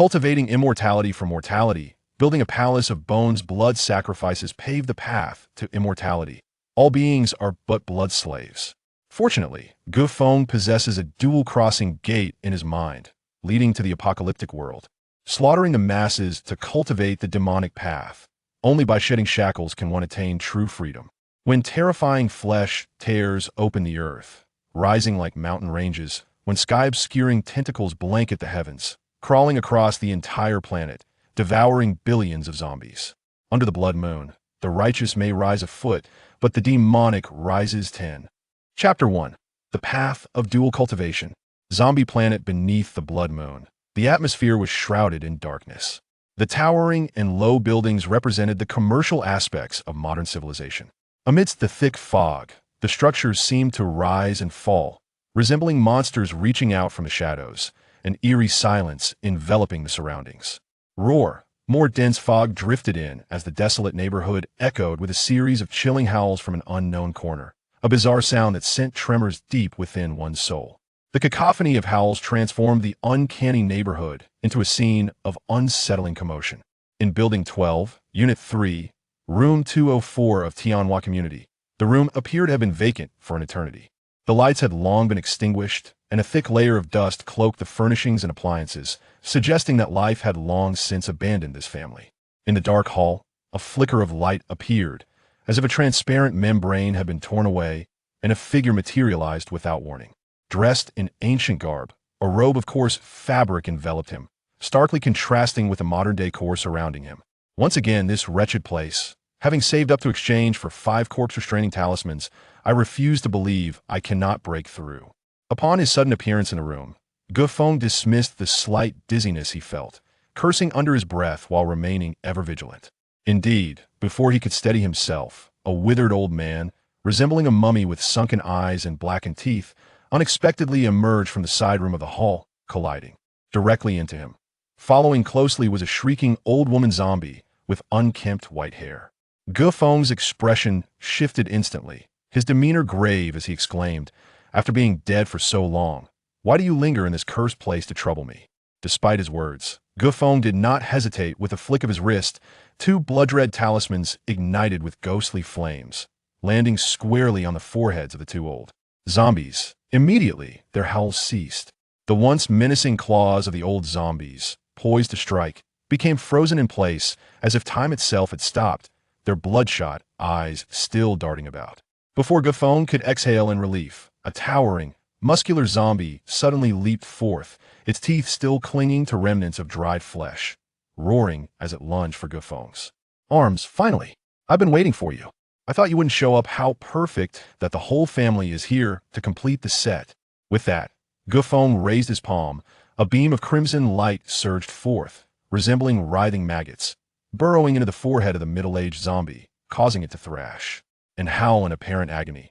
Cultivating immortality for mortality, building a palace of bones, blood sacrifices pave the path to immortality. All beings are but blood slaves. Fortunately, Feng possesses a dual-crossing gate in his mind, leading to the apocalyptic world. Slaughtering the masses to cultivate the demonic path. Only by shedding shackles can one attain true freedom. When terrifying flesh tears open the earth, rising like mountain ranges, when sky-obscuring tentacles blanket the heavens, crawling across the entire planet, devouring billions of zombies. Under the blood moon, the righteous may rise a foot, but the demonic rises 10. Chapter 1. The Path of Dual Cultivation. Zombie planet beneath the blood moon. The atmosphere was shrouded in darkness. The towering and low buildings represented the commercial aspects of modern civilization. Amidst the thick fog, the structures seemed to rise and fall, resembling monsters reaching out from the shadows, an eerie silence enveloping the surroundings. Roar. More dense fog drifted in as the desolate neighborhood echoed with a series of chilling howls from an unknown corner, a bizarre sound that sent tremors deep within one's soul. The cacophony of howls transformed the uncanny neighborhood into a scene of unsettling commotion. In Building 12, Unit 3, Room 204 of Tianhua Community, the room appeared to have been vacant for an eternity. The lights had long been extinguished, and a thick layer of dust cloaked the furnishings and appliances, suggesting that life had long since abandoned this family. In the dark hall, a flicker of light appeared, as if a transparent membrane had been torn away, and a figure materialized without warning. Dressed in ancient garb, a robe of coarse fabric enveloped him, starkly contrasting with the modern decor surrounding him. Once again, this wretched place, having saved up to exchange for 5 corpse-restraining talismans, I refuse to believe I cannot break through. Upon his sudden appearance in the room, Feng dismissed the slight dizziness he felt, cursing under his breath while remaining ever vigilant. Indeed, before he could steady himself, a withered old man, resembling a mummy with sunken eyes and blackened teeth, unexpectedly emerged from the side room of the hall, colliding directly into him. Following closely was a shrieking old woman zombie with unkempt white hair. Feng's expression shifted instantly, his demeanor grave as he exclaimed, "After being dead for so long, why do you linger in this cursed place to trouble me?" Despite his words, Feng did not hesitate. With a flick of his wrist, 2 blood-red talismans ignited with ghostly flames, landing squarely on the foreheads of the 2 old zombies. Immediately, their howls ceased. The once menacing claws of the old zombies, poised to strike, became frozen in place as if time itself had stopped, their bloodshot eyes still darting about. Before Feng could exhale in relief, a towering, muscular zombie suddenly leaped forth, its teeth still clinging to remnants of dried flesh, roaring as it lunged for Feng's arms. "Finally! I've been waiting for you. I thought you wouldn't show up. How perfect that the whole family is here to complete the set." With that, Feng raised his palm. A beam of crimson light surged forth, resembling writhing maggots, burrowing into the forehead of the middle-aged zombie, causing it to thrash and howl in apparent agony.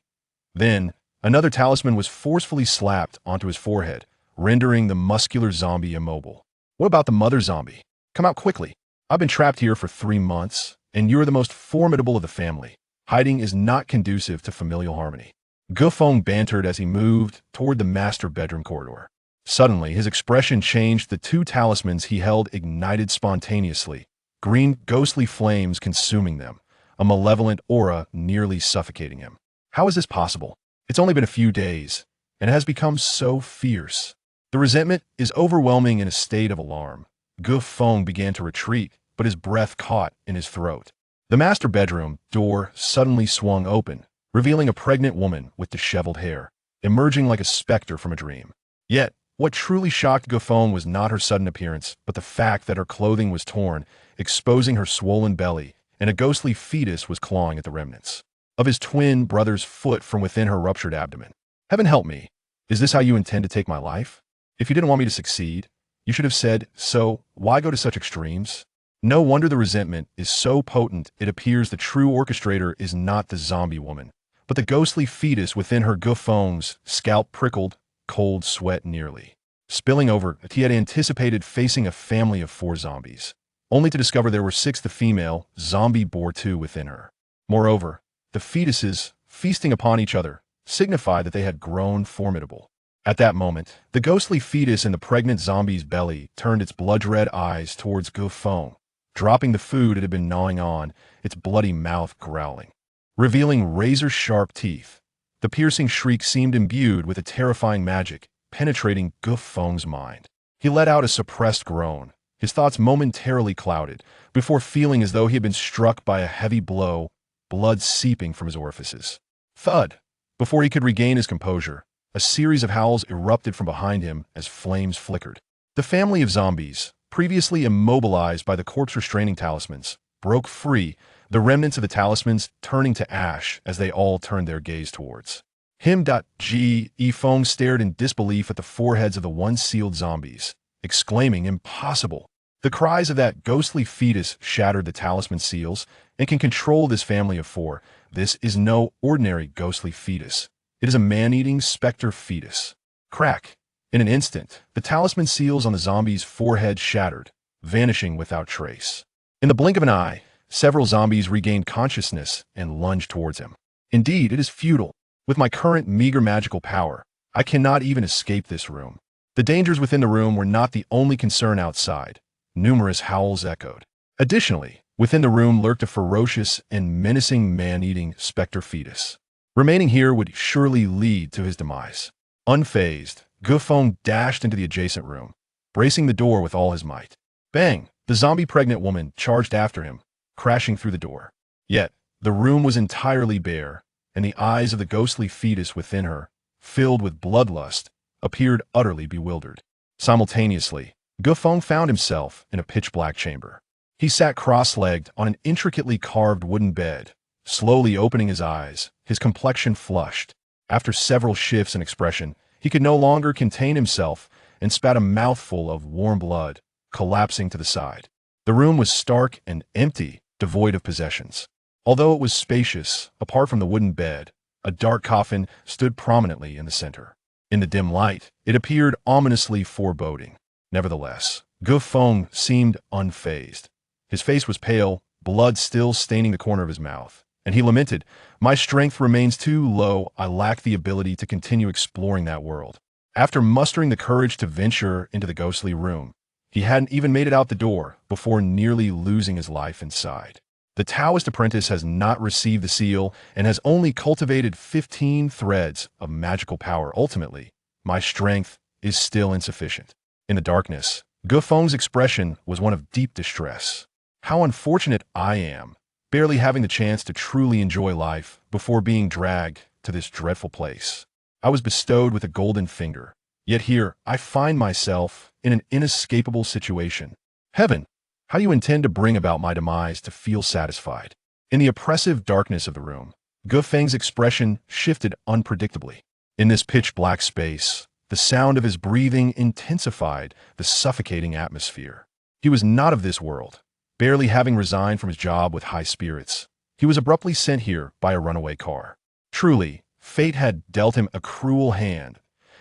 Then, another talisman was forcefully slapped onto his forehead, rendering the muscular zombie immobile. "What about the mother zombie? Come out quickly. I've been trapped here for 3 months, and you're the most formidable of the family. Hiding is not conducive to familial harmony." Feng bantered as he moved toward the master bedroom corridor. Suddenly, his expression changed. The 2 talismans he held ignited spontaneously, green ghostly flames consuming them, a malevolent aura nearly suffocating him. How is this possible? It's only been a few days, and it has become so fierce. The resentment is overwhelming. In a state of alarm, Feng began to retreat, but his breath caught in his throat. The master bedroom door suddenly swung open, revealing a pregnant woman with disheveled hair, emerging like a specter from a dream. Yet, what truly shocked Feng was not her sudden appearance, but the fact that her clothing was torn, exposing her swollen belly, and a ghostly fetus was clawing at the remnants of his twin brother's foot from within her ruptured abdomen. "Heaven help me! Is this how you intend to take my life? If you didn't want me to succeed, you should have said so. Why go to such extremes?" No wonder the resentment is so potent. It appears the true orchestrator is not the zombie woman, but the ghostly fetus within her. Feng's scalp prickled, cold sweat nearly spilling over. He had anticipated facing a family of 4 zombies, only to discover there were 6. The female zombie bore 2 within her. Moreover, the fetuses, feasting upon each other, signified that they had grown formidable. At that moment, the ghostly fetus in the pregnant zombie's belly turned its blood-red eyes towards Feng, dropping the food it had been gnawing on, its bloody mouth growling, revealing razor-sharp teeth. The piercing shriek seemed imbued with a terrifying magic, penetrating Feng's mind. He let out a suppressed groan, his thoughts momentarily clouded, before feeling as though he had been struck by a heavy blow, blood seeping from his orifices. Thud! Before he could regain his composure, a series of howls erupted from behind him as flames flickered. The family of zombies, previously immobilized by the corpse-restraining talismans, broke free, the remnants of the talismans turning to ash as they all turned their gaze towards him. Feng stared in disbelief at the foreheads of the once-sealed zombies, exclaiming, "Impossible! The cries of that ghostly fetus shattered the talisman seals and can control this family of four. This is no ordinary ghostly fetus. It is a man-eating specter fetus." Crack! In an instant, the talisman seals on the zombie's forehead shattered, vanishing without trace. In the blink of an eye, several zombies regained consciousness and lunged towards him. Indeed, it is futile. With my current meager magical power, I cannot even escape this room. The dangers within the room were not the only concern outside. Numerous howls echoed. Additionally, within the room lurked a ferocious and menacing man-eating specter fetus. Remaining here would surely lead to his demise. Unfazed, Feng dashed into the adjacent room, bracing the door with all his might. Bang! The zombie-pregnant woman charged after him, crashing through the door. Yet, the room was entirely bare, and the eyes of the ghostly fetus within her, filled with bloodlust, appeared utterly bewildered. Simultaneously, Feng found himself in a pitch-black chamber. He sat cross-legged on an intricately carved wooden bed, slowly opening his eyes, his complexion flushed. After several shifts in expression, he could no longer contain himself and spat a mouthful of warm blood, collapsing to the side. The room was stark and empty, devoid of possessions. Although it was spacious, apart from the wooden bed, a dark coffin stood prominently in the center. In the dim light, it appeared ominously foreboding. Nevertheless, Feng seemed unfazed. His face was pale, blood still staining the corner of his mouth, and he lamented, "My strength remains too low. I lack the ability to continue exploring that world." After mustering the courage to venture into the ghostly room, he hadn't even made it out the door before nearly losing his life inside. The Taoist apprentice has not received the seal and has only cultivated 15 threads of magical power. Ultimately, my strength is still insufficient. In the darkness, Feng's expression was one of deep distress. How unfortunate I am, barely having the chance to truly enjoy life before being dragged to this dreadful place. I was bestowed with a golden finger, yet here I find myself in an inescapable situation. Heaven, how do you intend to bring about my demise to feel satisfied? In the oppressive darkness of the room, Feng's expression shifted unpredictably. In this pitch-black space, the sound of his breathing intensified the suffocating atmosphere. He was not of this world. Barely having resigned from his job with high spirits, he was abruptly sent here by a runaway car. Truly, fate had dealt him a cruel hand.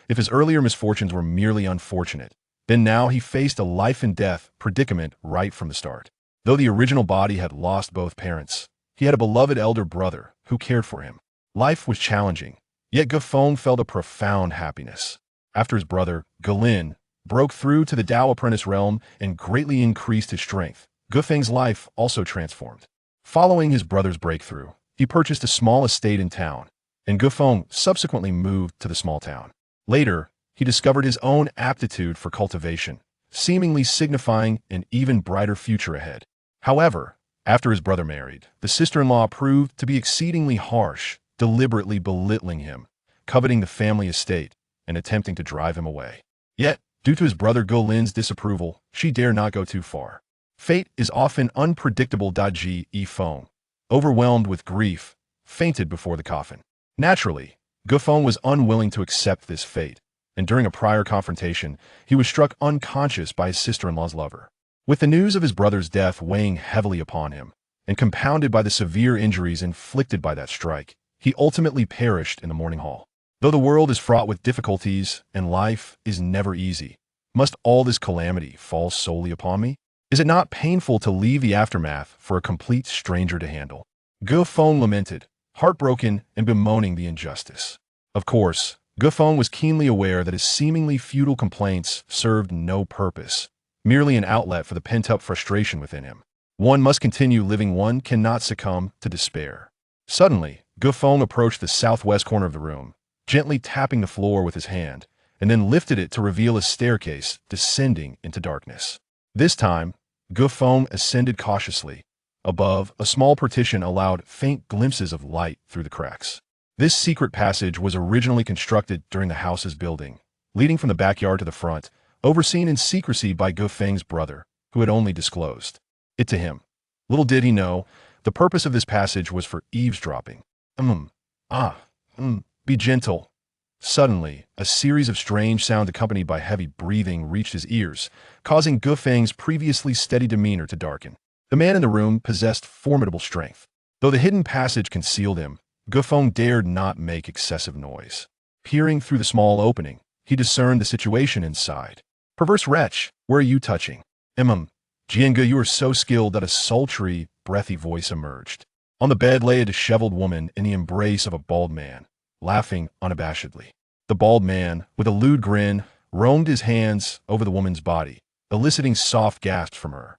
If his earlier misfortunes were merely unfortunate, then now he faced a life-and-death predicament right from the start. Though the original body had lost both parents, he had a beloved elder brother who cared for him. Life was challenging, yet Feng felt a profound happiness. After his brother, Galin, broke through to the Tao apprentice realm and greatly increased his strength, Feng's life also transformed. Following his brother's breakthrough, he purchased a small estate in town, and Feng subsequently moved to the small town. Later, he discovered his own aptitude for cultivation, seemingly signifying an even brighter future ahead. However, after his brother married, the sister-in-law proved to be exceedingly harsh, deliberately belittling him, coveting the family estate, and attempting to drive him away. Yet, due to his brother Golin's disapproval, she dare not go too far. Fate is often unpredictable. Feng, overwhelmed with grief, fainted before the coffin. Naturally, Feng was unwilling to accept this fate, and during a prior confrontation, he was struck unconscious by his sister-in-law's lover. With the news of his brother's death weighing heavily upon him, and compounded by the severe injuries inflicted by that strike, he ultimately perished in the morning hall. Though the world is fraught with difficulties and life is never easy, must all this calamity fall solely upon me? Is it not painful to leave the aftermath for a complete stranger to handle? Feng lamented, heartbroken and bemoaning the injustice. Of course, Feng was keenly aware that his seemingly futile complaints served no purpose, merely an outlet for the pent-up frustration within him. One must continue living, one cannot succumb to despair. Suddenly, Feng approached the southwest corner of the room, gently tapping the floor with his hand, and then lifted it to reveal a staircase descending into darkness. This time, Feng ascended cautiously. Above, a small partition allowed faint glimpses of light through the cracks. This secret passage was originally constructed during the house's building, leading from the backyard to the front, overseen in secrecy by Feng's brother, who had only disclosed it to him. Little did he know, the purpose of this passage was for eavesdropping. Be gentle. Suddenly, a series of strange sounds accompanied by heavy breathing reached his ears, causing Feng's previously steady demeanor to darken. The man in the room possessed formidable strength. Though the hidden passage concealed him, Feng dared not make excessive noise. Peering through the small opening, he discerned the situation inside. Perverse wretch, where are you touching? Jianga, you are so skilled that a sultry, breathy voice emerged. On the bed lay a disheveled woman in the embrace of a bald man, laughing unabashedly. The bald man, with a lewd grin, roamed his hands over the woman's body, eliciting soft gasps from her.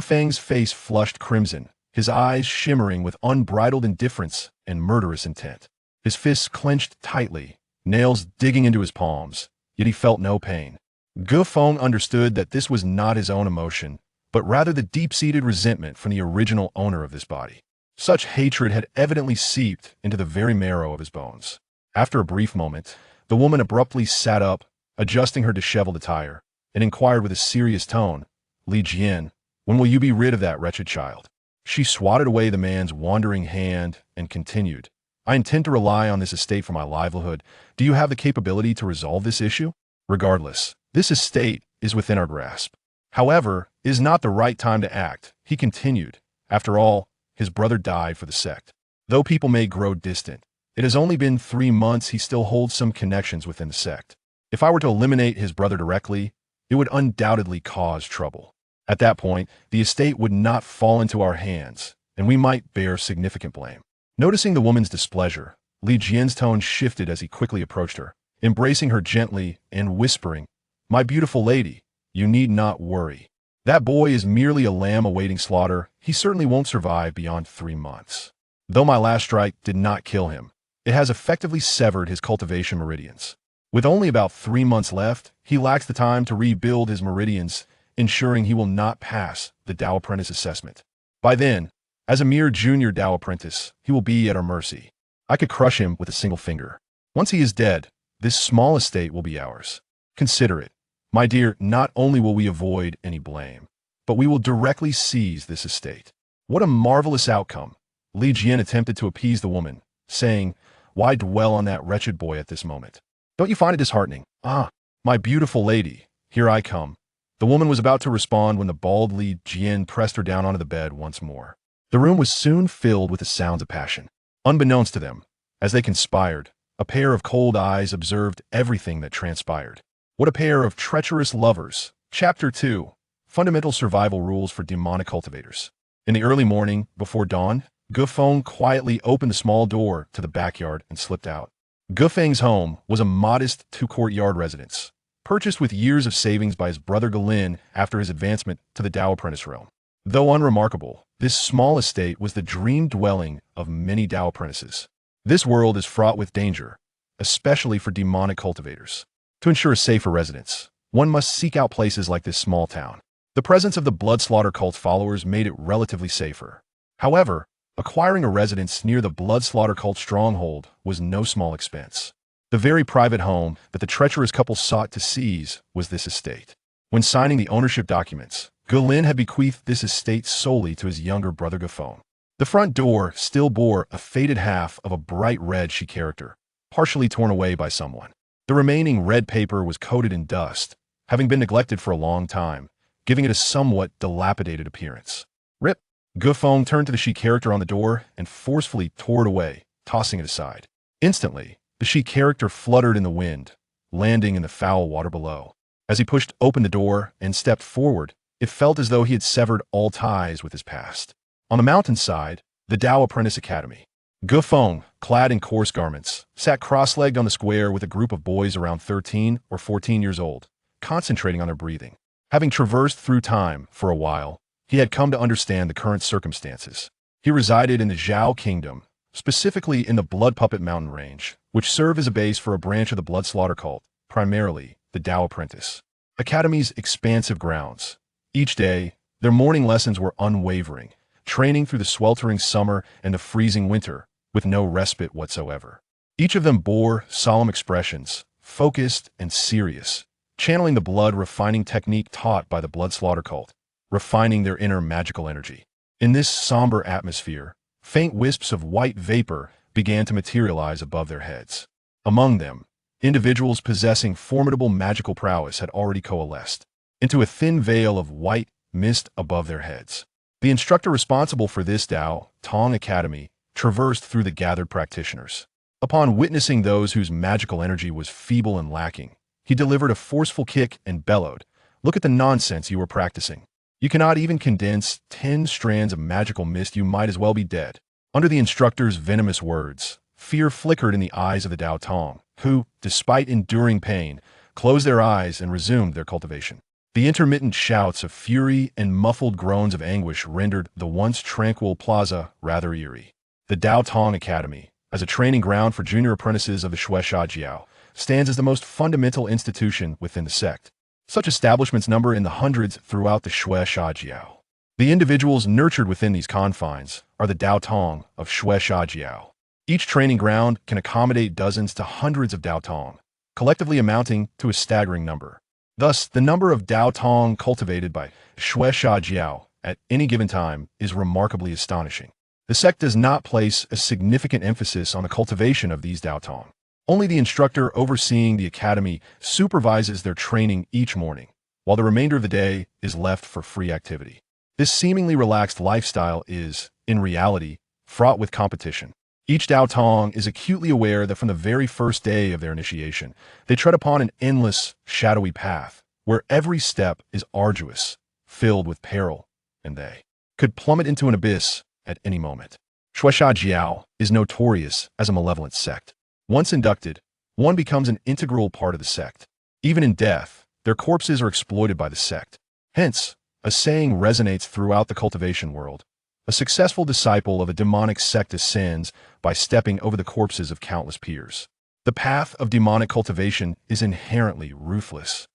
Feng's face flushed crimson, his eyes shimmering with unbridled indifference and murderous intent. His fists clenched tightly, nails digging into his palms, yet he felt no pain. Feng understood that this was not his own emotion, but rather the deep-seated resentment from the original owner of this body. Such hatred had evidently seeped into the very marrow of his bones. After a brief moment, the woman abruptly sat up, adjusting her disheveled attire, and inquired with a serious tone, "Li Jian, when will you be rid of that wretched child?" She swatted away the man's wandering hand and continued, "I intend to rely on this estate for my livelihood. Do you have the capability to resolve this issue? Regardless, this estate is within our grasp. However, it is not the right time to act," he continued. After all, his brother died for the sect. Though people may grow distant, it has only been 3 months he still holds some connections within the sect. If I were to eliminate his brother directly, it would undoubtedly cause trouble. At that point, the estate would not fall into our hands, and we might bear significant blame. Noticing the woman's displeasure, Li Jian's tone shifted as he quickly approached her, embracing her gently and whispering, "My beautiful lady, you need not worry. That boy is merely a lamb awaiting slaughter. He certainly won't survive beyond 3 months. Though my last strike did not kill him, it has effectively severed his cultivation meridians. With only about 3 months left, he lacks the time to rebuild his meridians, ensuring he will not pass the Dao Apprentice assessment. By then, as a mere junior Dao Apprentice, he will be at our mercy. I could crush him with a single finger. Once he is dead, this small estate will be ours. Consider it. My dear, not only will we avoid any blame, but we will directly seize this estate." What a marvelous outcome! Li Jian attempted to appease the woman, saying, "Why dwell on that wretched boy at this moment? Don't you find it disheartening? My beautiful lady, here I come." The woman was about to respond when the bald Li Jian pressed her down onto the bed once more. The room was soon filled with the sounds of passion. Unbeknownst to them, as they conspired, a pair of cold eyes observed everything that transpired. What a pair of treacherous lovers. Chapter 2. Fundamental Survival Rules for Demonic Cultivators. In the early morning, before dawn, Feng quietly opened the small door to the backyard and slipped out. Feng's home was a modest 2-courtyard residence, purchased with years of savings by his brother Galin after his advancement to the Dao Apprentice realm. Though unremarkable, this small estate was the dream dwelling of many Dao apprentices. This world is fraught with danger, especially for demonic cultivators. To ensure a safer residence, one must seek out places like this small town. The presence of the blood slaughter cult followers made it relatively safer. However, acquiring a residence near the blood slaughter cult stronghold was no small expense. The very private home that the treacherous couple sought to seize was this estate. When signing the ownership documents, Galin had bequeathed this estate solely to his younger brother Feng. The front door still bore a faded half of a bright red she character, partially torn away by someone. The remaining red paper was coated in dust, having been neglected for a long time, giving it a somewhat dilapidated appearance. "Rip!" Feng turned to the she character on the door and forcefully tore it away, tossing it aside. Instantly, the she character fluttered in the wind, landing in the foul water below. As he pushed open the door and stepped forward, it felt as though he had severed all ties with his past. On the mountainside, the Dao Apprentice Academy. Feng, clad in coarse garments, sat cross-legged on the square with a group of boys around 13 or 14 years old, concentrating on their breathing. Having traversed through time for a while, he had come to understand the current circumstances. He resided in the Zhao Kingdom, specifically in the Blood Puppet Mountain Range, which served as a base for a branch of the Blood Slaughter cult, primarily the Tao Apprentice Academy's expansive grounds. Each day, their morning lessons were unwavering, training through the sweltering summer and the freezing winter, with no respite whatsoever. Each of them bore solemn expressions, focused and serious, channeling the blood-refining technique taught by the Blood Slaughter cult, refining their inner magical energy. In this somber atmosphere, faint wisps of white vapor began to materialize above their heads. Among them, individuals possessing formidable magical prowess had already coalesced into a thin veil of white mist above their heads. The instructor responsible for this Dao Tong Academy traversed through the gathered practitioners. Upon witnessing those whose magical energy was feeble and lacking, he delivered a forceful kick and bellowed, "Look at the nonsense you are practicing. You cannot even condense 10 strands of magical mist. You might as well be dead." Under the instructor's venomous words, fear flickered in the eyes of the Dao Tong, who, despite enduring pain, closed their eyes and resumed their cultivation. The intermittent shouts of fury and muffled groans of anguish rendered the once tranquil plaza rather eerie. The Dao Tong Academy, as a training ground for junior apprentices of the Shueisha, stands as the most fundamental institution within the sect. Such establishments number in the hundreds throughout the Shueisha. The individuals nurtured within these confines are the Dao Tong of Shueisha. Each training ground can accommodate dozens to hundreds of Dao Tong, collectively amounting to a staggering number. Thus, the number of Dao Tong cultivated by Shueisha at any given time is remarkably astonishing. The sect does not place a significant emphasis on the cultivation of these Dao Tong. Only the instructor overseeing the academy supervises their training each morning, while the remainder of the day is left for free activity. This seemingly relaxed lifestyle is, in reality, fraught with competition. Each Dao Tong is acutely aware that from the very first day of their initiation, they tread upon an endless, shadowy path, where every step is arduous, filled with peril, and they could plummet into an abyss at any moment. Shueisha is notorious as a malevolent sect. Once inducted, one becomes an integral part of the sect. Even in death, their corpses are exploited by the sect. Hence, a saying resonates throughout the cultivation world. A successful disciple of a demonic sect ascends by stepping over the corpses of countless peers. The path of demonic cultivation is inherently ruthless.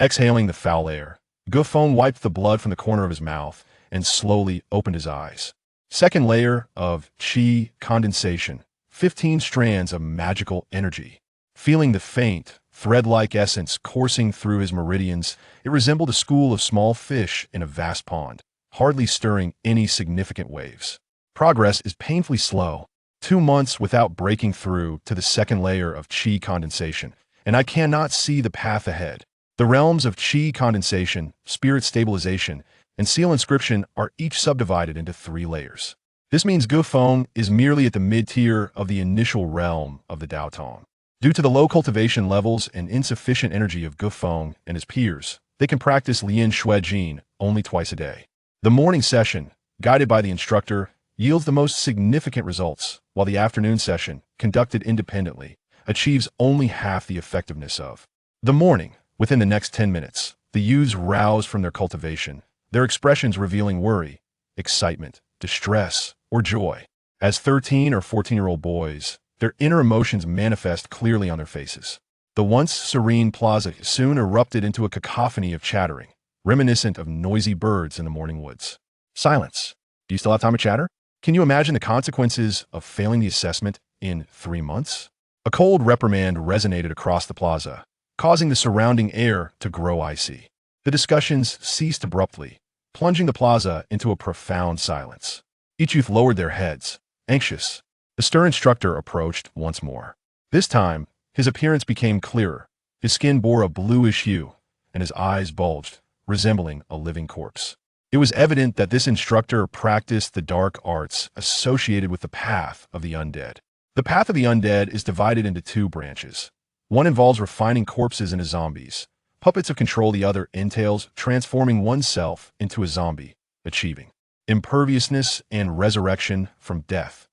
Exhaling the foul air, Feng wiped the blood from the corner of his mouth and slowly opened his eyes. Second layer of qi condensation, 15 strands of magical energy. Feeling the faint, thread-like essence coursing through his meridians, it resembled a school of small fish in a vast pond, hardly stirring any significant waves. Progress is painfully slow. 2 months without breaking through to the second layer of qi condensation, and I cannot see the path ahead. The realms of qi condensation, spirit stabilization, and seal inscription are each subdivided into 3 layers. This means Feng is merely at the mid-tier of the initial realm of the Dao Tong. Due to the low cultivation levels and insufficient energy of Feng and his peers, they can practice Lian Shui Jin only twice a day. The morning session, guided by the instructor, yields the most significant results, while the afternoon session, conducted independently, achieves only half the effectiveness of the morning. Within the next 10 minutes, the youths rouse from their cultivation, their expressions revealing worry, excitement, distress, or joy. As 13 or 14-year-old boys, their inner emotions manifest clearly on their faces. The once serene plaza soon erupted into a cacophony of chattering, reminiscent of noisy birds in the morning woods. Silence. Do you still have time to chatter? Can you imagine the consequences of failing the assessment in 3 months? A cold reprimand resonated across the plaza, causing the surrounding air to grow icy. The discussions ceased abruptly, plunging the plaza into a profound silence. Each youth lowered their heads, anxious. The stern instructor approached once more. This time, his appearance became clearer. His skin bore a bluish hue, and his eyes bulged, resembling a living corpse. It was evident that this instructor practiced the dark arts associated with the path of the undead. The path of the undead is divided into 2 branches. One involves refining corpses into zombies. Puppets of control. The other entails transforming oneself into a zombie, achieving imperviousness and resurrection from death.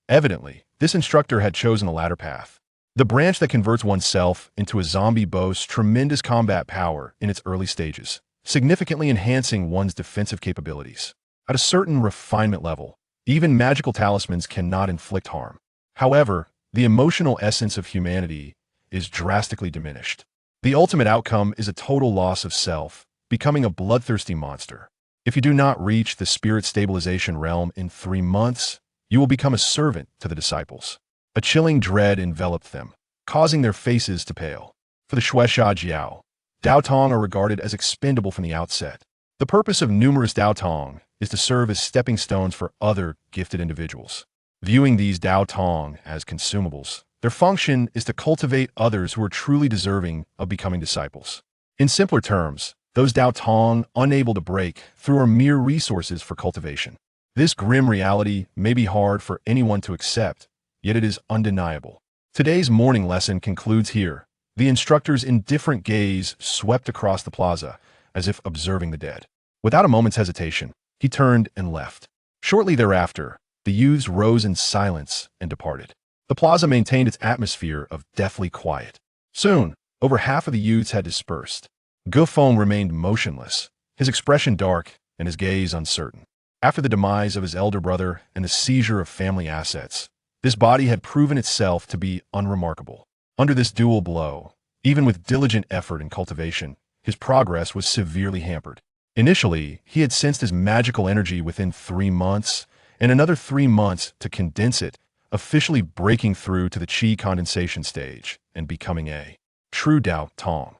Evidently, this instructor had chosen the latter path. The branch that converts oneself into a zombie boasts tremendous combat power in its early stages, significantly enhancing one's defensive capabilities. At a certain refinement level, even magical talismans cannot inflict harm. However, the emotional essence of humanity is drastically diminished. The ultimate outcome is a total loss of self, becoming a bloodthirsty monster. If you do not reach the spirit stabilization realm in 3 months, you will become a servant to the disciples. A chilling dread enveloped them, causing their faces to pale. For the Shueisha Jiao, Dao Tong are regarded as expendable from the outset. The purpose of numerous Dao Tong is to serve as stepping stones for other gifted individuals. Viewing these Dao Tong as consumables, their function is to cultivate others who are truly deserving of becoming disciples. In simpler terms, those Dao Tong unable to break through are mere resources for cultivation. This grim reality may be hard for anyone to accept, yet it is undeniable. Today's morning lesson concludes here. The instructor's indifferent gaze swept across the plaza, as if observing the dead. Without a moment's hesitation, he turned and left. Shortly thereafter, the youths rose in silence and departed. The plaza maintained its atmosphere of deathly quiet. Soon, over half of the youths had dispersed. Feng remained motionless, his expression dark and his gaze uncertain. After the demise of his elder brother and the seizure of family assets, this body had proven itself to be unremarkable. Under this dual blow, even with diligent effort and cultivation, his progress was severely hampered. Initially, he had sensed his magical energy within 3 months, and another 3 months to condense it, officially breaking through to the Qi condensation stage and becoming a true Dao Tong.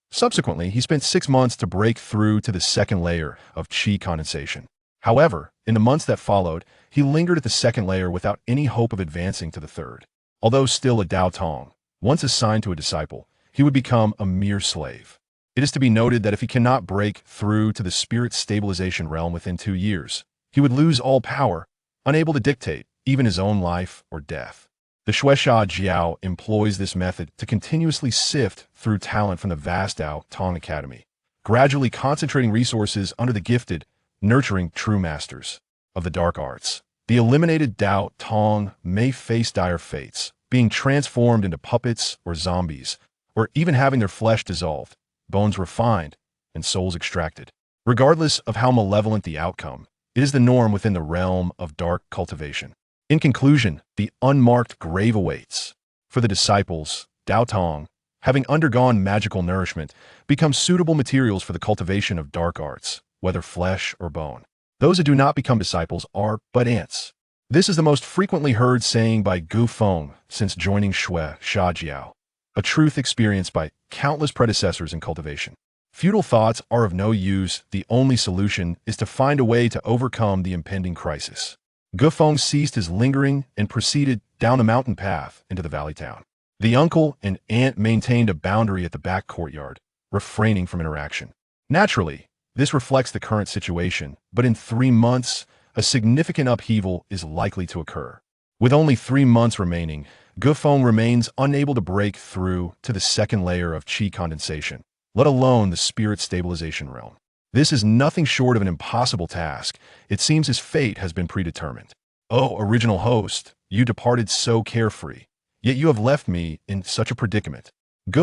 Subsequently, he spent 6 months to break through to the second layer of Qi condensation. However, in the months that followed, he lingered at the second layer without any hope of advancing to the third. Although still a Dao Tong, once assigned to a disciple, he would become a mere slave. It is to be noted that if he cannot break through to the spirit stabilization realm within 2 years, he would lose all power, unable to dictate even his own life or death. The Shueisha Jiao employs this method to continuously sift through talent from the vast Dao Tong Academy, gradually concentrating resources under the gifted, nurturing true masters of the dark arts. The eliminated Dao Tong may face dire fates, being transformed into puppets or zombies, or even having their flesh dissolved, bones refined, and souls extracted. Regardless of how malevolent the outcome, it is the norm within the realm of dark cultivation. In conclusion, the unmarked grave awaits. For the disciples, Dao Tong, having undergone magical nourishment, become suitable materials for the cultivation of dark arts, whether flesh or bone. Those who do not become disciples are but ants. This is the most frequently heard saying by Feng since joining Shueisha Jiao, a truth experienced by countless predecessors in cultivation. Futile thoughts are of no use. The only solution is to find a way to overcome the impending crisis. Feng ceased his lingering and proceeded down the mountain path into the valley town. The uncle and aunt maintained a boundary at the back courtyard, refraining from interaction. Naturally, this reflects the current situation, but in 3 months, a significant upheaval is likely to occur. With only 3 months remaining, Feng remains unable to break through to the second layer of Qi condensation, let alone the spirit stabilization realm. This is nothing short of an impossible task. It seems his fate has been predetermined. Oh, original host, you departed so carefree, yet you have left me in such a predicament.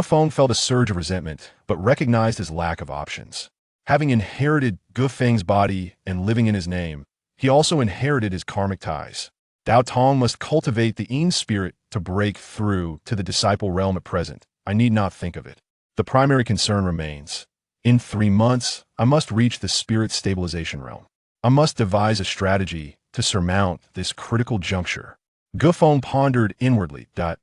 Feng felt a surge of resentment, but recognized his lack of options. Having inherited Feng's body and living in his name, he also inherited his karmic ties. Dao Tong must cultivate the Yin spirit to break through to the disciple realm at present. I need not think of it. The primary concern remains. In 3 months, I must reach the spirit stabilization realm. I must devise a strategy to surmount this critical juncture. Feng pondered inwardly that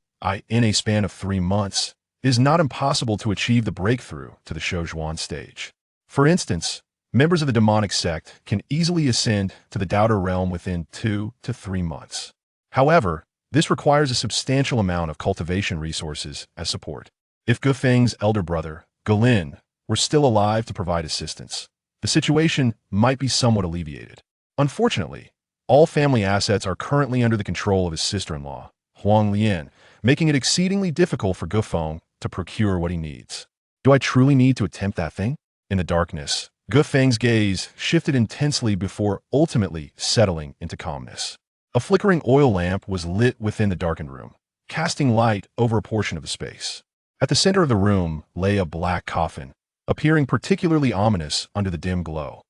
in a span of 3 months, it is not impossible to achieve the breakthrough to the Shoujuan stage. For instance, members of the demonic sect can easily ascend to the Doubter realm within 2 to 3 months. However, this requires a substantial amount of cultivation resources as support. If Feng's elder brother, Galin, were still alive to provide assistance, the situation might be somewhat alleviated. Unfortunately, all family assets are currently under the control of his sister-in-law, Huang Lian, making it exceedingly difficult for Feng to procure what he needs. Do I truly need to attempt that thing? In the darkness, Feng's gaze shifted intensely before ultimately settling into calmness. A flickering oil lamp was lit within the darkened room, casting light over a portion of the space. At the center of the room lay a black coffin, appearing particularly ominous under the dim glow.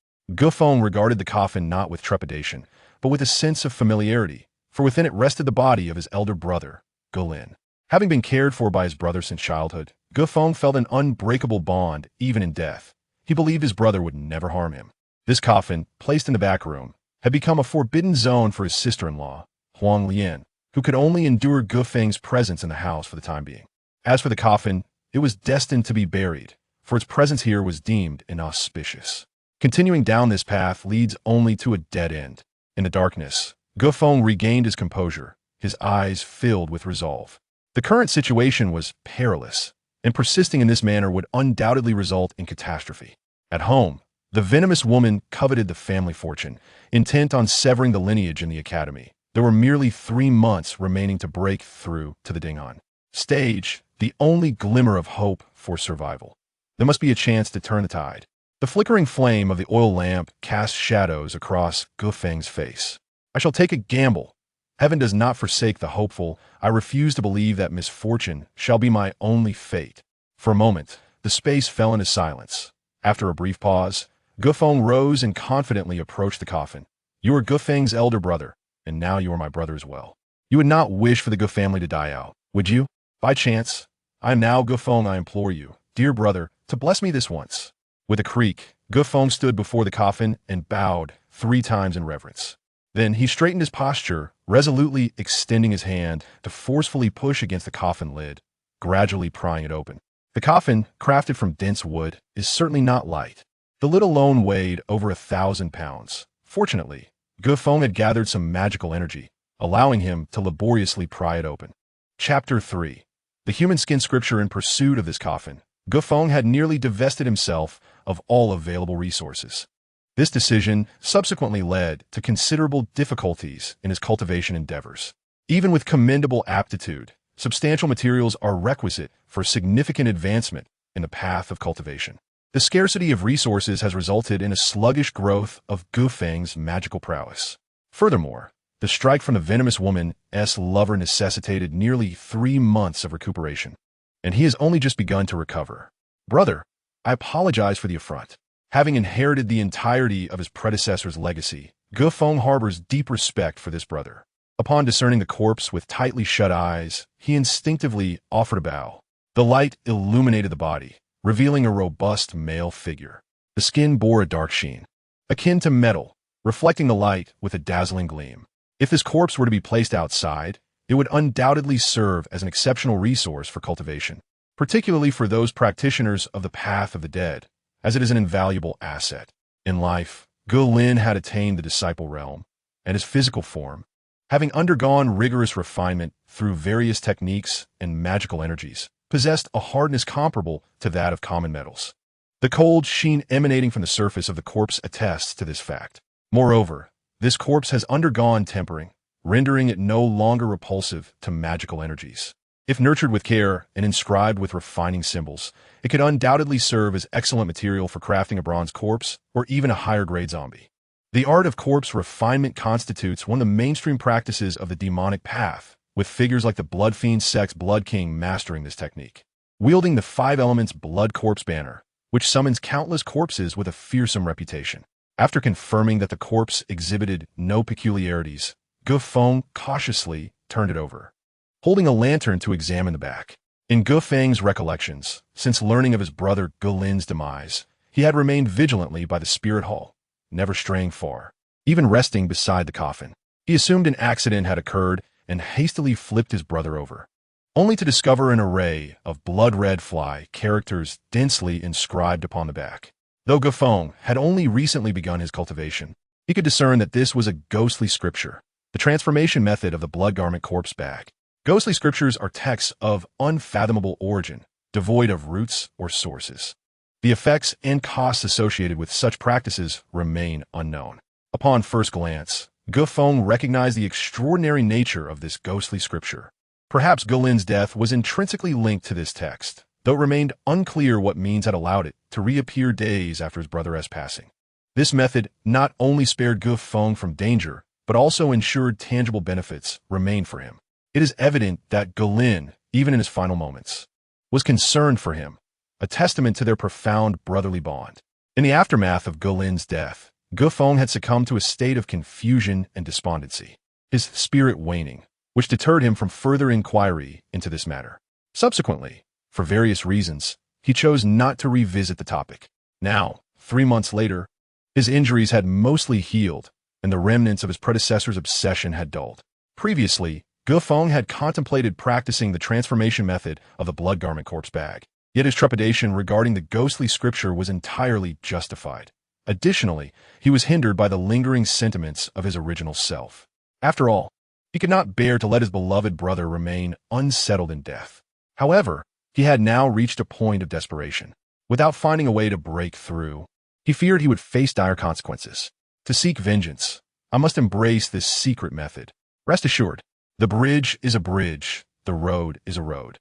Feng regarded the coffin not with trepidation, but with a sense of familiarity, for within it rested the body of his elder brother, Lin. Having been cared for by his brother since childhood, Feng felt an unbreakable bond even in death. He believed his brother would never harm him. This coffin, placed in the back room, had become a forbidden zone for his sister-in-law, Huang Lian, who could only endure Feng's presence in the house for the time being. As for the coffin, it was destined to be buried, for its presence here was deemed inauspicious. Continuing down this path leads only to a dead end. In the darkness, Feng regained his composure, his eyes filled with resolve. The current situation was perilous, and persisting in this manner would undoubtedly result in catastrophe. At home, the venomous woman coveted the family fortune, intent on severing the lineage in the academy. There were merely 3 months remaining to break through to the Ding'an stage, the only glimmer of hope for survival. There must be a chance to turn the tide. The flickering flame of the oil lamp cast shadows across Feng's face. I shall take a gamble. Heaven does not forsake the hopeful. I refuse to believe that misfortune shall be my only fate. For a moment, the space fell into silence. After a brief pause, Feng rose and confidently approached the coffin. You are Feng's elder brother, and now you are my brother as well. You would not wish for the family to die out, would you? By chance, I am now Feng. I implore you, dear brother, to bless me this once. With a creak, Feng stood before the coffin and bowed 3 times in reverence. Then he straightened his posture, resolutely extending his hand to forcefully push against the coffin lid, gradually prying it open. The coffin, crafted from dense wood, is certainly not light. The lid alone weighed over 1,000 pounds. Fortunately, Feng had gathered some magical energy, allowing him to laboriously pry it open. Chapter 3. The human skin scripture. In pursuit of this coffin, Feng had nearly divested himself of all available resources. This decision subsequently led to considerable difficulties in his cultivation endeavors. Even with commendable aptitude, substantial materials are requisite for significant advancement in the path of cultivation. The scarcity of resources has resulted in a sluggish growth of Feng's magical prowess. Furthermore, the strike from the venomous woman's lover necessitated nearly 3 months of recuperation, and he has only just begun to recover. Brother, I apologize for the affront. Having inherited the entirety of his predecessor's legacy, Feng harbors deep respect for this brother. Upon discerning the corpse with tightly shut eyes, he instinctively offered a bow. The light illuminated the body, revealing a robust male figure. The skin bore a dark sheen, akin to metal, reflecting the light with a dazzling gleam. If this corpse were to be placed outside, it would undoubtedly serve as an exceptional resource for cultivation, particularly for those practitioners of the path of the dead, as it is an invaluable asset. In life, Lin had attained the disciple realm, and his physical form, having undergone rigorous refinement through various techniques and magical energies, possessed a hardness comparable to that of common metals. The cold sheen emanating from the surface of the corpse attests to this fact. Moreover, this corpse has undergone tempering, rendering it no longer repulsive to magical energies. If nurtured with care and inscribed with refining symbols, it could undoubtedly serve as excellent material for crafting a bronze corpse or even a higher-grade zombie. The art of corpse refinement constitutes one of the mainstream practices of the demonic path, with figures like the Blood Fiend Sect's Blood King mastering this technique. Wielding the 5 elements Blood Corpse banner, which summons countless corpses with a fearsome reputation. After confirming that the corpse exhibited no peculiarities, Feng cautiously turned it over, holding a lantern to examine the back. In Feng's recollections, since learning of his brother Lin's demise, he had remained vigilantly by the spirit hall, never straying far, even resting beside the coffin. He assumed an accident had occurred and hastily flipped his brother over, only to discover an array of blood-red fly characters densely inscribed upon the back. Though Feng had only recently begun his cultivation, he could discern that this was a ghostly scripture, the transformation method of the blood garment corpse bag. Ghostly scriptures are texts of unfathomable origin, devoid of roots or sources. The effects and costs associated with such practices remain unknown. Upon first glance, Feng recognized the extraordinary nature of this ghostly scripture. Perhaps Lin's death was intrinsically linked to this text, though it remained unclear what means had allowed it to reappear days after his brother's passing. This method not only spared Feng from danger, but also ensured tangible benefits remained for him. It is evident that Gulin, even in his final moments, was concerned for him, a testament to their profound brotherly bond. In the aftermath of Gulin's death, Feng had succumbed to a state of confusion and despondency, his spirit waning, which deterred him from further inquiry into this matter. Subsequently, for various reasons, he chose not to revisit the topic. Now, 3 months later, his injuries had mostly healed, and the remnants of his predecessor's obsession had dulled. Previously, Feng had contemplated practicing the transformation method of the blood garment corpse bag, yet his trepidation regarding the ghostly scripture was entirely justified. Additionally, he was hindered by the lingering sentiments of his original self. After all, he could not bear to let his beloved brother remain unsettled in death. However, he had now reached a point of desperation. Without finding a way to break through, he feared he would face dire consequences. To seek vengeance, I must embrace this secret method. Rest assured, the bridge is a bridge, the road is a road.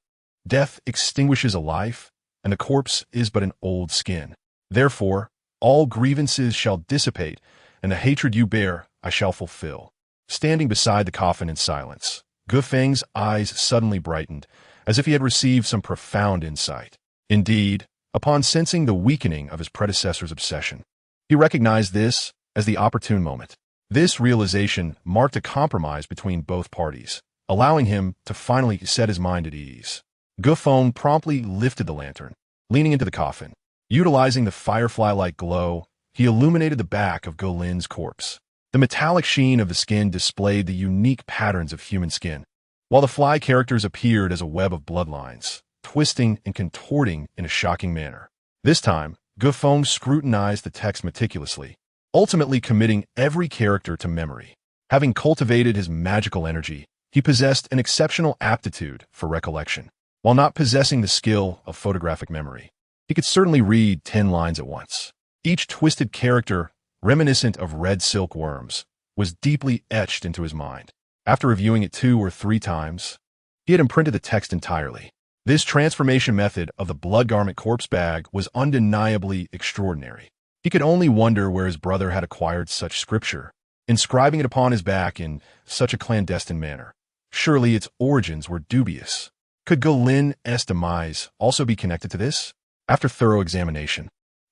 Death extinguishes a life, and the corpse is but an old skin. Therefore, all grievances shall dissipate, and the hatred you bear I shall fulfill. Standing beside the coffin in silence, Feng's eyes suddenly brightened, as if he had received some profound insight. Indeed, upon sensing the weakening of his predecessor's obsession, he recognized this as the opportune moment. This realization marked a compromise between both parties, allowing him to finally set his mind at ease. Feng promptly lifted the lantern, leaning into the coffin. Utilizing the firefly-like glow, he illuminated the back of Gulin's corpse. The metallic sheen of the skin displayed the unique patterns of human skin, while the fly characters appeared as a web of bloodlines, twisting and contorting in a shocking manner. This time, Feng scrutinized the text meticulously, ultimately committing every character to memory. Having cultivated his magical energy, he possessed an exceptional aptitude for recollection. While not possessing the skill of photographic memory, he could certainly read 10 lines at once. Each twisted character, reminiscent of red silk worms, was deeply etched into his mind. After reviewing it 2 or 3 times, he had imprinted the text entirely. This transformation method of the blood garment corpse bag was undeniably extraordinary. He could only wonder where his brother had acquired such scripture, inscribing it upon his back in such a clandestine manner. Surely its origins were dubious. Could Gulin's demise also be connected to this? After thorough examination,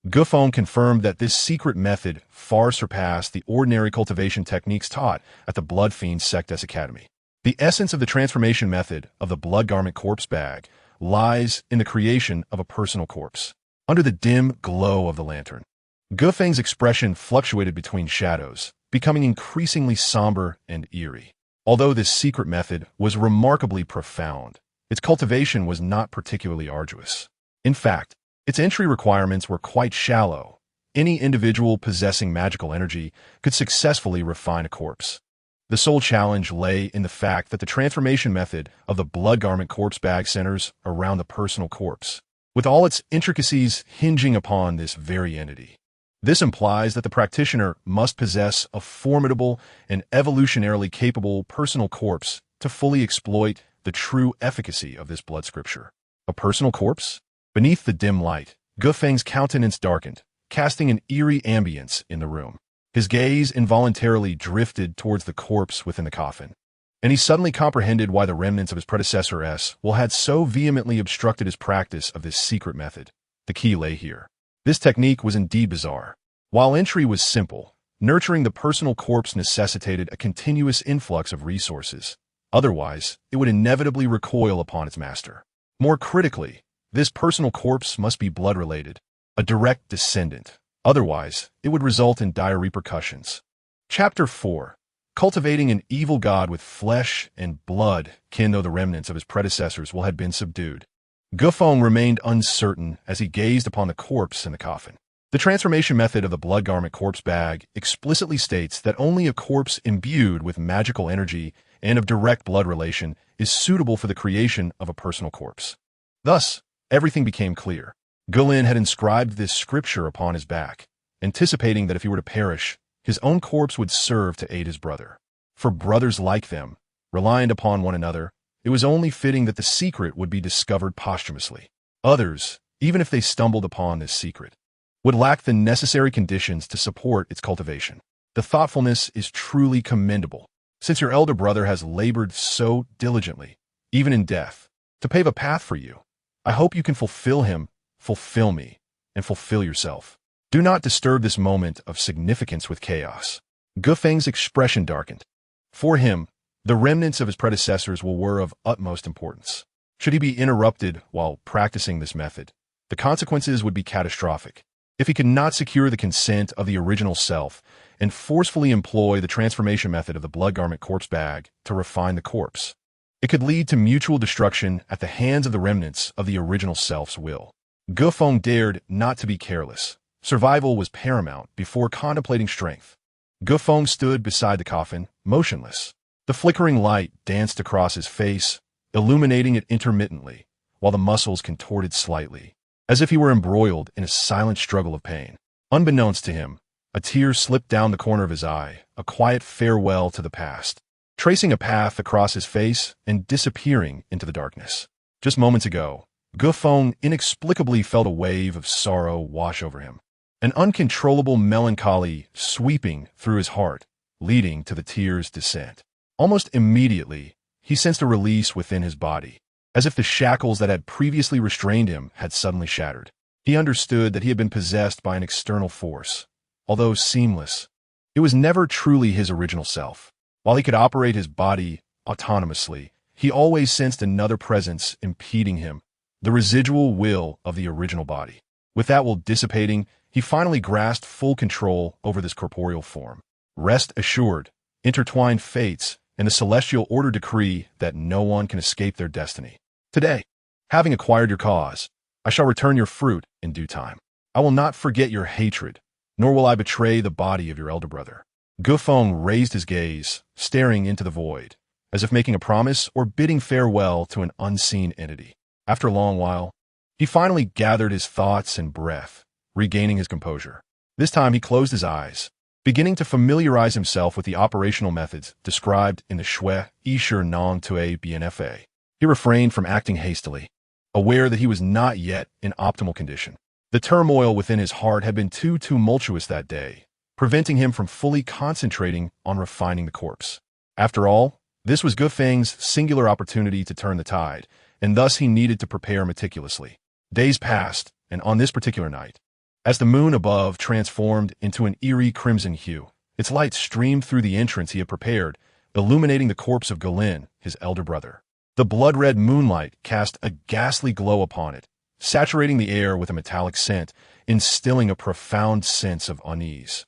Feng confirmed that this secret method far surpassed the ordinary cultivation techniques taught at the Blood Fiend Sectus Academy. The essence of the transformation method of the blood garment corpse bag lies in the creation of a personal corpse. Under the dim glow of the lantern, Feng's expression fluctuated between shadows, becoming increasingly somber and eerie. Although this secret method was remarkably profound, its cultivation was not particularly arduous. In fact, its entry requirements were quite shallow. Any individual possessing magical energy could successfully refine a corpse. The sole challenge lay in the fact that the transformation method of the blood garment corpse bag centers around the personal corpse, with all its intricacies hinging upon this very entity. This implies that the practitioner must possess a formidable and evolutionarily capable personal corpse to fully exploit the true efficacy of this blood scripture. A personal corpse? Beneath the dim light, Feng's countenance darkened, casting an eerie ambience in the room. His gaze involuntarily drifted towards the corpse within the coffin, and he suddenly comprehended why the remnants of his predecessor had so vehemently obstructed his practice of this secret method. The key lay here. This technique was indeed bizarre. While entry was simple, nurturing the personal corpse necessitated a continuous influx of resources. Otherwise, it would inevitably recoil upon its master. More critically, this personal corpse must be blood-related, a direct descendant. Otherwise, it would result in dire repercussions. Chapter 4. Cultivating an evil god with flesh and blood, kin though the remnants of his predecessors had been subdued. Feng remained uncertain as he gazed upon the corpse in the coffin. The transformation method of the blood garment corpse bag explicitly states that only a corpse imbued with magical energy and of direct blood relation is suitable for the creation of a personal corpse. Thus, everything became clear. Gulin had inscribed this scripture upon his back, anticipating that if he were to perish, his own corpse would serve to aid his brother. For brothers like them, reliant upon one another, it was only fitting that the secret would be discovered posthumously. Others, even if they stumbled upon this secret, would lack the necessary conditions to support its cultivation. The thoughtfulness is truly commendable, since your elder brother has labored so diligently, even in death, to pave a path for you. I hope you can fulfill him, fulfill me, and fulfill yourself. Do not disturb this moment of significance with chaos. Gufeng's expression darkened. For him, the remnants of his predecessors were of utmost importance. Should he be interrupted while practicing this method, the consequences would be catastrophic. If he could not secure the consent of the original self and forcefully employ the transformation method of the blood garment corpse bag to refine the corpse, it could lead to mutual destruction at the hands of the remnants of the original self's will. Gufeng dared not to be careless. Survival was paramount before contemplating strength. Gufeng stood beside the coffin, motionless. The flickering light danced across his face, illuminating it intermittently, while the muscles contorted slightly, as if he were embroiled in a silent struggle of pain. Unbeknownst to him, a tear slipped down the corner of his eye, a quiet farewell to the past, tracing a path across his face and disappearing into the darkness. Just moments ago, Gufeng inexplicably felt a wave of sorrow wash over him, an uncontrollable melancholy sweeping through his heart, leading to the tears' descent. Almost immediately, he sensed a release within his body, as if the shackles that had previously restrained him had suddenly shattered. He understood that he had been possessed by an external force. Although seamless, it was never truly his original self. While he could operate his body autonomously, he always sensed another presence impeding him, the residual will of the original body. With that will dissipating, he finally grasped full control over this corporeal form. Rest assured, intertwined fates and the celestial order decree that no one can escape their destiny. Today, having acquired your cause, I shall return your fruit in due time. I will not forget your hatred, nor will I betray the body of your elder brother. Gufeng raised his gaze, staring into the void, as if making a promise or bidding farewell to an unseen entity. After a long while, he finally gathered his thoughts and breath, regaining his composure. This time he closed his eyes, beginning to familiarize himself with the operational methods described in the Shui Isher Nong Tue BNFA. He refrained from acting hastily, aware that he was not yet in optimal condition. The turmoil within his heart had been too tumultuous that day, preventing him from fully concentrating on refining the corpse. After all, this was Gufeng's singular opportunity to turn the tide, and thus he needed to prepare meticulously. Days passed, and on this particular night, as the moon above transformed into an eerie crimson hue, its light streamed through the entrance he had prepared, illuminating the corpse of Galin, his elder brother. The blood-red moonlight cast a ghastly glow upon it, saturating the air with a metallic scent, instilling a profound sense of unease.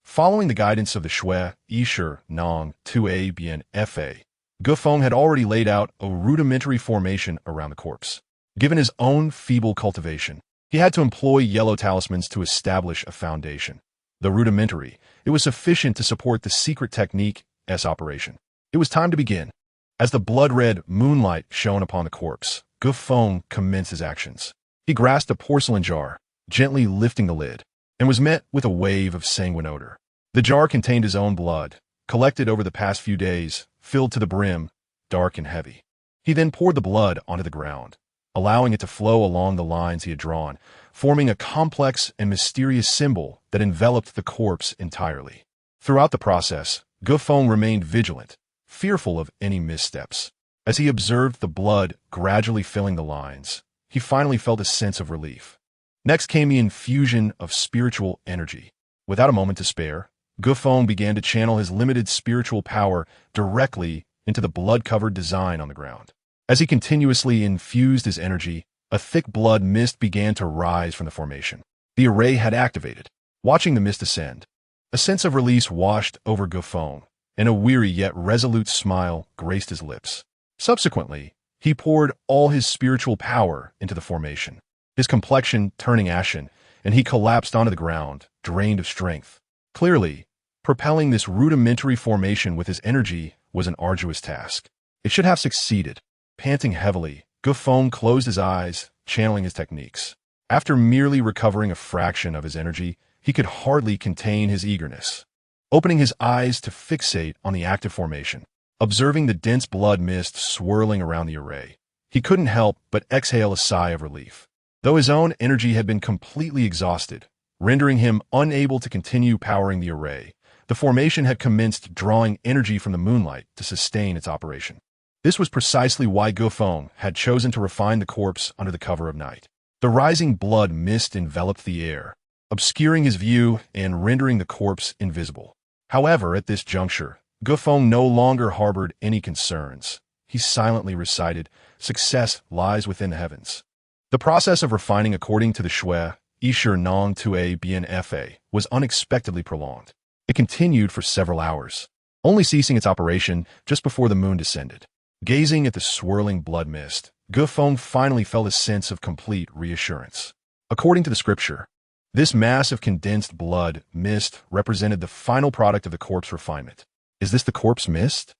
Following the guidance of the Shui Isher Nong Tue BNFA, Gufeng had already laid out a rudimentary formation around the corpse. Given his own feeble cultivation, he had to employ yellow talismans to establish a foundation. Though rudimentary, it was sufficient to support the secret technique's operation. It was time to begin. As the blood-red moonlight shone upon the corpse, Gufeng commenced his actions. He grasped a porcelain jar, gently lifting the lid, and was met with a wave of sanguine odor. The jar contained his own blood, collected over the past few days, filled to the brim, dark and heavy. He then poured the blood onto the ground, allowing it to flow along the lines he had drawn, forming a complex and mysterious symbol that enveloped the corpse entirely. Throughout the process, Gufeng remained vigilant, fearful of any missteps. As he observed the blood gradually filling the lines, he finally felt a sense of relief. Next came the infusion of spiritual energy. Without a moment to spare, Gufeng began to channel his limited spiritual power directly into the blood-covered design on the ground. As he continuously infused his energy, a thick blood mist began to rise from the formation. The array had activated. Watching the mist ascend, a sense of release washed over Gufeng, and a weary yet resolute smile graced his lips. Subsequently, he poured all his spiritual power into the formation, his complexion turning ashen, and he collapsed onto the ground, drained of strength. Clearly, propelling this rudimentary formation with his energy was an arduous task. It should have succeeded. Panting heavily, Gufeng closed his eyes, channeling his techniques. After merely recovering a fraction of his energy, he could hardly contain his eagerness. Opening his eyes to fixate on the active formation, observing the dense blood mist swirling around the array, he couldn't help but exhale a sigh of relief. Though his own energy had been completely exhausted, rendering him unable to continue powering the array, the formation had commenced drawing energy from the moonlight to sustain its operation. This was precisely why Feng had chosen to refine the corpse under the cover of night. The rising blood mist enveloped the air, obscuring his view and rendering the corpse invisible. However, at this juncture, Feng no longer harbored any concerns. He silently recited, "Success lies within the heavens." The process of refining according to the Shui, Isher Nong Tue Bien Fa, was unexpectedly prolonged. It continued for several hours, only ceasing its operation just before the moon descended. Gazing at the swirling blood mist, Feng finally felt a sense of complete reassurance. According to the scripture, this mass of condensed blood mist represented the final product of the corpse refinement. Is this the corpse mist?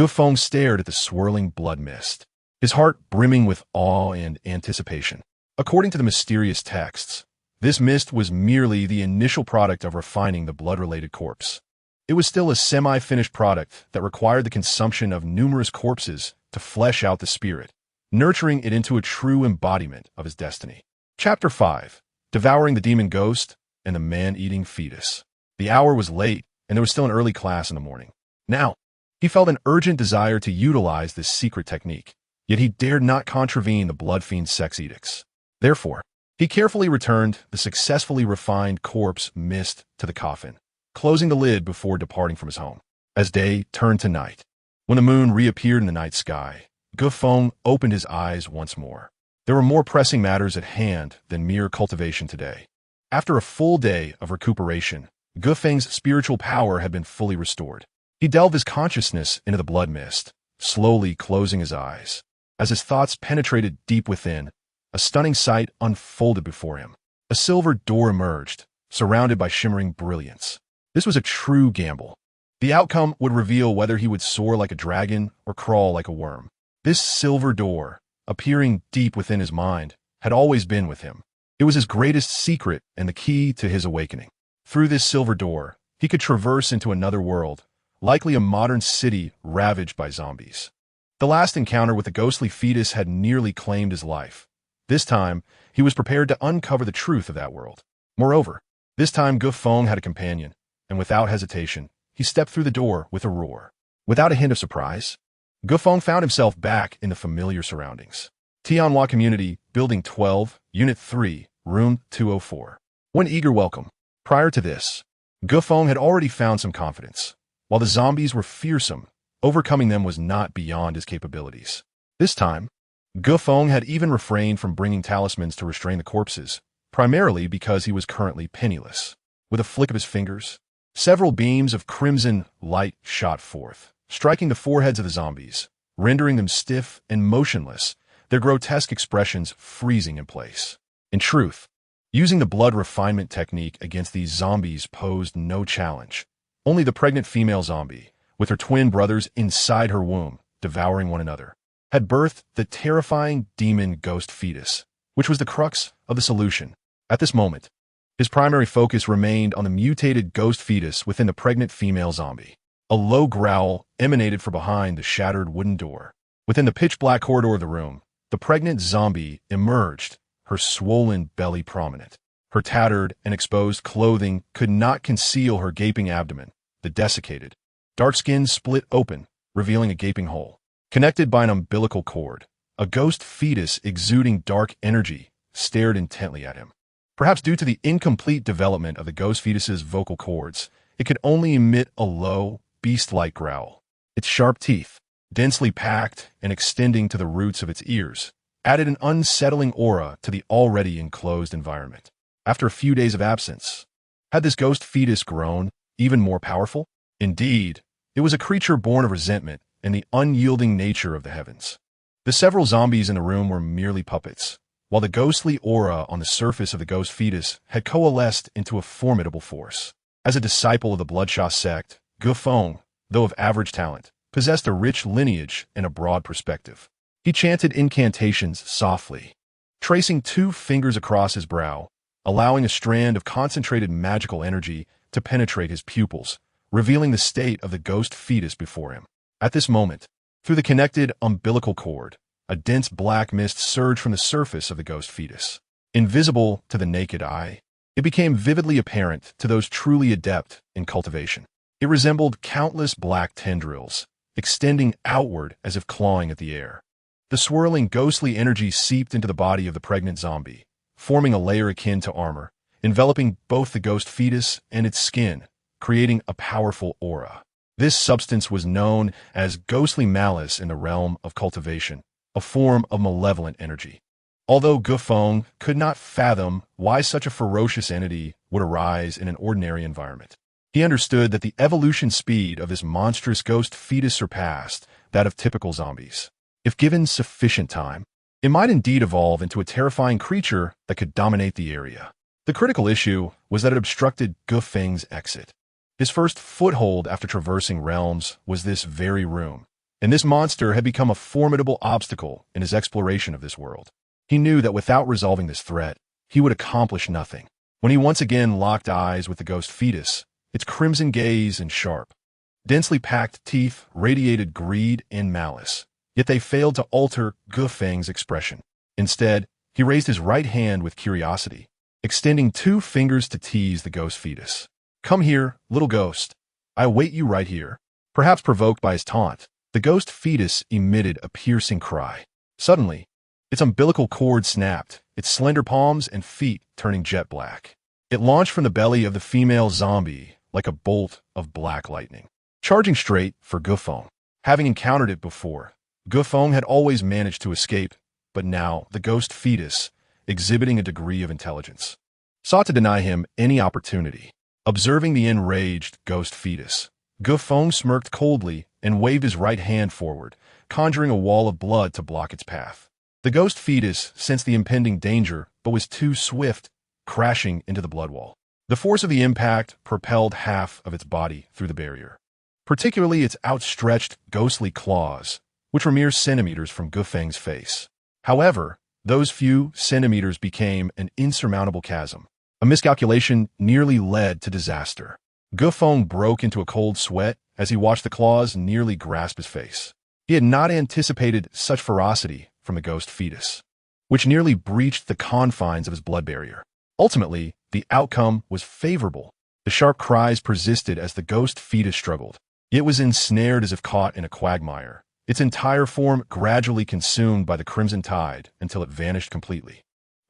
Feng stared at the swirling blood mist, his heart brimming with awe and anticipation. According to the mysterious texts, this mist was merely the initial product of refining the blood-related corpse. It was still a semi-finished product that required the consumption of numerous corpses to flesh out the spirit, nurturing it into a true embodiment of his destiny. Chapter 5. Devouring the Demon Ghost and the Man-Eating Fetus. The hour was late, and there was still an early class in the morning. Now, he felt an urgent desire to utilize this secret technique, yet he dared not contravene the blood fiend's sex edicts. Therefore, he carefully returned the successfully refined corpse mist to the coffin, closing the lid before departing from his home. As day turned to night, when the moon reappeared in the night sky, Feng opened his eyes once more. There were more pressing matters at hand than mere cultivation today. After a full day of recuperation, Feng's spiritual power had been fully restored. He delved his consciousness into the blood mist, slowly closing his eyes. As his thoughts penetrated deep within, a stunning sight unfolded before him. A silver door emerged, surrounded by shimmering brilliance. This was a true gamble. The outcome would reveal whether he would soar like a dragon or crawl like a worm. This silver door, appearing deep within his mind, had always been with him. It was his greatest secret and the key to his awakening. Through this silver door, he could traverse into another world, likely a modern city ravaged by zombies. The last encounter with the ghostly fetus had nearly claimed his life. This time, he was prepared to uncover the truth of that world. Moreover, this time Feng had a companion, and without hesitation, he stepped through the door with a roar. Without a hint of surprise, Feng found himself back in the familiar surroundings. Tianhua Community, Building 12, Unit 3, Room 204. One eager welcome. Prior to this, Feng had already found some confidence. While the zombies were fearsome, overcoming them was not beyond his capabilities. This time, Feng had even refrained from bringing talismans to restrain the corpses, primarily because he was currently penniless. With a flick of his fingers, several beams of crimson light shot forth, striking the foreheads of the zombies, rendering them stiff and motionless, their grotesque expressions freezing in place. In truth, using the blood refinement technique against these zombies posed no challenge. Only the pregnant female zombie, with her twin brothers inside her womb, devouring one another, had birthed the terrifying demon ghost fetus, which was the crux of the solution. At this moment, his primary focus remained on the mutated ghost fetus within the pregnant female zombie. A low growl emanated from behind the shattered wooden door. Within the pitch-black corridor of the room, the pregnant zombie emerged, her swollen belly prominent. Her tattered and exposed clothing could not conceal her gaping abdomen, the desiccated, dark skin split open, revealing a gaping hole. Connected by an umbilical cord, a ghost fetus exuding dark energy stared intently at him. Perhaps due to the incomplete development of the ghost fetus's vocal cords, it could only emit a low, beast-like growl. Its sharp teeth, densely packed and extending to the roots of its ears, added an unsettling aura to the already enclosed environment. After a few days of absence, had this ghost fetus grown even more powerful? Indeed, it was a creature born of resentment and the unyielding nature of the heavens. The several zombies in the room were merely puppets, while the ghostly aura on the surface of the ghost fetus had coalesced into a formidable force. As a disciple of the Bloodshot sect, Feng, though of average talent, possessed a rich lineage and a broad perspective. He chanted incantations softly, tracing 2 fingers across his brow, allowing a strand of concentrated magical energy to penetrate his pupils, revealing the state of the ghost fetus before him. At this moment, through the connected umbilical cord, a dense black mist surged from the surface of the ghost fetus. Invisible to the naked eye, it became vividly apparent to those truly adept in cultivation. It resembled countless black tendrils, extending outward as if clawing at the air. The swirling, ghostly energy seeped into the body of the pregnant zombie, forming a layer akin to armor, enveloping both the ghost fetus and its skin, creating a powerful aura. This substance was known as ghostly malice in the realm of cultivation, a form of malevolent energy. Although Feng could not fathom why such a ferocious entity would arise in an ordinary environment, he understood that the evolution speed of this monstrous ghost fetus surpassed that of typical zombies. If given sufficient time, it might indeed evolve into a terrifying creature that could dominate the area. The critical issue was that it obstructed Feng's exit. His first foothold after traversing realms was this very room, and this monster had become a formidable obstacle in his exploration of this world. He knew that without resolving this threat, he would accomplish nothing. When he once again locked eyes with the ghost fetus, its crimson gaze and sharp, densely packed teeth radiated greed and malice, yet they failed to alter Feng's expression. Instead, he raised his right hand with curiosity, extending 2 fingers to tease the ghost fetus. "Come here, little ghost. I await you right here." Perhaps provoked by his taunt, the ghost fetus emitted a piercing cry. Suddenly, its umbilical cord snapped, its slender palms and feet turning jet black. It launched from the belly of the female zombie like a bolt of black lightning, charging straight for Feng. Having encountered it before, Feng had always managed to escape, but now the ghost fetus, exhibiting a degree of intelligence, sought to deny him any opportunity. Observing the enraged ghost fetus, Feng smirked coldly and waved his right hand forward, conjuring a wall of blood to block its path. The ghost fetus sensed the impending danger, but was too swift, crashing into the blood wall. The force of the impact propelled half of its body through the barrier, particularly its outstretched, ghostly claws, which were mere centimeters from Feng's face. However, those few centimeters became an insurmountable chasm. A miscalculation nearly led to disaster. Feng broke into a cold sweat as he watched the claws nearly grasp his face. He had not anticipated such ferocity from the ghost fetus, which nearly breached the confines of his blood barrier. Ultimately, the outcome was favorable. The sharp cries persisted as the ghost fetus struggled. It was ensnared as if caught in a quagmire, its entire form gradually consumed by the crimson tide until it vanished completely.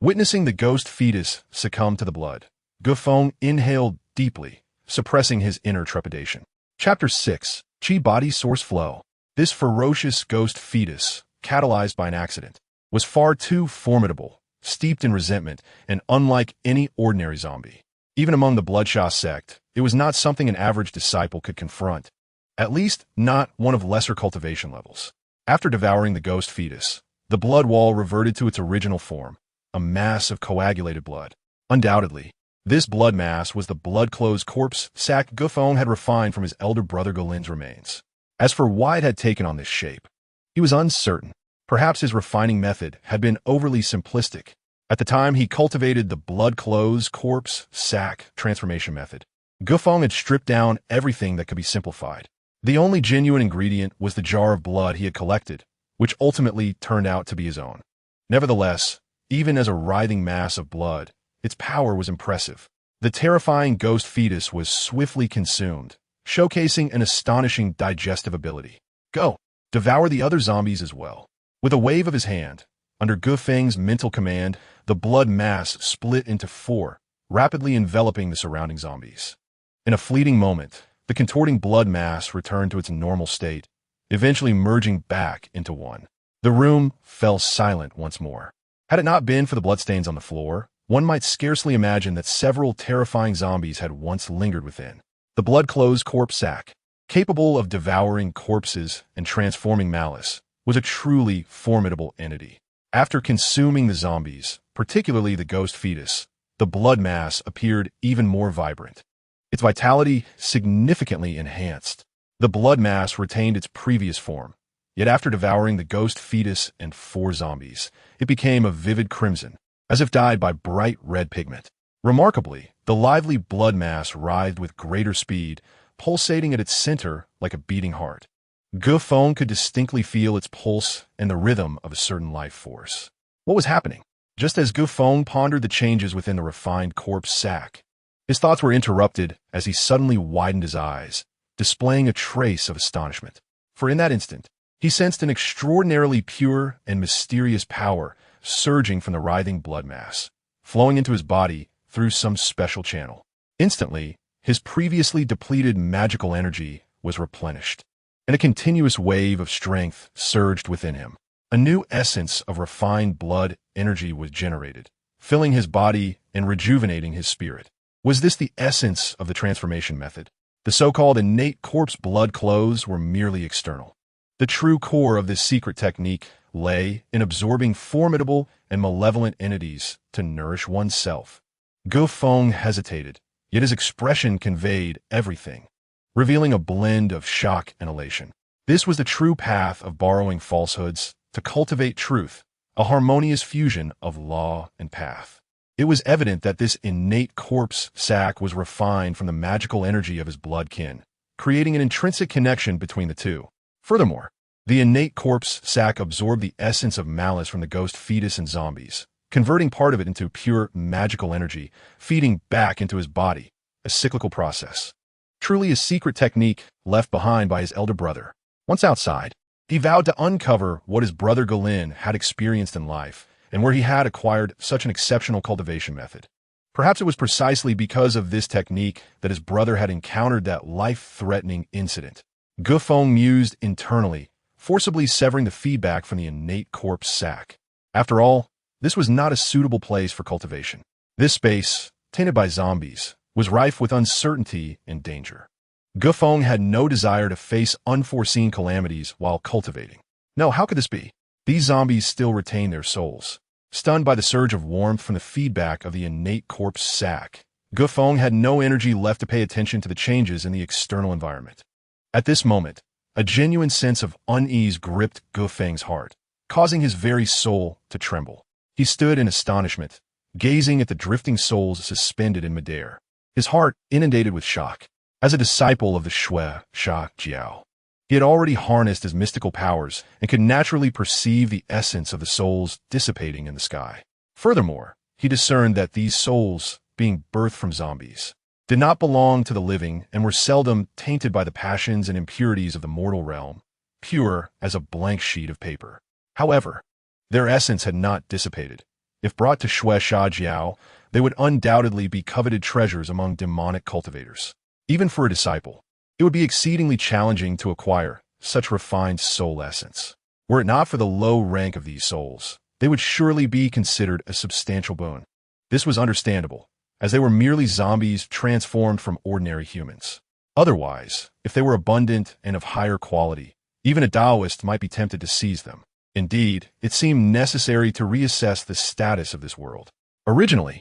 Witnessing the ghost fetus succumb to the blood, Feng inhaled deeply, suppressing his inner trepidation. Chapter 6. Chi Body Source Flow. This ferocious ghost fetus, catalyzed by an accident, was far too formidable, steeped in resentment, and unlike any ordinary zombie. Even among the Bloodshot sect, it was not something an average disciple could confront, at least not one of lesser cultivation levels. After devouring the ghost fetus, the blood wall reverted to its original form, a mass of coagulated blood. Undoubtedly, this blood mass was the blood-closed corpse sac Feng had refined from his elder brother Golin's remains. As for why it had taken on this shape, he was uncertain. Perhaps his refining method had been overly simplistic. At the time he cultivated the blood-closed corpse sac transformation method, Feng had stripped down everything that could be simplified. The only genuine ingredient was the jar of blood he had collected, which ultimately turned out to be his own. Nevertheless, even as a writhing mass of blood, its power was impressive. The terrifying ghost fetus was swiftly consumed, showcasing an astonishing digestive ability. "Go! Devour the other zombies as well." With a wave of his hand, under Feng's mental command, the blood mass split into 4, rapidly enveloping the surrounding zombies. In a fleeting moment, the contorting blood mass returned to its normal state, eventually merging back into one. The room fell silent once more. Had it not been for the bloodstains on the floor, one might scarcely imagine that several terrifying zombies had once lingered within. The blood-closed corpse sac, capable of devouring corpses and transforming malice, was a truly formidable entity. After consuming the zombies, particularly the ghost fetus, the blood mass appeared even more vibrant. Its vitality significantly enhanced. The blood mass retained its previous form, yet after devouring the ghost fetus and 4 zombies, it became a vivid crimson, as if dyed by bright red pigment. Remarkably, the lively blood mass writhed with greater speed, pulsating at its center like a beating heart. Feng could distinctly feel its pulse and the rhythm of a certain life force. What was happening? Just as Feng pondered the changes within the refined corpse sac, his thoughts were interrupted as he suddenly widened his eyes, displaying a trace of astonishment. For in that instant, he sensed an extraordinarily pure and mysterious power surging from the writhing blood mass, flowing into his body through some special channel. Instantly, his previously depleted magical energy was replenished, and a continuous wave of strength surged within him. A new essence of refined blood energy was generated, filling his body and rejuvenating his spirit. Was this the essence of the transformation method? The so-called innate corpse blood clothes were merely external. The true core of this secret technique lay in absorbing formidable and malevolent entities to nourish oneself. Feng hesitated, yet his expression conveyed everything, revealing a blend of shock and elation. This was the true path of borrowing falsehoods to cultivate truth, a harmonious fusion of law and path. It was evident that this innate corpse sac was refined from the magical energy of his blood kin, creating an intrinsic connection between the two. Furthermore, the innate corpse sac absorbed the essence of malice from the ghost fetus and zombies, converting part of it into pure magical energy, feeding back into his body, a cyclical process. Truly a secret technique left behind by his elder brother. Once outside, he vowed to uncover what his brother Galin had experienced in life and where he had acquired such an exceptional cultivation method. Perhaps it was precisely because of this technique that his brother had encountered that life-threatening incident. Feng mused internally, forcibly severing the feedback from the innate corpse sac. After all, this was not a suitable place for cultivation. This space, tainted by zombies, was rife with uncertainty and danger. Feng had no desire to face unforeseen calamities while cultivating. No, how could this be? These zombies still retain their souls. Stunned by the surge of warmth from the feedback of the innate corpse sac, Feng had no energy left to pay attention to the changes in the external environment. At this moment, a genuine sense of unease gripped Feng's heart, causing his very soul to tremble. He stood in astonishment, gazing at the drifting souls suspended in midair, his heart inundated with shock. As a disciple of the Shui Sha Jiao, he had already harnessed his mystical powers and could naturally perceive the essence of the souls dissipating in the sky. Furthermore, he discerned that these souls, being birthed from zombies, did not belong to the living and were seldom tainted by the passions and impurities of the mortal realm, pure as a blank sheet of paper. However, their essence had not dissipated. If brought to Shui Sha Jiao, they would undoubtedly be coveted treasures among demonic cultivators. Even for a disciple, it would be exceedingly challenging to acquire such refined soul essence. Were it not for the low rank of these souls, they would surely be considered a substantial boon. This was understandable, as they were merely zombies transformed from ordinary humans. Otherwise, if they were abundant and of higher quality, even a Taoist might be tempted to seize them. Indeed, it seemed necessary to reassess the status of this world. Originally,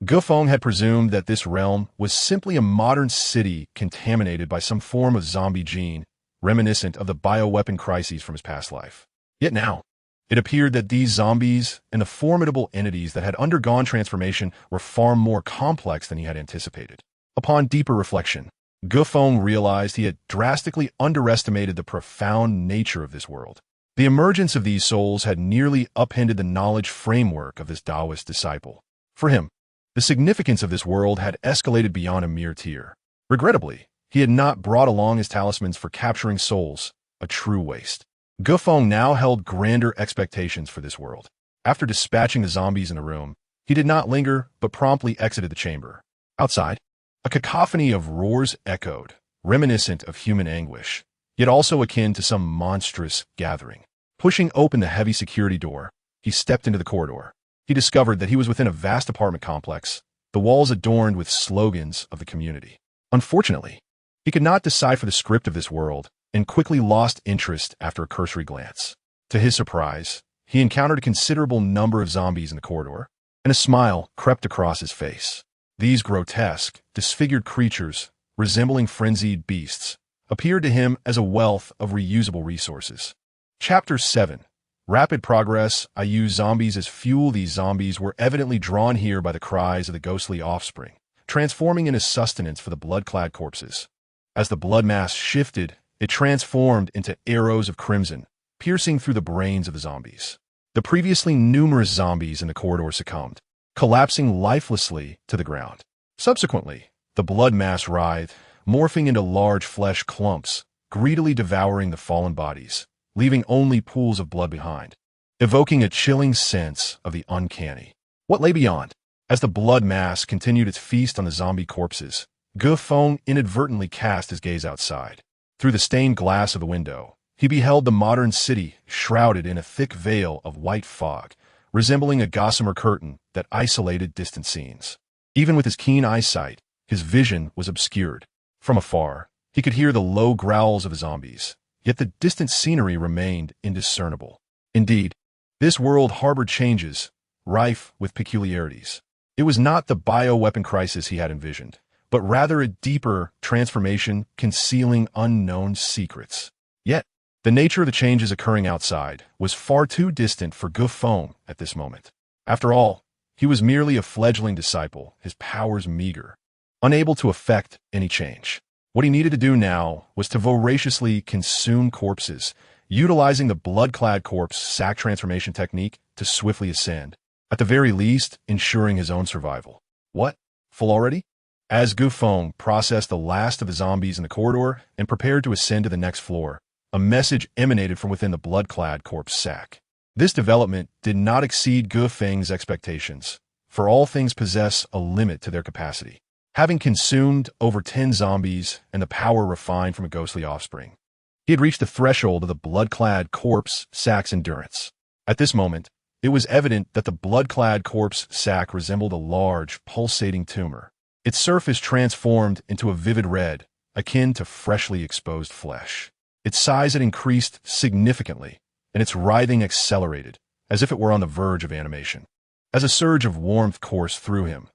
Feng had presumed that this realm was simply a modern city contaminated by some form of zombie gene, reminiscent of the bioweapon crises from his past life. Yet now, it appeared that these zombies and the formidable entities that had undergone transformation were far more complex than he had anticipated. Upon deeper reflection, Feng realized he had drastically underestimated the profound nature of this world. The emergence of these souls had nearly upended the knowledge framework of this Taoist disciple. For him, the significance of this world had escalated beyond a mere tier. Regrettably, he had not brought along his talismans for capturing souls, a true waste. Feng now held grander expectations for this world. After dispatching the zombies in the room, he did not linger but promptly exited the chamber. Outside, a cacophony of roars echoed, reminiscent of human anguish, yet also akin to some monstrous gathering. Pushing open the heavy security door, he stepped into the corridor. He discovered that he was within a vast apartment complex, the walls adorned with slogans of the community. Unfortunately, he could not decipher the script of this world and quickly lost interest after a cursory glance. To his surprise, he encountered a considerable number of zombies in the corridor, and a smile crept across his face. These grotesque, disfigured creatures, resembling frenzied beasts, appeared to him as a wealth of reusable resources. Chapter 7. Rapid progress. I use zombies as fuel. These zombies were evidently drawn here by the cries of the ghostly offspring, transforming into sustenance for the blood-clad corpses. As the blood mass shifted, it transformed into arrows of crimson, piercing through the brains of the zombies. The previously numerous zombies in the corridor succumbed, collapsing lifelessly to the ground. Subsequently, the blood mass writhed, morphing into large flesh clumps, greedily devouring the fallen bodies, leaving only pools of blood behind, evoking a chilling sense of the uncanny. What lay beyond? As the blood mass continued its feast on the zombie corpses, Feng inadvertently cast his gaze outside. Through the stained glass of the window, he beheld the modern city shrouded in a thick veil of white fog, resembling a gossamer curtain that isolated distant scenes. Even with his keen eyesight, his vision was obscured. From afar, he could hear the low growls of the zombies, yet the distant scenery remained indiscernible. Indeed, this world harbored changes, rife with peculiarities. It was not the bioweapon crisis he had envisioned, but rather a deeper transformation concealing unknown secrets. Yet, the nature of the changes occurring outside was far too distant for Feng at this moment. After all, he was merely a fledgling disciple, his powers meager, unable to effect any change. What he needed to do now was to voraciously consume corpses, utilizing the blood-clad corpse sack transformation technique to swiftly ascend, at the very least ensuring his own survival. What? Full already? As Feng processed the last of the zombies in the corridor and prepared to ascend to the next floor, a message emanated from within the blood-clad corpse sack. This development did not exceed Feng's expectations, for all things possess a limit to their capacity. Having consumed over 10 zombies and the power refined from a ghostly offspring, he had reached the threshold of the blood-clad corpse sack's endurance. At this moment, it was evident that the blood-clad corpse sack resembled a large, pulsating tumor. Its surface transformed into a vivid red, akin to freshly exposed flesh. Its size had increased significantly, and its writhing accelerated, as if it were on the verge of animation. As a surge of warmth coursed through him,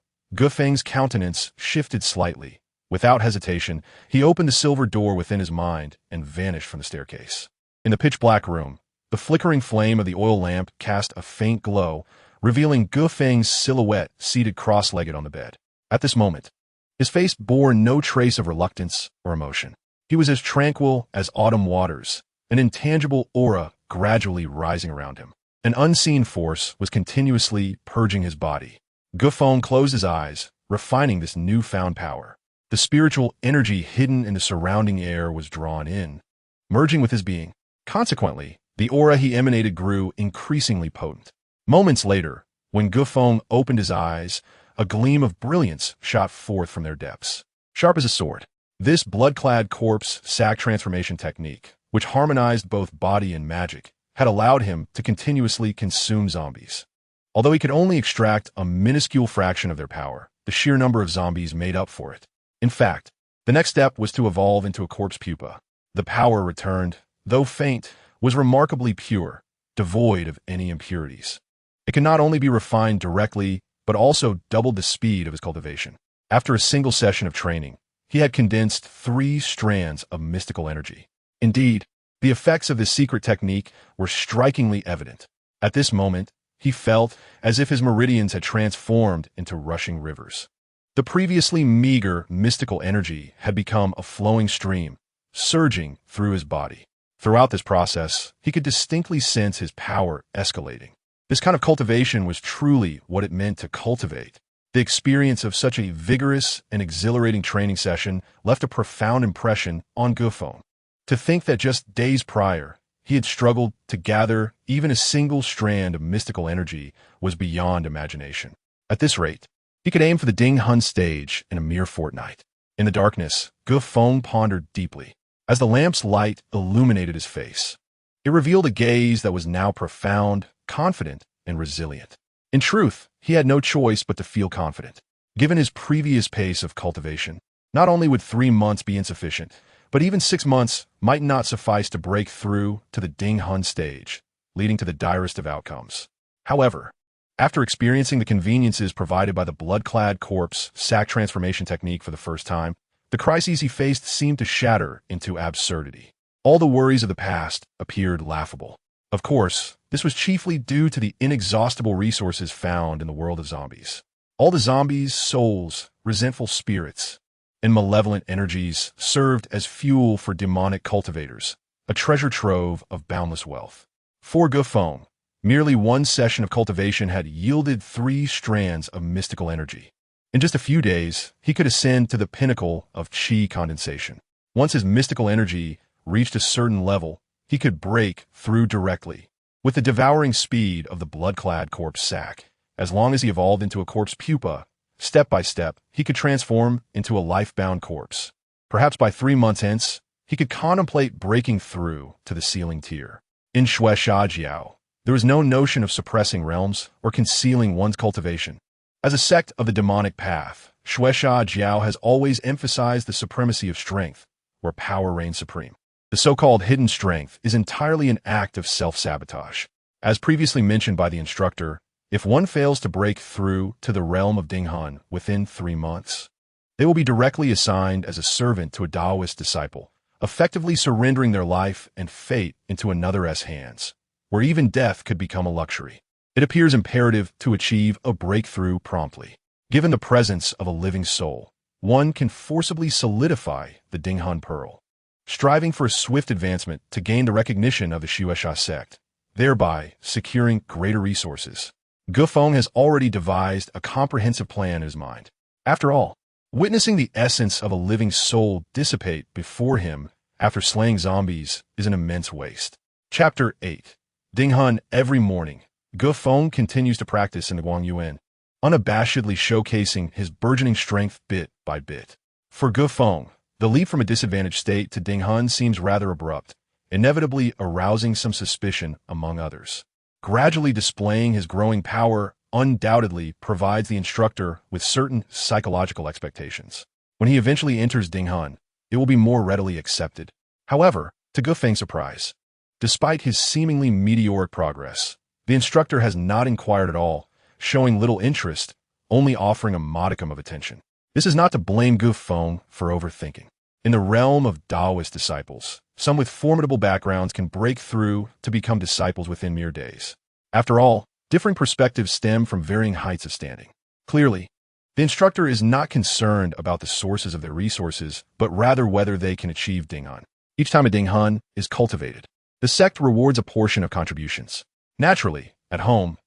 Feng's countenance shifted slightly. Without hesitation, he opened the silver door within his mind and vanished from the staircase. In the pitch-black room, the flickering flame of the oil lamp cast a faint glow, revealing Feng's silhouette seated cross-legged on the bed. At this moment, his face bore no trace of reluctance or emotion. He was as tranquil as autumn waters, an intangible aura gradually rising around him. An unseen force was continuously purging his body. Feng closed his eyes, refining this newfound power. The spiritual energy hidden in the surrounding air was drawn in, merging with his being. Consequently, the aura he emanated grew increasingly potent. Moments later, when Feng opened his eyes, a gleam of brilliance shot forth from their depths. Sharp as a sword, this blood-clad corpse sack transformation technique, which harmonized both body and magic, had allowed him to continuously consume zombies. Although he could only extract a minuscule fraction of their power, the sheer number of zombies made up for it. In fact, the next step was to evolve into a corpse pupa. The power returned, though faint, was remarkably pure, devoid of any impurities. It could not only be refined directly, but also doubled the speed of his cultivation. After a single session of training, he had condensed 3 strands of mystical energy. Indeed, the effects of this secret technique were strikingly evident. At this moment, he felt as if his meridians had transformed into rushing rivers. The previously meager mystical energy had become a flowing stream, surging through his body. Throughout this process, he could distinctly sense his power escalating. This kind of cultivation was truly what it meant to cultivate. The experience of such a vigorous and exhilarating training session left a profound impression on Feng. To think that just days prior, he had struggled to gather even a single strand of mystical energy was beyond imagination. At this rate, he could aim for the Ding Hun stage in a mere fortnight. In the darkness, Feng pondered deeply. As the lamp's light illuminated his face, it revealed a gaze that was now profound, confident, and resilient. In truth, he had no choice but to feel confident. Given his previous pace of cultivation, not only would 3 months be insufficient, but even 6 months might not suffice to break through to the Ding Hun stage, leading to the direst of outcomes. However, after experiencing the conveniences provided by the blood-clad corpse sack transformation technique for the first time, the crises he faced seemed to shatter into absurdity. All the worries of the past appeared laughable. Of course, this was chiefly due to the inexhaustible resources found in the world of zombies. All the zombies' souls, resentful spirits, and malevolent energies served as fuel for demonic cultivators, a treasure trove of boundless wealth. For Feng, merely one session of cultivation had yielded 3 strands of mystical energy. In just a few days, he could ascend to the pinnacle of qi condensation. Once his mystical energy reached a certain level, he could break through directly. With the devouring speed of the blood-clad corpse sac, as long as he evolved into a corpse pupa, step by step, he could transform into a life-bound corpse. Perhaps by 3 months hence, he could contemplate breaking through to the sealing tier. In Shui Sha Jiao, there was no notion of suppressing realms or concealing one's cultivation. As a sect of the demonic path, Shui Sha Jiao has always emphasized the supremacy of strength, where power reigns supreme. The so-called hidden strength is entirely an act of self-sabotage. As previously mentioned by the instructor, if one fails to break through to the realm of Dinghan within 3 months, they will be directly assigned as a servant to a Taoist disciple, effectively surrendering their life and fate into another's hands, where even death could become a luxury. It appears imperative to achieve a breakthrough promptly. Given the presence of a living soul, one can forcibly solidify the Dinghan Pearl, striving for a swift advancement to gain the recognition of the Shueisha sect, thereby securing greater resources. Feng has already devised a comprehensive plan in his mind. After all, witnessing the essence of a living soul dissipate before him after slaying zombies is an immense waste. Chapter 8. Dinghan. Every morning, Feng continues to practice in the Guangyuan, unabashedly showcasing his burgeoning strength bit by bit. For Feng, the leap from a disadvantaged state to Dinghan seems rather abrupt, inevitably arousing some suspicion among others. Gradually displaying his growing power undoubtedly provides the instructor with certain psychological expectations. When he eventually enters Dinghan, it will be more readily accepted. However, to Feng's surprise, despite his seemingly meteoric progress, the instructor has not inquired at all, showing little interest, only offering a modicum of attention. This is not to blame Feng for overthinking. In the realm of Taoist disciples, some with formidable backgrounds can break through to become disciples within mere days. After all, differing perspectives stem from varying heights of standing. Clearly, the instructor is not concerned about the sources of their resources, but rather whether they can achieve Dinghan. Each time a Dinghan is cultivated, the sect rewards a portion of contributions. Naturally, at home,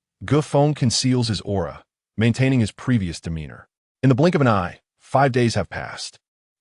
Feng conceals his aura, maintaining his previous demeanor. In the blink of an eye, 5 days have passed.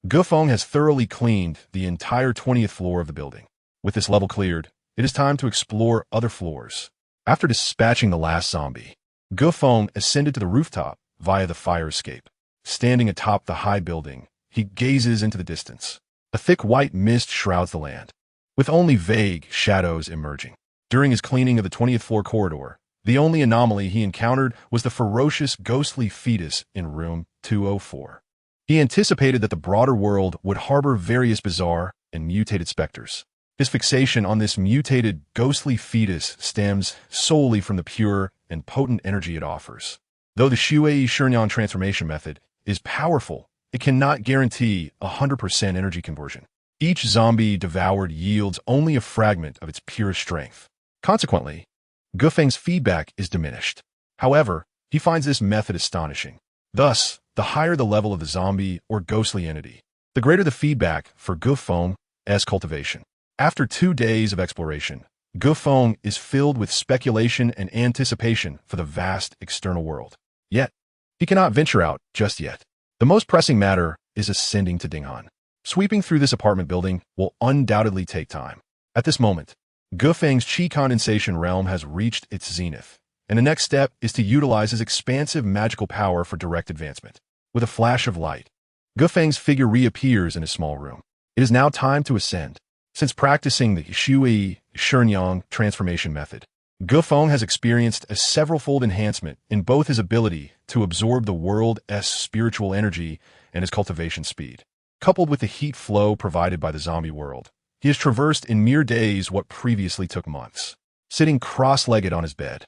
Feng has thoroughly cleaned the entire 20th floor of the building. With this level cleared, it is time to explore other floors. After dispatching the last zombie, Feng ascended to the rooftop via the fire escape. Standing atop the high building, he gazes into the distance. A thick white mist shrouds the land, with only vague shadows emerging. During his cleaning of the 20th floor corridor, the only anomaly he encountered was the ferocious, ghostly fetus in room 204. He anticipated that the broader world would harbor various bizarre and mutated specters. His fixation on this mutated, ghostly fetus stems solely from the pure and potent energy it offers. Though the Shui Shenyang transformation method is powerful, it cannot guarantee 100% energy conversion. Each zombie devoured yields only a fragment of its purest strength. Consequently, Feng's feedback is diminished. However, he finds this method astonishing. Thus, the higher the level of the zombie or ghostly entity, the greater the feedback for Feng's cultivation. After 2 days of exploration, Feng is filled with speculation and anticipation for the vast external world. Yet, he cannot venture out just yet. The most pressing matter is ascending to Dinghan. Sweeping through this apartment building will undoubtedly take time. At this moment, Feng's qi condensation realm has reached its zenith, and the next step is to utilize his expansive magical power for direct advancement. With a flash of light, Feng's figure reappears in a small room. It is now time to ascend. Since practicing the Shui Shenyang transformation method, Feng has experienced a several-fold enhancement in both his ability to absorb the world's spiritual energy and his cultivation speed. Coupled with the heat flow provided by the zombie world, he has traversed in mere days what previously took months. Sitting cross-legged on his bed,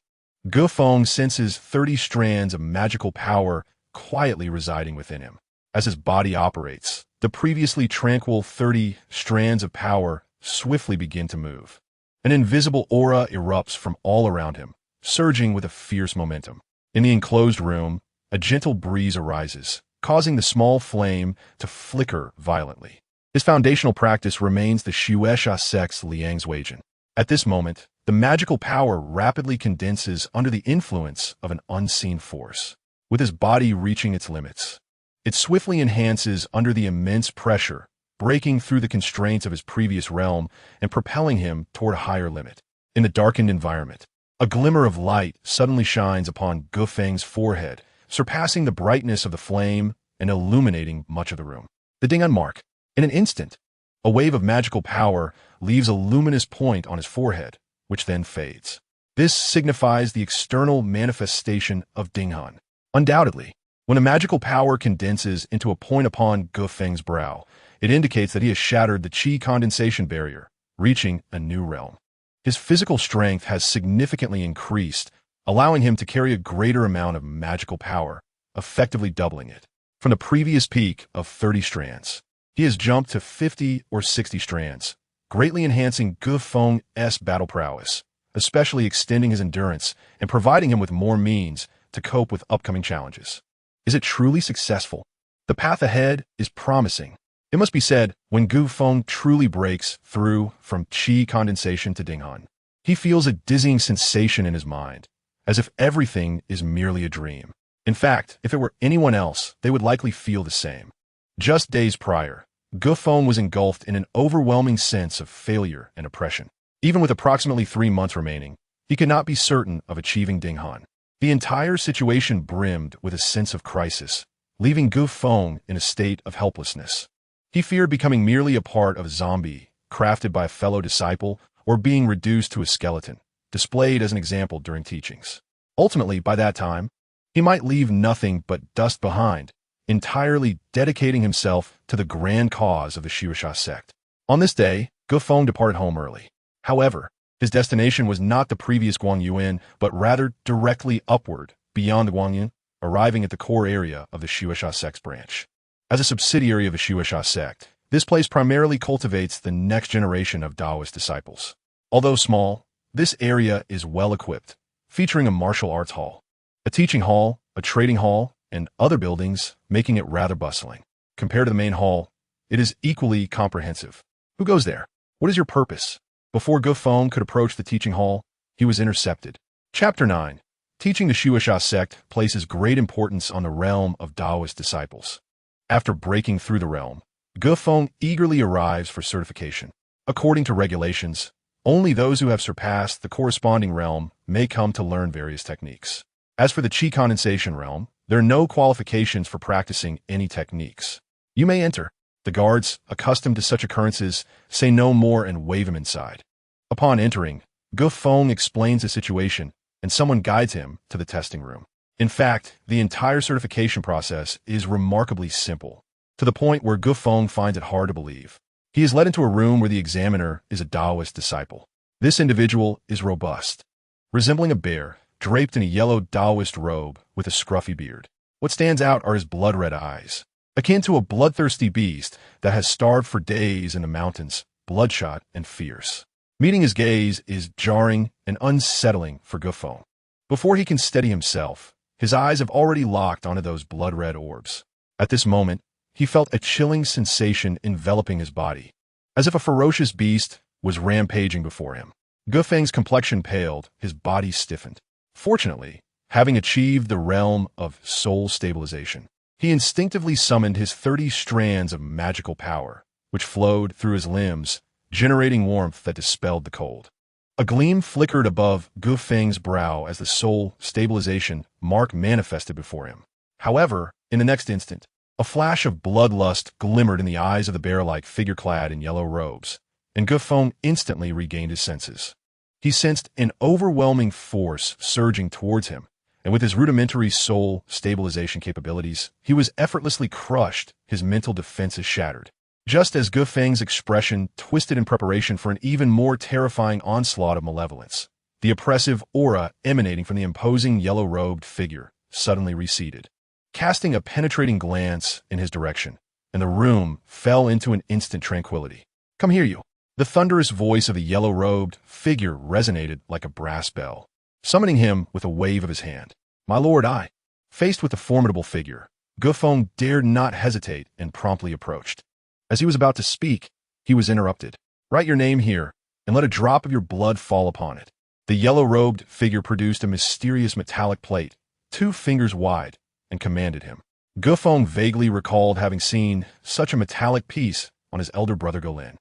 Feng senses 30 strands of magical power quietly residing within him. As his body operates, the previously tranquil 30 strands of power swiftly begin to move. An invisible aura erupts from all around him, surging with a fierce momentum. In the enclosed room, a gentle breeze arises, causing the small flame to flicker violently. His foundational practice remains the Shueisha sect's Liang's Weijin. At this moment, the magical power rapidly condenses under the influence of an unseen force. with his body reaching its limits. It swiftly enhances under the immense pressure, breaking through the constraints of his previous realm and propelling him toward a higher limit. In the darkened environment, a glimmer of light suddenly shines upon Feng's forehead, surpassing the brightness of the flame and illuminating much of the room. The ding mark. In an instant, a wave of magical power leaves a luminous point on his forehead, which then fades. This signifies the external manifestation of Dinghan. Undoubtedly, when a magical power condenses into a point upon Feng's brow, it indicates that he has shattered the qi condensation barrier, reaching a new realm. His physical strength has significantly increased, allowing him to carry a greater amount of magical power, effectively doubling it. From the previous peak of 30 strands, he has jumped to 50 or 60 strands, greatly enhancing Feng's battle prowess, especially extending his endurance and providing him with more means to cope with upcoming challenges. Is it truly successful? The path ahead is promising. It must be said, when Feng truly breaks through from qi condensation to Dinghan, he feels a dizzying sensation in his mind, as if everything is merely a dream. In fact, if it were anyone else, they would likely feel the same. Just days prior, Feng was engulfed in an overwhelming sense of failure and oppression. Even with approximately 3 months remaining, he could not be certain of achieving Dinghan. The entire situation brimmed with a sense of crisis, leaving Feng in a state of helplessness. He feared becoming merely a part of a zombie, crafted by a fellow disciple, or being reduced to a skeleton, displayed as an example during teachings. Ultimately, by that time, he might leave nothing but dust behind, entirely dedicating himself to the grand cause of the Shiwasha sect. On this day, Feng departed home early. However, his destination was not the previous Guangyuan, but rather directly upward, beyond the Guangyuan, arriving at the core area of the Shiwasha sect's branch. As a subsidiary of the Shiwasha sect, this place primarily cultivates the next generation of Taoist disciples. Although small, this area is well-equipped, featuring a martial arts hall, a teaching hall, a trading hall, and other buildings, making it rather bustling. Compared to the main hall, it is equally comprehensive. Who goes there? What is your purpose? Before Feng could approach the teaching hall, he was intercepted. Chapter 9. Teaching the Shiwasha sect places great importance on the realm of Taoist disciples. After breaking through the realm, Feng eagerly arrives for certification. According to regulations, only those who have surpassed the corresponding realm may come to learn various techniques. As for the qi condensation realm, there are no qualifications for practicing any techniques. You may enter. The guards, accustomed to such occurrences, say no more and wave him inside. Upon entering, Feng explains the situation, and someone guides him to the testing room. In fact, the entire certification process is remarkably simple, to the point where Feng finds it hard to believe. He is led into a room where the examiner is a Taoist disciple. This individual is robust, resembling a bear, draped in a yellow Taoist robe with a scruffy beard. What stands out are his blood-red eyes, akin to a bloodthirsty beast that has starved for days in the mountains, bloodshot and fierce. Meeting his gaze is jarring and unsettling for Feng. Before he can steady himself, his eyes have already locked onto those blood-red orbs. At this moment, he felt a chilling sensation enveloping his body, as if a ferocious beast was rampaging before him. Feng's complexion paled, his body stiffened. Fortunately, having achieved the realm of soul stabilization, he instinctively summoned his 30 strands of magical power, which flowed through his limbs, generating warmth that dispelled the cold. A gleam flickered above Feng's brow as the soul stabilization mark manifested before him. However, in the next instant, a flash of bloodlust glimmered in the eyes of the bear-like figure clad in yellow robes, and Feng instantly regained his senses. He sensed an overwhelming force surging towards him, and with his rudimentary soul stabilization capabilities, he was effortlessly crushed, his mental defenses shattered. Just as Feng's expression twisted in preparation for an even more terrifying onslaught of malevolence, the oppressive aura emanating from the imposing yellow-robed figure suddenly receded, casting a penetrating glance in his direction, and the room fell into an instant tranquility. "Come here, you." The thunderous voice of the yellow-robed figure resonated like a brass bell, summoning him with a wave of his hand. "My lord, I." Faced with the formidable figure, Feng dared not hesitate and promptly approached. As he was about to speak, he was interrupted. "Write your name here, and let a drop of your blood fall upon it." The yellow-robed figure produced a mysterious metallic plate, 2 fingers wide, and commanded him. Gufeng vaguely recalled having seen such a metallic piece on his elder brother Golin,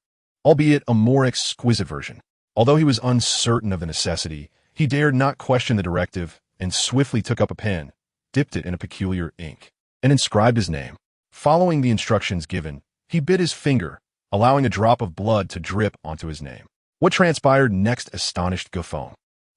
albeit a more exquisite version. Although he was uncertain of the necessity, he dared not question the directive and swiftly took up a pen, dipped it in a peculiar ink, and inscribed his name. Following the instructions given, he bit his finger, allowing a drop of blood to drip onto his name. What transpired next astonished Gufeng.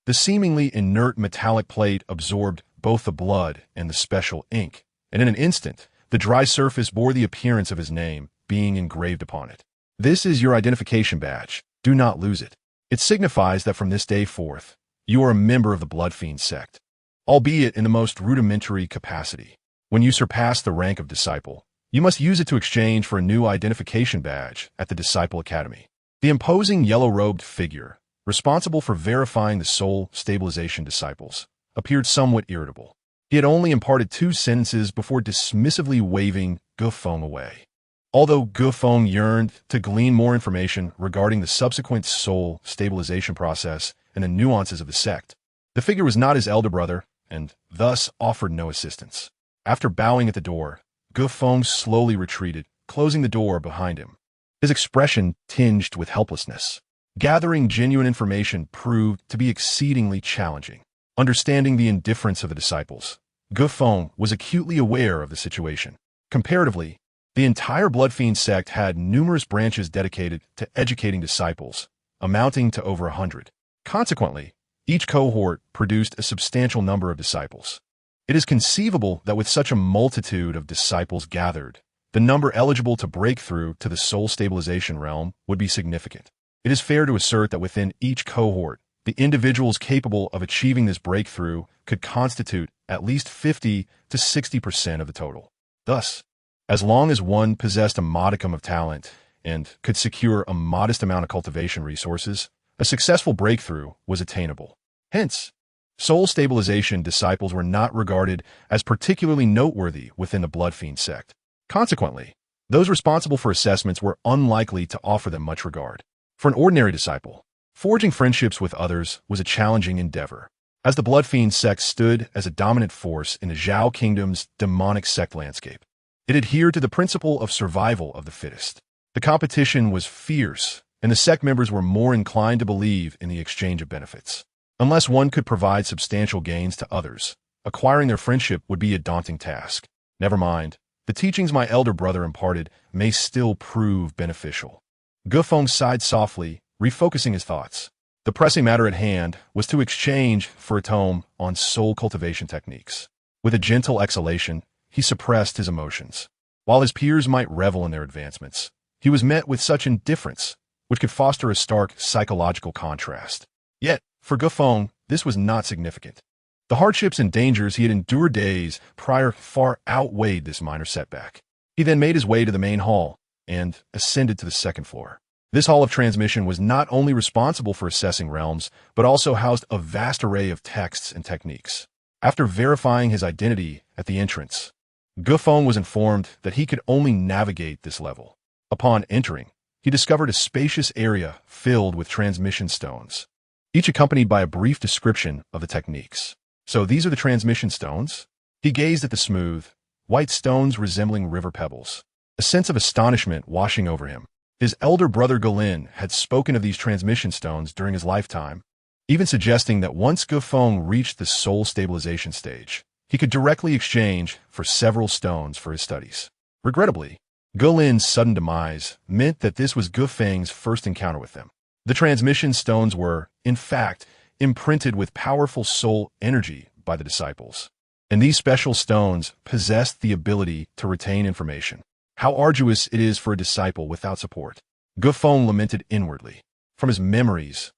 The seemingly inert metallic plate absorbed both the blood and the special ink, and in an instant, the dry surface bore the appearance of his name being engraved upon it. This is your identification badge. Do not lose it. It signifies that from this day forth, you are a member of the Blood Fiend sect, albeit in the most rudimentary capacity. When you surpass the rank of disciple, you must use it to exchange for a new identification badge at the Disciple Academy. The imposing yellow-robed figure, responsible for verifying the soul stabilization disciples, appeared somewhat irritable. He had only imparted 2 sentences before dismissively waving Gufeng away. Although Gufeng yearned to glean more information regarding the subsequent soul stabilization process and the nuances of the sect, the figure was not his elder brother and thus offered no assistance. After bowing at the door, Gufeng slowly retreated, closing the door behind him. His expression tinged with helplessness. Gathering genuine information proved to be exceedingly challenging. Understanding the indifference of the disciples, Gufeng was acutely aware of the situation. Comparatively, the entire Blood Fiend sect had numerous branches dedicated to educating disciples, amounting to over 100. Consequently, each cohort produced a substantial number of disciples. It is conceivable that with such a multitude of disciples gathered, the number eligible to break through to the soul stabilization realm would be significant. It is fair to assert that within each cohort, the individuals capable of achieving this breakthrough could constitute at least 50 to 60% of the total. Thus, as long as one possessed a modicum of talent and could secure a modest amount of cultivation resources, a successful breakthrough was attainable. Hence, soul stabilization disciples were not regarded as particularly noteworthy within the Blood Fiend sect. Consequently, those responsible for assessments were unlikely to offer them much regard. For an ordinary disciple, forging friendships with others was a challenging endeavor. As the Blood Fiend sect stood as a dominant force in the Zhao Kingdom's demonic sect landscape, it adhered to the principle of survival of the fittest. The competition was fierce, and the sect members were more inclined to believe in the exchange of benefits. Unless one could provide substantial gains to others, acquiring their friendship would be a daunting task. Never mind, the teachings my elder brother imparted may still prove beneficial. Gufeng sighed softly, refocusing his thoughts. The pressing matter at hand was to exchange for a tome on soul cultivation techniques. With a gentle exhalation, he suppressed his emotions. While his peers might revel in their advancements, he was met with such indifference, which could foster a stark psychological contrast. Yet, for Gufeng, this was not significant. The hardships and dangers he had endured days prior far outweighed this minor setback. He then made his way to the main hall and ascended to the second floor. This hall of transmission was not only responsible for assessing realms, but also housed a vast array of texts and techniques. After verifying his identity at the entrance, Gufeng was informed that he could only navigate this level. Upon entering, he discovered a spacious area filled with transmission stones, each accompanied by a brief description of the techniques. So these are the transmission stones? He gazed at the smooth, white stones resembling river pebbles, a sense of astonishment washing over him. His elder brother Golin had spoken of these transmission stones during his lifetime, even suggesting that once Gufeng reached the soul stabilization stage, he could directly exchange for several stones for his studies. Regrettably, Golin's sudden demise meant that this was Gufeng's first encounter with them. The transmission stones were, in fact, imprinted with powerful soul energy by the disciples, and these special stones possessed the ability to retain information. How arduous it is for a disciple without support. Gufeng lamented inwardly. From his memories,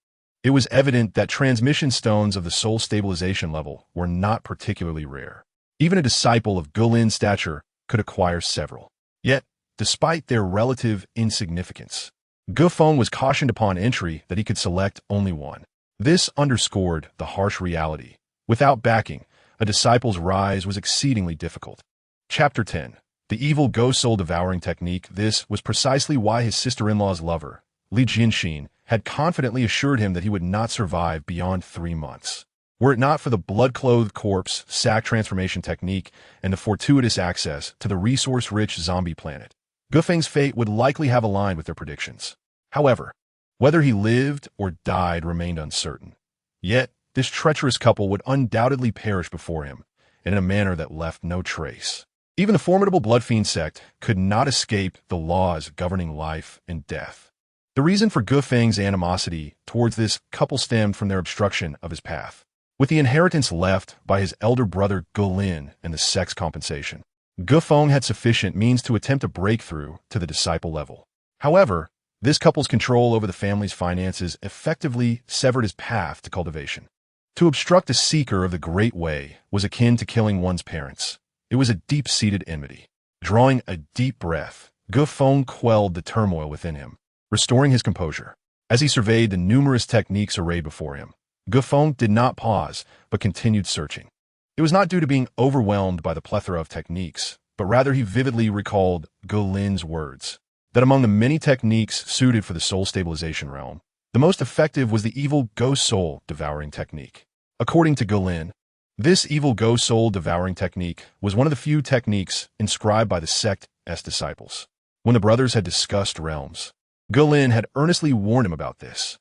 it was evident that transmission stones of the soul stabilization level were not particularly rare. Even a disciple of Golin's stature could acquire several. Yet, despite their relative insignificance, Gufeng was cautioned upon entry that he could select only one. This underscored the harsh reality. Without backing, a disciple's rise was exceedingly difficult. Chapter 10. The evil ghost soul devouring technique. This was precisely why his sister-in-law's lover, Li Jinshin, had confidently assured him that he would not survive beyond 3 months. Were it not for the blood-clothed corpse sack transformation technique and the fortuitous access to the resource-rich zombie planet, Gufeng's fate would likely have aligned with their predictions. However, whether he lived or died remained uncertain. Yet, this treacherous couple would undoubtedly perish before him, and in a manner that left no trace. Even the formidable Blood Fiend sect could not escape the laws governing life and death. The reason for Gufeng's animosity towards this couple stemmed from their obstruction of his path. With the inheritance left by his elder brother Gulin and the sect's compensation, Gufeng had sufficient means to attempt a breakthrough to the disciple level. However, this couple's control over the family's finances effectively severed his path to cultivation. To obstruct a seeker of the Great Way was akin to killing one's parents. It was a deep-seated enmity. Drawing a deep breath, Gufeng quelled the turmoil within him, restoring his composure. As he surveyed the numerous techniques arrayed before him, Gufeng did not pause, but continued searching. It was not due to being overwhelmed by the plethora of techniques, but rather he vividly recalled Gulin's words, that among the many techniques suited for the soul stabilization realm, the most effective was the evil ghost soul devouring technique. According to Gulin, this evil ghost soul devouring technique was one of the few techniques inscribed by the sect's disciples. When the brothers had discussed realms, Gulin had earnestly warned him about this.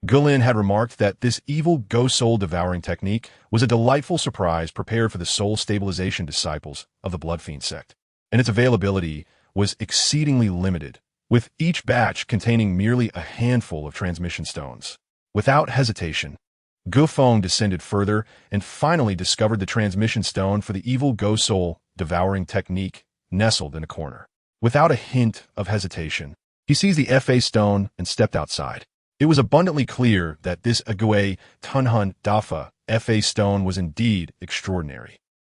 Gulin had remarked that this evil ghost soul devouring technique was a delightful surprise prepared for the soul stabilization disciples of the Blood Fiend sect, and its availability was exceedingly limited, with each batch containing merely a handful of transmission stones. Without hesitation, Gufeng descended further and finally discovered the transmission stone for the evil ghost soul devouring technique nestled in a corner. Without a hint of hesitation, he seized the FA stone and stepped outside. It was abundantly clear that this Ague Tunhun Dafa FA stone was indeed extraordinary.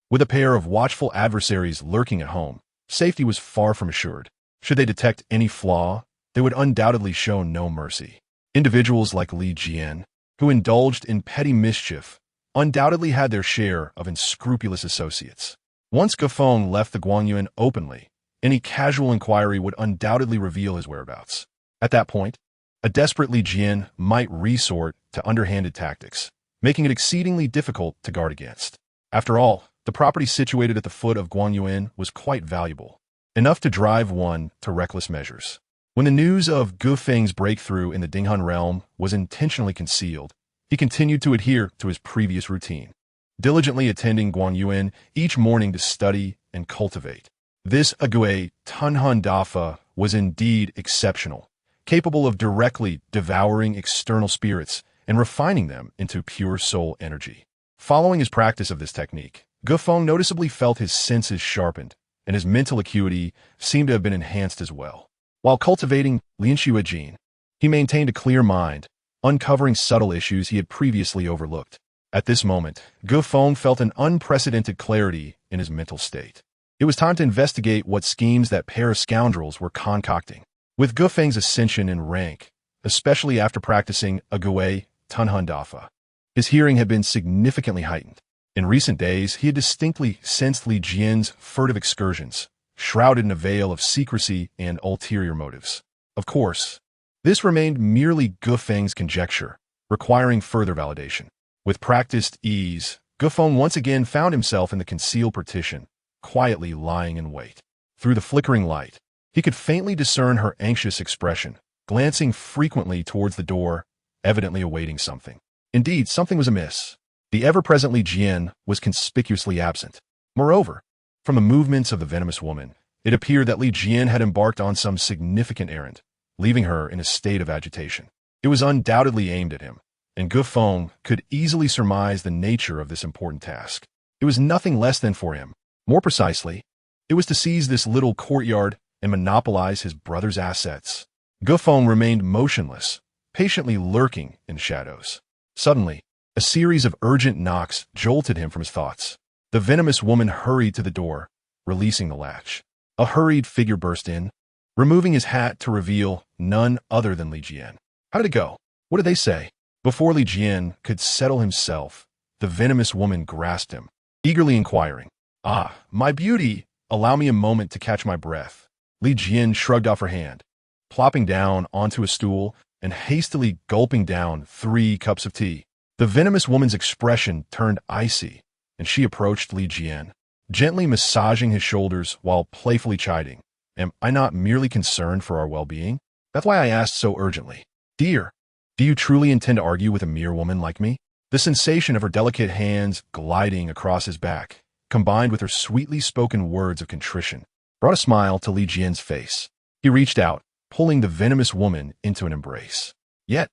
With a pair of watchful adversaries lurking at home, safety was far from assured. Should they detect any flaw, they would undoubtedly show no mercy. Individuals like Li Jian, who indulged in petty mischief, undoubtedly had their share of unscrupulous associates. Once Gufeng left the Guangyuan openly, any casual inquiry would undoubtedly reveal his whereabouts. At that point, a desperate Li Jian might resort to underhanded tactics, making it exceedingly difficult to guard against. After all, the property situated at the foot of Guangyuan was quite valuable, enough to drive one to reckless measures. When the news of Gufeng's breakthrough in the Dinghan realm was intentionally concealed, he continued to adhere to his previous routine, diligently attending Guangyuan each morning to study and cultivate. This Ague Tunhun Dafa was indeed exceptional, capable of directly devouring external spirits and refining them into pure soul energy. Following his practice of this technique, Gufeng noticeably felt his senses sharpened, and his mental acuity seemed to have been enhanced as well. While cultivating Lianxue Jin, he maintained a clear mind, uncovering subtle issues he had previously overlooked. At this moment, Gufeng felt an unprecedented clarity in his mental state. It was time to investigate what schemes that pair of scoundrels were concocting. With Gufeng's ascension in rank, especially after practicing Ague Tunhun Dafa, his hearing had been significantly heightened. In recent days, he had distinctly sensed Li Jian's furtive excursions, shrouded in a veil of secrecy and ulterior motives. Of course, this remained merely Gufeng's conjecture, requiring further validation. With practiced ease, Gufeng once again found himself in the concealed partition, quietly lying in wait. Through the flickering light, he could faintly discern her anxious expression, glancing frequently towards the door, evidently awaiting something. Indeed, something was amiss. The ever-present Li Jian was conspicuously absent. Moreover, from the movements of the venomous woman, it appeared that Li Jian had embarked on some significant errand, leaving her in a state of agitation. It was undoubtedly aimed at him, and Gufeng could easily surmise the nature of this important task. It was nothing less than for him. More precisely, it was to seize this little courtyard and monopolize his brother's assets. Gufeng remained motionless, patiently lurking in shadows. Suddenly, a series of urgent knocks jolted him from his thoughts. The venomous woman hurried to the door, releasing the latch. A hurried figure burst in, removing his hat to reveal none other than Li Jian. How did it go? What did they say? Before Li Jian could settle himself, the venomous woman grasped him, eagerly inquiring, "Ah, my beauty, allow me a moment to catch my breath." Li Jian shrugged off her hand, plopping down onto a stool and hastily gulping down 3 cups of tea. The venomous woman's expression turned icy, and she approached Li Jian, gently massaging his shoulders while playfully chiding. Am I not merely concerned for our well-being? That's why I asked so urgently. Dear, do you truly intend to argue with a mere woman like me? The sensation of her delicate hands gliding across his back, combined with her sweetly spoken words of contrition, brought a smile to Li Jian's face. He reached out, pulling the venomous woman into an embrace. Yet,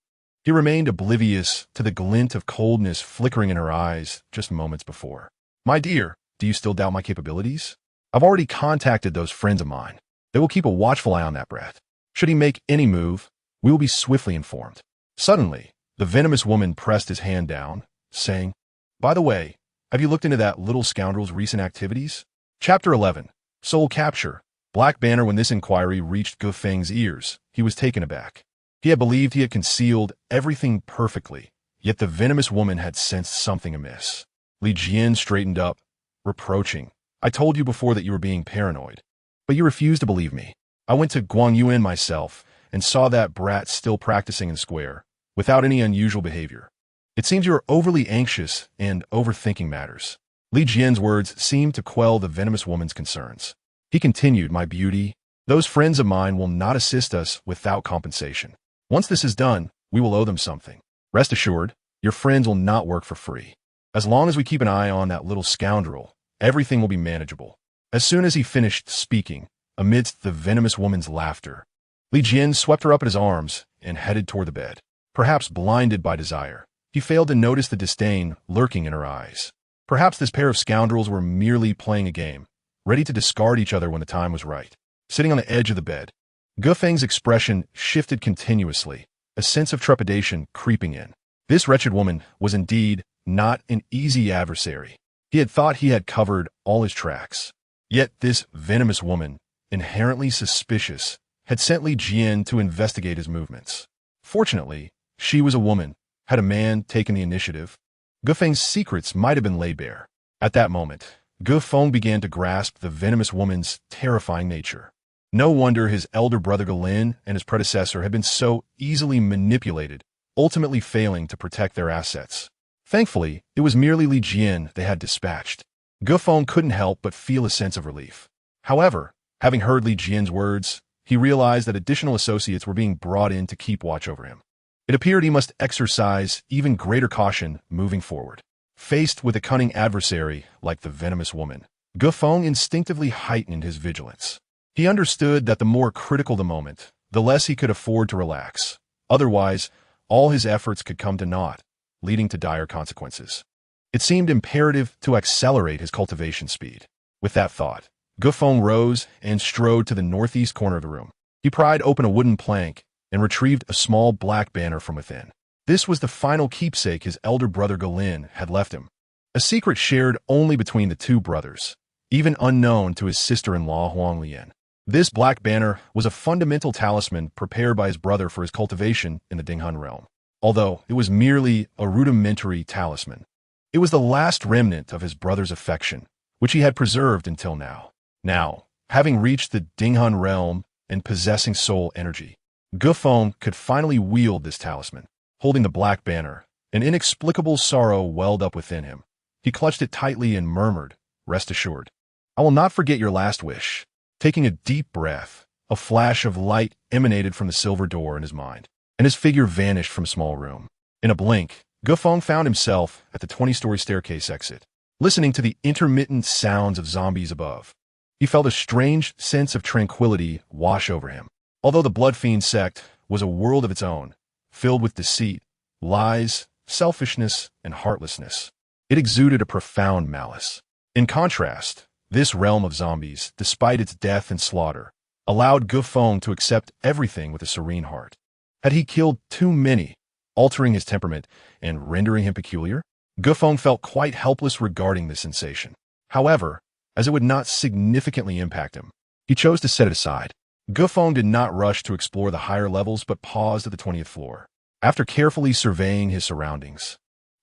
he remained oblivious to the glint of coldness flickering in her eyes just moments before. My dear, do you still doubt my capabilities? I've already contacted those friends of mine. They will keep a watchful eye on that brat. Should he make any move, we will be swiftly informed. Suddenly, the venomous woman pressed his hand down, saying, By the way, have you looked into that little scoundrel's recent activities? Chapter 11. Soul Capture. Black Banner. When this inquiry reached Ge Feng's ears, he was taken aback. He had believed he had concealed everything perfectly, yet the venomous woman had sensed something amiss. Li Jian straightened up, reproaching. I told you before that you were being paranoid, but you refused to believe me. I went to Guangyuan myself and saw that brat still practicing in the square, without any unusual behavior. It seems you are overly anxious and overthinking matters. Li Jian's words seemed to quell the venomous woman's concerns. He continued, My beauty, those friends of mine will not assist us without compensation. Once this is done, we will owe them something. Rest assured, your friends will not work for free. As long as we keep an eye on that little scoundrel, everything will be manageable. As soon as he finished speaking, amidst the venomous woman's laughter, Li Jian swept her up in his arms and headed toward the bed. Perhaps blinded by desire, he failed to notice the disdain lurking in her eyes. Perhaps this pair of scoundrels were merely playing a game, ready to discard each other when the time was right. Sitting on the edge of the bed, Ge Feng's expression shifted continuously, a sense of trepidation creeping in. This wretched woman was indeed not an easy adversary. He had thought he had covered all his tracks. Yet this venomous woman, inherently suspicious, had sent Li Jian to investigate his movements. Fortunately, she was a woman. Had a man taken the initiative, Ge Feng's secrets might have been laid bare. At that moment, Ge Feng began to grasp the venomous woman's terrifying nature. No wonder his elder brother Galin and his predecessor had been so easily manipulated, ultimately failing to protect their assets. Thankfully, it was merely Li Jian they had dispatched. Ge Feng couldn't help but feel a sense of relief. However, having heard Li Jian's words, he realized that additional associates were being brought in to keep watch over him. It appeared he must exercise even greater caution moving forward. Faced with a cunning adversary like the venomous woman, Ge Feng instinctively heightened his vigilance. He understood that the more critical the moment, the less he could afford to relax. Otherwise, all his efforts could come to naught, leading to dire consequences. It seemed imperative to accelerate his cultivation speed. With that thought, Ge Feng rose and strode to the northeast corner of the room. He pried open a wooden plank and retrieved a small black banner from within. This was the final keepsake his elder brother Galin had left him, a secret shared only between the two brothers, even unknown to his sister-in-law Huang Lian. This black banner was a fundamental talisman prepared by his brother for his cultivation in the Dinghan realm. Although it was merely a rudimentary talisman, it was the last remnant of his brother's affection, which he had preserved until now. Now, having reached the Dinghan realm and possessing soul energy, Ge Feng could finally wield this talisman. Holding the black banner, an inexplicable sorrow welled up within him. He clutched it tightly and murmured, Rest assured, I will not forget your last wish. Taking a deep breath, a flash of light emanated from the silver door in his mind, and his figure vanished from a small room. In a blink, Ge Feng found himself at the 20-story staircase exit, listening to the intermittent sounds of zombies above. He felt a strange sense of tranquility wash over him. Although the Blood Fiend sect was a world of its own, filled with deceit, lies, selfishness, and heartlessness, it exuded a profound malice. In contrast, this realm of zombies, despite its death and slaughter, allowed Ge Feng to accept everything with a serene heart. Had he killed too many, altering his temperament and rendering him peculiar? Ge Feng felt quite helpless regarding this sensation. However, as it would not significantly impact him, he chose to set it aside. Ge Feng did not rush to explore the higher levels but paused at the 20th floor. After carefully surveying his surroundings,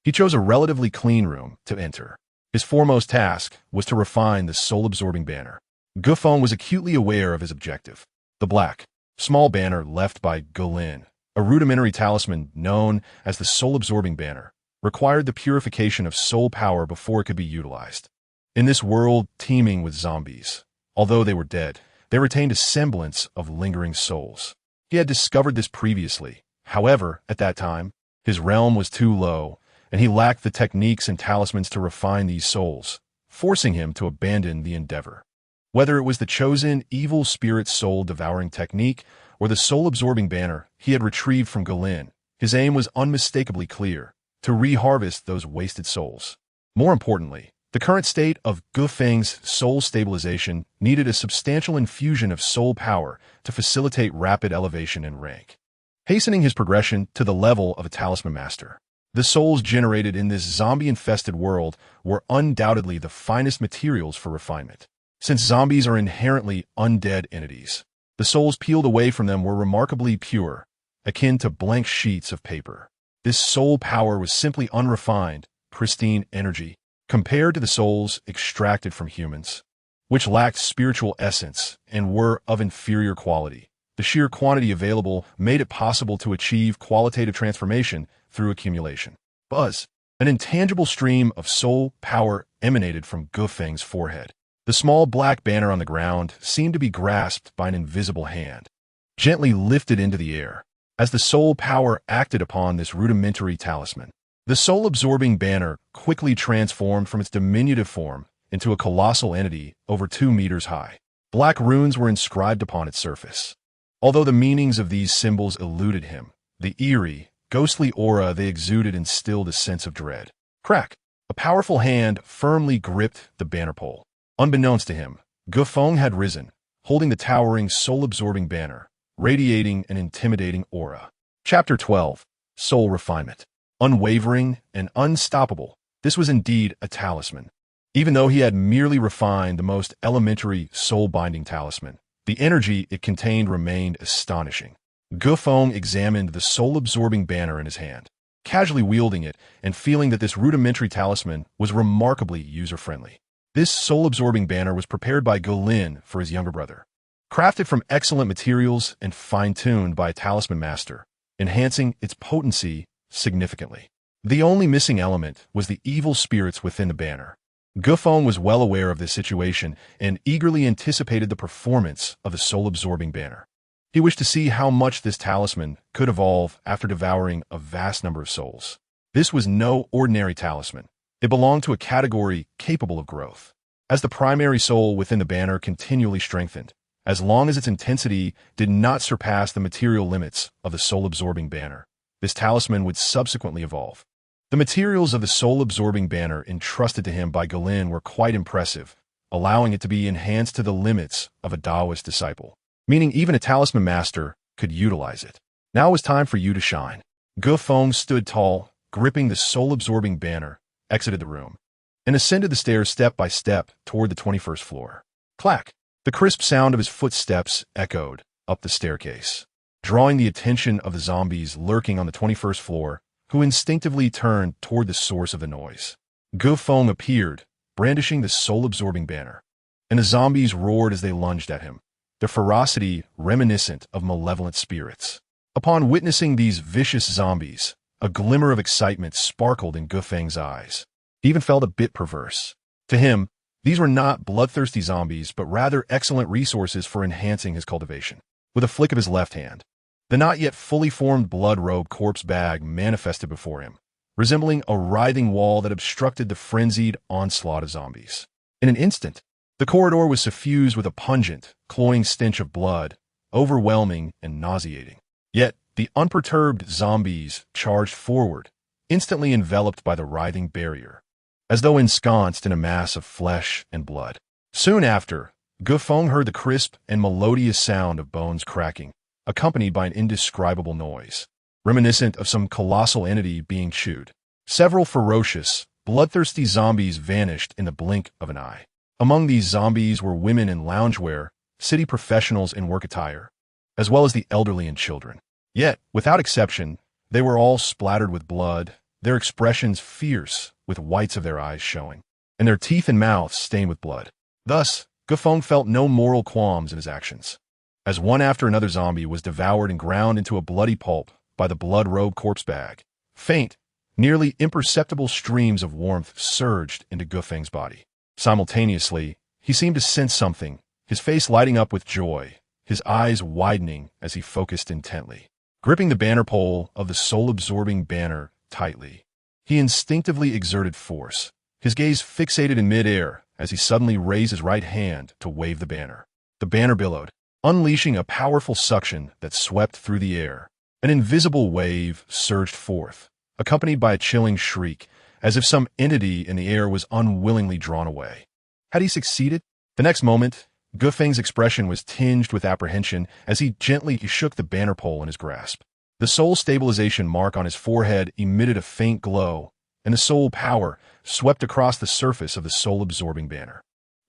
he chose a relatively clean room to enter. His foremost task was to refine the soul-absorbing banner. Ge Feng was acutely aware of his objective. The black, small banner left by Galin, a rudimentary talisman known as the soul-absorbing banner, required the purification of soul power before it could be utilized. In this world teeming with zombies, although they were dead, they retained a semblance of lingering souls. He had discovered this previously. However, at that time, his realm was too low, and he lacked the techniques and talismans to refine these souls, forcing him to abandon the endeavor. Whether it was the chosen evil spirit soul devouring technique or the soul-absorbing banner he had retrieved from Galin, his aim was unmistakably clear: to re-harvest those wasted souls. More importantly, the current state of Gu Feng's soul stabilization needed a substantial infusion of soul power to facilitate rapid elevation in rank, hastening his progression to the level of a talisman master. The souls generated in this zombie-infested world were undoubtedly the finest materials for refinement. Since zombies are inherently undead entities, the souls peeled away from them were remarkably pure, akin to blank sheets of paper. This soul power was simply unrefined, pristine energy, compared to the souls extracted from humans, which lacked spiritual essence and were of inferior quality. The sheer quantity available made it possible to achieve qualitative transformation through accumulation. Buzz. An intangible stream of soul power emanated from Gu Feng's forehead. The small black banner on the ground seemed to be grasped by an invisible hand, gently lifted into the air. As the soul power acted upon this rudimentary talisman, the soul-absorbing banner quickly transformed from its diminutive form into a colossal entity over 2 meters high. Black runes were inscribed upon its surface. Although the meanings of these symbols eluded him, the eerie, ghostly aura they exuded instilled a sense of dread. Crack! A powerful hand firmly gripped the banner pole. Unbeknownst to him, Gu Feng had risen, holding the towering, soul-absorbing banner, radiating an intimidating aura. Chapter 12. Soul Refinement. Unwavering and unstoppable, this was indeed a talisman. Even though he had merely refined the most elementary soul-binding talisman, the energy it contained remained astonishing. Gu Feng examined the soul-absorbing banner in his hand, casually wielding it and feeling that this rudimentary talisman was remarkably user-friendly. This soul-absorbing banner was prepared by Galin for his younger brother, crafted from excellent materials and fine-tuned by a talisman master, enhancing its potency significantly. The only missing element was the evil spirits within the banner. Gu Feng was well aware of this situation and eagerly anticipated the performance of the soul-absorbing banner. He wished to see how much this talisman could evolve after devouring a vast number of souls. This was no ordinary talisman. It belonged to a category capable of growth. As the primary soul within the banner continually strengthened, as long as its intensity did not surpass the material limits of the soul-absorbing banner, this talisman would subsequently evolve. The materials of the soul-absorbing banner entrusted to him by Galin were quite impressive, allowing it to be enhanced to the limits of a Taoist disciple, meaning even a talisman master could utilize it. Now it was time for you to shine. Gu Feng stood tall, gripping the soul-absorbing banner, exited the room, and ascended the stairs step by step toward the 21st floor. Clack! The crisp sound of his footsteps echoed up the staircase, drawing the attention of the zombies lurking on the 21st floor, who instinctively turned toward the source of the noise. Gu Feng appeared, brandishing the soul-absorbing banner, and the zombies roared as they lunged at him, their ferocity reminiscent of malevolent spirits. Upon witnessing these vicious zombies, a glimmer of excitement sparkled in Gu Feng's eyes. He even felt a bit perverse. To him, these were not bloodthirsty zombies, but rather excellent resources for enhancing his cultivation. With a flick of his left hand, the not yet fully formed blood-robed corpse bag manifested before him, resembling a writhing wall that obstructed the frenzied onslaught of zombies. In an instant, the corridor was suffused with a pungent, cloying stench of blood, overwhelming and nauseating. Yet, the unperturbed zombies charged forward, instantly enveloped by the writhing barrier, as though ensconced in a mass of flesh and blood. Soon after, Gu Feng heard the crisp and melodious sound of bones cracking, accompanied by an indescribable noise, reminiscent of some colossal entity being chewed. Several ferocious, bloodthirsty zombies vanished in the blink of an eye. Among these zombies were women in loungewear, city professionals in work attire, as well as the elderly and children. Yet, without exception, they were all splattered with blood, their expressions fierce, with whites of their eyes showing, and their teeth and mouths stained with blood. Thus, Gu Feng felt no moral qualms in his actions, as one after another zombie was devoured and ground into a bloody pulp by the blood-robed corpse bag. Faint, Nearly imperceptible streams of warmth surged into Gufeng's body. Simultaneously, he seemed to sense something, his face lighting up with joy, his eyes widening as he focused intently. Gripping the banner pole of the soul-absorbing banner tightly, he instinctively exerted force, his gaze fixated in midair as he suddenly raised his right hand to wave the banner. The banner billowed, unleashing a powerful suction that swept through the air. An invisible wave surged forth, accompanied by a chilling shriek, as if some entity in the air was unwillingly drawn away. Had he succeeded? The next moment, Gufeng's expression was tinged with apprehension as he gently shook the banner pole in his grasp. The soul stabilization mark on his forehead emitted a faint glow, and the soul power swept across the surface of the soul-absorbing banner.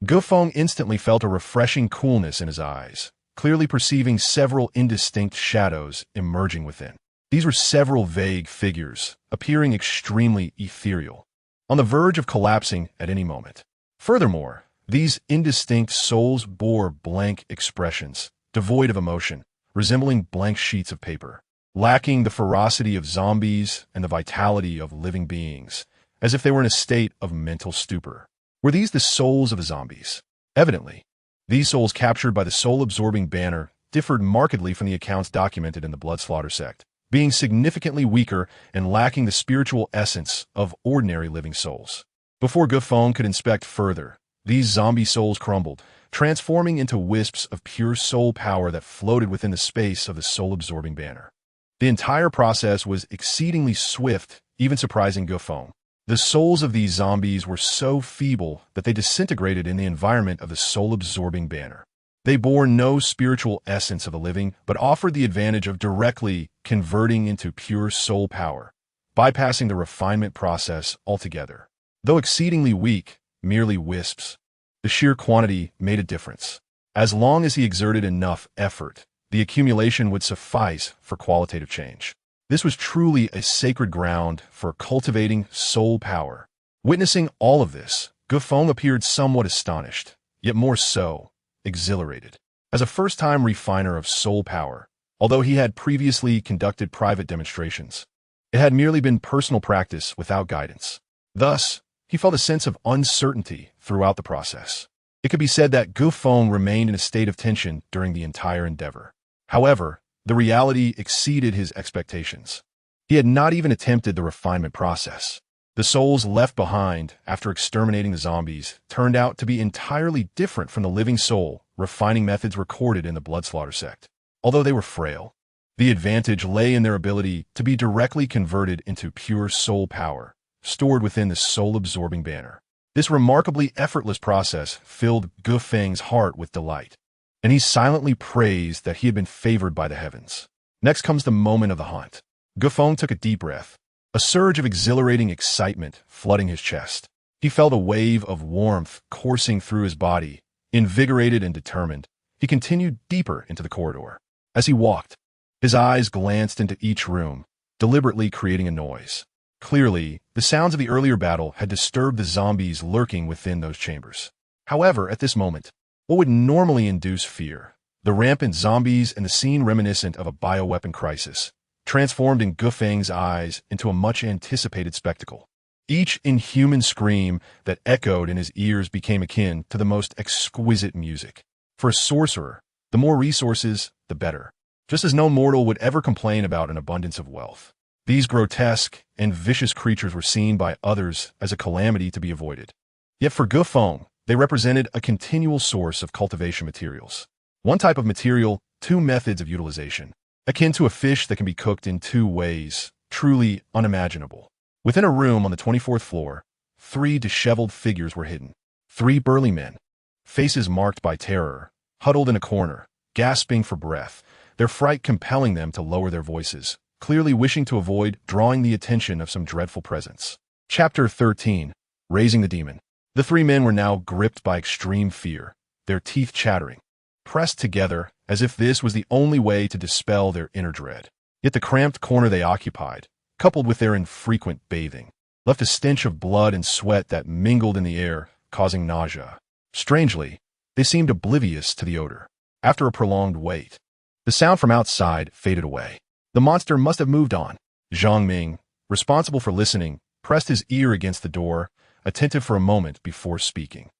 Gufeng instantly felt a refreshing coolness in his eyes, clearly perceiving several indistinct shadows emerging within. These were several vague figures, appearing extremely ethereal, on the verge of collapsing at any moment. Furthermore, these indistinct souls bore blank expressions, devoid of emotion, resembling blank sheets of paper, lacking the ferocity of zombies and the vitality of living beings, as if they were in a state of mental stupor. Were these the souls of the zombies? Evidently. These souls captured by the soul-absorbing banner differed markedly from the accounts documented in the Blood Slaughter sect, being significantly weaker and lacking the spiritual essence of ordinary living souls. Before Gufeng could inspect further, these zombie souls crumbled, transforming into wisps of pure soul power that floated within the space of the soul-absorbing banner. The entire process was exceedingly swift, even surprising Gufeng. The souls of these zombies were so feeble that they disintegrated in the environment of the soul-absorbing banner. They bore no spiritual essence of the living, but offered the advantage of directly converting into pure soul power, bypassing the refinement process altogether. Though exceedingly weak, merely wisps, the sheer quantity made a difference. As long as he exerted enough effort, the accumulation would suffice for qualitative change. This was truly a sacred ground for cultivating soul power. Witnessing all of this, Gufeng appeared somewhat astonished, yet more so, exhilarated. As a first-time refiner of soul power, although he had previously conducted private demonstrations, it had merely been personal practice without guidance. Thus, he felt a sense of uncertainty throughout the process. It could be said that Gufeng remained in a state of tension during the entire endeavor. However, the reality exceeded his expectations. He had not even attempted the refinement process. The souls left behind after exterminating the zombies turned out to be entirely different from the living soul refining methods recorded in the Blood Slaughter sect. Although they were frail, the advantage lay in their ability to be directly converted into pure soul power, stored within the soul-absorbing banner. This remarkably effortless process filled Gufeng's heart with delight, and he silently praised that he had been favored by the heavens. Next comes the moment of the hunt. Gufeng took a deep breath, a surge of exhilarating excitement flooding his chest. He felt a wave of warmth coursing through his body. Invigorated and determined, he continued deeper into the corridor. As he walked, his eyes glanced into each room, deliberately creating a noise. Clearly, the sounds of the earlier battle had disturbed the zombies lurking within those chambers. However, at this moment, what would normally induce fear, the rampant zombies and the scene reminiscent of a bioweapon crisis, transformed in Gufeng's eyes into a much-anticipated spectacle. Each inhuman scream that echoed in his ears became akin to the most exquisite music. For a sorcerer, the more resources, the better. Just as no mortal would ever complain about an abundance of wealth. These grotesque and vicious creatures were seen by others as a calamity to be avoided. Yet for Gufeng, they represented a continual source of cultivation materials. One type of material, two methods of utilization. Akin to a fish that can be cooked in two ways, truly unimaginable. Within a room on the 24th floor, 3 disheveled figures were hidden. 3 burly men, faces marked by terror, huddled in a corner, gasping for breath, their fright compelling them to lower their voices, clearly wishing to avoid drawing the attention of some dreadful presence. Chapter 13. Raising the Demon. The 3 men were now gripped by extreme fear, their teeth chattering, pressed together as if this was the only way to dispel their inner dread. Yet the cramped corner they occupied, coupled with their infrequent bathing, left a stench of blood and sweat that mingled in the air, causing nausea. Strangely, they seemed oblivious to the odor. After a prolonged wait, the sound from outside faded away. The monster must have moved on. Zhang Ming, responsible for listening, pressed his ear against the door, attentive for a moment before speaking.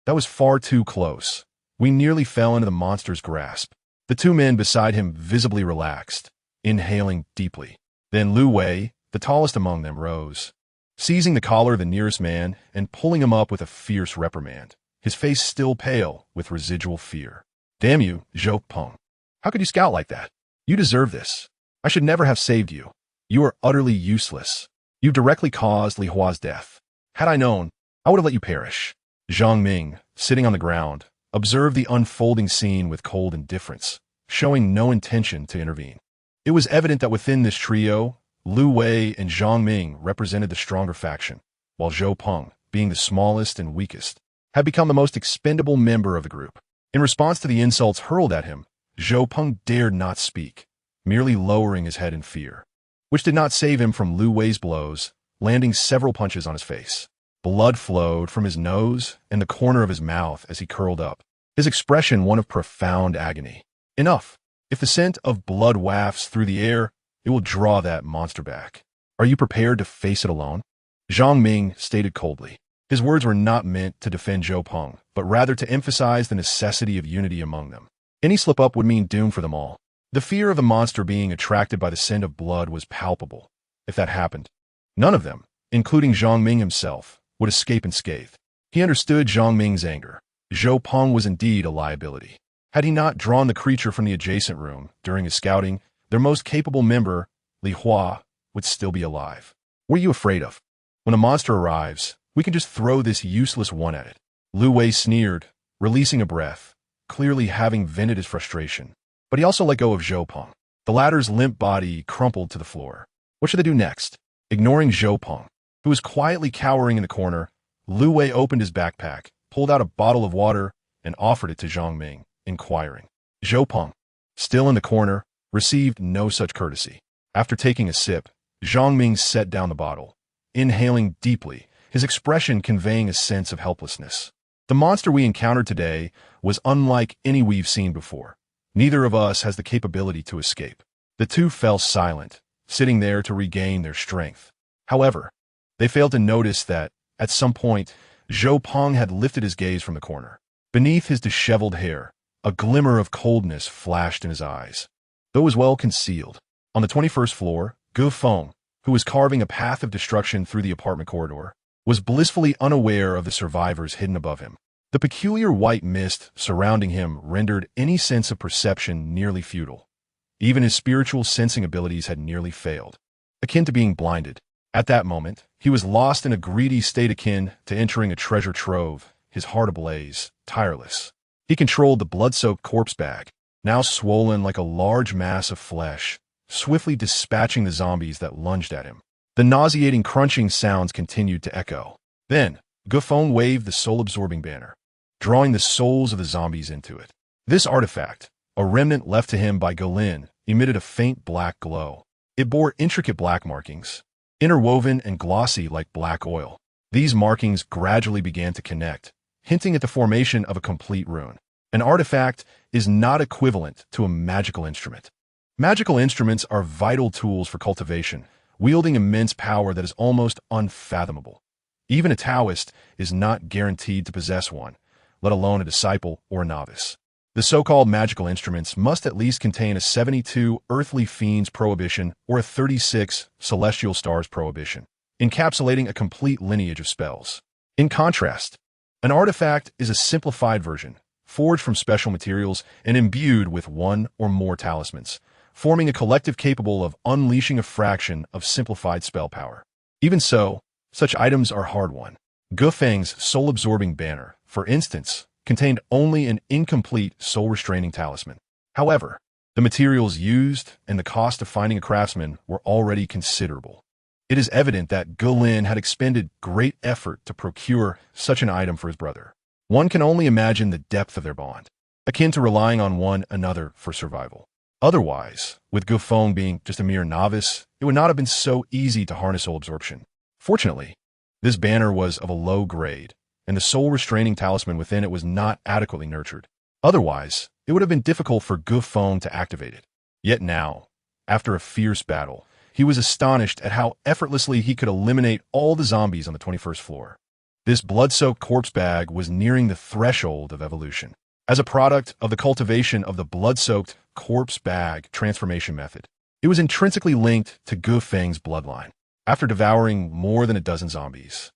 That was far too close. We nearly fell into the monster's grasp. The two men beside him visibly relaxed, inhaling deeply. Then Lu Wei, the tallest among them, rose, seizing the collar of the nearest man and pulling him up with a fierce reprimand, his face still pale with residual fear. "Damn you, Zhou Peng. How could you scout like that? You deserve this. I should never have saved you. You are utterly useless. You directly caused Li Hua's death. Had I known, I would have let you perish." Zhang Ming, sitting on the ground, observed the unfolding scene with cold indifference, showing no intention to intervene. It was evident that within this trio, Lu Wei and Zhang Ming represented the stronger faction, while Zhou Peng, being the smallest and weakest, had become the most expendable member of the group. In response to the insults hurled at him, Zhou Peng dared not speak, merely lowering his head in fear, which did not save him from Lu Wei's blows, landing several punches on his face. Blood flowed from his nose and the corner of his mouth as he curled up, his expression one of profound agony. "Enough. If the scent of blood wafts through the air, it will draw that monster back. Are you prepared to face it alone?" Zhang Ming stated coldly. His words were not meant to defend Zhou Peng, but rather to emphasize the necessity of unity among them. Any slip-up would mean doom for them all. The fear of the monster being attracted by the scent of blood was palpable. If that happened, none of them, including Zhang Ming himself, would escape unscathed. He understood Zhang Ming's anger. Zhou Peng was indeed a liability. Had he not drawn the creature from the adjacent room during his scouting, their most capable member, Li Hua, would still be alive. "What are you afraid of? When the monster arrives, we can just throw this useless one at it." Lu Wei sneered, releasing a breath, clearly having vented his frustration. But he also let go of Zhou Peng. The latter's limp body crumpled to the floor. What should they do next? Ignoring Zhou Peng, who was quietly cowering in the corner, Lu Wei opened his backpack, pulled out a bottle of water, and offered it to Zhang Ming, inquiring. Zhou Peng, still in the corner, received no such courtesy. After taking a sip, Zhang Ming set down the bottle, inhaling deeply, his expression conveying a sense of helplessness. "The monster we encountered today was unlike any we've seen before. Neither of us has the capability to escape." The two fell silent, sitting there to regain their strength. However, they failed to notice that, at some point, Zhou Peng had lifted his gaze from the corner. Beneath his disheveled hair, a glimmer of coldness flashed in his eyes, though it was well concealed. On the 21st floor, Feng, who was carving a path of destruction through the apartment corridor, was blissfully unaware of the survivors hidden above him. The peculiar white mist surrounding him rendered any sense of perception nearly futile. Even his spiritual sensing abilities had nearly failed, akin to being blinded. At that moment, he was lost in a greedy state akin to entering a treasure trove, his heart ablaze, tireless. He controlled the blood-soaked corpse bag, now swollen like a large mass of flesh, swiftly dispatching the zombies that lunged at him. The nauseating crunching sounds continued to echo. Then, Feng waved the soul-absorbing banner, drawing the souls of the zombies into it. This artifact, a remnant left to him by Lin, emitted a faint black glow. It bore intricate black markings, interwoven and glossy like black oil. These markings gradually began to connect, hinting at the formation of a complete rune. An artifact is not equivalent to a magical instrument. Magical instruments are vital tools for cultivation, wielding immense power that is almost unfathomable. Even a Taoist is not guaranteed to possess one, let alone a disciple or a novice. The so-called magical instruments must at least contain a 72 earthly fiends prohibition or a 36 celestial stars prohibition, encapsulating a complete lineage of spells. In contrast, an artifact is a simplified version, forged from special materials and imbued with one or more talismans, forming a collective capable of unleashing a fraction of simplified spell power. Even so, such items are hard-won. Feng's soul-absorbing banner, for instance, contained only an incomplete soul-restraining talisman. However, the materials used and the cost of finding a craftsman were already considerable. It is evident that Lin had expended great effort to procure such an item for his brother. One can only imagine the depth of their bond, akin to relying on one another for survival. Otherwise, with Feng being just a mere novice, it would not have been so easy to harness soul absorption. Fortunately, this banner was of a low grade, and the soul-restraining talisman within it was not adequately nurtured. Otherwise, it would have been difficult for Feng to activate it. Yet now, after a fierce battle, he was astonished at how effortlessly he could eliminate all the zombies on the 21st floor. This blood-soaked corpse bag was nearing the threshold of evolution. As a product of the cultivation of the blood-soaked corpse bag transformation method, it was intrinsically linked to Feng's bloodline. After devouring more than a dozen zombies,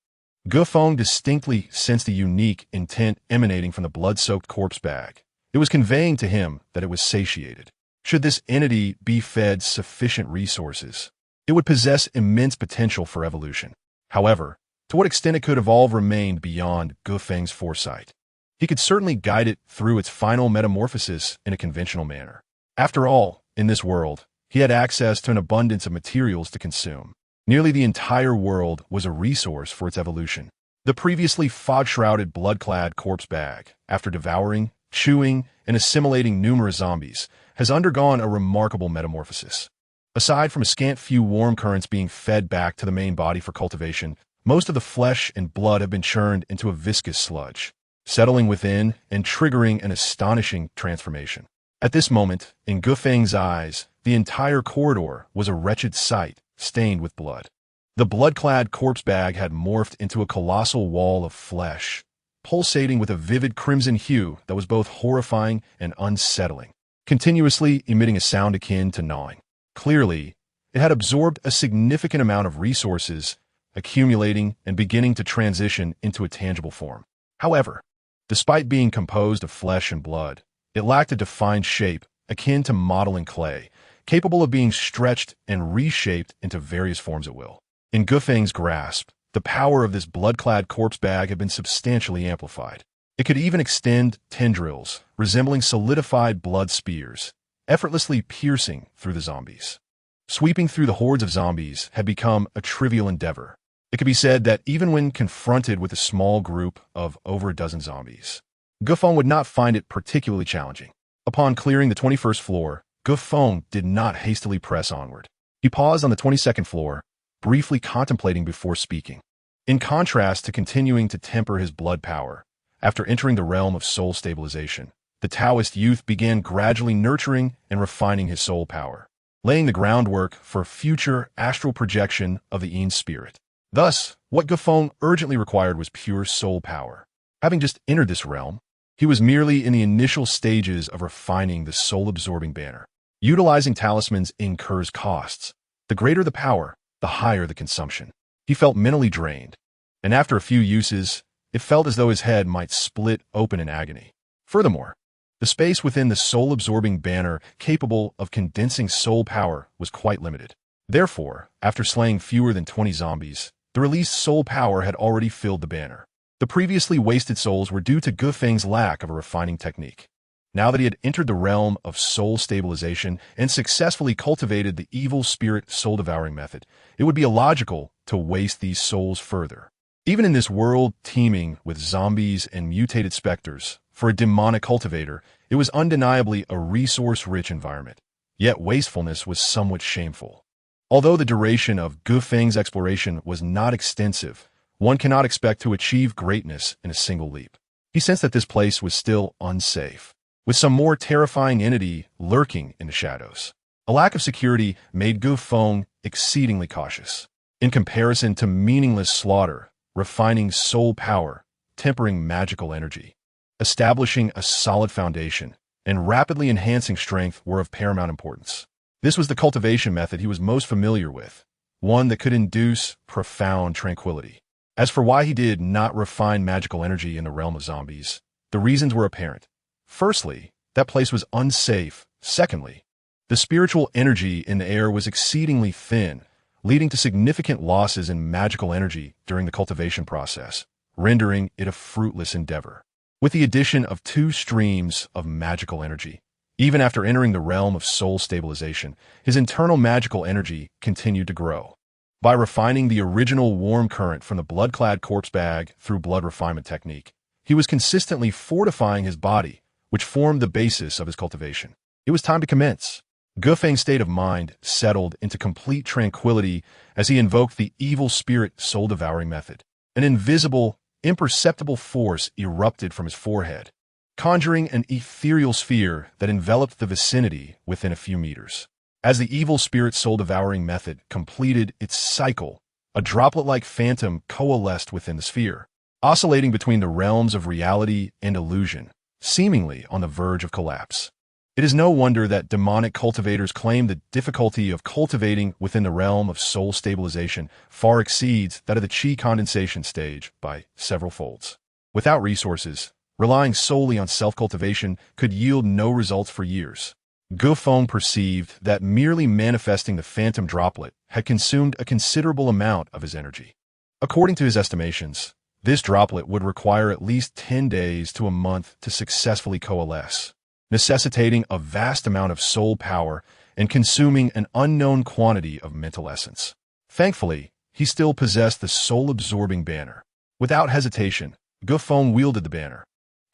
Feng distinctly sensed the unique intent emanating from the blood-soaked corpse bag. It was conveying to him that it was satiated. Should this entity be fed sufficient resources, it would possess immense potential for evolution. However, to what extent it could evolve remained beyond Feng's foresight. He could certainly guide it through its final metamorphosis in a conventional manner. After all, in this world, he had access to an abundance of materials to consume. Nearly the entire world was a resource for its evolution. The previously fog-shrouded blood-clad corpse bag, after devouring, chewing, and assimilating numerous zombies, has undergone a remarkable metamorphosis. Aside from a scant few warm currents being fed back to the main body for cultivation, most of the flesh and blood have been churned into a viscous sludge, settling within and triggering an astonishing transformation. At this moment, in Feng's eyes, the entire corridor was a wretched sight, stained with blood. The blood-clad corpse bag had morphed into a colossal wall of flesh, pulsating with a vivid crimson hue that was both horrifying and unsettling, continuously emitting a sound akin to gnawing. Clearly, it had absorbed a significant amount of resources, accumulating and beginning to transition into a tangible form. However, despite being composed of flesh and blood, it lacked a defined shape akin to modeling clay, capable of being stretched and reshaped into various forms at will. In Feng's grasp, the power of this blood-clad corpse bag had been substantially amplified. It could even extend tendrils, resembling solidified blood spears, effortlessly piercing through the zombies. Sweeping through the hordes of zombies had become a trivial endeavor. It could be said that even when confronted with a small group of over a dozen zombies, Feng would not find it particularly challenging. Upon clearing the 21st floor, Feng did not hastily press onward. He paused on the 22nd floor, briefly contemplating before speaking. In contrast to continuing to temper his blood power, after entering the realm of soul stabilization, the Taoist youth began gradually nurturing and refining his soul power, laying the groundwork for future astral projection of the Yin spirit. Thus, what Feng urgently required was pure soul power. Having just entered this realm, he was merely in the initial stages of refining the soul-absorbing banner. Utilizing talismans incurs costs. The greater the power, the higher the consumption. He felt mentally drained, and after a few uses, it felt as though his head might split open in agony. Furthermore, the space within the soul-absorbing banner capable of condensing soul power was quite limited. Therefore, after slaying fewer than 20 zombies, the released soul power had already filled the banner. The previously wasted souls were due to Feng's lack of a refining technique. Now that he had entered the realm of soul stabilization and successfully cultivated the evil spirit soul-devouring method, it would be illogical to waste these souls further. Even in this world teeming with zombies and mutated specters, for a demonic cultivator, it was undeniably a resource-rich environment. Yet wastefulness was somewhat shameful. Although the duration of Feng's exploration was not extensive, one cannot expect to achieve greatness in a single leap. He sensed that this place was still unsafe, with some more terrifying entity lurking in the shadows. A lack of security made Feng exceedingly cautious. In comparison to meaningless slaughter, refining soul power, tempering magical energy, establishing a solid foundation, and rapidly enhancing strength were of paramount importance. This was the cultivation method he was most familiar with, one that could induce profound tranquility. As for why he did not refine magical energy in the realm of zombies, the reasons were apparent. Firstly, that place was unsafe. Secondly, the spiritual energy in the air was exceedingly thin, leading to significant losses in magical energy during the cultivation process, rendering it a fruitless endeavor. With the addition of 2 streams of magical energy, even after entering the realm of soul stabilization, his internal magical energy continued to grow. By refining the original warm current from the blood-clad corpse bag through blood refinement technique, he was consistently fortifying his body, which formed the basis of his cultivation. It was time to commence. Feng's state of mind settled into complete tranquility as he invoked the evil spirit soul-devouring method. An invisible, imperceptible force erupted from his forehead, conjuring an ethereal sphere that enveloped the vicinity within a few meters. As the evil spirit soul-devouring method completed its cycle, a droplet-like phantom coalesced within the sphere, oscillating between the realms of reality and illusion, seemingly on the verge of collapse. It is no wonder that demonic cultivators claim the difficulty of cultivating within the realm of soul stabilization far exceeds that of the chi condensation stage by several folds. Without resources, relying solely on self-cultivation could yield no results for years. Feng perceived that merely manifesting the phantom droplet had consumed a considerable amount of his energy. According to his estimations, this droplet would require at least 10 days to a month to successfully coalesce, necessitating a vast amount of soul power and consuming an unknown quantity of mental essence. Thankfully, he still possessed the soul-absorbing banner. Without hesitation, Feng wielded the banner,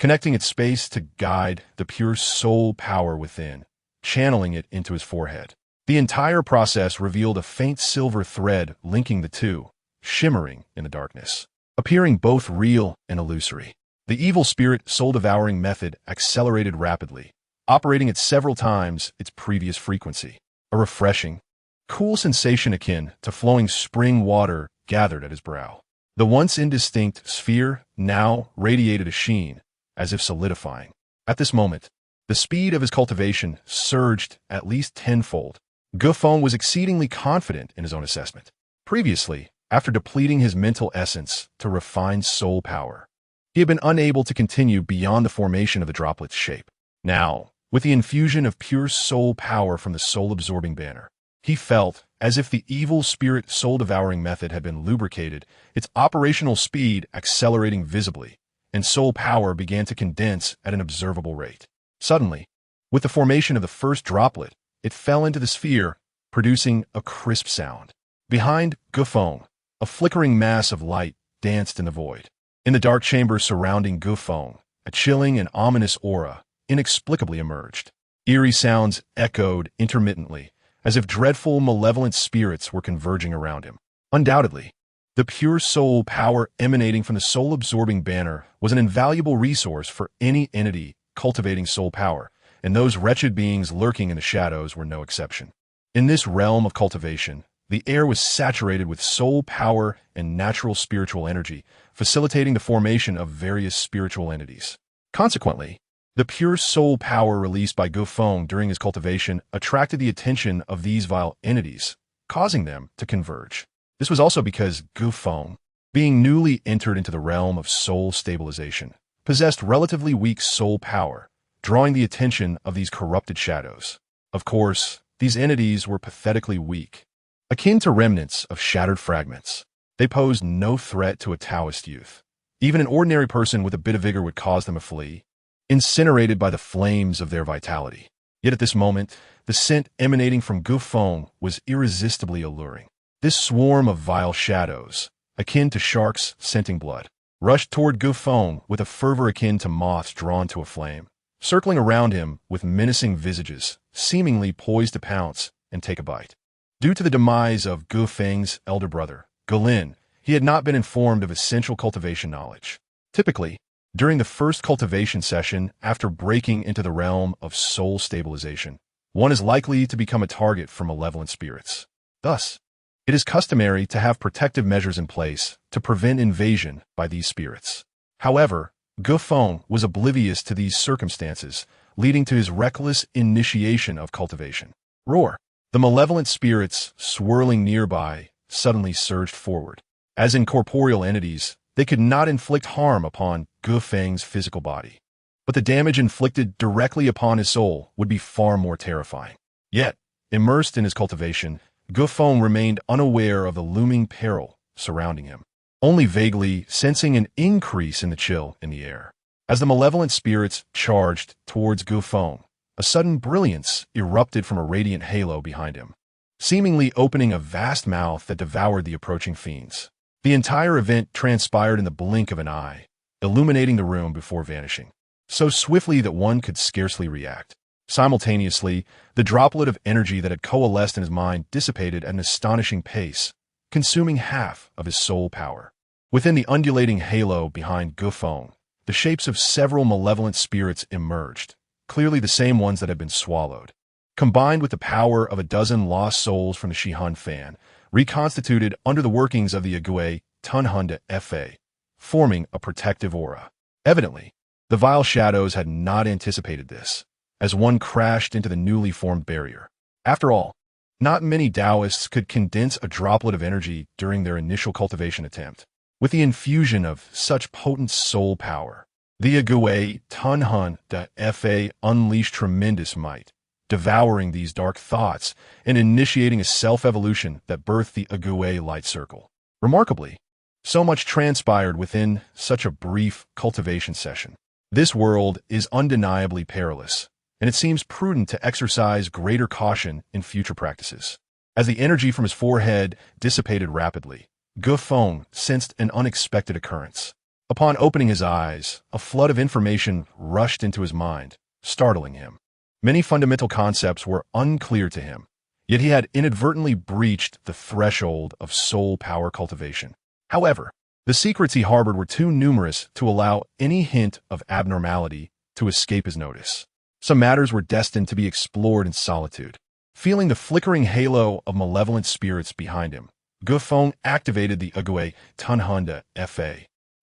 connecting its space to guide the pure soul power within, channeling it into his forehead. The entire process revealed a faint silver thread linking the two, shimmering in the darkness, appearing both real and illusory. The evil spirit soul-devouring method accelerated rapidly, operating at several times its previous frequency. A refreshing, cool sensation akin to flowing spring water gathered at his brow. The once indistinct sphere now radiated a sheen, as if solidifying. At this moment, the speed of his cultivation surged at least tenfold. Feng was exceedingly confident in his own assessment. Previously, after depleting his mental essence to refine soul power, he had been unable to continue beyond the formation of the droplet's shape. Now, with the infusion of pure soul power from the soul-absorbing banner, he felt as if the evil spirit soul-devouring method had been lubricated, its operational speed accelerating visibly, and soul power began to condense at an observable rate. Suddenly, with the formation of the first droplet, it fell into the sphere, producing a crisp sound. Behind Feng, a flickering mass of light danced in the void. In the dark chamber surrounding Feng, a chilling and ominous aura inexplicably emerged. Eerie sounds echoed intermittently, as if dreadful, malevolent spirits were converging around him. Undoubtedly, the pure soul power emanating from the soul-absorbing banner was an invaluable resource for any entity cultivating soul power, and those wretched beings lurking in the shadows were no exception. In this realm of cultivation, the air was saturated with soul power and natural spiritual energy, facilitating the formation of various spiritual entities. Consequently, the pure soul power released by Feng during his cultivation attracted the attention of these vile entities, causing them to converge. This was also because Feng, being newly entered into the realm of soul stabilization, possessed relatively weak soul power, drawing the attention of these corrupted shadows. Of course, these entities were pathetically weak, akin to remnants of shattered fragments. They posed no threat to a Taoist youth. Even an ordinary person with a bit of vigor would cause them to flee, incinerated by the flames of their vitality. Yet at this moment, the scent emanating from Feng was irresistibly alluring. This swarm of vile shadows, akin to sharks scenting blood, rushed toward Feng with a fervor akin to moths drawn to a flame, circling around him with menacing visages, seemingly poised to pounce and take a bite. Due to the demise of Feng's elder brother, Lin, he had not been informed of essential cultivation knowledge. Typically, during the first cultivation session after breaking into the realm of soul stabilization, one is likely to become a target for malevolent spirits. Thus, it is customary to have protective measures in place to prevent invasion by these spirits. However, Feng was oblivious to these circumstances, leading to his reckless initiation of cultivation. Roar! The malevolent spirits, swirling nearby, suddenly surged forward. As incorporeal entities, they could not inflict harm upon Feng's physical body, but the damage inflicted directly upon his soul would be far more terrifying. Yet, immersed in his cultivation, Feng remained unaware of the looming peril surrounding him, only vaguely sensing an increase in the chill in the air. As the malevolent spirits charged towards Feng, a sudden brilliance erupted from a radiant halo behind him, seemingly opening a vast mouth that devoured the approaching fiends. The entire event transpired in the blink of an eye, illuminating the room before vanishing, so swiftly that one could scarcely react. Simultaneously, the droplet of energy that had coalesced in his mind dissipated at an astonishing pace, consuming half of his soul power. Within the undulating halo behind Feng, the shapes of several malevolent spirits emerged, clearly the same ones that had been swallowed. combined with the power of a dozen lost souls from the Shihan Fan, reconstituted under the workings of the Agui Tunhunda Fa, forming a protective aura. Evidently, the vile shadows had not anticipated this, as one crashed into the newly formed barrier. After all, not many Taoists could condense a droplet of energy during their initial cultivation attempt. With the infusion of such potent soul power, the Agui Tunhunda Fa unleashed tremendous might, devouring these dark thoughts and initiating a self-evolution that birthed the Agui light circle. Remarkably, so much transpired within such a brief cultivation session. This world is undeniably perilous, and it seems prudent to exercise greater caution in future practices. As the energy from his forehead dissipated rapidly, Feng sensed an unexpected occurrence. Upon opening his eyes, a flood of information rushed into his mind, startling him. Many fundamental concepts were unclear to him, yet he had inadvertently breached the threshold of soul power cultivation. However, the secrets he harbored were too numerous to allow any hint of abnormality to escape his notice. Some matters were destined to be explored in solitude. Feeling the flickering halo of malevolent spirits behind him, Feng activated the Agui Tunhunda Fa,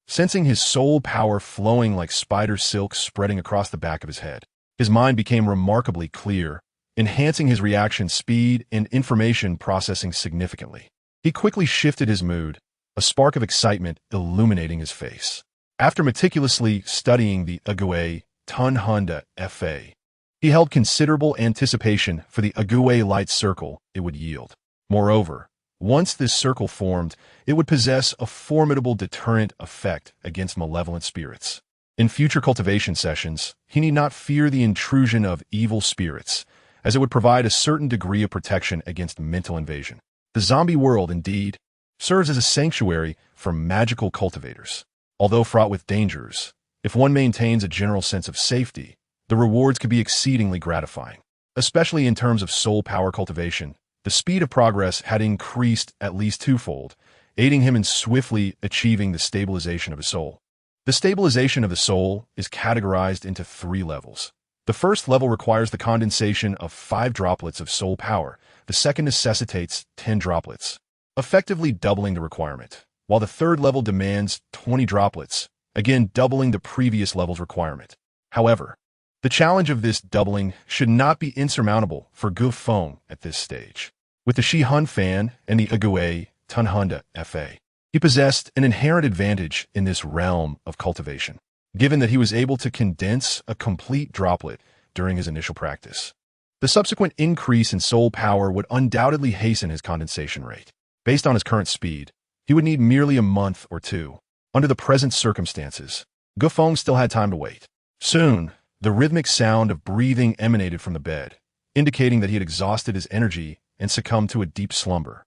sensing his soul power flowing like spider silk spreading across the back of his head. His mind became remarkably clear, enhancing his reaction speed and information processing significantly. He quickly shifted his mood, a spark of excitement illuminating his face. After meticulously studying the Agui Tunhunda Fa, he held considerable anticipation for the Agui light circle it would yield. Moreover, once this circle formed, it would possess a formidable deterrent effect against malevolent spirits. In future cultivation sessions, he need not fear the intrusion of evil spirits, as it would provide a certain degree of protection against mental invasion. The zombie world, indeed, serves as a sanctuary for magical cultivators. Although fraught with dangers, if one maintains a general sense of safety, the rewards could be exceedingly gratifying. Especially in terms of soul power cultivation, the speed of progress had increased at least twofold, aiding him in swiftly achieving the stabilization of his soul. The stabilization of the soul is categorized into 3 levels. The first level requires the condensation of 5 droplets of soul power. The second necessitates 10 droplets, effectively doubling the requirement, while the third level demands 20 droplets, again doubling the previous level's requirement. However, the challenge of this doubling should not be insurmountable for Feng at this stage. With the Shihan Fan and the Agui Tunhunda Fa, he possessed an inherent advantage in this realm of cultivation, given that he was able to condense a complete droplet during his initial practice. The subsequent increase in soul power would undoubtedly hasten his condensation rate. Based on his current speed, he would need merely a month or 2. Under the present circumstances, Feng still had time to wait. Soon, the rhythmic sound of breathing emanated from the bed, indicating that he had exhausted his energy and succumbed to a deep slumber.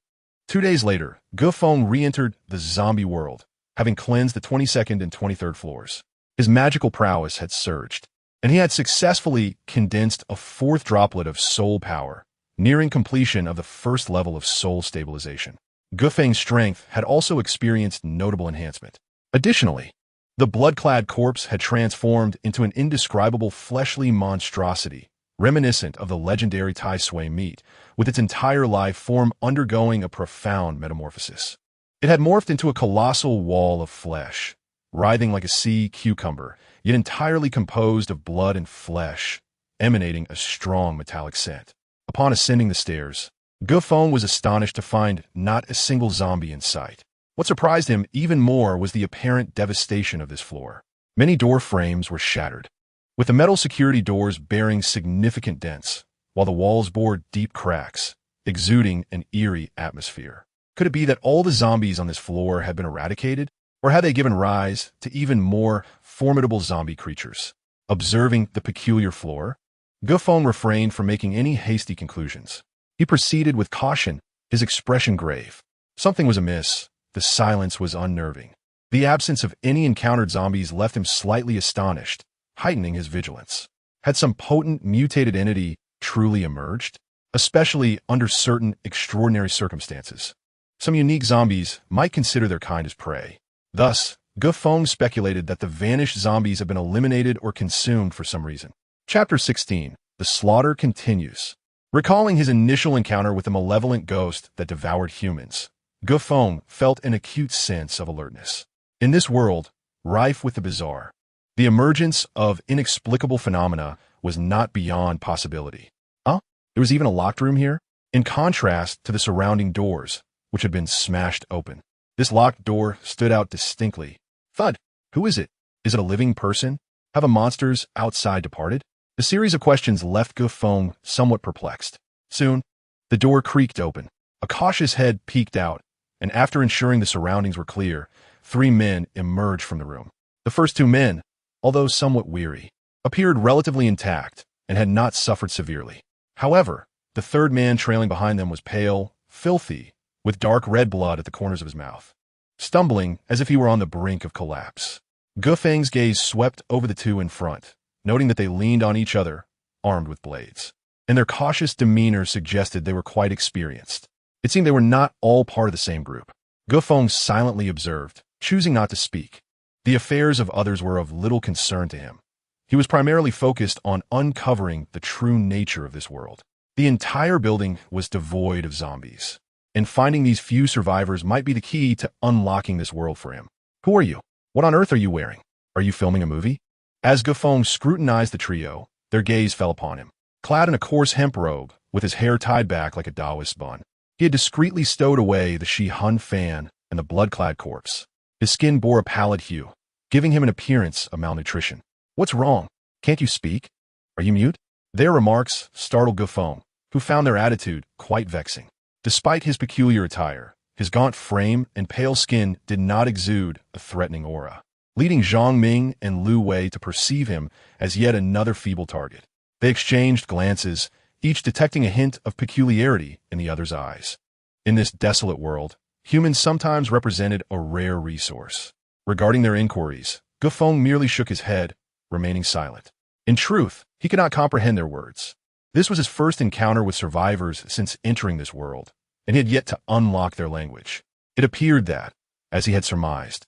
2 days later, Feng re-entered the zombie world, having cleansed the 22nd and 23rd floors. His magical prowess had surged, and he had successfully condensed a 4th droplet of soul power, nearing completion of the first level of soul stabilization. Feng's strength had also experienced notable enhancement. Additionally, the blood-clad corpse had transformed into an indescribable fleshly monstrosity, reminiscent of the legendary Tai Sui meat, with its entire life form undergoing a profound metamorphosis. It had morphed into a colossal wall of flesh, writhing like a sea cucumber, yet entirely composed of blood and flesh, emanating a strong metallic scent. Upon ascending the stairs, Feng was astonished to find not a single zombie in sight. What surprised him even more was the apparent devastation of this floor. Many door frames were shattered, with the metal security doors bearing significant dents, while the walls bore deep cracks, exuding an eerie atmosphere. Could it be that all the zombies on this floor had been eradicated, or had they given rise to even more formidable zombie creatures? Observing the peculiar floor, Feng refrained from making any hasty conclusions. He proceeded with caution, his expression grave. Something was amiss. The silence was unnerving. The absence of any encountered zombies left him slightly astonished, heightening his vigilance. Had some potent mutated entity truly emerged? Especially under certain extraordinary circumstances. Some unique zombies might consider their kind as prey. Thus, Feng speculated that the vanished zombies had been eliminated or consumed for some reason. Chapter 16. The slaughter continues. Recalling his initial encounter with the malevolent ghost that devoured humans, Feng felt an acute sense of alertness. In this world, rife with the bizarre, the emergence of inexplicable phenomena was not beyond possibility. Huh? There was even a locked room here? In contrast to the surrounding doors, which had been smashed open. This locked door stood out distinctly. Thud! Who is it? Is it a living person? Have the monsters outside departed? The series of questions left Feng somewhat perplexed. Soon, the door creaked open. A cautious head peeked out, and after ensuring the surroundings were clear, 3 men emerged from the room. The first 2 men, although somewhat weary, appeared relatively intact and had not suffered severely. However, the third man trailing behind them was pale, filthy, with dark red blood at the corners of his mouth, stumbling as if he were on the brink of collapse. Feng's gaze swept over the 2 in front, noting that they leaned on each other, armed with blades, and their cautious demeanor suggested they were quite experienced. It seemed they were not all part of the same group. Feng silently observed, choosing not to speak. The affairs of others were of little concern to him. He was primarily focused on uncovering the true nature of this world. The entire building was devoid of zombies, and finding these few survivors might be the key to unlocking this world for him. Who are you? What on earth are you wearing? Are you filming a movie? As Feng scrutinized the trio, their gaze fell upon him. Clad in a coarse hemp robe, with his hair tied back like a Taoist bun, he had discreetly stowed away the Shi Hun fan and the blood-clad corpse. His skin bore a pallid hue, giving him an appearance of malnutrition. What's wrong? Can't you speak? Are you mute? Their remarks startled Feng, who found their attitude quite vexing. Despite his peculiar attire, his gaunt frame and pale skin did not exude a threatening aura, leading Zhang Ming and Lu Wei to perceive him as yet another feeble target. They exchanged glances, each detecting a hint of peculiarity in the other's eyes. In this desolate world, humans sometimes represented a rare resource. Regarding their inquiries, Feng merely shook his head, remaining silent. In truth, he could not comprehend their words. This was his first encounter with survivors since entering this world, and he had yet to unlock their language. It appeared that, as he had surmised,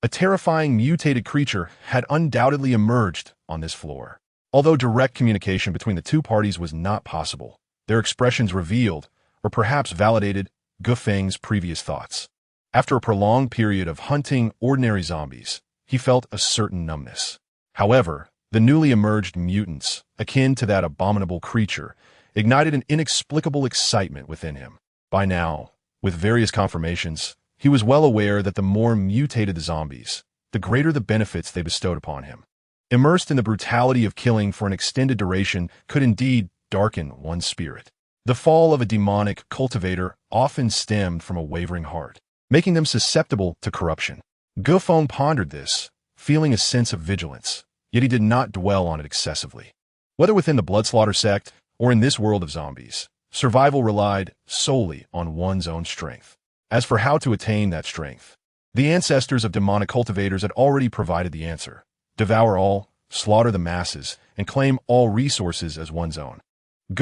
a terrifying mutated creature had undoubtedly emerged on this floor. Although direct communication between the 2 parties was not possible, their expressions revealed, or perhaps validated, Feng's previous thoughts. After a prolonged period of hunting ordinary zombies, he felt a certain numbness. However, the newly emerged mutants, akin to that abominable creature, ignited an inexplicable excitement within him. By now, with various confirmations, he was well aware that the more mutated the zombies, the greater the benefits they bestowed upon him. Immersed in the brutality of killing for an extended duration could indeed darken one's spirit. The fall of a demonic cultivator often stemmed from a wavering heart, making them susceptible to corruption. Feng pondered this, feeling a sense of vigilance, yet he did not dwell on it excessively. Whether within the Bloodslaughter sect or in this world of zombies, survival relied solely on one's own strength. As for how to attain that strength, the ancestors of demonic cultivators had already provided the answer. Devour all, slaughter the masses, and claim all resources as one's own.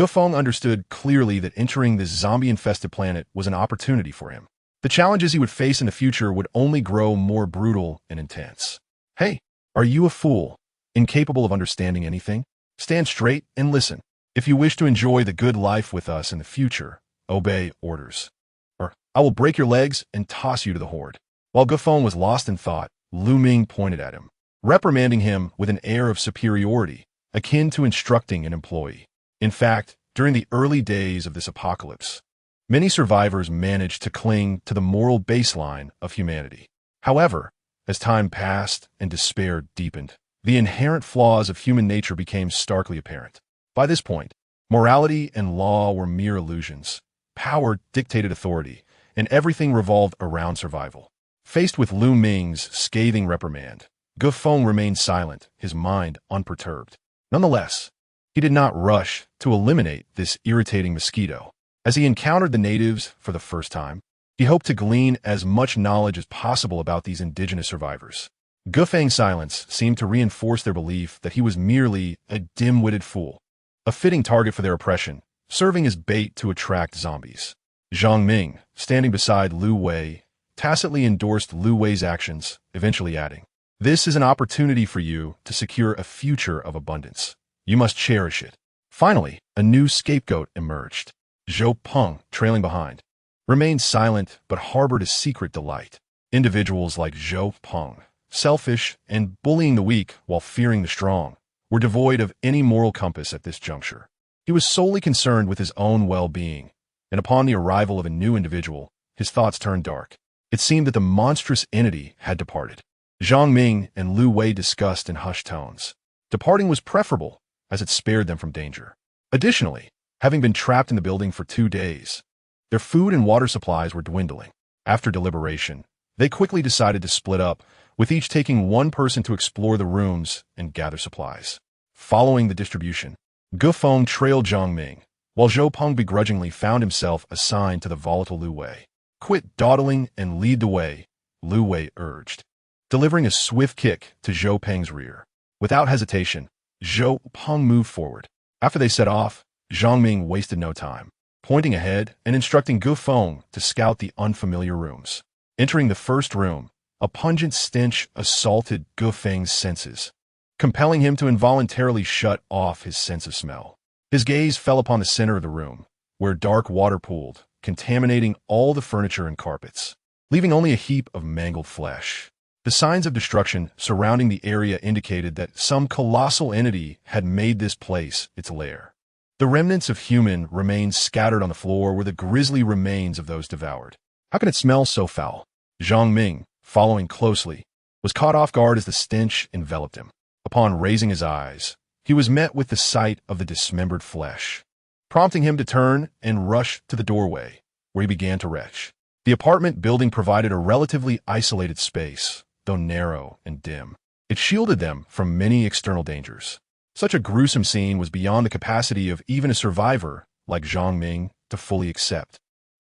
Feng understood clearly that entering this zombie-infested planet was an opportunity for him. The challenges he would face in the future would only grow more brutal and intense. Hey, are you a fool, incapable of understanding anything? Stand straight and listen. If you wish to enjoy the good life with us in the future, obey orders, or I will break your legs and toss you to the horde. While Feng was lost in thought, Lu Ming pointed at him, reprimanding him with an air of superiority, akin to instructing an employee. In fact, during the early days of this apocalypse, many survivors managed to cling to the moral baseline of humanity. However, as time passed and despair deepened, the inherent flaws of human nature became starkly apparent. By this point, morality and law were mere illusions. Power dictated authority, and everything revolved around survival. Faced with Lu Ming's scathing reprimand, Feng remained silent, his mind unperturbed. Nonetheless, he did not rush to eliminate this irritating mosquito. As he encountered the natives for the first time, he hoped to glean as much knowledge as possible about these indigenous survivors. Feng's silence seemed to reinforce their belief that he was merely a dim-witted fool, a fitting target for their oppression, serving as bait to attract zombies. Zhang Ming, standing beside Lu Wei, tacitly endorsed Lu Wei's actions, eventually adding, "This is an opportunity for you to secure a future of abundance. You must cherish it." Finally, a new scapegoat emerged. Zhou Peng, trailing behind, remained silent but harbored a secret delight. Individuals like Zhou Peng, selfish and bullying the weak while fearing the strong, were devoid of any moral compass at this juncture. He was solely concerned with his own well-being, and upon the arrival of a new individual, his thoughts turned dark. It seemed that the monstrous entity had departed. Zhang Ming and Lu Wei discussed in hushed tones. Departing was preferable, as it spared them from danger. Additionally, having been trapped in the building for 2 days, their food and water supplies were dwindling. After deliberation, they quickly decided to split up, with each taking one person to explore the rooms and gather supplies. Following the distribution, Gu Feng trailed Zhang Ming, while Zhou Peng begrudgingly found himself assigned to the volatile Lu Wei. "Quit dawdling and lead the way," Lu Wei urged, delivering a swift kick to Zhou Peng's rear. Without hesitation, Zhou Peng moved forward. After they set off, Zhang Ming wasted no time, pointing ahead and instructing Gu Feng to scout the unfamiliar rooms. Entering the first room, a pungent stench assaulted Gu Feng's senses, compelling him to involuntarily shut off his sense of smell. His gaze fell upon the center of the room, where dark water pooled, contaminating all the furniture and carpets, leaving only a heap of mangled flesh. The signs of destruction surrounding the area indicated that some colossal entity had made this place its lair. The remnants of human remains scattered on the floor were the grisly remains of those devoured. How can it smell so foul? Zhang Ming, following closely, was caught off guard as the stench enveloped him. Upon raising his eyes, he was met with the sight of the dismembered flesh, prompting him to turn and rush to the doorway, where he began to retch. The apartment building provided a relatively isolated space, though narrow and dim. It shielded them from many external dangers. Such a gruesome scene was beyond the capacity of even a survivor like Zhang Ming to fully accept.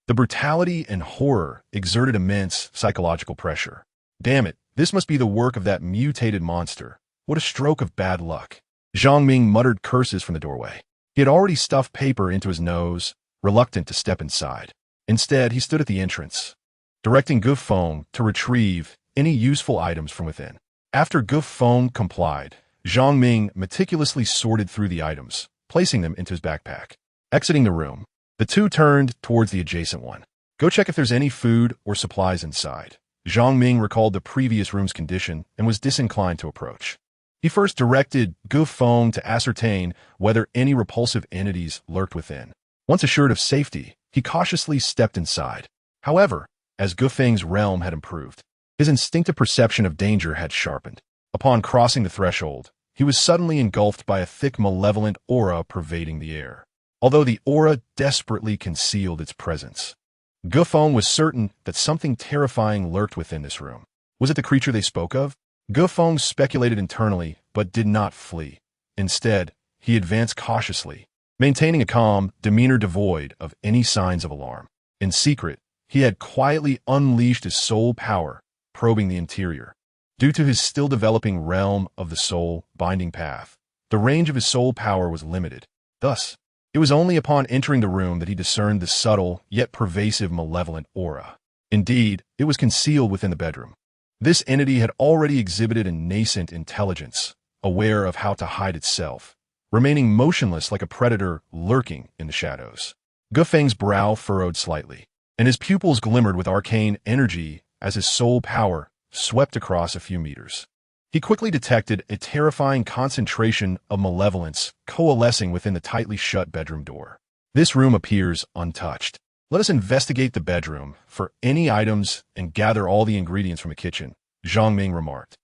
The brutality and horror exerted immense psychological pressure. Damn it, this must be the work of that mutated monster. What a stroke of bad luck. Zhang Ming muttered curses from the doorway. He had already stuffed paper into his nose, reluctant to step inside. Instead, he stood at the entrance, directing Gu Feng to retrieve any useful items from within. After Gu Feng complied, Zhang Ming meticulously sorted through the items, placing them into his backpack. Exiting the room, the two turned towards the adjacent one. "Go check if there's any food or supplies inside." Zhang Ming recalled the previous room's condition and was disinclined to approach. He first directed Gu Feng to ascertain whether any repulsive entities lurked within. Once assured of safety, he cautiously stepped inside. However, as Gu Feng's realm had improved, his instinctive perception of danger had sharpened. Upon crossing the threshold, he was suddenly engulfed by a thick, malevolent aura pervading the air. Although the aura desperately concealed its presence, Gu Feng was certain that something terrifying lurked within this room. Was it the creature they spoke of? Gu Feng speculated internally, but did not flee. Instead, he advanced cautiously, maintaining a calm demeanor devoid of any signs of alarm. In secret, he had quietly unleashed his soul power, probing the interior. Due to his still developing realm of the soul binding path, the range of his soul power was limited. Thus, it was only upon entering the room that he discerned the subtle yet pervasive malevolent aura. Indeed, it was concealed within the bedroom. This entity had already exhibited a nascent intelligence, aware of how to hide itself, remaining motionless like a predator lurking in the shadows. Gu Feng's brow furrowed slightly, and his pupils glimmered with arcane energy as his soul power swept across a few meters. He quickly detected a terrifying concentration of malevolence coalescing within the tightly shut bedroom door. This room appears untouched. Let us investigate the bedroom for any items and gather all the ingredients from the kitchen, Zhang Ming remarked,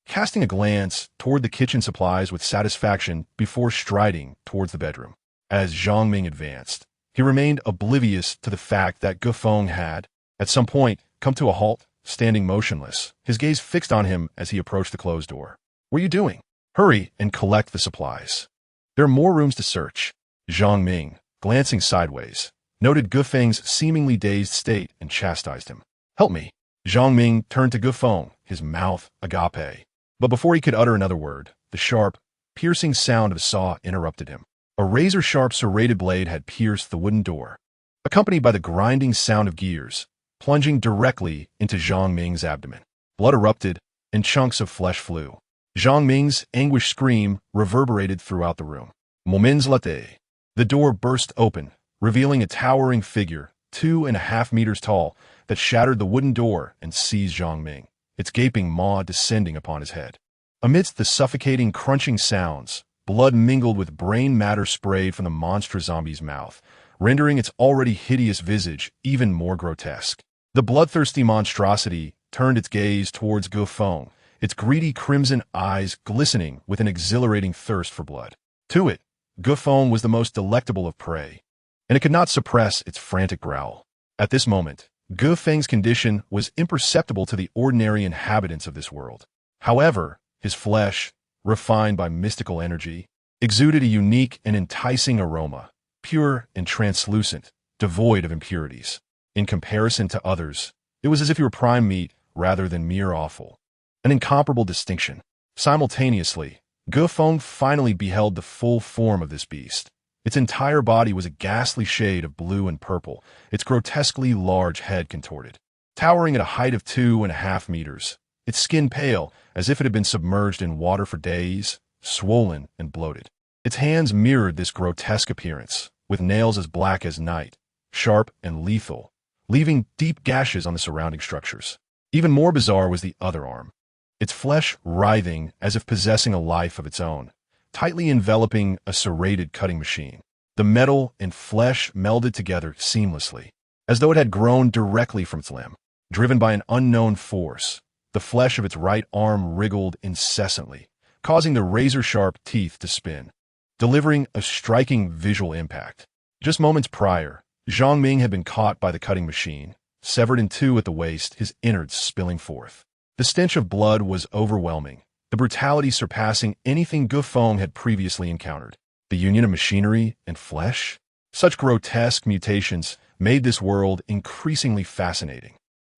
casting a glance toward the kitchen supplies with satisfaction before striding towards the bedroom. As Zhang Ming advanced, he remained oblivious to the fact that Gu Feng had, at some point, come to a halt, standing motionless, his gaze fixed on him as he approached the closed door. "What are you doing? Hurry and collect the supplies. There are more rooms to search." Zhang Ming, glancing sideways, noted Gu Feng's seemingly dazed state and chastised him. "Help me." Zhang Ming turned to Gu Feng, his mouth agape. But before he could utter another word, the sharp, piercing sound of a saw interrupted him. A razor-sharp serrated blade had pierced the wooden door, accompanied by the grinding sound of gears, plunging directly into Zhang Ming's abdomen. Blood erupted, and chunks of flesh flew. Zhang Ming's anguished scream reverberated throughout the room. "Moments latte." The door burst open, revealing a towering figure, 2.5 meters tall, that shattered the wooden door and seized Zhang Ming, its gaping maw descending upon his head. Amidst the suffocating, crunching sounds, blood mingled with brain matter sprayed from the monstrous zombie's mouth, rendering its already hideous visage even more grotesque. The bloodthirsty monstrosity turned its gaze towards Feng, its greedy crimson eyes glistening with an exhilarating thirst for blood. To it, Feng was the most delectable of prey, and it could not suppress its frantic growl. At this moment, Feng's condition was imperceptible to the ordinary inhabitants of this world. However, his flesh, refined by mystical energy, exuded a unique and enticing aroma, pure and translucent, devoid of impurities. In comparison to others, it was as if he were prime meat rather than mere offal. An incomparable distinction. Simultaneously, Feng finally beheld the full form of this beast. Its entire body was a ghastly shade of blue and purple, its grotesquely large head contorted. Towering at a height of 2.5 meters, its skin pale, as if it had been submerged in water for days, swollen and bloated. Its hands mirrored this grotesque appearance, with nails as black as night, sharp and lethal, leaving deep gashes on the surrounding structures. Even more bizarre was the other arm, its flesh writhing as if possessing a life of its own, tightly enveloping a serrated cutting machine. The metal and flesh melded together seamlessly, as though it had grown directly from its limb. Driven by an unknown force, the flesh of its right arm wriggled incessantly, causing the razor-sharp teeth to spin, delivering a striking visual impact. Just moments prior, Zhang Ming had been caught by the cutting machine, severed in two at the waist, his innards spilling forth. The stench of blood was overwhelming, the brutality surpassing anything Feng had previously encountered. The union of machinery and flesh? Such grotesque mutations made this world increasingly fascinating.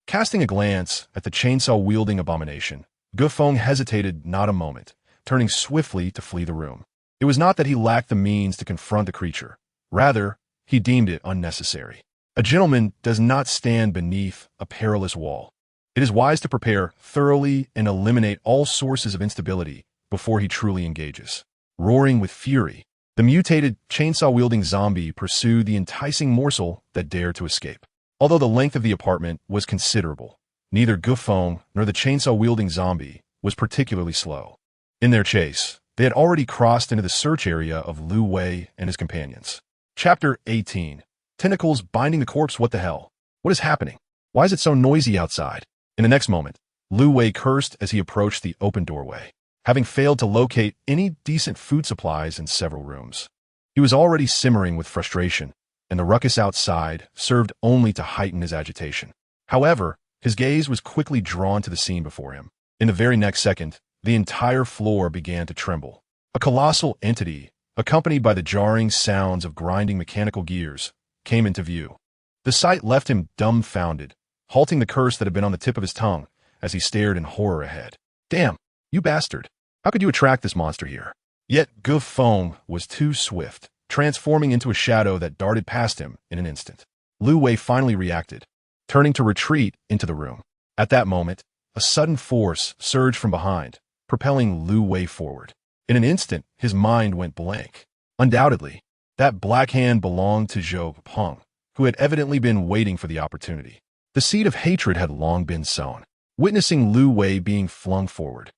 Casting a glance at the chainsaw-wielding abomination, Feng hesitated not a moment, turning swiftly to flee the room. It was not that he lacked the means to confront the creature. Rather, he deemed it unnecessary. A gentleman does not stand beneath a perilous wall. It is wise to prepare thoroughly and eliminate all sources of instability before he truly engages. Roaring with fury, the mutated, chainsaw-wielding zombie pursued the enticing morsel that dared to escape. Although the length of the apartment was considerable, neither Feng nor the chainsaw-wielding zombie was particularly slow. In their chase, they had already crossed into the search area of Lu Wei and his companions. Chapter 18. Tentacles binding the corpse. What the hell? What is happening? Why is it so noisy outside? In the next moment, Lu Wei cursed as he approached the open doorway, having failed to locate any decent food supplies in several rooms. He was already simmering with frustration, and the ruckus outside served only to heighten his agitation. However, his gaze was quickly drawn to the scene before him. In the very next second, the entire floor began to tremble. A colossal entity, accompanied by the jarring sounds of grinding mechanical gears, came into view. The sight left him dumbfounded, halting the curse that had been on the tip of his tongue as he stared in horror ahead. Damn, you bastard. How could you attract this monster here? Yet Feng was too swift, transforming into a shadow that darted past him in an instant. Lu Wei finally reacted, turning to retreat into the room. At that moment, a sudden force surged from behind, propelling Lu Wei forward. In an instant, his mind went blank. Undoubtedly, that black hand belonged to Zhou Peng, who had evidently been waiting for the opportunity. The seed of hatred had long been sown. Witnessing Lu Wei being flung forward,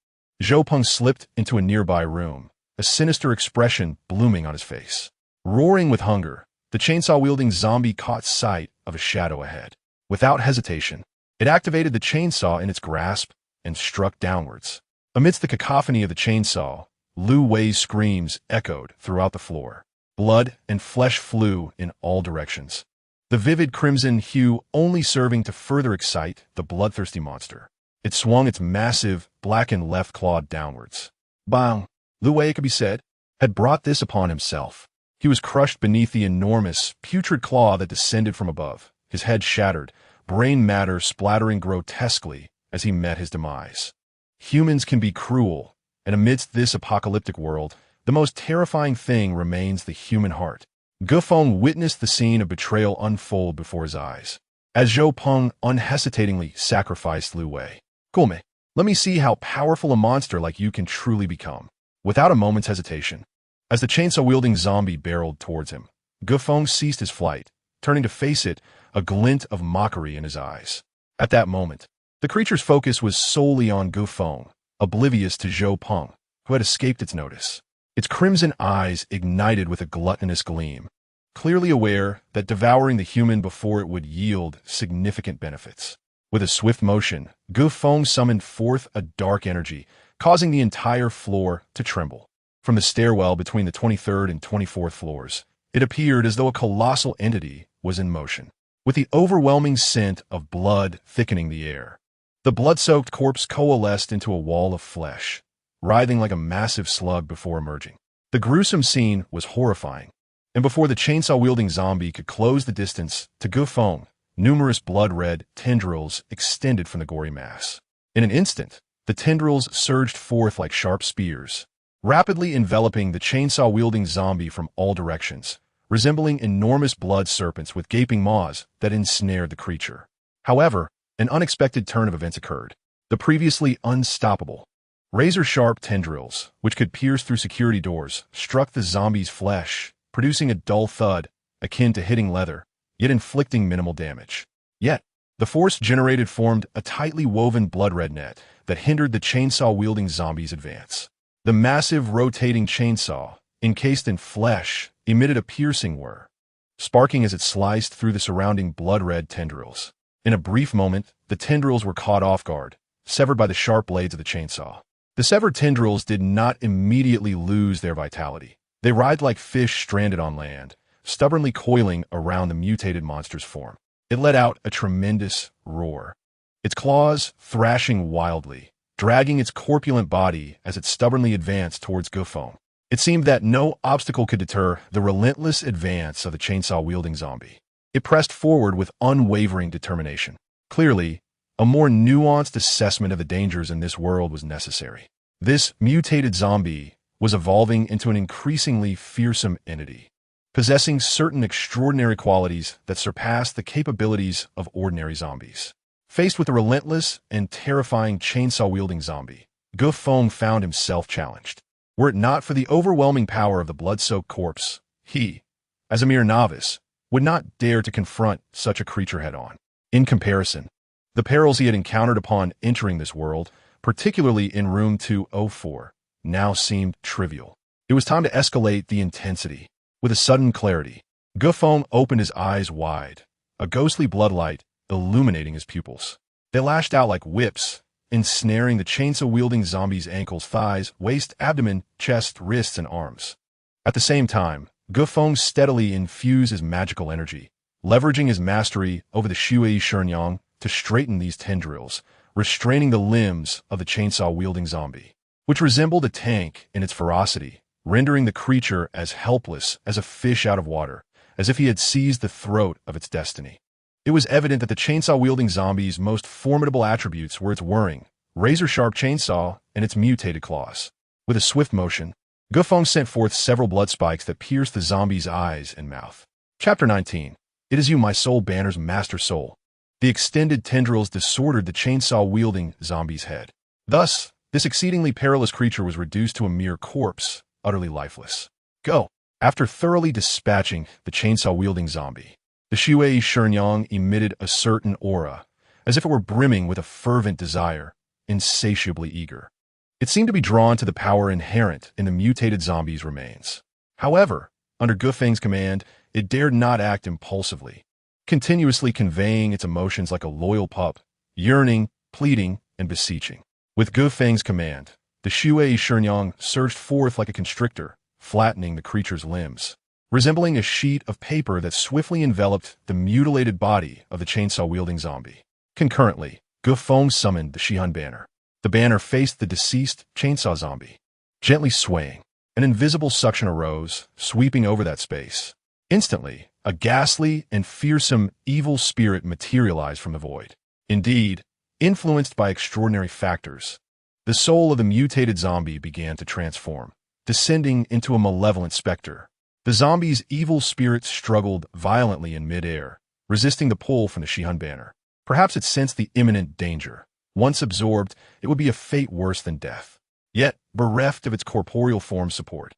Zhou Peng slipped into a nearby room, a sinister expression blooming on his face. Roaring with hunger, the chainsaw-wielding zombie caught sight of a shadow ahead. Without hesitation, it activated the chainsaw in its grasp and struck downwards. Amidst the cacophony of the chainsaw, Lu Wei's screams echoed throughout the floor. Blood and flesh flew in all directions, the vivid crimson hue only serving to further excite the bloodthirsty monster. It swung its massive, blackened left claw downwards. Bang! Lu Wei, it could be said, had brought this upon himself. He was crushed beneath the enormous, putrid claw that descended from above, his head shattered, brain matter splattering grotesquely as he met his demise. Humans can be cruel, and amidst this apocalyptic world, the most terrifying thing remains the human heart. Feng witnessed the scene of betrayal unfold before his eyes, as Zhou Peng unhesitatingly sacrificed Lu Wei. Come, let me see how powerful a monster like you can truly become. Without a moment's hesitation, As the chainsaw-wielding zombie barreled towards him, Feng ceased his flight, turning to face it, a glint of mockery in his eyes. At that moment, the creature's focus was solely on Feng, oblivious to Zhou Peng, who had escaped its notice. Its crimson eyes ignited with a gluttonous gleam, clearly aware that devouring the human before it would yield significant benefits. With a swift motion, Feng summoned forth a dark energy, causing the entire floor to tremble. From the stairwell between the 23rd and 24th floors, it appeared as though a colossal entity was in motion, with the overwhelming scent of blood thickening the air. The blood-soaked corpse coalesced into a wall of flesh, writhing like a massive slug before emerging. The gruesome scene was horrifying, and before the chainsaw-wielding zombie could close the distance to Feng, numerous blood-red tendrils extended from the gory mass. In an instant, the tendrils surged forth like sharp spears, rapidly enveloping the chainsaw-wielding zombie from all directions, resembling enormous blood serpents with gaping maws that ensnared the creature. However, an unexpected turn of events occurred. The previously unstoppable, razor-sharp tendrils, which could pierce through security doors, struck the zombie's flesh, producing a dull thud, akin to hitting leather, yet inflicting minimal damage. Yet, the force generated formed a tightly woven blood-red net that hindered the chainsaw-wielding zombie's advance. The massive rotating chainsaw, encased in flesh, emitted a piercing whir, sparking as it sliced through the surrounding blood-red tendrils. In a brief moment, the tendrils were caught off guard, severed by the sharp blades of the chainsaw. The severed tendrils did not immediately lose their vitality. They writhed like fish stranded on land, stubbornly coiling around the mutated monster's form. It let out a tremendous roar, its claws thrashing wildly, dragging its corpulent body as it stubbornly advanced towards Feng. It seemed that no obstacle could deter the relentless advance of the chainsaw-wielding zombie. It pressed forward with unwavering determination. Clearly, a more nuanced assessment of the dangers in this world was necessary. This mutated zombie was evolving into an increasingly fearsome entity, possessing certain extraordinary qualities that surpassed the capabilities of ordinary zombies. Faced with the relentless and terrifying chainsaw-wielding zombie, Feng found himself challenged. Were it not for the overwhelming power of the blood-soaked corpse, he, as a mere novice, would not dare to confront such a creature head-on. In comparison, the perils he had encountered upon entering this world, particularly in room 204, now seemed trivial. It was time to escalate the intensity. With a sudden clarity, Feng opened his eyes wide, a ghostly bloodlight illuminating his pupils. They lashed out like whips, ensnaring the chainsaw-wielding zombie's ankles, thighs, waist, abdomen, chest, wrists, and arms. At the same time, Feng steadily infused his magical energy, leveraging his mastery over the Shui Shenyang to straighten these tendrils, restraining the limbs of the chainsaw-wielding zombie, which resembled a tank in its ferocity, rendering the creature as helpless as a fish out of water, as if he had seized the throat of its destiny. It was evident that the chainsaw-wielding zombie's most formidable attributes were its whirring, razor-sharp chainsaw and its mutated claws. With a swift motion, Feng sent forth several blood spikes that pierced the zombie's eyes and mouth. Chapter 19. It is you, my soul banner's master soul. The extended tendrils disordered the chainsaw-wielding zombie's head. Thus, this exceedingly perilous creature was reduced to a mere corpse, utterly lifeless. Go! After thoroughly dispatching the chainsaw-wielding zombie, the Shui Shenyang emitted a certain aura, as if it were brimming with a fervent desire, insatiably eager. It seemed to be drawn to the power inherent in the mutated zombie's remains. However, under Feng's command, it dared not act impulsively, continuously conveying its emotions like a loyal pup, yearning, pleading, and beseeching. With Feng's command, the Shui Shenyang surged forth like a constrictor, flattening the creature's limbs, resembling a sheet of paper that swiftly enveloped the mutilated body of the chainsaw-wielding zombie. Concurrently, Feng summoned the Shihan banner. The banner faced the deceased chainsaw zombie. Gently swaying, an invisible suction arose, sweeping over that space. Instantly, a ghastly and fearsome evil spirit materialized from the void. Indeed, influenced by extraordinary factors, the soul of the mutated zombie began to transform, descending into a malevolent specter. The zombie's evil spirit struggled violently in midair, resisting the pull from the Shihan banner. Perhaps it sensed the imminent danger. Once absorbed, it would be a fate worse than death. Yet, bereft of its corporeal form support,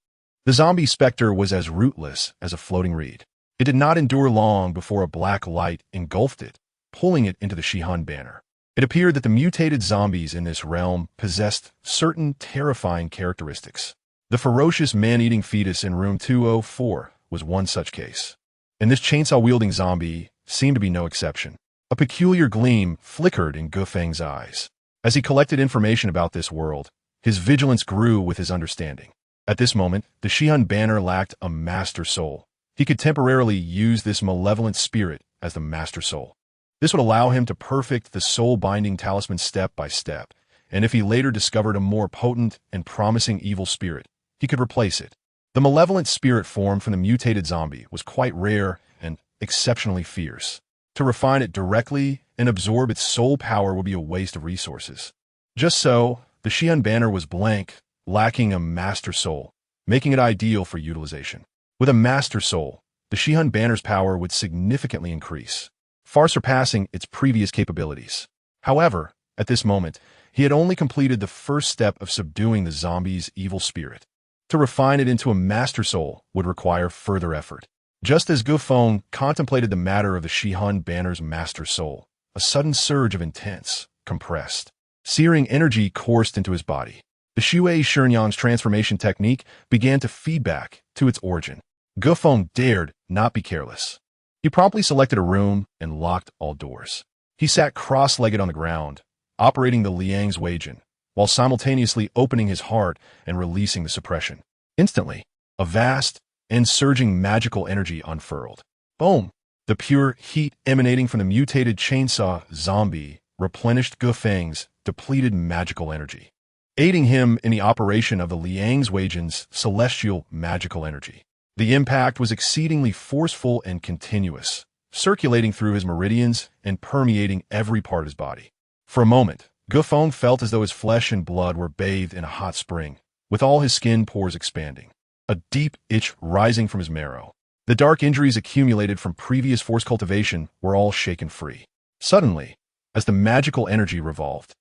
The zombie specter was as rootless as a floating reed. It did not endure long before a black light engulfed it, pulling it into the Shihan banner. It appeared that the mutated zombies in this realm possessed certain terrifying characteristics. The ferocious man-eating fetus in room 204 was one such case. And this chainsaw-wielding zombie seemed to be no exception. A peculiar gleam flickered in Feng's eyes. As he collected information about this world, his vigilance grew with his understanding. At this moment, the Shihan banner lacked a master soul. He could temporarily use this malevolent spirit as the master soul. This would allow him to perfect the soul-binding talisman step by step, and if he later discovered a more potent and promising evil spirit, he could replace it. The malevolent spirit formed from the mutated zombie was quite rare and exceptionally fierce. To refine it directly and absorb its soul power would be a waste of resources. Just so, the Shihan banner was blank, lacking a master soul, making it ideal for utilization. With a master soul, the Shihan banner's power would significantly increase, far surpassing its previous capabilities. However, at this moment, he had only completed the first step of subduing the zombie's evil spirit. To refine it into a master soul would require further effort. Just as Feng contemplated the matter of the Shihan banner's master soul, a sudden surge of intense, compressed, searing energy coursed into his body. The Shui Shenyang's transformation technique began to feed back to its origin. Feng dared not be careless. He promptly selected a room and locked all doors. He sat cross-legged on the ground, operating the Liang's Weijin, while simultaneously opening his heart and releasing the suppression. Instantly, a vast and surging magical energy unfurled. Boom! The pure heat emanating from the mutated chainsaw zombie replenished Feng's depleted magical energy, aiding him in the operation of the Liang's Weijin's celestial magical energy. The impact was exceedingly forceful and continuous, circulating through his meridians and permeating every part of his body. For a moment, Feng felt as though his flesh and blood were bathed in a hot spring, with all his skin pores expanding, a deep itch rising from his marrow. The dark injuries accumulated from previous force cultivation were all shaken free. Suddenly, as the magical energy revolved,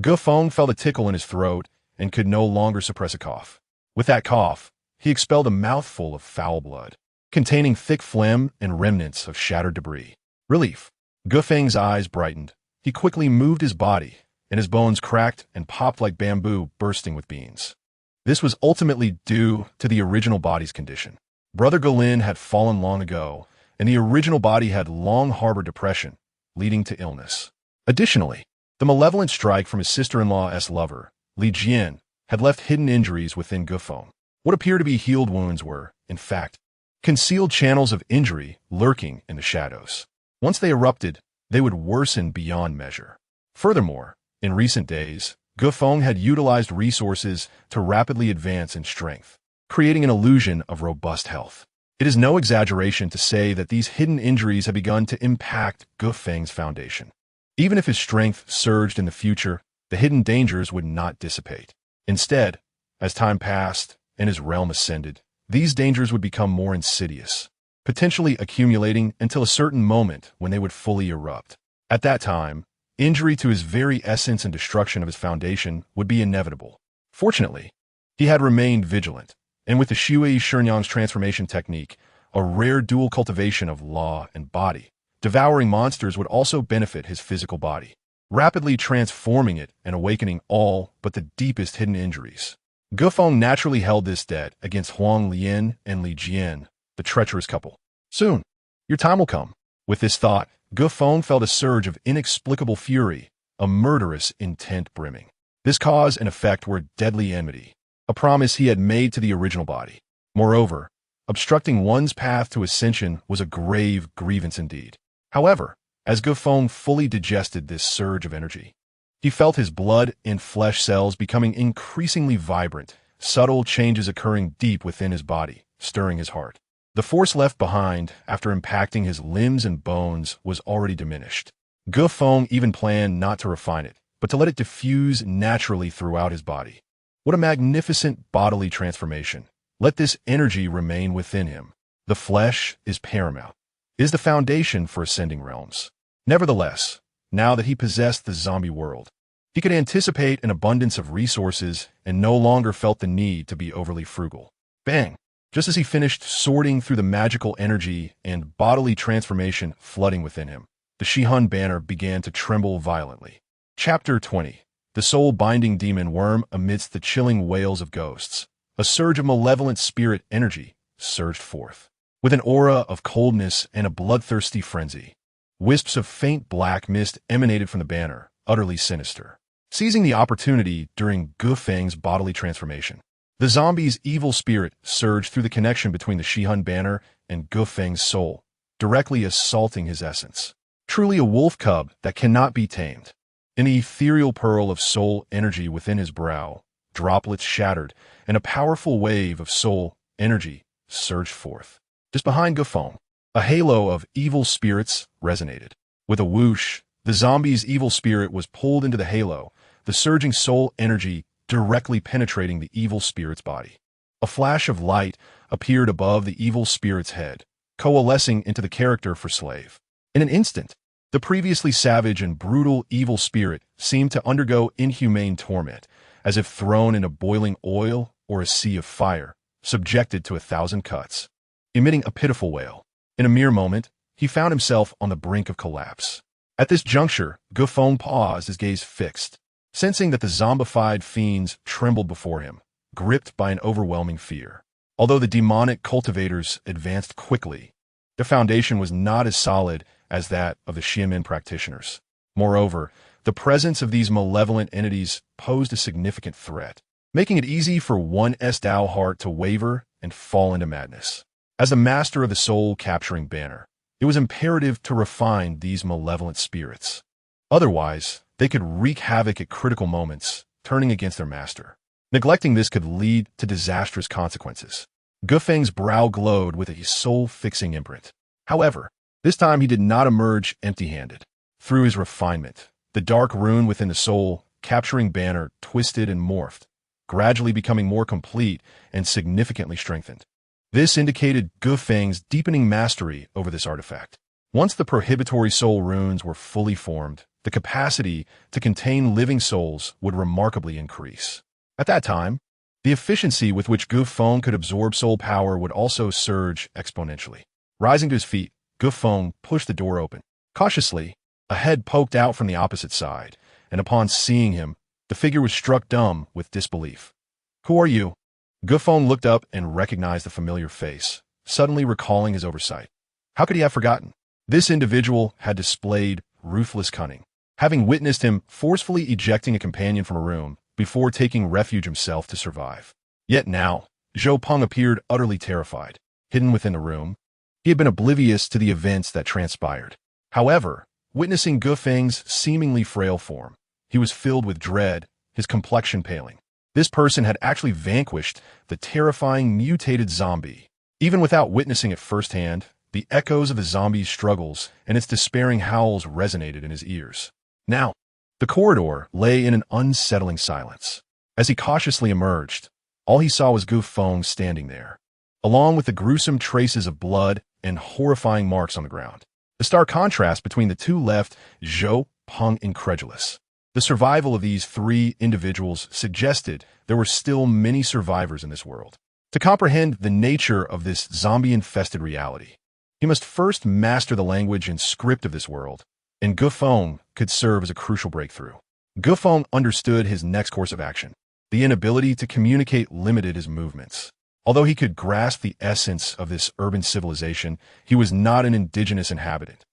Feng felt a tickle in his throat and could no longer suppress a cough. With that cough, he expelled a mouthful of foul blood, containing thick phlegm and remnants of shattered debris. Relief. Feng's eyes brightened. He quickly moved his body, and his bones cracked and popped like bamboo bursting with beans. This was ultimately due to the original body's condition. Brother Golin had fallen long ago, and the original body had long harbored depression, leading to illness. Additionally, the malevolent strike from his sister-in-law's lover, Li Jian, had left hidden injuries within Feng. What appeared to be healed wounds were, in fact, concealed channels of injury lurking in the shadows. Once they erupted, they would worsen beyond measure. Furthermore, in recent days, Feng had utilized resources to rapidly advance in strength, creating an illusion of robust health. It is no exaggeration to say that these hidden injuries have begun to impact Feng's foundation. Even if his strength surged in the future, the hidden dangers would not dissipate. Instead, as time passed and his realm ascended, these dangers would become more insidious, potentially accumulating until a certain moment when they would fully erupt. At that time, injury to his very essence and destruction of his foundation would be inevitable. Fortunately, he had remained vigilant, and with the Shui Shenyang's transformation technique, a rare dual cultivation of law and body, devouring monsters would also benefit his physical body, rapidly transforming it and awakening all but the deepest hidden injuries. Feng naturally held this debt against Huang Lian and Li Jian, the treacherous couple. Soon, your time will come. With this thought, Feng felt a surge of inexplicable fury, a murderous intent brimming. This cause and effect were deadly enmity, a promise he had made to the original body. Moreover, obstructing one's path to ascension was a grave grievance indeed. However, as Feng fully digested this surge of energy, he felt his blood and flesh cells becoming increasingly vibrant, subtle changes occurring deep within his body, stirring his heart. The force left behind after impacting his limbs and bones was already diminished. Feng even planned not to refine it, but to let it diffuse naturally throughout his body. What a magnificent bodily transformation. Let this energy remain within him. The flesh is paramount, is the foundation for ascending realms. Nevertheless, now that he possessed the zombie world, he could anticipate an abundance of resources and no longer felt the need to be overly frugal. Bang! Just as he finished sorting through the magical energy and bodily transformation flooding within him, the Shihun banner began to tremble violently. Chapter 20. The soul-binding demon worm amidst the chilling wails of ghosts. A surge of malevolent spirit energy surged forth. With an aura of coldness and a bloodthirsty frenzy, wisps of faint black mist emanated from the banner, utterly sinister. Seizing the opportunity during Gu Feng's bodily transformation, the zombie's evil spirit surged through the connection between the Shihun banner and Gu Feng's soul, directly assaulting his essence. Truly a wolf cub that cannot be tamed. In the ethereal pearl of soul energy within his brow, droplets shattered, and a powerful wave of soul energy surged forth. Just behind Gu Feng, a halo of evil spirits resonated. With a whoosh, the zombie's evil spirit was pulled into the halo, the surging soul energy directly penetrating the evil spirit's body. A flash of light appeared above the evil spirit's head, coalescing into the character for slave. In an instant, the previously savage and brutal evil spirit seemed to undergo inhumane torment, as if thrown into boiling oil or a sea of fire, subjected to 1,000 cuts. Emitting a pitiful wail, in a mere moment, he found himself on the brink of collapse. At this juncture, Gu Feng paused, his gaze fixed, sensing that the zombified fiends trembled before him, gripped by an overwhelming fear. Although the demonic cultivators advanced quickly, their foundation was not as solid as that of the Xiamen practitioners. Moreover, the presence of these malevolent entities posed a significant threat, making it easy for one's Tao heart to waver and fall into madness. As the master of the soul-capturing banner, it was imperative to refine these malevolent spirits. Otherwise, they could wreak havoc at critical moments, turning against their master. Neglecting this could lead to disastrous consequences. Gu Feng's brow glowed with a soul-fixing imprint. However, this time he did not emerge empty-handed. Through his refinement, the dark rune within the soul-capturing banner twisted and morphed, gradually becoming more complete and significantly strengthened. This indicated Gu Feng's deepening mastery over this artifact. Once the prohibitory soul runes were fully formed, the capacity to contain living souls would remarkably increase. At that time, the efficiency with which Gu Feng could absorb soul power would also surge exponentially. Rising to his feet, Gu Feng pushed the door open. Cautiously, a head poked out from the opposite side, and upon seeing him, the figure was struck dumb with disbelief. "Who are you?" Gu Feng looked up and recognized the familiar face, suddenly recalling his oversight. How could he have forgotten? This individual had displayed ruthless cunning, having witnessed him forcefully ejecting a companion from a room before taking refuge himself to survive. Yet now, Zhou Peng appeared utterly terrified, hidden within the room. He had been oblivious to the events that transpired. However, witnessing Gu Feng's seemingly frail form, he was filled with dread, his complexion paling. This person had actually vanquished the terrifying mutated zombie. Even without witnessing it firsthand, the echoes of the zombie's struggles and its despairing howls resonated in his ears. Now, the corridor lay in an unsettling silence. As he cautiously emerged, all he saw was Gu Feng standing there, along with the gruesome traces of blood and horrifying marks on the ground. The stark contrast between the two left Zhou Peng incredulous. The survival of these three individuals suggested there were still many survivors in this world. To comprehend the nature of this zombie-infested reality, he must first master the language and script of this world, and Gu Feng could serve as a crucial breakthrough. Gu Feng understood his next course of action. The inability to communicate limited his movements. Although he could grasp the essence of this urban civilization, he was not an indigenous inhabitant.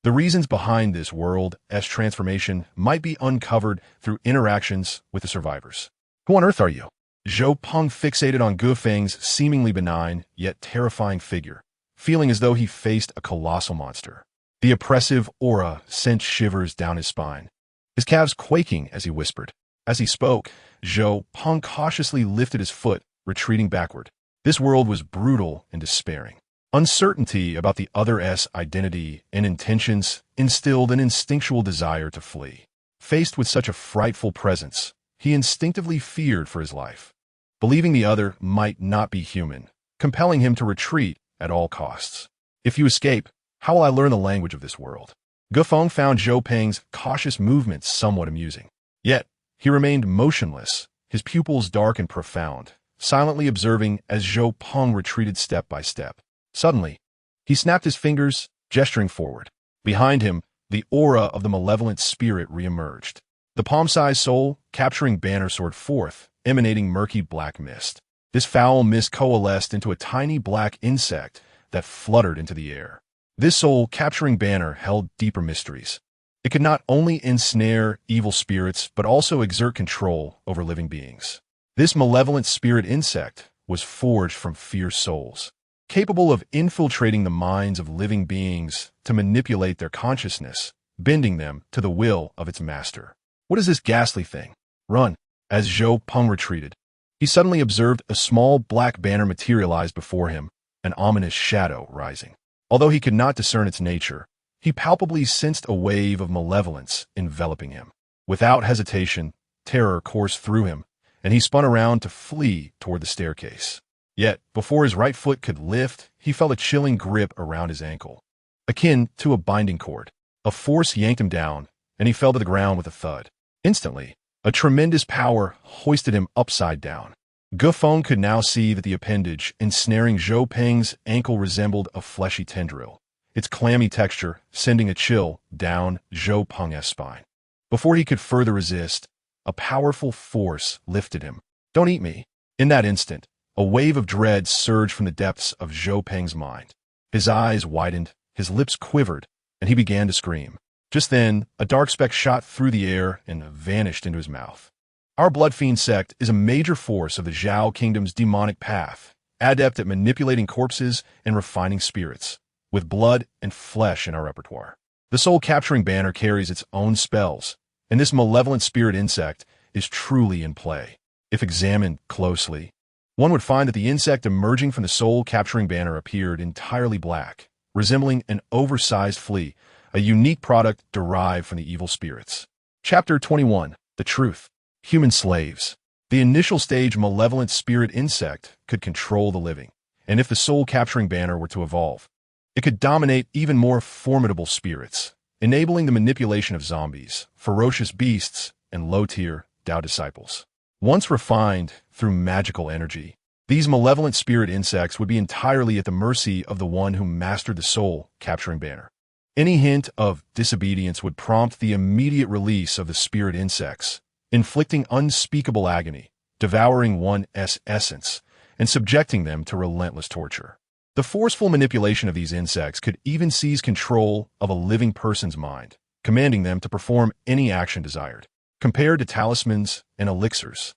The reasons behind this world's transformation might be uncovered through interactions with the survivors. Who on earth are you? Zhou Peng fixated on Gu Feng's seemingly benign yet terrifying figure, feeling as though he faced a colossal monster. The oppressive aura sent shivers down his spine, his calves quaking as he whispered. As he spoke, Zhou Peng cautiously lifted his foot, retreating backward. This world was brutal and despairing. Uncertainty about the other's identity and intentions instilled an instinctual desire to flee. Faced with such a frightful presence, he instinctively feared for his life, believing the other might not be human, compelling him to retreat at all costs. If you escape, how will I learn the language of this world? Gu Feng found Zhou Peng's cautious movements somewhat amusing. Yet, he remained motionless, his pupils dark and profound, silently observing as Zhou Peng retreated step by step. Suddenly, he snapped his fingers, gesturing forward. Behind him, the aura of the malevolent spirit reemerged. The palm-sized soul capturing banner soared forth, emanating murky black mist. This foul mist coalesced into a tiny black insect that fluttered into the air. This soul capturing banner held deeper mysteries. It could not only ensnare evil spirits, but also exert control over living beings. This malevolent spirit insect was forged from fierce souls, capable of infiltrating the minds of living beings to manipulate their consciousness, bending them to the will of its master. What is this ghastly thing? Run! As Zhou Peng retreated, he suddenly observed a small black banner materialize before him, an ominous shadow rising. Although he could not discern its nature, he palpably sensed a wave of malevolence enveloping him. Without hesitation, terror coursed through him, and he spun around to flee toward the staircase. Yet, before his right foot could lift, he felt a chilling grip around his ankle. Akin to a binding cord, a force yanked him down, and he fell to the ground with a thud. Instantly, a tremendous power hoisted him upside down. Feng could now see that the appendage ensnaring Zhou Peng's ankle resembled a fleshy tendril, its clammy texture sending a chill down Zhou Peng's spine. Before he could further resist, a powerful force lifted him. "Don't eat me." In that instant, a wave of dread surged from the depths of Zhou Peng's mind. His eyes widened, his lips quivered, and he began to scream. Just then, a dark speck shot through the air and vanished into his mouth. Our Blood Fiend sect is a major force of the Zhao Kingdom's demonic path, adept at manipulating corpses and refining spirits, with blood and flesh in our repertoire. The soul-capturing banner carries its own spells, and this malevolent spirit insect is truly in play. If examined closely, one would find that the insect emerging from the soul-capturing banner appeared entirely black, resembling an oversized flea, a unique product derived from the evil spirits. Chapter 21. The Truth. Human slaves. The initial stage malevolent spirit insect could control the living, and if the soul-capturing banner were to evolve, it could dominate even more formidable spirits, enabling the manipulation of zombies, ferocious beasts, and low-tier Dao disciples. Once refined through magical energy, these malevolent spirit insects would be entirely at the mercy of the one who mastered the soul-capturing banner. Any hint of disobedience would prompt the immediate release of the spirit insects, inflicting unspeakable agony, devouring one's essence, and subjecting them to relentless torture. The forceful manipulation of these insects could even seize control of a living person's mind, commanding them to perform any action desired. Compared to talismans and elixirs,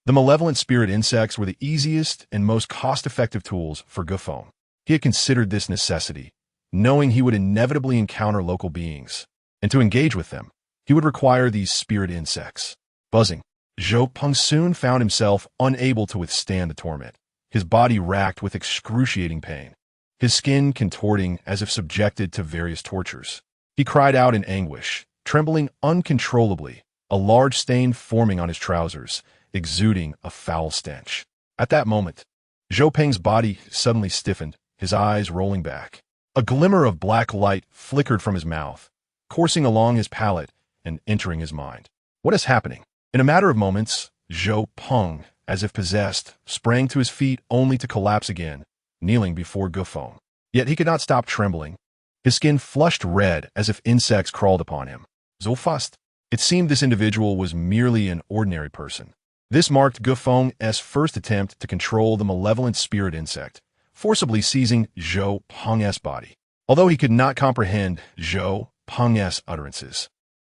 the malevolent spirit insects were the easiest and most cost-effective tools for Feng. He had considered this necessity, knowing he would inevitably encounter local beings, and to engage with them, he would require these spirit insects. Buzzing, Zhou Peng soon found himself unable to withstand the torment, his body racked with excruciating pain, his skin contorting as if subjected to various tortures. He cried out in anguish, trembling uncontrollably, a large stain forming on his trousers, exuding a foul stench. At that moment, Zhou Peng's body suddenly stiffened, his eyes rolling back. A glimmer of black light flickered from his mouth, coursing along his palate and entering his mind. What is happening? In a matter of moments, Zhou Peng, as if possessed, sprang to his feet only to collapse again, kneeling before Feng. Yet he could not stop trembling. His skin flushed red as if insects crawled upon him. Zofast. It seemed this individual was merely an ordinary person. This marked Feng's first attempt to control the malevolent spirit insect, forcibly seizing Zhou Peng's body. Although he could not comprehend Zhou Peng's utterances,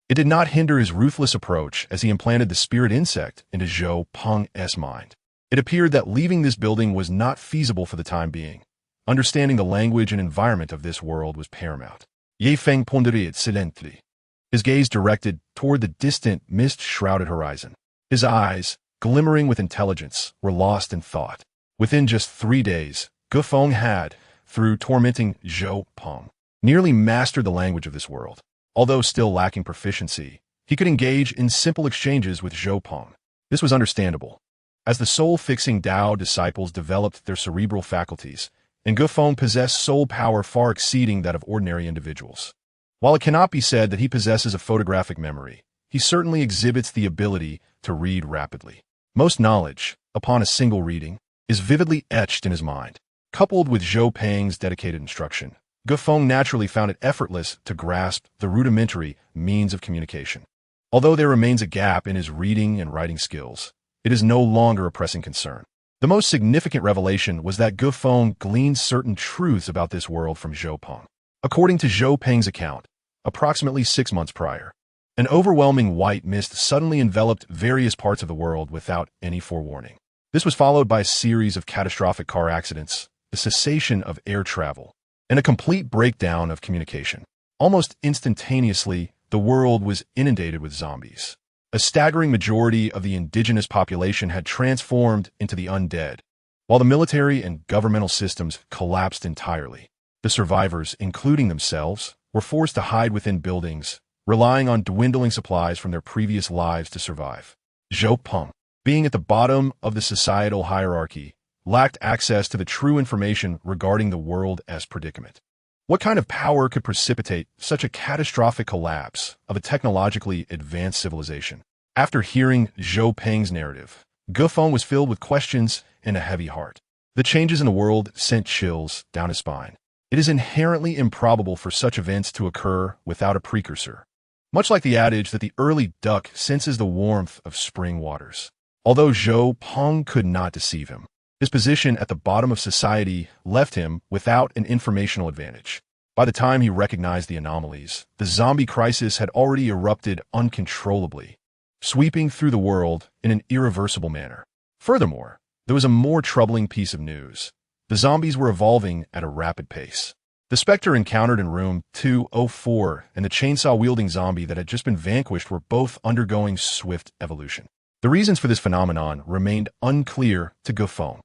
it did not hinder his ruthless approach as he implanted the spirit insect into Zhou Peng's mind. It appeared that leaving this building was not feasible for the time being. Understanding the language and environment of this world was paramount. Feng pondered silently, his gaze directed toward the distant, mist-shrouded horizon. His eyes, glimmering with intelligence, were lost in thought. Within just 3 days, Feng had, through tormenting Zhou Peng, nearly mastered the language of this world. Although still lacking proficiency, he could engage in simple exchanges with Zhou Peng. This was understandable, as the soul-fixing Dao disciples developed their cerebral faculties, and Feng possessed soul power far exceeding that of ordinary individuals. While it cannot be said that he possesses a photographic memory, he certainly exhibits the ability to read rapidly. Most knowledge, upon a single reading, is vividly etched in his mind. Coupled with Zhou Peng's dedicated instruction, Ge Feng naturally found it effortless to grasp the rudimentary means of communication. Although there remains a gap in his reading and writing skills, it is no longer a pressing concern. The most significant revelation was that Ge Feng gleaned certain truths about this world from Zhou Peng. According to Zhou Peng's account, approximately 6 months prior, an overwhelming white mist suddenly enveloped various parts of the world without any forewarning. This was followed by a series of catastrophic car accidents, the cessation of air travel, and a complete breakdown of communication. Almost instantaneously, the world was inundated with zombies. A staggering majority of the indigenous population had transformed into the undead, while the military and governmental systems collapsed entirely. The survivors, including themselves, were forced to hide within buildings, relying on dwindling supplies from their previous lives to survive. Zhou Peng, being at the bottom of the societal hierarchy, lacked access to the true information regarding the world's predicament. What kind of power could precipitate such a catastrophic collapse of a technologically advanced civilization? After hearing Zhou Peng's narrative, Ge Feng was filled with questions and a heavy heart. The changes in the world sent chills down his spine. It is inherently improbable for such events to occur without a precursor, much like the adage that the early duck senses the warmth of spring waters. Although Zhou Peng could not deceive him, his position at the bottom of society left him without an informational advantage. By the time he recognized the anomalies, the zombie crisis had already erupted uncontrollably, sweeping through the world in an irreversible manner. Furthermore, there was a more troubling piece of news. The zombies were evolving at a rapid pace. The Spectre encountered in room 204 and the chainsaw-wielding zombie that had just been vanquished were both undergoing swift evolution. The reasons for this phenomenon remained unclear to Ge Feng.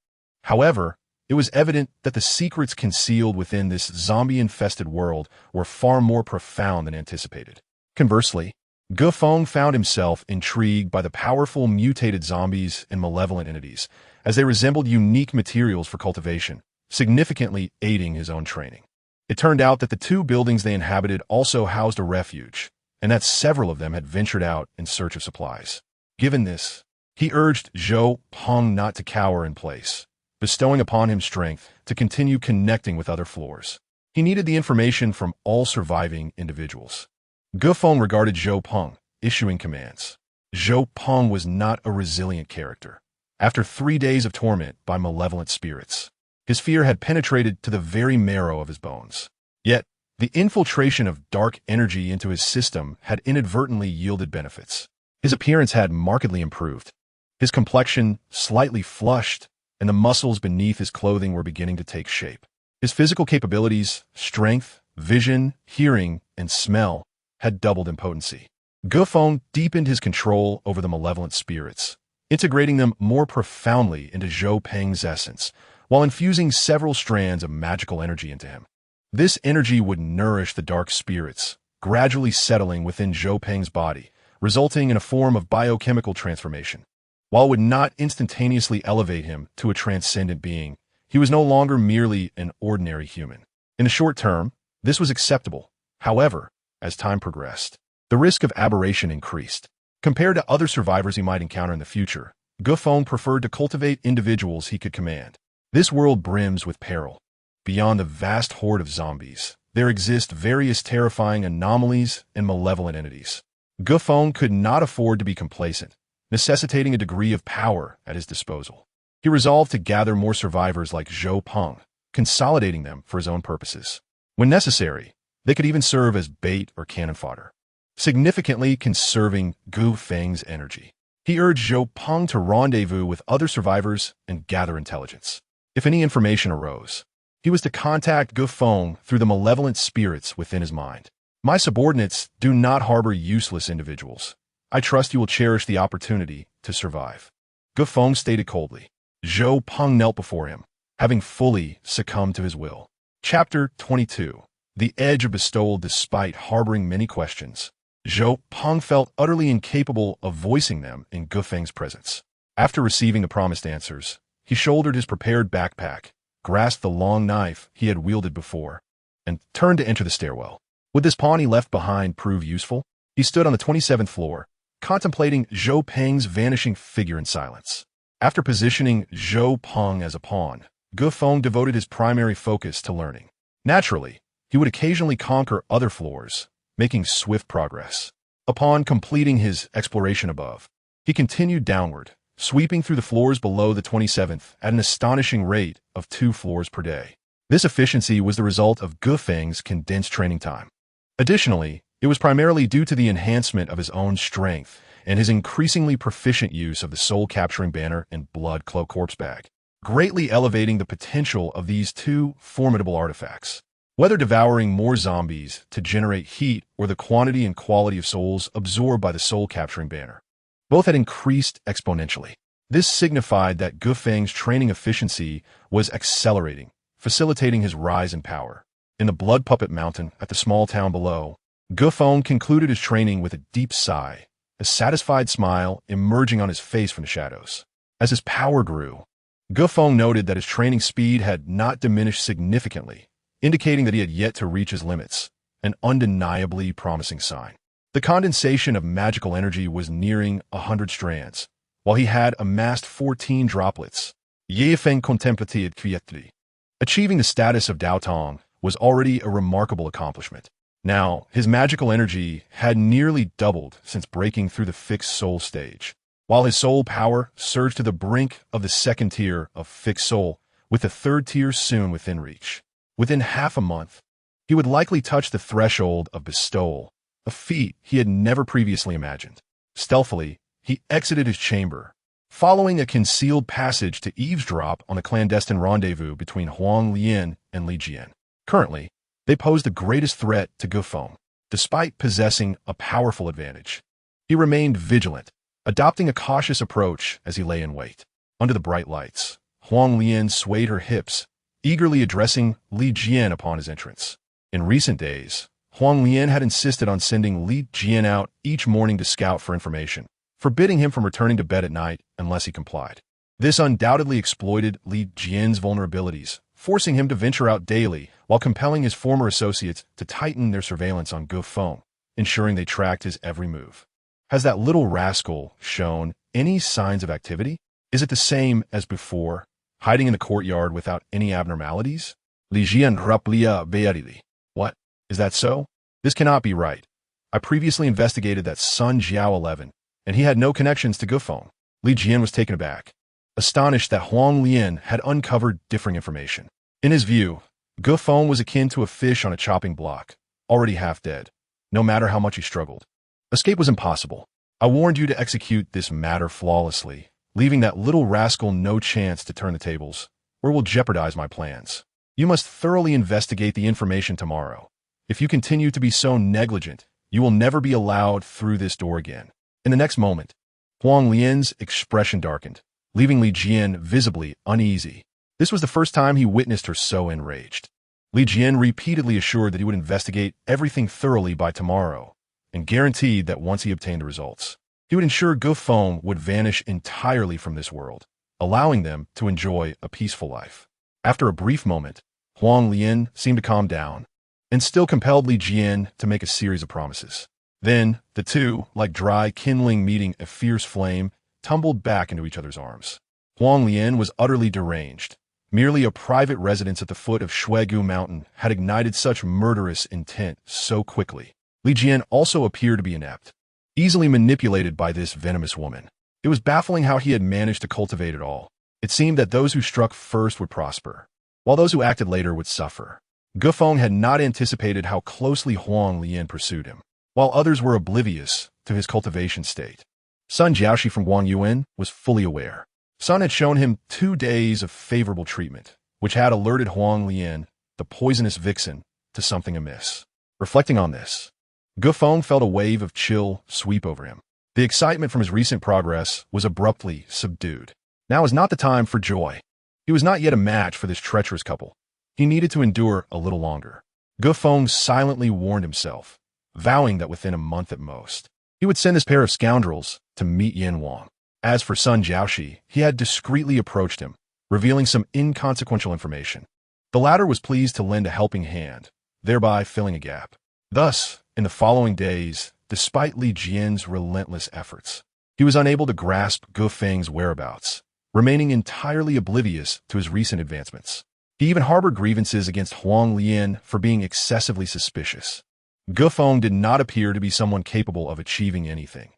However, it was evident that the secrets concealed within this zombie-infested world were far more profound than anticipated. Conversely, Ge Feng found himself intrigued by the powerful mutated zombies and malevolent entities, as they resembled unique materials for cultivation, significantly aiding his own training. It turned out that the 2 buildings they inhabited also housed a refuge, and that several of them had ventured out in search of supplies. Given this, he urged Zhou Peng not to cower in place, bestowing upon him strength to continue connecting with other floors. He needed the information from all surviving individuals. Ge Feng regarded Zhou Peng, issuing commands. Zhou Peng was not a resilient character. After 3 days of torment by malevolent spirits, his fear had penetrated to the very marrow of his bones. Yet, the infiltration of dark energy into his system had inadvertently yielded benefits. His appearance had markedly improved. His complexion slightly flushed, and the muscles beneath his clothing were beginning to take shape. His physical capabilities, strength, vision, hearing, and smell had doubled in potency. Ge Feng deepened his control over the malevolent spirits, integrating them more profoundly into Zhou Peng's essence, while infusing several strands of magical energy into him. This energy would nourish the dark spirits, gradually settling within Zhou Peng's body, resulting in a form of biochemical transformation. While it would not instantaneously elevate him to a transcendent being, he was no longer merely an ordinary human. In the short term, this was acceptable. However, as time progressed, the risk of aberration increased. Compared to other survivors he might encounter in the future, Ge Feng preferred to cultivate individuals he could command. This world brims with peril. Beyond the vast horde of zombies, there exist various terrifying anomalies and malevolent entities. Ge Feng could not afford to be complacent, necessitating a degree of power at his disposal. He resolved to gather more survivors like Zhou Peng, consolidating them for his own purposes. When necessary, they could even serve as bait or cannon fodder, significantly conserving Ge Feng's energy. He urged Zhou Peng to rendezvous with other survivors and gather intelligence. If any information arose, he was to contact Ge Feng through the malevolent spirits within his mind. My subordinates do not harbor useless individuals. I trust you will cherish the opportunity to survive. Ge Feng stated coldly. Zhou Peng knelt before him, having fully succumbed to his will. Chapter 22. The Edge of Bestowal. Despite harboring many questions, Zhou Peng felt utterly incapable of voicing them in Ge Feng's presence. After receiving the promised answers, he shouldered his prepared backpack, grasped the long knife he had wielded before, and turned to enter the stairwell. Would this pawn he left behind prove useful? He stood on the 27th floor, contemplating Zhou Peng's vanishing figure in silence. After positioning Zhou Peng as a pawn, Ge Feng devoted his primary focus to learning. Naturally, he would occasionally conquer other floors, making swift progress. Upon completing his exploration above, he continued downward, sweeping through the floors below the 27th at an astonishing rate of 2 floors per day. This efficiency was the result of Ge Feng's condensed training time. Additionally, it was primarily due to the enhancement of his own strength and his increasingly proficient use of the soul-capturing banner and blood cloak corpse bag, greatly elevating the potential of these two formidable artifacts. Whether devouring more zombies to generate heat or the quantity and quality of souls absorbed by the soul-capturing banner, both had increased exponentially. This signified that Ge Feng's training efficiency was accelerating, facilitating his rise in power. In the Blood Puppet Mountain at the small town below, Ge Feng concluded his training with a deep sigh, a satisfied smile emerging on his face from the shadows. As his power grew, Ge Feng noted that his training speed had not diminished significantly, indicating that he had yet to reach his limits, an undeniably promising sign. The condensation of magical energy was nearing 100 strands, while he had amassed 14 droplets. Ye Feng contemplated quietly. Achieving the status of Dao Tong was already a remarkable accomplishment. Now, his magical energy had nearly doubled since breaking through the fixed soul stage, while his soul power surged to the brink of the second tier of fixed soul, with the third tier soon within reach. Within half a month, he would likely touch the threshold of bestowal, a feat he had never previously imagined. Stealthily, he exited his chamber, following a concealed passage to eavesdrop on the clandestine rendezvous between Huang Lian and Li Jian. Currently, they posed the greatest threat to Ge Feng, despite possessing a powerful advantage. He remained vigilant, adopting a cautious approach as he lay in wait. Under the bright lights, Huang Lian swayed her hips, eagerly addressing Li Jian upon his entrance. In recent days, Huang Lian had insisted on sending Li Jian out each morning to scout for information, forbidding him from returning to bed at night unless he complied. This undoubtedly exploited Li Jian's vulnerabilities, forcing him to venture out daily while compelling his former associates to tighten their surveillance on Ge Feng, ensuring they tracked his every move. Has that little rascal shown any signs of activity? Is it the same as before, hiding in the courtyard without any abnormalities? Li Jian raplia bearili. What? Is that so? This cannot be right. I previously investigated that Sun Jiao 11, and he had no connections to Ge Feng. Li Jian was taken aback, astonished that Huang Lian had uncovered differing information. In his view, Ge Feng was akin to a fish on a chopping block, already half dead, no matter how much he struggled. Escape was impossible. I warned you to execute this matter flawlessly, leaving that little rascal no chance to turn the tables, or will jeopardize my plans. You must thoroughly investigate the information tomorrow. If you continue to be so negligent, you will never be allowed through this door again. In the next moment, Huang Lian's expression darkened, leaving Li Jian visibly uneasy. This was the first time he witnessed her so enraged. Li Jian repeatedly assured that he would investigate everything thoroughly by tomorrow, and guaranteed that once he obtained the results, he would ensure Ge Feng would vanish entirely from this world, allowing them to enjoy a peaceful life. After a brief moment, Huang Lian seemed to calm down, and still compelled Li Jian to make a series of promises. Then, the two, like dry kindling meeting a fierce flame, tumbled back into each other's arms. Huang Lian was utterly deranged. Merely a private residence at the foot of Shuegu Mountain had ignited such murderous intent so quickly. Li Jian also appeared to be inept, easily manipulated by this venomous woman. It was baffling how he had managed to cultivate it all. It seemed that those who struck first would prosper, while those who acted later would suffer. Ge Feng had not anticipated how closely Huang Lian pursued him, while others were oblivious to his cultivation state. Sun Jiaoshi from Guangyuan was fully aware. Sun had shown him 2 days of favorable treatment, which had alerted Huang Lian, the poisonous vixen, to something amiss. Reflecting on this, Ge Feng felt a wave of chill sweep over him. The excitement from his recent progress was abruptly subdued. Now is not the time for joy. He was not yet a match for this treacherous couple. He needed to endure a little longer. Ge Feng silently warned himself, vowing that within a month at most, he would send this pair of scoundrels to meet Yin Wang. As for Sun Jiaoshi, he had discreetly approached him, revealing some inconsequential information. The latter was pleased to lend a helping hand, thereby filling a gap. Thus, in the following days, despite Li Jian's relentless efforts, he was unable to grasp Ge Feng's whereabouts, remaining entirely oblivious to his recent advancements. He even harbored grievances against Huang Lian for being excessively suspicious. Feng did not appear to be someone capable of achieving anything.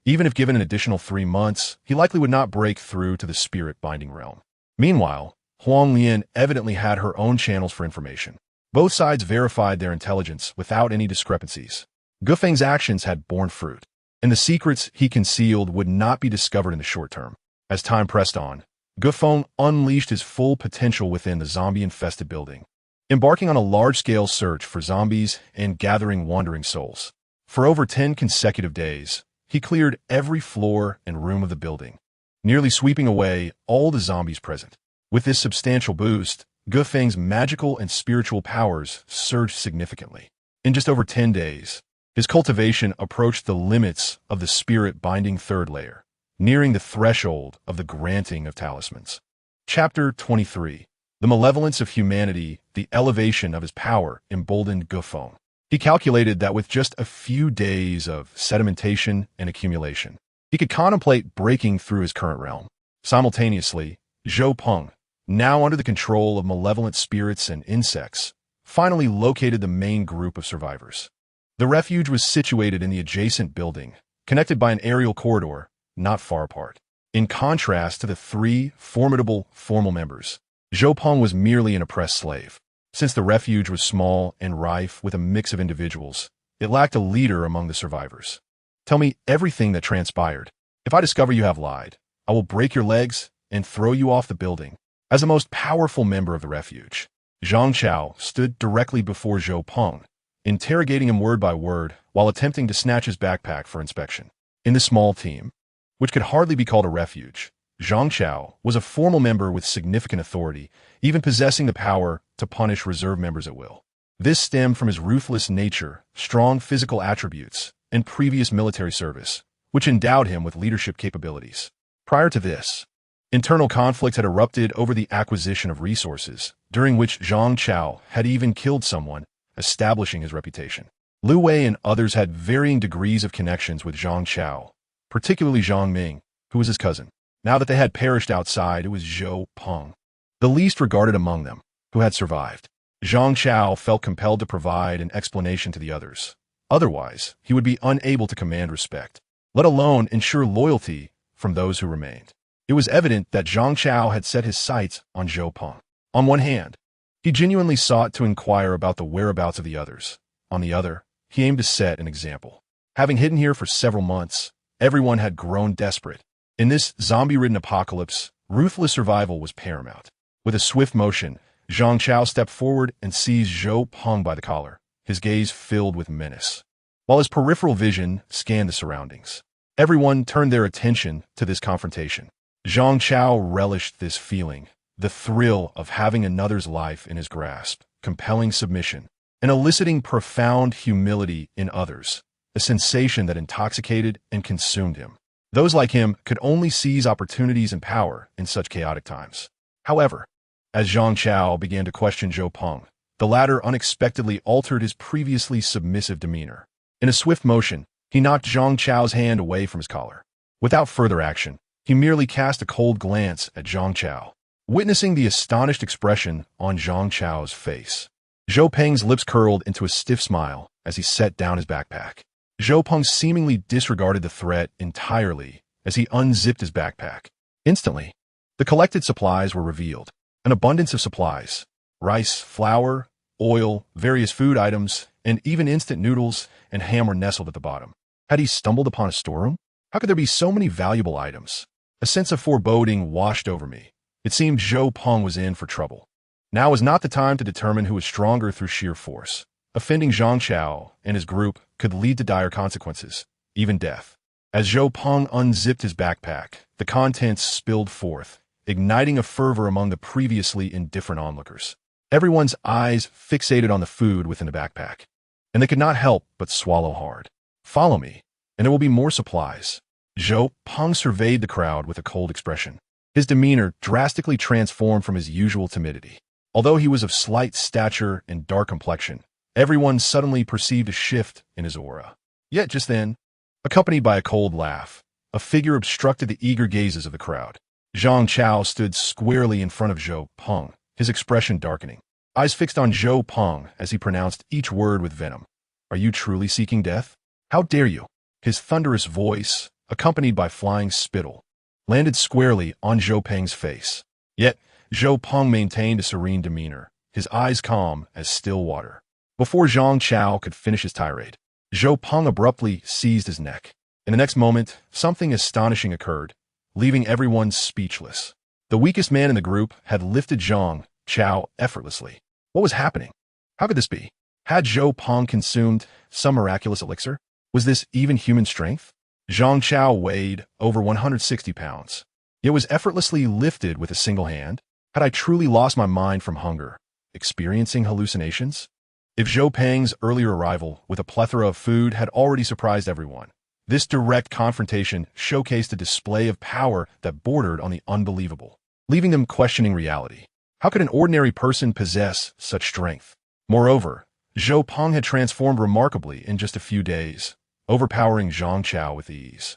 Even if given an additional 3 months, he likely would not break through to the spirit-binding realm. Meanwhile, Huang Lian evidently had her own channels for information. Both sides verified their intelligence without any discrepancies. Feng's actions had borne fruit, and the secrets he concealed would not be discovered in the short term. As time pressed on, Feng unleashed his full potential within the zombie-infested building, embarking on a large-scale search for zombies and gathering wandering souls. For over 10 consecutive days, he cleared every floor and room of the building, nearly sweeping away all the zombies present. With this substantial boost, Feng's magical and spiritual powers surged significantly. In just over 10 days, his cultivation approached the limits of the spirit-binding third layer, nearing the threshold of the granting of talismans. Chapter 23. The malevolence of humanity, the elevation of his power emboldened Feng. He calculated that with just a few days of sedimentation and accumulation, he could contemplate breaking through his current realm. Simultaneously, Zhou Peng, now under the control of malevolent spirits and insects, finally located the main group of survivors. The refuge was situated in the adjacent building, connected by an aerial corridor, not far apart. In contrast to the 3 formidable formal members, Zhou Peng was merely an oppressed slave. Since the refuge was small and rife with a mix of individuals, it lacked a leader among the survivors. Tell me everything that transpired. If I discover you have lied, I will break your legs and throw you off the building. As the most powerful member of the refuge, Zhang Chao stood directly before Zhou Peng, interrogating him word by word while attempting to snatch his backpack for inspection. In the small team, which could hardly be called a refuge, Zhang Chao was a formal member with significant authority, even possessing the power to punish reserve members at will. This stemmed from his ruthless nature, strong physical attributes, and previous military service, which endowed him with leadership capabilities. Prior to this, internal conflict had erupted over the acquisition of resources, during which Zhang Chao had even killed someone, establishing his reputation. Liu Wei and others had varying degrees of connections with Zhang Chao, particularly Zhang Ming, who was his cousin. Now that they had perished outside, it was Zhou Peng, the least regarded among them, who had survived. Zhang Chao felt compelled to provide an explanation to the others. Otherwise, he would be unable to command respect, let alone ensure loyalty from those who remained. It was evident that Zhang Chao had set his sights on Zhou Peng. On one hand, he genuinely sought to inquire about the whereabouts of the others. On the other, he aimed to set an example. Having hidden here for several months, everyone had grown desperate. In this zombie-ridden apocalypse, ruthless survival was paramount. With a swift motion, Zhang Chao stepped forward and seized Zhou Peng by the collar, his gaze filled with menace, while his peripheral vision scanned the surroundings. Everyone turned their attention to this confrontation. Zhang Chao relished this feeling, the thrill of having another's life in his grasp, compelling submission, and eliciting profound humility in others, a sensation that intoxicated and consumed him. Those like him could only seize opportunities and power in such chaotic times. However, as Zhang Chao began to question Zhou Peng, the latter unexpectedly altered his previously submissive demeanor. In a swift motion, he knocked Zhang Chao's hand away from his collar. Without further action, he merely cast a cold glance at Zhang Chao, witnessing the astonished expression on Zhang Chao's face. Zhou Peng's lips curled into a stiff smile as he set down his backpack. Zhou Peng seemingly disregarded the threat entirely as he unzipped his backpack. Instantly, the collected supplies were revealed. An abundance of supplies: rice, flour, oil, various food items, and even instant noodles and ham were nestled at the bottom. Had he stumbled upon a storeroom? How could there be so many valuable items? A sense of foreboding washed over me. It seemed Zhou Peng was in for trouble. Now was not the time to determine who was stronger through sheer force. Offending Zhang Chao and his group could lead to dire consequences, even death. As Zhou Peng unzipped his backpack, the contents spilled forth, igniting a fervor among the previously indifferent onlookers. Everyone's eyes fixated on the food within the backpack, and they could not help but swallow hard. Follow me, and there will be more supplies. Zhou Peng surveyed the crowd with a cold expression. His demeanor drastically transformed from his usual timidity. Although he was of slight stature and dark complexion, everyone suddenly perceived a shift in his aura. Yet just then, accompanied by a cold laugh, a figure obstructed the eager gazes of the crowd. Zhang Chao stood squarely in front of Zhou Peng, his expression darkening. Eyes fixed on Zhou Peng as he pronounced each word with venom. Are you truly seeking death? How dare you? His thunderous voice, accompanied by flying spittle, landed squarely on Zhou Peng's face. Yet, Zhou Peng maintained a serene demeanor, his eyes calm as still water. Before Zhang Chao could finish his tirade, Zhou Peng abruptly seized his neck. In the next moment, something astonishing occurred, leaving everyone speechless. The weakest man in the group had lifted Zhang Chao effortlessly. What was happening? How could this be? Had Zhou Peng consumed some miraculous elixir? Was this even human strength? Zhang Chao weighed over 160 pounds. It was effortlessly lifted with a single hand. Had I truly lost my mind from hunger, experiencing hallucinations? If Zhou Peng's earlier arrival with a plethora of food had already surprised everyone, this direct confrontation showcased a display of power that bordered on the unbelievable, leaving them questioning reality. How could an ordinary person possess such strength? Moreover, Zhou Peng had transformed remarkably in just a few days, overpowering Zhang Chao with ease.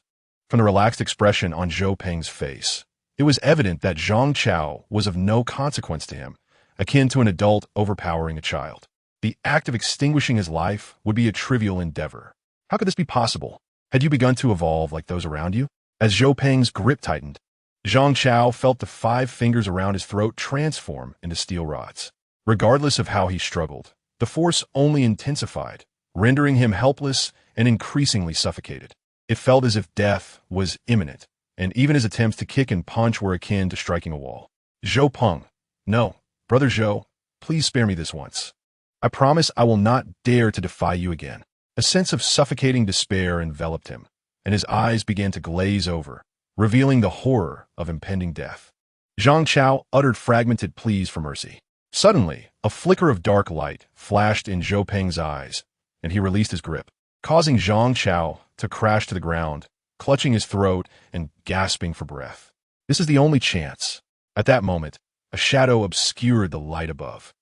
From the relaxed expression on Zhou Peng's face, it was evident that Zhang Chao was of no consequence to him, akin to an adult overpowering a child. The act of extinguishing his life would be a trivial endeavor. How could this be possible? Had you begun to evolve like those around you? As Zhou Peng's grip tightened, Zhang Chao felt the 5 fingers around his throat transform into steel rods. Regardless of how he struggled, the force only intensified, rendering him helpless and increasingly suffocated. It felt as if death was imminent, and even his attempts to kick and punch were akin to striking a wall. Zhou Peng, no, brother Zhou, please spare me this once. I promise I will not dare to defy you again. A sense of suffocating despair enveloped him, and his eyes began to glaze over, revealing the horror of impending death. Zhang Chao uttered fragmented pleas for mercy. Suddenly, a flicker of dark light flashed in Zhou Peng's eyes, and he released his grip, causing Zhang Chao to crash to the ground, clutching his throat and gasping for breath. This is the only chance. At that moment, a shadow obscured the light above.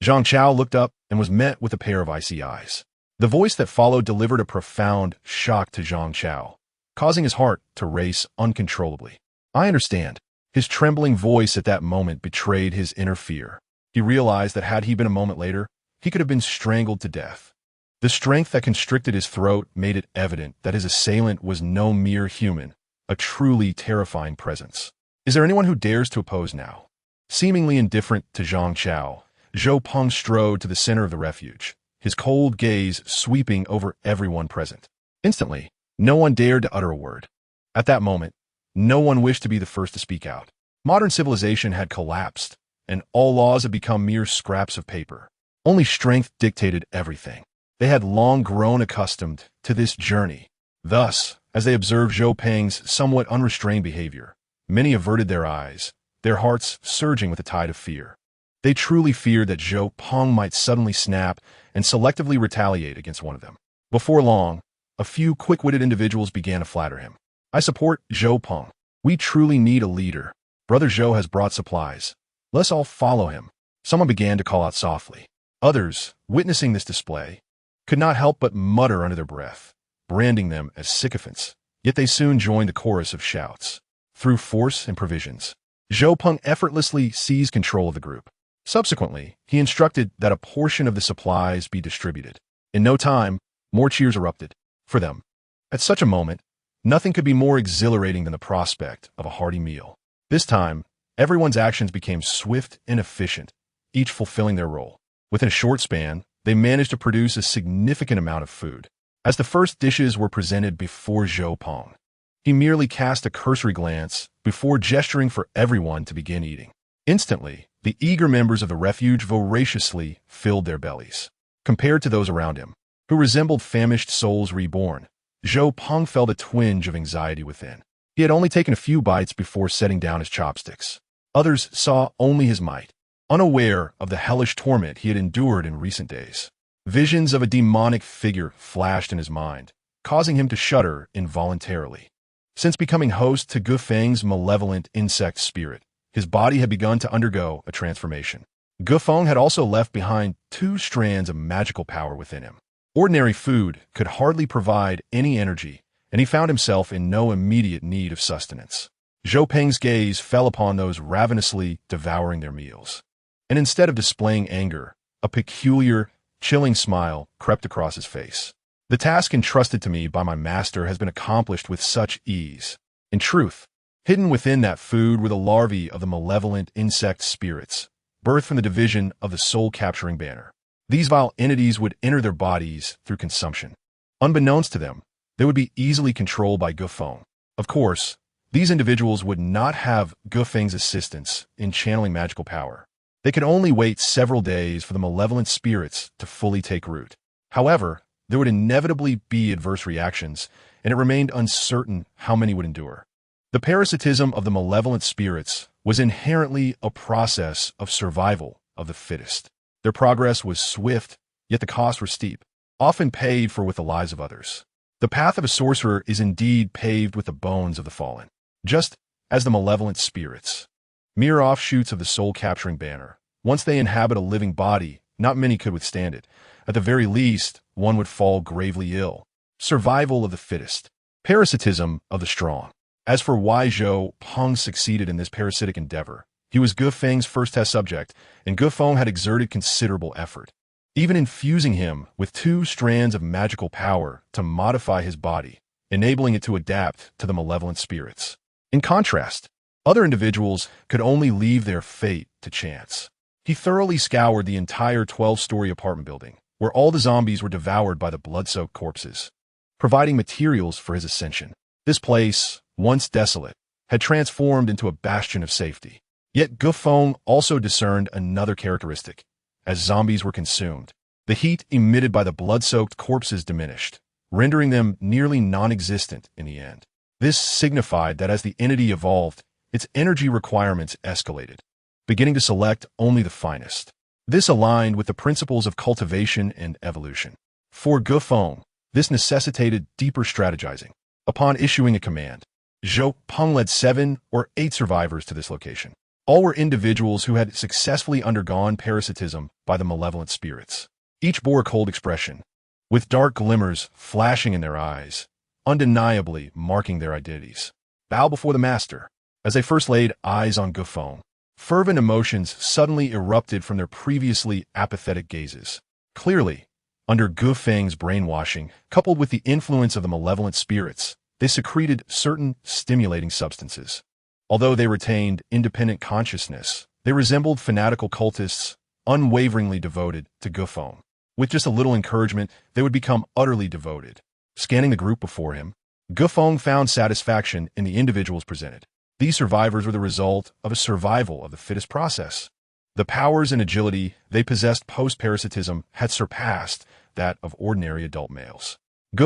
Zhang Chao looked up and was met with a pair of icy eyes. The voice that followed delivered a profound shock to Zhang Chao, causing his heart to race uncontrollably. I understand. His trembling voice at that moment betrayed his inner fear. He realized that had he been a moment later, he could have been strangled to death. The strength that constricted his throat made it evident that his assailant was no mere human, a truly terrifying presence. Is there anyone who dares to oppose now? Seemingly indifferent to Zhang Chao, Zhou Peng strode to the center of the refuge, his cold gaze sweeping over everyone present. Instantly, no one dared to utter a word. At that moment, no one wished to be the first to speak out. Modern civilization had collapsed, and all laws had become mere scraps of paper. Only strength dictated everything. They had long grown accustomed to this journey. Thus, as they observed Zhou Peng's somewhat unrestrained behavior, many averted their eyes, their hearts surging with a tide of fear. They truly feared that Zhou Peng might suddenly snap and selectively retaliate against one of them. Before long, a few quick-witted individuals began to flatter him. I support Zhou Peng. We truly need a leader. Brother Zhou has brought supplies. Let's all follow him. Someone began to call out softly. Others, witnessing this display, could not help but mutter under their breath, branding them as sycophants. Yet they soon joined the chorus of shouts. Through force and provisions, Zhou Peng effortlessly seized control of the group. Subsequently, he instructed that a portion of the supplies be distributed. In no time, more cheers erupted. For them, at such a moment, nothing could be more exhilarating than the prospect of a hearty meal. This time, everyone's actions became swift and efficient, each fulfilling their role. Within a short span, they managed to produce a significant amount of food. As the first dishes were presented before Zhou Peng, he merely cast a cursory glance before gesturing for everyone to begin eating. Instantly, the eager members of the refuge voraciously filled their bellies. Compared to those around him, who resembled famished souls reborn, Zhou Peng felt a twinge of anxiety within. He had only taken a few bites before setting down his chopsticks. Others saw only his might, unaware of the hellish torment he had endured in recent days. Visions of a demonic figure flashed in his mind, causing him to shudder involuntarily. Since becoming host to Feng's malevolent insect spirit, his body had begun to undergo a transformation. Feng had also left behind 2 strands of magical power within him. Ordinary food could hardly provide any energy, and he found himself in no immediate need of sustenance. Zhou Peng's gaze fell upon those ravenously devouring their meals. And instead of displaying anger, a peculiar, chilling smile crept across his face. The task entrusted to me by my master has been accomplished with such ease. In truth, hidden within that food were the larvae of the malevolent insect spirits, birthed from the division of the soul-capturing banner. These vile entities would enter their bodies through consumption. Unbeknownst to them, they would be easily controlled by Feng. Of course, these individuals would not have Feng's assistance in channeling magical power. They could only wait several days for the malevolent spirits to fully take root. However, there would inevitably be adverse reactions, and it remained uncertain how many would endure. The parasitism of the malevolent spirits was inherently a process of survival of the fittest. Their progress was swift, yet the costs were steep, often paid for with the lives of others. The path of a sorcerer is indeed paved with the bones of the fallen, just as the malevolent spirits. Mere offshoots of the soul-capturing banner. Once they inhabit a living body, not many could withstand it. At the very least, one would fall gravely ill. Survival of the fittest. Parasitism of the strong. As for why Zhou Peng succeeded in this parasitic endeavor, he was Feng's first test subject, and Feng had exerted considerable effort, even infusing him with 2 strands of magical power to modify his body, enabling it to adapt to the malevolent spirits. In contrast, other individuals could only leave their fate to chance. He thoroughly scoured the entire 12-story apartment building, where all the zombies were devoured by the blood-soaked corpses, providing materials for his ascension. This place, once desolate, had transformed into a bastion of safety. Yet Feng also discerned another characteristic. As zombies were consumed, the heat emitted by the blood-soaked corpses diminished, rendering them nearly non-existent in the end. This signified that as the entity evolved, its energy requirements escalated, beginning to select only the finest. This aligned with the principles of cultivation and evolution. For Feng, this necessitated deeper strategizing. Upon issuing a command, Zhou Peng led 7 or 8 survivors to this location. All were individuals who had successfully undergone parasitism by the malevolent spirits. Each bore a cold expression, with dark glimmers flashing in their eyes, undeniably marking their identities. Bow before the master. As they first laid eyes on Feng, fervent emotions suddenly erupted from their previously apathetic gazes. Clearly, under Feng's brainwashing, coupled with the influence of the malevolent spirits, they secreted certain stimulating substances. Although they retained independent consciousness, they resembled fanatical cultists, unwaveringly devoted to Feng. With just a little encouragement, they would become utterly devoted. Scanning the group before him, Feng found satisfaction in the individuals presented. These survivors were the result of a survival of the fittest process. The powers and agility they possessed post-parasitism had surpassed that of ordinary adult males.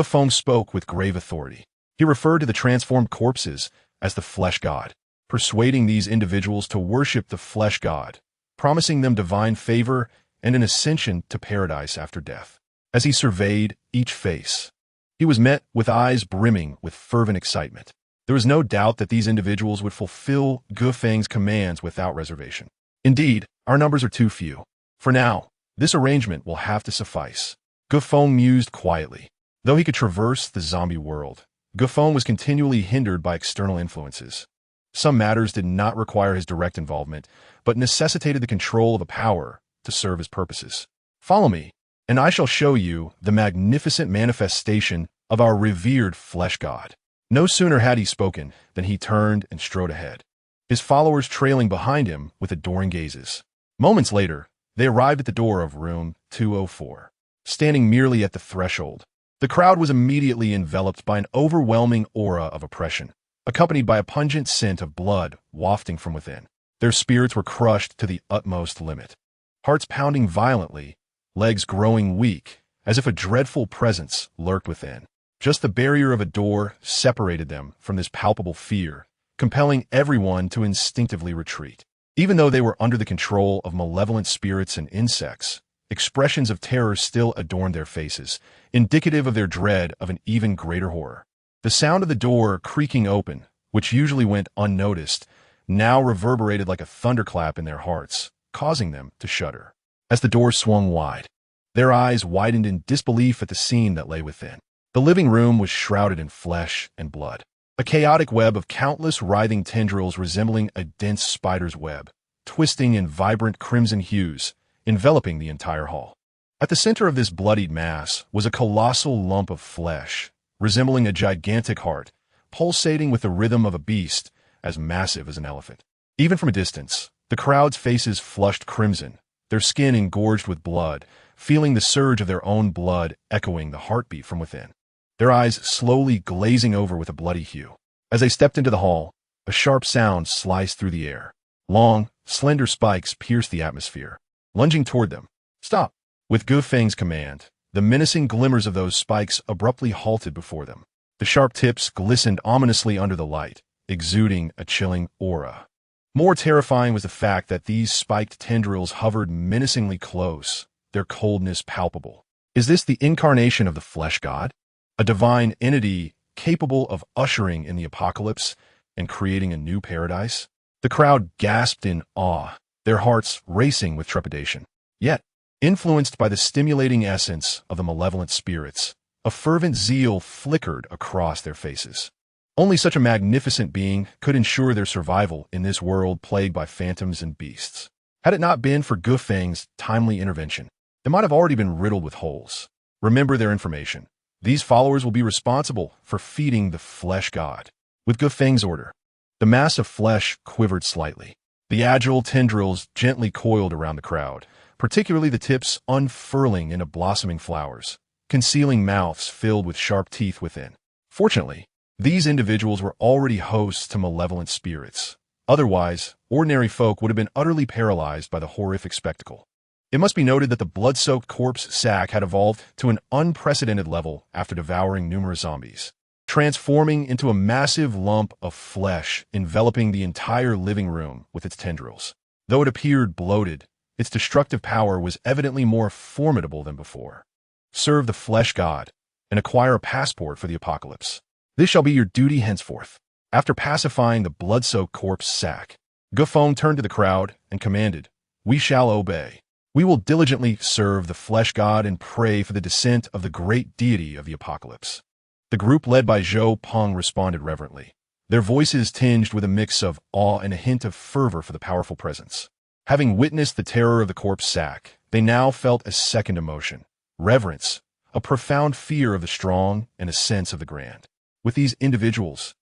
Feng spoke with grave authority. He referred to the transformed corpses as the flesh god, persuading these individuals to worship the flesh god, promising them divine favor and an ascension to paradise after death. As he surveyed each face, he was met with eyes brimming with fervent excitement. There was no doubt that these individuals would fulfill Feng's commands without reservation. Indeed, our numbers are too few. For now, this arrangement will have to suffice. Feng mused quietly. Though he could traverse the zombie world, Feng was continually hindered by external influences. Some matters did not require his direct involvement, but necessitated the control of a power to serve his purposes. Follow me, and I shall show you the magnificent manifestation of our revered flesh god. No sooner had he spoken than he turned and strode ahead, his followers trailing behind him with adoring gazes. Moments later, they arrived at the door of room 204. Standing merely at the threshold, the crowd was immediately enveloped by an overwhelming aura of oppression, accompanied by a pungent scent of blood wafting from within. Their spirits were crushed to the utmost limit, hearts pounding violently, legs growing weak, as if a dreadful presence lurked within. Just the barrier of a door separated them from this palpable fear, compelling everyone to instinctively retreat. Even though they were under the control of malevolent spirits and insects, expressions of terror still adorned their faces, indicative of their dread of an even greater horror. The sound of the door creaking open, which usually went unnoticed, now reverberated like a thunderclap in their hearts, causing them to shudder. As the door swung wide, their eyes widened in disbelief at the scene that lay within. The living room was shrouded in flesh and blood. A chaotic web of countless writhing tendrils resembling a dense spider's web, twisting in vibrant crimson hues, enveloping the entire hall. At the center of this bloodied mass was a colossal lump of flesh, resembling a gigantic heart, pulsating with the rhythm of a beast as massive as an elephant. Even from a distance, the crowd's faces flushed crimson, their skin engorged with blood, feeling the surge of their own blood echoing the heartbeat from within. Their eyes slowly glazing over with a bloody hue. As they stepped into the hall, a sharp sound sliced through the air. Long, slender spikes pierced the atmosphere, lunging toward them. Stop! With Feng's command, the menacing glimmers of those spikes abruptly halted before them. The sharp tips glistened ominously under the light, exuding a chilling aura. More terrifying was the fact that these spiked tendrils hovered menacingly close, their coldness palpable. Is this the incarnation of the flesh god? A divine entity capable of ushering in the apocalypse and creating a new paradise? The crowd gasped in awe, their hearts racing with trepidation. Yet, influenced by the stimulating essence of the malevolent spirits, a fervent zeal flickered across their faces. Only such a magnificent being could ensure their survival in this world plagued by phantoms and beasts. Had it not been for Feng's timely intervention, they might have already been riddled with holes. Remember their information. These followers will be responsible for feeding the flesh god. With Feng's order, the mass of flesh quivered slightly. The agile tendrils gently coiled around the crowd, particularly the tips unfurling into blossoming flowers, concealing mouths filled with sharp teeth within. Fortunately, these individuals were already hosts to malevolent spirits. Otherwise, ordinary folk would have been utterly paralyzed by the horrific spectacle. It must be noted that the blood-soaked corpse sack had evolved to an unprecedented level after devouring numerous zombies, transforming into a massive lump of flesh enveloping the entire living room with its tendrils. Though it appeared bloated, its destructive power was evidently more formidable than before. Serve the flesh god and acquire a passport for the apocalypse. This shall be your duty henceforth. After pacifying the blood-soaked corpse sack, Feng turned to the crowd and commanded, "We shall obey. We will diligently serve the flesh god and pray for the descent of the great deity of the apocalypse." The group led by Zhou Peng responded reverently, their voices tinged with a mix of awe and a hint of fervor for the powerful presence. Having witnessed the terror of the corpse sack, they now felt a second emotion, reverence, a profound fear of the strong and a sense of the grand. With these individuals,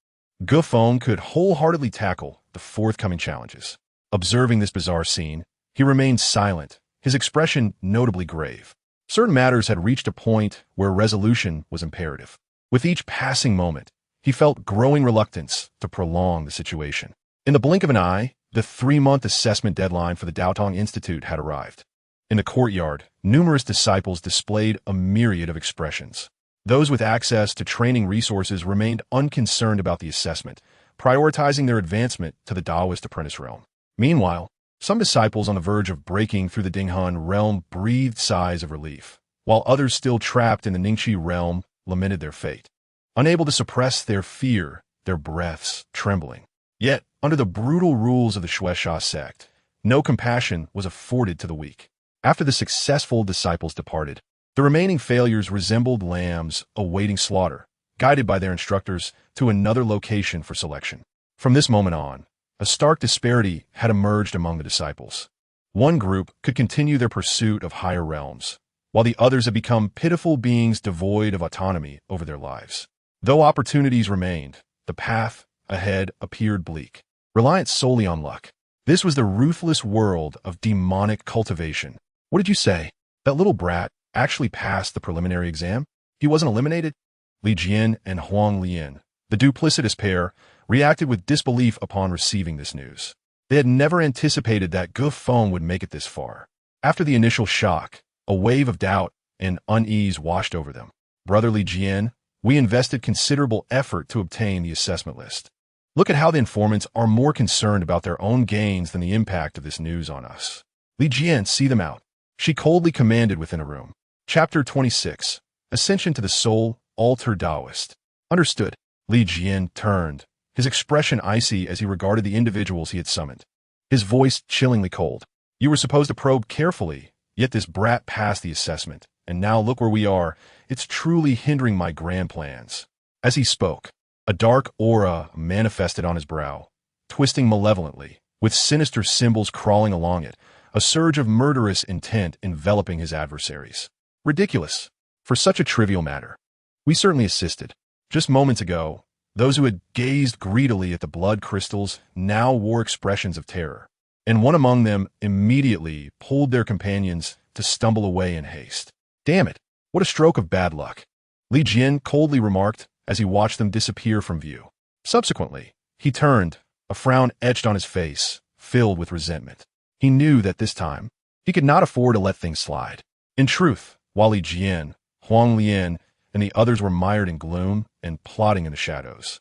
Feng could wholeheartedly tackle the forthcoming challenges. Observing this bizarre scene, he remained silent, his expression notably grave. Certain matters had reached a point where resolution was imperative. With each passing moment, he felt growing reluctance to prolong the situation. In the blink of an eye, the 3-month assessment deadline for the Daotong Institute had arrived. In the courtyard, numerous disciples displayed a myriad of expressions. Those with access to training resources remained unconcerned about the assessment, prioritizing their advancement to the Taoist apprentice realm. Meanwhile, some disciples on the verge of breaking through the Dinghan realm breathed sighs of relief, while others still trapped in the Ningqi realm lamented their fate. Unable to suppress their fear, their breaths trembling. Yet, under the brutal rules of the Shueisha sect, no compassion was afforded to the weak. After the successful disciples departed, the remaining failures resembled lambs awaiting slaughter, guided by their instructors to another location for selection. From this moment on, a stark disparity had emerged among the disciples. One group could continue their pursuit of higher realms, while the others had become pitiful beings devoid of autonomy over their lives. Though opportunities remained, the path ahead appeared bleak, reliant solely on luck. This was the ruthless world of demonic cultivation. What did you say? That little brat actually passed the preliminary exam? He wasn't eliminated? Li Jian and Huang Lian, the duplicitous pair, reacted with disbelief upon receiving this news. They had never anticipated that Feng would make it this far. After the initial shock, a wave of doubt and unease washed over them. Brother Li Jian, we invested considerable effort to obtain the assessment list. Look at how the informants are more concerned about their own gains than the impact of this news on us. Li Jian, see them out. She coldly commanded within a room. Chapter 26. Ascension to the Soul, Alter Taoist. Understood. Li Jian turned, his expression icy as he regarded the individuals he had summoned. His voice chillingly cold. You were supposed to probe carefully, yet this brat passed the assessment, and now look where we are. It's truly hindering my grand plans. As he spoke, A dark aura manifested on his brow, twisting malevolently, with sinister symbols crawling along it, a surge of murderous intent enveloping his adversaries. Ridiculous. For such a trivial matter. We certainly assisted. Just moments ago, those who had gazed greedily at the blood crystals now wore expressions of terror, and one among them immediately pulled their companions to stumble away in haste. Damn it, what a stroke of bad luck, Li Jin coldly remarked as he watched them disappear from view. Subsequently, he turned, a frown etched on his face, filled with resentment. He knew that this time, he could not afford to let things slide. In truth, while Li Jin, Huang Lian, and the others were mired in gloom and plotting in the shadows,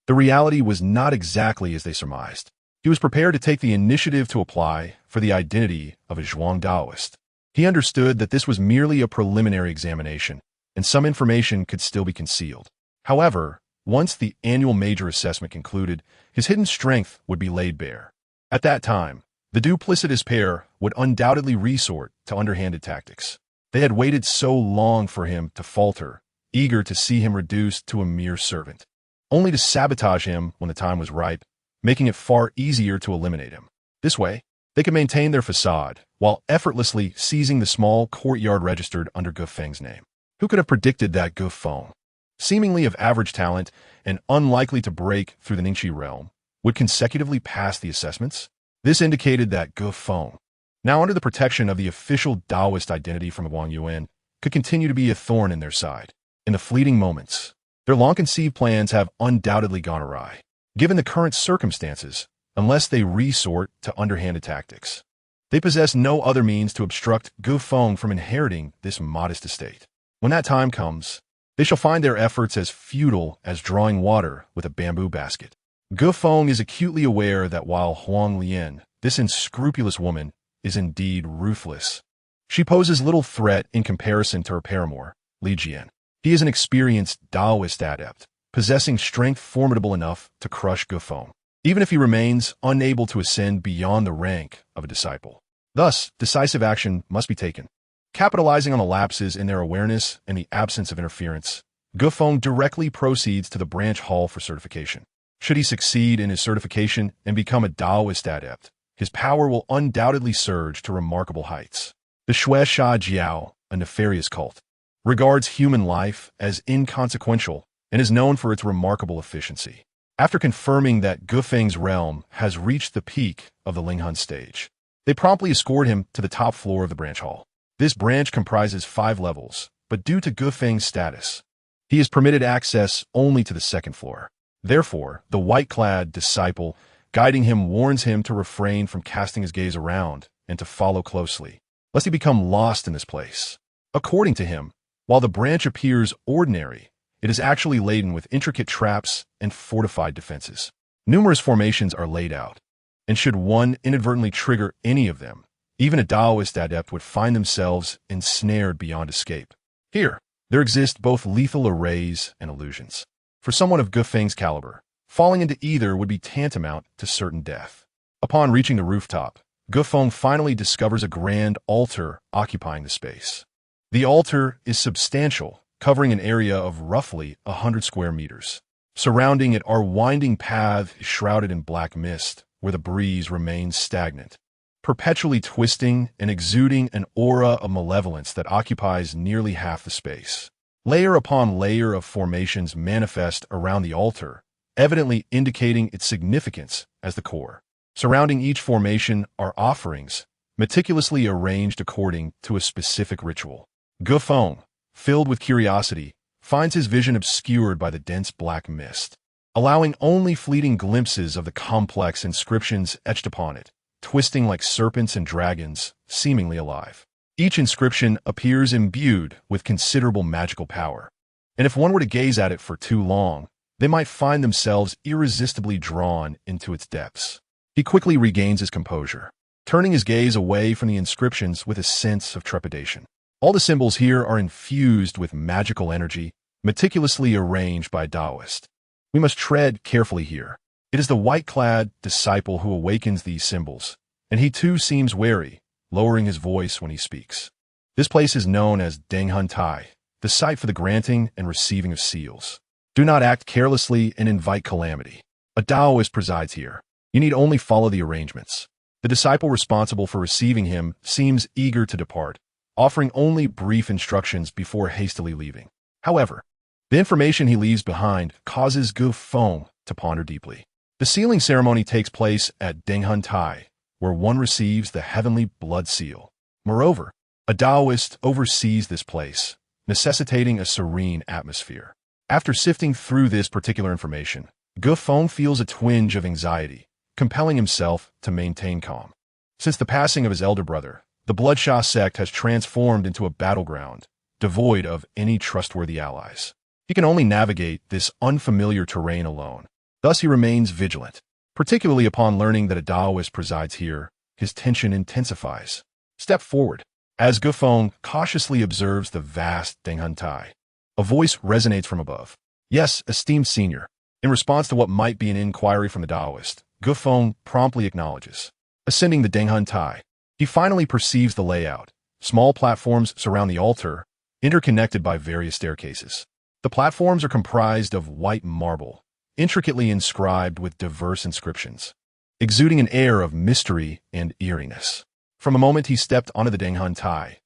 the reality was not exactly as they surmised. He was prepared to take the initiative to apply for the identity of a Zhuang Daoist. He understood that this was merely a preliminary examination, and some information could still be concealed. However, once the annual major assessment concluded, his hidden strength would be laid bare. At that time, the duplicitous pair would undoubtedly resort to underhanded tactics. They had waited so long for him to falter, eager to see him reduced to a mere servant, only to sabotage him when the time was ripe, making it far easier to eliminate him. This way, they could maintain their facade, while effortlessly seizing the small courtyard registered under Ge Feng's name. Who could have predicted that Ge Feng, seemingly of average talent and unlikely to break through the Ningxi realm, would consecutively pass the assessments? This indicated that Ge Feng, now under the protection of the official Taoist identity from Wang Yuan, could continue to be a thorn in their side. In the fleeting moments, their long-conceived plans have undoubtedly gone awry. Given the current circumstances, unless they resort to underhanded tactics, they possess no other means to obstruct Ge Feng from inheriting this modest estate. When that time comes, they shall find their efforts as futile as drawing water with a bamboo basket. Ge Feng is acutely aware that while Huang Lian, this unscrupulous woman, is indeed ruthless, she poses little threat in comparison to her paramour, Li Jian. He is an experienced Taoist adept, possessing strength formidable enough to crush Ge Feng, even if he remains unable to ascend beyond the rank of a disciple. Thus, decisive action must be taken. Capitalizing on the lapses in their awareness and the absence of interference, Ge Feng directly proceeds to the branch hall for certification. Should he succeed in his certification and become a Taoist adept, his power will undoubtedly surge to remarkable heights. The Shui Sha Jiao, a nefarious cult, regards human life as inconsequential and is known for its remarkable efficiency. After confirming that Ge Feng's realm has reached the peak of the Linghun stage, they promptly escort him to the top floor of the branch hall. This branch comprises 5 levels, but due to Ge Feng's status, he is permitted access only to the 2nd floor. Therefore, the white-clad disciple guiding him warns him to refrain from casting his gaze around and to follow closely, lest he become lost in this place. According to him, while the branch appears ordinary, it is actually laden with intricate traps and fortified defenses. Numerous formations are laid out, and should one inadvertently trigger any of them, even a Taoist adept would find themselves ensnared beyond escape. Here, there exist both lethal arrays and illusions. For someone of Ge Feng's caliber, falling into either would be tantamount to certain death. Upon reaching the rooftop, Ge Feng finally discovers a grand altar occupying the space. The altar is substantial, covering an area of roughly 100 square meters. Surrounding it are winding paths shrouded in black mist, where the breeze remains stagnant, perpetually twisting and exuding an aura of malevolence that occupies nearly half the space. Layer upon layer of formations manifest around the altar, evidently indicating its significance as the core. Surrounding each formation are offerings, meticulously arranged according to a specific ritual. Ge Feng, filled with curiosity, finds his vision obscured by the dense black mist, allowing only fleeting glimpses of the complex inscriptions etched upon it, twisting like serpents and dragons, seemingly alive. Each inscription appears imbued with considerable magical power, and if one were to gaze at it for too long, they might find themselves irresistibly drawn into its depths. He quickly regains his composure, turning his gaze away from the inscriptions with a sense of trepidation. All the symbols here are infused with magical energy, meticulously arranged by a Taoist. We must tread carefully here. It is the white-clad disciple who awakens these symbols, and he too seems wary, lowering his voice when he speaks. This place is known as Denghun Tai, the site for the granting and receiving of seals. Do not act carelessly and invite calamity. A Taoist presides here. You need only follow the arrangements. The disciple responsible for receiving him seems eager to depart, offering only brief instructions before hastily leaving. However, the information he leaves behind causes Feng to ponder deeply. The sealing ceremony takes place at Denghun Tai, where one receives the heavenly blood seal. Moreover, a Taoist oversees this place, necessitating a serene atmosphere. After sifting through this particular information, Feng feels a twinge of anxiety, compelling himself to maintain calm. Since the passing of his elder brother, the Bloodshot sect has transformed into a battleground, devoid of any trustworthy allies. He can only navigate this unfamiliar terrain alone. Thus he remains vigilant. Particularly upon learning that a Taoist presides here, his tension intensifies. Step forward. As Feng cautiously observes the vast Denghun Tai, a voice resonates from above. Yes, esteemed senior. In response to what might be an inquiry from the Taoist, Feng promptly acknowledges. Ascending the Denghun Tai, he finally perceives the layout. Small platforms surround the altar, interconnected by various staircases. The platforms are comprised of white marble, intricately inscribed with diverse inscriptions, exuding an air of mystery and eeriness. From the moment he stepped onto the Denghun Tai,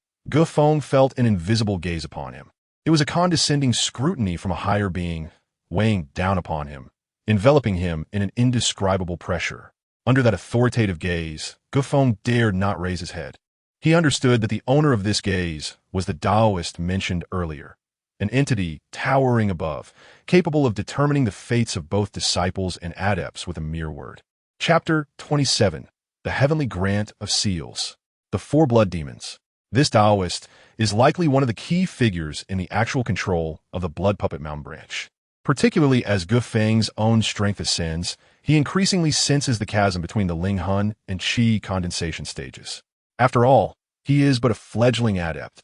Feng felt an invisible gaze upon him. It was a condescending scrutiny from a higher being, weighing down upon him, enveloping him in an indescribable pressure. Under that authoritative gaze, Feng dared not raise his head. He understood that the owner of this gaze was the Taoist mentioned earlier, an entity towering above, capable of determining the fates of both disciples and adepts with a mere word. Chapter 27. The Heavenly Grant of Seals. The Four Blood Demons. This Taoist is likely one of the key figures in the actual control of the Blood Puppet Mountain branch. Particularly as Feng's own strength ascends, he increasingly senses the chasm between the Linghun and Qi condensation stages. After all, he is but a fledgling adept,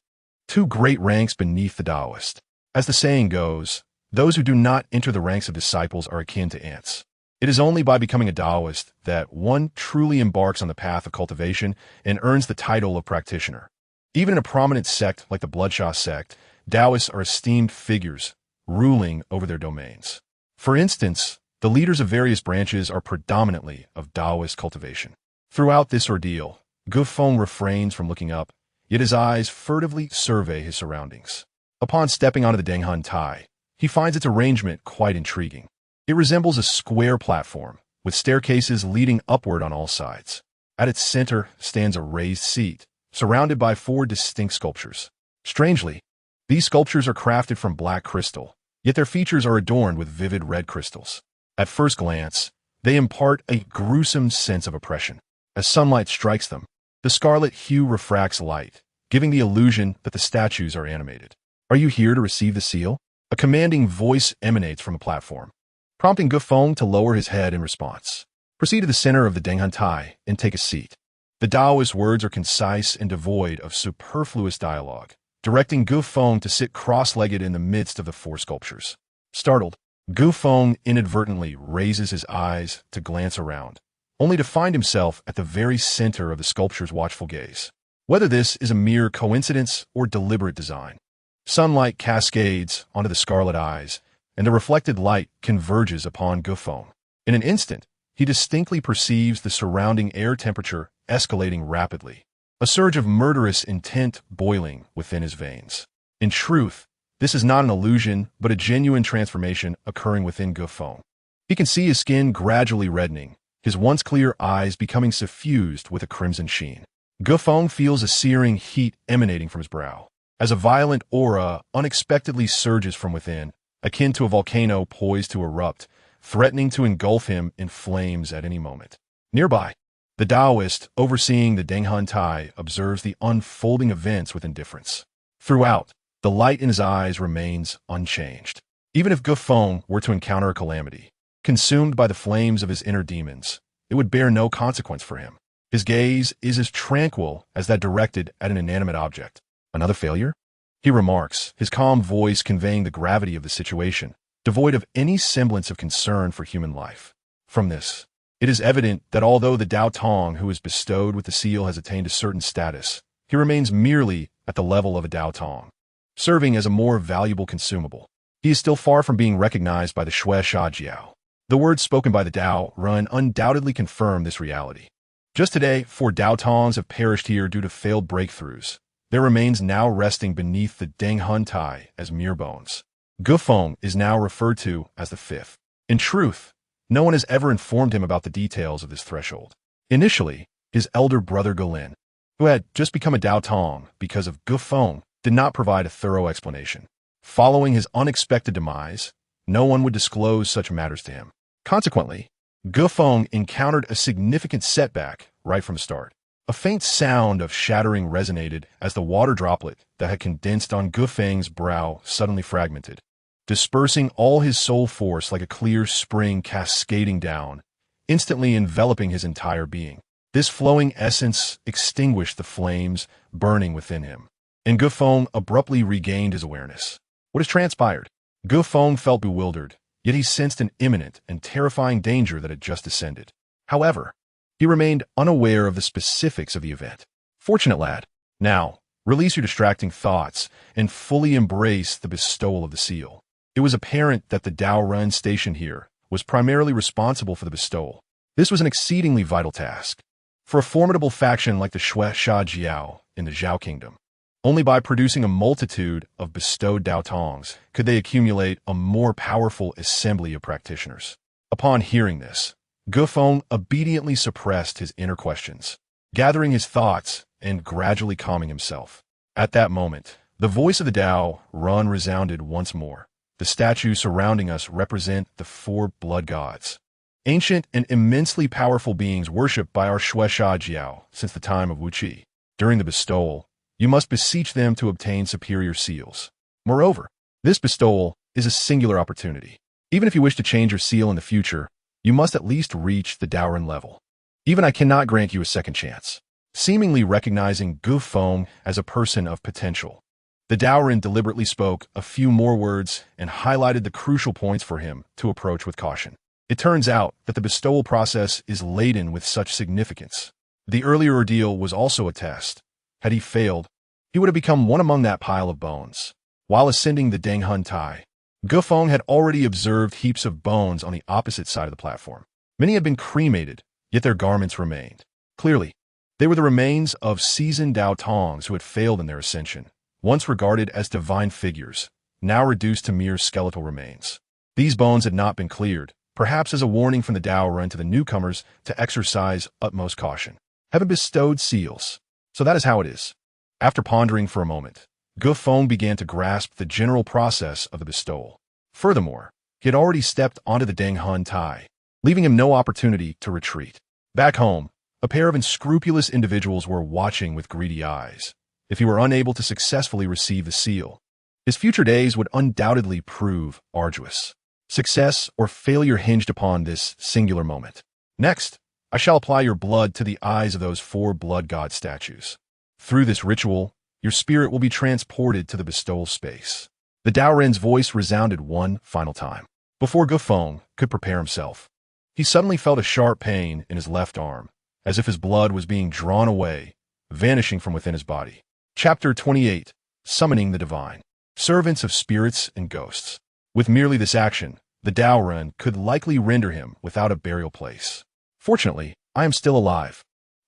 two great ranks beneath the Taoist. As the saying goes, those who do not enter the ranks of disciples are akin to ants. It is only by becoming a Taoist that one truly embarks on the path of cultivation and earns the title of practitioner. Even in a prominent sect like the Bloodshot sect, Taoists are esteemed figures, ruling over their domains. For instance, the leaders of various branches are predominantly of Taoist cultivation. Throughout this ordeal, Feng refrains from looking up, yet his eyes furtively survey his surroundings. Upon stepping onto the Denghun Tai, he finds its arrangement quite intriguing. It resembles a square platform, with staircases leading upward on all sides. At its center stands a raised seat, surrounded by four distinct sculptures. Strangely, these sculptures are crafted from black crystal, yet their features are adorned with vivid red crystals. At first glance, they impart a gruesome sense of oppression. As sunlight strikes them, the scarlet hue refracts light, giving the illusion that the statues are animated. Are you here to receive the seal? A commanding voice emanates from the platform, prompting Feng to lower his head in response. Proceed to the center of the Denghun Tai and take a seat. The Taoist words are concise and devoid of superfluous dialogue, directing Feng to sit cross-legged in the midst of the four sculptures. Startled, Feng inadvertently raises his eyes to glance around, only to find himself at the very center of the sculpture's watchful gaze. Whether this is a mere coincidence or deliberate design, sunlight cascades onto the scarlet eyes, and the reflected light converges upon Feng. In an instant, he distinctly perceives the surrounding air temperature escalating rapidly, a surge of murderous intent boiling within his veins. In truth, this is not an illusion, but a genuine transformation occurring within Feng. He can see his skin gradually reddening, his once clear eyes becoming suffused with a crimson sheen. Feng feels a searing heat emanating from his brow, as a violent aura unexpectedly surges from within, akin to a volcano poised to erupt, threatening to engulf him in flames at any moment. Nearby, the Taoist, overseeing the Denghun Tai, observes the unfolding events with indifference. Throughout, the light in his eyes remains unchanged. Even if Feng were to encounter a calamity, consumed by the flames of his inner demons, it would bear no consequence for him. His gaze is as tranquil as that directed at an inanimate object. Another failure? He remarks, his calm voice conveying the gravity of the situation, devoid of any semblance of concern for human life. From this, it is evident that although the Dao Tong who is bestowed with the seal has attained a certain status, he remains merely at the level of a Dao Tong, serving as a more valuable consumable. he is still far from being recognized by the Shui Sha Jiao. The words spoken by the Dao Run undoubtedly confirm this reality. Just today, 4 Dao Tongs have perished here due to failed breakthroughs, their remains now resting beneath the Deng Hun Tai as mere bones. Gu Feng is now referred to as the 5th. In truth, no one has ever informed him about the details of this threshold. Initially, his elder brother Golin, who had just become a Dao Tong because of Gu Feng, did not provide a thorough explanation. Following his unexpected demise, no one would disclose such matters to him. Consequently, Gu Feng encountered a significant setback right from the start. A faint sound of shattering resonated as the water droplet that had condensed on Gu Feng's brow suddenly fragmented, dispersing all his soul force like a clear spring cascading down, instantly enveloping his entire being. This flowing essence extinguished the flames burning within him, and Gu Feng abruptly regained his awareness. What has transpired? Gu Feng felt bewildered, yet he sensed an imminent and terrifying danger that had just descended. However, he remained unaware of the specifics of the event. Fortunate lad. Now, release your distracting thoughts and fully embrace the bestowal of the seal. It was apparent that the Dao Run station here was primarily responsible for the bestowal. This was an exceedingly vital task. For a formidable faction like the Shui Sha Jiao in the Zhao Kingdom, only by producing a multitude of bestowed Dao Tongs could they accumulate a more powerful assembly of practitioners. Upon hearing this, Gu Feng obediently suppressed his inner questions, gathering his thoughts and gradually calming himself. At that moment, the voice of the Dao Run resounded once more. The statues surrounding us represent the 4 blood gods, ancient and immensely powerful beings worshipped by our Shui Sha Jiao since the time of Wu Qi. During the bestowal, you must beseech them to obtain superior seals. Moreover, this bestowal is a singular opportunity. Even if you wish to change your seal in the future, you must at least reach the Daoren level. Even I cannot grant you a second chance. Seemingly recognizing Gu Feng as a person of potential, the Daoren deliberately spoke a few more words and highlighted the crucial points for him to approach with caution. It turns out that the bestowal process is laden with such significance. The earlier ordeal was also a test. Had he failed, he would have become one among that pile of bones. While ascending the Deng Hun Tai, Gu Feng had already observed heaps of bones on the opposite side of the platform. Many had been cremated, yet their garments remained. Clearly, they were the remains of seasoned Dao Tongs who had failed in their ascension, once regarded as divine figures, now reduced to mere skeletal remains. These bones had not been cleared, perhaps as a warning from the Dao Run to the newcomers to exercise utmost caution. Having bestowed seals, so that is how it is. After pondering for a moment, Gu Feng began to grasp the general process of the bestowal. Furthermore, he had already stepped onto the Deng Hun Tai, leaving him no opportunity to retreat. Back home, a pair of unscrupulous individuals were watching with greedy eyes. If he were unable to successfully receive the seal, his future days would undoubtedly prove arduous. Success or failure hinged upon this singular moment. Next, I shall apply your blood to the eyes of those 4 blood god statues. Through this ritual, your spirit will be transported to the bestowal space. The Daoren's voice resounded one final time. Before Gu Feng could prepare himself, he suddenly felt a sharp pain in his left arm, as if his blood was being drawn away, vanishing from within his body. Chapter 28. Summoning the Divine. Servants of spirits and ghosts. With merely this action, the Daoren could likely render him without a burial place. Fortunately, I am still alive.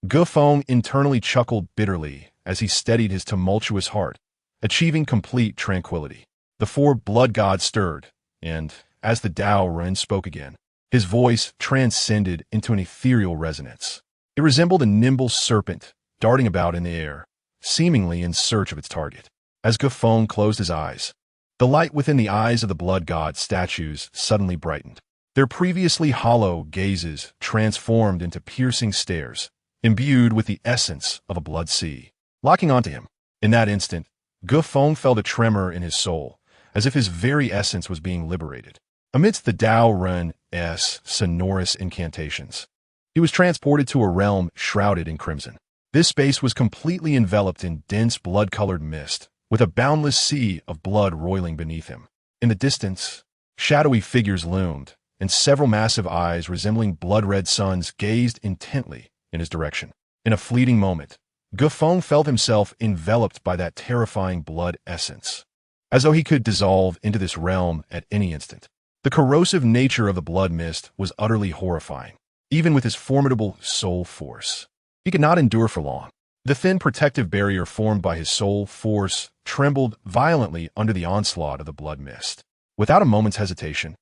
Gu Feng internally chuckled bitterly as he steadied his tumultuous heart, achieving complete tranquility. The 4 blood gods stirred, and, as the Dao Ren spoke again, his voice transcended into an ethereal resonance. It resembled a nimble serpent darting about in the air, seemingly in search of its target. As Gu Feng closed his eyes, the light within the eyes of the blood god statues suddenly brightened. Their previously hollow gazes transformed into piercing stares, imbued with the essence of a blood sea. Locking onto him, in that instant, Gu Feng felt a tremor in his soul, as if his very essence was being liberated. Amidst the Dao Ren's sonorous incantations, he was transported to a realm shrouded in crimson. This space was completely enveloped in dense blood-colored mist, with a boundless sea of blood roiling beneath him. In the distance, shadowy figures loomed, and several massive eyes resembling blood-red suns gazed intently in his direction. In a fleeting moment, Gu Feng felt himself enveloped by that terrifying blood essence. as though he could dissolve into this realm at any instant. The corrosive nature of the blood mist was utterly horrifying, even with his formidable soul force. He could not endure for long. The thin protective barrier formed by his soul force trembled violently under the onslaught of the blood mist. Without a moment's hesitation,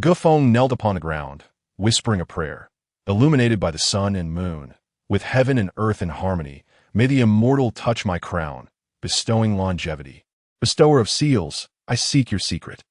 Feng knelt upon the ground, whispering a prayer. Illuminated by the sun and moon, with heaven and earth in harmony, may the immortal touch my crown, bestowing longevity. Bestower of seals, I seek your secret.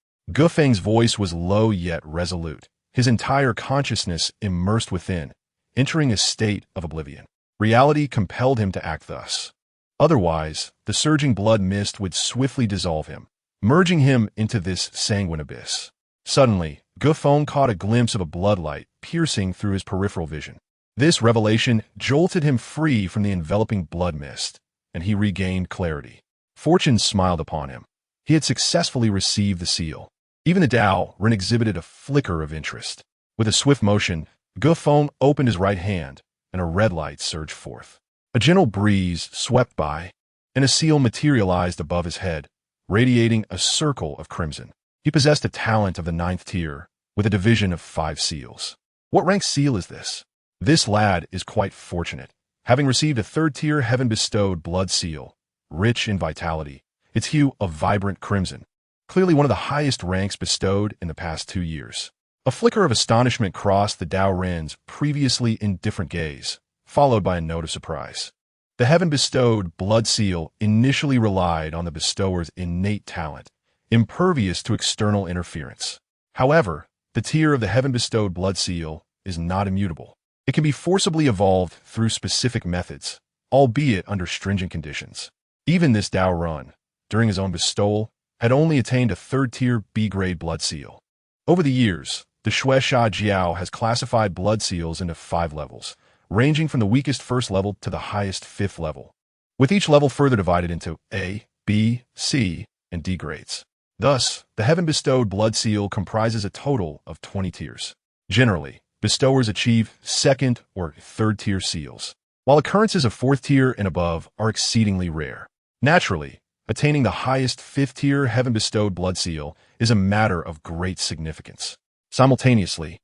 Feng's voice was low yet resolute, his entire consciousness immersed within, entering a state of oblivion. Reality compelled him to act thus. Otherwise, the surging blood mist would swiftly dissolve him, merging him into this sanguine abyss. Suddenly, Feng caught a glimpse of a bloodlight piercing through his peripheral vision. This revelation jolted him free from the enveloping blood mist, and he regained clarity. Fortune smiled upon him. He had successfully received the seal. Even the Dao Ren exhibited a flicker of interest. With a swift motion, Feng opened his right hand, and a red light surged forth. A gentle breeze swept by, and a seal materialized above his head, radiating a circle of crimson. He possessed a talent of the 9th tier, with a division of 5 seals. What rank seal is this? This lad is quite fortunate, having received a 3rd tier heaven-bestowed blood seal, rich in vitality, its hue of vibrant crimson, clearly one of the highest ranks bestowed in the past 2 years. A flicker of astonishment crossed the Dao Ren's previously indifferent gaze, followed by a note of surprise. The heaven-bestowed blood seal initially relied on the bestower's innate talent, impervious to external interference. However, the tier of the heaven-bestowed blood seal is not immutable. It can be forcibly evolved through specific methods, albeit under stringent conditions. Even this Dao Ren, during his own bestowal, had only attained a 3rd tier B-grade blood seal. Over the years, the Shueisha Jiao has classified blood seals into 5 levels, ranging from the weakest 1st level to the highest 5th level, with each level further divided into A, B, C, and D grades. Thus, the heaven-bestowed blood seal comprises a total of 20 tiers. Generally, bestowers achieve 2nd or 3rd tier seals, while occurrences of 4th tier and above are exceedingly rare. Naturally, attaining the highest 5th tier heaven-bestowed blood seal is a matter of great significance. Simultaneously,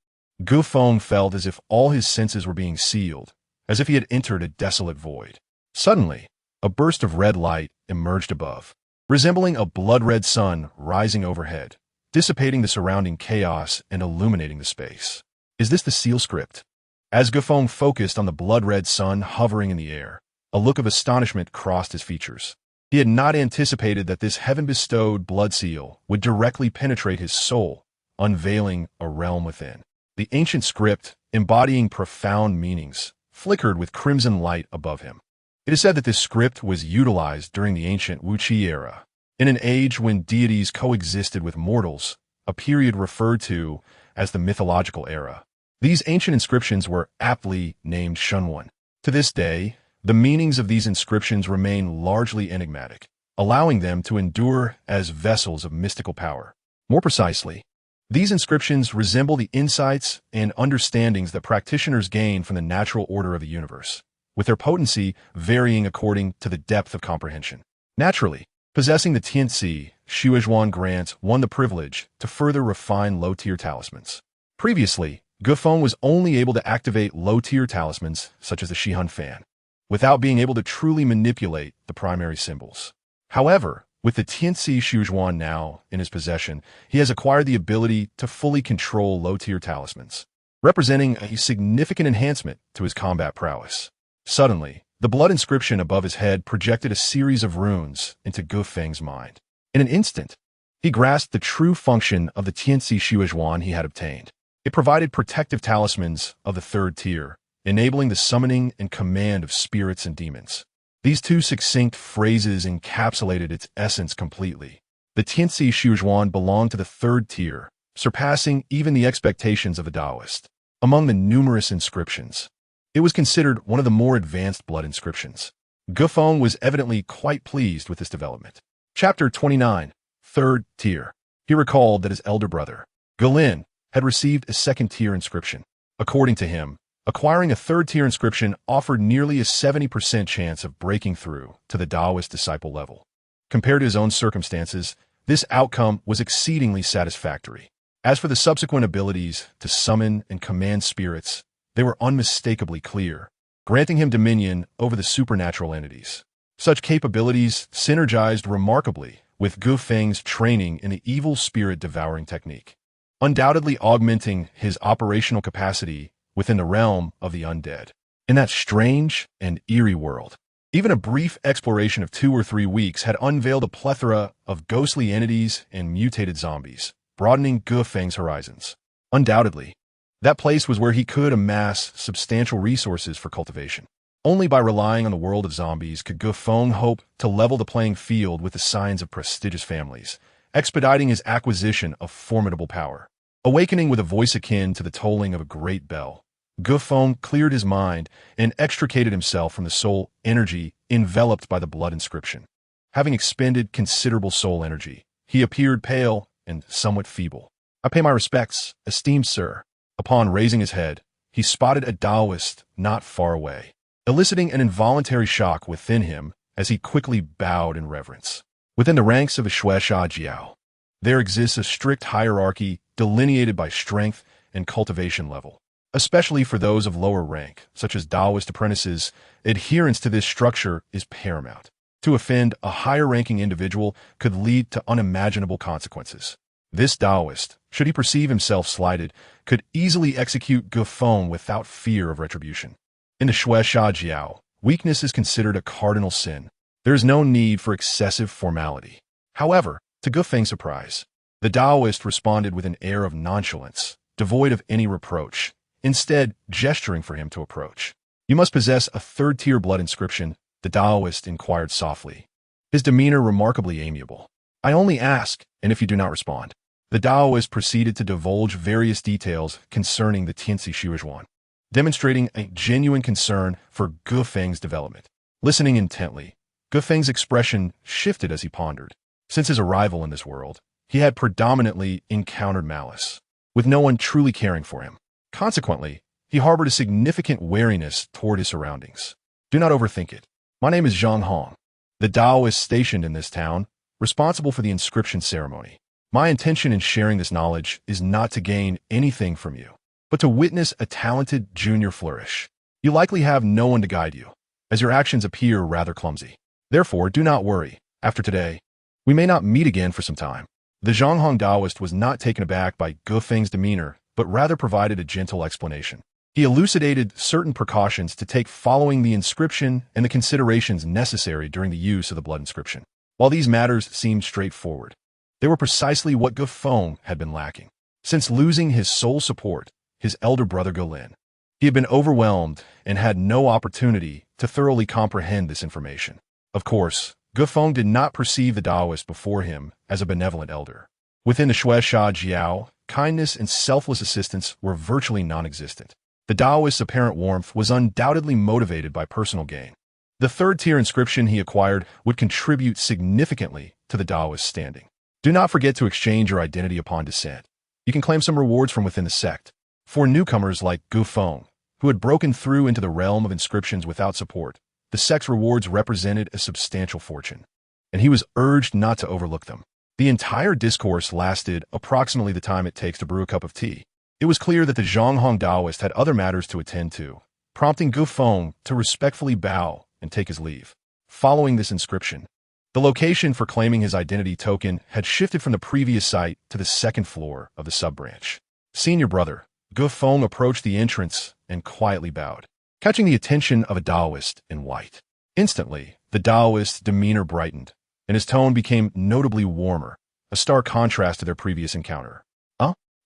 Feng felt as if all his senses were being sealed, as if he had entered a desolate void. Suddenly, a burst of red light emerged above, resembling a blood-red sun rising overhead, dissipating the surrounding chaos and illuminating the space. Is this the seal script? As Feng focused on the blood-red sun hovering in the air, a look of astonishment crossed his features. He had not anticipated that this heaven-bestowed blood seal would directly penetrate his soul, unveiling a realm within. The ancient script, embodying profound meanings, flickered with crimson light above him. It is said that this script was utilized during the ancient Wuqi era, in an age when deities coexisted with mortals, a period referred to as the mythological era. These ancient inscriptions were aptly named Shunwan. To this day, the meanings of these inscriptions remain largely enigmatic, allowing them to endure as vessels of mystical power. More precisely, these inscriptions resemble the insights and understandings that practitioners gain from the natural order of the universe, with their potency varying according to the depth of comprehension. Naturally, possessing the Tianci, Shuizhuan grants one the privilege to further refine low-tier talismans. Previously, Feng was only able to activate low-tier talismans such as the Shihan Fan, without being able to truly manipulate the primary symbols. However, with the Tianci Shuizhuan now in his possession, he has acquired the ability to fully control low-tier talismans, representing a significant enhancement to his combat prowess. Suddenly, the blood inscription above his head projected a series of runes into Feng's mind. In an instant, he grasped the true function of the Tianci Shuizhuan he had obtained. It provided protective talismans of the 3rd tier, enabling the summoning and command of spirits and demons. These 2 succinct phrases encapsulated its essence completely. The Tianci Shuizhuan belonged to the 3rd tier, surpassing even the expectations of the Taoist. Among the numerous inscriptions, it was considered one of the more advanced blood inscriptions. Feng was evidently quite pleased with this development. Chapter 29, 3rd tier. He recalled that his elder brother, Galin, had received a 2nd tier inscription. According to him, acquiring a 3rd tier inscription offered nearly a 70% chance of breaking through to the Taoist disciple level. Compared to his own circumstances, This outcome was exceedingly satisfactory. As for the subsequent abilities to summon and command spirits, they were unmistakably clear, granting him dominion over the supernatural entities. Such capabilities synergized remarkably with Gu Feng's training in the evil spirit devouring technique, undoubtedly augmenting his operational capacity within the realm of the undead. In that strange and eerie world, even a brief exploration of 2 or 3 weeks had unveiled a plethora of ghostly entities and mutated zombies, broadening Gu Feng's horizons. Undoubtedly, that place was where he could amass substantial resources for cultivation. Only by relying on the world of zombies could Gu Feng hope to level the playing field with the signs of prestigious families, expediting his acquisition of formidable power. Awakening with a voice akin to the tolling of a great bell, Gu Feng cleared his mind and extricated himself from the soul energy enveloped by the blood inscription. Having expended considerable soul energy, he appeared pale and somewhat feeble. "I pay my respects, esteemed sir." Upon raising his head, he spotted a Taoist not far away, eliciting an involuntary shock within him as he quickly bowed in reverence. Within the ranks of the Shueisha Jiao, there exists a strict hierarchy delineated by strength and cultivation level. Especially for those of lower rank, such as Taoist apprentices, adherence to this structure is paramount. To offend a higher-ranking individual could lead to unimaginable consequences. This Taoist, should he perceive himself slighted, could easily execute Gu Feng without fear of retribution. In the Shueisha Jiao, weakness is considered a cardinal sin. There is no need for excessive formality. However, to Gu Feng's surprise, the Taoist responded with an air of nonchalance, devoid of any reproach, instead gesturing for him to approach. "You must possess a 3rd-tier blood inscription," the Taoist inquired softly, his demeanor remarkably amiable. "I only ask, and if you do not respond." The Taoist proceeded to divulge various details concerning the Tianxi Shuizhuan, demonstrating a genuine concern for Gu Feng's development. Listening intently, Gu Feng's expression shifted as he pondered. Since his arrival in this world, he had predominantly encountered malice, with no one truly caring for him. Consequently, he harbored a significant wariness toward his surroundings. "Do not overthink it. My name is Zhang Hong, the Taoist stationed in this town, responsible for the inscription ceremony. My intention in sharing this knowledge is not to gain anything from you, but to witness a talented junior flourish. You likely have no one to guide you, as your actions appear rather clumsy. Therefore, do not worry. After today, we may not meet again for some time." The Zhanghong Taoist was not taken aback by Gu Feng's demeanor, but rather provided a gentle explanation. He elucidated certain precautions to take following the inscription and the considerations necessary during the use of the blood inscription. While these matters seemed straightforward, they were precisely what Gu Feng had been lacking. Since losing his sole support, his elder brother Gu Lin, he had been overwhelmed and had no opportunity to thoroughly comprehend this information. Of course, Gu Feng did not perceive the Taoist before him as a benevolent elder. Within the Shueisha Jiao, kindness and selfless assistance were virtually non-existent. The Taoist's apparent warmth was undoubtedly motivated by personal gain. The 3rd-tier inscription he acquired would contribute significantly to the Taoist's standing. Do not forget to exchange your identity upon descent. You can claim some rewards from within the sect. For newcomers like Gu Feng, who had broken through into the realm of inscriptions without support, the sect's rewards represented a substantial fortune, and he was urged not to overlook them. The entire discourse lasted approximately the time it takes to brew a cup of tea. It was clear that the Zhanghong Taoist had other matters to attend to, prompting Gu Feng to respectfully bow and take his leave. Following this inscription, the location for claiming his identity token had shifted from the previous site to the 2nd floor of the sub-branch. "Senior brother," Gu Feng approached the entrance and quietly bowed, catching the attention of a Taoist in white. Instantly, the Taoist's demeanor brightened, and his tone became notably warmer, a stark contrast to their previous encounter.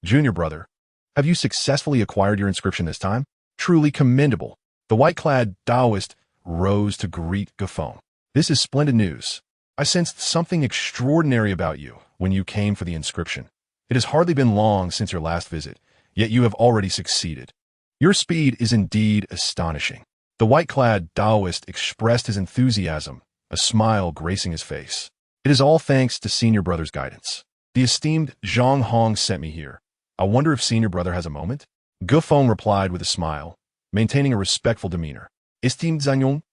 Junior brother, have you successfully acquired your inscription this time? Truly commendable." The white-clad Taoist rose to greet Gu Feng. "This is splendid news. I sensed something extraordinary about you when you came for the inscription. It has hardly been long since your last visit, yet you have already succeeded. Your speed is indeed astonishing." The white-clad Taoist expressed his enthusiasm, a smile gracing his face. "It is all thanks to Senior Brother's guidance. The esteemed Zhang Hong sent me here. I wonder if Senior Brother has a moment?" Gu Feng replied with a smile, maintaining a respectful demeanor. "Esteemed Zhanyong,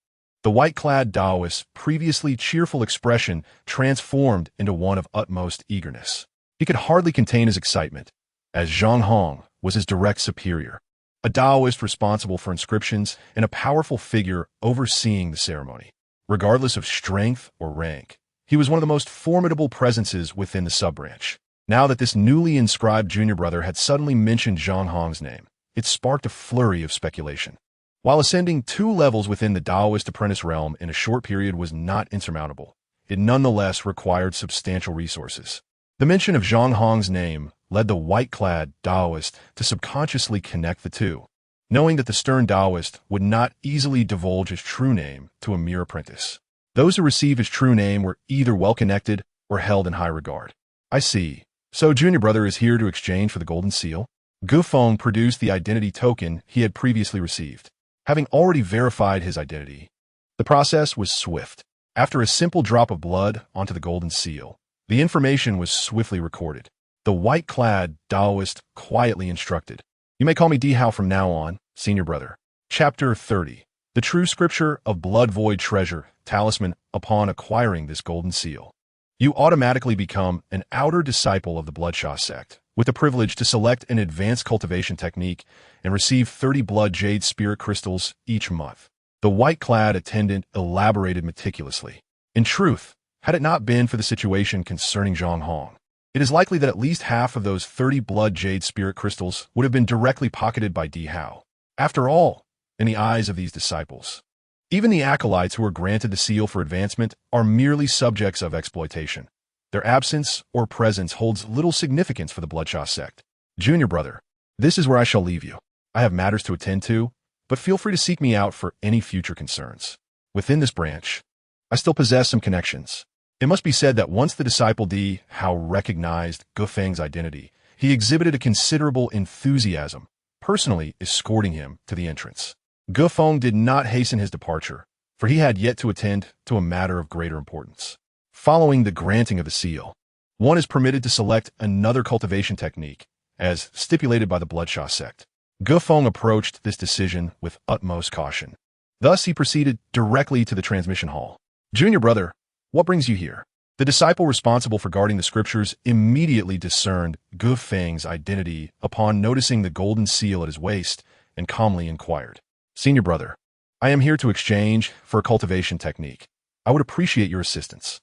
The white-clad Taoist's previously cheerful expression transformed into one of utmost eagerness. He could hardly contain his excitement, as Zhang Hong was his direct superior, a Taoist responsible for inscriptions and a powerful figure overseeing the ceremony. Regardless of strength or rank, he was one of the most formidable presences within the sub-branch. Now that this newly inscribed junior brother had suddenly mentioned Zhang Hong's name, it sparked a flurry of speculation. While ascending 2 levels within the Taoist apprentice realm in a short period was not insurmountable, it nonetheless required substantial resources. The mention of Zhang Hong's name led the white-clad Taoist to subconsciously connect the two, knowing that the stern Taoist would not easily divulge his true name to a mere apprentice. Those who received his true name were either well-connected or held in high regard. I see. So junior brother is here to exchange for the golden seal? Feng produced the identity token he had previously received. Having already verified his identity, the process was swift. After a simple drop of blood onto the golden seal, the information was swiftly recorded. The white-clad Taoist quietly instructed, "You may call me Dihao from now on, senior brother." Chapter 30. The True Scripture of Blood Void Treasure Talisman. Upon acquiring this golden seal, you automatically become an outer disciple of the Bloodshot sect, with the privilege to select an advanced cultivation technique and receive 30 blood jade spirit crystals each month. The white-clad attendant elaborated meticulously. In truth, had it not been for the situation concerning Zhang Hong, it is likely that at least half of those 30 blood jade spirit crystals would have been directly pocketed by Dihao. After all, in the eyes of these disciples, even the acolytes who are granted the seal for advancement are merely subjects of exploitation. Their absence or presence holds little significance for the Bloodshot sect. Junior brother, this is where I shall leave you. I have matters to attend to, but feel free to seek me out for any future concerns. Within this branch, I still possess some connections. It must be said that once the disciple Dihao recognized Feng's identity, he exhibited a considerable enthusiasm, personally escorting him to the entrance. Feng did not hasten his departure, for he had yet to attend to a matter of greater importance. Following the granting of the seal, one is permitted to select another cultivation technique, as stipulated by the Bloodshot sect. Feng approached this decision with utmost caution. Thus he proceeded directly to the transmission hall. Junior brother, what brings you here? The disciple responsible for guarding the scriptures immediately discerned Feng's identity upon noticing the golden seal at his waist and calmly inquired, "Senior brother, I am here to exchange for a cultivation technique. I would appreciate your assistance."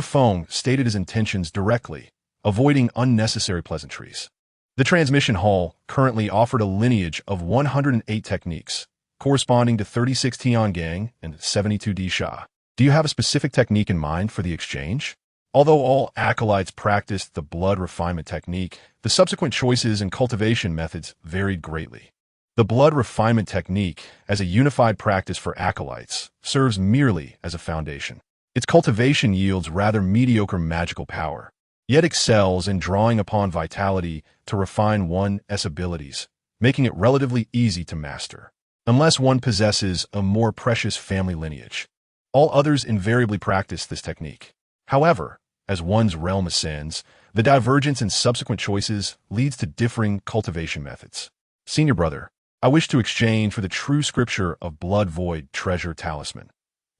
Feng stated his intentions directly, avoiding unnecessary pleasantries. The transmission hall currently offered a lineage of 108 techniques, corresponding to 36 Tiangang and 72 Disha. Do you have a specific technique in mind for the exchange? Although all acolytes practiced the blood refinement technique, the subsequent choices and cultivation methods varied greatly. The blood refinement technique, as a unified practice for acolytes, serves merely as a foundation. Its cultivation yields rather mediocre magical power, yet excels in drawing upon vitality to refine one's abilities, making it relatively easy to master, unless one possesses a more precious family lineage. All others invariably practice this technique. However, as one's realm ascends, the divergence in subsequent choices leads to differing cultivation methods. Senior brother, I wish to exchange for the true scripture of Blood Void Treasure Talisman.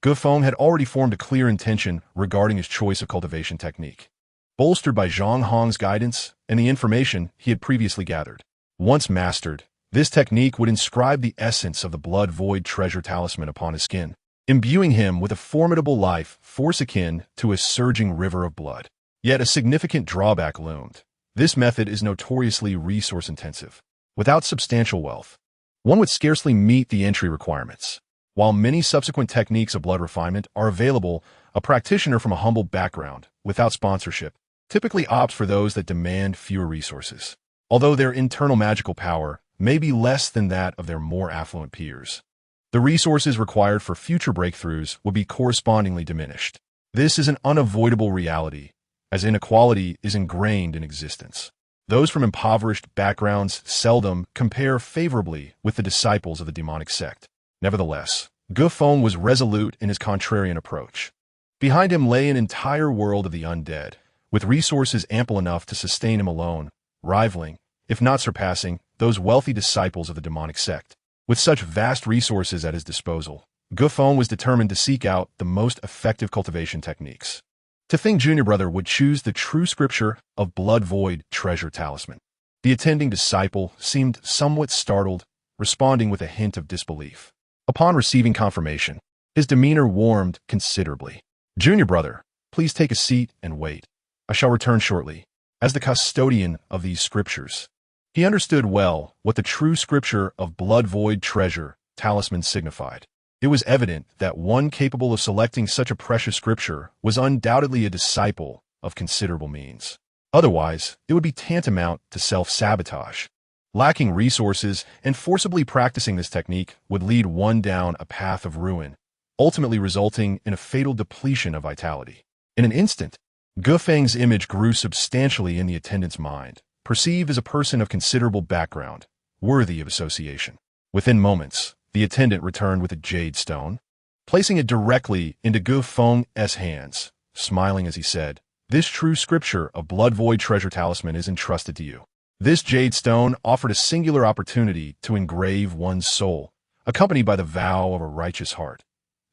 Feng had already formed a clear intention regarding his choice of cultivation technique, bolstered by Zhang Hong's guidance and the information he had previously gathered. Once mastered, this technique would inscribe the essence of the Blood Void Treasure Talisman upon his skin, imbuing him with a formidable life force akin to a surging river of blood. Yet a significant drawback loomed. This method is notoriously resource-intensive. Without substantial wealth, one would scarcely meet the entry requirements. While many subsequent techniques of blood refinement are available, a practitioner from a humble background, without sponsorship, typically opts for those that demand fewer resources, although their internal magical power may be less than that of their more affluent peers. The resources required for future breakthroughs will be correspondingly diminished. This is an unavoidable reality, as inequality is ingrained in existence. Those from impoverished backgrounds seldom compare favorably with the disciples of the demonic sect. Nevertheless, Feng was resolute in his contrarian approach. Behind him lay an entire world of the undead, with resources ample enough to sustain him alone, rivaling, if not surpassing, those wealthy disciples of the demonic sect. With such vast resources at his disposal, Feng was determined to seek out the most effective cultivation techniques. Feng Jr. brother would choose the true scripture of blood void treasure talisman. The attending disciple seemed somewhat startled, responding with a hint of disbelief. Upon receiving confirmation, his demeanor warmed considerably. Junior brother, please take a seat and wait. I shall return shortly. As the custodian of these scriptures, he understood well what the true scripture of blood void treasure talisman signified. It was evident that one capable of selecting such a precious scripture was undoubtedly a disciple of considerable means. Otherwise, it would be tantamount to self-sabotage. Lacking resources and forcibly practicing this technique would lead one down a path of ruin, ultimately resulting in a fatal depletion of vitality. In an instant, Feng's image grew substantially in the attendant's mind, perceived as a person of considerable background, worthy of association. Within moments, the attendant returned with a jade stone, placing it directly into Feng's hands, smiling as he said, "This true scripture of blood void treasure talisman is entrusted to you." This jade stone offered a singular opportunity to engrave one's soul, accompanied by the vow of a righteous heart.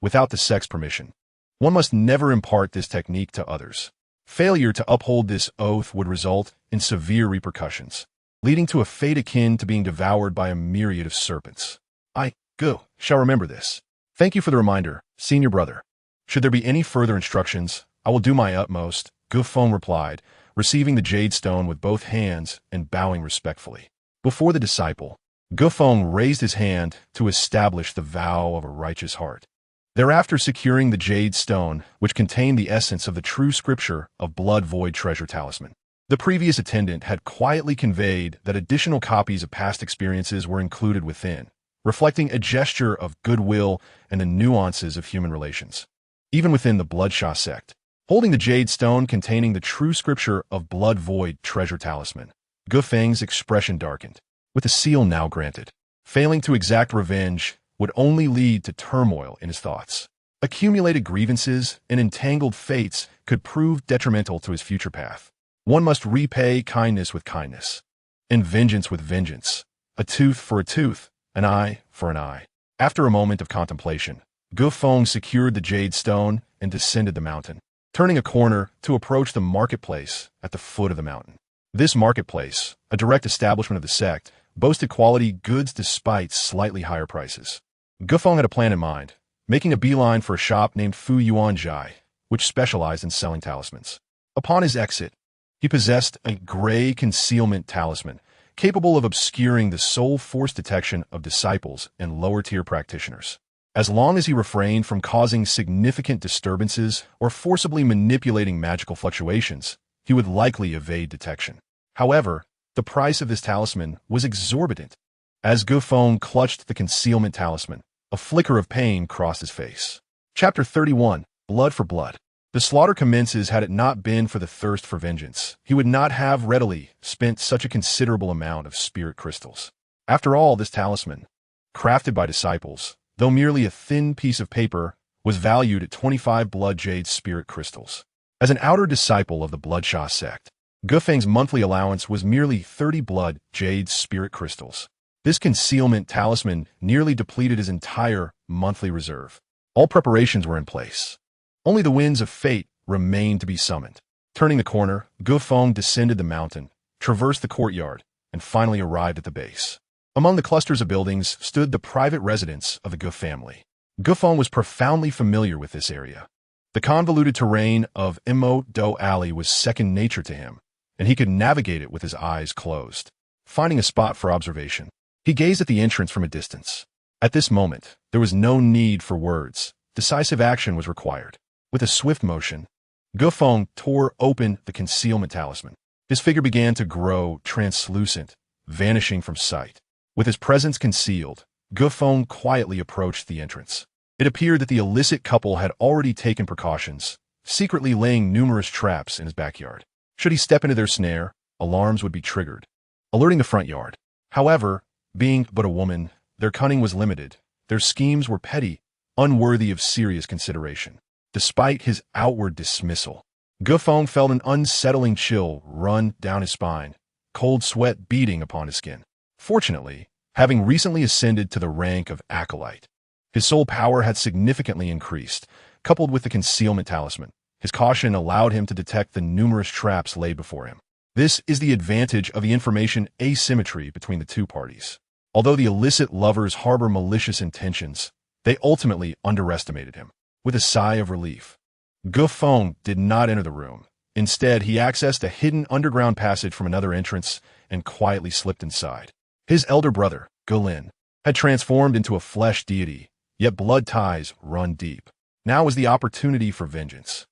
Without the sect's permission, one must never impart this technique to others. Failure to uphold this oath would result in severe repercussions, leading to a fate akin to being devoured by a myriad of serpents. I, shall remember this. Thank you for the reminder, senior brother. Should there be any further instructions, I will do my utmost, Feng replied, receiving the jade stone with both hands and bowing respectfully. Before the disciple, Feng raised his hand to establish the vow of a righteous heart. Thereafter securing the jade stone, which contained the essence of the true scripture of blood void treasure talisman. The previous attendant had quietly conveyed that additional copies of past experiences were included within, reflecting a gesture of goodwill and the nuances of human relations. Even within the Bloodshot sect, holding the jade stone containing the true scripture of blood void treasure talisman, Feng's expression darkened. With the seal now granted, failing to exact revenge would only lead to turmoil in his thoughts. Accumulated grievances and entangled fates could prove detrimental to his future path. One must repay kindness with kindness, and vengeance with vengeance, a tooth for a tooth, an eye for an eye. After a moment of contemplation, Feng secured the jade stone and descended the mountain, turning a corner to approach the marketplace at the foot of the mountain. This marketplace, a direct establishment of the sect, boasted quality goods despite slightly higher prices. Feng had a plan in mind, making a beeline for a shop named Fu Yuan Jai, which specialized in selling talismans. Upon his exit, he possessed a gray concealment talisman, capable of obscuring the sole force detection of disciples and lower-tier practitioners. As long as he refrained from causing significant disturbances or forcibly manipulating magical fluctuations, he would likely evade detection. However, the price of this talisman was exorbitant. As Feng clutched the concealment talisman, a flicker of pain crossed his face. Chapter 31, Blood for Blood. The slaughter commences had it not been for the thirst for vengeance. He would not have readily spent such a considerable amount of spirit crystals. After all, this talisman, crafted by disciples, though merely a thin piece of paper, was valued at 25 blood jade spirit crystals. As an outer disciple of the Bloodshot sect, Feng's monthly allowance was merely 30 blood jade spirit crystals. This concealment talisman nearly depleted his entire monthly reserve. All preparations were in place. Only the winds of fate remained to be summoned. Turning the corner, Feng descended the mountain, traversed the courtyard, and finally arrived at the base. Among the clusters of buildings stood the private residence of the family. Feng was profoundly familiar with this area. The convoluted terrain of Immortality was second nature to him, and he could navigate it with his eyes closed. Finding a spot for observation, he gazed at the entrance from a distance. At this moment, there was no need for words. Decisive action was required. With a swift motion, Feng tore open the concealment talisman. His figure began to grow translucent, vanishing from sight. With his presence concealed, Feng quietly approached the entrance. It appeared that the illicit couple had already taken precautions, secretly laying numerous traps in his backyard. Should he step into their snare, alarms would be triggered, alerting the front yard. However, being but a woman, their cunning was limited. Their schemes were petty, unworthy of serious consideration. Despite his outward dismissal, Feng felt an unsettling chill run down his spine, cold sweat beading upon his skin. Fortunately, having recently ascended to the rank of acolyte, His soul power had significantly increased, coupled with the concealment talisman. His caution allowed him to detect the numerous traps laid before him. This is the advantage of the information asymmetry between the two parties. Although the illicit lovers harbor malicious intentions, they ultimately underestimated him. With a sigh of relief, Feng did not enter the room. Instead, he accessed a hidden underground passage from another entrance and quietly slipped inside. His elder brother, Lin, had transformed into a flesh deity, yet blood ties run deep. Now was the opportunity for vengeance.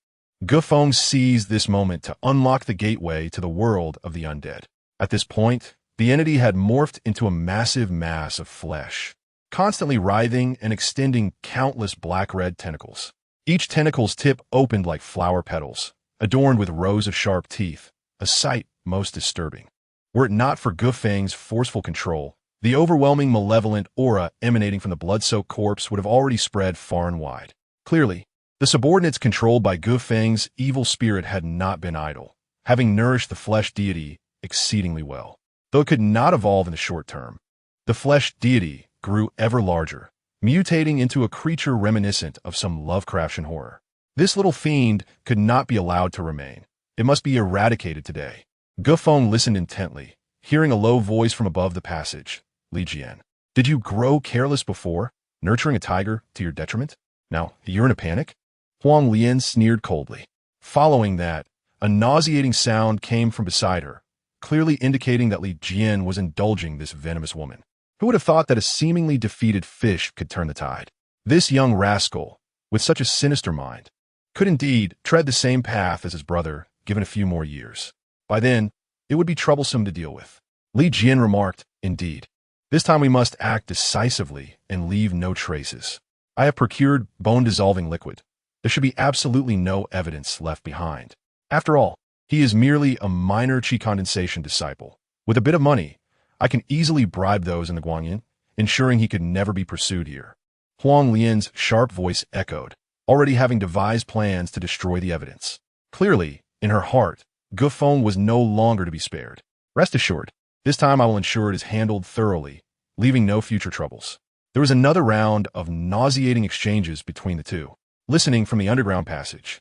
Feng seized this moment to unlock the gateway to the world of the undead. At this point, the entity had morphed into a massive mass of flesh, constantly writhing and extending countless black-red tentacles. Each tentacle's tip opened like flower petals, adorned with rows of sharp teeth, a sight most disturbing. Were it not for Feng's forceful control, the overwhelming malevolent aura emanating from the blood-soaked corpse would have already spread far and wide. Clearly, the subordinates controlled by Feng's evil spirit had not been idle, having nourished the flesh deity exceedingly well. Though it could not evolve in the short term, the flesh deity grew ever larger, mutating into a creature reminiscent of some Lovecraftian horror. This little fiend could not be allowed to remain. It must be eradicated today. Feng listened intently, hearing a low voice from above the passage. Li Jian, did you grow careless before, nurturing a tiger to your detriment? Now, you're in a panic? Huang Lian sneered coldly. Following that, a nauseating sound came from beside her, clearly indicating that Li Jian was indulging this venomous woman. Who would have thought that a seemingly defeated fish could turn the tide? This young rascal, with such a sinister mind, could indeed tread the same path as his brother, given a few more years. By then, it would be troublesome to deal with. Li Jian remarked, indeed. This time we must act decisively and leave no traces. I have procured bone-dissolving liquid. There should be absolutely no evidence left behind. After all, he is merely a minor qi condensation disciple. With a bit of money, I can easily bribe those in the Guanyin, ensuring he could never be pursued here. Huang Lian's sharp voice echoed, already having devised plans to destroy the evidence. Clearly, in her heart, Feng was no longer to be spared. Rest assured, this time I will ensure it is handled thoroughly, leaving no future troubles. There was another round of nauseating exchanges between the two. Listening from the underground passage,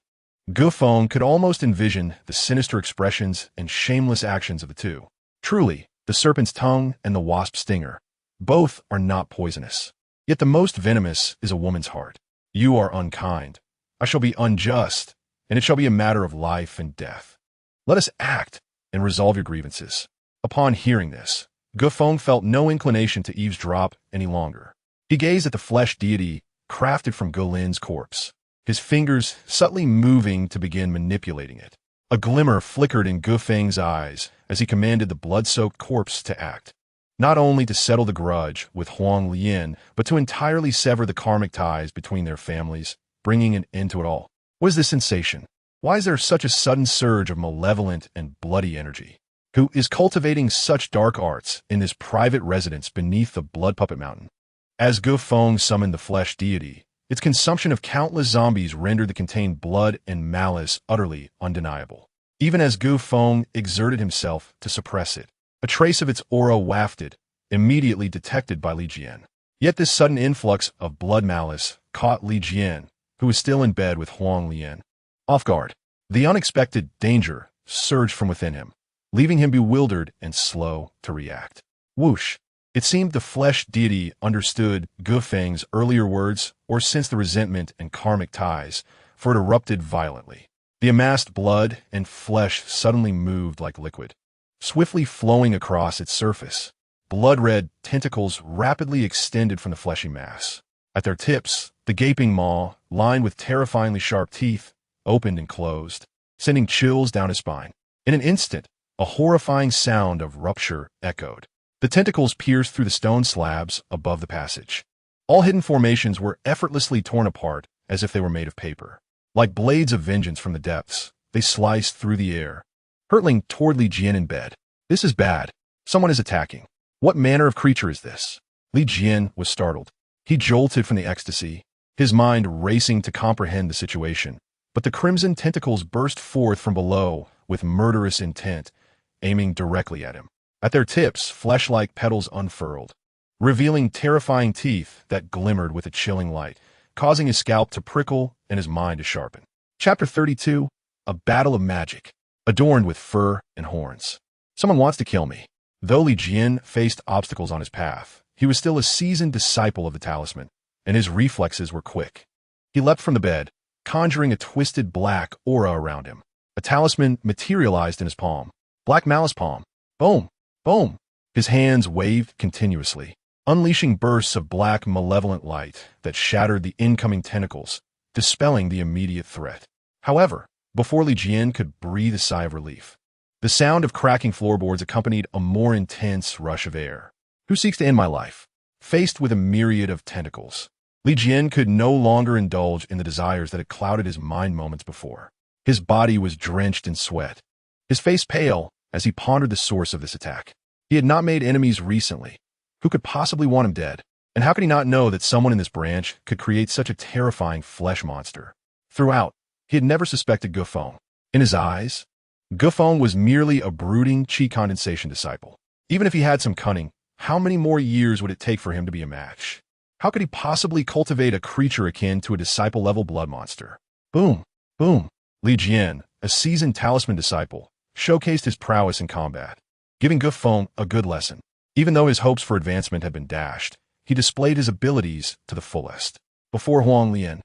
Feng could almost envision the sinister expressions and shameless actions of the two. Truly, the serpent's tongue and the wasp's stinger, both are not poisonous. Yet the most venomous is a woman's heart. You are unkind. I shall be unjust, and it shall be a matter of life and death. Let us act and resolve your grievances. Upon hearing this, Feng felt no inclination to eavesdrop any longer. He gazed at the flesh deity crafted from Lin's corpse, his fingers subtly moving to begin manipulating it. A glimmer flickered in Feng's eyes as he commanded the blood-soaked corpse to act, not only to settle the grudge with Huang Lian, but to entirely sever the karmic ties between their families, bringing an end to it all. What is this sensation? Why is there such a sudden surge of malevolent and bloody energy? Who is cultivating such dark arts in this private residence beneath the blood puppet mountain? As Feng summoned the flesh deity, its consumption of countless zombies rendered the contained blood and malice utterly undeniable. Even as Feng exerted himself to suppress it, a trace of its aura wafted, immediately detected by Li Jian. Yet this sudden influx of blood malice caught Li Jian, who was still in bed with Huang Lian, off guard. The unexpected danger surged from within him, leaving him bewildered and slow to react. Whoosh! It seemed the flesh deity understood Feng's earlier words or sensed the resentment and karmic ties, for it erupted violently. The amassed blood and flesh suddenly moved like liquid, swiftly flowing across its surface. Blood-red tentacles rapidly extended from the fleshy mass. At their tips, the gaping maw, lined with terrifyingly sharp teeth, opened and closed, sending chills down his spine. In an instant, a horrifying sound of rupture echoed. The tentacles pierced through the stone slabs above the passage. All hidden formations were effortlessly torn apart as if they were made of paper. Like blades of vengeance from the depths, they sliced through the air, hurtling toward Li Jian in bed. This is bad. Someone is attacking. What manner of creature is this? Li Jian was startled. He jolted from the ecstasy, his mind racing to comprehend the situation. But the crimson tentacles burst forth from below with murderous intent, aiming directly at him. At their tips, flesh-like petals unfurled, revealing terrifying teeth that glimmered with a chilling light, causing his scalp to prickle and his mind to sharpen. Chapter 32, A Battle of Magic, adorned with fur and horns. Someone wants to kill me. Though Li Jian faced obstacles on his path, he was still a seasoned disciple of the talisman, and his reflexes were quick. He leapt from the bed, conjuring a twisted black aura around him. A talisman materialized in his palm. Black Malice Palm. Boom! Boom! His hands waved continuously, unleashing bursts of black malevolent light that shattered the incoming tentacles, dispelling the immediate threat. However, before Li Jian could breathe a sigh of relief, the sound of cracking floorboards accompanied a more intense rush of air. Who seeks to end my life? Faced with a myriad of tentacles, Li Jian could no longer indulge in the desires that had clouded his mind moments before. His body was drenched in sweat, his face pale as he pondered the source of this attack. He had not made enemies recently. Who could possibly want him dead? And how could he not know that someone in this branch could create such a terrifying flesh monster? Throughout, he had never suspected Feng. In his eyes, Feng was merely a brooding qi condensation disciple. Even if he had some cunning, how many more years would it take for him to be a match? How could he possibly cultivate a creature akin to a disciple-level blood monster? Boom! Boom! Li Jian, a seasoned talisman disciple, showcased his prowess in combat, giving Feng a good lesson. Even though his hopes for advancement had been dashed, he displayed his abilities to the fullest. Before Huang Lian,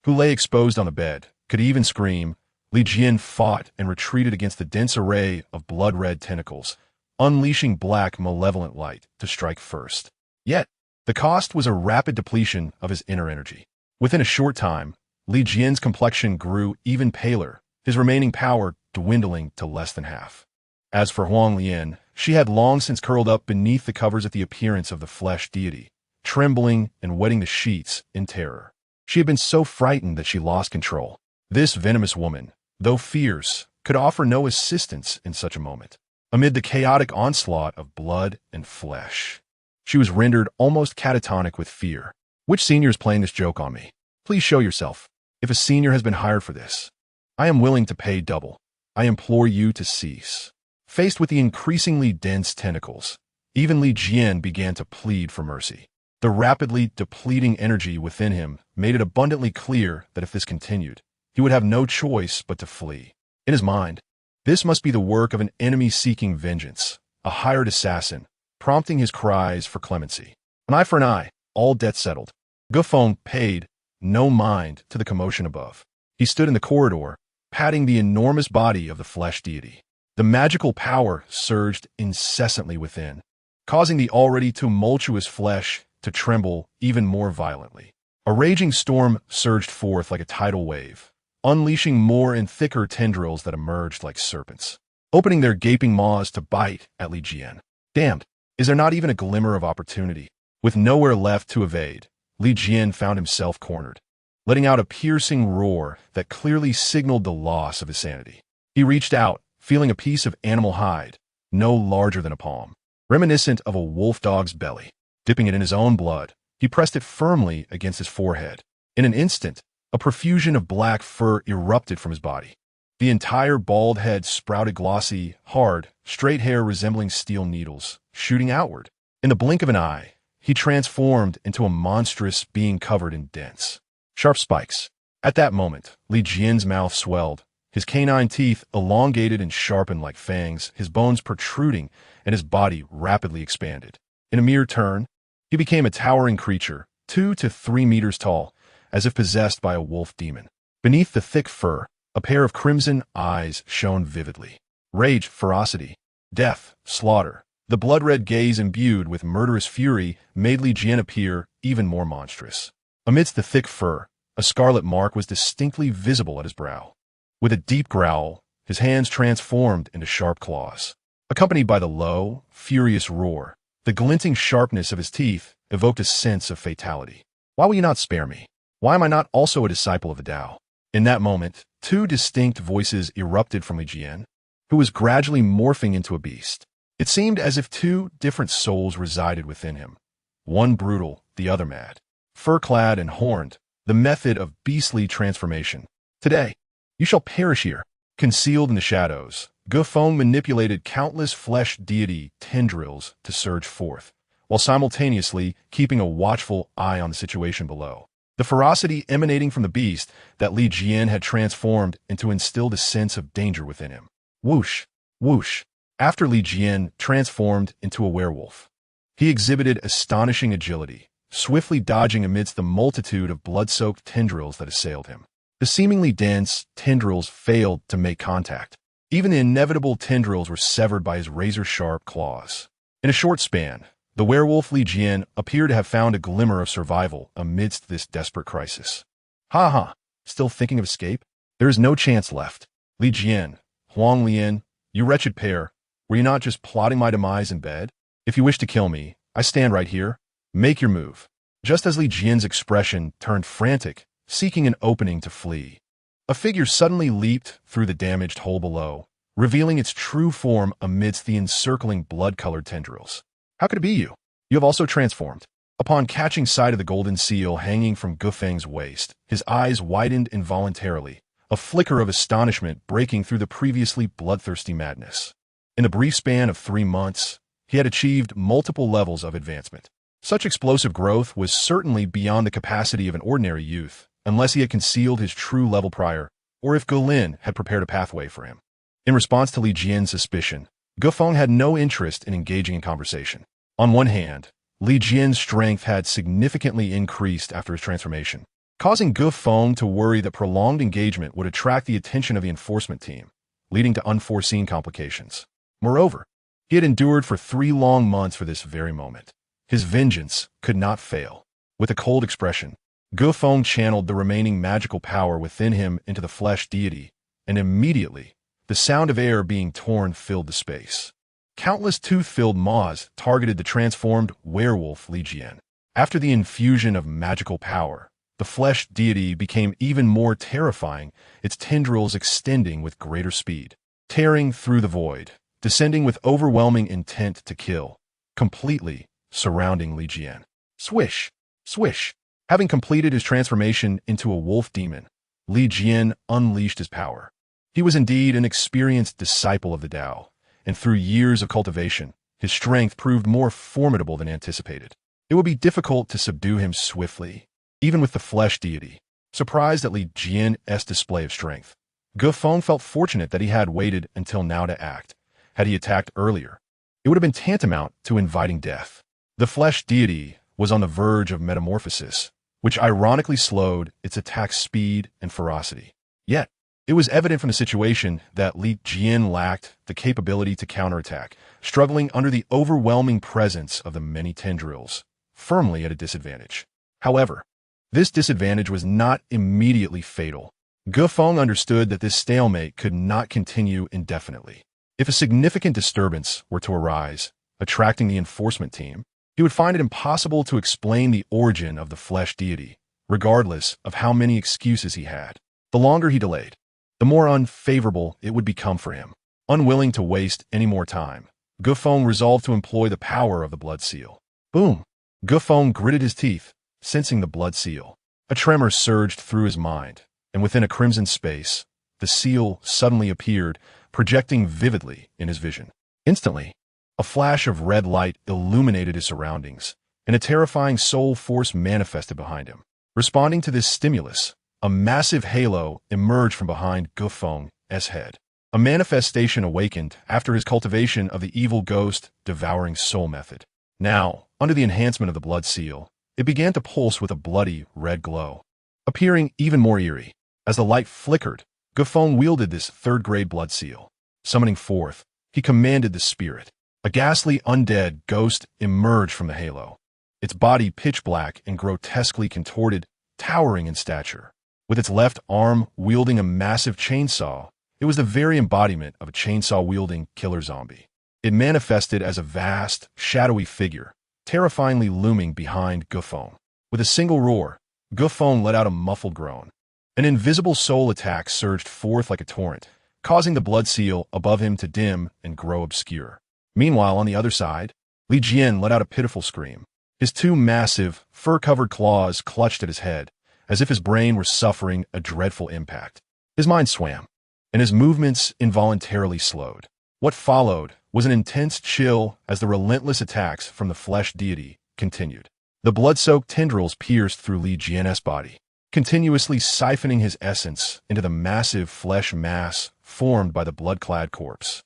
who lay exposed on the bed, could even scream, Li Jian fought and retreated against the dense array of blood-red tentacles, unleashing black malevolent light to strike first. Yet, the cost was a rapid depletion of his inner energy. Within a short time, Li Jian's complexion grew even paler, his remaining power dwindling to less than half. As for Huang Lian, she had long since curled up beneath the covers at the appearance of the flesh deity, trembling and wetting the sheets in terror. She had been so frightened that she lost control. This venomous woman, though fierce, could offer no assistance in such a moment. Amid the chaotic onslaught of blood and flesh, she was rendered almost catatonic with fear. Which senior is playing this joke on me? Please show yourself. If a senior has been hired for this, I am willing to pay double. I implore you to cease. Faced with the increasingly dense tentacles, even Li Jian began to plead for mercy. The rapidly depleting energy within him made it abundantly clear that if this continued, he would have no choice but to flee. In his mind, this must be the work of an enemy seeking vengeance, a hired assassin, prompting his cries for clemency. An eye for an eye, all debts settled. Feng paid no mind to the commotion above. He stood in the corridor, patting the enormous body of the flesh deity. The magical power surged incessantly within, causing the already tumultuous flesh to tremble even more violently. A raging storm surged forth like a tidal wave, unleashing more and thicker tendrils that emerged like serpents, opening their gaping maws to bite at Li Jian. Damned, is there not even a glimmer of opportunity? With nowhere left to evade, Li Jian found himself cornered, letting out a piercing roar that clearly signaled the loss of his sanity. He reached out, feeling a piece of animal hide, no larger than a palm, reminiscent of a wolf dog's belly. Dipping it in his own blood, he pressed it firmly against his forehead. In an instant, a profusion of black fur erupted from his body. The entire bald head sprouted glossy, hard, straight hair resembling steel needles, shooting outward. In the blink of an eye, he transformed into a monstrous being covered in dense, sharp spikes. At that moment, Li Jian's mouth swelled, his canine teeth elongated and sharpened like fangs, his bones protruding, and his body rapidly expanded. In a mere turn, he became a towering creature, 2 to 3 meters tall, as if possessed by a wolf demon. Beneath the thick fur, a pair of crimson eyes shone vividly. Rage, ferocity, death, slaughter. The blood-red gaze imbued with murderous fury made Li Jian appear even more monstrous. Amidst the thick fur, a scarlet mark was distinctly visible at his brow. With a deep growl, his hands transformed into sharp claws. Accompanied by the low, furious roar, the glinting sharpness of his teeth evoked a sense of fatality. Why will you not spare me? Why am I not also a disciple of the Tao? In that moment, 2 distinct voices erupted from Li Jian, who was gradually morphing into a beast. It seemed as if 2 different souls resided within him, one brutal, the other mad. Fur-clad and horned, the method of beastly transformation. Today, you shall perish here. Concealed in the shadows, Feng manipulated countless flesh deity tendrils to surge forth, while simultaneously keeping a watchful eye on the situation below. The ferocity emanating from the beast that Li Jian had transformed into instilled a sense of danger within him. Whoosh, whoosh. After Li Jian transformed into a werewolf, he exhibited astonishing agility, swiftly dodging amidst the multitude of blood-soaked tendrils that assailed him. The seemingly dense tendrils failed to make contact. Even the inevitable tendrils were severed by his razor-sharp claws. In a short span, the werewolf Li Jian appeared to have found a glimmer of survival amidst this desperate crisis. Ha ha, still thinking of escape? There is no chance left. Li Jian, Huang Lian, you wretched pair, were you not just plotting my demise in bed? If you wish to kill me, I stand right here. Make your move. Just as Li Jian's expression turned frantic, seeking an opening to flee, a figure suddenly leaped through the damaged hole below, revealing its true form amidst the encircling blood-colored tendrils. How could it be you? You have also transformed. Upon catching sight of the golden seal hanging from Feng's waist, his eyes widened involuntarily, a flicker of astonishment breaking through the previously bloodthirsty madness. In the brief span of 3 months, he had achieved multiple levels of advancement. Such explosive growth was certainly beyond the capacity of an ordinary youth, unless he had concealed his true level prior, or if Guilin had prepared a pathway for him. In response to Li Jian's suspicion, Feng had no interest in engaging in conversation. On one hand, Li Jian's strength had significantly increased after his transformation, causing Feng to worry that prolonged engagement would attract the attention of the enforcement team, leading to unforeseen complications. Moreover, he had endured for 3 long months for this very moment. His vengeance could not fail. With a cold expression, Feng channeled the remaining magical power within him into the flesh deity, and immediately, the sound of air being torn filled the space. Countless tooth-filled maws targeted the transformed werewolf Li Jian. After the infusion of magical power, the flesh deity became even more terrifying, its tendrils extending with greater speed, tearing through the void, descending with overwhelming intent to kill, completely surrounding Li Jian. Swish, swish. Having completed his transformation into a wolf demon, Li Jian unleashed his power. He was indeed an experienced disciple of the Tao, and through years of cultivation, his strength proved more formidable than anticipated. It would be difficult to subdue him swiftly, even with the flesh deity. Surprised at Li Jian's display of strength, Feng felt fortunate that he had waited until now to act. Had he attacked earlier, it would have been tantamount to inviting death. The flesh deity was on the verge of metamorphosis, which ironically slowed its attack speed and ferocity. Yet, it was evident from the situation that Li Jian lacked the capability to counterattack, struggling under the overwhelming presence of the many tendrils, firmly at a disadvantage. However, this disadvantage was not immediately fatal. Feng understood that this stalemate could not continue indefinitely. If a significant disturbance were to arise, attracting the enforcement team, he would find it impossible to explain the origin of the flesh deity, regardless of how many excuses he had. The longer he delayed, the more unfavorable it would become for him. Unwilling to waste any more time, Feng resolved to employ the power of the blood seal. Boom! Feng gritted his teeth, sensing the blood seal. A tremor surged through his mind, and within a crimson space, the seal suddenly appeared, projecting vividly in his vision. Instantly, a flash of red light illuminated his surroundings, and a terrifying soul force manifested behind him. Responding to this stimulus, a massive halo emerged from behind Feng's head. A manifestation awakened after his cultivation of the evil ghost devouring soul method. Now, under the enhancement of the blood seal, it began to pulse with a bloody red glow, appearing even more eerie. As the light flickered, Feng wielded this third-grade blood seal. Summoning forth, he commanded the spirit. A ghastly undead ghost emerged from the halo, its body pitch black and grotesquely contorted, towering in stature. With its left arm wielding a massive chainsaw, it was the very embodiment of a chainsaw-wielding killer zombie. It manifested as a vast, shadowy figure, terrifyingly looming behind Feng. With a single roar, Feng let out a muffled groan. An invisible soul attack surged forth like a torrent, causing the blood seal above him to dim and grow obscure. Meanwhile, on the other side, Li Jian let out a pitiful scream. His 2 massive, fur-covered claws clutched at his head, as if his brain were suffering a dreadful impact. His mind swam, and his movements involuntarily slowed. What followed was an intense chill as the relentless attacks from the flesh deity continued. The blood-soaked tendrils pierced through Li Jian's body, continuously siphoning his essence into the massive flesh mass formed by the blood-clad corpse.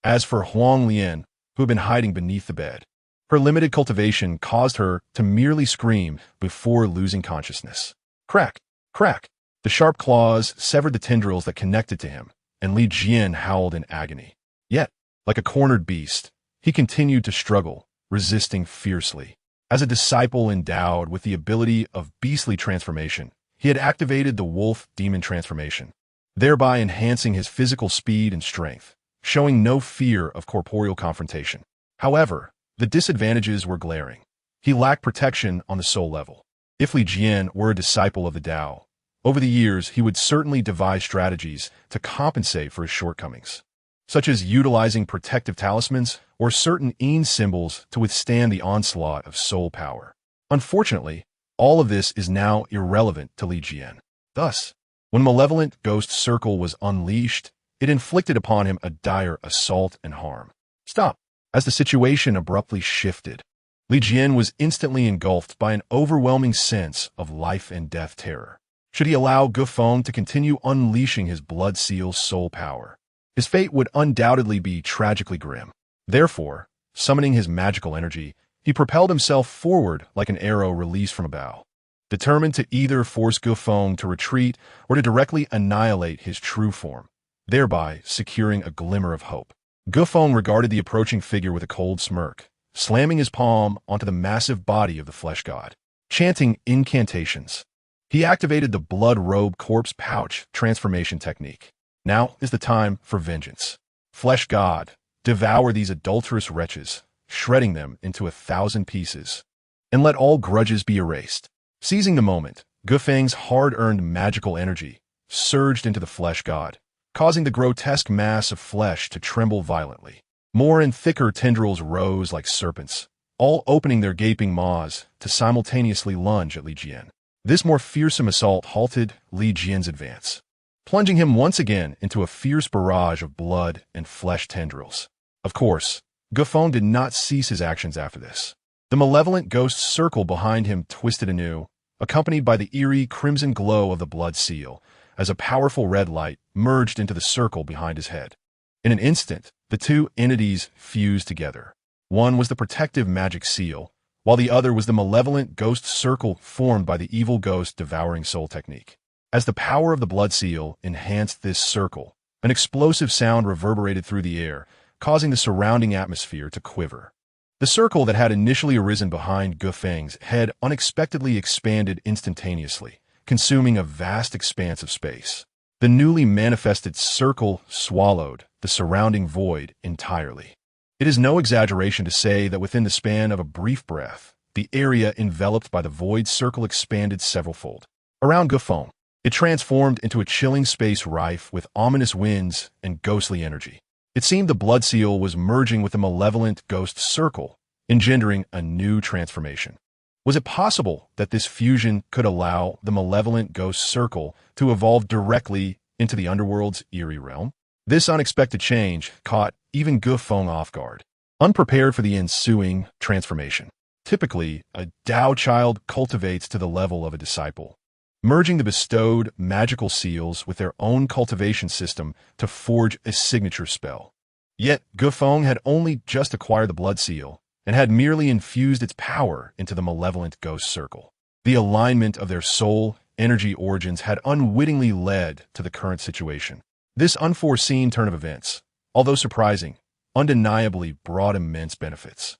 As for Huang Lian, who had been hiding beneath the bed, her limited cultivation caused her to merely scream before losing consciousness. Crack! Crack! The sharp claws severed the tendrils that connected to him, and Li Jian howled in agony. Yet, like a cornered beast, he continued to struggle, resisting fiercely. As a disciple endowed with the ability of beastly transformation, he had activated the wolf-demon transformation, thereby enhancing his physical speed and strength, showing no fear of corporeal confrontation. However, the disadvantages were glaring. He lacked protection on the soul level. If Li Jian were a disciple of the Tao, over the years he would certainly devise strategies to compensate for his shortcomings, such as utilizing protective talismans or certain Yin symbols to withstand the onslaught of soul power. Unfortunately, all of this is now irrelevant to Li Jian. Thus, when Malevolent Ghost Circle was unleashed, it inflicted upon him a dire assault and harm. Stop! As the situation abruptly shifted, Li Jian was instantly engulfed by an overwhelming sense of life and death terror. Should he allow Feng to continue unleashing his blood seal soul power, his fate would undoubtedly be tragically grim. Therefore, summoning his magical energy, he propelled himself forward like an arrow released from a bow, determined to either force Feng to retreat or to directly annihilate his true form, thereby securing a glimmer of hope. Feng regarded the approaching figure with a cold smirk, slamming his palm onto the massive body of the flesh god. Chanting incantations, he activated the blood-robe corpse pouch transformation technique. Now is the time for vengeance. Flesh god, devour these adulterous wretches, shredding them into 1,000 pieces, and let all grudges be erased. Seizing the moment, Feng's hard-earned magical energy surged into the flesh god, causing the grotesque mass of flesh to tremble violently. More and thicker tendrils rose like serpents, all opening their gaping maws to simultaneously lunge at Li Jian. This more fearsome assault halted Li Jian's advance, plunging him once again into a fierce barrage of blood and flesh tendrils. Of course, Feng did not cease his actions after this. The malevolent ghost circle behind him twisted anew, accompanied by the eerie crimson glow of the blood seal, as a powerful red light merged into the circle behind his head. In an instant, the two entities fused together. One was the protective magic seal, while the other was the malevolent ghost circle formed by the evil ghost devouring soul technique. As the power of the blood seal enhanced this circle, an explosive sound reverberated through the air, causing the surrounding atmosphere to quiver. The circle that had initially arisen behind Feng's head unexpectedly expanded instantaneously, consuming a vast expanse of space. The newly manifested circle swallowed the surrounding void entirely. It is no exaggeration to say that within the span of a brief breath, the area enveloped by the void circle expanded severalfold. Around Feng, it transformed into a chilling space rife with ominous winds and ghostly energy. It seemed the blood seal was merging with the malevolent ghost circle, engendering a new transformation. Was it possible that this fusion could allow the malevolent ghost circle to evolve directly into the underworld's eerie realm? This unexpected change caught even Feng off guard, unprepared for the ensuing transformation. Typically, a Tao child cultivates to the level of a disciple, merging the bestowed magical seals with their own cultivation system to forge a signature spell. Yet, Feng had only just acquired the blood seal, and had merely infused its power into the malevolent ghost circle. The alignment of their soul energy origins had unwittingly led to the current situation. This unforeseen turn of events, although surprising, undeniably brought immense benefits.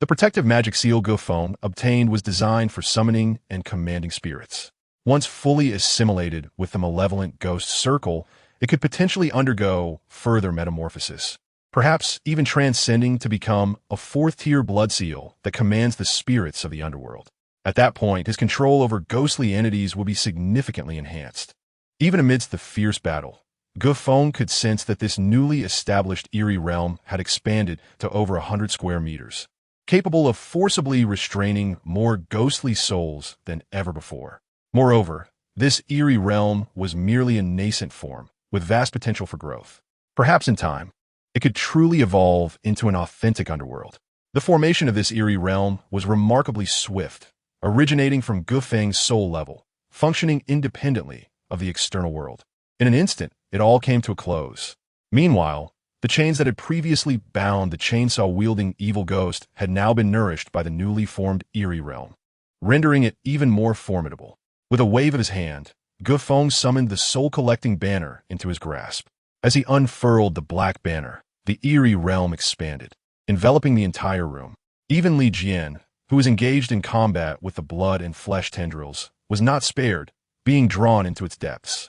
The protective magic seal Feng obtained was designed for summoning and commanding spirits. Once fully assimilated with the malevolent ghost circle, it could potentially undergo further metamorphosis, perhaps even transcending to become a fourth-tier blood seal that commands the spirits of the underworld. At that point, his control over ghostly entities will be significantly enhanced. Even amidst the fierce battle, Feng could sense that this newly established eerie realm had expanded to over 100 square meters, capable of forcibly restraining more ghostly souls than ever before. Moreover, this eerie realm was merely a nascent form, with vast potential for growth. Perhaps in time, it could truly evolve into an authentic underworld. The formation of this eerie realm was remarkably swift, originating from Feng's soul level, functioning independently of the external world. In an instant, it all came to a close. Meanwhile, the chains that had previously bound the chainsaw-wielding evil ghost had now been nourished by the newly formed eerie realm, rendering it even more formidable. With a wave of his hand, Feng summoned the soul-collecting banner into his grasp. As he unfurled the black banner, the eerie realm expanded, enveloping the entire room. Even Li Jian, who was engaged in combat with the blood and flesh tendrils, was not spared, being drawn into its depths.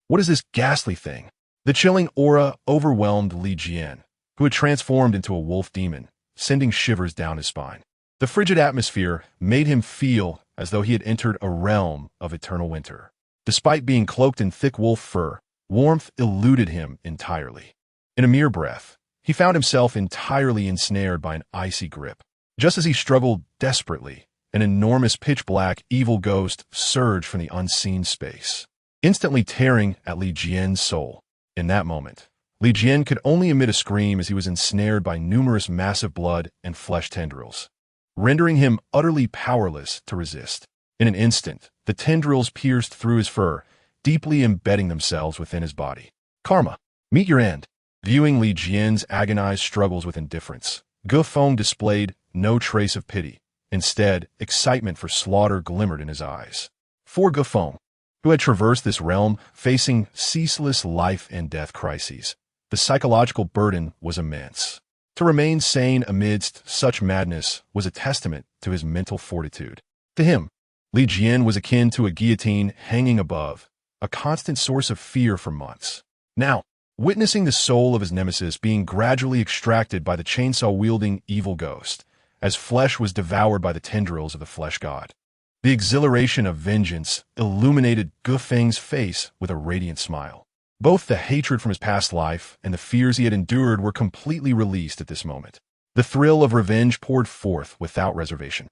What is this ghastly thing? The chilling aura overwhelmed Li Jian, who had transformed into a wolf demon, sending shivers down his spine. The frigid atmosphere made him feel as though he had entered a realm of eternal winter. Despite being cloaked in thick wolf fur, warmth eluded him entirely. In a mere breath, he found himself entirely ensnared by an icy grip. Just as he struggled desperately, an enormous pitch-black evil ghost surged from the unseen space, instantly tearing at Li Jian's soul. In that moment, Li Jian could only emit a scream as he was ensnared by numerous massive blood and flesh tendrils, rendering him utterly powerless to resist. In an instant, the tendrils pierced through his fur, deeply embedding themselves within his body. Karma, meet your end. Viewing Li Jian's agonized struggles with indifference, Feng displayed no trace of pity. Instead, excitement for slaughter glimmered in his eyes. For Feng, who had traversed this realm facing ceaseless life and death crises, the psychological burden was immense. To remain sane amidst such madness was a testament to his mental fortitude. To him, Li Jian was akin to a guillotine hanging above, a constant source of fear for months. Now, witnessing the soul of his nemesis being gradually extracted by the chainsaw-wielding evil ghost, as flesh was devoured by the tendrils of the flesh god, the exhilaration of vengeance illuminated Feng's face with a radiant smile. Both the hatred from his past life and the fears he had endured were completely released at this moment. The thrill of revenge poured forth without reservation,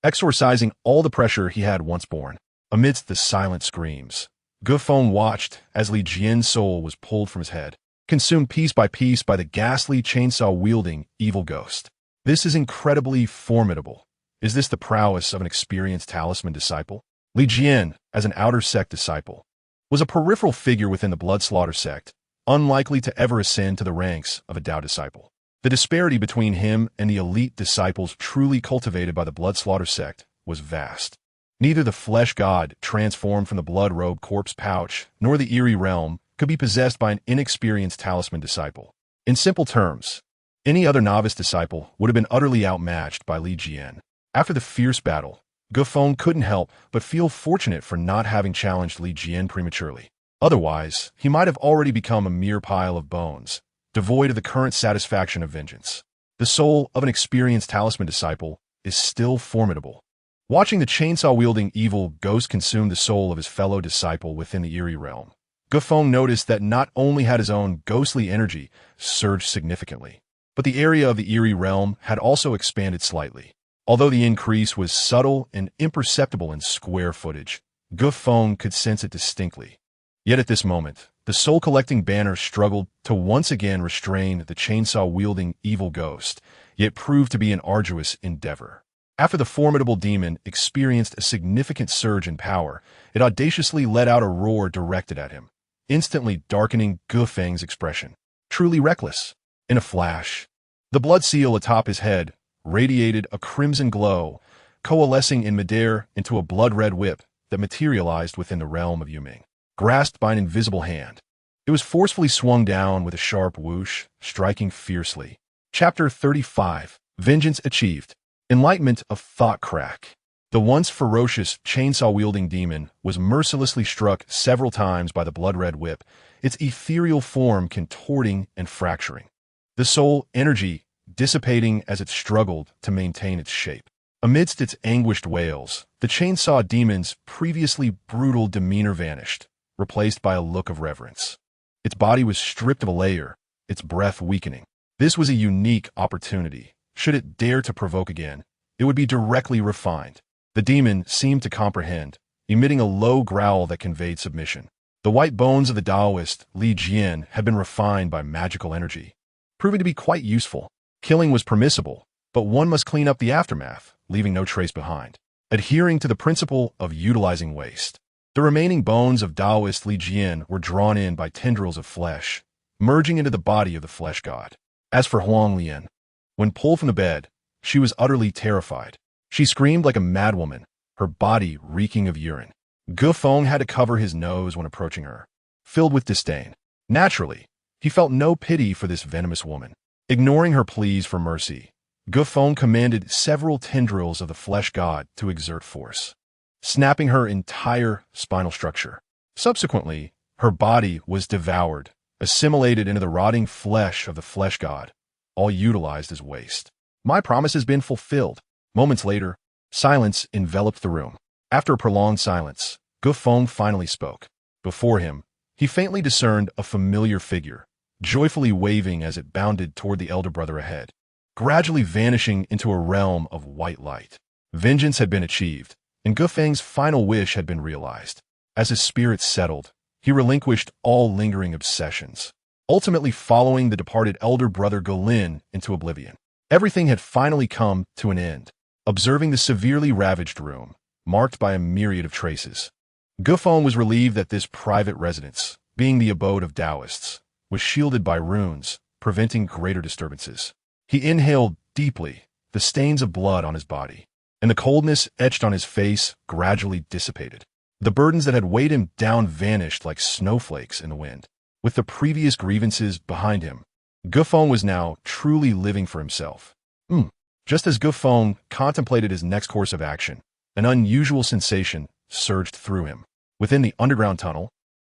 exorcising all the pressure he had once borne. Amidst the silent screams, Feng watched as Li Jian's soul was pulled from his head, consumed piece by piece by the ghastly chainsaw-wielding evil ghost. This is incredibly formidable. Is this the prowess of an experienced talisman disciple? Li Jian, as an outer sect disciple, was a peripheral figure within the blood slaughter sect, unlikely to ever ascend to the ranks of a Dao disciple. The disparity between him and the elite disciples truly cultivated by the blood slaughter sect was vast. Neither the flesh god transformed from the blood-robed corpse pouch nor the eerie realm could be possessed by an inexperienced talisman disciple. In simple terms, any other novice disciple would have been utterly outmatched by Li Jian. After the fierce battle, Feng couldn't help but feel fortunate for not having challenged Li Jian prematurely. Otherwise, he might have already become a mere pile of bones, devoid of the current satisfaction of vengeance. The soul of an experienced talisman disciple is still formidable. Watching the chainsaw-wielding evil ghost consume the soul of his fellow disciple within the eerie realm, Feng noticed that not only had his own ghostly energy surged significantly, but the area of the eerie realm had also expanded slightly. Although the increase was subtle and imperceptible in square footage, Feng could sense it distinctly. Yet at this moment, the soul-collecting banner struggled to once again restrain the chainsaw-wielding evil ghost, yet proved to be an arduous endeavor. After the formidable demon experienced a significant surge in power, it audaciously let out a roar directed at him, instantly darkening Feng's expression. Truly reckless. In a flash, the blood seal atop his head radiated a crimson glow, coalescing in midair into a blood-red whip that materialized within the realm of Yuming. Grasped by an invisible hand, it was forcefully swung down with a sharp whoosh, striking fiercely. Chapter 35. Vengeance Achieved. Enlightenment of Thought Crack. The once ferocious, chainsaw-wielding demon was mercilessly struck several times by the blood-red whip, its ethereal form contorting and fracturing. The soul energy dissipating as it struggled to maintain its shape. Amidst its anguished wails, the chainsaw demon's previously brutal demeanor vanished, replaced by a look of reverence. Its body was stripped of a layer, its breath weakening. This was a unique opportunity. Should it dare to provoke again, it would be directly refined. The demon seemed to comprehend, emitting a low growl that conveyed submission. The white bones of the Taoist, Li Jian, had been refined by magical energy. proving to be quite useful. Killing was permissible, but one must clean up the aftermath, leaving no trace behind. Adhering to the principle of utilizing waste, the remaining bones of Taoist Li Jian were drawn in by tendrils of flesh, merging into the body of the flesh god. As for Huang Lian, when pulled from the bed, she was utterly terrified. She screamed like a madwoman, her body reeking of urine. Ge Feng had to cover his nose when approaching her, filled with disdain. Naturally, he felt no pity for this venomous woman. Ignoring her pleas for mercy, Ge Feng commanded several tendrils of the flesh god to exert force, snapping her entire spinal structure. Subsequently, her body was devoured, assimilated into the rotting flesh of the flesh god, all utilized as waste. My promise has been fulfilled. Moments later, silence enveloped the room. After a prolonged silence, Ge Feng finally spoke. Before him, he faintly discerned a familiar figure, joyfully waving as it bounded toward the elder brother ahead, gradually vanishing into a realm of white light. Vengeance had been achieved, and Ge Feng's final wish had been realized. As his spirit settled, he relinquished all lingering obsessions, ultimately following the departed elder brother Ge Lin into oblivion. Everything had finally come to an end. Observing the severely ravaged room, marked by a myriad of traces, Ge Feng was relieved that this private residence, being the abode of Taoists, was shielded by runes, preventing greater disturbances. He inhaled deeply, the stains of blood on his body, and the coldness etched on his face gradually dissipated. The burdens that had weighed him down vanished like snowflakes in the wind. With the previous grievances behind him, Ge Feng was now truly living for himself. Just as Ge Feng contemplated his next course of action, an unusual sensation surged through him. Within the underground tunnel,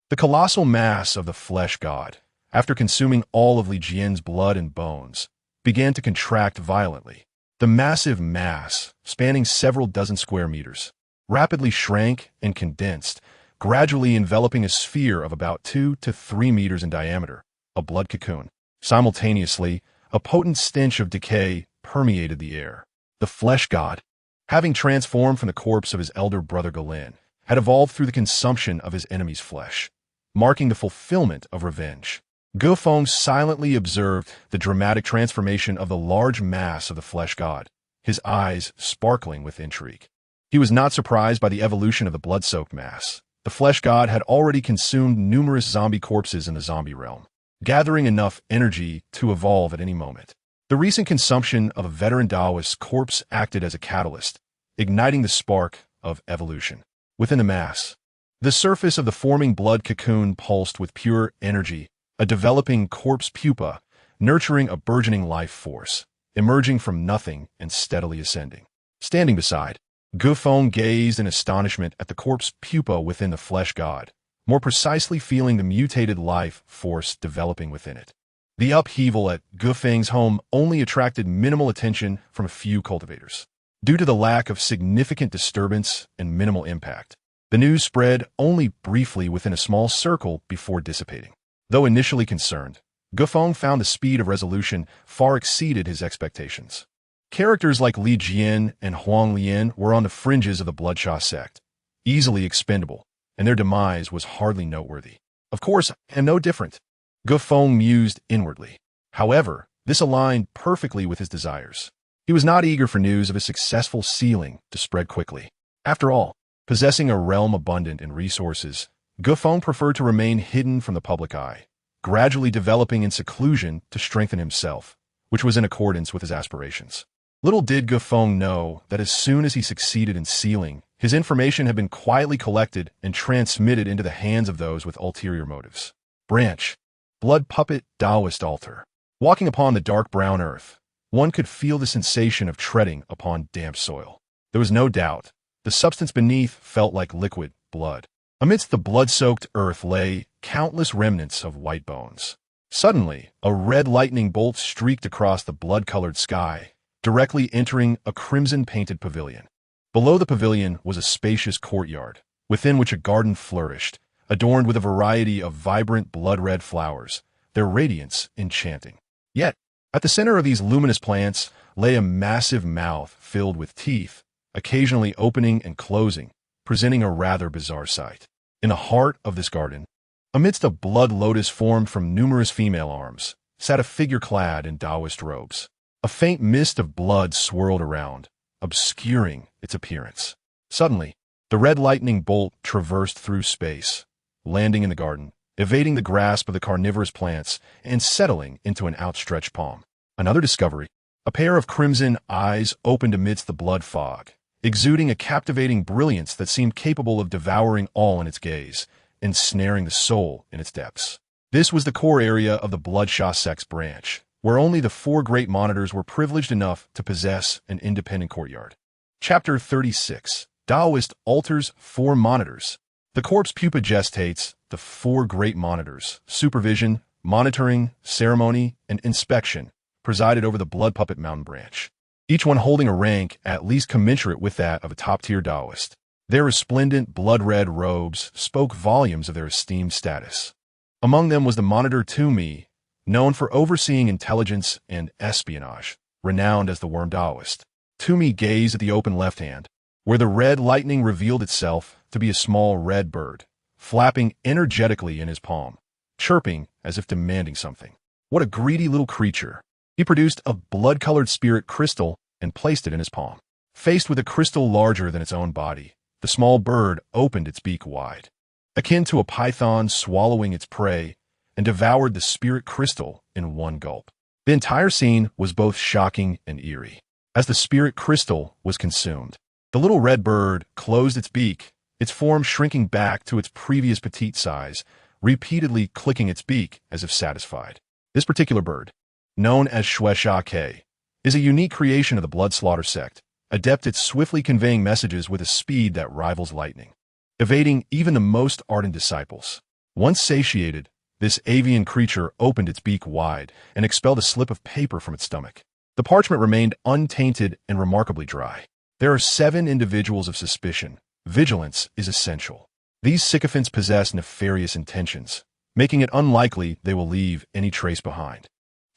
the colossal mass of the flesh god, after consuming all of Li Jian's blood and bones, began to contract violently. The massive mass, spanning several dozen square meters, rapidly shrank and condensed, gradually enveloping a sphere of about 2 to 3 meters in diameter, a blood cocoon. Simultaneously, a potent stench of decay permeated the air. The flesh god, having transformed from the corpse of his elder brother Ge Lin, had evolved through the consumption of his enemy's flesh, marking the fulfillment of revenge. Ge Feng silently observed the dramatic transformation of the large mass of the flesh god, his eyes sparkling with intrigue. He was not surprised by the evolution of the blood-soaked mass. The flesh god had already consumed numerous zombie corpses in the zombie realm, gathering enough energy to evolve at any moment. The recent consumption of a veteran Taoist's corpse acted as a catalyst, igniting the spark of evolution. Within the mass, the surface of the forming blood cocoon pulsed with pure energy, a developing corpse pupa, nurturing a burgeoning life force, emerging from nothing and steadily ascending. Standing beside, Ge Feng gazed in astonishment at the corpse pupa within the flesh god, more precisely feeling the mutated life force developing within it. The upheaval at Ge Feng's home only attracted minimal attention from a few cultivators. Due to the lack of significant disturbance and minimal impact, the news spread only briefly within a small circle before dissipating. Though initially concerned, Ge Feng found the speed of resolution far exceeded his expectations. Characters like Li Jian and Huang Lian were on the fringes of the Bloodshot sect, easily expendable, and their demise was hardly noteworthy. Of course, I am no different, Ge Feng mused inwardly. However, this aligned perfectly with his desires. He was not eager for news of his successful sealing to spread quickly. After all, possessing a realm abundant in resources, Ge Feng preferred to remain hidden from the public eye, gradually developing in seclusion to strengthen himself, which was in accordance with his aspirations. Little did Ge Feng know that as soon as he succeeded in sealing, his information had been quietly collected and transmitted into the hands of those with ulterior motives. Branch. Blood puppet Taoist altar. Walking upon the dark brown earth, one could feel the sensation of treading upon damp soil. There was no doubt. The substance beneath felt like liquid blood. Amidst the blood-soaked earth lay countless remnants of white bones. Suddenly, a red lightning bolt streaked across the blood-colored sky, directly entering a crimson-painted pavilion. Below the pavilion was a spacious courtyard, within which a garden flourished, adorned with a variety of vibrant blood-red flowers, their radiance enchanting. Yet, at the center of these luminous plants lay a massive mouth filled with teeth, occasionally opening and closing, presenting a rather bizarre sight. In the heart of this garden, amidst a blood lotus formed from numerous female arms, sat a figure clad in Taoist robes. A faint mist of blood swirled around, obscuring its appearance. Suddenly, the red lightning bolt traversed through space, landing in the garden, evading the grasp of the carnivorous plants and settling into an outstretched palm. Another discovery. A pair of crimson eyes opened amidst the blood fog, exuding a captivating brilliance that seemed capable of devouring all in its gaze, ensnaring the soul in its depths. This was the core area of the Bloodshot Sect's branch, where only the 4 great monitors were privileged enough to possess an independent courtyard. Chapter 36. Taoist altars 4 monitors. The corpse pupa gestates the 4 great monitors: supervision, monitoring, ceremony, and inspection, presided over the Blood Puppet Mountain branch, each one holding a rank at least commensurate with that of a top-tier Taoist. Their resplendent blood-red robes spoke volumes of their esteemed status. Among them was the Monitor Tumi, known for overseeing intelligence and espionage, renowned as the Worm Taoist. Tumi gazed at the open left hand, where the red lightning revealed itself to be a small red bird, flapping energetically in his palm, chirping as if demanding something. What a greedy little creature! He produced a blood-colored spirit crystal and placed it in his palm. Faced with a crystal larger than its own body, the small bird opened its beak wide, akin to a python swallowing its prey, and devoured the spirit crystal in one gulp. The entire scene was both shocking and eerie. As the spirit crystal was consumed, the little red bird closed its beak, its form shrinking back to its previous petite size, repeatedly clicking its beak as if satisfied. This particular bird, known as shackles, is a unique creation of the Blood Slaughter sect, adept at swiftly conveying messages with a speed that rivals lightning, evading even the most ardent disciples. Once satiated, this avian creature opened its beak wide and expelled a slip of paper from its stomach. The parchment remained untainted and remarkably dry. There are 7 individuals of suspicion. Vigilance is essential. These sycophants possess nefarious intentions, making it unlikely they will leave any trace behind.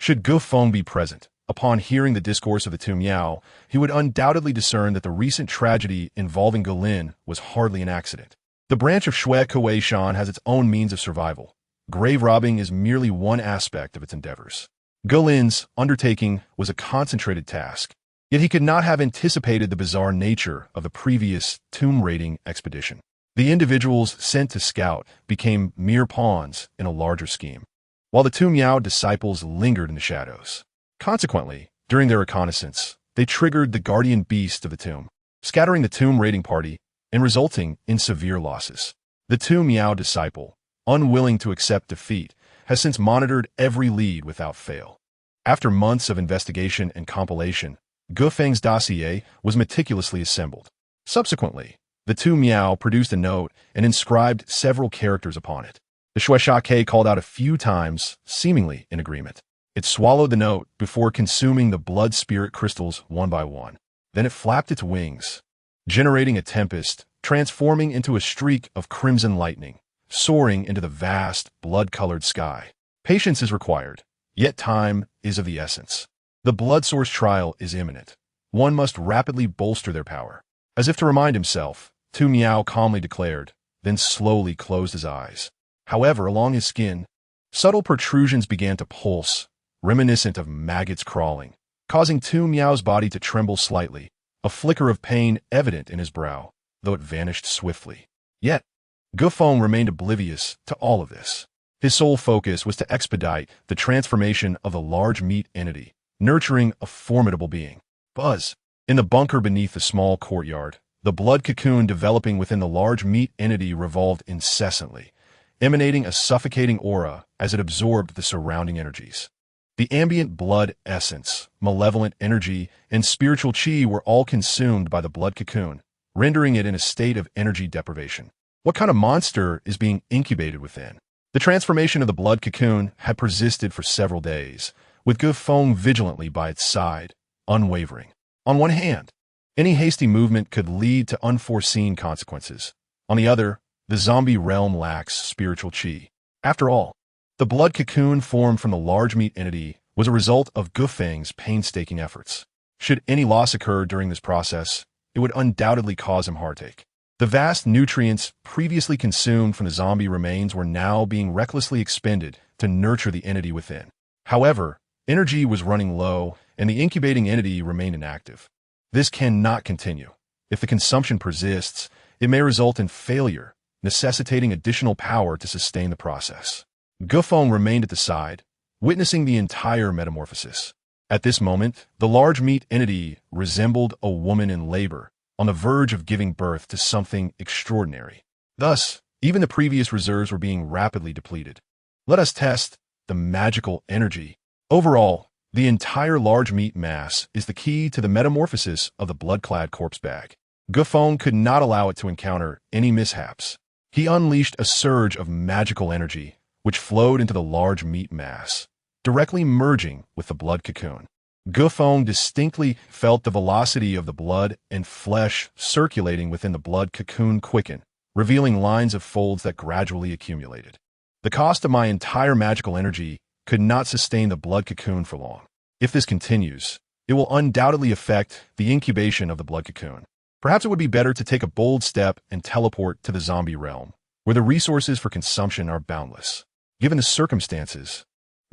Should Feng be present, upon hearing the discourse of the Tu Miao, he would undoubtedly discern that the recent tragedy involving Gulin was hardly an accident. The branch of Cultivation has its own means of survival. Grave robbing is merely one aspect of its endeavors. Gulin's undertaking was a concentrated task, yet he could not have anticipated the bizarre nature of the previous tomb raiding expedition. The individuals sent to scout became mere pawns in a larger scheme, while the Tu Miao disciples lingered in the shadows. Consequently, during their reconnaissance, they triggered the guardian beast of the tomb, scattering the tomb raiding party and resulting in severe losses. The Tu Miao disciple, unwilling to accept defeat, has since monitored every lead without fail. After months of investigation and compilation, Feng's dossier was meticulously assembled. Subsequently, the Tu Miao produced a note and inscribed several characters upon it. The Shackles called out a few times, seemingly in agreement. It swallowed the note before consuming the blood spirit crystals one by one. Then it flapped its wings, generating a tempest, transforming into a streak of crimson lightning, soaring into the vast, blood-colored sky. Patience is required, yet time is of the essence. The blood source trial is imminent. One must rapidly bolster their power. As if to remind himself, Tu Miao calmly declared, then slowly closed his eyes. However, along his skin, subtle protrusions began to pulse, reminiscent of maggots crawling, causing Tu Miao's body to tremble slightly, a flicker of pain evident in his brow, though it vanished swiftly. Yet, Feng remained oblivious to all of this. His sole focus was to expedite the transformation of the large meat entity, nurturing a formidable being. Buzz. In the bunker beneath the small courtyard, the blood cocoon developing within the large meat entity revolved incessantly, emanating a suffocating aura as it absorbed the surrounding energies. The ambient blood essence, malevolent energy, and spiritual chi were all consumed by the blood cocoon, rendering it in a state of energy deprivation. What kind of monster is being incubated within? The transformation of the blood cocoon had persisted for several days, with Feng vigilantly by its side, unwavering. On one hand, any hasty movement could lead to unforeseen consequences. On the other, the zombie realm lacks spiritual chi. After all, the blood cocoon formed from the large meat entity was a result of Feng's painstaking efforts. Should any loss occur during this process, it would undoubtedly cause him heartache. The vast nutrients previously consumed from the zombie remains were now being recklessly expended to nurture the entity within. However, energy was running low, and the incubating entity remained inactive. This cannot continue. If the consumption persists, it may result in failure, necessitating additional power to sustain the process. Gufeng remained at the side, witnessing the entire metamorphosis. At this moment, the large meat entity resembled a woman in labor, on the verge of giving birth to something extraordinary. Thus, even the previous reserves were being rapidly depleted. Let us test the magical energy. Overall, the entire large meat mass is the key to the metamorphosis of the blood-clad corpse bag. Gufeng could not allow it to encounter any mishaps. He unleashed a surge of magical energy, which flowed into the large meat mass, directly merging with the blood cocoon. Gufeng distinctly felt the velocity of the blood and flesh circulating within the blood cocoon quicken, revealing lines of folds that gradually accumulated. The cost of my entire magical energy could not sustain the blood cocoon for long. If this continues, it will undoubtedly affect the incubation of the blood cocoon. Perhaps it would be better to take a bold step and teleport to the zombie realm, where the resources for consumption are boundless. Given the circumstances,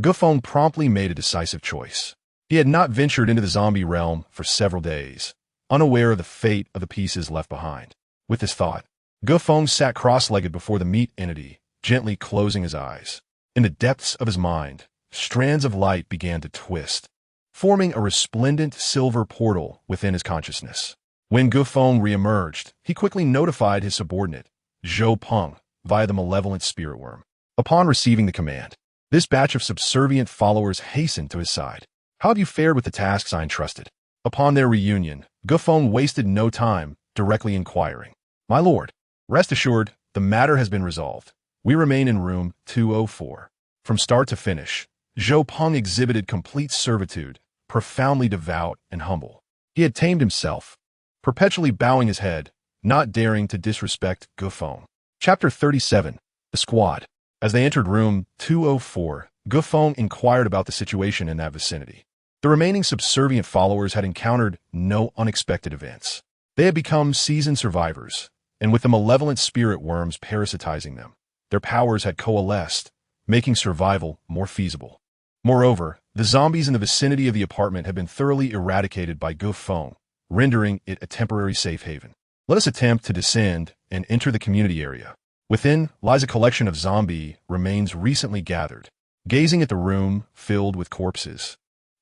Gufeng promptly made a decisive choice. He had not ventured into the zombie realm for several days, unaware of the fate of the pieces left behind. With this thought, Gufeng sat cross-legged before the meat entity, gently closing his eyes. In the depths of his mind, strands of light began to twist, forming a resplendent silver portal within his consciousness. When Gufeng re-emerged, he quickly notified his subordinate, Zhou Peng, via the malevolent spirit worm. Upon receiving the command, this batch of subservient followers hastened to his side. How have you fared with the tasks I entrusted? Upon their reunion, Gufeng wasted no time, directly inquiring. My lord, rest assured, the matter has been resolved. We remain in room 204. From start to finish, Zhou Peng exhibited complete servitude, profoundly devout and humble. He had tamed himself, perpetually bowing his head, not daring to disrespect Gufeng. Chapter 37. The Squad. As they entered room 204, Gufeng inquired about the situation in that vicinity. The remaining subservient followers had encountered no unexpected events. They had become seasoned survivors, and with the malevolent spirit worms parasitizing them, their powers had coalesced, making survival more feasible. Moreover, the zombies in the vicinity of the apartment had been thoroughly eradicated by Gufeng, rendering it a temporary safe haven. Let us attempt to descend and enter the community area. Within lies a collection of zombie remains recently gathered. Gazing at the room filled with corpses,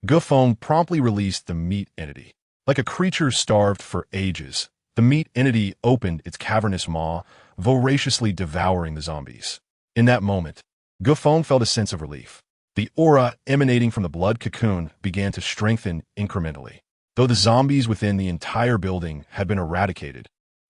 Gufeng promptly released the meat entity. Like a creature starved for ages, the meat entity opened its cavernous maw, voraciously devouring the zombies. In that moment, Gufeng felt a sense of relief. The aura emanating from the blood cocoon began to strengthen incrementally. Though the zombies within the entire building had been eradicated,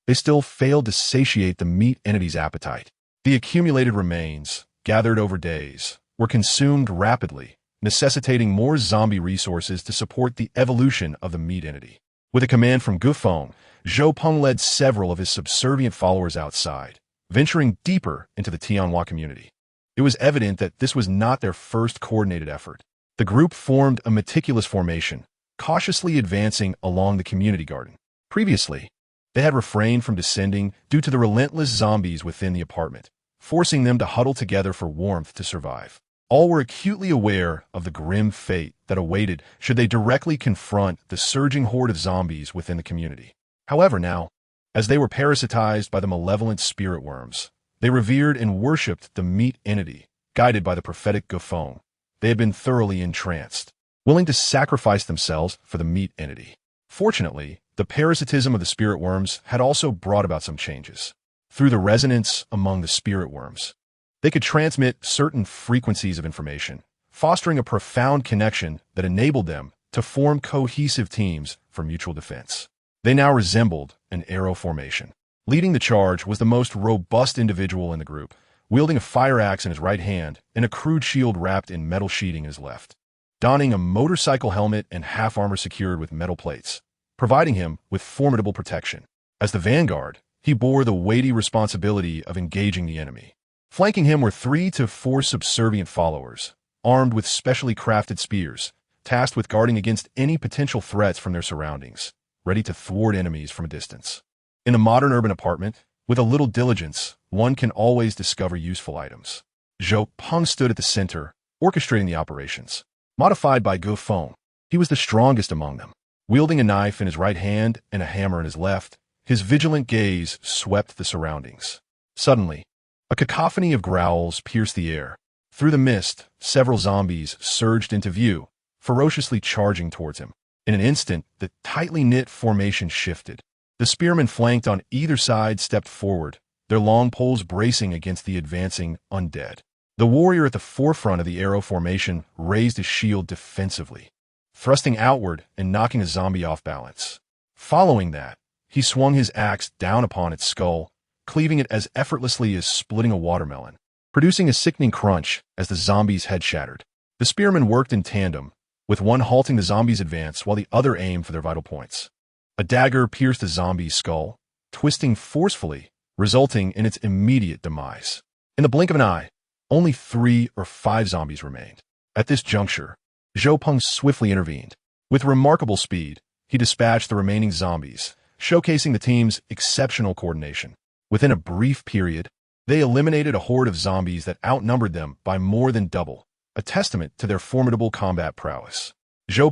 they still failed to satiate the meat entity's appetite. The accumulated remains, gathered over days, were consumed rapidly, necessitating more zombie resources to support the evolution of the meat entity. With a command from Gufeng, Zhou Peng led several of his subservient followers outside, venturing deeper into the Tianhua community. It was evident that this was not their first coordinated effort. The group formed a meticulous formation, cautiously advancing along the community garden. Previously, they had refrained from descending due to the relentless zombies within the apartment, forcing them to huddle together for warmth to survive. All were acutely aware of the grim fate that awaited should they directly confront the surging horde of zombies within the community. However, now, as they were parasitized by the malevolent spirit worms, they revered and worshipped the meat entity, guided by the prophetic Gufeng. They had been thoroughly entranced, willing to sacrifice themselves for the meat entity. Fortunately, the parasitism of the spirit worms had also brought about some changes. Through the resonance among the spirit worms, they could transmit certain frequencies of information, fostering a profound connection that enabled them to form cohesive teams for mutual defense. They now resembled an arrow formation. Leading the charge was the most robust individual in the group, wielding a fire axe in his right hand and a crude shield wrapped in metal sheeting in his left. Donning a motorcycle helmet and half armor secured with metal plates, providing him with formidable protection. As the vanguard, he bore the weighty responsibility of engaging the enemy. Flanking him were 3 to 4 subservient followers, armed with specially crafted spears, tasked with guarding against any potential threats from their surroundings, ready to thwart enemies from a distance. In a modern urban apartment, with a little diligence, one can always discover useful items. Zhou Peng stood at the center, orchestrating the operations. Modified by Feng, he was the strongest among them. Wielding a knife in his right hand and a hammer in his left, his vigilant gaze swept the surroundings. Suddenly, a cacophony of growls pierced the air. Through the mist, several zombies surged into view, ferociously charging towards him. In an instant, the tightly knit formation shifted. The spearmen flanked on either side stepped forward, their long poles bracing against the advancing undead. The warrior at the forefront of the arrow formation raised his shield defensively, thrusting outward and knocking a zombie off balance. Following that, he swung his axe down upon its skull, cleaving it as effortlessly as splitting a watermelon, producing a sickening crunch as the zombie's head shattered. The spearmen worked in tandem, with one halting the zombie's advance while the other aimed for their vital points. A dagger pierced the zombie's skull, twisting forcefully, resulting in its immediate demise. In the blink of an eye, only 3 or 5 zombies remained. At this juncture, Peng swiftly intervened. With remarkable speed, he dispatched the remaining zombies, showcasing the team's exceptional coordination. Within a brief period, they eliminated a horde of zombies that outnumbered them by more than double, a testament to their formidable combat prowess.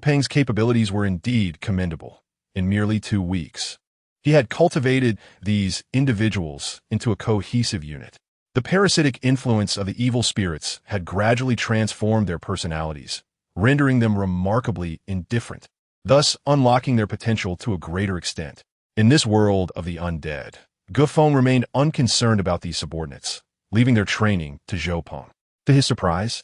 Peng's capabilities were indeed commendable. In merely 2 weeks, he had cultivated these individuals into a cohesive unit. The parasitic influence of the evil spirits had gradually transformed their personalities, rendering them remarkably indifferent, thus unlocking their potential to a greater extent. In this world of the undead, Feng remained unconcerned about these subordinates, leaving their training to Peng. To his surprise,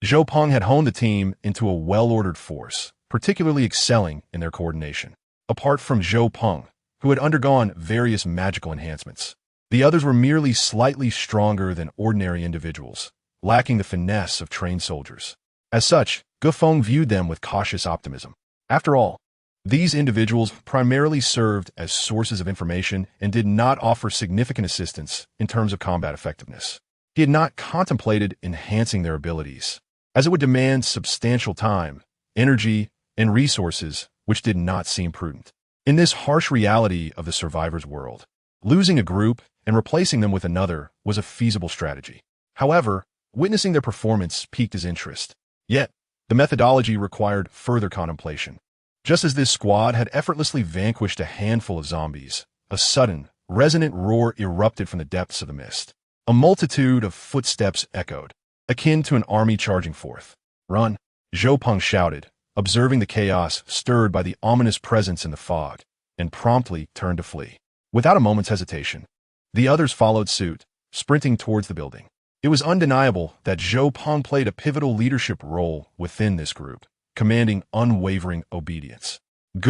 Peng had honed the team into a well-ordered force, particularly excelling in their coordination. Apart from Peng, who had undergone various magical enhancements, the others were merely slightly stronger than ordinary individuals, lacking the finesse of trained soldiers. As such, Feng viewed them with cautious optimism. After all, these individuals primarily served as sources of information and did not offer significant assistance in terms of combat effectiveness. He had not contemplated enhancing their abilities, as it would demand substantial time, energy, and resources which did not seem prudent. In this harsh reality of the survivor's world, losing a group and replacing them with another was a feasible strategy. However, witnessing their performance piqued his interest. Yet, the methodology required further contemplation. Just as this squad had effortlessly vanquished a handful of zombies, a sudden, resonant roar erupted from the depths of the mist. A multitude of footsteps echoed, akin to an army charging forth. "Run!" Peng shouted, observing the chaos stirred by the ominous presence in the fog, and promptly turned to flee. Without a moment's hesitation, the others followed suit, sprinting towards the building. It was undeniable that Peng played a pivotal leadership role within this group, commanding unwavering obedience.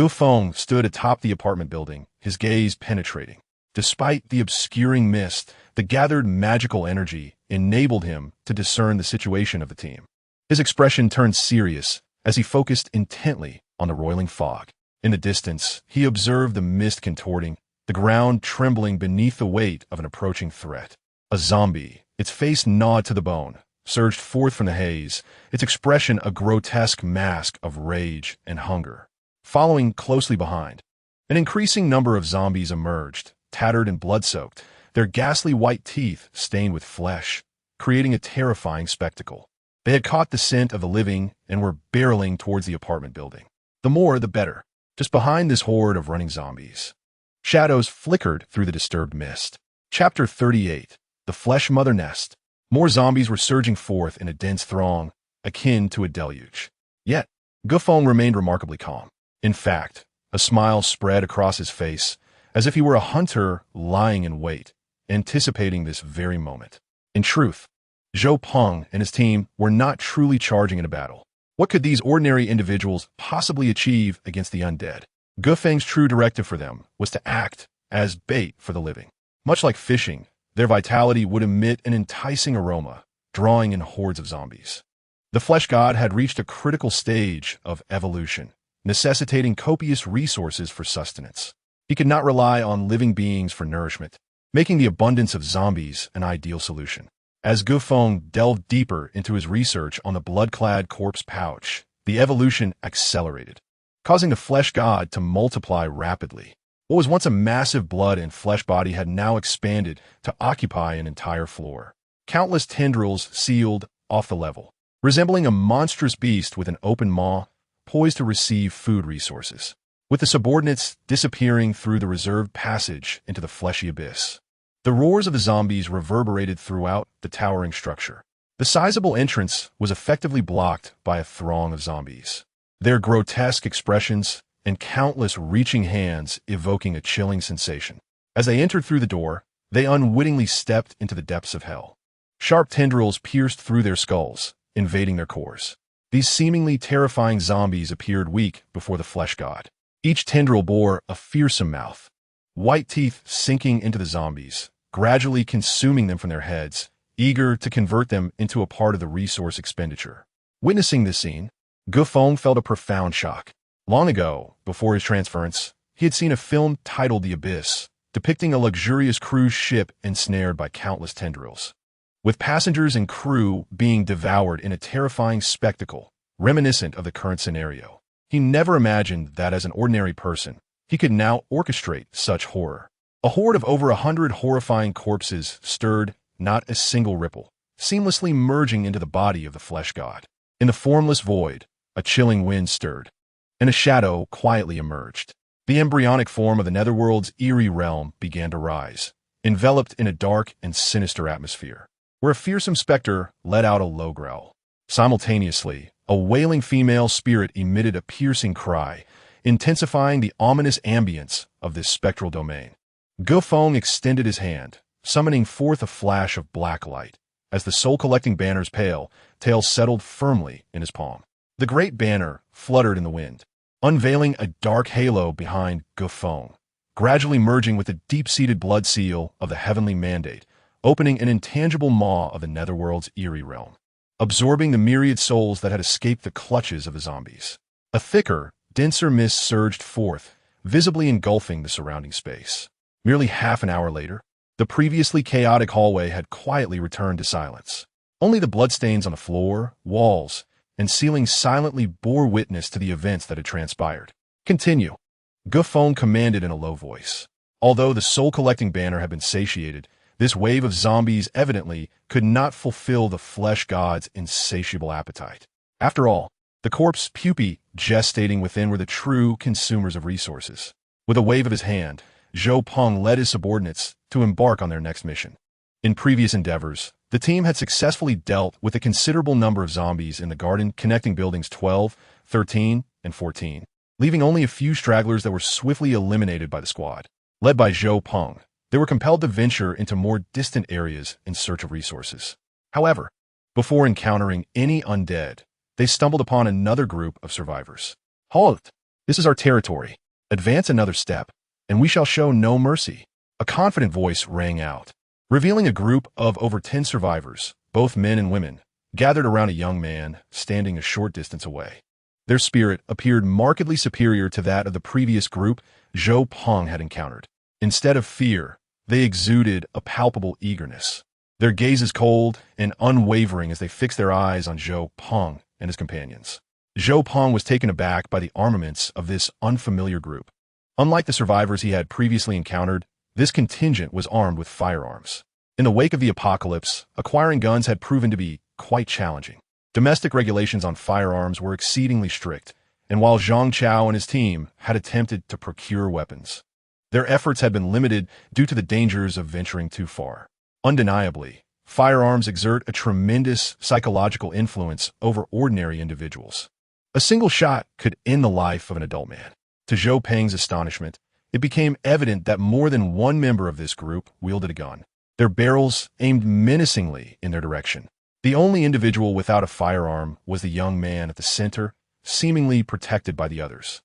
Feng stood atop the apartment building, his gaze penetrating. Despite the obscuring mist, the gathered magical energy enabled him to discern the situation of the team. His expression turned serious as he focused intently on the roiling fog. In the distance, he observed the mist contorting, the ground trembling beneath the weight of an approaching threat. A zombie, its face gnawed to the bone, surged forth from the haze, its expression a grotesque mask of rage and hunger. Following closely behind, an increasing number of zombies emerged, tattered and blood-soaked, their ghastly white teeth stained with flesh, creating a terrifying spectacle. They had caught the scent of the living and were barreling towards the apartment building. The more, the better. Just behind this horde of running zombies, shadows flickered through the disturbed mist. Chapter 38. The Flesh Mother Nest. More zombies were surging forth in a dense throng, akin to a deluge. Yet, Feng remained remarkably calm. In fact, a smile spread across his face, as if he were a hunter lying in wait, anticipating this very moment. In truth, Peng and his team were not truly charging in a battle. What could these ordinary individuals possibly achieve against the undead? Feng's true directive for them was to act as bait for the living. Much like fishing, their vitality would emit an enticing aroma, drawing in hordes of zombies. The flesh god had reached a critical stage of evolution, necessitating copious resources for sustenance. He could not rely on living beings for nourishment, making the abundance of zombies an ideal solution. As Feng delved deeper into his research on the blood-clad corpse pouch, the evolution accelerated, causing the flesh god to multiply rapidly. What was once a massive blood and flesh body had now expanded to occupy an entire floor. Countless tendrils sealed off the level, resembling a monstrous beast with an open maw, poised to receive food resources, with the subordinates disappearing through the reserved passage into the fleshy abyss. The roars of the zombies reverberated throughout the towering structure. The sizable entrance was effectively blocked by a throng of zombies, their grotesque expressions and countless reaching hands evoking a chilling sensation. As they entered through the door, they unwittingly stepped into the depths of hell. Sharp tendrils pierced through their skulls, invading their cores. These seemingly terrifying zombies appeared weak before the flesh god. Each tendril bore a fearsome mouth, white teeth sinking into the zombies, gradually consuming them from their heads, eager to convert them into a part of the resource expenditure. Witnessing this scene, Feng felt a profound shock. Long ago, before his transference, he had seen a film titled The Abyss, depicting a luxurious cruise ship ensnared by countless tendrils, with passengers and crew being devoured in a terrifying spectacle reminiscent of the current scenario. He never imagined that as an ordinary person, he could now orchestrate such horror. A horde of over 100 horrifying corpses stirred not a single ripple, seamlessly merging into the body of the flesh god. In the formless void, a chilling wind stirred, and a shadow quietly emerged. The embryonic form of the netherworld's eerie realm began to rise, enveloped in a dark and sinister atmosphere, where a fearsome specter let out a low growl. Simultaneously, a wailing female spirit emitted a piercing cry, intensifying the ominous ambience of this spectral domain. Feng extended his hand, summoning forth a flash of black light, as the soul-collecting banner's pale tail settled firmly in his palm. The great banner fluttered in the wind, unveiling a dark halo behind Feng, gradually merging with the deep-seated blood seal of the heavenly mandate, opening an intangible maw of the netherworld's eerie realm, absorbing the myriad souls that had escaped the clutches of the zombies. A thicker, denser mist surged forth, visibly engulfing the surrounding space. Merely half an hour later, the previously chaotic hallway had quietly returned to silence. Only the bloodstains on the floor, walls, and ceiling silently bore witness to the events that had transpired. Continue, Feng commanded in a low voice. Although the soul-collecting banner had been satiated, this wave of zombies evidently could not fulfill the flesh god's insatiable appetite. After all, the corpse pupae gestating within were the true consumers of resources. With a wave of his hand, Peng led his subordinates to embark on their next mission. In previous endeavors, the team had successfully dealt with a considerable number of zombies in the garden connecting buildings 12, 13, and 14, leaving only a few stragglers that were swiftly eliminated by the squad. Led by Peng, they were compelled to venture into more distant areas in search of resources. However, before encountering any undead, they stumbled upon another group of survivors. "Halt! This is our territory. Advance another step, and we shall show no mercy," a confident voice rang out, revealing a group of over 10 survivors, both men and women, gathered around a young man standing a short distance away. Their spirit appeared markedly superior to that of the previous group Peng had encountered. Instead of fear, they exuded a palpable eagerness, their gazes cold and unwavering as they fixed their eyes on Peng and his companions. Peng was taken aback by the armaments of this unfamiliar group. Unlike the survivors he had previously encountered, this contingent was armed with firearms. In the wake of the apocalypse, acquiring guns had proven to be quite challenging. Domestic regulations on firearms were exceedingly strict, and while Zhang Chao and his team had attempted to procure weapons, their efforts had been limited due to the dangers of venturing too far. Undeniably, firearms exert a tremendous psychological influence over ordinary individuals. A single shot could end the life of an adult man. To Peng's astonishment, it became evident that more than one member of this group wielded a gun, their barrels aimed menacingly in their direction. The only individual without a firearm was the young man at the center, seemingly protected by the others.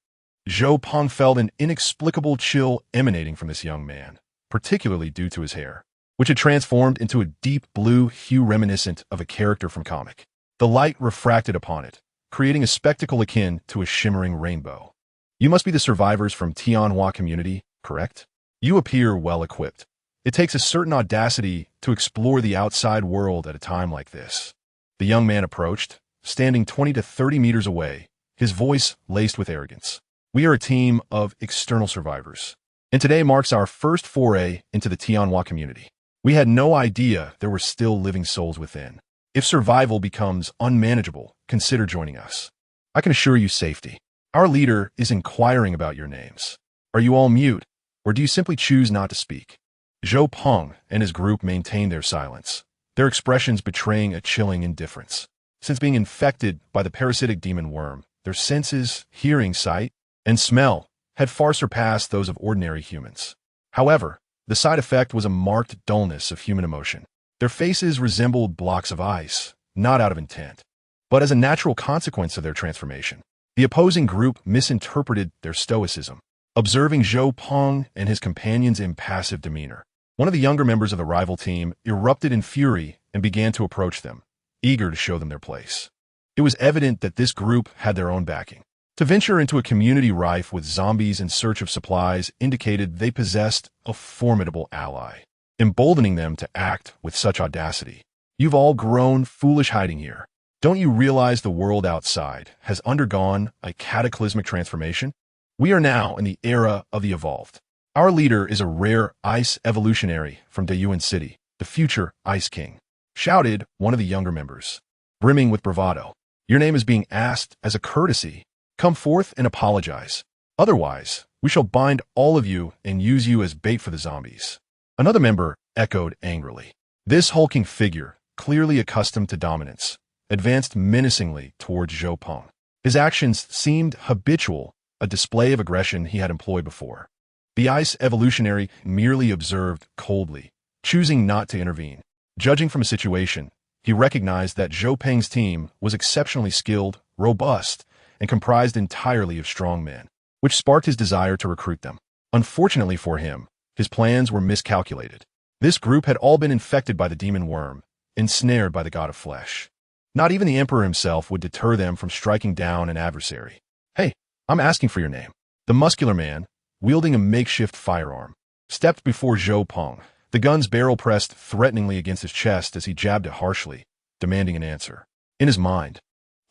Peng felt an inexplicable chill emanating from this young man, particularly due to his hair, which had transformed into a deep blue hue reminiscent of a character from comic. The light refracted upon it, creating a spectacle akin to a shimmering rainbow. "You must be the survivors from Tianhua community, correct? You appear well-equipped. It takes a certain audacity to explore the outside world at a time like this." The young man approached, standing 20 to 30 meters away, his voice laced with arrogance. "We are a team of external survivors, and today marks our first foray into the Tianhua community. We had no idea there were still living souls within. If survival becomes unmanageable, consider joining us. I can assure you safety. Our leader is inquiring about your names. Are you all mute, or do you simply choose not to speak? Zhou Peng and his group maintained their silence, their expressions betraying a chilling indifference. Since being infected by the parasitic demon worm, their senses, hearing, sight, and smell, had far surpassed those of ordinary humans. However, the side effect was a marked dullness of human emotion. Their faces resembled blocks of ice, not out of intent, but as a natural consequence of their transformation. The opposing group misinterpreted their stoicism, observing Zhou Peng and his companions' impassive demeanor. One of the younger members of the rival team erupted in fury and began to approach them, eager to show them their place. It was evident that this group had their own backing. To venture into a community rife with zombies in search of supplies indicated they possessed a formidable ally, emboldening them to act with such audacity. You've all grown foolish hiding here. Don't you realize the world outside has undergone a cataclysmic transformation? We are now in the era of the evolved. Our leader is a rare ice evolutionary from Dayuan City, the future Ice King, shouted one of the younger members, brimming with bravado. Your name is being asked as a courtesy. Come forth and apologize. Otherwise, we shall bind all of you and use you as bait for the zombies. Another member echoed angrily. This hulking figure, clearly accustomed to dominance, advanced menacingly towards Zhou Peng. His actions seemed habitual, a display of aggression he had employed before. The ice evolutionary merely observed coldly, choosing not to intervene. Judging from a situation, he recognized that Zhou Peng's team was exceptionally skilled, robust, and comprised entirely of strong men, which sparked his desire to recruit them. Unfortunately for him, his plans were miscalculated. This group had all been infected by the demon worm, ensnared by the god of flesh. Not even the emperor himself would deter them from striking down an adversary. Hey, I'm asking for your name. The muscular man, wielding a makeshift firearm, stepped before Zhou Peng, the gun's barrel pressed threateningly against his chest as he jabbed it harshly, demanding an answer. In his mind,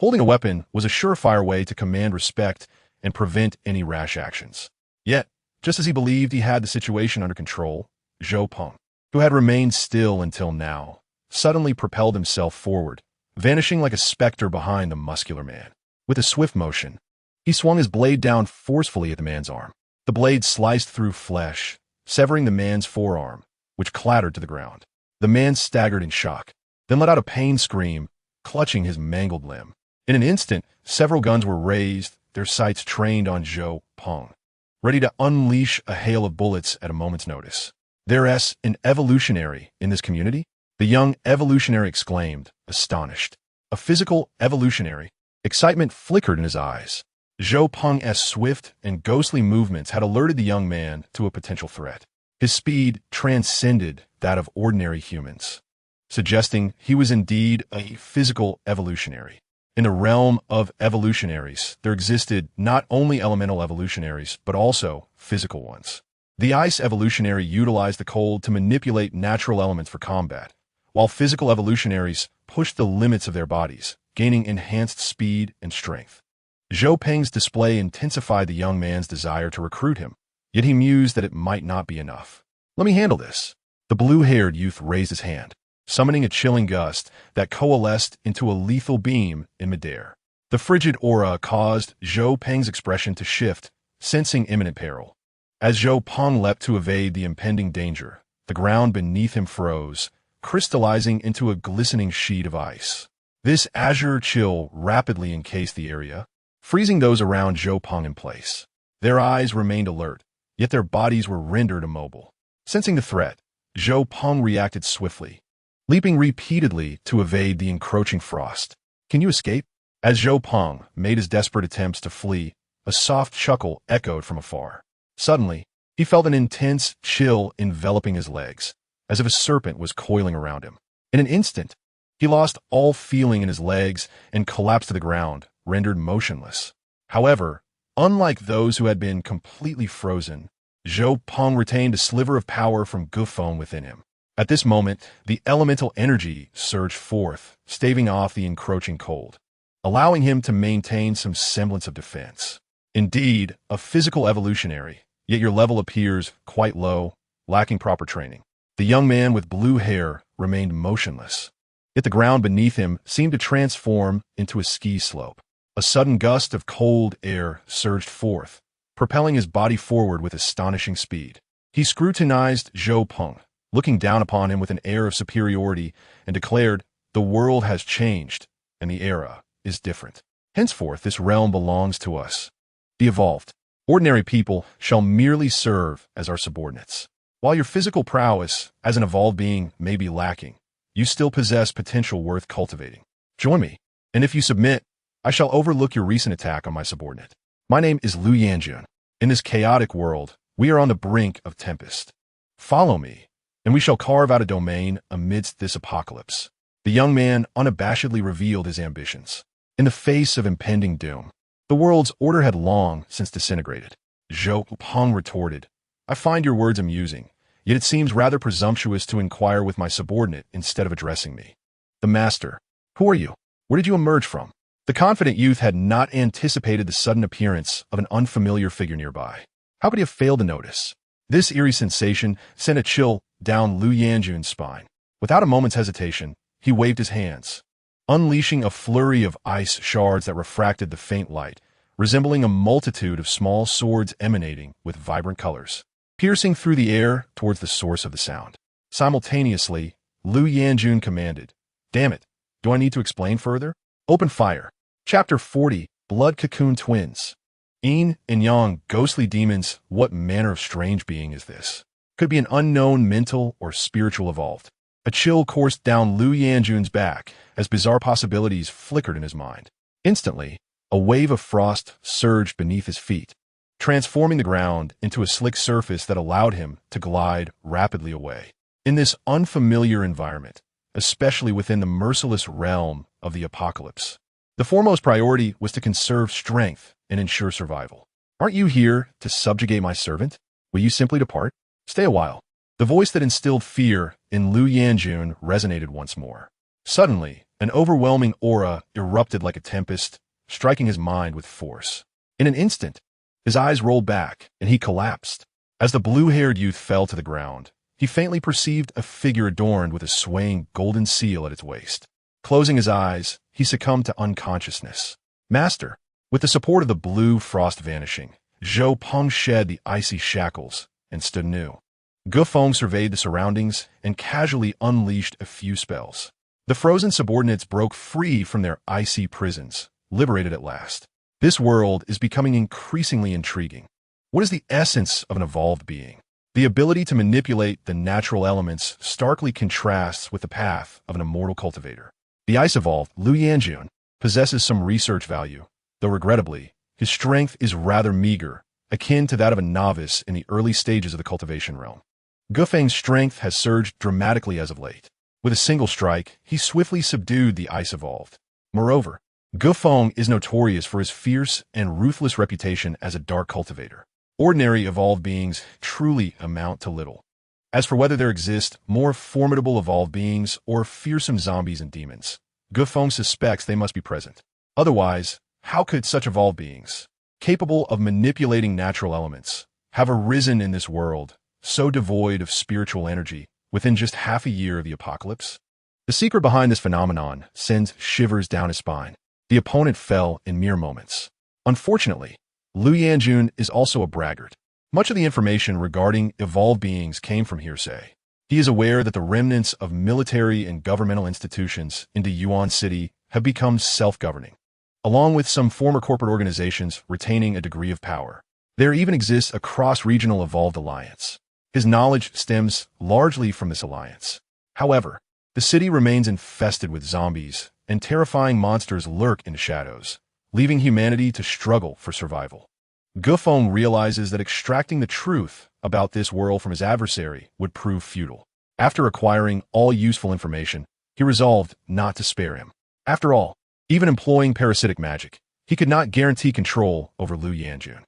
holding a weapon was a surefire way to command respect and prevent any rash actions. Yet, just as he believed he had the situation under control, Zhou Peng, who had remained still until now, suddenly propelled himself forward, vanishing like a specter behind the muscular man. With a swift motion, he swung his blade down forcefully at the man's arm. The blade sliced through flesh, severing the man's forearm, which clattered to the ground. The man staggered in shock, then let out a pain scream, clutching his mangled limb. In an instant, several guns were raised, their sights trained on Zhou Peng, ready to unleash a hail of bullets at a moment's notice. There's an evolutionary in this community? The young evolutionary exclaimed, astonished. A physical evolutionary? Excitement flickered in his eyes. Zhou Peng's swift and ghostly movements had alerted the young man to a potential threat. His speed transcended that of ordinary humans, suggesting he was indeed a physical evolutionary. In the realm of evolutionaries, there existed not only elemental evolutionaries, but also physical ones. The ice evolutionary utilized the cold to manipulate natural elements for combat, while physical evolutionaries pushed the limits of their bodies, gaining enhanced speed and strength. Zhou Peng's display intensified the young man's desire to recruit him, yet he mused that it might not be enough. Let me handle this. The blue-haired youth raised his hand, summoning a chilling gust that coalesced into a lethal beam in midair. The frigid aura caused Zhou Peng's expression to shift, sensing imminent peril. As Zhou Peng leapt to evade the impending danger, the ground beneath him froze, crystallizing into a glistening sheet of ice. This azure chill rapidly encased the area, freezing those around Zhou Peng in place. Their eyes remained alert, yet their bodies were rendered immobile. Sensing the threat, Zhou Peng reacted swiftly, leaping repeatedly to evade the encroaching frost. Can you escape? As Zhou Peng made his desperate attempts to flee, a soft chuckle echoed from afar. Suddenly, he felt an intense chill enveloping his legs, as if a serpent was coiling around him. In an instant, he lost all feeling in his legs and collapsed to the ground, rendered motionless. However, unlike those who had been completely frozen, Zhou Peng retained a sliver of power from Feng within him. At this moment, the elemental energy surged forth, staving off the encroaching cold, allowing him to maintain some semblance of defense. Indeed, a physical evolutionary, yet your level appears quite low, lacking proper training. The young man with blue hair remained motionless, yet the ground beneath him seemed to transform into a ski slope. A sudden gust of cold air surged forth, propelling his body forward with astonishing speed. He scrutinized Zhou Peng, looking down upon him with an air of superiority, and declared, "The world has changed, and the era is different. Henceforth this realm belongs to us, the evolved. Ordinary people shall merely serve as our subordinates. While your physical prowess as an evolved being may be lacking, you still possess potential worth cultivating. Join me, and if you submit, I shall overlook your recent attack on my subordinate. My name is Lu Yanjun. In this chaotic world, we are on the brink of tempest. Follow me, and we shall carve out a domain amidst this apocalypse." The young man unabashedly revealed his ambitions. In the face of impending doom, the world's order had long since disintegrated. Zhou Peng retorted, "I find your words amusing, yet it seems rather presumptuous to inquire with my subordinate instead of addressing me. The master, who are you? Where did you emerge from?" The confident youth had not anticipated the sudden appearance of an unfamiliar figure nearby. How could he have failed to notice? This eerie sensation sent a chill down Lu Yanjun's spine. Without a moment's hesitation, he waved his hands, unleashing a flurry of ice shards that refracted the faint light, resembling a multitude of small swords emanating with vibrant colors, piercing through the air towards the source of the sound. Simultaneously, Lu Yanjun commanded, "Damn it, do I need to explain further? Open fire." Chapter 40, Blood Cocoon Twins. Yin and Yang, ghostly demons, what manner of strange being is this? Could be an unknown mental or spiritual evolved. A chill coursed down Lu Yanjun's back as bizarre possibilities flickered in his mind. Instantly, a wave of frost surged beneath his feet, transforming the ground into a slick surface that allowed him to glide rapidly away. In this unfamiliar environment, especially within the merciless realm of the apocalypse, the foremost priority was to conserve strength and ensure survival. "Aren't you here to subjugate my servant? Will you simply depart? Stay a while." The voice that instilled fear in Lu Yanjun resonated once more. Suddenly, an overwhelming aura erupted like a tempest, striking his mind with force. In an instant, his eyes rolled back, and he collapsed. As the blue-haired youth fell to the ground, he faintly perceived a figure adorned with a swaying golden seal at its waist. Closing his eyes, he succumbed to unconsciousness. "Master," with the support of the blue frost vanishing, Zhou Peng shed the icy shackles and stood new. Feng surveyed the surroundings and casually unleashed a few spells. The frozen subordinates broke free from their icy prisons, liberated at last. This world is becoming increasingly intriguing. What is the essence of an evolved being? The ability to manipulate the natural elements starkly contrasts with the path of an immortal cultivator. The ice-evolved Lu Yanjun possesses some research value, though regrettably, his strength is rather meager, akin to that of a novice in the early stages of the cultivation realm. Feng's strength has surged dramatically as of late. With a single strike, he swiftly subdued the ice-evolved. Moreover, Feng is notorious for his fierce and ruthless reputation as a dark cultivator. Ordinary evolved beings truly amount to little. As for whether there exist more formidable evolved beings or fearsome zombies and demons, Feng suspects they must be present. Otherwise, how could such evolved beings, capable of manipulating natural elements, have arisen in this world, so devoid of spiritual energy, within just half a year of the apocalypse? The secret behind this phenomenon sends shivers down his spine. The opponent fell in mere moments. Unfortunately, Lu Yanjun is also a braggart. Much of the information regarding evolved beings came from hearsay. He is aware that the remnants of military and governmental institutions into Yuan City have become self-governing, along with some former corporate organizations retaining a degree of power. There even exists a cross-regional evolved alliance. His knowledge stems largely from this alliance. However, the city remains infested with zombies, and terrifying monsters lurk in the shadows, leaving humanity to struggle for survival. Feng realizes that extracting the truth about this world from his adversary would prove futile. After acquiring all useful information, he resolved not to spare him. After all, even employing parasitic magic, he could not guarantee control over Lu Yanjun.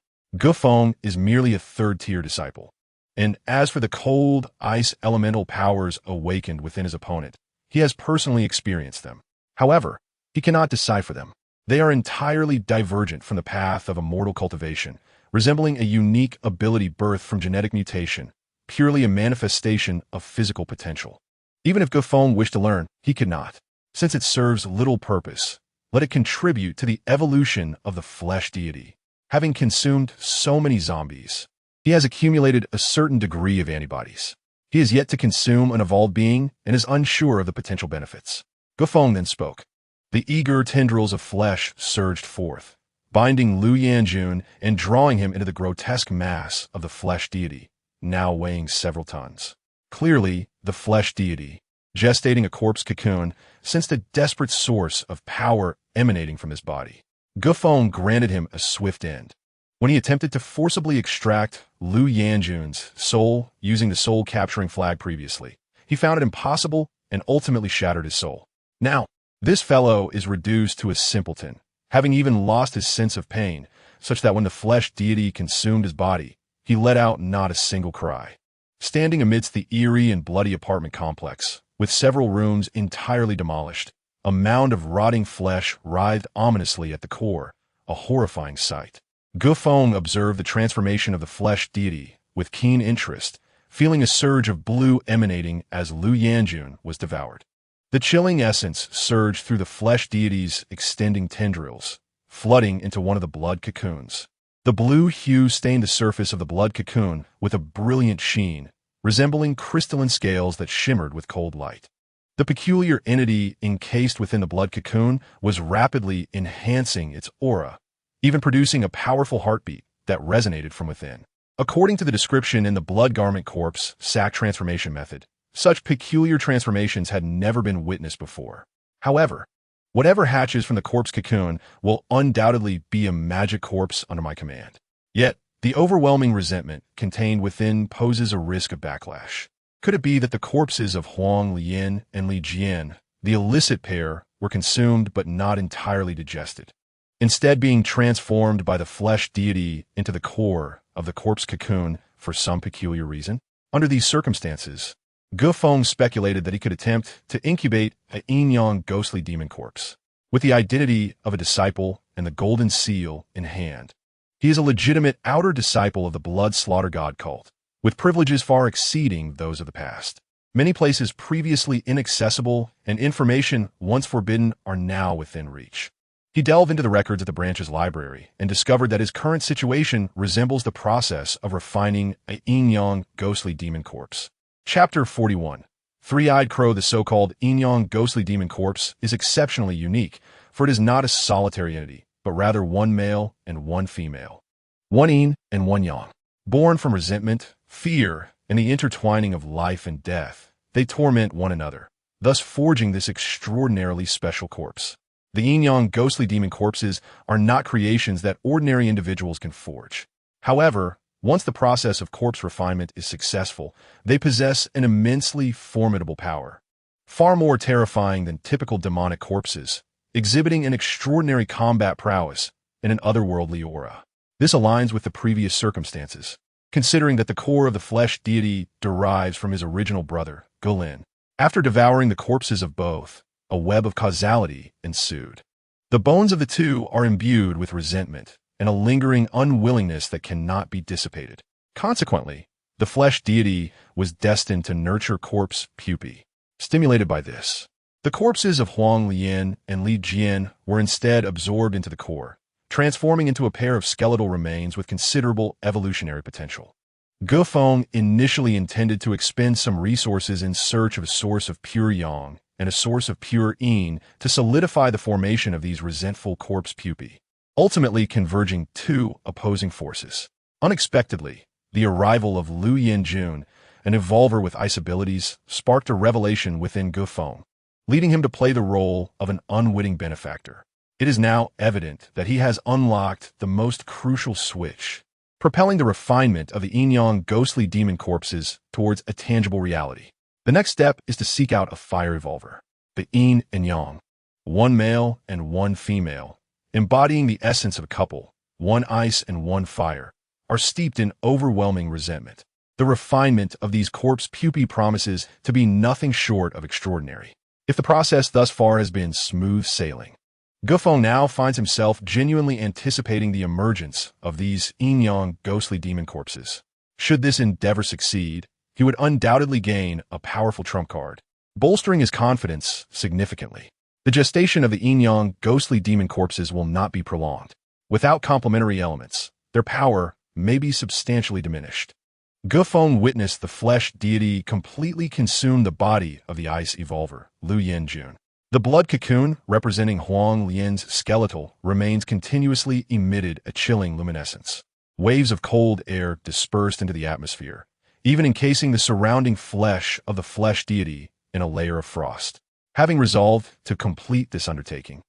Feng is merely a third-tier disciple. And as for the cold, ice elemental powers awakened within his opponent, he has personally experienced them. However, he cannot decipher them. They are entirely divergent from the path of immortal cultivation, resembling a unique ability birthed from genetic mutation, purely a manifestation of physical potential. Even if Feng wished to learn, he could not. Since it serves little purpose, let it contribute to the evolution of the flesh deity. Having consumed so many zombies, he has accumulated a certain degree of antibodies. He is yet to consume an evolved being and is unsure of the potential benefits. Feng then spoke. The eager tendrils of flesh surged forth, binding Lu Yanjun and drawing him into the grotesque mass of the flesh deity, now weighing several tons. Clearly, the flesh deity, gestating a corpse cocoon, sensed a desperate source of power emanating from his body. Feng granted him a swift end. When he attempted to forcibly extract Lu Yanjun's soul using the soul-capturing flag previously, he found it impossible and ultimately shattered his soul. Now, this fellow is reduced to a simpleton, having even lost his sense of pain, such that when the flesh deity consumed his body, he let out not a single cry. Standing amidst the eerie and bloody apartment complex, with several rooms entirely demolished, a mound of rotting flesh writhed ominously at the core, a horrifying sight. Feng observed the transformation of the flesh deity with keen interest, feeling a surge of blue emanating as Lu Yanjun was devoured. The chilling essence surged through the flesh deity's extending tendrils, flooding into one of the blood cocoons. The blue hue stained the surface of the blood cocoon with a brilliant sheen, resembling crystalline scales that shimmered with cold light. The peculiar entity encased within the blood cocoon was rapidly enhancing its aura, even producing a powerful heartbeat that resonated from within. According to the description in the blood garment corpse sac transformation method, such peculiar transformations had never been witnessed before. However, whatever hatches from the corpse cocoon will undoubtedly be a magic corpse under my command. Yet, the overwhelming resentment contained within poses a risk of backlash. Could it be that the corpses of Huang Lian and Li Jian, the illicit pair, were consumed but not entirely digested, instead being transformed by the flesh deity into the core of the corpse cocoon for some peculiar reason? Under these circumstances, Feng speculated that he could attempt to incubate a yin-yang ghostly demon corpse, with the identity of a disciple and the golden seal in hand. He is a legitimate outer disciple of the blood slaughter god cult, with privileges far exceeding those of the past. Many places previously inaccessible and information once forbidden are now within reach. He delved into the records of the branch's library and discovered that his current situation resembles the process of refining a yin-yang ghostly demon corpse. Chapter 41. Three-Eyed Crow. The so-called yin-yang ghostly demon corpse is exceptionally unique, for it is not a solitary entity, but rather one male and one female. One yin and one yang. Born from resentment, fear, and the intertwining of life and death, they torment one another, thus forging this extraordinarily special corpse. The yin-yang ghostly demon corpses are not creations that ordinary individuals can forge. However, once the process of corpse refinement is successful, they possess an immensely formidable power, far more terrifying than typical demonic corpses, exhibiting an extraordinary combat prowess and an otherworldly aura. This aligns with the previous circumstances, considering that the core of the flesh deity derives from his original brother, Gulin. After devouring the corpses of both, a web of causality ensued. The bones of the two are imbued with resentment and a lingering unwillingness that cannot be dissipated. Consequently, the flesh deity was destined to nurture corpse pupae. Stimulated by this, the corpses of Huang Lian and Li Jian were instead absorbed into the core, transforming into a pair of skeletal remains with considerable evolutionary potential. Feng initially intended to expend some resources in search of a source of pure yang and a source of pure yin to solidify the formation of these resentful corpse pupae, ultimately converging two opposing forces. Unexpectedly, the arrival of Lu Yanjun, an evolver with ice abilities, sparked a revelation within Feng, leading him to play the role of an unwitting benefactor. It is now evident that he has unlocked the most crucial switch, propelling the refinement of the yin-yang ghostly demon corpses towards a tangible reality. The next step is to seek out a fire evolver, the yin and yang, one male and one female, embodying the essence of a couple, one ice and one fire, are steeped in overwhelming resentment. The refinement of these corpse pupae promises to be nothing short of extraordinary. If the process thus far has been smooth sailing, Feng now finds himself genuinely anticipating the emergence of these yin-yang ghostly demon corpses. Should this endeavor succeed, he would undoubtedly gain a powerful trump card, bolstering his confidence significantly. The gestation of the Yin-Yang ghostly demon corpses will not be prolonged. Without complementary elements, their power may be substantially diminished. Feng witnessed the flesh deity completely consume the body of the ice evolver, Liu Yanjun. The blood cocoon, representing Huang Lian's skeletal, remains continuously emitted a chilling luminescence. Waves of cold air dispersed into the atmosphere, even encasing the surrounding flesh of the flesh deity in a layer of frost. Having resolved to complete this undertaking,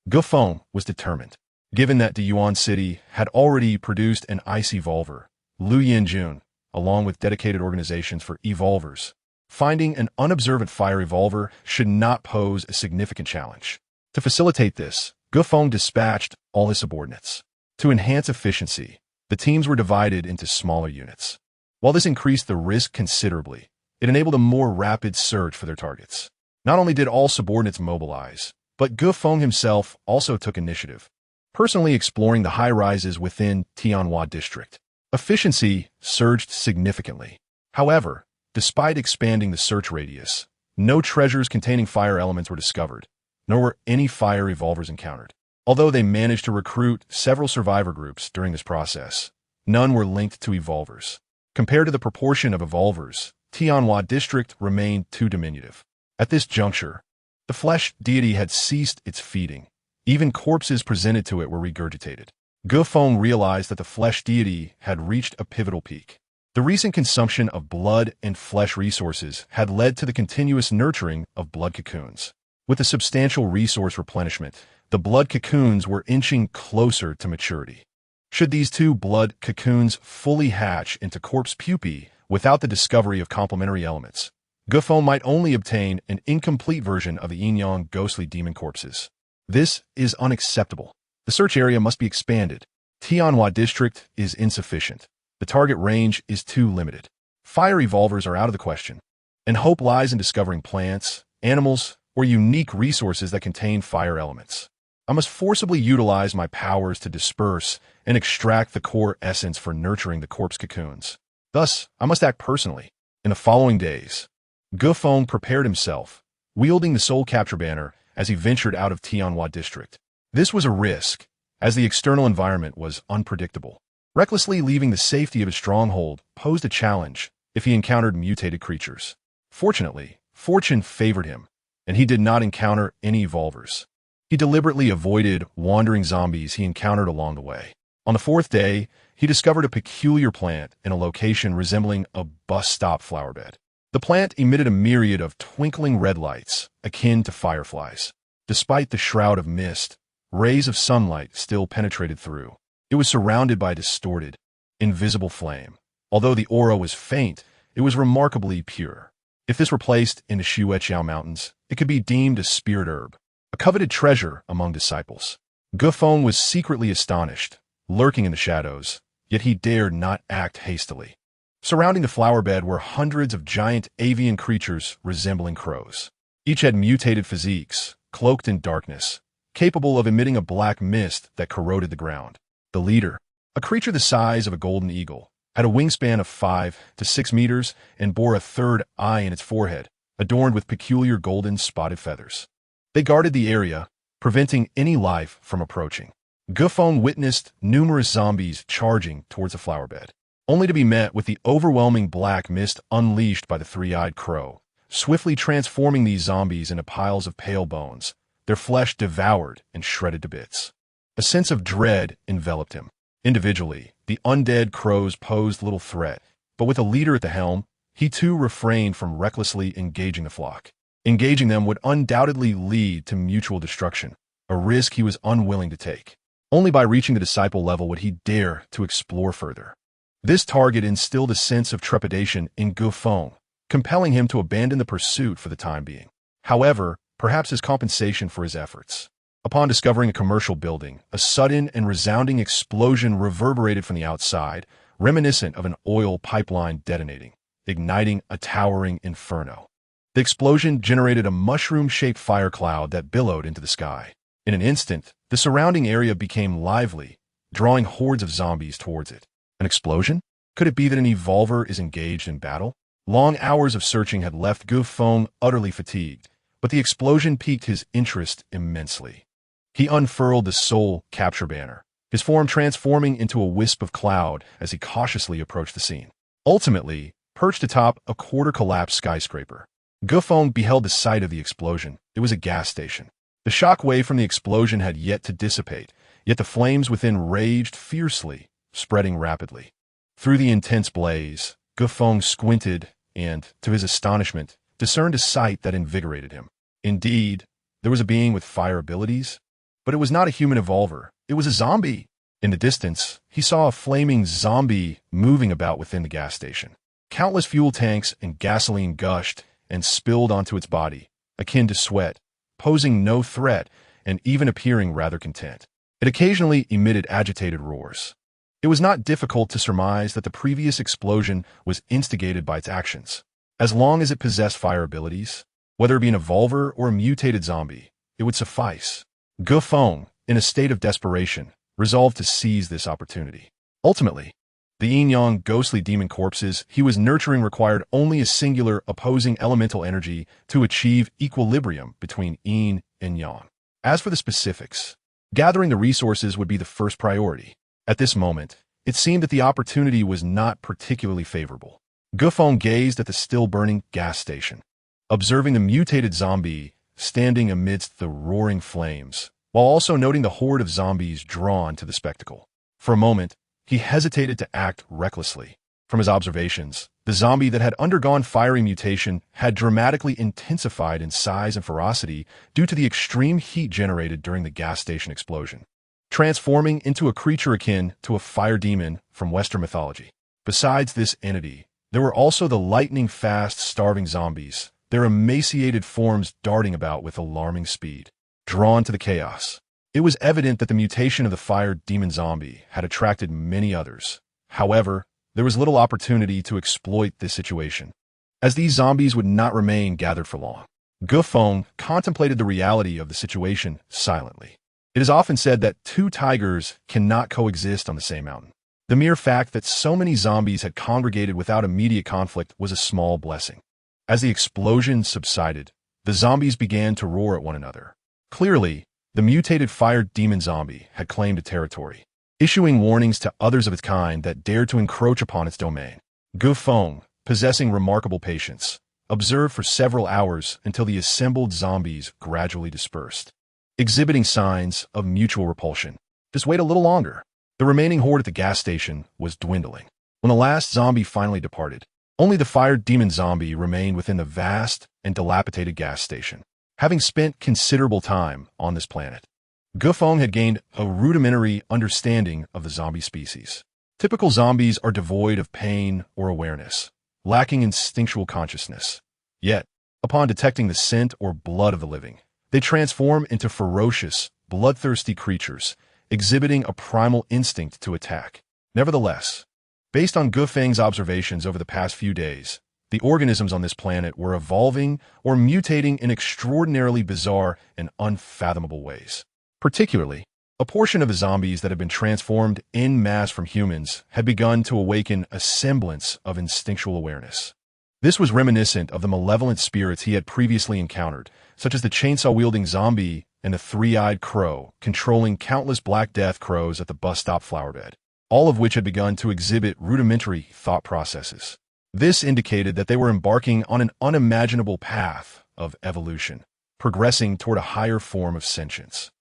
Feng was determined. Given that the Yuan city had already produced an ice evolver, Liu Yanjun, along with dedicated organizations for evolvers, finding an unobservant fire evolver should not pose a significant challenge. To facilitate this, Feng dispatched all his subordinates. To enhance efficiency, the teams were divided into smaller units. While this increased the risk considerably, it enabled a more rapid search for their targets. Not only did all subordinates mobilize, but Feng himself also took initiative, personally exploring the high-rises within Tianhua district. Efficiency surged significantly. However, despite expanding the search radius, no treasures containing fire elements were discovered, nor were any fire evolvers encountered. Although they managed to recruit several survivor groups during this process, none were linked to evolvers. Compared to the proportion of evolvers, Tianhua district remained too diminutive. At this juncture, the flesh deity had ceased its feeding. Even corpses presented to it were regurgitated. Feng realized that the flesh deity had reached a pivotal peak. The recent consumption of blood and flesh resources had led to the continuous nurturing of blood cocoons. With the substantial resource replenishment, the blood cocoons were inching closer to maturity. Should these two blood cocoons fully hatch into corpse pupae without the discovery of complementary elements, Feng might only obtain an incomplete version of the Yin-Yang ghostly demon corpses. This is unacceptable. The search area must be expanded. Tianhua district is insufficient. The target range is too limited. Fire evolvers are out of the question, and hope lies in discovering plants, animals, or unique resources that contain fire elements. I must forcibly utilize my powers to disperse and extract the core essence for nurturing the corpse cocoons. Thus, I must act personally. In the following days, Feng prepared himself, wielding the soul capture banner as he ventured out of Tianhua district. This was a risk, as the external environment was unpredictable. Recklessly leaving the safety of his stronghold posed a challenge if he encountered mutated creatures. Fortunately, fortune favored him, and he did not encounter any evolvers. He deliberately avoided wandering zombies he encountered along the way. On the fourth day, he discovered a peculiar plant in a location resembling a bus stop flower bed. The plant emitted a myriad of twinkling red lights, akin to fireflies. Despite the shroud of mist, rays of sunlight still penetrated through. It was surrounded by a distorted, invisible flame. Although the aura was faint, it was remarkably pure. If this were placed in the Xueqiao Mountains, it could be deemed a spirit herb, a coveted treasure among disciples. Feng was secretly astonished, lurking in the shadows, yet he dared not act hastily. Surrounding the flower bed were hundreds of giant avian creatures resembling crows. Each had mutated physiques, cloaked in darkness, capable of emitting a black mist that corroded the ground. The leader, a creature the size of a golden eagle, had a wingspan of 5 to 6 meters and bore a third eye in its forehead, adorned with peculiar golden spotted feathers. They guarded the area, preventing any life from approaching. Feng witnessed numerous zombies charging towards the flower bed, only to be met with the overwhelming black mist unleashed by the three-eyed crow, swiftly transforming these zombies into piles of pale bones, their flesh devoured and shredded to bits. A sense of dread enveloped him. Individually, the undead crows posed little threat, but with a leader at the helm, he too refrained from recklessly engaging the flock. Engaging them would undoubtedly lead to mutual destruction, a risk he was unwilling to take. Only by reaching the disciple level would he dare to explore further. This target instilled a sense of trepidation in Feng, compelling him to abandon the pursuit for the time being. However, perhaps as compensation for his efforts. Upon discovering a commercial building, a sudden and resounding explosion reverberated from the outside, reminiscent of an oil pipeline detonating, igniting a towering inferno. The explosion generated a mushroom-shaped fire cloud that billowed into the sky. In an instant, the surrounding area became lively, drawing hordes of zombies towards it. An explosion? Could it be that an evolver is engaged in battle? Long hours of searching had left Feng utterly fatigued, but the explosion piqued his interest immensely. He unfurled the soul capture banner, his form transforming into a wisp of cloud as he cautiously approached the scene. Ultimately, perched atop a quarter-collapsed skyscraper, Feng beheld the site of the explosion. It was a gas station. The shock wave from the explosion had yet to dissipate, yet the flames within raged fiercely, spreading rapidly. Through the intense blaze, Feng squinted and, to his astonishment, discerned a sight that invigorated him. Indeed, there was a being with fire abilities, but it was not a human evolver. It was a zombie. In the distance, he saw a flaming zombie moving about within the gas station. Countless fuel tanks and gasoline gushed and spilled onto its body, akin to sweat, posing no threat and even appearing rather content. It occasionally emitted agitated roars. It was not difficult to surmise that the previous explosion was instigated by its actions. As long as it possessed fire abilities, whether it be an evolver or a mutated zombie, it would suffice. Feng, in a state of desperation, resolved to seize this opportunity. Ultimately, the yin-yang ghostly demon corpses he was nurturing required only a singular opposing elemental energy to achieve equilibrium between yin and yang. As for the specifics, gathering the resources would be the first priority. At this moment, it seemed that the opportunity was not particularly favorable. Feng gazed at the still-burning gas station, observing the mutated zombie standing amidst the roaring flames, while also noting the horde of zombies drawn to the spectacle. For a moment, he hesitated to act recklessly. From his observations, the zombie that had undergone fiery mutation had dramatically intensified in size and ferocity due to the extreme heat generated during the gas station explosion, transforming into a creature akin to a fire demon from Western mythology. Besides this entity, there were also the lightning-fast starving zombies, their emaciated forms darting about with alarming speed. Drawn to the chaos, it was evident that the mutation of the fire demon zombie had attracted many others. However, there was little opportunity to exploit this situation, as these zombies would not remain gathered for long. Feng contemplated the reality of the situation silently. It is often said that two tigers cannot coexist on the same mountain. The mere fact that so many zombies had congregated without immediate conflict was a small blessing. As the explosion subsided, the zombies began to roar at one another. Clearly, the mutated fire demon zombie had claimed a territory, issuing warnings to others of its kind that dared to encroach upon its domain. Feng, possessing remarkable patience, observed for several hours until the assembled zombies gradually dispersed, exhibiting signs of mutual repulsion. Just wait a little longer. The remaining horde at the gas station was dwindling. When the last zombie finally departed, only the fire demon zombie remained within the vast and dilapidated gas station. Having spent considerable time on this planet, Feng had gained a rudimentary understanding of the zombie species. Typical zombies are devoid of pain or awareness, lacking instinctual consciousness. Yet, upon detecting the scent or blood of the living, they transform into ferocious, bloodthirsty creatures, exhibiting a primal instinct to attack. Nevertheless, based on Feng's observations over the past few days, the organisms on this planet were evolving or mutating in extraordinarily bizarre and unfathomable ways. Particularly, a portion of the zombies that had been transformed en masse from humans had begun to awaken a semblance of instinctual awareness. This was reminiscent of the malevolent spirits he had previously encountered, such as the chainsaw-wielding zombie and the three-eyed crow, controlling countless Black Death crows at the bus stop flowerbed, all of which had begun to exhibit rudimentary thought processes. This indicated that they were embarking on an unimaginable path of evolution, progressing toward a higher form of sentience.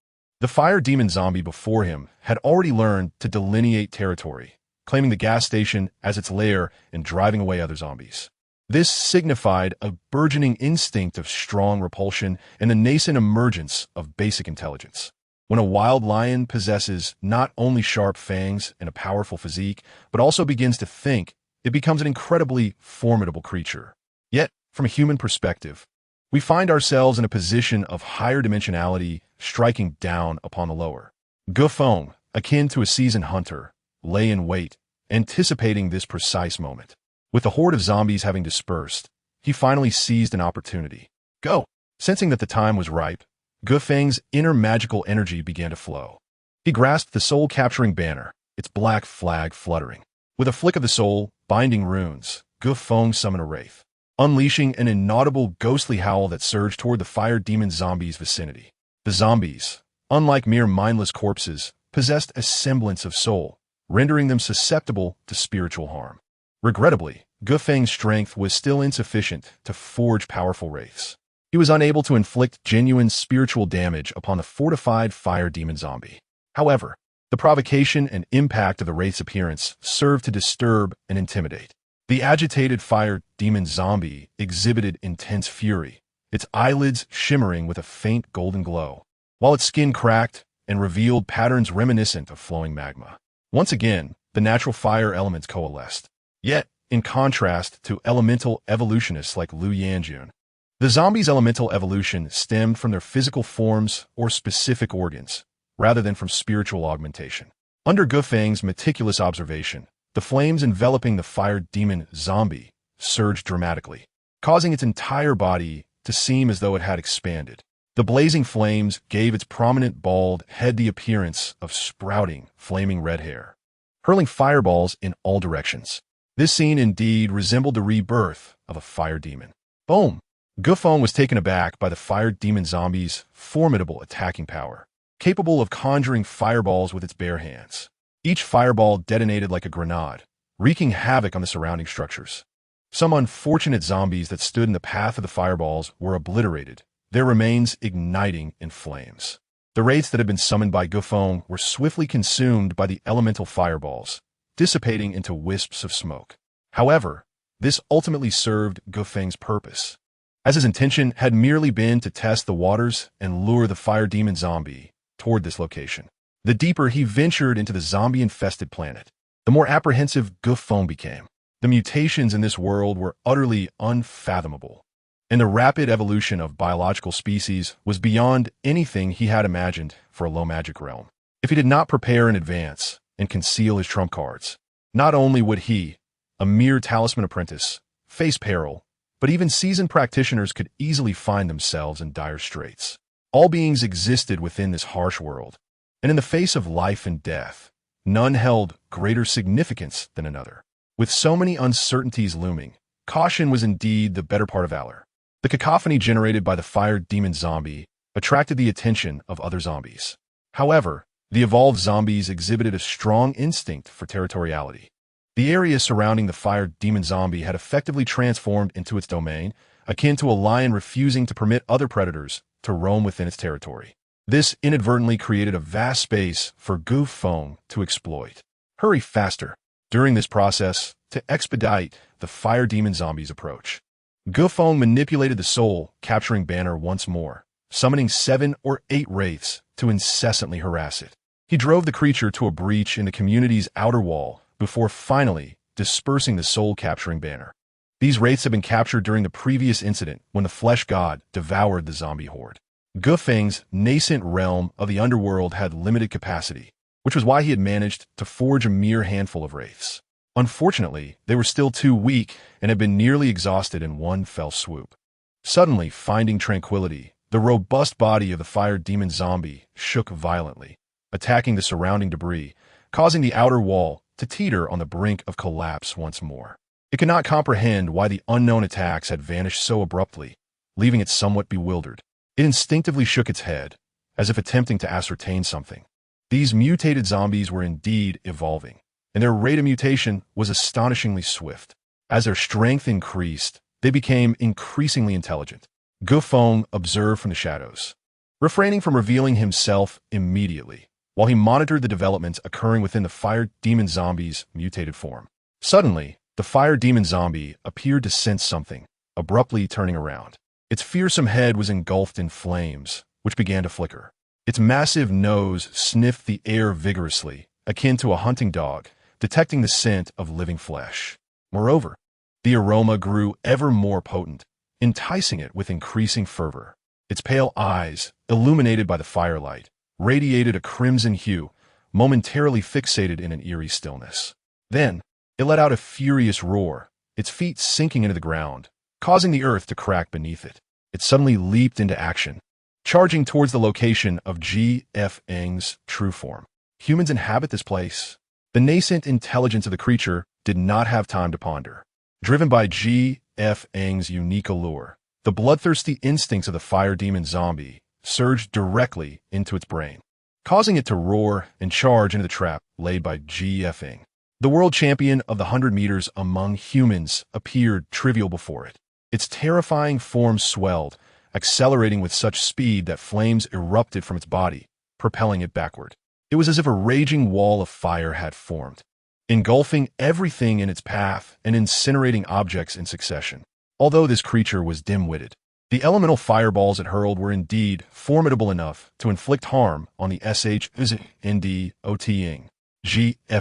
The fire demon zombie before him had already learned to delineate territory, claiming the gas station as its lair and driving away other zombies. This signified a burgeoning instinct of strong repulsion and the nascent emergence of basic intelligence. When a wild lion possesses not only sharp fangs and a powerful physique, but also begins to think, it becomes an incredibly formidable creature. Yet, from a human perspective, we find ourselves in a position of higher dimensionality striking down upon the lower. Feng, akin to a seasoned hunter, lay in wait, anticipating this precise moment. With the horde of zombies having dispersed, he finally seized an opportunity. Go! Sensing that the time was ripe, Feng's inner magical energy began to flow. He grasped the soul-capturing banner, its black flag fluttering. With a flick of the soul, binding runes, Feng summoned a wraith. unleashing an inaudible ghostly howl that surged toward the fire demon zombies' vicinity. The zombies, unlike mere mindless corpses, possessed a semblance of soul, rendering them susceptible to spiritual harm. Regrettably, Feng's strength was still insufficient to forge powerful wraiths. He was unable to inflict genuine spiritual damage upon the fortified fire demon zombie. However, the provocation and impact of the wraith's appearance served to disturb and intimidate. The agitated fire demon zombie exhibited intense fury, its eyelids shimmering with a faint golden glow, while its skin cracked and revealed patterns reminiscent of flowing magma. Once again, the natural fire elements coalesced. Yet, in contrast to elemental evolutionists like Liu Yanjun, the zombies' elemental evolution stemmed from their physical forms or specific organs, rather than from spiritual augmentation. Under Feng's meticulous observation, the flames enveloping the fire demon zombie surged dramatically, causing its entire body to seem as though it had expanded. The blazing flames gave its prominent bald head the appearance of sprouting, flaming red hair, hurling fireballs in all directions. This scene indeed resembled the rebirth of a fire demon. Boom! Feng was taken aback by the fire demon zombie's formidable attacking power, capable of conjuring fireballs with its bare hands. Each fireball detonated like a grenade, wreaking havoc on the surrounding structures. Some unfortunate zombies that stood in the path of the fireballs were obliterated, their remains igniting in flames. The wraiths that had been summoned by Feng were swiftly consumed by the elemental fireballs, dissipating into wisps of smoke. However, this ultimately served Feng's purpose, as his intention had merely been to test the waters and lure the fire demon zombie toward this location. The deeper he ventured into the zombie-infested planet, the more apprehensive Feng became. The mutations in this world were utterly unfathomable, and the rapid evolution of biological species was beyond anything he had imagined for a low-magic realm. If he did not prepare in advance and conceal his trump cards, not only would he, a mere talisman apprentice, face peril, but even seasoned practitioners could easily find themselves in dire straits. All beings existed within this harsh world, and in the face of life and death, none held greater significance than another. With so many uncertainties looming, caution was indeed the better part of valor. The cacophony generated by the fire demon zombie attracted the attention of other zombies. However, the evolved zombies exhibited a strong instinct for territoriality. The area surrounding the fire demon zombie had effectively transformed into its domain, akin to a lion refusing to permit other predators to roam within its territory. This inadvertently created a vast space for Feng to exploit. Hurry faster. During this process, to expedite the fire demon zombie's approach, Feng manipulated the soul capturing banner once more, summoning 7 or 8 wraiths to incessantly harass it. He drove the creature to a breach in the community's outer wall before finally dispersing the soul-capturing banner. These wraiths had been captured during the previous incident when the flesh god devoured the zombie horde. Feng's nascent realm of the underworld had limited capacity, which was why he had managed to forge a mere handful of wraiths. Unfortunately, they were still too weak and had been nearly exhausted in one fell swoop. Suddenly, finding tranquility, the robust body of the fire demon zombie shook violently, attacking the surrounding debris, causing the outer wall to teeter on the brink of collapse once more. It could not comprehend why the unknown attacks had vanished so abruptly, leaving it somewhat bewildered. It instinctively shook its head, as if attempting to ascertain something. These mutated zombies were indeed evolving, and their rate of mutation was astonishingly swift. As their strength increased, they became increasingly intelligent. Feng observed from the shadows, refraining from revealing himself immediately, while he monitored the developments occurring within the fire demon zombie's mutated form. Suddenly, the fire demon zombie appeared to sense something, abruptly turning around. Its fearsome head was engulfed in flames, which began to flicker. Its massive nose sniffed the air vigorously, akin to a hunting dog, detecting the scent of living flesh. Moreover, the aroma grew ever more potent, enticing it with increasing fervor. Its pale eyes, illuminated by the firelight, radiated a crimson hue, momentarily fixated in an eerie stillness. Then, it let out a furious roar, its feet sinking into the ground, causing the earth to crack beneath it. It suddenly leaped into action, charging towards the location of Feng's true form. Humans inhabit this place. The nascent intelligence of the creature did not have time to ponder. Driven by Feng's unique allure. The bloodthirsty instincts of the fire demon zombie surged directly into its brain, causing it to roar and charge into the trap laid by Feng. The world champion of the 100 meters among humans appeared trivial before it. Its terrifying form swelled, accelerating with such speed that flames erupted from its body, propelling it backward. It was as if a raging wall of fire had formed, engulfing everything in its path and incinerating objects in succession. Although this creature was dim-witted, the elemental fireballs it hurled were indeed formidable enough to inflict harm on the Shndotting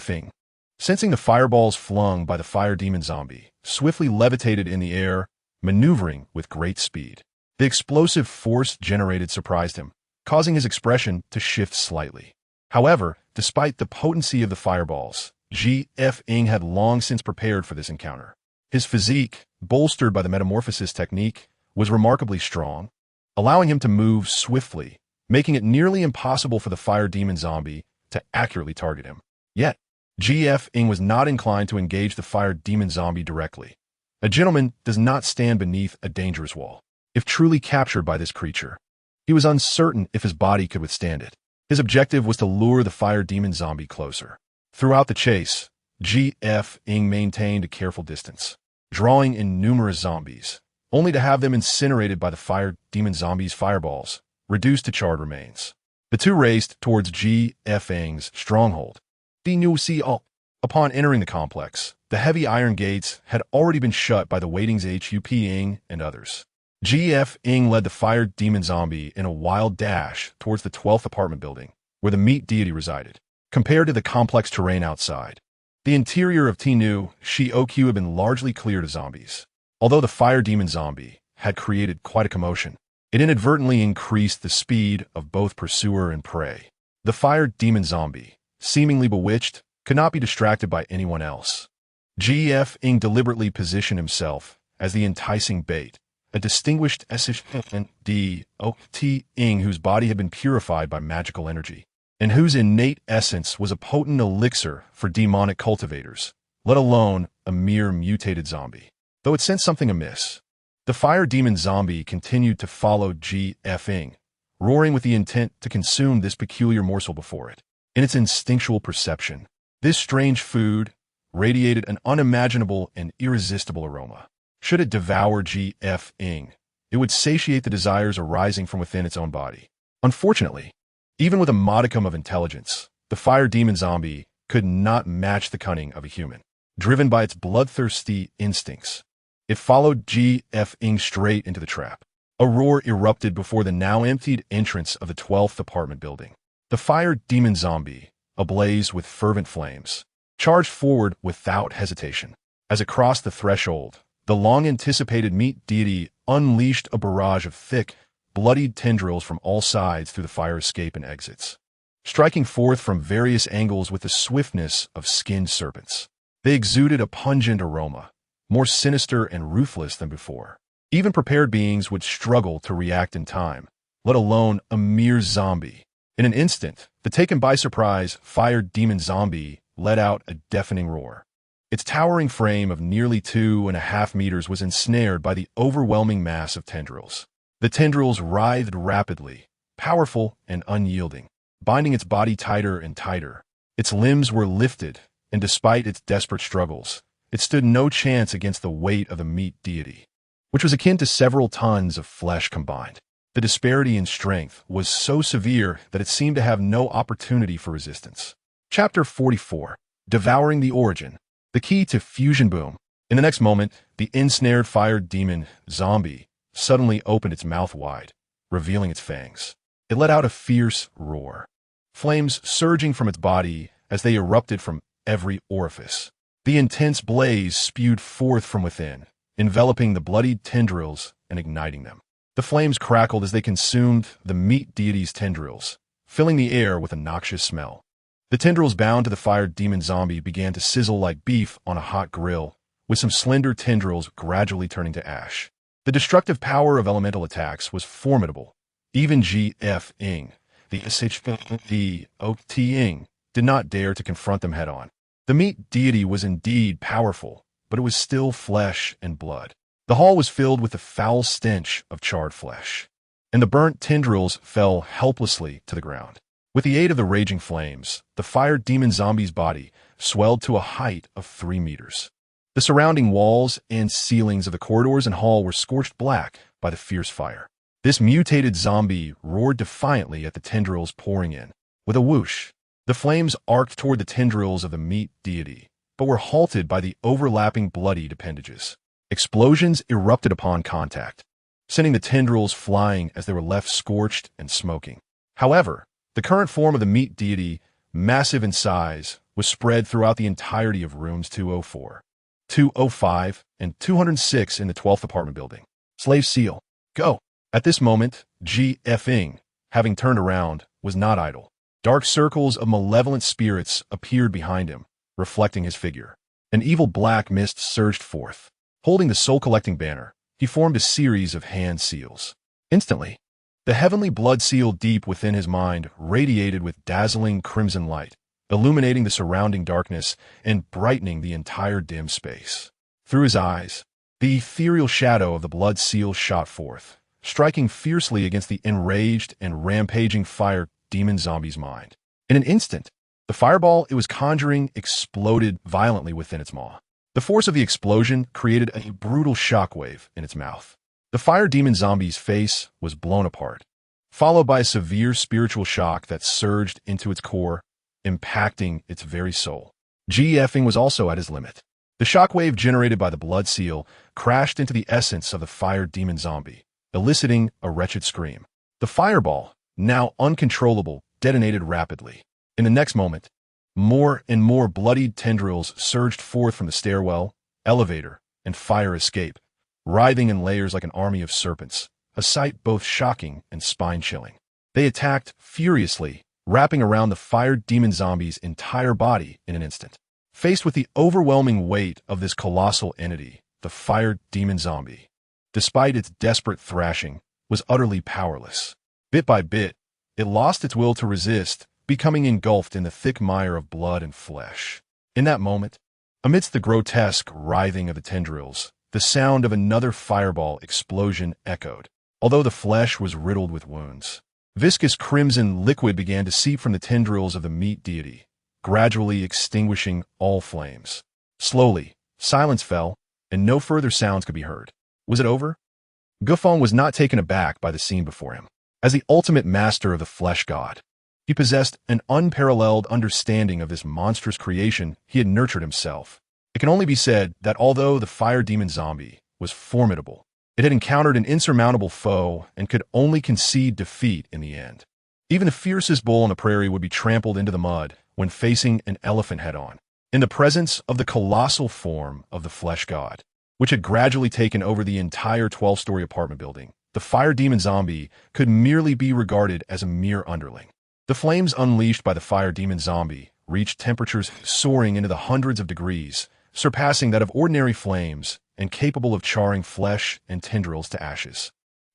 Feng. Sensing the fireballs flung by the fire demon zombie, swiftly levitated in the air, maneuvering with great speed. The explosive force generated surprised him, causing his expression to shift slightly. However, despite the potency of the fireballs, Feng had long since prepared for this encounter. His physique, bolstered by the metamorphosis technique, was remarkably strong, allowing him to move swiftly, making it nearly impossible for the fire demon zombie to accurately target him. Yet, Feng was not inclined to engage the fire demon zombie directly. A gentleman does not stand beneath a dangerous wall. If truly captured by this creature, he was uncertain if his body could withstand it. His objective was to lure the fire demon zombie closer. Throughout the chase, Feng maintained a careful distance, drawing in numerous zombies, only to have them incinerated by the fire demon zombie's fireballs, reduced to charred remains. The two raced towards Feng's stronghold. Upon entering the complex, the heavy iron gates had already been shut by the waiting's Huping and others. Feng led the fire demon zombie in a wild dash towards the 12th apartment building, where the meat deity resided. Compared to the complex terrain outside, the interior of Tenu Shioku had been largely cleared of zombies. Although the fire demon zombie had created quite a commotion, it inadvertently increased the speed of both pursuer and prey. The fire demon zombie, seemingly bewitched, could not be distracted by anyone else. Feng deliberately positioned himself as the enticing bait, a distinguished Shndotting whose body had been purified by magical energy, and whose innate essence was a potent elixir for demonic cultivators, let alone a mere mutated zombie. Though it sensed something amiss, the fire demon zombie continued to follow Feng, roaring with the intent to consume this peculiar morsel before it. In its instinctual perception, this strange food radiated an unimaginable and irresistible aroma. Should it devour Feng, it would satiate the desires arising from within its own body. Unfortunately, even with a modicum of intelligence, the fire demon zombie could not match the cunning of a human. Driven by its bloodthirsty instincts, it followed Feng straight into the trap. A roar erupted before the now emptied entrance of the 12th apartment building. The fire demon zombie, ablaze with fervent flames, charged forward without hesitation. As it crossed the threshold, the long-anticipated meat deity unleashed a barrage of thick, bloodied tendrils from all sides through the fire escape and exits, striking forth from various angles with the swiftness of skinned serpents. They exuded a pungent aroma, more sinister and ruthless than before. Even prepared beings would struggle to react in time, let alone a mere zombie. In an instant, the taken by surprise fire demon zombie let out a deafening roar. Its towering frame of nearly 2.5 meters was ensnared by the overwhelming mass of tendrils. The tendrils writhed rapidly, powerful and unyielding, binding its body tighter and tighter. Its limbs were lifted, and despite its desperate struggles, it stood no chance against the weight of the meat deity, which was akin to several tons of flesh combined. The disparity in strength was so severe that it seemed to have no opportunity for resistance. Chapter 44. Devouring the Origin. The key to fusion boom. In the next moment, the ensnared fire demon zombie suddenly opened its mouth wide, revealing its fangs. It let out a fierce roar, flames surging from its body as they erupted from every orifice. The intense blaze spewed forth from within, enveloping the bloodied tendrils and igniting them. The flames crackled as they consumed the meat deity's tendrils, filling the air with a noxious smell. The tendrils bound to the fire demon zombie began to sizzle like beef on a hot grill, with some slender tendrils gradually turning to ash. The destructive power of elemental attacks was formidable. Even Feng, the Shndotting, did not dare to confront them head-on. The meat deity was indeed powerful, but it was still flesh and blood. The hall was filled with the foul stench of charred flesh, and the burnt tendrils fell helplessly to the ground. With the aid of the raging flames, the fire demon zombie's body swelled to a height of 3 meters. The surrounding walls and ceilings of the corridors and hall were scorched black by the fierce fire. This mutated zombie roared defiantly at the tendrils pouring in. With a whoosh, the flames arced toward the tendrils of the meat deity, but were halted by the overlapping bloodied appendages. Explosions erupted upon contact, sending the tendrils flying as they were left scorched and smoking. However, the current form of the meat deity, massive in size, was spread throughout the entirety of rooms 204, 205, and 206 in the 12th apartment building. Slave seal. Go. At this moment, Feng, having turned around, was not idle. Dark circles of malevolent spirits appeared behind him, reflecting his figure. An evil black mist surged forth. Holding the soul-collecting banner, he formed a series of hand seals. Instantly, the heavenly blood seal deep within his mind radiated with dazzling crimson light, illuminating the surrounding darkness and brightening the entire dim space. Through his eyes, the ethereal shadow of the blood seal shot forth, striking fiercely against the enraged and rampaging fire demon zombie's mind. In an instant, the fireball it was conjuring exploded violently within its maw. The force of the explosion created a brutal shockwave in its mouth. The fire demon zombie's face was blown apart, followed by a severe spiritual shock that surged into its core, impacting its very soul. Feng was also at his limit. The shockwave generated by the blood seal crashed into the essence of the fire demon zombie, eliciting a wretched scream. The fireball, now uncontrollable, detonated rapidly. In the next moment, more and more bloodied tendrils surged forth from the stairwell, elevator, and fire escape, writhing in layers like an army of serpents, a sight both shocking and spine-chilling. They attacked furiously, wrapping around the fire demon zombie's entire body in an instant. Faced with the overwhelming weight of this colossal entity, the fire demon zombie, despite its desperate thrashing, was utterly powerless. Bit by bit, it lost its will to resist, becoming engulfed in the thick mire of blood and flesh. In that moment, amidst the grotesque writhing of the tendrils, the sound of another fireball explosion echoed, although the flesh was riddled with wounds. Viscous crimson liquid began to seep from the tendrils of the meat deity, gradually extinguishing all flames. Slowly, silence fell, and no further sounds could be heard. Was it over? Feng was not taken aback by the scene before him. As the ultimate master of the flesh god, he possessed an unparalleled understanding of this monstrous creation he had nurtured himself. It can only be said that although the fire demon zombie was formidable, it had encountered an insurmountable foe and could only concede defeat in the end. Even the fiercest bull on the prairie would be trampled into the mud when facing an elephant head-on. In the presence of the colossal form of the flesh god, which had gradually taken over the entire 12-story apartment building, the fire demon zombie could merely be regarded as a mere underling. The flames unleashed by the fire demon zombie reached temperatures soaring into the hundreds of degrees, surpassing that of ordinary flames and capable of charring flesh and tendrils to ashes.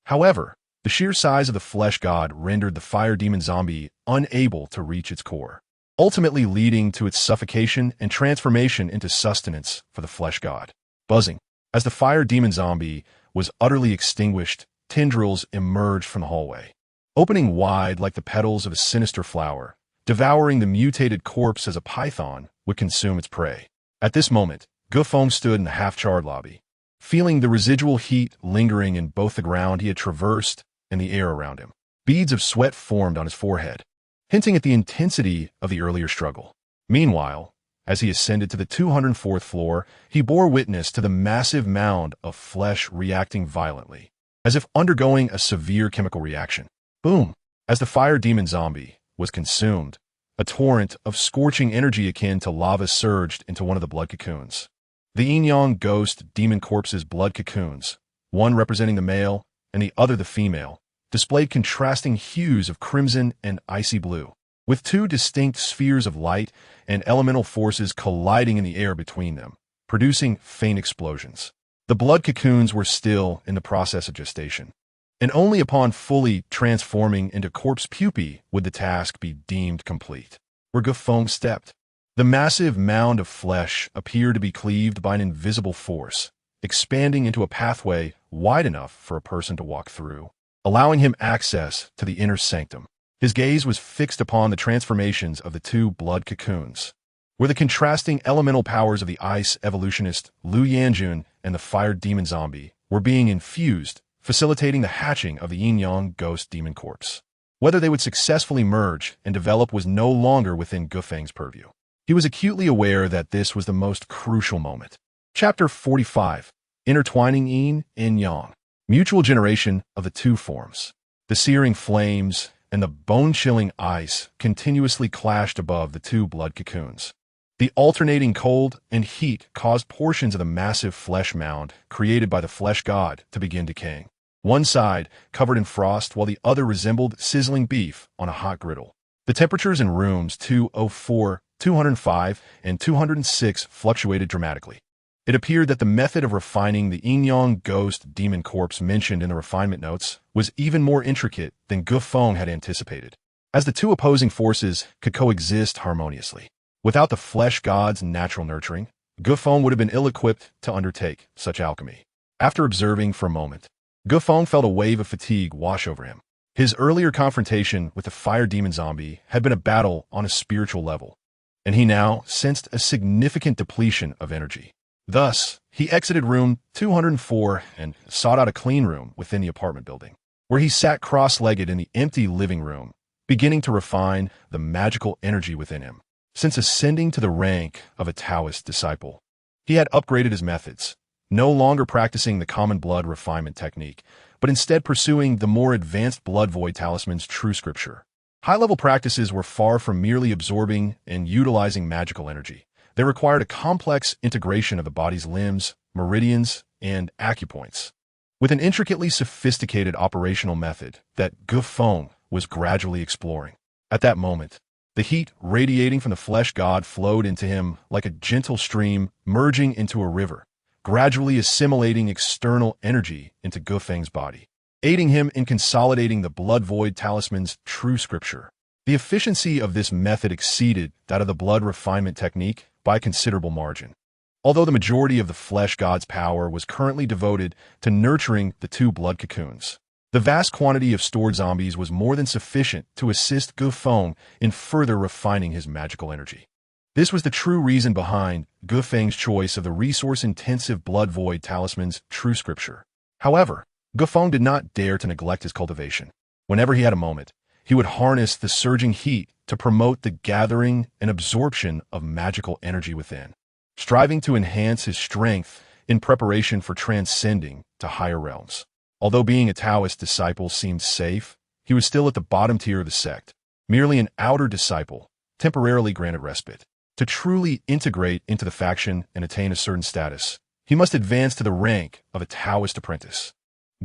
However, the sheer size of the flesh god rendered the fire demon zombie unable to reach its core, ultimately leading to its suffocation and transformation into sustenance for the flesh god. Buzzing. As the fire demon zombie was utterly extinguished, tendrils emerged from the hallway, opening wide like the petals of a sinister flower, devouring the mutated corpse as a python would consume its prey. At this moment, Feng stood in the half-charred lobby, feeling the residual heat lingering in both the ground he had traversed and the air around him. Beads of sweat formed on his forehead, hinting at the intensity of the earlier struggle. Meanwhile, as he ascended to the 204th floor, he bore witness to the massive mound of flesh reacting violently, as if undergoing a severe chemical reaction. Boom! As the fire demon zombie was consumed, a torrent of scorching energy akin to lava surged into one of the blood cocoons. The yin-yang ghost demon corpse's blood cocoons, one representing the male and the other the female, displayed contrasting hues of crimson and icy blue, with two distinct spheres of light and elemental forces colliding in the air between them, producing faint explosions. The blood cocoons were still in the process of gestation, and only upon fully transforming into corpse pupae would the task be deemed complete. Where Feng stepped, the massive mound of flesh appeared to be cleaved by an invisible force, expanding into a pathway wide enough for a person to walk through, allowing him access to the inner sanctum. His gaze was fixed upon the transformations of the two blood cocoons, where the contrasting elemental powers of the ice evolutionist Liu Yanjun and the fire demon zombie were being infused, facilitating the hatching of the yin-yang ghost demon corpse. Whether they would successfully merge and develop was no longer within Feng's purview. He was acutely aware that this was the most crucial moment. Chapter 45. Intertwining Yin and Yang. Mutual generation of the two forms. The searing flames and the bone-chilling ice continuously clashed above the two blood cocoons. The alternating cold and heat caused portions of the massive flesh mound created by the flesh god to begin decaying. One side covered in frost while the other resembled sizzling beef on a hot griddle. The temperatures in rooms 204, 205, and 206 fluctuated dramatically. It appeared that the method of refining the yin-yang ghost demon corpse mentioned in the refinement notes was even more intricate than Feng had anticipated, as the two opposing forces could coexist harmoniously. Without the flesh god's natural nurturing, Feng would have been ill-equipped to undertake such alchemy. After observing for a moment, Feng felt a wave of fatigue wash over him. His earlier confrontation with the fire demon zombie had been a battle on a spiritual level, and he now sensed a significant depletion of energy. Thus, he exited room 204 and sought out a clean room within the apartment building, where he sat cross-legged in the empty living room, beginning to refine the magical energy within him. Since ascending to the rank of a Taoist disciple, he had upgraded his methods, no longer practicing the common blood refinement technique, but instead pursuing the more advanced blood void talisman's true scripture. High-level practices were far from merely absorbing and utilizing magical energy. They required a complex integration of the body's limbs, meridians, and acupoints, with an intricately sophisticated operational method that Feng was gradually exploring. At that moment, the heat radiating from the flesh god flowed into him like a gentle stream merging into a river, gradually assimilating external energy into Feng's body, aiding him in consolidating the blood void talisman's true scripture. The efficiency of this method exceeded that of the blood refinement technique by a considerable margin. Although the majority of the flesh god's power was currently devoted to nurturing the two blood cocoons, the vast quantity of stored zombies was more than sufficient to assist Feng in further refining his magical energy. This was the true reason behind Feng's choice of the resource-intensive blood void talisman's true scripture. However, Feng did not dare to neglect his cultivation. Whenever he had a moment, he would harness the surging heat to promote the gathering and absorption of magical energy within, striving to enhance his strength in preparation for transcending to higher realms. Although being a Taoist disciple seemed safe, he was still at the bottom tier of the sect, merely an outer disciple, temporarily granted respite. To truly integrate into the faction and attain a certain status, he must advance to the rank of a Taoist apprentice.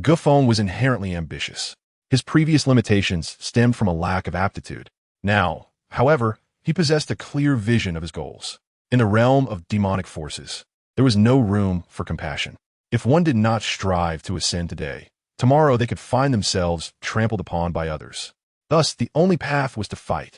Feng was inherently ambitious. His previous limitations stemmed from a lack of aptitude. Now, however, he possessed a clear vision of his goals. In the realm of demonic forces, there was no room for compassion. If one did not strive to ascend today, tomorrow they could find themselves trampled upon by others. Thus, the only path was to fight.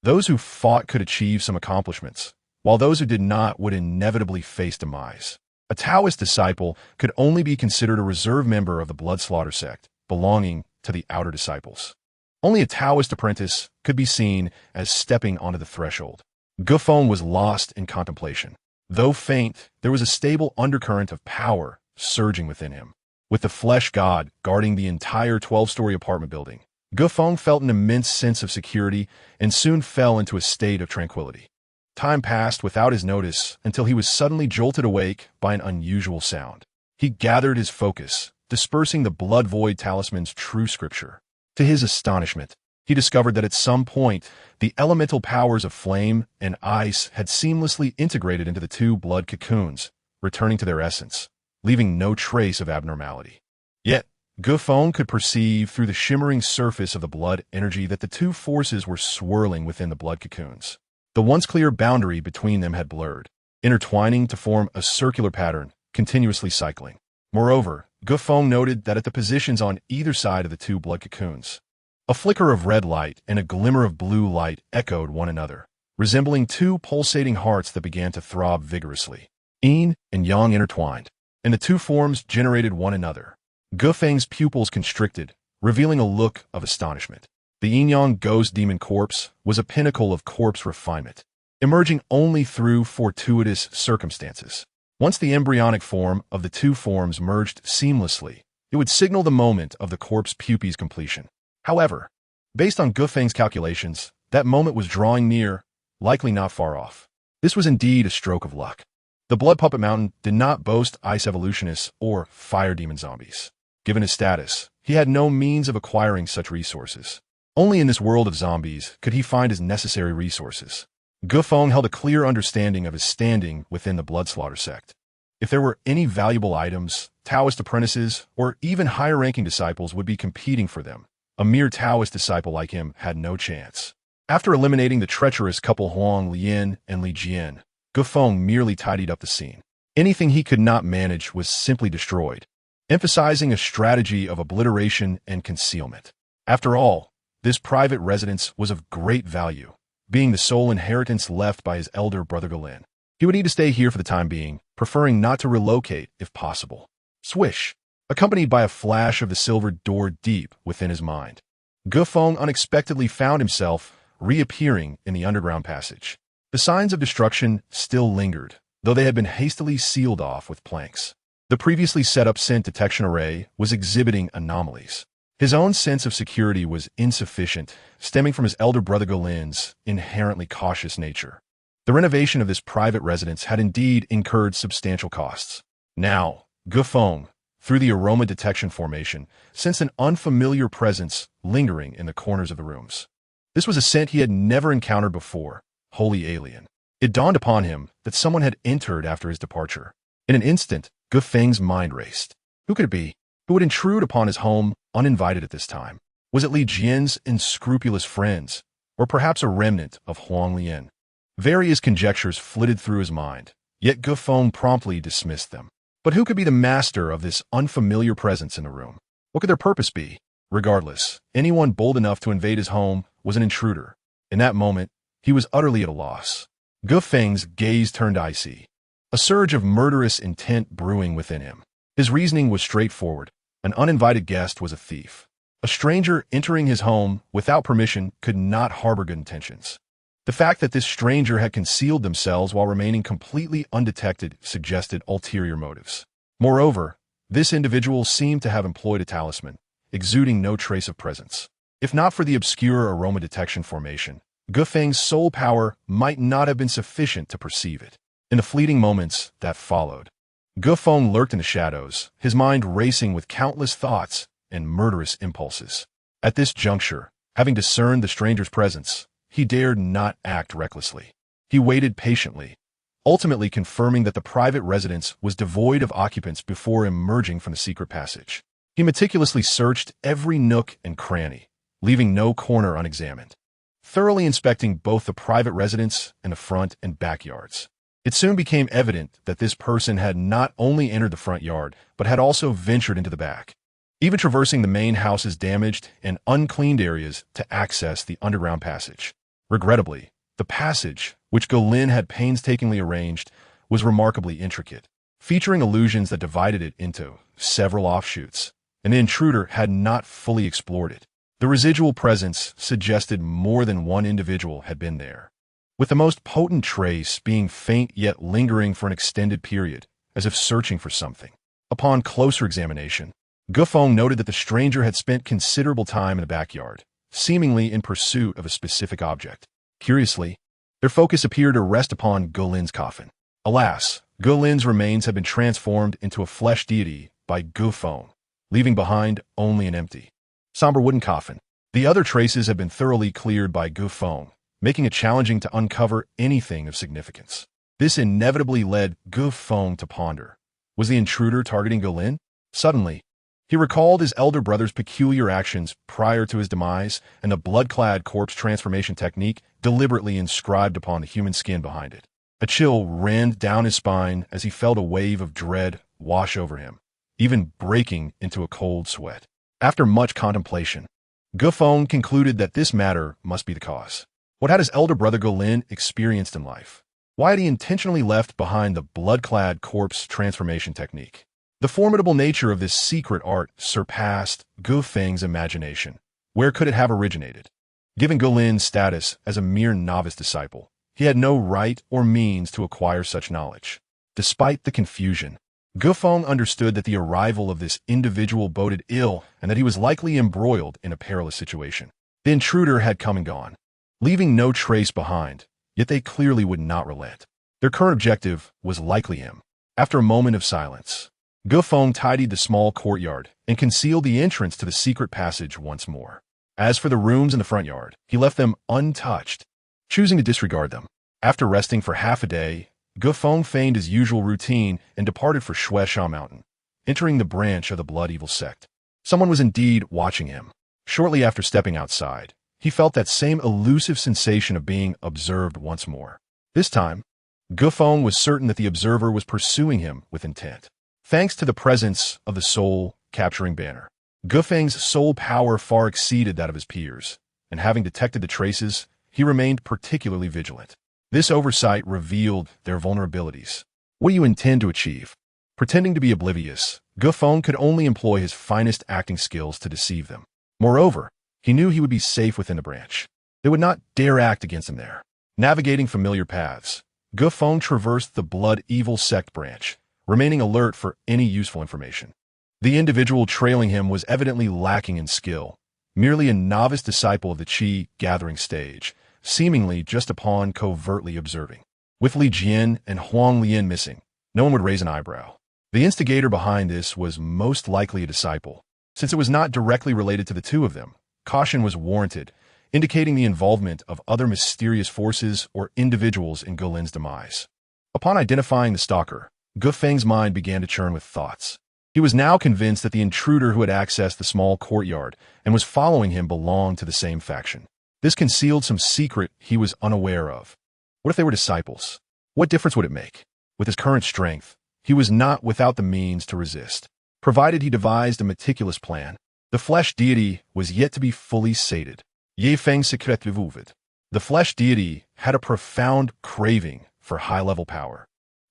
Those who fought could achieve some accomplishments, while those who did not would inevitably face demise. A Taoist disciple could only be considered a reserve member of the blood slaughter sect, belonging to the outer disciples. Only a Taoist apprentice could be seen as stepping onto the threshold. Feng was lost in contemplation. Though faint, there was a stable undercurrent of power surging within him. With the flesh god guarding the entire 12-story apartment building, Feng felt an immense sense of security and soon fell into a state of tranquility. Time passed without his notice until he was suddenly jolted awake by an unusual sound. He gathered his focus, dispersing the blood void talisman's true scripture. To his astonishment, he discovered that at some point, the elemental powers of flame and ice had seamlessly integrated into the two blood cocoons, returning to their essence, leaving no trace of abnormality. Yet, Feng could perceive through the shimmering surface of the blood energy that the two forces were swirling within the blood cocoons. The once clear boundary between them had blurred, intertwining to form a circular pattern, continuously cycling. Moreover, Feng noted that at the positions on either side of the two blood cocoons, a flicker of red light and a glimmer of blue light echoed one another, resembling two pulsating hearts that began to throb vigorously. Yin and Yang intertwined. and the two forms generated one another. Feng's pupils constricted, revealing a look of astonishment. The yin-yang ghost demon corpse was a pinnacle of corpse refinement, emerging only through fortuitous circumstances. Once the embryonic form of the two forms merged seamlessly, it would signal the moment of the corpse pupae's completion. However, based on Feng's calculations, that moment was drawing near, likely not far off. This was indeed a stroke of luck. The Blood Puppet Mountain did not boast ice evolutionists or fire demon zombies. Given his status, he had no means of acquiring such resources. Only in this world of zombies could he find his necessary resources. Feng held a clear understanding of his standing within the Bloodslaughter sect. If there were any valuable items, Taoist apprentices, or even higher-ranking disciples would be competing for them. A mere Taoist disciple like him had no chance. After eliminating the treacherous couple Huang Lian and Li Jian, Feng merely tidied up the scene. Anything he could not manage was simply destroyed, emphasizing a strategy of obliteration and concealment. After all, this private residence was of great value, being the sole inheritance left by his elder brother Galen. He would need to stay here for the time being, preferring not to relocate if possible. Swish, accompanied by a flash of the silver door deep within his mind. Feng unexpectedly found himself reappearing in the underground passage. The signs of destruction still lingered, though they had been hastily sealed off with planks. The previously set-up scent detection array was exhibiting anomalies. His own sense of security was insufficient, stemming from his elder brother Galen's inherently cautious nature. The renovation of this private residence had indeed incurred substantial costs. Now, Feng, through the aroma detection formation, sensed an unfamiliar presence lingering in the corners of the rooms. This was a scent he had never encountered before, wholly alien. It dawned upon him that someone had entered after his departure. In an instant, Feng's mind raced. Who could it be? Who would intrude upon his home uninvited at this time? Was it Li Jian's unscrupulous friends, or perhaps a remnant of Huang Lian? Various conjectures flitted through his mind, yet Feng promptly dismissed them. But who could be the master of this unfamiliar presence in the room? What could their purpose be? Regardless, anyone bold enough to invade his home was an intruder. In that moment, he was utterly at a loss. Feng's gaze turned icy, a surge of murderous intent brewing within him. His reasoning was straightforward. An uninvited guest was a thief. A stranger entering his home without permission could not harbor good intentions. The fact that this stranger had concealed themselves while remaining completely undetected suggested ulterior motives. Moreover, this individual seemed to have employed a talisman, exuding no trace of presence. If not for the obscure aroma detection formation, Feng's soul power might not have been sufficient to perceive it. In the fleeting moments that followed, Feng lurked in the shadows, his mind racing with countless thoughts and murderous impulses. At this juncture, having discerned the stranger's presence, he dared not act recklessly. He waited patiently, ultimately confirming that the private residence was devoid of occupants before emerging from the secret passage. He meticulously searched every nook and cranny, leaving no corner unexamined, thoroughly inspecting both the private residence and the front and backyards. It soon became evident that this person had not only entered the front yard, but had also ventured into the back, even traversing the main house's damaged and uncleaned areas to access the underground passage. Regrettably, the passage, which Galen had painstakingly arranged, was remarkably intricate, featuring illusions that divided it into several offshoots, and the intruder had not fully explored it. The residual presence suggested more than one individual had been there, with the most potent trace being faint yet lingering for an extended period, as if searching for something. Upon closer examination, Feng noted that the stranger had spent considerable time in the backyard, seemingly in pursuit of a specific object. Curiously, their focus appeared to rest upon Galen's coffin. Alas, Galen's remains had been transformed into a flesh deity by Feng, leaving behind only an empty, somber wooden coffin. The other traces had been thoroughly cleared by Feng, making it challenging to uncover anything of significance. This inevitably led Feng to ponder. Was the intruder targeting Galen? Suddenly, he recalled his elder brother's peculiar actions prior to his demise and the blood-clad corpse transformation technique deliberately inscribed upon the human skin behind it. A chill ran down his spine as he felt a wave of dread wash over him, even breaking into a cold sweat. After much contemplation, Feng concluded that this matter must be the cause. What had his elder brother Galen experienced in life? Why had he intentionally left behind the blood-clad corpse transformation technique? The formidable nature of this secret art surpassed Gu Feng's imagination. Where could it have originated? Given Gu Lin's status as a mere novice disciple, he had no right or means to acquire such knowledge. Despite the confusion, Gu Feng understood that the arrival of this individual boded ill and that he was likely embroiled in a perilous situation. The intruder had come and gone, leaving no trace behind, yet they clearly would not relent. Their current objective was likely him. After a moment of silence, Gu Feng tidied the small courtyard and concealed the entrance to the secret passage once more. As for the rooms in the front yard, he left them untouched, choosing to disregard them. After resting for half a day, Gu Feng feigned his usual routine and departed for Shui Mountain, entering the branch of the Blood Evil sect. Someone was indeed watching him. Shortly after stepping outside, he felt that same elusive sensation of being observed once more. This time, Gu Feng was certain that the observer was pursuing him with intent. Thanks to the presence of the soul-capturing banner, Gu Feng's soul power far exceeded that of his peers, and having detected the traces, he remained particularly vigilant. This oversight revealed their vulnerabilities. What do you intend to achieve? Pretending to be oblivious, Gu Feng could only employ his finest acting skills to deceive them. Moreover, he knew he would be safe within the branch. They would not dare act against him there. Navigating familiar paths, Gu Feng traversed the Blood Evil sect branch, remaining alert for any useful information. The individual trailing him was evidently lacking in skill, merely a novice disciple of the Qi gathering stage, seemingly just upon covertly observing. With Li Jian and Huang Lian missing, no one would raise an eyebrow. The instigator behind this was most likely a disciple. Since it was not directly related to the two of them, caution was warranted, indicating the involvement of other mysterious forces or individuals in Gu Lin's demise. Upon identifying the stalker, Gu Feng's mind began to churn with thoughts. He was now convinced that the intruder who had accessed the small courtyard and was following him belonged to the same faction. This concealed some secret he was unaware of. What if they were disciples? What difference would it make? With his current strength, he was not without the means to resist. Provided he devised a meticulous plan, the flesh deity was yet to be fully sated. Ye Feng secret vivouvid. The flesh deity had a profound craving for high-level power.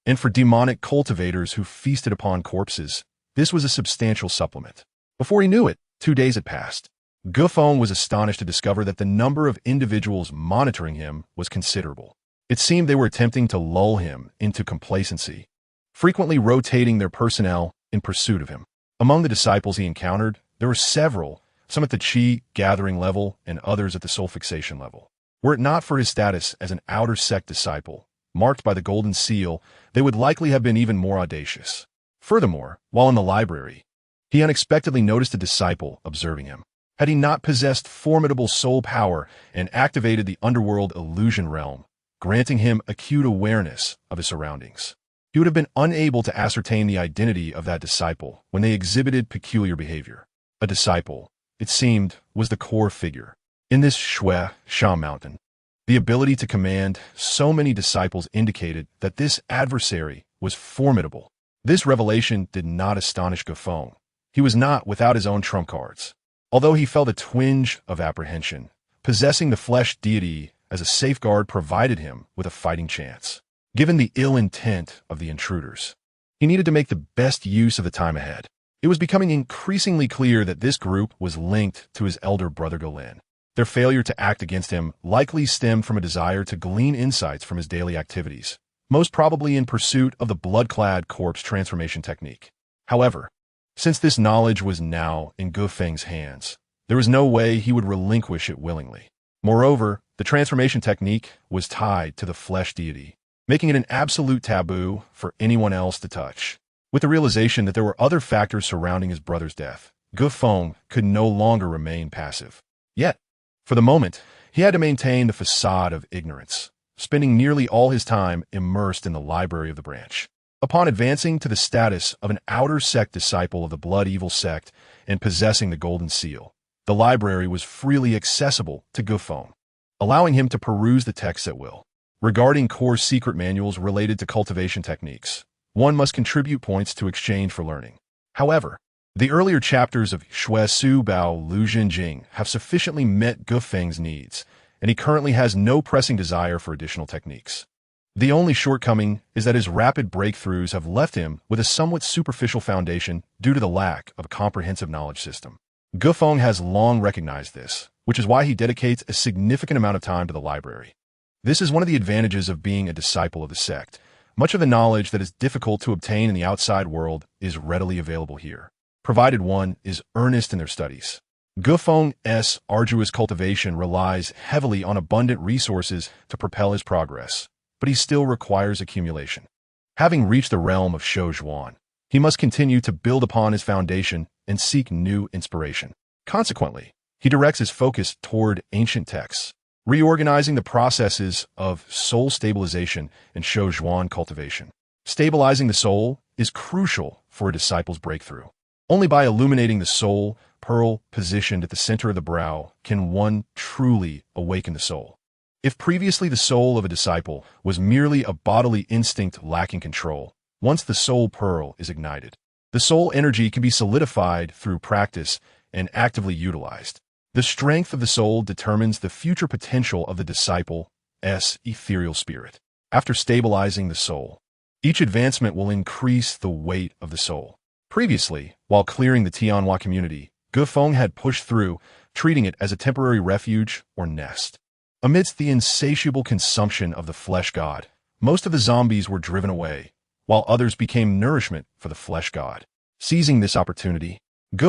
And for demonic cultivators who feasted upon corpses, this was a substantial supplement. Before he knew it, 2 days had passed. Gu Feng was astonished to discover that the number of individuals monitoring him was considerable. It seemed they were attempting to lull him into complacency, frequently rotating their personnel in pursuit of him. Among the disciples he encountered, there were several, some at the Qi gathering level and others at the soul fixation level. Were it not for his status as an outer sect disciple, marked by the golden seal, they would likely have been even more audacious. Furthermore, while in the library, he unexpectedly noticed a disciple observing him. Had he not possessed formidable soul power and activated the underworld illusion realm, granting him acute awareness of his surroundings, he would have been unable to ascertain the identity of that disciple when they exhibited peculiar behavior. A disciple, it seemed, was the core figure. In this Shui Mountain, the ability to command so many disciples indicated that this adversary was formidable. This revelation did not astonish Gu Feng. He was not without his own trump cards. Although he felt a twinge of apprehension, possessing the flesh deity as a safeguard provided him with a fighting chance. Given the ill intent of the intruders, he needed to make the best use of the time ahead. It was becoming increasingly clear that this group was linked to his elder brother Gu Lin. Their failure to act against him likely stemmed from a desire to glean insights from his daily activities, most probably in pursuit of the blood-clad corpse transformation technique. However, since this knowledge was now in Gu Feng's hands, there was no way he would relinquish it willingly. Moreover, the transformation technique was tied to the flesh deity, making it an absolute taboo for anyone else to touch. With the realization that there were other factors surrounding his brother's death, Gu Feng could no longer remain passive. Yet, for the moment, he had to maintain the facade of ignorance, spending nearly all his time immersed in the library of the branch. Upon advancing to the status of an outer sect disciple of the Blood Evil sect and possessing the Golden Seal, the library was freely accessible to Gu Feng, allowing him to peruse the texts at will. Regarding core secret manuals related to cultivation techniques, one must contribute points to exchange for learning. However, the earlier chapters of Shui Su Bao Lu Jing have sufficiently met Gu Feng's needs, and he currently has no pressing desire for additional techniques. The only shortcoming is that his rapid breakthroughs have left him with a somewhat superficial foundation due to the lack of a comprehensive knowledge system. Feng has long recognized this, which is why he dedicates a significant amount of time to the library. This is one of the advantages of being a disciple of the sect. Much of the knowledge that is difficult to obtain in the outside world is readily available here, provided one is earnest in their studies. Feng's arduous cultivation relies heavily on abundant resources to propel his progress, but he still requires accumulation. Having reached the realm of Shoujuan, he must continue to build upon his foundation and seek new inspiration. Consequently, he directs his focus toward ancient texts, reorganizing the processes of soul stabilization and Shoujuan cultivation. Stabilizing the soul is crucial for a disciple's breakthrough. Only by illuminating the soul pearl positioned at the center of the brow can one truly awaken the soul. If previously the soul of a disciple was merely a bodily instinct lacking control, once the soul pearl is ignited, the soul energy can be solidified through practice and actively utilized. The strength of the soul determines the future potential of the disciple's ethereal spirit. After stabilizing the soul, each advancement will increase the weight of the soul. Previously, while clearing the Tianhua community, Feng had pushed through, treating it as a temporary refuge or nest. Amidst the insatiable consumption of the flesh god, most of the zombies were driven away, while others became nourishment for the flesh god. Seizing this opportunity,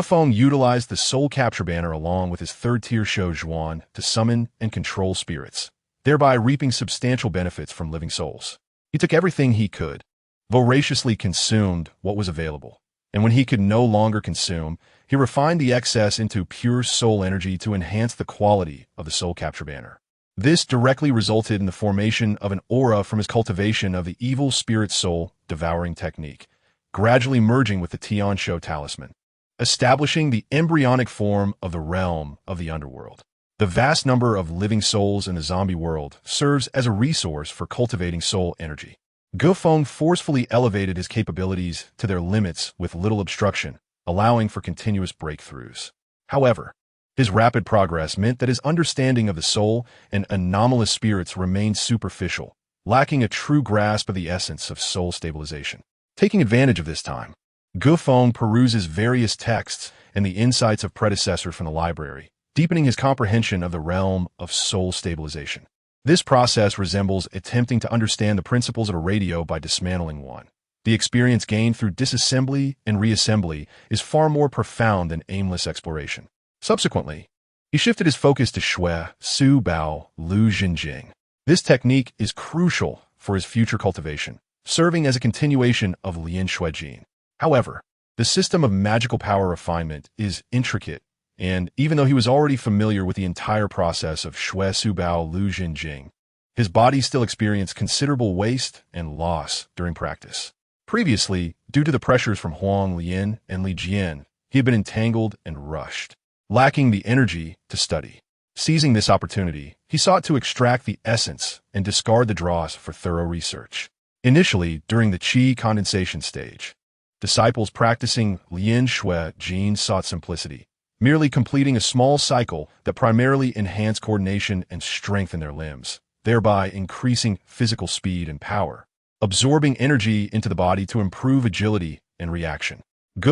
Feng utilized the soul capture banner along with his third-tier Shoujuan to summon and control spirits, thereby reaping substantial benefits from living souls. He took everything he could, voraciously consumed what was available, and when he could no longer consume, he refined the excess into pure soul energy to enhance the quality of the soul capture banner. This directly resulted in the formation of an aura from his cultivation of the evil spirit soul devouring technique, gradually merging with the Tianshu talisman, establishing the embryonic form of the realm of the underworld. The vast number of living souls in the zombie world serves as a resource for cultivating soul energy. Feng forcefully elevated his capabilities to their limits with little obstruction, allowing for continuous breakthroughs. However, his rapid progress meant that his understanding of the soul and anomalous spirits remained superficial, lacking a true grasp of the essence of soul stabilization. Taking advantage of this time, Feng peruses various texts and the insights of predecessors from the library, deepening his comprehension of the realm of soul stabilization. This process resembles attempting to understand the principles of a radio by dismantling one. The experience gained through disassembly and reassembly is far more profound than aimless exploration. Subsequently, he shifted his focus to Shui, Su Bao, Lu Jinjing. This technique is crucial for his future cultivation, serving as a continuation of Lian Shuijin. However, the system of magical power refinement is intricate, and even though he was already familiar with the entire process of Shui Su Bao Lu Jinjing, his body still experienced considerable waste and loss during practice. Previously, due to the pressures from Huang Lian and Li Jian, he had been entangled and rushed, lacking the energy to study. Seizing this opportunity, he sought to extract the essence and discard the dross for thorough research. Initially, during the qi condensation stage, disciples practicing Lian Shui Jin sought simplicity, merely completing a small cycle that primarily enhanced coordination and strength in their limbs, thereby increasing physical speed and power, absorbing energy into the body to improve agility and reaction.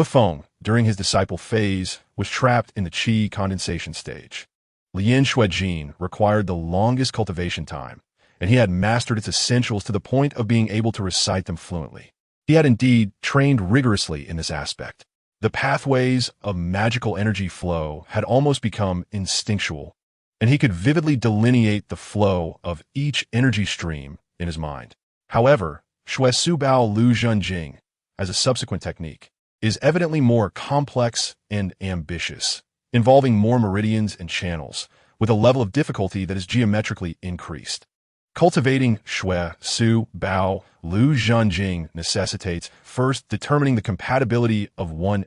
Feng, during his disciple phase, was trapped in the qi condensation stage. Lian Shuijin required the longest cultivation time, and he had mastered its essentials to the point of being able to recite them fluently. He had indeed trained rigorously in this aspect. The pathways of magical energy flow had almost become instinctual, and he could vividly delineate the flow of each energy stream in his mind. However, Shui Su Bao Lu Jinjing, as a subsequent technique, is evidently more complex and ambitious, involving more meridians and channels, with a level of difficulty that is geometrically increased. Cultivating Shui Su Bao Lu Jinjing necessitates first determining the compatibility of one's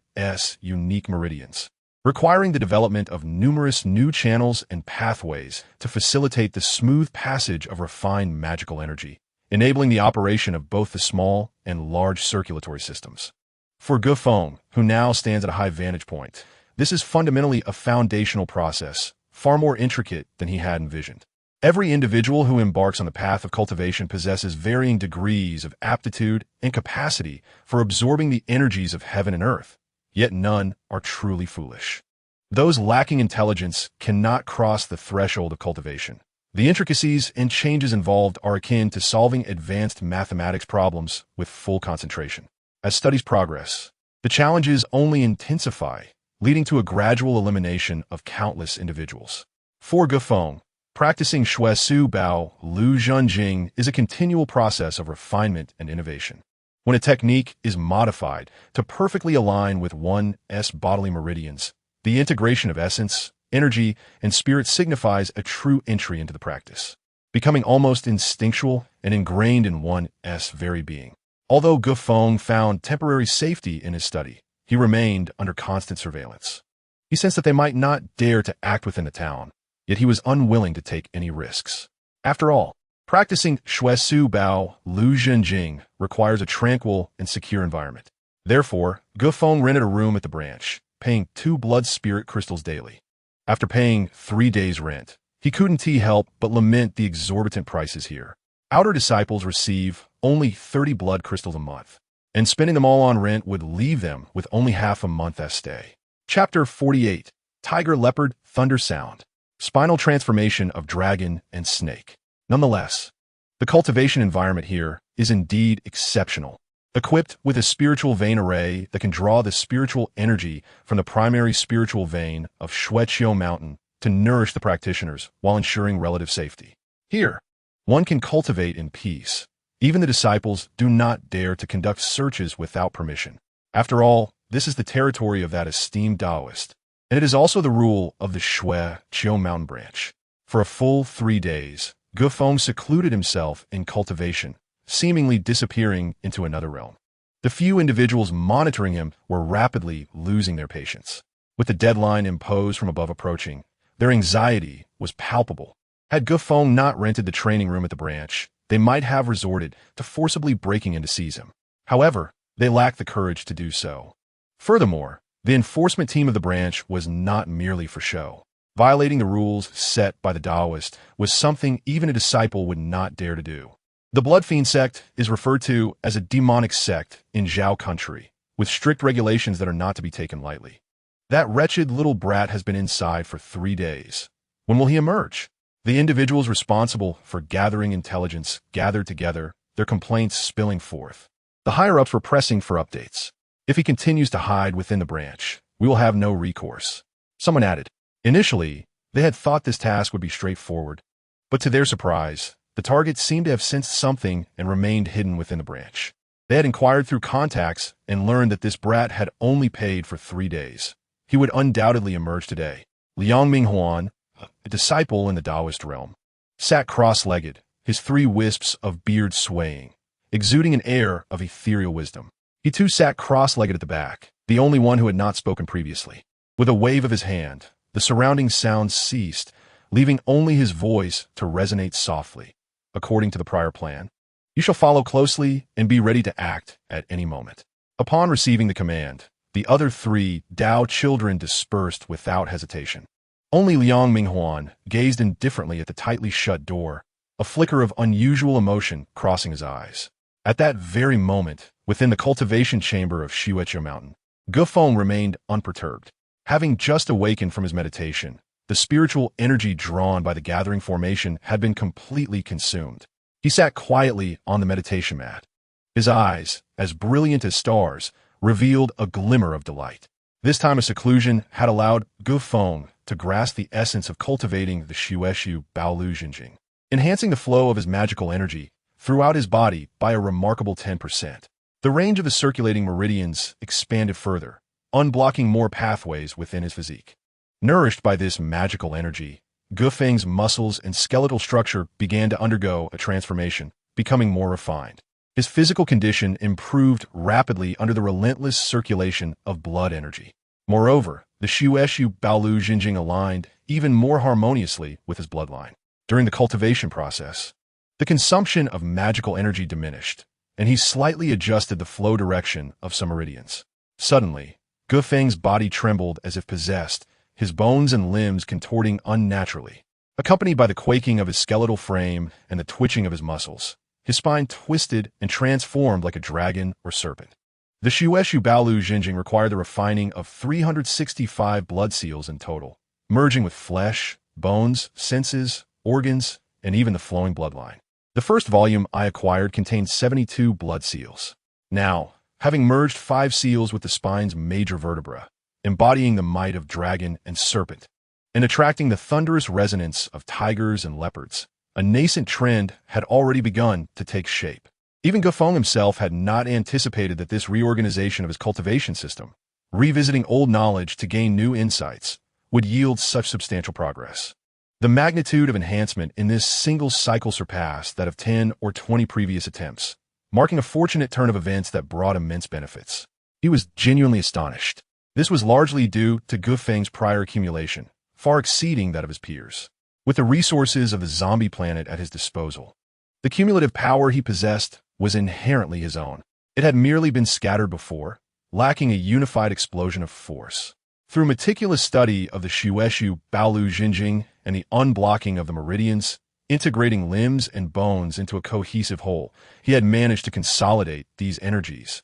unique meridians, requiring the development of numerous new channels and pathways to facilitate the smooth passage of refined magical energy, enabling the operation of both the small and large circulatory systems. For Feng, who now stands at a high vantage point, this is fundamentally a foundational process, far more intricate than he had envisioned. Every individual who embarks on the path of cultivation possesses varying degrees of aptitude and capacity for absorbing the energies of heaven and earth, yet none are truly foolish. Those lacking intelligence cannot cross the threshold of cultivation. The intricacies and changes involved are akin to solving advanced mathematics problems with full concentration. As studies progress, the challenges only intensify, leading to a gradual elimination of countless individuals. For Feng, practicing Shui Su Bao Lu Zhenjing is a continual process of refinement and innovation. When a technique is modified to perfectly align with one's bodily meridians, the integration of essence, energy, and spirit signifies a true entry into the practice, becoming almost instinctual and ingrained in one's very being. Although Feng found temporary safety in his study, he remained under constant surveillance. He sensed that they might not dare to act within the town, yet he was unwilling to take any risks. After all, practicing Shui Su Bao Lu Zhenjing requires a tranquil and secure environment. Therefore, Feng rented a room at the branch, paying 2 blood spirit crystals daily. After paying 3 days' rent, he couldn't help but lament the exorbitant prices here. Outer disciples receive only 30 blood crystals a month, and spending them all on rent would leave them with only half a month's stay. Chapter 48. Tiger, Leopard, Thunder Sound. Spinal transformation of dragon and snake. Nonetheless, the cultivation environment here is indeed exceptional. Equipped with a spiritual vein array that can draw the spiritual energy from the primary spiritual vein of Shueqiu Mountain to nourish the practitioners while ensuring relative safety. Here, one can cultivate in peace. Even the disciples do not dare to conduct searches without permission. After all, this is the territory of that esteemed Taoist, and it is also the rule of the Shueqiu Mountain branch. For a full 3 days, Feng secluded himself in cultivation, seemingly disappearing into another realm. The few individuals monitoring him were rapidly losing their patience. With the deadline imposed from above approaching, their anxiety was palpable. Had Feng not rented the training room at the branch, they might have resorted to forcibly breaking in to seize him. However, they lacked the courage to do so. Furthermore, the enforcement team of the branch was not merely for show. Violating the rules set by the Taoist was something even a disciple would not dare to do. The Blood Fiend sect is referred to as a demonic sect in Zhao country, with strict regulations that are not to be taken lightly. That wretched little brat has been inside for 3 days. When will he emerge? The individuals responsible for gathering intelligence gathered together, their complaints spilling forth. The higher-ups were pressing for updates. If he continues to hide within the branch, we will have no recourse. Someone added. Initially, they had thought this task would be straightforward, but to their surprise, the target seemed to have sensed something and remained hidden within the branch. They had inquired through contacts and learned that this brat had only paid for 3 days. He would undoubtedly emerge today. Liang Minghuan, a disciple in the Taoist realm, sat cross-legged, his 3 wisps of beard swaying, exuding an air of ethereal wisdom. He too sat cross-legged at the back, the only one who had not spoken previously. With a wave of his hand, the surrounding sounds ceased, leaving only his voice to resonate softly. According to the prior plan, you shall follow closely and be ready to act at any moment. Upon receiving the command, the other 3 Dao children dispersed without hesitation. Only Liang Minghuan gazed indifferently at the tightly shut door, a flicker of unusual emotion crossing his eyes. At that very moment, within the cultivation chamber of Shueqiu Mountain, Feng remained unperturbed. Having just awakened from his meditation, the spiritual energy drawn by the gathering formation had been completely consumed. He sat quietly on the meditation mat. His eyes, as brilliant as stars, revealed a glimmer of delight. This time of seclusion had allowed Feng to grasp the essence of cultivating the Shueqiu Baolu Jinjing, enhancing the flow of his magical energy throughout his body by a remarkable 10%. The range of his circulating meridians expanded further, unblocking more pathways within his physique. Nourished by this magical energy, Feng's muscles and skeletal structure began to undergo a transformation, becoming more refined. His physical condition improved rapidly under the relentless circulation of blood energy. Moreover, the Shueqiu Baolu Jinjing aligned even more harmoniously with his bloodline. During the cultivation process, the consumption of magical energy diminished, and he slightly adjusted the flow direction of some meridians. Suddenly, Feng's body trembled as if possessed, his bones and limbs contorting unnaturally. accompanied by the quaking of his skeletal frame and the twitching of his muscles. His spine twisted and transformed like a dragon or serpent. The Shueshu Baolu Jinjing required the refining of 365 blood seals in total, merging with flesh, bones, senses, organs, and even the flowing bloodline. The first volume I acquired contained 72 blood seals. Now, having merged 5 seals with the spine's major vertebra, embodying the might of dragon and serpent, and attracting the thunderous resonance of tigers and leopards, a nascent trend had already begun to take shape. Even Feng himself had not anticipated that this reorganization of his cultivation system, revisiting old knowledge to gain new insights, would yield such substantial progress. The magnitude of enhancement in this single cycle surpassed that of 10 or 20 previous attempts, marking a fortunate turn of events that brought immense benefits. He was genuinely astonished. This was largely due to Feng's prior accumulation, far exceeding that of his peers. With the resources of the zombie planet at his disposal, the cumulative power he possessed was inherently his own. It had merely been scattered before, lacking a unified explosion of force. Through meticulous study of the Shueshu Baolu Jinjing and the unblocking of the meridians, integrating limbs and bones into a cohesive whole, he had managed to consolidate these energies,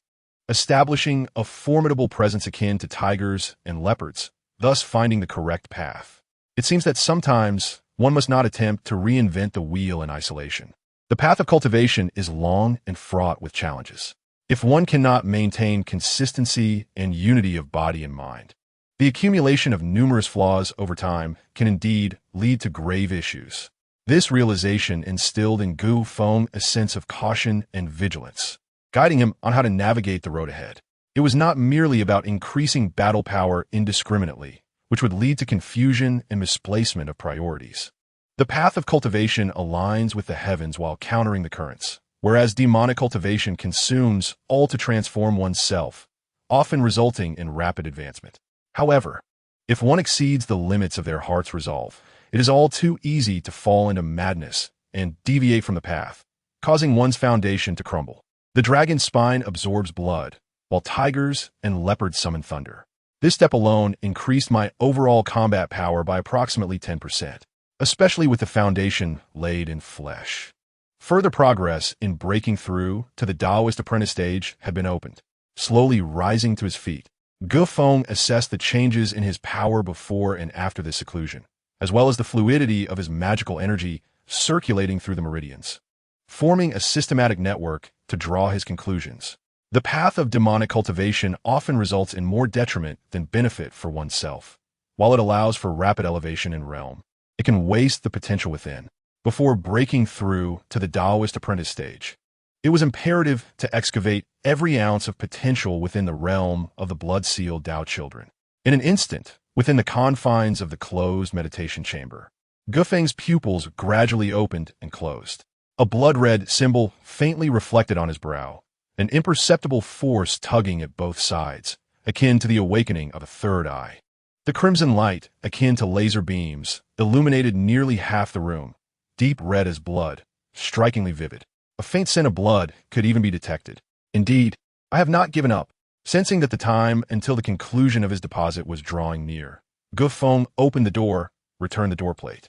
establishing a formidable presence akin to tigers and leopards, thus finding the correct path. It seems that sometimes one must not attempt to reinvent the wheel in isolation. The path of cultivation is long and fraught with challenges. If one cannot maintain consistency and unity of body and mind, the accumulation of numerous flaws over time can indeed lead to grave issues. This realization instilled in Feng a sense of caution and vigilance, guiding him on how to navigate the road ahead. It was not merely about increasing battle power indiscriminately, which would lead to confusion and misplacement of priorities. The path of cultivation aligns with the heavens while countering the currents, whereas demonic cultivation consumes all to transform oneself, often resulting in rapid advancement. However, if one exceeds the limits of their heart's resolve, it is all too easy to fall into madness and deviate from the path, causing one's foundation to crumble. The dragon's spine absorbs blood, while tigers and leopards summon thunder. This step alone increased my overall combat power by approximately 10%, especially with the foundation laid in flesh. Further progress in breaking through to the Taoist apprentice stage had been opened. Slowly rising to his feet, Feng assessed the changes in his power before and after this seclusion, as well as the fluidity of his magical energy circulating through the meridians, forming a systematic network to draw his conclusions. The path of demonic cultivation often results in more detriment than benefit for oneself. While it allows for rapid elevation in realm, it can waste the potential within. Before breaking through to the Taoist apprentice stage, it was imperative to excavate every ounce of potential within the realm of the blood-sealed Tao children. In an instant, within the confines of the closed meditation chamber, Feng's pupils gradually opened and closed. A blood-red symbol faintly reflected on his brow, an imperceptible force tugging at both sides, akin to the awakening of a third eye. The crimson light, akin to laser beams, illuminated nearly half the room, deep red as blood, strikingly vivid. A faint scent of blood could even be detected. Indeed, I have not given up. Sensing that the time until the conclusion of his deposit was drawing near, Feng opened the door, returned the doorplate,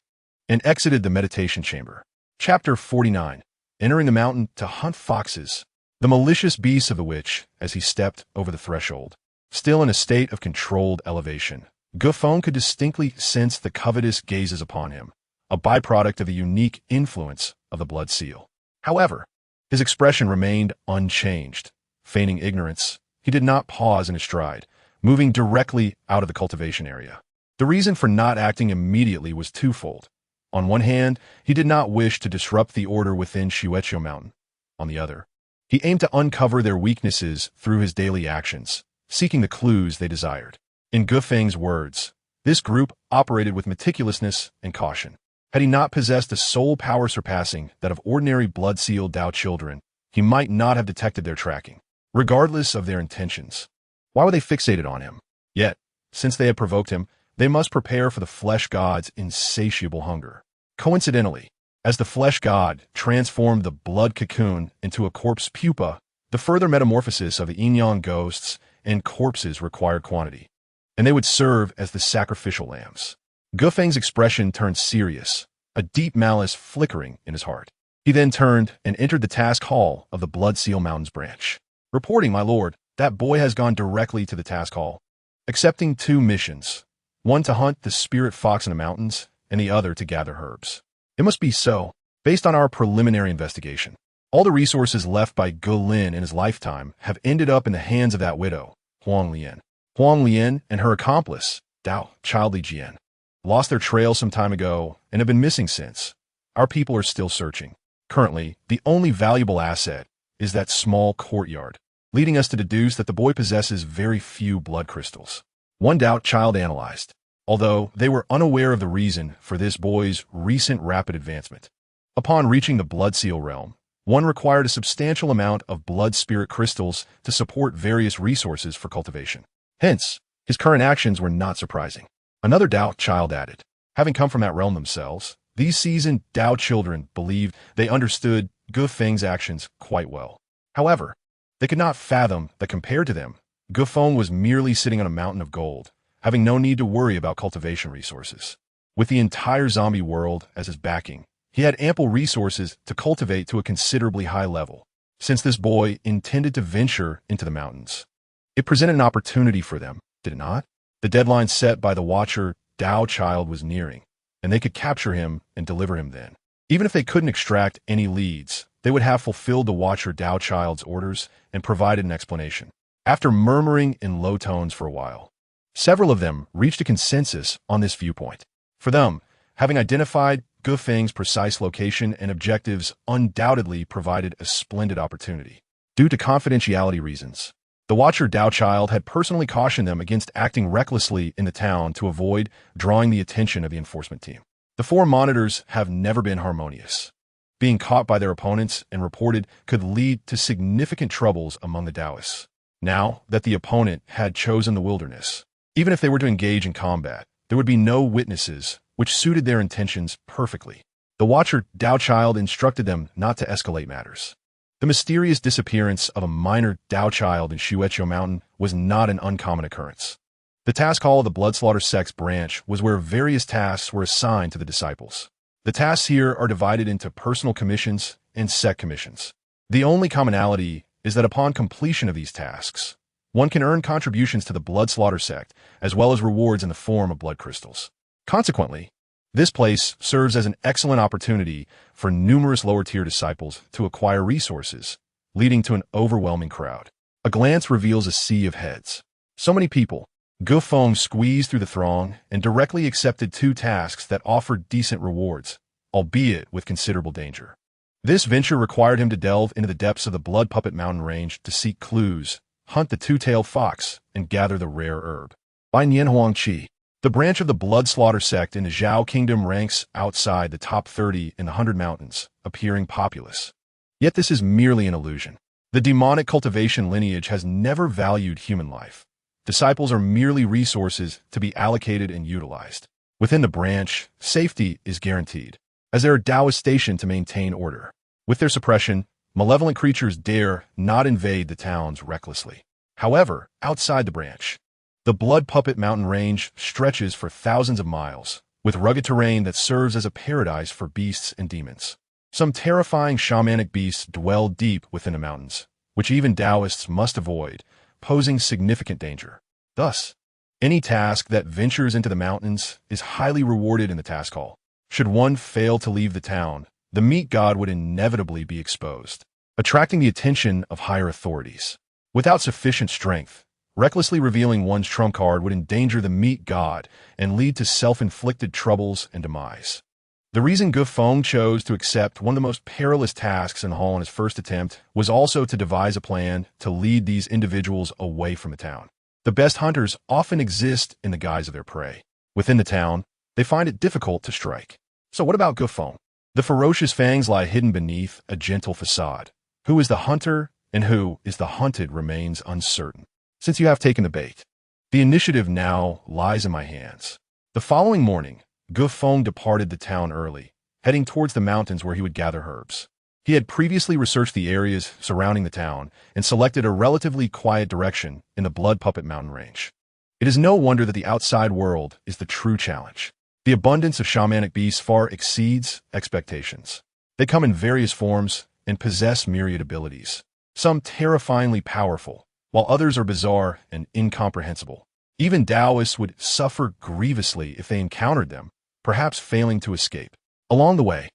and exited the meditation chamber. Chapter 49. Entering the mountain to hunt foxes. The malicious beasts of the witch, as he stepped over the threshold, still in a state of controlled elevation, Feng could distinctly sense the covetous gazes upon him, a byproduct of the unique influence of the blood seal. However, his expression remained unchanged. Feigning ignorance, he did not pause in his stride, moving directly out of the cultivation area. The reason for not acting immediately was twofold. On one hand, he did not wish to disrupt the order within Shuecho Mountain. On the other, he aimed to uncover their weaknesses through his daily actions, seeking the clues they desired. In Feng's words, this group operated with meticulousness and caution. Had he not possessed a soul power surpassing that of ordinary blood-sealed Tao children, he might not have detected their tracking, regardless of their intentions. Why were they fixated on him? Yet, since they had provoked him, they must prepare for the flesh god's insatiable hunger. Coincidentally, as the flesh god transformed the blood cocoon into a corpse pupa, the further metamorphosis of the yin-yang ghosts and corpses required quantity, and they would serve as the sacrificial lambs. Feng's expression turned serious, a deep malice flickering in his heart. He then turned and entered the task hall of the Blood Seal Mountains branch. Reporting, my lord, that boy has gone directly to the task hall, accepting 2 missions, one to hunt the spirit fox in the mountains, and the other to gather herbs. It must be so. Based on our preliminary investigation, all the resources left by Gu Lin in his lifetime have ended up in the hands of that widow, Huang Lian. Huang Lian and her accomplice, Dao Childly Jian, lost their trail some time ago and have been missing since. Our people are still searching. Currently, the only valuable asset is that small courtyard, leading us to deduce that the boy possesses very few blood crystals. One Dao Child analyzed, although they were unaware of the reason for this boy's recent rapid advancement. Upon reaching the Blood Seal realm, one required a substantial amount of blood spirit crystals to support various resources for cultivation. Hence, his current actions were not surprising. Another Dao Child added, having come from that realm themselves, these seasoned Dao children believed they understood Gu Feng's actions quite well. However, they could not fathom that compared to them, Gu Feng was merely sitting on a mountain of gold, having no need to worry about cultivation resources. With the entire zombie world as his backing, he had ample resources to cultivate to a considerably high level. Since this boy intended to venture into the mountains, it presented an opportunity for them, did it not? The deadline set by the Watcher Dao Child was nearing, and they could capture him and deliver him then. Even if they couldn't extract any leads, they would have fulfilled the Watcher Dao Child's orders and provided an explanation. After murmuring in low tones for a while, several of them reached a consensus on this viewpoint. For them, having identified Gu Feng's precise location and objectives undoubtedly provided a splendid opportunity. Due to confidentiality reasons, the Watcher Dao Child had personally cautioned them against acting recklessly in the town to avoid drawing the attention of the enforcement team. The 4 monitors have never been harmonious. Being caught by their opponents and reported could lead to significant troubles among the Taoists. Now that the opponent had chosen the wilderness, even if they were to engage in combat, there would be no witnesses, which suited their intentions perfectly. The Watcher Dao Child instructed them not to escalate matters. The mysterious disappearance of a minor Dao Child in Shueqiu Mountain was not an uncommon occurrence. The task hall of the Bloodslaughter Sect's branch was where various tasks were assigned to the disciples. The tasks here are divided into personal commissions and sect commissions. The only commonality is that upon completion of these tasks, one can earn contributions to the Bloodslaughter Sect, as well as rewards in the form of blood crystals. Consequently, this place serves as an excellent opportunity for numerous lower-tier disciples to acquire resources, leading to an overwhelming crowd. A glance reveals a sea of heads. So many people. Gu Feng squeezed through the throng and directly accepted 2 tasks that offered decent rewards, albeit with considerable danger. This venture required him to delve into the depths of the Blood Puppet Mountain range to seek clues, hunt the 2-tailed fox, and gather the rare herb. By Nian Huangqi, the branch of the Blood Slaughter Sect in the Zhao Kingdom ranks outside the top 30 in the 100 Mountains, appearing populous. Yet this is merely an illusion. The demonic cultivation lineage has never valued human life. Disciples are merely resources to be allocated and utilized. Within the branch, safety is guaranteed, as there are Taoists stationed to maintain order. With their suppression, malevolent creatures dare not invade the towns recklessly. However, outside the branch, the Blood Puppet Mountain range stretches for thousands of miles, with rugged terrain that serves as a paradise for beasts and demons. Some terrifying shamanic beasts dwell deep within the mountains, which even Taoists must avoid, posing significant danger. Thus, any task that ventures into the mountains is highly rewarded in the task hall. Should one fail to leave the town, the meat god would inevitably be exposed, attracting the attention of higher authorities. Without sufficient strength, recklessly revealing one's trump card would endanger the meat god and lead to self-inflicted troubles and demise. The reason Gu Feng chose to accept one of the most perilous tasks in the hall on his first attempt was also to devise a plan to lead these individuals away from the town. The best hunters often exist in the guise of their prey. Within the town, they find it difficult to strike. So what about Gu Feng? The ferocious fangs lie hidden beneath a gentle facade. Who is the hunter and who is the hunted remains uncertain. Since you have taken the bait, the initiative now lies in my hands. The following morning, Gu Feng departed the town early, heading towards the mountains where he would gather herbs. He had previously researched the areas surrounding the town and selected a relatively quiet direction in the Blood Puppet Mountain range. It is no wonder that the outside world is the true challenge. The abundance of shamanic beasts far exceeds expectations. They come in various forms and possess myriad abilities, some terrifyingly powerful, while others are bizarre and incomprehensible. Even Taoists would suffer grievously if they encountered them, perhaps failing to escape. Along the way,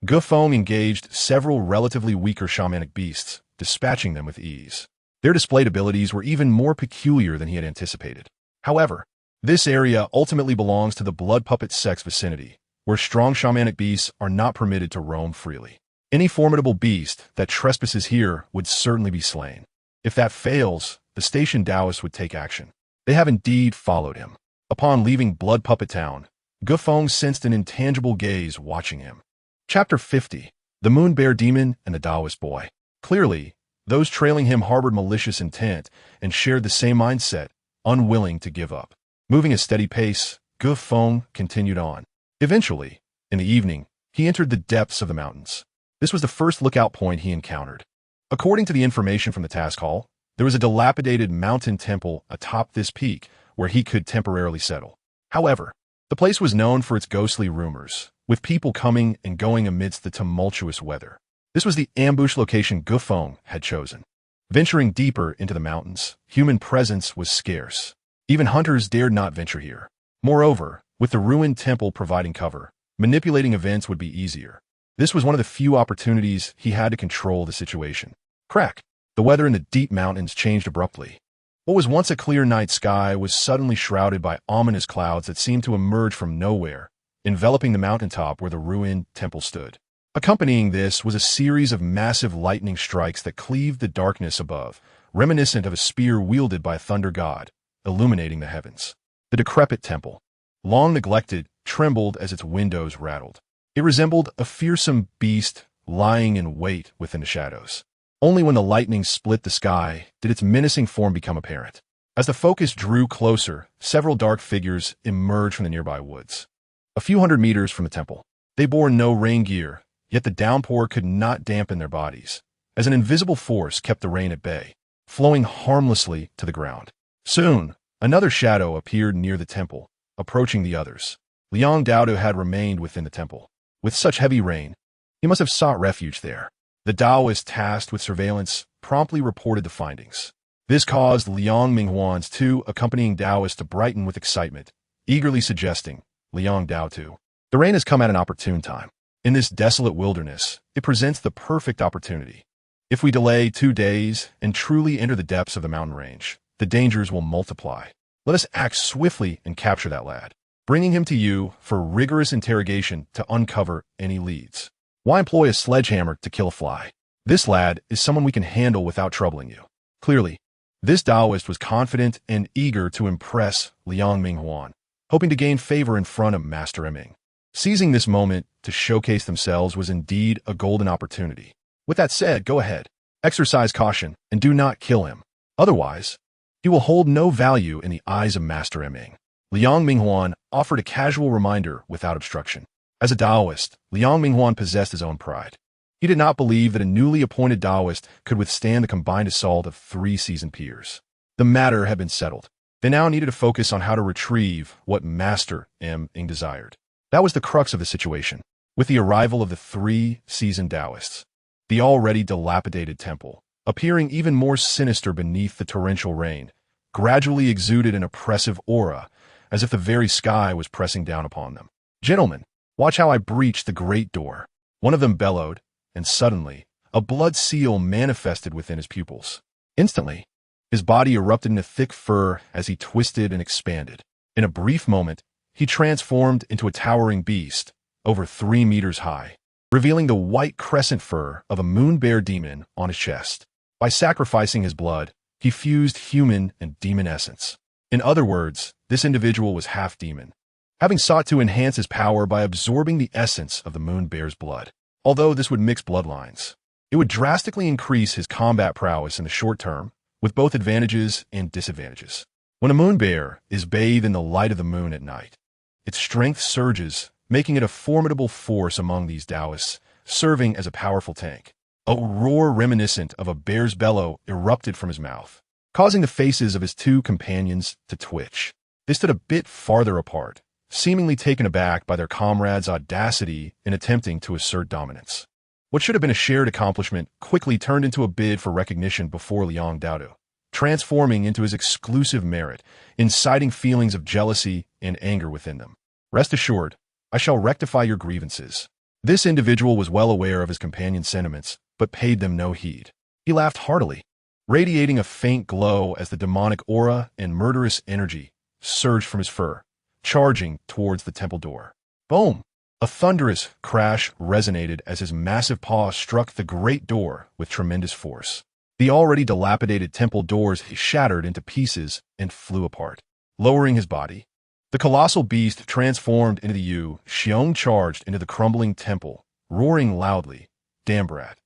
Feng engaged several relatively weaker shamanic beasts, dispatching them with ease. Their displayed abilities were even more peculiar than he had anticipated. However, this area ultimately belongs to the blood puppet sex vicinity, where strong shamanic beasts are not permitted to roam freely. Any formidable beast that trespasses here would certainly be slain. If that fails, the station Taoists would take action. They have indeed followed him. Upon leaving Blood Puppet Town, Feng sensed an intangible gaze watching him. Chapter 50. The Moon Bear Demon and the Taoist Boy. Clearly, those trailing him harbored malicious intent and shared the same mindset, unwilling to give up. Moving a steady pace, Feng continued on. Eventually, in the evening, he entered the depths of the mountains. This was the first lookout point he encountered. According to the information from the task hall, there was a dilapidated mountain temple atop this peak where he could temporarily settle. However, the place was known for its ghostly rumors, with people coming and going amidst the tumultuous weather. This was the ambush location Feng had chosen. Venturing deeper into the mountains, human presence was scarce. Even hunters dared not venture here. Moreover, with the ruined temple providing cover, manipulating events would be easier. This was one of the few opportunities he had to control the situation. Crack! The weather in the deep mountains changed abruptly. What was once a clear night sky was suddenly shrouded by ominous clouds that seemed to emerge from nowhere, enveloping the mountaintop where the ruined temple stood. Accompanying this was a series of massive lightning strikes that cleaved the darkness above, reminiscent of a spear wielded by a thunder god, illuminating the heavens. The decrepit temple, long neglected, trembled as its windows rattled. It resembled a fearsome beast lying in wait within the shadows. Only when the lightning split the sky did its menacing form become apparent. As the focus drew closer, several dark figures emerged from the nearby woods. A few hundred meters from the temple, they bore no rain gear, yet the downpour could not dampen their bodies, as an invisible force kept the rain at bay, flowing harmlessly to the ground. Soon, another shadow appeared near the temple, approaching the others. Liang Daodu had remained within the temple. With such heavy rain, he must have sought refuge there. The Taoist tasked with surveillance promptly reported the findings. This caused Liang Minghuan's two accompanying Taoists to brighten with excitement, eagerly suggesting, Liang Daotu, the rain has come at an opportune time. In this desolate wilderness, it presents the perfect opportunity. If we delay 2 days and truly enter the depths of the mountain range, the dangers will multiply. Let us act swiftly and capture that lad, bringing him to you for rigorous interrogation to uncover any leads. Why employ a sledgehammer to kill a fly? This lad is someone we can handle without troubling you. Clearly, this Taoist was confident and eager to impress Liang Minghuan, hoping to gain favor in front of Master Ming. Seizing this moment to showcase themselves was indeed a golden opportunity. With that said, go ahead, exercise caution, and do not kill him. Otherwise, he will hold no value in the eyes of Master Ming. Liang Minghuan offered a casual reminder without obstruction. As a Taoist, Liang Minghuan possessed his own pride. He did not believe that a newly appointed Taoist could withstand the combined assault of 3 seasoned peers. The matter had been settled. They now needed to focus on how to retrieve what Master Ming desired. That was the crux of the situation. With the arrival of the 3 seasoned Taoists, the already dilapidated temple, appearing even more sinister beneath the torrential rain, gradually exuded an oppressive aura, as if the very sky was pressing down upon them. Gentlemen, watch how I breach the great door. One of them bellowed, and suddenly, a blood seal manifested within his pupils. Instantly, his body erupted into thick fur as he twisted and expanded. In a brief moment, he transformed into a towering beast, over 3 meters high, revealing the white crescent fur of a moon bear demon on his chest. By sacrificing his blood, he fused human and demon essence. In other words, this individual was half demon, having sought to enhance his power by absorbing the essence of the moon bear's blood. Although this would mix bloodlines, it would drastically increase his combat prowess in the short term, with both advantages and disadvantages. When a moon bear is bathed in the light of the moon at night, its strength surges, making it a formidable force among these Taoists, serving as a powerful tank. A roar reminiscent of a bear's bellow erupted from his mouth, causing the faces of his 2 companions to twitch. They stood a bit farther apart, seemingly taken aback by their comrades' audacity in attempting to assert dominance. What should have been a shared accomplishment quickly turned into a bid for recognition before Liang Daodu, transforming into his exclusive merit, inciting feelings of jealousy and anger within them. Rest assured, I shall rectify your grievances. This individual was well aware of his companion's sentiments, but paid them no heed. He laughed heartily, radiating a faint glow as the demonic aura and murderous energy surged from his fur, charging towards the temple door. Boom! A thunderous crash resonated as his massive paw struck the great door with tremendous force. The already dilapidated temple doors shattered into pieces and flew apart. Lowering his body, the colossal beast transformed into the Yu Xiong charged into the crumbling temple, roaring loudly, "Damn brat!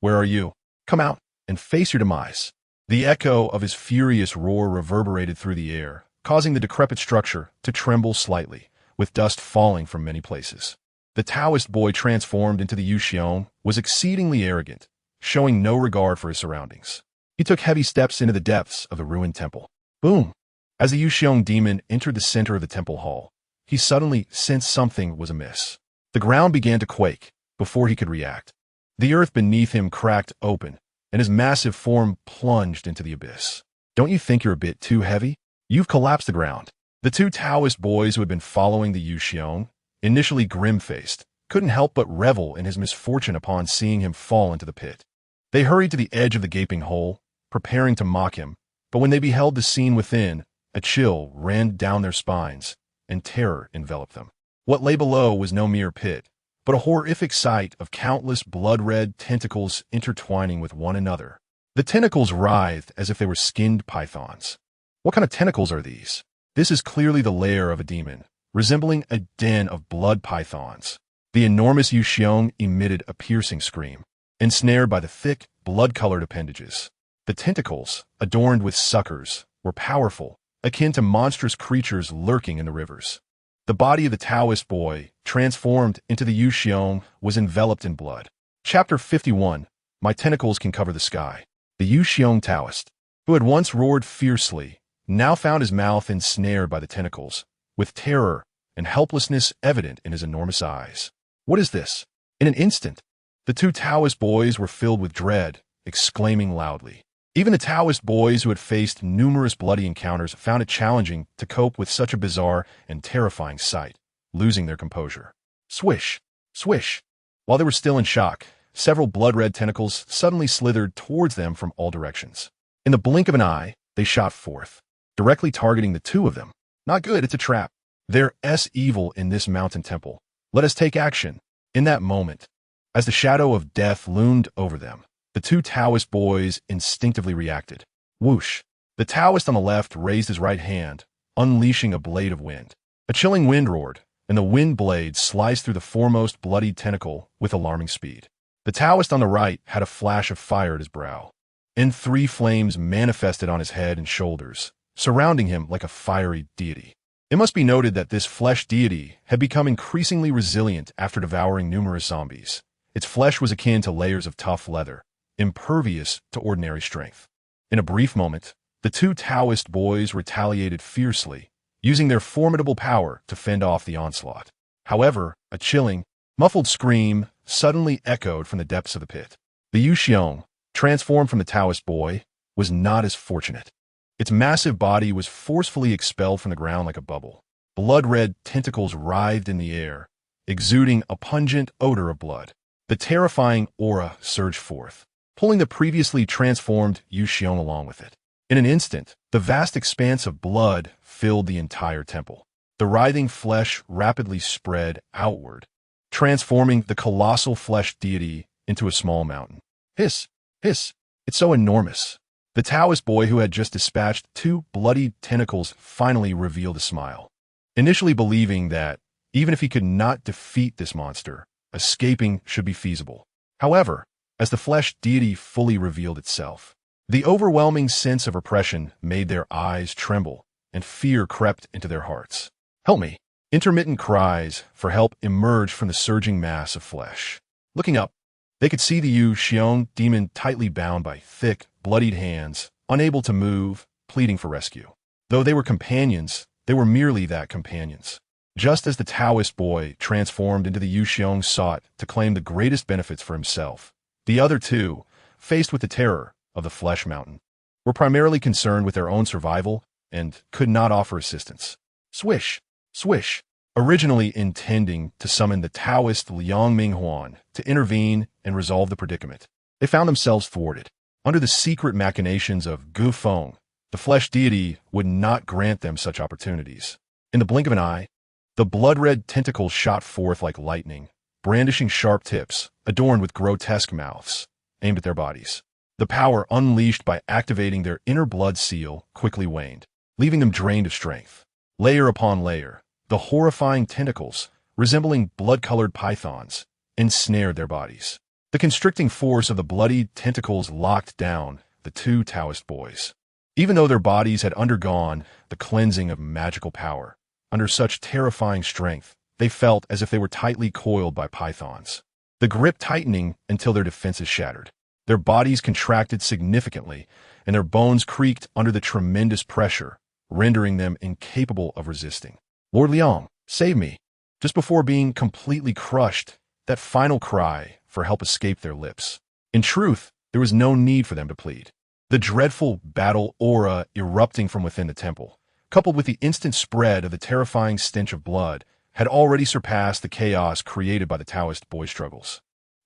Where are you? Come out and face your demise." The echo of his furious roar reverberated through the air, causing the decrepit structure to tremble slightly, with dust falling from many places. The Taoist boy transformed into the Yu Xiong was exceedingly arrogant, showing no regard for his surroundings. He took heavy steps into the depths of the ruined temple. Boom! As the Yu Xiong demon entered the center of the temple hall, he suddenly sensed something was amiss. The ground began to quake before he could react. The earth beneath him cracked open, and his massive form plunged into the abyss. Don't you think you're a bit too heavy? You've collapsed the ground. The two Taoist boys who had been following the Yu Xiong, initially grim-faced, couldn't help but revel in his misfortune upon seeing him fall into the pit. They hurried to the edge of the gaping hole, preparing to mock him, but when they beheld the scene within, a chill ran down their spines, and terror enveloped them. What lay below was no mere pit, but a horrific sight of countless blood-red tentacles intertwining with one another. The tentacles writhed as if they were skinned pythons. What kind of tentacles are these? This is clearly the lair of a demon, resembling a den of blood pythons. The enormous Yu Xiong emitted a piercing scream, ensnared by the thick, blood-colored appendages. The tentacles, adorned with suckers, were powerful, akin to monstrous creatures lurking in the rivers. The body of the Taoist boy, transformed into the Yu Xiong, was enveloped in blood. Chapter 51, My Tentacles Can Cover the Sky. The Yu Xiong Taoist, who had once roared fiercely, now found his mouth ensnared by the tentacles, with terror and helplessness evident in his enormous eyes. What is this? In an instant, the two Taoist boys were filled with dread, exclaiming loudly. Even the Taoist boys who had faced numerous bloody encounters found it challenging to cope with such a bizarre and terrifying sight, losing their composure. Swish! Swish! While they were still in shock, several blood-red tentacles suddenly slithered towards them from all directions. In the blink of an eye, they shot forth, directly targeting the two of them. Not good, it's a trap. There's evil in this mountain temple. Let us take action. In that moment, as the shadow of death loomed over them, the two Taoist boys instinctively reacted. Whoosh! The Taoist on the left raised his right hand, unleashing a blade of wind. A chilling wind roared, and the wind blade sliced through the foremost bloodied tentacle with alarming speed. The Taoist on the right had a flash of fire at his brow, and three flames manifested on his head and shoulders, surrounding him like a fiery deity. It must be noted that this flesh deity had become increasingly resilient after devouring numerous zombies. Its flesh was akin to layers of tough leather, impervious to ordinary strength. In a brief moment, the two Taoist boys retaliated fiercely, using their formidable power to fend off the onslaught. However, a chilling, muffled scream suddenly echoed from the depths of the pit. The Yu Xiong, transformed from the Taoist boy, was not as fortunate. Its massive body was forcefully expelled from the ground like a bubble. Blood-red tentacles writhed in the air, exuding a pungent odor of blood. The terrifying aura surged forth, pulling the previously transformed Yu Xiong along with it. In an instant, the vast expanse of blood filled the entire temple. The writhing flesh rapidly spread outward, transforming the colossal flesh deity into a small mountain. Hiss! Hiss! It's so enormous. The Taoist boy who had just dispatched two bloody tentacles finally revealed a smile, initially believing that, even if he could not defeat this monster, escaping should be feasible. However, as the flesh deity fully revealed itself, the overwhelming sense of oppression made their eyes tremble, and fear crept into their hearts. Help me! Intermittent cries for help emerged from the surging mass of flesh. Looking up, they could see the Yu Xiong demon tightly bound by thick, bloodied hands, unable to move, pleading for rescue. Though they were companions, they were merely that, companions. Just as the Taoist boy transformed into the Yuxiong sought to claim the greatest benefits for himself, the other two, faced with the terror of the flesh mountain, were primarily concerned with their own survival and could not offer assistance. Swish, swish. Originally intending to summon the Taoist Liang Minghuan to intervene and resolve the predicament, they found themselves thwarted. Under the secret machinations of Gu Feng, the flesh deity would not grant them such opportunities. In the blink of an eye, the blood-red tentacles shot forth like lightning, brandishing sharp tips, adorned with grotesque mouths, aimed at their bodies. The power unleashed by activating their inner blood seal quickly waned, leaving them drained of strength. Layer upon layer, the horrifying tentacles, resembling blood-colored pythons, ensnared their bodies. The constricting force of the bloodied tentacles locked down the two Taoist boys. Even though their bodies had undergone the cleansing of magical power, under such terrifying strength, they felt as if they were tightly coiled by pythons. The grip tightening until their defenses shattered. Their bodies contracted significantly, and their bones creaked under the tremendous pressure, rendering them incapable of resisting. Lord Liang, save me! Just before being completely crushed, that final cry for help escaped their lips. In truth, there was no need for them to plead. The dreadful battle aura erupting from within the temple, coupled with the instant spread of the terrifying stench of blood, had already surpassed the chaos created by the Taoist boy struggles.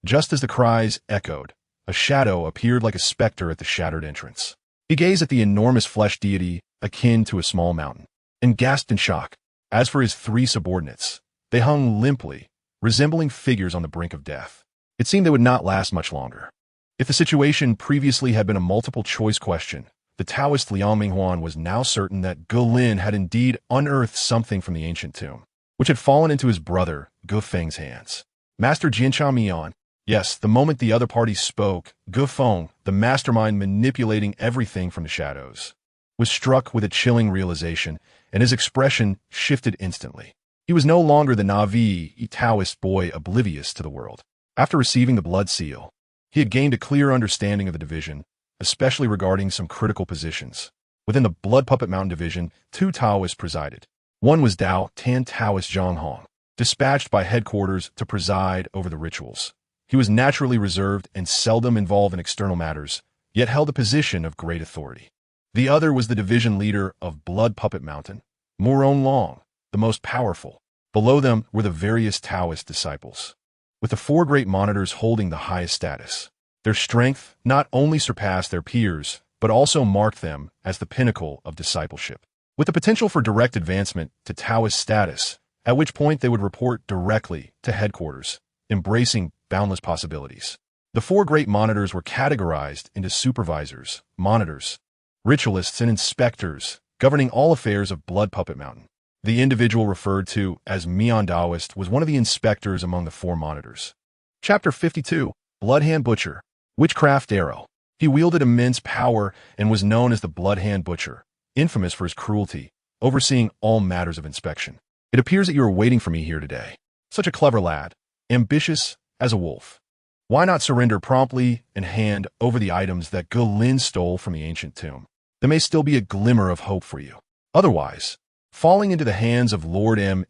Just as the cries echoed, a shadow appeared like a specter at the shattered entrance. He gazed at the enormous flesh deity akin to a small mountain, and gasped in shock. As for his three subordinates, they hung limply, resembling figures on the brink of death. It seemed they would not last much longer. If the situation previously had been a multiple-choice question, the Taoist Liang Minghuan was now certain that Gu Lin had indeed unearthed something from the ancient tomb, which had fallen into his brother, Gu Feng's hands. Master Jiancha Mian. Yes, the moment the other party spoke, Gu Feng, the mastermind manipulating everything from the shadows, was struck with a chilling realization, and his expression shifted instantly. He was no longer the Na'vi Taoist boy oblivious to the world. After receiving the blood seal, he had gained a clear understanding of the division, especially regarding some critical positions. Within the Blood Puppet Mountain division, two Taoists presided. One was Dao Tan Taoist Zhang Hong, dispatched by headquarters to preside over the rituals. He was naturally reserved and seldom involved in external matters, yet held a position of great authority. The other was the division leader of Blood Puppet Mountain, Muron Long, the most powerful. Below them were the various Taoist disciples, with the four great monitors holding the highest status. Their strength not only surpassed their peers, but also marked them as the pinnacle of discipleship, with the potential for direct advancement to Taoist status, at which point they would report directly to headquarters, embracing boundless possibilities. The four great monitors were categorized into supervisors, monitors, ritualists, and inspectors, governing all affairs of Blood Puppet Mountain. The individual referred to as Mian Daoist was one of the inspectors among the four monitors. Chapter 52, Blood Hand Butcher, Witchcraft Arrow. He wielded immense power and was known as the Blood Hand Butcher, infamous for his cruelty, overseeing all matters of inspection. It appears that you are waiting for me here today. Such a clever lad, ambitious as a wolf. Why not surrender promptly and hand over the items that Gu Lin stole from the ancient tomb? There may still be a glimmer of hope for you. Otherwise, falling into the hands of Lord M.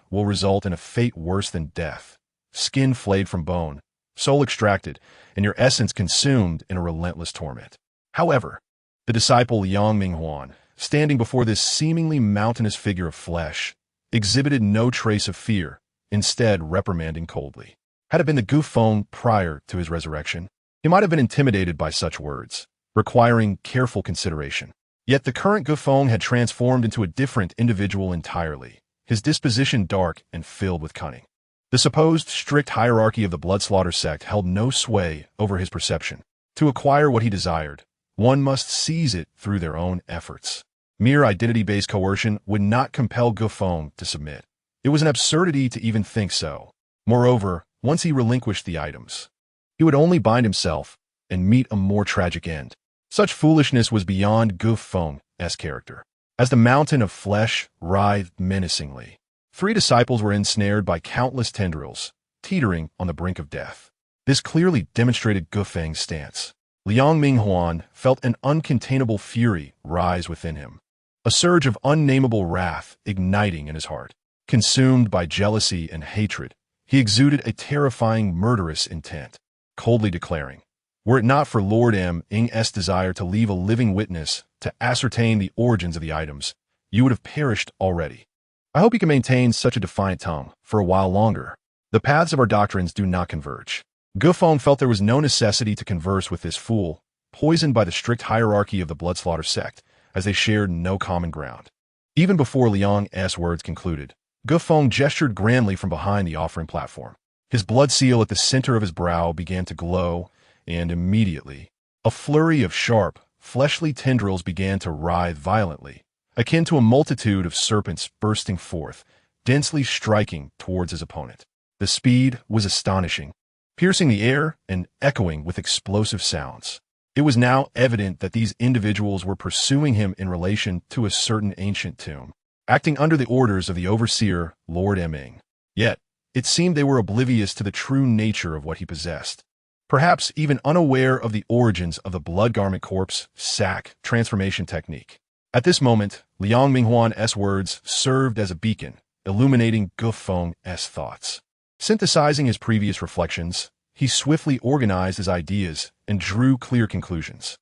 will result in a fate worse than death, skin flayed from bone, soul extracted, and your essence consumed in a relentless torment. However, the disciple Liang Minghuan, standing before this seemingly mountainous figure of flesh, exhibited no trace of fear, instead reprimanding coldly. Had it been the Gu Feng prior to his resurrection, he might have been intimidated by such words, requiring careful consideration. Yet the current Gu Feng had transformed into a different individual entirely, his disposition dark and filled with cunning. The supposed strict hierarchy of the Bloodslaughter sect held no sway over his perception. To acquire what he desired, one must seize it through their own efforts. Mere identity-based coercion would not compel Gu Feng to submit. It was an absurdity to even think so. Moreover, once he relinquished the items, he would only bind himself and meet a more tragic end. Such foolishness was beyond Gu Feng's character. As the mountain of flesh writhed menacingly, three disciples were ensnared by countless tendrils, teetering on the brink of death. This clearly demonstrated Gu Feng's stance. Liang Minghuan felt an uncontainable fury rise within him, a surge of unnameable wrath igniting in his heart. Consumed by jealousy and hatred, he exuded a terrifying murderous intent, coldly declaring, "Were it not for Lord Ming's desire to leave a living witness to ascertain the origins of the items, you would have perished already. I hope you can maintain such a defiant tongue for a while longer. The paths of our doctrines do not converge." Gufeng felt there was no necessity to converse with this fool, poisoned by the strict hierarchy of the blood-slaughter sect, as they shared no common ground. Even before Liang's words concluded, Gufeng gestured grandly from behind the offering platform. His blood seal at the center of his brow began to glow, and immediately, a flurry of sharp, fleshly tendrils began to writhe violently, akin to a multitude of serpents bursting forth, densely striking towards his opponent. The speed was astonishing, piercing the air and echoing with explosive sounds. It was now evident that these individuals were pursuing him in relation to a certain ancient tomb, acting under the orders of the overseer, Lord Ming. Yet, it seemed they were oblivious to the true nature of what he possessed, perhaps even unaware of the origins of the blood garment corpse sack transformation technique. At this moment, Liang Minghuan's words served as a beacon, illuminating Gufeng's thoughts. Synthesizing his previous reflections, he swiftly organized his ideas and drew clear conclusions.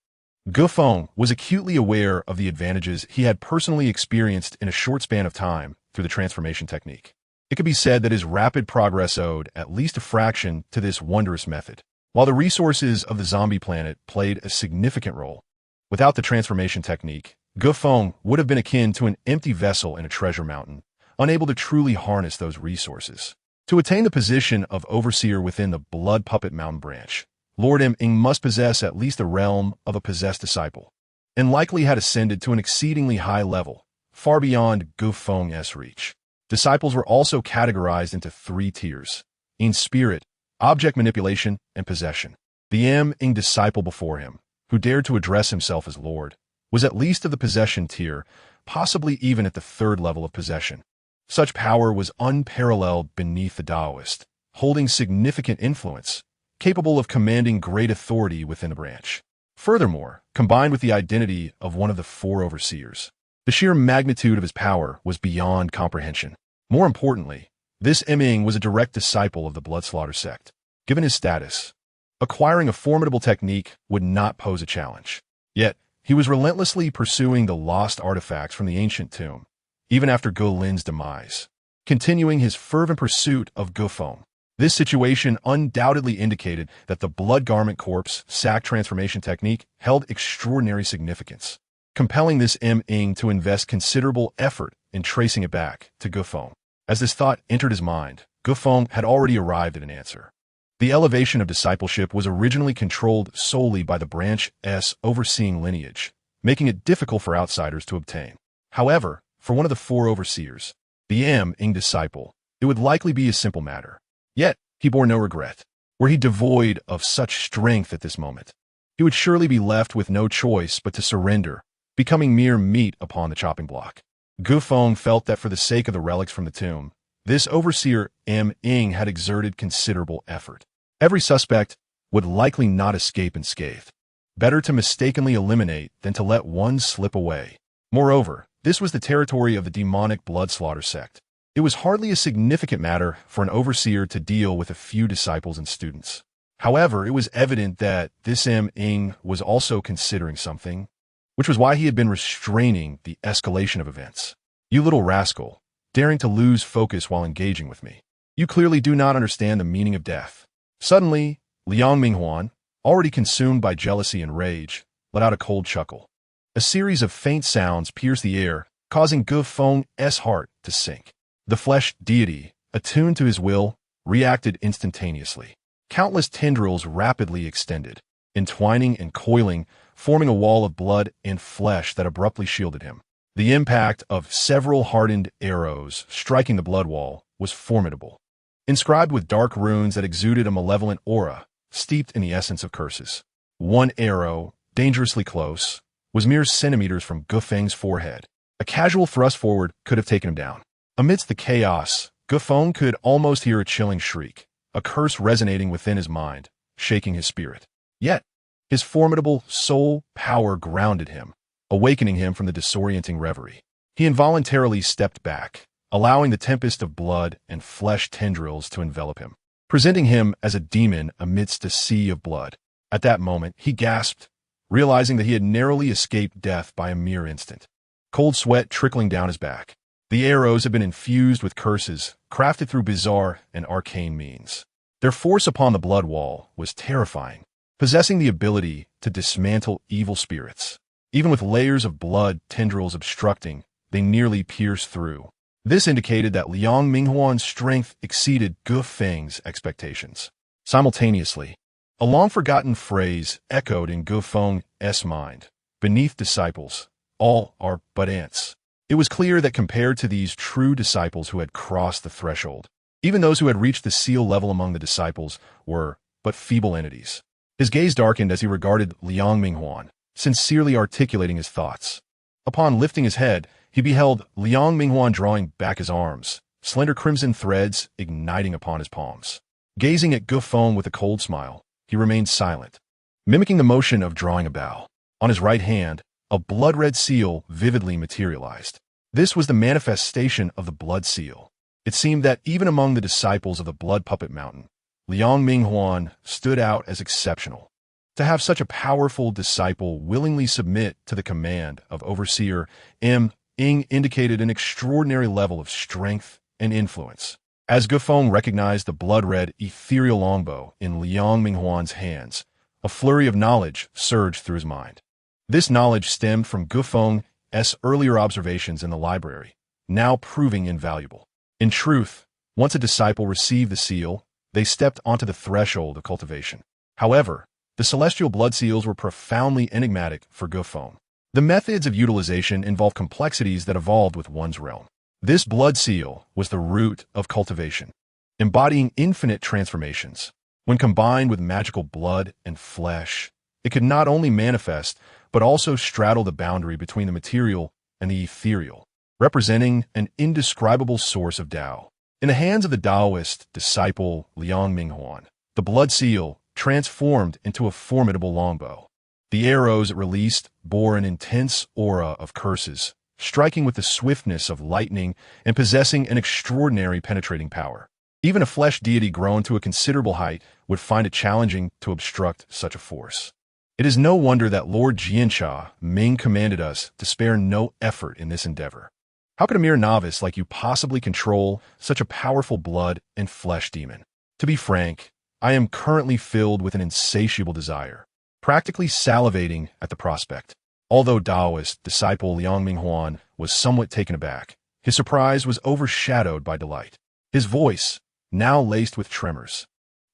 Gufeng was acutely aware of the advantages he had personally experienced in a short span of time through the transformation technique. It could be said that his rapid progress owed at least a fraction to this wondrous method. While the resources of the zombie planet played a significant role, without the transformation technique, Gufeng would have been akin to an empty vessel in a treasure mountain, unable to truly harness those resources. To attain the position of overseer within the Blood Puppet Mountain branch, Lord Ming must possess at least the realm of a possessed disciple, and likely had ascended to an exceedingly high level, far beyond Gufeng's reach. Disciples were also categorized into 3 tiers: in spirit, object manipulation, and possession. The Ming disciple before him, who dared to address himself as Lord, was at least of the possession tier, possibly even at the 3rd level of possession. Such power was unparalleled beneath the Taoist, holding significant influence, capable of commanding great authority within the branch. Furthermore, combined with the identity of one of the 4 overseers, the sheer magnitude of his power was beyond comprehension. More importantly, this Ming was a direct disciple of the blood-slaughter sect. Given his status, acquiring a formidable technique would not pose a challenge. Yet, he was relentlessly pursuing the lost artifacts from the ancient tomb, even after Gu Lin's demise, continuing his fervent pursuit of Gufeng. This situation undoubtedly indicated that the blood garment corpse sack transformation technique held extraordinary significance, compelling this Ming to invest considerable effort in tracing it back to Gufeng. As this thought entered his mind, Gufeng had already arrived at an answer. The elevation of discipleship was originally controlled solely by the branch's overseeing lineage, making it difficult for outsiders to obtain. However, for one of the 4 overseers, the Ming disciple, it would likely be a simple matter. Yet, he bore no regret. Were he devoid of such strength at this moment, he would surely be left with no choice but to surrender, becoming mere meat upon the chopping block. Gufeng felt that for the sake of the relics from the tomb, this overseer Ming had exerted considerable effort. Every suspect would likely not escape unscathed. Better to mistakenly eliminate than to let one slip away. Moreover, this was the territory of the demonic blood-slaughter sect. It was hardly a significant matter for an overseer to deal with a few disciples and students. However, it was evident that this Ming was also considering something, which was why he had been restraining the escalation of events. "You little rascal, daring to lose focus while engaging with me. You clearly do not understand the meaning of death." Suddenly, Liang Minghuan, already consumed by jealousy and rage, let out a cold chuckle. A series of faint sounds pierced the air, causing Gufeng's heart to sink. The flesh deity, attuned to his will, reacted instantaneously. Countless tendrils rapidly extended, entwining and coiling, forming a wall of blood and flesh that abruptly shielded him. The impact of several hardened arrows striking the blood wall was formidable, inscribed with dark runes that exuded a malevolent aura, steeped in the essence of curses. One arrow, dangerously close, was mere centimeters from Gufeng's forehead. A casual thrust forward could have taken him down. Amidst the chaos, Gufeng could almost hear a chilling shriek, a curse resonating within his mind, shaking his spirit. Yet, his formidable soul power grounded him, awakening him from the disorienting reverie. He involuntarily stepped back, allowing the tempest of blood and flesh tendrils to envelop him, presenting him as a demon amidst a sea of blood. At that moment, he gasped, realizing that he had narrowly escaped death by a mere instant. Cold sweat trickling down his back. The arrows had been infused with curses, crafted through bizarre and arcane means. Their force upon the blood wall was terrifying, possessing the ability to dismantle evil spirits. Even with layers of blood tendrils obstructing, they nearly pierced through. This indicated that Liang Minghuan's strength exceeded Gu Feng's expectations. Simultaneously, a long-forgotten phrase echoed in Gu Feng's mind. Beneath disciples, all are but ants. It was clear that compared to these true disciples who had crossed the threshold, even those who had reached the seal level among the disciples were but feeble entities. His gaze darkened as he regarded Liang Minghuan, sincerely articulating his thoughts. Upon lifting his head, he beheld Liang Minghuan drawing back his arms, slender crimson threads igniting upon his palms. Gazing at Gu Feng with a cold smile, he remained silent, mimicking the motion of drawing a bow. On his right hand, a blood-red seal vividly materialized. This was the manifestation of the blood seal. It seemed that even among the disciples of the Blood Puppet Mountain, Liang Minghuan stood out as exceptional. To have such a powerful disciple willingly submit to the command of Overseer M. Ing indicated an extraordinary level of strength and influence. As Gu Feng recognized the blood-red ethereal longbow in Liang Minghuan's hands, a flurry of knowledge surged through his mind. This knowledge stemmed from Gu Feng's earlier observations in the library, now proving invaluable. In truth, once a disciple received the seal, they stepped onto the threshold of cultivation. However, the celestial blood seals were profoundly enigmatic for Gu Feng. The methods of utilization involved complexities that evolved with one's realm. This blood seal was the root of cultivation, embodying infinite transformations. When combined with magical blood and flesh, it could not only manifest, but also straddle the boundary between the material and the ethereal, representing an indescribable source of Tao. In the hands of the Taoist disciple Liang Minghuan, the blood seal transformed into a formidable longbow. The arrows it released bore an intense aura of curses, striking with the swiftness of lightning and possessing an extraordinary penetrating power. Even a flesh deity grown to a considerable height would find it challenging to obstruct such a force. It is no wonder that Lord Jianxia Ming commanded us to spare no effort in this endeavor. How could a mere novice like you possibly control such a powerful blood and flesh demon? To be frank, I am currently filled with an insatiable desire, practically salivating at the prospect. Although Taoist disciple Liang Minghuan was somewhat taken aback, his surprise was overshadowed by delight. His voice, now laced with tremors,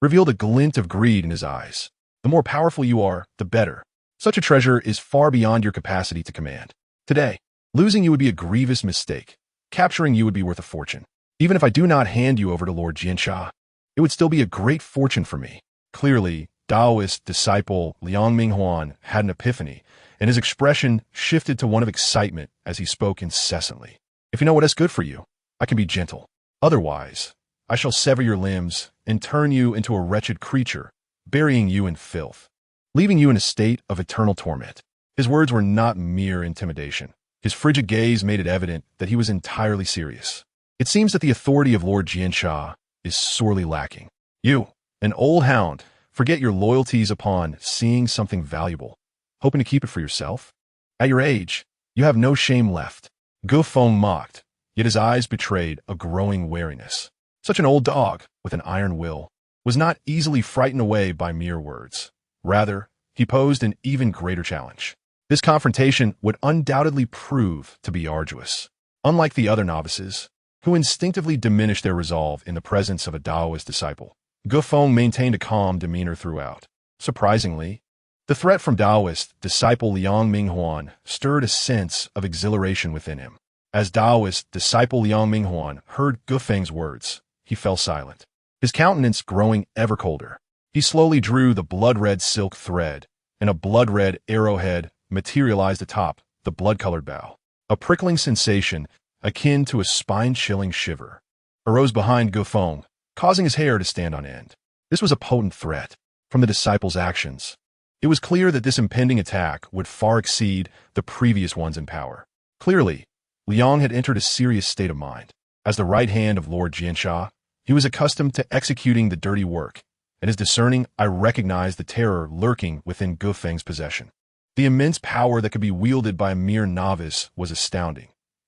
revealed a glint of greed in his eyes. The more powerful you are, the better. Such a treasure is far beyond your capacity to command. Today, losing you would be a grievous mistake. Capturing you would be worth a fortune. Even if I do not hand you over to Lord Jianxia, it would still be a great fortune for me. Clearly, Taoist disciple Liang Minghuan had an epiphany, and his expression shifted to one of excitement as he spoke incessantly. If you know what is good for you, I can be gentle. Otherwise, I shall sever your limbs and turn you into a wretched creature, burying you in filth, leaving you in a state of eternal torment. His words were not mere intimidation. His frigid gaze made it evident that he was entirely serious. It seems that the authority of Lord Jianxia is sorely lacking. You, an old hound, forget your loyalties upon seeing something valuable, hoping to keep it for yourself? At your age, you have no shame left. Gu Feng mocked, yet his eyes betrayed a growing wariness. Such an old dog, with an iron will, was not easily frightened away by mere words. Rather, he posed an even greater challenge. This confrontation would undoubtedly prove to be arduous. Unlike the other novices, who instinctively diminished their resolve in the presence of a Taoist disciple, Gu Feng maintained a calm demeanor throughout. Surprisingly, the threat from Taoist disciple Liang Minghuan stirred a sense of exhilaration within him. As Taoist disciple Liang Minghuan heard Gu Feng's words, he fell silent, his countenance growing ever colder. He slowly drew the blood-red silk thread, and a blood-red arrowhead materialized atop the blood-colored bow. A prickling sensation, akin to a spine-chilling shiver, arose behind Gu Feng, causing his hair to stand on end. This was a potent threat. From the disciple's actions, it was clear that this impending attack would far exceed the previous ones in power. Clearly, Liang had entered a serious state of mind. As the right hand of Lord Jiansha, he was accustomed to executing the dirty work, and as discerning, I recognized the terror lurking within Gu Feng's possession. The immense power that could be wielded by a mere novice was astounding.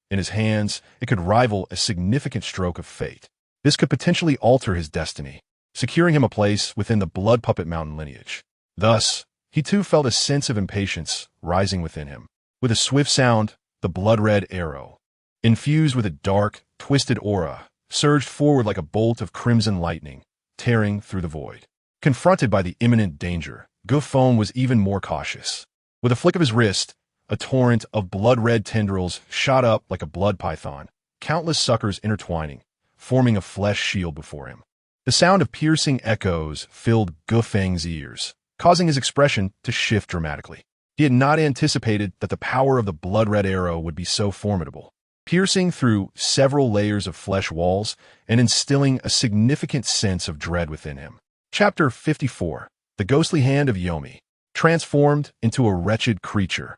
In his hands, it could rival a significant stroke of fate. This could potentially alter his destiny, securing him a place within the Blood Puppet Mountain lineage. Thus, he too felt a sense of impatience rising within him. With a swift sound, the blood-red arrow, infused with a dark, twisted aura, surged forward like a bolt of crimson lightning, tearing through the void. Confronted by the imminent danger, Gu Feng was even more cautious. With a flick of his wrist, a torrent of blood-red tendrils shot up like a blood python, countless suckers intertwining, forming a flesh shield before him. The sound of piercing echoes filled Gu Feng's ears, causing his expression to shift dramatically. He had not anticipated that the power of the blood-red arrow would be so formidable, piercing through several layers of flesh walls and instilling a significant sense of dread within him. Chapter 54. The Ghostly Hand of Yomi. Transformed into a wretched creature.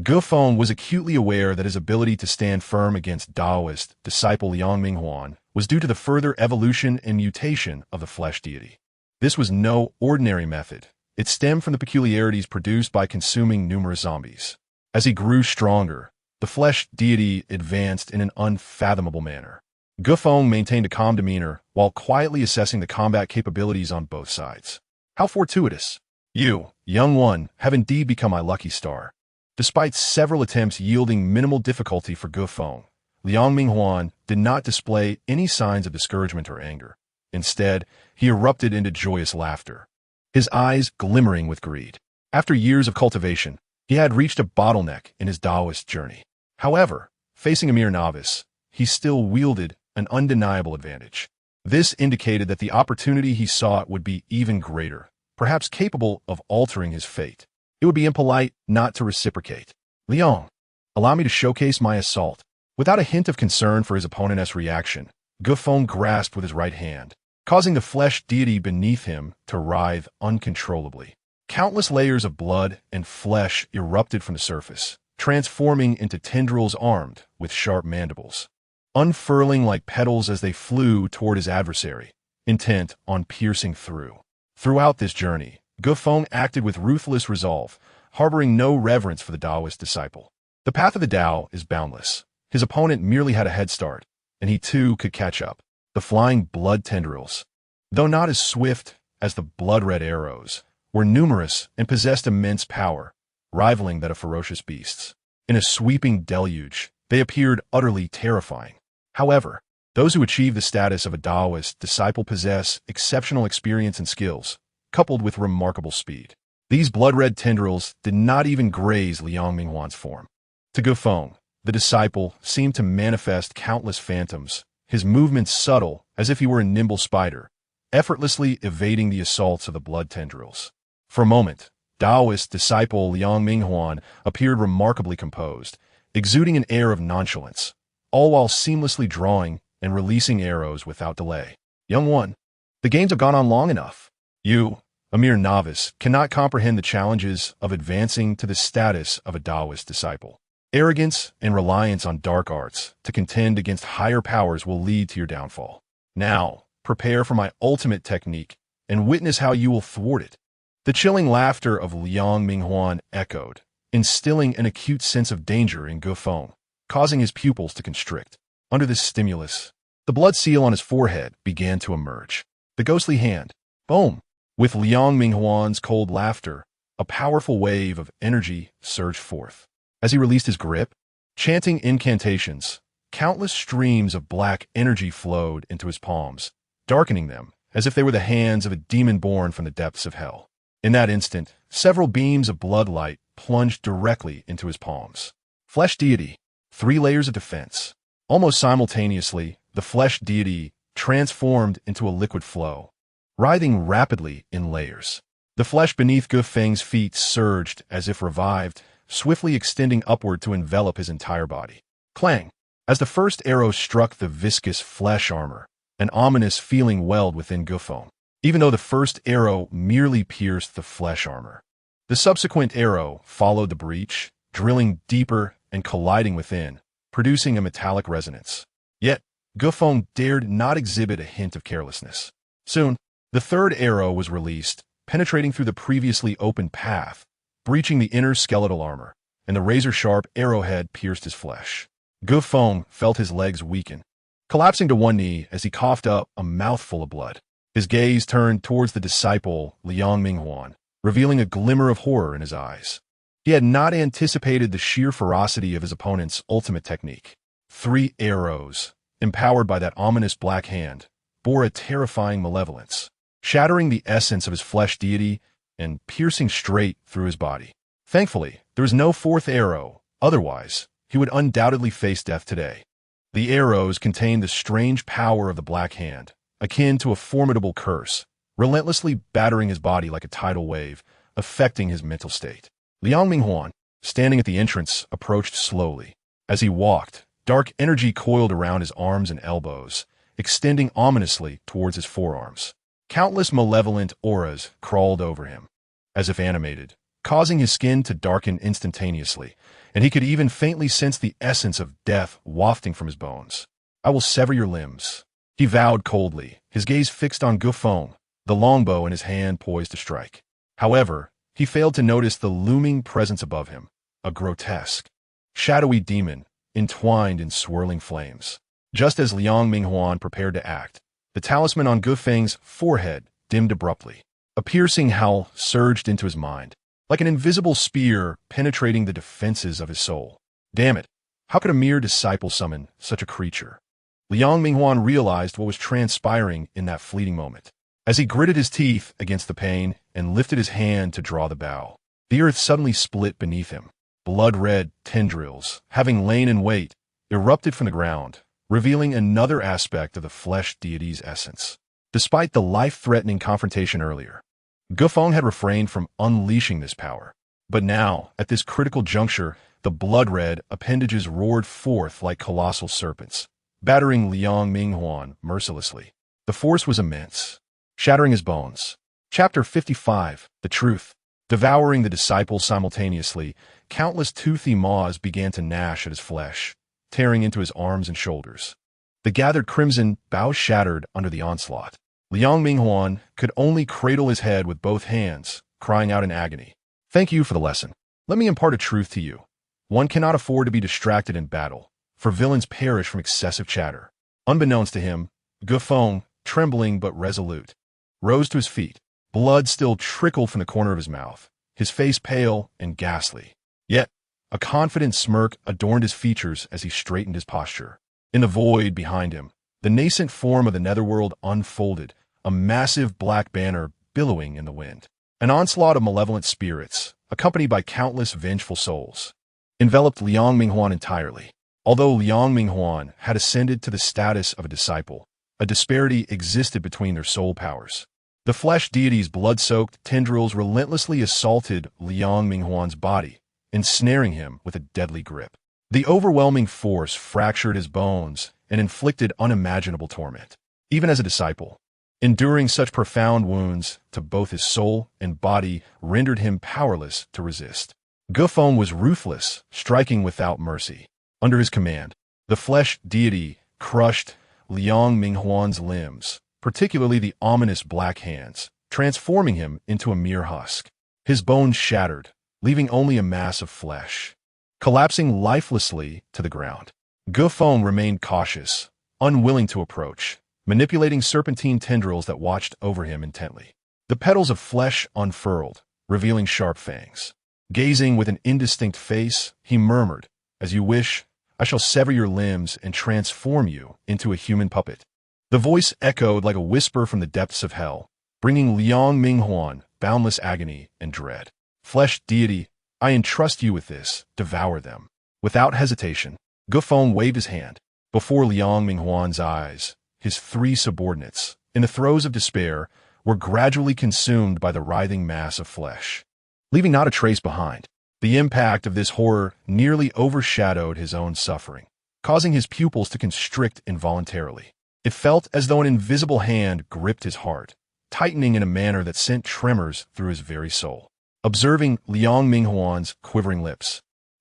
Gu Feng was acutely aware that his ability to stand firm against Taoist disciple Liang Minghuan was due to the further evolution and mutation of the flesh deity. This was no ordinary method. It stemmed from the peculiarities produced by consuming numerous zombies. As he grew stronger, the flesh deity advanced in an unfathomable manner. Gu Feng maintained a calm demeanor while quietly assessing the combat capabilities on both sides. How fortuitous! You, young one, have indeed become my lucky star. Despite several attempts yielding minimal difficulty for Gu Feng, Liang Minghuan did not display any signs of discouragement or anger. Instead, he erupted into joyous laughter, his eyes glimmering with greed. After years of cultivation, he had reached a bottleneck in his Taoist journey. However, facing a mere novice, he still wielded an undeniable advantage. This indicated that the opportunity he sought would be even greater, perhaps capable of altering his fate. It would be impolite not to reciprocate. Liang, allow me to showcase my assault. Without a hint of concern for his opponent's reaction, Gu Feng grasped with his right hand, causing the flesh deity beneath him to writhe uncontrollably. Countless layers of blood and flesh erupted from the surface, transforming into tendrils armed with sharp mandibles, unfurling like petals as they flew toward his adversary, intent on piercing through. Throughout this journey, Gu Feng acted with ruthless resolve, harboring no reverence for the Taoist disciple. The path of the Tao is boundless. His opponent merely had a head start, and he too could catch up. The flying blood tendrils, though not as swift as the blood-red arrows, were numerous and possessed immense power, rivaling that of ferocious beasts. In a sweeping deluge, they appeared utterly terrifying. However, those who achieve the status of a Taoist disciple possess exceptional experience and skills, coupled with remarkable speed. These blood-red tendrils did not even graze Liang Minghuan's form. To Gu Feng, the disciple seemed to manifest countless phantoms, his movements subtle as if he were a nimble spider, effortlessly evading the assaults of the blood tendrils. For a moment, Taoist disciple Liang Minghuan appeared remarkably composed, exuding an air of nonchalance, all while seamlessly drawing and releasing arrows without delay. Young one, the games have gone on long enough. You, a mere novice, cannot comprehend the challenges of advancing to the status of a Taoist disciple. Arrogance and reliance on dark arts to contend against higher powers will lead to your downfall. Now, prepare for my ultimate technique and witness how you will thwart it. The chilling laughter of Liang Minghuan echoed, instilling an acute sense of danger in Gu Feng, causing his pupils to constrict. Under this stimulus, the blood seal on his forehead began to emerge. The ghostly hand, boom! With Liang Minghuan's cold laughter, a powerful wave of energy surged forth. As he released his grip, chanting incantations, countless streams of black energy flowed into his palms, darkening them as if they were the hands of a demon born from the depths of hell. In that instant, several beams of blood light plunged directly into his palms. Flesh deity, 3 layers of defense. Almost simultaneously, the flesh deity transformed into a liquid flow, writhing rapidly in layers. The flesh beneath Gu Feng's feet surged as if revived, swiftly extending upward to envelop his entire body. Clang! As the first arrow struck the viscous flesh armor, an ominous feeling welled within Gu Feng. Even though the first arrow merely pierced the flesh armor, the subsequent arrow followed the breach, drilling deeper and colliding within, producing a metallic resonance. Yet, Gufeng dared not exhibit a hint of carelessness. Soon, the third arrow was released, penetrating through the previously open path, breaching the inner skeletal armor, and the razor-sharp arrowhead pierced his flesh. Gufeng felt his legs weaken, collapsing to one knee as he coughed up a mouthful of blood. His gaze turned towards the disciple, Liang Minghuan, revealing a glimmer of horror in his eyes. He had not anticipated the sheer ferocity of his opponent's ultimate technique. 3 arrows, empowered by that ominous black hand, bore a terrifying malevolence, shattering the essence of his flesh deity and piercing straight through his body. Thankfully, there was no 4th arrow, otherwise, he would undoubtedly face death today. The arrows contained the strange power of the Black Hand, akin to a formidable curse, relentlessly battering his body like a tidal wave, affecting his mental state. Liang Minghuan, standing at the entrance, approached slowly. As he walked, dark energy coiled around his arms and elbows, extending ominously towards his forearms. Countless malevolent auras crawled over him, as if animated, causing his skin to darken instantaneously, and he could even faintly sense the essence of death wafting from his bones. "I will sever your limbs," he vowed coldly, his gaze fixed on Gufeng, the longbow in his hand poised to strike. However, he failed to notice the looming presence above him, a grotesque, shadowy demon, entwined in swirling flames. Just as Liang Minghuan prepared to act, the talisman on Gufeng's forehead dimmed abruptly. A piercing howl surged into his mind, like an invisible spear penetrating the defenses of his soul. Damn it! How could a mere disciple summon such a creature? Liang Minghuan realized what was transpiring in that fleeting moment. As he gritted his teeth against the pain and lifted his hand to draw the bow, the earth suddenly split beneath him. Blood-red tendrils, having lain in wait, erupted from the ground, revealing another aspect of the flesh deity's essence. Despite the life-threatening confrontation earlier, Gufeng had refrained from unleashing this power. But now, at this critical juncture, the blood-red appendages roared forth like colossal serpents, battering Liang Minghuan mercilessly. The force was immense, shattering his bones. Chapter 55, The Truth. Devouring the disciple simultaneously, countless toothy maws began to gnash at his flesh, tearing into his arms and shoulders. The gathered crimson bows shattered under the onslaught. Liang Minghuan could only cradle his head with both hands, crying out in agony. "Thank you for the lesson. Let me impart a truth to you. One cannot afford to be distracted in battle, for villains perish from excessive chatter." Unbeknownst to him, Gufeng, trembling but resolute, rose to his feet. Blood still trickled from the corner of his mouth, his face pale and ghastly. Yet, a confident smirk adorned his features as he straightened his posture. In the void behind him, the nascent form of the netherworld unfolded, a massive black banner billowing in the wind. An onslaught of malevolent spirits, accompanied by countless vengeful souls, enveloped Liang Minghuan entirely. Although Liang Minghuan had ascended to the status of a disciple, a disparity existed between their soul powers. The flesh deity's blood-soaked tendrils relentlessly assaulted Liang Minghuan's body, ensnaring him with a deadly grip. The overwhelming force fractured his bones and inflicted unimaginable torment. Even as a disciple, enduring such profound wounds to both his soul and body rendered him powerless to resist. Gufeng was ruthless, striking without mercy. Under his command, the flesh deity crushed Liang Minghuan's limbs, particularly the ominous black hands, transforming him into a mere husk. His bones shattered, leaving only a mass of flesh, collapsing lifelessly to the ground. Gufeng remained cautious, unwilling to approach, manipulating serpentine tendrils that watched over him intently. The petals of flesh unfurled, revealing sharp fangs. Gazing with an indistinct face, he murmured, "As you wish, I shall sever your limbs and transform you into a human puppet." The voice echoed like a whisper from the depths of hell, bringing Liang Minghuan boundless agony and dread. "Flesh deity, I entrust you with this, devour them." Without hesitation, Gufeng waved his hand. Before Liang Minghuan's eyes, his 3 subordinates, in the throes of despair, were gradually consumed by the writhing mass of flesh, leaving not a trace behind. The impact of this horror nearly overshadowed his own suffering, causing his pupils to constrict involuntarily. It felt as though an invisible hand gripped his heart, tightening in a manner that sent tremors through his very soul. Observing Liang Minghuan's quivering lips,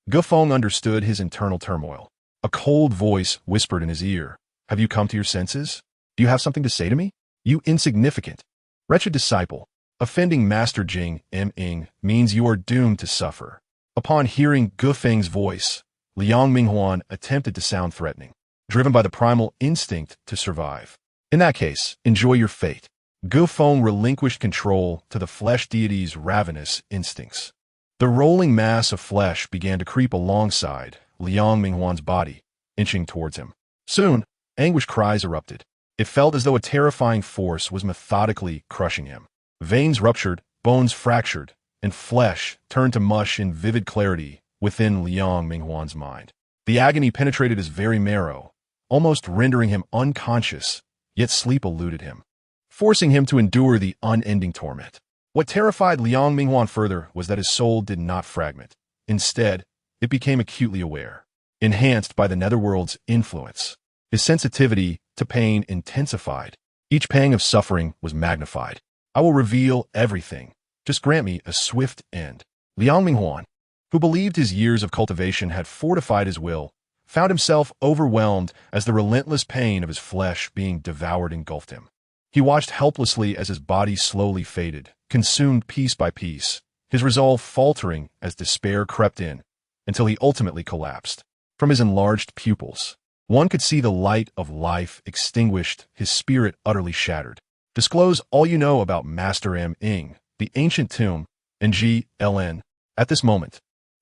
Gufeng understood his internal turmoil. A cold voice whispered in his ear, Have you come to your senses? Do you have something to say to me? You insignificant, wretched disciple. Offending Master Jing M-ing means you are doomed to suffer. Upon hearing Gu Feng's voice, Liang Minghuan attempted to sound threatening, driven by the primal instinct to survive. In that case, enjoy your fate. Gu Feng relinquished control to the flesh deity's ravenous instincts. The rolling mass of flesh began to creep alongside Liang Minghuan's body, inching towards him. Soon, anguish cries erupted. It felt as though a terrifying force was methodically crushing him. Veins ruptured, bones fractured, and flesh turned to mush in vivid clarity within Liang Minghuan's mind. The agony penetrated his very marrow, almost rendering him unconscious, yet sleep eluded him, forcing him to endure the unending torment. What terrified Liang Minghuan further was that his soul did not fragment. Instead, it became acutely aware, enhanced by the netherworld's influence. His sensitivity to pain intensified. Each pang of suffering was magnified. I will reveal everything. Just grant me a swift end. Liang Minghuan, who believed his years of cultivation had fortified his will, found himself overwhelmed as the relentless pain of his flesh being devoured engulfed him. He watched helplessly as his body slowly faded, consumed piece by piece, his resolve faltering as despair crept in, until he ultimately collapsed. From his enlarged pupils, one could see the light of life extinguished, his spirit utterly shattered. Disclose all you know about Master M-ing, the ancient tomb, and G.L.N. At this moment,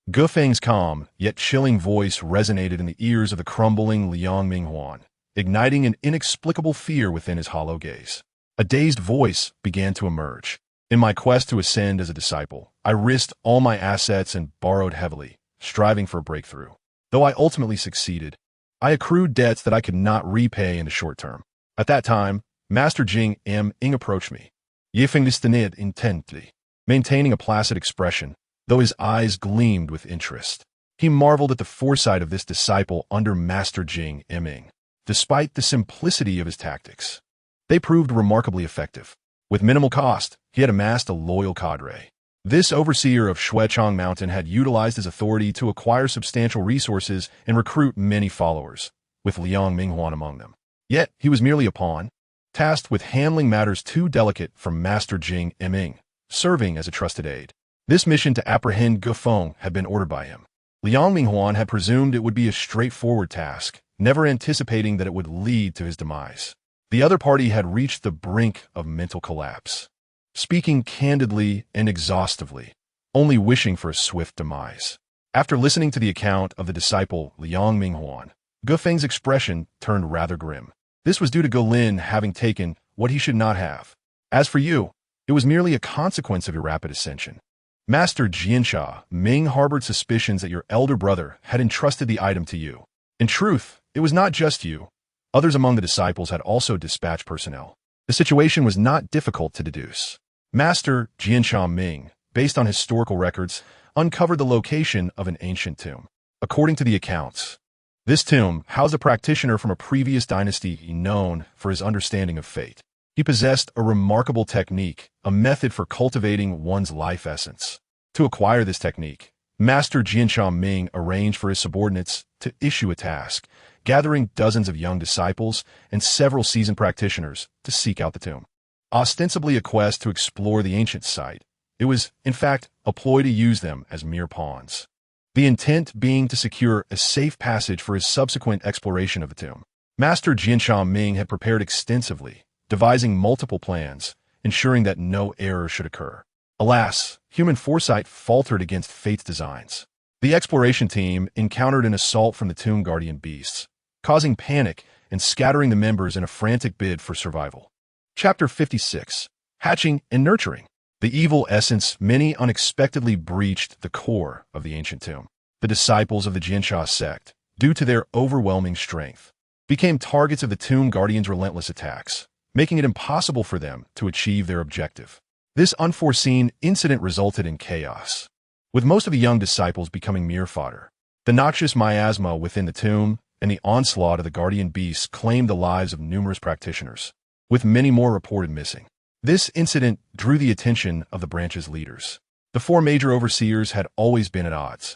Gu Feng's calm, yet chilling voice resonated in the ears of the crumbling Liang Minghuan, igniting an inexplicable fear within his hollow gaze. A dazed voice began to emerge. In my quest to ascend as a disciple, I risked all my assets and borrowed heavily, striving for a breakthrough. Though I ultimately succeeded, I accrued debts that I could not repay in the short term. At that time, Master Jing M-ing approached me. Yifeng listened intently, maintaining a placid expression, though his eyes gleamed with interest. He marveled at the foresight of this disciple under Master Jing M-ing. Despite the simplicity of his tactics, they proved remarkably effective. With minimal cost, he had amassed a loyal cadre. This overseer of Shuechang Mountain had utilized his authority to acquire substantial resources and recruit many followers, with Liang Minghuan among them. Yet, he was merely a pawn, tasked with handling matters too delicate for Master Jing M-ing, serving as a trusted aide. This mission to apprehend Gu Feng had been ordered by him. Liang Minghuan had presumed it would be a straightforward task, never anticipating that it would lead to his demise. The other party had reached the brink of mental collapse, speaking candidly and exhaustively, only wishing for a swift demise. After listening to the account of the disciple Liang Minghuan, Gu Feng's expression turned rather grim. This was due to Gu Lin having taken what he should not have. As for you, it was merely a consequence of your rapid ascension. Master Jiansha Ming harbored suspicions that your elder brother had entrusted the item to you. In truth, it was not just you. Others among the disciples had also dispatched personnel. The situation was not difficult to deduce. Master Jiansha Ming, based on historical records, uncovered the location of an ancient tomb. According to the accounts, this tomb housed a practitioner from a previous dynasty known for his understanding of fate. He possessed a remarkable technique, a method for cultivating one's life essence. To acquire this technique, Master Jiansha Ming arranged for his subordinates to issue a task, gathering dozens of young disciples and several seasoned practitioners to seek out the tomb. Ostensibly a quest to explore the ancient site, it was, in fact, a ploy to use them as mere pawns. The intent being to secure a safe passage for his subsequent exploration of the tomb. Master Jiansha Ming had prepared extensively, devising multiple plans, ensuring that no error should occur. Alas, human foresight faltered against fate's designs. The exploration team encountered an assault from the tomb guardian beasts, causing panic and scattering the members in a frantic bid for survival. Chapter 56. Hatching and Nurturing. The evil essence many unexpectedly breached the core of the ancient tomb. The disciples of the Jinsha sect, due to their overwhelming strength, became targets of the tomb guardian's relentless attacks, making it impossible for them to achieve their objective. This unforeseen incident resulted in chaos, with most of the young disciples becoming mere fodder. The noxious miasma within the tomb and the onslaught of the guardian beasts claimed the lives of numerous practitioners, with many more reported missing. This incident drew the attention of the branch's leaders. The four major overseers had always been at odds,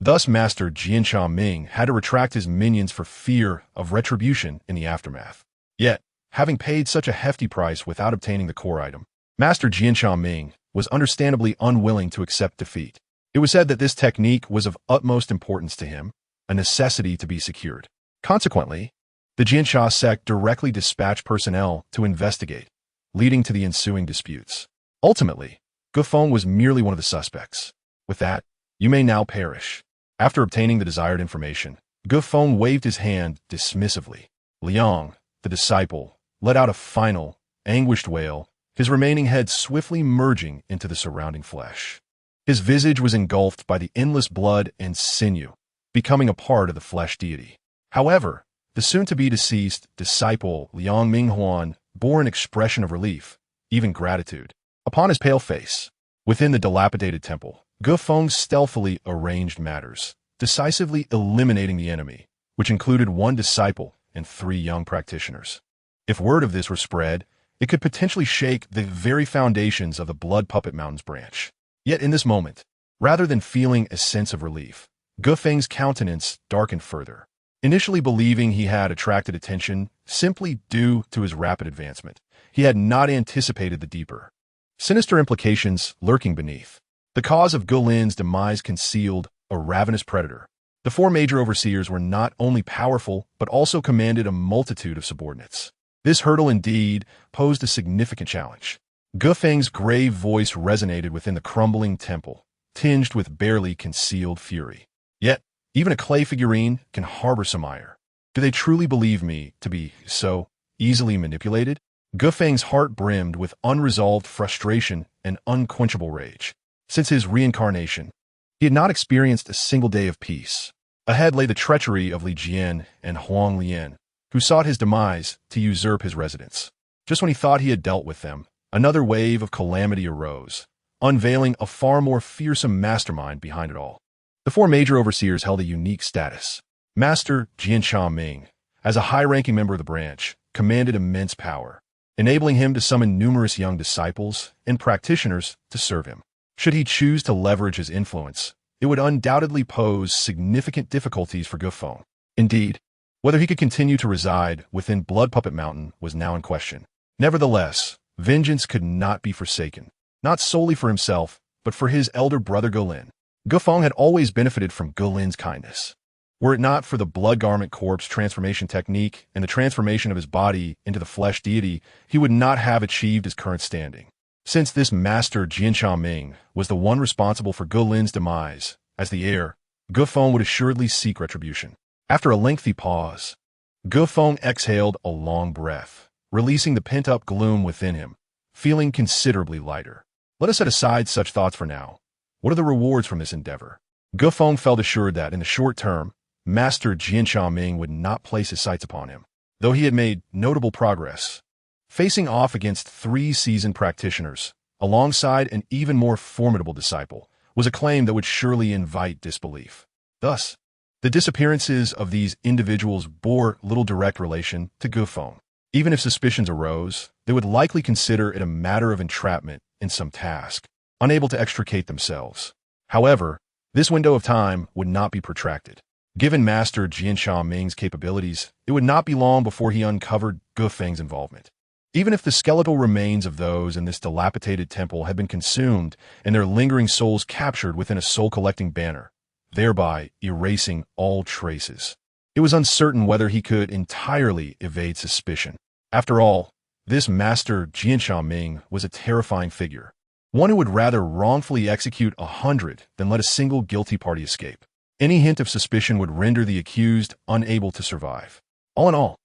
Thus, Master Jianxia Ming had to retract his minions for fear of retribution in the aftermath. Yet, having paid such a hefty price without obtaining the core item, Master Jianxia Ming was understandably unwilling to accept defeat. It was said that this technique was of utmost importance to him, a necessity to be secured. Consequently, the Jianxia sect directly dispatched personnel to investigate, leading to the ensuing disputes. Ultimately, Feng was merely one of the suspects. With that, you may now perish. After obtaining the desired information, Feng waved his hand dismissively. Liang, the disciple, let out a final, anguished wail, his remaining head swiftly merging into the surrounding flesh. His visage was engulfed by the endless blood and sinew, becoming a part of the flesh deity. However, the soon-to-be deceased disciple Liang Minghuan bore an expression of relief, even gratitude, upon his pale face. Within the dilapidated temple, Feng stealthily arranged matters, decisively eliminating the enemy, which included one disciple and 3 young practitioners. If word of this were spread, it could potentially shake the very foundations of the Blood Puppet Mountains branch. Yet in this moment, rather than feeling a sense of relief, Feng's countenance darkened further. Initially believing he had attracted attention simply due to his rapid advancement, he had not anticipated the deeper, sinister implications lurking beneath. The cause of Gulin's demise concealed a ravenous predator. The 4 major overseers were not only powerful, but also commanded a multitude of subordinates. This hurdle indeed posed a significant challenge. Feng's grave voice resonated within the crumbling temple, tinged with barely concealed fury. Yet, even a clay figurine can harbor some ire. Do they truly believe me to be so easily manipulated? Feng's heart brimmed with unresolved frustration and unquenchable rage. Since his reincarnation, he had not experienced a single day of peace. Ahead lay the treachery of Li Jian and Huang Lian, who sought his demise to usurp his residence. Just when he thought he had dealt with them, another wave of calamity arose, unveiling a far more fearsome mastermind behind it all. The 4 major overseers held a unique status. Master Jianxia Ming, as a high-ranking member of the branch, commanded immense power, enabling him to summon numerous young disciples and practitioners to serve him. Should he choose to leverage his influence, it would undoubtedly pose significant difficulties for Feng. Indeed, whether he could continue to reside within Blood Puppet Mountain was now in question. Nevertheless, vengeance could not be forsaken, not solely for himself, but for his elder brother Gulin. Feng had always benefited from Gulin's kindness. Were it not for the blood garment corpse transformation technique and the transformation of his body into the flesh deity, he would not have achieved his current standing. Since this master Jianxia Ming was the one responsible for Gulin's demise, as the heir, Feng would assuredly seek retribution. After a lengthy pause, Feng exhaled a long breath, releasing the pent-up gloom within him, feeling considerably lighter. Let us set aside such thoughts for now. What are the rewards from this endeavor? Feng felt assured that, in the short term, Master Jianxia Ming would not place his sights upon him, though he had made notable progress. Facing off against 3 seasoned practitioners, alongside an even more formidable disciple, was a claim that would surely invite disbelief. Thus, the disappearances of these individuals bore little direct relation to Feng. Even if suspicions arose, they would likely consider it a matter of entrapment in some task, unable to extricate themselves. However, this window of time would not be protracted. Given Master Jianxia Ming's capabilities, it would not be long before he uncovered Feng's involvement. Even if the skeletal remains of those in this dilapidated temple had been consumed and their lingering souls captured within a soul-collecting banner, thereby erasing all traces, it was uncertain whether he could entirely evade suspicion. After all, this Master Jianxia Ming was a terrifying figure, one who would rather wrongfully execute 100 than let a single guilty party escape. Any hint of suspicion would render the accused unable to survive. All in all,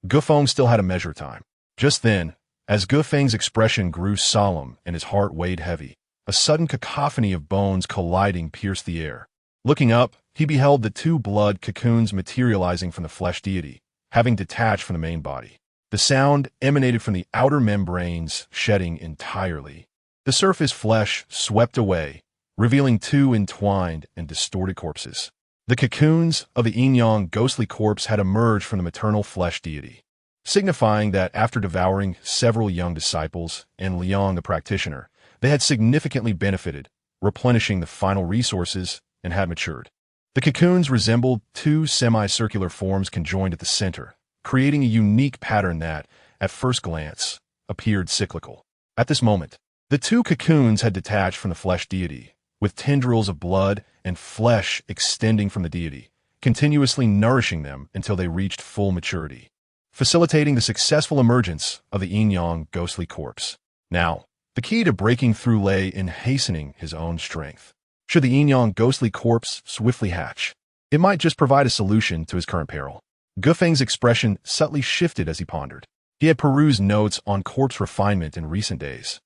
Feng still had a measure of time. Just then, as Feng's expression grew solemn and his heart weighed heavy, a sudden cacophony of bones colliding pierced the air. Looking up, he beheld the 2 blood cocoons materializing from the flesh deity, having detached from the main body. The sound emanated from the outer membranes shedding entirely. The surface flesh swept away, revealing 2 entwined and distorted corpses. The cocoons of the yin-yang ghostly corpse had emerged from the maternal flesh deity, signifying that after devouring several young disciples and Liang the practitioner, they had significantly benefited, replenishing the final resources and had matured. The cocoons resembled two semicircular forms conjoined at the center, creating a unique pattern that, at first glance, appeared cyclical. At this moment, the two cocoons had detached from the flesh deity, with tendrils of blood and flesh extending from the deity, continuously nourishing them until they reached full maturity, facilitating the successful emergence of the yin-yang ghostly corpse. Now, the key to breaking through lay in hastening his own strength. Should the yin-yang ghostly corpse swiftly hatch, it might just provide a solution to his current peril. Feng's expression subtly shifted as he pondered. He had perused notes on corpse refinement in recent days,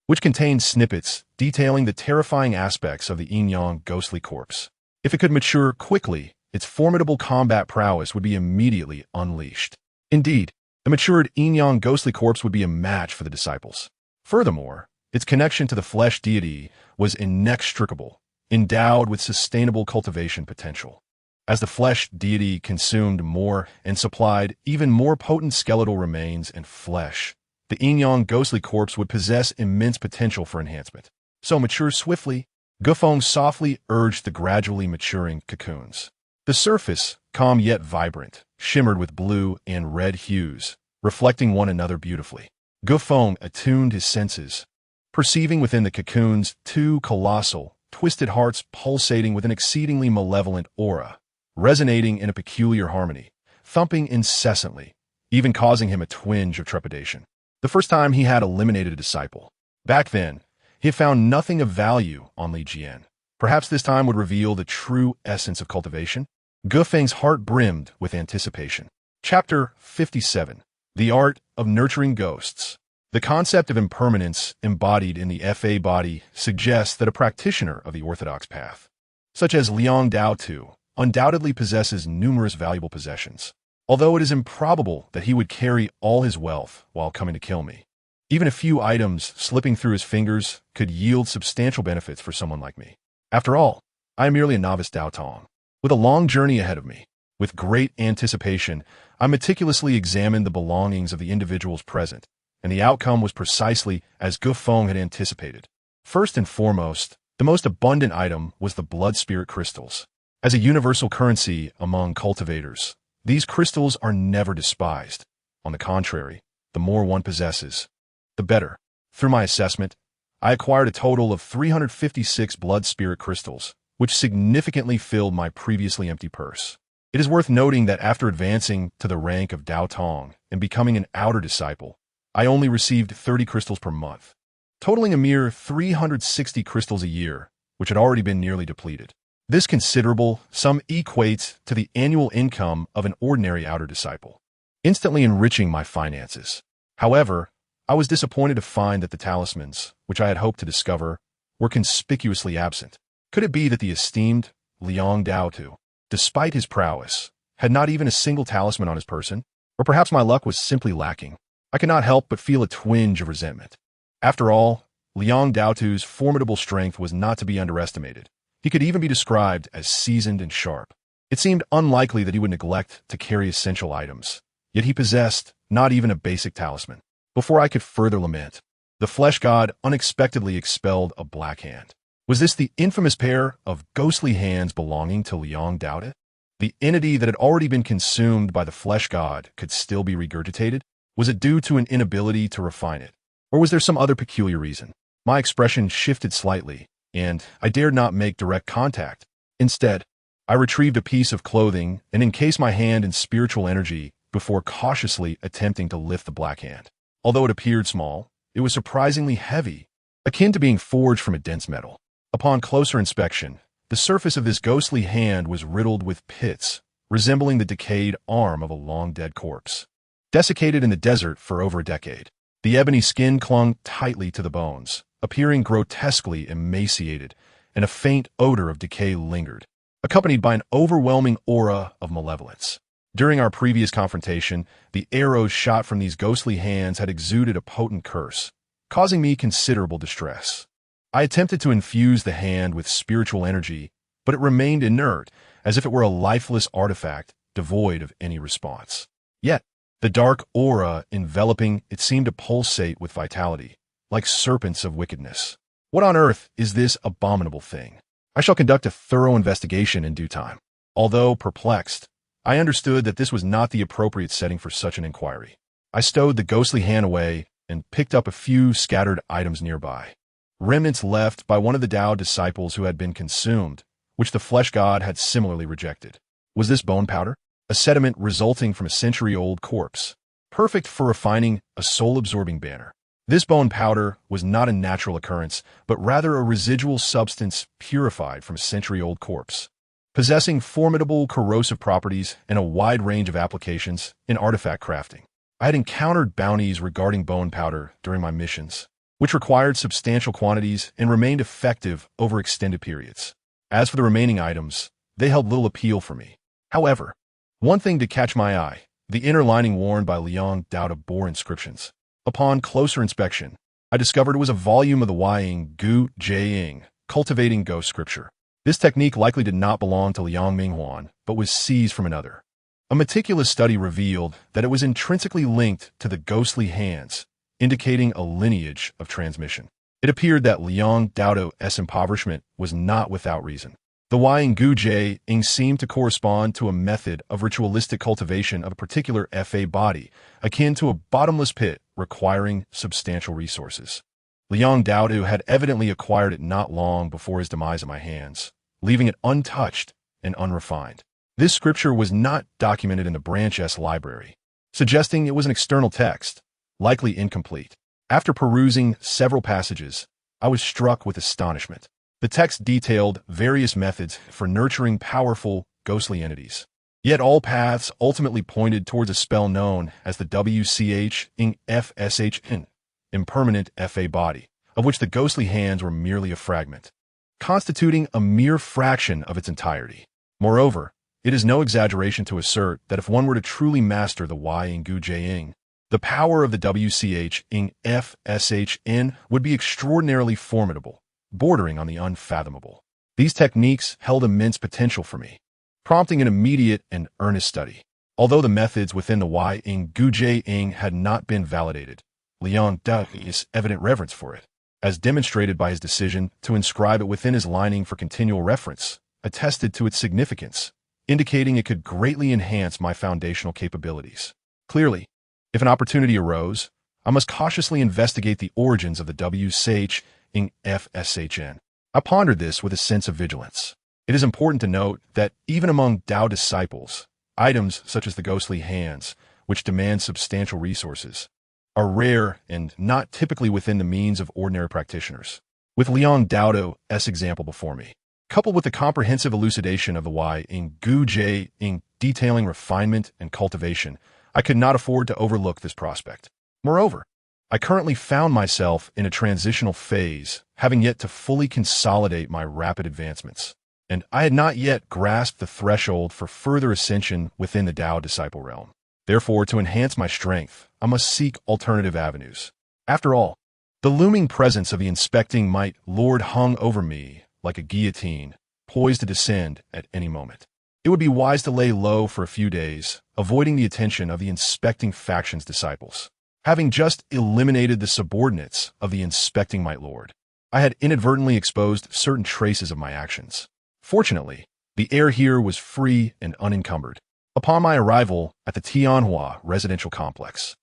which contained snippets detailing the terrifying aspects of the yin-yang ghostly corpse. If it could mature quickly, its formidable combat prowess would be immediately unleashed. Indeed, the matured yin-yang ghostly corpse would be a match for the disciples. Furthermore, its connection to the flesh deity was inextricable, endowed with sustainable cultivation potential. As the flesh deity consumed more and supplied even more potent skeletal remains and flesh, the yin-yang ghostly corpse would possess immense potential for enhancement. So mature swiftly, Feng softly urged the gradually maturing cocoons. The surface, calm yet vibrant, shimmered with blue and red hues, reflecting one another beautifully. Feng attuned his senses, perceiving within the cocoons two colossal, twisted hearts pulsating with an exceedingly malevolent aura, resonating in a peculiar harmony, thumping incessantly, even causing him a twinge of trepidation. The first time he had eliminated a disciple. Back then, he had found nothing of value on Li Jian. Perhaps this time would reveal the true essence of cultivation? Feng's heart brimmed with anticipation. Chapter 57. The Art of Nurturing Ghosts. The concept of impermanence embodied in the Fa body suggests that a practitioner of the orthodox path, such as Liang Dao Tu, undoubtedly possesses numerous valuable possessions, although it is improbable that he would carry all his wealth while coming to kill me. Even a few items slipping through his fingers could yield substantial benefits for someone like me. After all, I am merely a novice Dao Tong, with a long journey ahead of me. With great anticipation, I meticulously examined the belongings of the individuals present, and the outcome was precisely as Feng had anticipated. First and foremost, the most abundant item was the blood spirit crystals. As a universal currency among cultivators, these crystals are never despised. On the contrary, the more one possesses, the better. Through my assessment, I acquired a total of 356 blood spirit crystals, which significantly filled my previously empty purse. It is worth noting that after advancing to the rank of Dao Tong and becoming an outer disciple, I only received 30 crystals per month, totaling a mere 360 crystals a year, which had already been nearly depleted. This considerable sum equates to the annual income of an ordinary outer disciple, instantly enriching my finances. However, I was disappointed to find that the talismans, which I had hoped to discover, were conspicuously absent. Could it be that the esteemed Liang Dao Tu, despite his prowess, had not even a single talisman on his person? Or perhaps my luck was simply lacking. I could not help but feel a twinge of resentment. After all, Liang Dao Tu's formidable strength was not to be underestimated. He could even be described as seasoned and sharp. It seemed unlikely that he would neglect to carry essential items, yet he possessed not even a basic talisman. Before I could further lament, the flesh god unexpectedly expelled a black hand. Was this the infamous pair of ghostly hands belonging to Liang Dao Tu? The entity that had already been consumed by the flesh god could still be regurgitated? Was it due to an inability to refine it? Or was there some other peculiar reason? My expression shifted slightly, and I dared not make direct contact. Instead, I retrieved a piece of clothing and encased my hand in spiritual energy before cautiously attempting to lift the black hand. Although it appeared small, it was surprisingly heavy, akin to being forged from a dense metal. Upon closer inspection, the surface of this ghostly hand was riddled with pits, resembling the decayed arm of a long-dead corpse. Desiccated in the desert for over a decade, the ebony skin clung tightly to the bones, appearing grotesquely emaciated, and a faint odor of decay lingered, accompanied by an overwhelming aura of malevolence. During our previous confrontation, the arrows shot from these ghostly hands had exuded a potent curse, causing me considerable distress. I attempted to infuse the hand with spiritual energy, but it remained inert, as if it were a lifeless artifact devoid of any response. Yet, the dark aura enveloping it seemed to pulsate with vitality, like serpents of wickedness. What on earth is this abominable thing? I shall conduct a thorough investigation in due time. Although perplexed, I understood that this was not the appropriate setting for such an inquiry. I stowed the ghostly hand away and picked up a few scattered items nearby. Remnants left by one of the Tao disciples who had been consumed, which the flesh god had similarly rejected. Was this bone powder? A sediment resulting from a century-old corpse, perfect for refining a soul-absorbing banner. This bone powder was not a natural occurrence, but rather a residual substance purified from a century-old corpse, possessing formidable corrosive properties and a wide range of applications in artifact crafting. I had encountered bounties regarding bone powder during my missions, which required substantial quantities and remained effective over extended periods. As for the remaining items, they held little appeal for me. However, one thing did catch my eye: the inner lining worn by Liang Dao bore inscriptions. Upon closer inspection, I discovered it was a volume of the Ying Gu Jing, cultivating ghost scripture. This technique likely did not belong to Liang Minghuan, but was seized from another. A meticulous study revealed that it was intrinsically linked to the ghostly hands, indicating a lineage of transmission. It appeared that Liang Dao's impoverishment was not without reason. The Ying Gu Jing seemed to correspond to a method of ritualistic cultivation of a particular Fa body, akin to a bottomless pit requiring substantial resources. Liang Dao had evidently acquired it not long before his demise in my hands, leaving it untouched and unrefined. This scripture was not documented in the Branch S library, suggesting it was an external text, likely incomplete. After perusing several passages, I was struck with astonishment. The text detailed various methods for nurturing powerful, ghostly entities. Yet all paths ultimately pointed towards a spell known as the WCH-FSHN, impermanent Fa body, of which the ghostly hands were merely a fragment, constituting a mere fraction of its entirety. Moreover, it is no exaggeration to assert that if one were to truly master the Ying Gu Jing, the power of the WCH-FSHN would be extraordinarily formidable, bordering on the unfathomable. These techniques held immense potential for me, prompting an immediate and earnest study. Although the methods within the Ying Gu Jing had not been validated, Liang Dao's evident reverence for it, as demonstrated by his decision to inscribe it within his lining for continual reference, attested to its significance, indicating it could greatly enhance my foundational capabilities. Clearly, if an opportunity arose, I must cautiously investigate the origins of the WCH-FSHN. I pondered this with a sense of vigilance. It is important to note that even among Tao disciples, items such as the ghostly hands, which demand substantial resources, are rare and not typically within the means of ordinary practitioners. With Liang Dao's example before me, coupled with the comprehensive elucidation of the Ying Gu Jing detailing refinement and cultivation, I could not afford to overlook this prospect. Moreover, I currently found myself in a transitional phase, having yet to fully consolidate my rapid advancements, and I had not yet grasped the threshold for further ascension within the Tao disciple realm. Therefore, to enhance my strength, I must seek alternative avenues. After all, the looming presence of the inspecting might lord hung over me like a guillotine, poised to descend at any moment. It would be wise to lay low for a few days, avoiding the attention of the inspecting faction's disciples. Having just eliminated the subordinates of the inspecting might lord, I had inadvertently exposed certain traces of my actions. Fortunately, the air here was free and unencumbered. Upon my arrival at the Tianhua residential complex,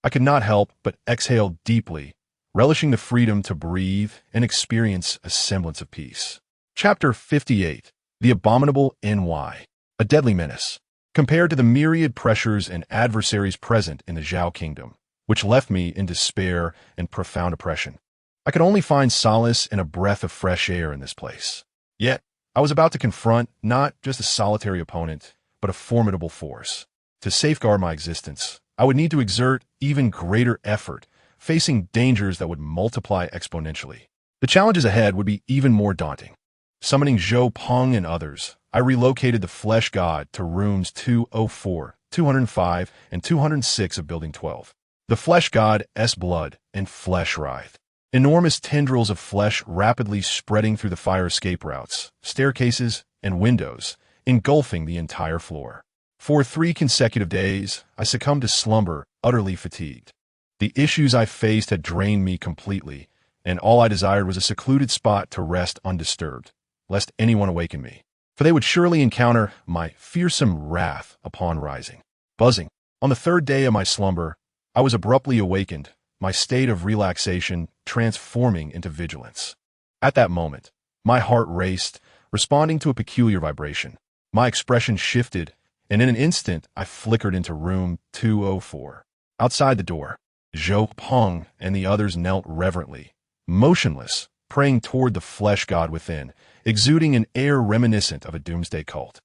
I could not help but exhale deeply, relishing the freedom to breathe and experience a semblance of peace. Chapter 58. The Abominable NY. A deadly menace. Compared to the myriad pressures and adversaries present in the Zhao kingdom, which left me in despair and profound oppression, I could only find solace in a breath of fresh air in this place. Yet, I was about to confront not just a solitary opponent, but a formidable force. To safeguard my existence, I would need to exert even greater effort, facing dangers that would multiply exponentially. The challenges ahead would be even more daunting. Summoning Zhou Peng and others, I relocated the flesh god to rooms 204, 205, and 206 of Building 12. The flesh god's blood and flesh writhed. Enormous tendrils of flesh rapidly spreading through the fire escape routes, staircases, and windows, engulfing the entire floor. For 3 consecutive days, I succumbed to slumber, utterly fatigued. The issues I faced had drained me completely, and all I desired was a secluded spot to rest undisturbed, lest anyone awaken me, for they would surely encounter my fearsome wrath upon rising. Buzzing. On the third day of my slumber, I was abruptly awakened, my state of relaxation transforming into vigilance. At that moment, my heart raced, responding to a peculiar vibration. My expression shifted, and in an instant I flickered into room 204. Outside the door, Zhou Peng and the others knelt reverently, motionless, praying toward the flesh god within, exuding an air reminiscent of a doomsday cult.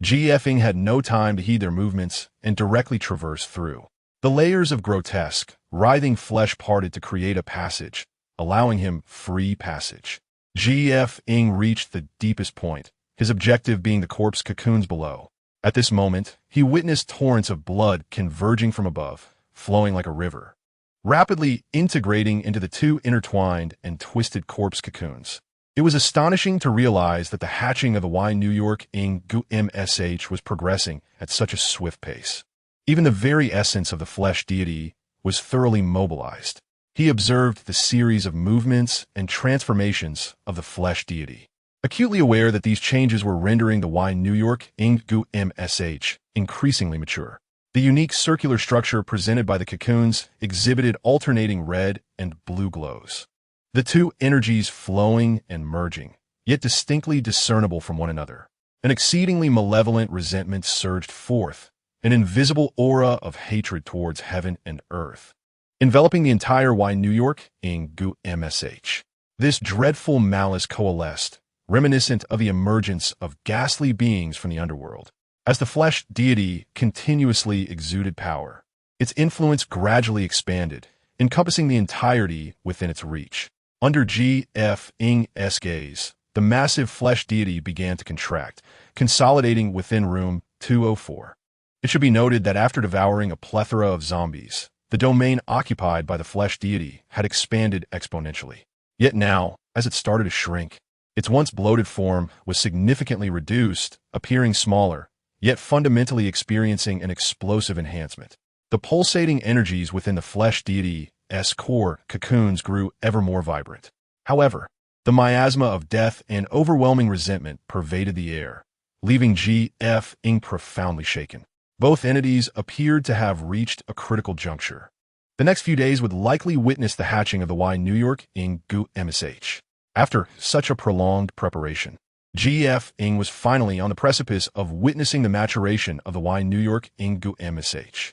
Feng had no time to heed their movements and directly traversed through. The layers of grotesque, writhing flesh parted to create a passage, allowing him free passage. Feng reached the deepest point, his objective being the corpse cocoons below. At this moment, he witnessed torrents of blood converging from above, flowing like a river, rapidly integrating into the two intertwined and twisted corpse cocoons. It was astonishing to realize that the hatching of the Y New York Ing Gu MSH was progressing at such a swift pace. Even the very essence of the flesh deity was thoroughly mobilized. He observed the series of movements and transformations of the flesh deity, acutely aware that these changes were rendering the Y New York Ing Gu MSH increasingly mature. The unique circular structure presented by the cocoons exhibited alternating red and blue glows, the two energies flowing and merging, yet distinctly discernible from one another. An exceedingly malevolent resentment surged forth, an invisible aura of hatred towards heaven and earth, enveloping the entire Y New York Ing Gu MSH. This dreadful malice coalesced, reminiscent of the emergence of ghastly beings from the underworld. As the flesh deity continuously exuded power, its influence gradually expanded, encompassing the entirety within its reach. Under Feng's gaze, the massive flesh deity began to contract, consolidating within room 204. It should be noted that after devouring a plethora of zombies, the domain occupied by the flesh deity had expanded exponentially. Yet now, as it started to shrink, its once bloated form was significantly reduced, appearing smaller, yet fundamentally experiencing an explosive enhancement. The pulsating energies within the flesh deity's core cocoons grew ever more vibrant. However, the miasma of death and overwhelming resentment pervaded the air, leaving Feng profoundly shaken. Both entities appeared to have reached a critical juncture. The next few days would likely witness the hatching of the Y New York Ing Gu MSH. After such a prolonged preparation, Feng was finally on the precipice of witnessing the maturation of the Y New York Ing Gu MSH.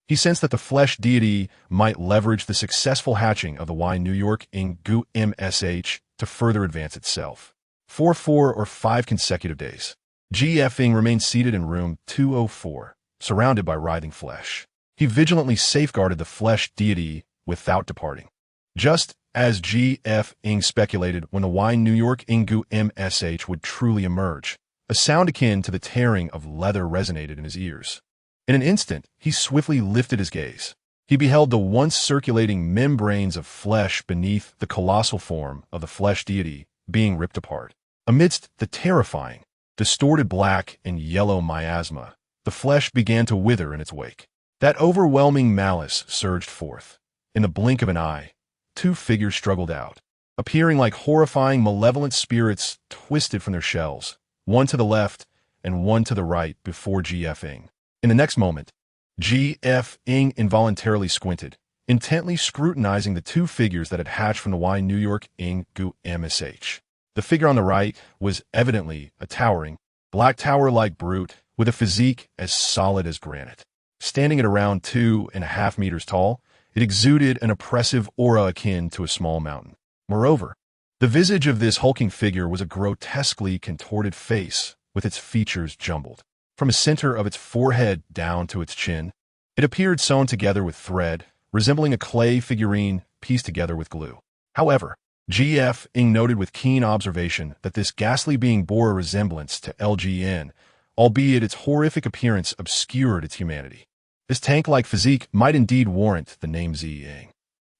He sensed that the flesh deity might leverage the successful hatching of the Y New York Ing Gu MSH to further advance itself. For 4 or 5 consecutive days, Feng remained seated in room 204, surrounded by writhing flesh. He vigilantly safeguarded the flesh deity without departing. Just as Feng speculated when the Y New York Ing Gu MSH would truly emerge, a sound akin to the tearing of leather resonated in his ears. In an instant, he swiftly lifted his gaze. He beheld the once circulating membranes of flesh beneath the colossal form of the flesh deity being ripped apart. Amidst the terrifying, distorted black and yellow miasma, the flesh began to wither in its wake. That overwhelming malice surged forth. In the blink of an eye, 2 figures struggled out, appearing like horrifying malevolent spirits twisted from their shells, one to the left and one to the right before Feng. In the next moment, Feng involuntarily squinted, intently scrutinizing the 2 figures that had hatched from the Y New York Ing Gu MSH. The figure on the right was evidently a towering, black tower-like brute with a physique as solid as granite. Standing at around 2.5 meters tall, it exuded an oppressive aura akin to a small mountain. Moreover, the visage of this hulking figure was a grotesquely contorted face with its features jumbled. From the center of its forehead down to its chin, it appeared sewn together with thread, resembling a clay figurine pieced together with glue. However, Feng noted with keen observation that this ghastly being bore a resemblance to LGN, albeit its horrific appearance obscured its humanity. This tank-like physique might indeed warrant the name Ziying.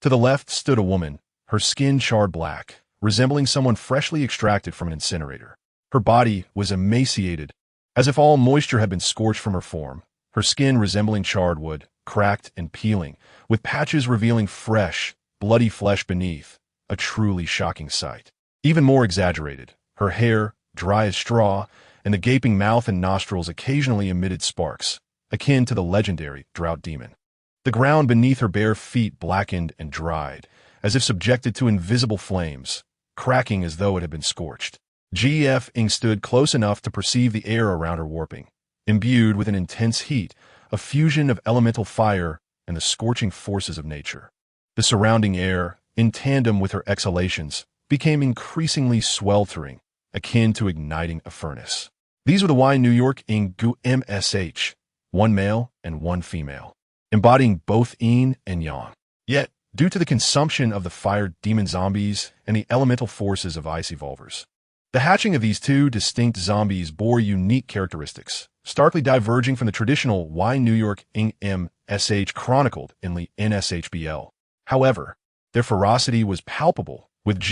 To the left stood a woman, her skin charred black, resembling someone freshly extracted from an incinerator. Her body was emaciated, as if all moisture had been scorched from her form, her skin resembling charred wood, cracked and peeling, with patches revealing fresh, bloody flesh beneath, a truly shocking sight. Even more exaggerated, her hair, dry as straw, and the gaping mouth and nostrils occasionally emitted sparks, akin to the legendary drought demon. The ground beneath her bare feet blackened and dried, as if subjected to invisible flames, cracking as though it had been scorched. Feng stood close enough to perceive the air around her warping, imbued with an intense heat, a fusion of elemental fire and the scorching forces of nature. The surrounding air, in tandem with her exhalations, became increasingly sweltering, akin to igniting a furnace. These were the Y New York in Gu MSH, one male and one female, embodying both yin and yang. Yet, due to the consumption of the fire demon zombies and the elemental forces of ice evolvers, the hatching of these two distinct zombies bore unique characteristics, starkly diverging from the traditional Y New York ing MSH chronicled in the NSHBL. However, their ferocity was palpable, with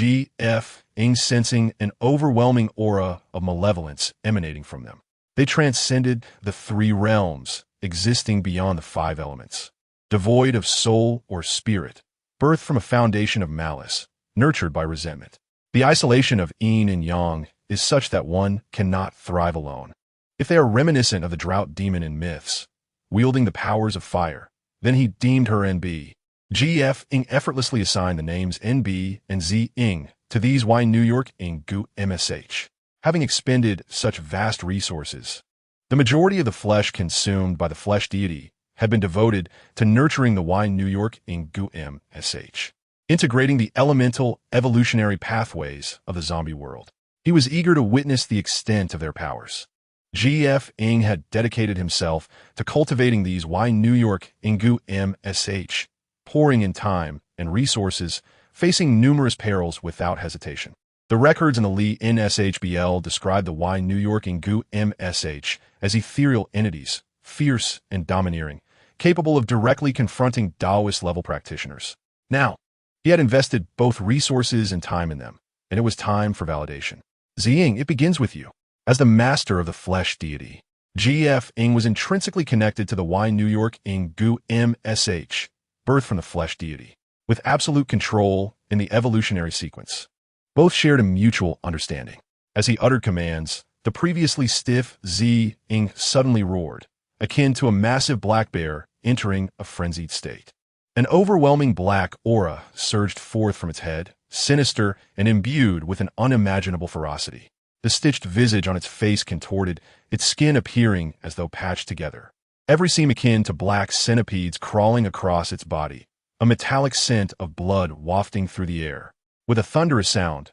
Ing sensing an overwhelming aura of malevolence emanating from them. They transcended the three realms, existing beyond the five elements. Devoid of soul or spirit, birthed from a foundation of malice, nurtured by resentment. The isolation of yin and yang is such that one cannot thrive alone. If they are reminiscent of the drought demon in myths, wielding the powers of fire, then he deemed her NB. Ing effortlessly assigned the names NB and Ing to these Y New York in Gu MSH. Having expended such vast resources, the majority of the flesh consumed by the flesh deity had been devoted to nurturing the Y New York in Gu MSH, integrating the elemental evolutionary pathways of the zombie world. He was eager to witness the extent of their powers. Ing had dedicated himself to cultivating these Y New York in Gu MSH, pouring in time and resources, facing numerous perils without hesitation. The records in the Lee NSHBL describe the Y New York in Gu MSH as ethereal entities, fierce and domineering, capable of directly confronting Taoist-level practitioners. Now, he had invested both resources and time in them, and it was time for validation. Ing, it begins with you. As the master of the flesh deity, Ing was intrinsically connected to the Y New York in Gu MSH, birthed from the flesh deity, with absolute control in the evolutionary sequence. Both shared a mutual understanding. As he uttered commands, the previously stiff Ing suddenly roared, akin to a massive black bear entering a frenzied state. An overwhelming black aura surged forth from its head, sinister and imbued with an unimaginable ferocity. The stitched visage on its face contorted, its skin appearing as though patched together. Every seam akin to black centipedes crawling across its body, a metallic scent of blood wafting through the air. With a thunderous sound,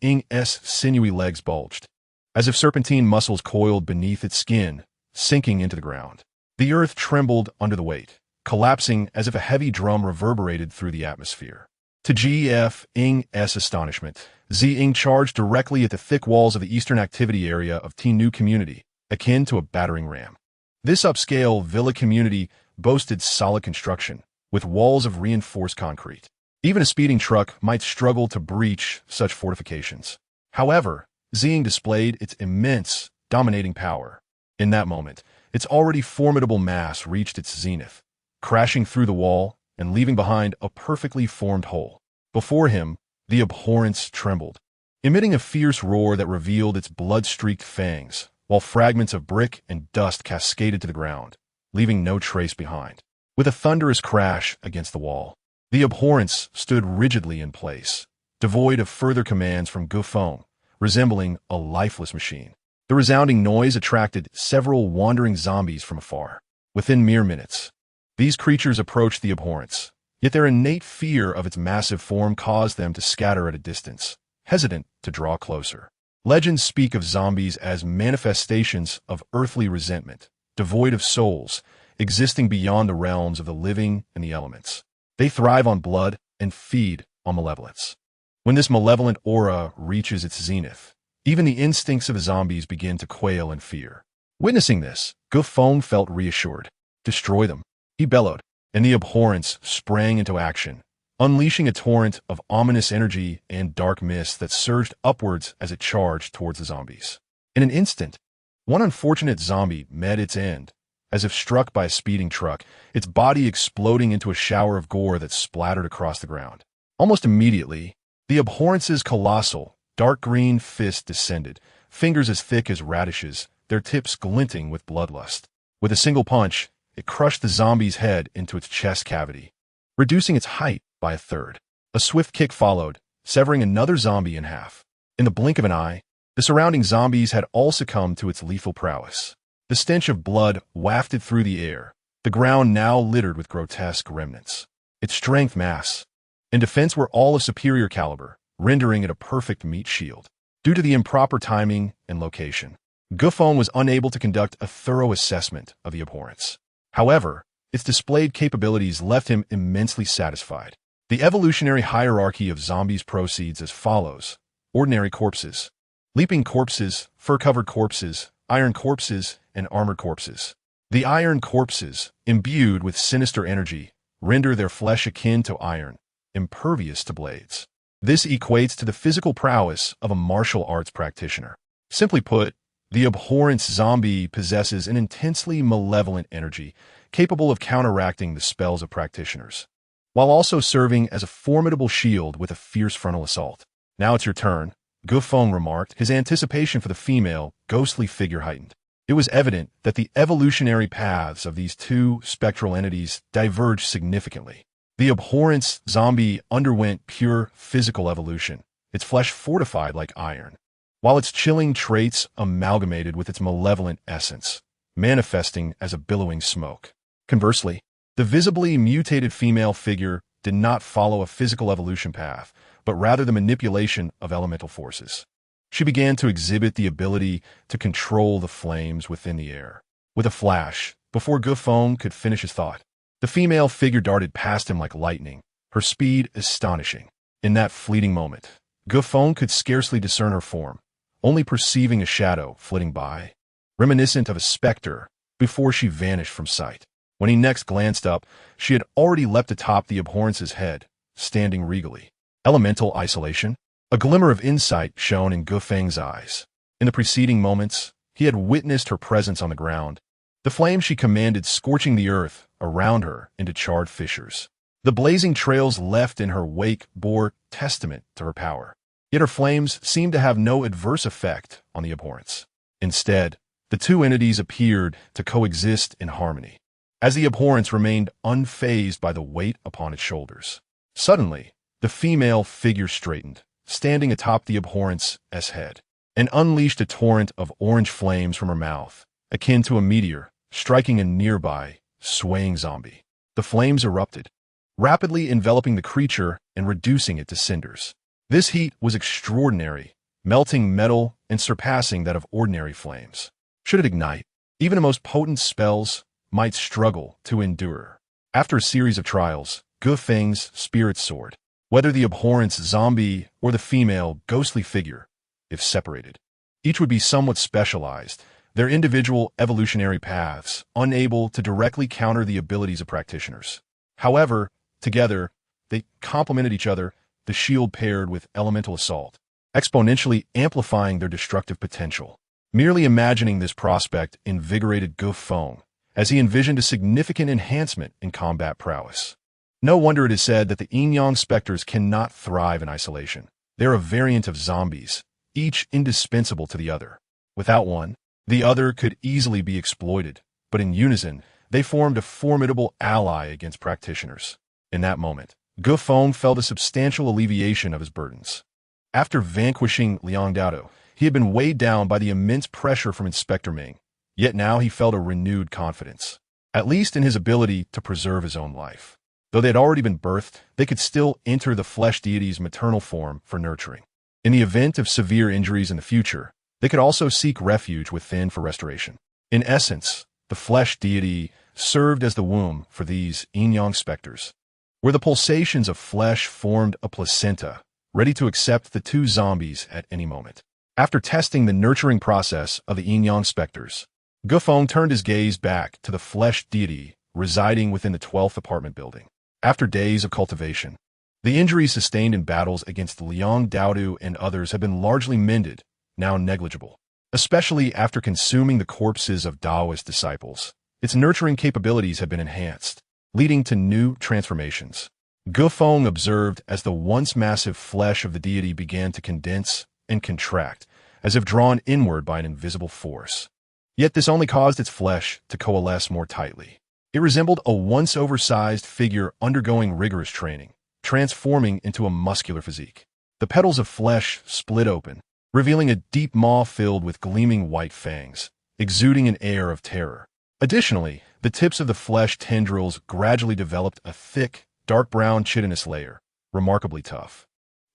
Ing's sinewy legs bulged, as if serpentine muscles coiled beneath its skin, sinking into the ground. The earth trembled under the weight, collapsing as if a heavy drum reverberated through the atmosphere. To Ing's astonishment, Ing charged directly at the thick walls of the eastern activity area of Tinu community, akin to a battering ram. This upscale villa community boasted solid construction, with walls of reinforced concrete. Even a speeding truck might struggle to breach such fortifications. However, Ing displayed its immense, dominating power. In that moment, its already formidable mass reached its zenith, crashing through the wall and leaving behind a perfectly formed hole. Before him, the abhorrence trembled, emitting a fierce roar that revealed its blood-streaked fangs, while fragments of brick and dust cascaded to the ground, leaving no trace behind. With a thunderous crash against the wall, the abhorrence stood rigidly in place, devoid of further commands from Feng, resembling a lifeless machine. The resounding noise attracted several wandering zombies from afar. Within mere minutes, these creatures approached the abhorrence, yet their innate fear of its massive form caused them to scatter at a distance, hesitant to draw closer. Legends speak of zombies as manifestations of earthly resentment, devoid of souls, existing beyond the realms of the living and the elements. They thrive on blood and feed on malevolence. When this malevolent aura reaches its zenith, even the instincts of the zombies begin to quail in fear. Witnessing this, Feng felt reassured. Destroy them, he bellowed, and the abhorrence sprang into action, unleashing a torrent of ominous energy and dark mist that surged upwards as it charged towards the zombies. In an instant, one unfortunate zombie met its end, as if struck by a speeding truck, its body exploding into a shower of gore that splattered across the ground. Almost immediately, the abhorrence's colossal, Dark green fists descended, fingers as thick as radishes, their tips glinting with bloodlust. With a single punch, it crushed the zombie's head into its chest cavity, reducing its height by a third. A swift kick followed, severing another zombie in half. In the blink of an eye, the surrounding zombies had all succumbed to its lethal prowess. The stench of blood wafted through the air, the ground now littered with grotesque remnants. Its strength mass and defense were all of superior caliber, rendering it a perfect meat shield. Due to the improper timing and location, Feng was unable to conduct a thorough assessment of the abhorrence. However, its displayed capabilities left him immensely satisfied. The evolutionary hierarchy of zombies proceeds as follows: ordinary corpses, leaping corpses, fur-covered corpses, iron corpses, and armored corpses. The iron corpses, imbued with sinister energy, render their flesh akin to iron, impervious to blades. This equates to the physical prowess of a martial arts practitioner. Simply put, the abhorrence zombie possesses an intensely malevolent energy capable of counteracting the spells of practitioners, while also serving as a formidable shield with a fierce frontal assault. "Now it's your turn," Feng remarked, his anticipation for the female, ghostly figure heightened. It was evident that the evolutionary paths of these two spectral entities diverged significantly. The abhorrence zombie underwent pure physical evolution, its flesh fortified like iron, while its chilling traits amalgamated with its malevolent essence, manifesting as a billowing smoke. Conversely, the visibly mutated female figure did not follow a physical evolution path, but rather the manipulation of elemental forces. She began to exhibit the ability to control the flames within the air. With a flash, before Feng could finish his thought, the female figure darted past him like lightning, her speed astonishing. In that fleeting moment, Feng could scarcely discern her form, only perceiving a shadow flitting by, reminiscent of a specter, before she vanished from sight. When he next glanced up, she had already leapt atop the abhorrence's head, standing regally. Elemental isolation? A glimmer of insight shone in Feng's eyes. In the preceding moments, he had witnessed her presence on the ground, the flame she commanded scorching the earth around her into charred fissures. The blazing trails left in her wake bore testament to her power. Yet her flames seemed to have no adverse effect on the abhorrence. Instead, the two entities appeared to coexist in harmony, as the abhorrence remained unfazed by the weight upon its shoulders. Suddenly, the female figure straightened, standing atop the abhorrence's head, and unleashed a torrent of orange flames from her mouth, akin to a meteor striking a nearby, swaying zombie. The flames erupted, rapidly enveloping the creature and reducing it to cinders. This heat was extraordinary, melting metal and surpassing that of ordinary flames. Should it ignite, even the most potent spells might struggle to endure. After a series of trials, Feng's spirit soared. Whether the abhorrence zombie or the female ghostly figure, if separated, each would be somewhat specialized, their individual evolutionary paths unable to directly counter the abilities of practitioners. However, together, they complemented each other, the shield paired with elemental assault, exponentially amplifying their destructive potential. Merely imagining this prospect invigorated Feng, as he envisioned a significant enhancement in combat prowess. No wonder it is said that the yin-yang specters cannot thrive in isolation. They're a variant of zombies, each indispensable to the other. Without one, the other could easily be exploited, but in unison, they formed a formidable ally against practitioners. In that moment, Feng felt a substantial alleviation of his burdens. After vanquishing Liang Dao, he had been weighed down by the immense pressure from Inspector Ming, yet now he felt a renewed confidence, at least in his ability to preserve his own life. Though they had already been birthed, they could still enter the flesh deity's maternal form for nurturing. In the event of severe injuries in the future, they could also seek refuge within for restoration. In essence, the flesh deity served as the womb for these yin-yang specters, where the pulsations of flesh formed a placenta, ready to accept the two zombies at any moment. After testing the nurturing process of the yin-yang specters, Feng turned his gaze back to the flesh deity residing within the 12th apartment building. After days of cultivation, the injuries sustained in battles against Liang Dao and others have been largely mended, now negligible. Especially after consuming the corpses of Daoist disciples, its nurturing capabilities have been enhanced, leading to new transformations. Feng observed as the once massive flesh of the deity began to condense, and contract, as if drawn inward by an invisible force. Yet this only caused its flesh to coalesce more tightly. It resembled a once oversized figure undergoing rigorous training, transforming into a muscular physique. The petals of flesh split open, revealing a deep maw filled with gleaming white fangs, exuding an air of terror. Additionally, the tips of the flesh tendrils gradually developed a thick, dark brown chitinous layer, remarkably tough.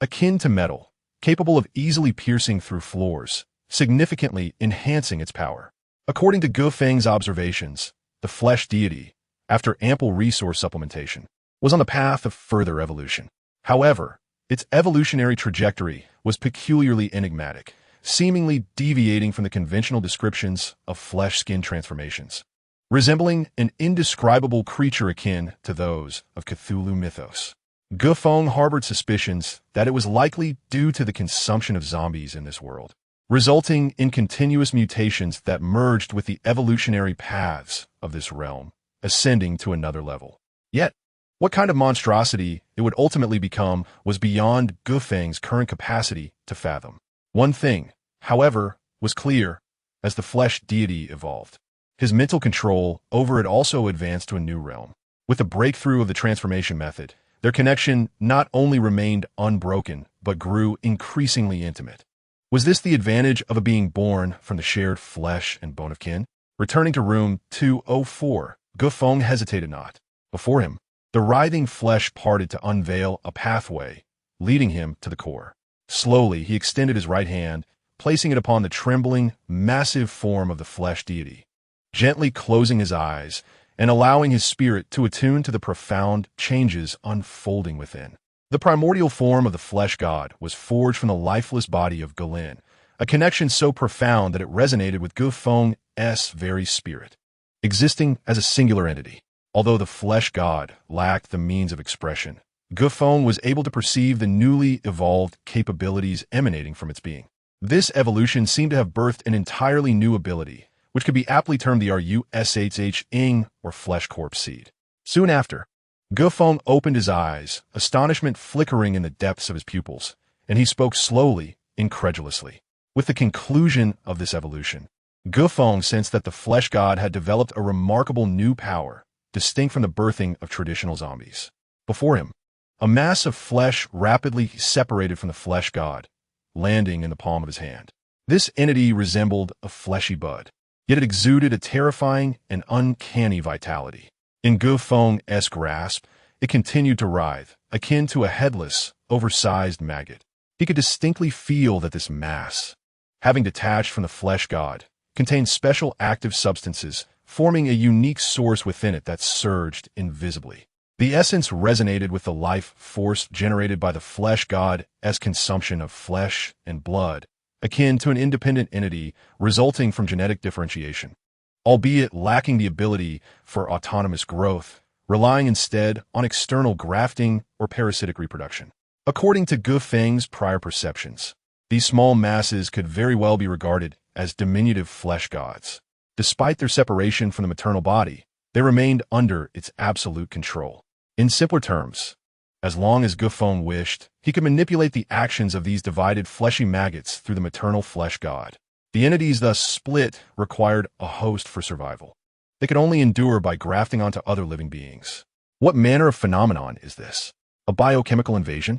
Akin to metal, capable of easily piercing through floors, significantly enhancing its power. According to Feng's observations, the flesh deity, after ample resource supplementation, was on the path of further evolution. However, its evolutionary trajectory was peculiarly enigmatic, seemingly deviating from the conventional descriptions of flesh-skin transformations. Resembling an indescribable creature akin to those of Cthulhu mythos, Feng harbored suspicions that it was likely due to the consumption of zombies in this world, resulting in continuous mutations that merged with the evolutionary paths of this realm, ascending to another level. Yet, what kind of monstrosity it would ultimately become was beyond Feng's current capacity to fathom. One thing, however, was clear as the flesh deity evolved. His mental control over it also advanced to a new realm. With the breakthrough of the transformation method, their connection not only remained unbroken, but grew increasingly intimate. Was this the advantage of a being born from the shared flesh and bone of kin? Returning to room 204, Feng hesitated not. Before him, the writhing flesh parted to unveil a pathway, leading him to the core. Slowly, he extended his right hand, placing it upon the trembling, massive form of the flesh deity, gently closing his eyes and allowing his spirit to attune to the profound changes unfolding within. The primordial form of the flesh god was forged from the lifeless body of Galen, a connection so profound that it resonated with Feng's very spirit, existing as a singular entity. Although the flesh god lacked the means of expression, Feng was able to perceive the newly evolved capabilities emanating from its being. This evolution seemed to have birthed an entirely new ability, which could be aptly termed the Rushh-ing or flesh corpse seed. Soon after, Feng opened his eyes, astonishment flickering in the depths of his pupils, and he spoke slowly, incredulously. With the conclusion of this evolution, Feng sensed that the flesh god had developed a remarkable new power, distinct from the birthing of traditional zombies. Before him, a mass of flesh rapidly separated from the flesh god, landing in the palm of his hand. This entity resembled a fleshy bud, yet it exuded a terrifying and uncanny vitality. In Feng's grasp, it continued to writhe, akin to a headless, oversized maggot. He could distinctly feel that this mass, having detached from the flesh god, contained special active substances, forming a unique source within it that surged invisibly. The essence resonated with the life force generated by the flesh god as consumption of flesh and blood, akin to an independent entity resulting from genetic differentiation, albeit lacking the ability for autonomous growth, relying instead on external grafting or parasitic reproduction. According to Feng's prior perceptions, these small masses could very well be regarded as diminutive flesh gods. Despite their separation from the maternal body, they remained under its absolute control. In simpler terms, as long as Feng wished, he could manipulate the actions of these divided fleshy maggots through the maternal flesh god. The entities thus split required a host for survival. They could only endure by grafting onto other living beings. What manner of phenomenon is this? A biochemical invasion?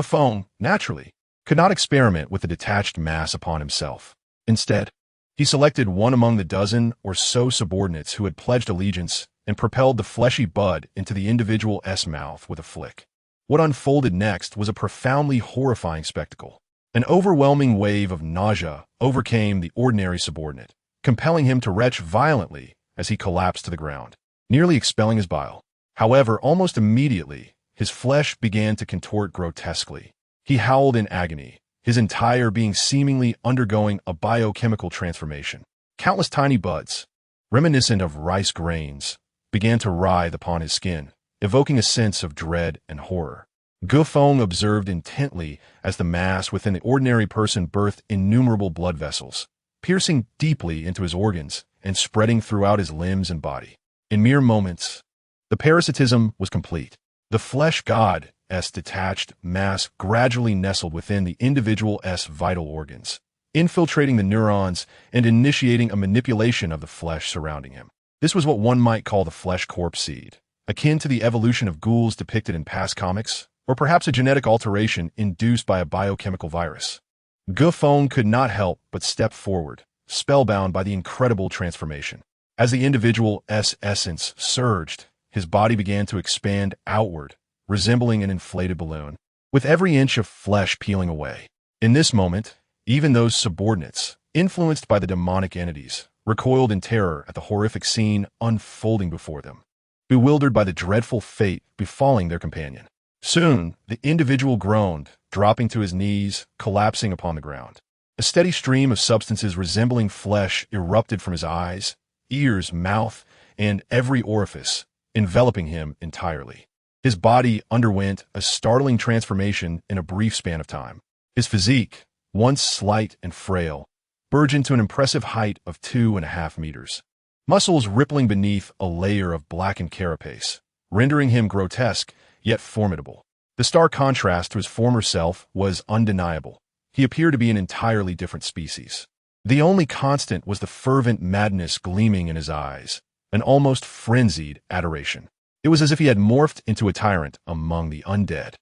Feng, naturally, could not experiment with the detached mass upon himself. Instead, he selected one among the dozen or so subordinates who had pledged allegiance and propelled the fleshy bud into the individual's mouth with a flick. What unfolded next was a profoundly horrifying spectacle. An overwhelming wave of nausea overcame the ordinary subordinate, compelling him to retch violently as he collapsed to the ground, nearly expelling his bile. However, almost immediately, his flesh began to contort grotesquely. He howled in agony, his entire being seemingly undergoing a biochemical transformation. Countless tiny buds, reminiscent of rice grains, began to writhe upon his skin, evoking a sense of dread and horror. Feng observed intently as the mass within the ordinary person birthed innumerable blood vessels, piercing deeply into his organs and spreading throughout his limbs and body. In mere moments, the parasitism was complete. The flesh god, Feng's detached mass gradually nestled within the individual's vital organs, infiltrating the neurons and initiating a manipulation of the flesh surrounding him. This was what one might call the flesh corpse seed, akin to the evolution of ghouls depicted in past comics, or perhaps a genetic alteration induced by a biochemical virus. Feng could not help but step forward, spellbound by the incredible transformation. As the individual's essence surged, his body began to expand outward, resembling an inflated balloon, with every inch of flesh peeling away. In this moment, even those subordinates, influenced by the demonic entities, recoiled in terror at the horrific scene unfolding before them, bewildered by the dreadful fate befalling their companion. Soon, the individual groaned, dropping to his knees, collapsing upon the ground. A steady stream of substances resembling flesh erupted from his eyes, ears, mouth, and every orifice, enveloping him entirely. His body underwent a startling transformation in a brief span of time. His physique, once slight and frail, burgeoned to an impressive height of 2.5 meters. Muscles rippling beneath a layer of blackened carapace, rendering him grotesque yet formidable. The stark contrast to his former self was undeniable. He appeared to be an entirely different species. The only constant was the fervent madness gleaming in his eyes, an almost frenzied adoration. It was as if he had morphed into a tyrant among the undead.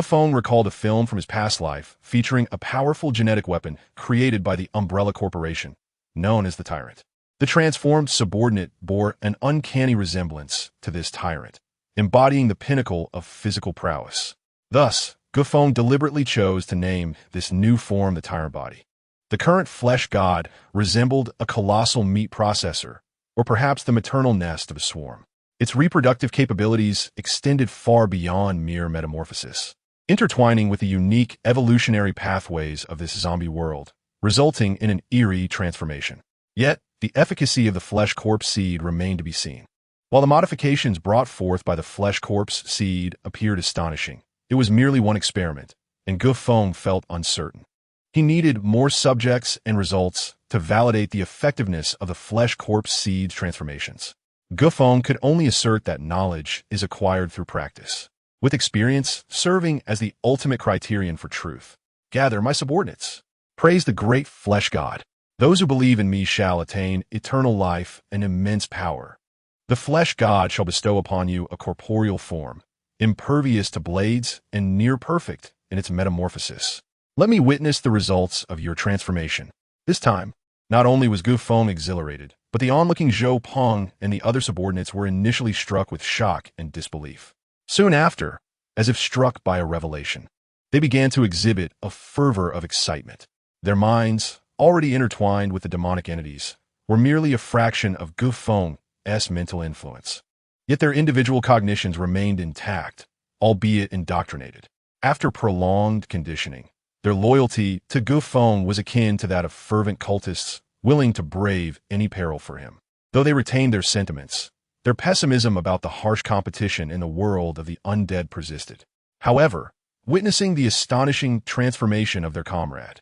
Feng recalled a film from his past life featuring a powerful genetic weapon created by the Umbrella Corporation, known as the Tyrant. The transformed subordinate bore an uncanny resemblance to this tyrant, embodying the pinnacle of physical prowess. Thus, Feng deliberately chose to name this new form the Tyrant Body. The current flesh god resembled a colossal meat processor, or perhaps the maternal nest of a swarm. Its reproductive capabilities extended far beyond mere metamorphosis, intertwining with the unique evolutionary pathways of this zombie world, resulting in an eerie transformation. Yet, the efficacy of the flesh corpse seed remained to be seen. While the modifications brought forth by the flesh corpse seed appeared astonishing, it was merely one experiment, and Feng felt uncertain. He needed more subjects and results to validate the effectiveness of the flesh corpse seed's transformations. Feng could only assert that knowledge is acquired through practice, with experience serving as the ultimate criterion for truth. Gather, my subordinates. Praise the great flesh god. Those who believe in me shall attain eternal life and immense power. The flesh god shall bestow upon you a corporeal form, impervious to blades and near perfect in its metamorphosis. Let me witness the results of your transformation. This time, not only was Feng exhilarated, but the onlooking Zhou Peng and the other subordinates were initially struck with shock and disbelief. Soon after, as if struck by a revelation, they began to exhibit a fervor of excitement. Their minds, already intertwined with the demonic entities, were merely a fraction of Feng's mental influence. Yet their individual cognitions remained intact, albeit indoctrinated. After prolonged conditioning, their loyalty to Feng was akin to that of fervent cultists willing to brave any peril for him. Though they retained their sentiments, their pessimism about the harsh competition in the world of the undead persisted. However, witnessing the astonishing transformation of their comrade,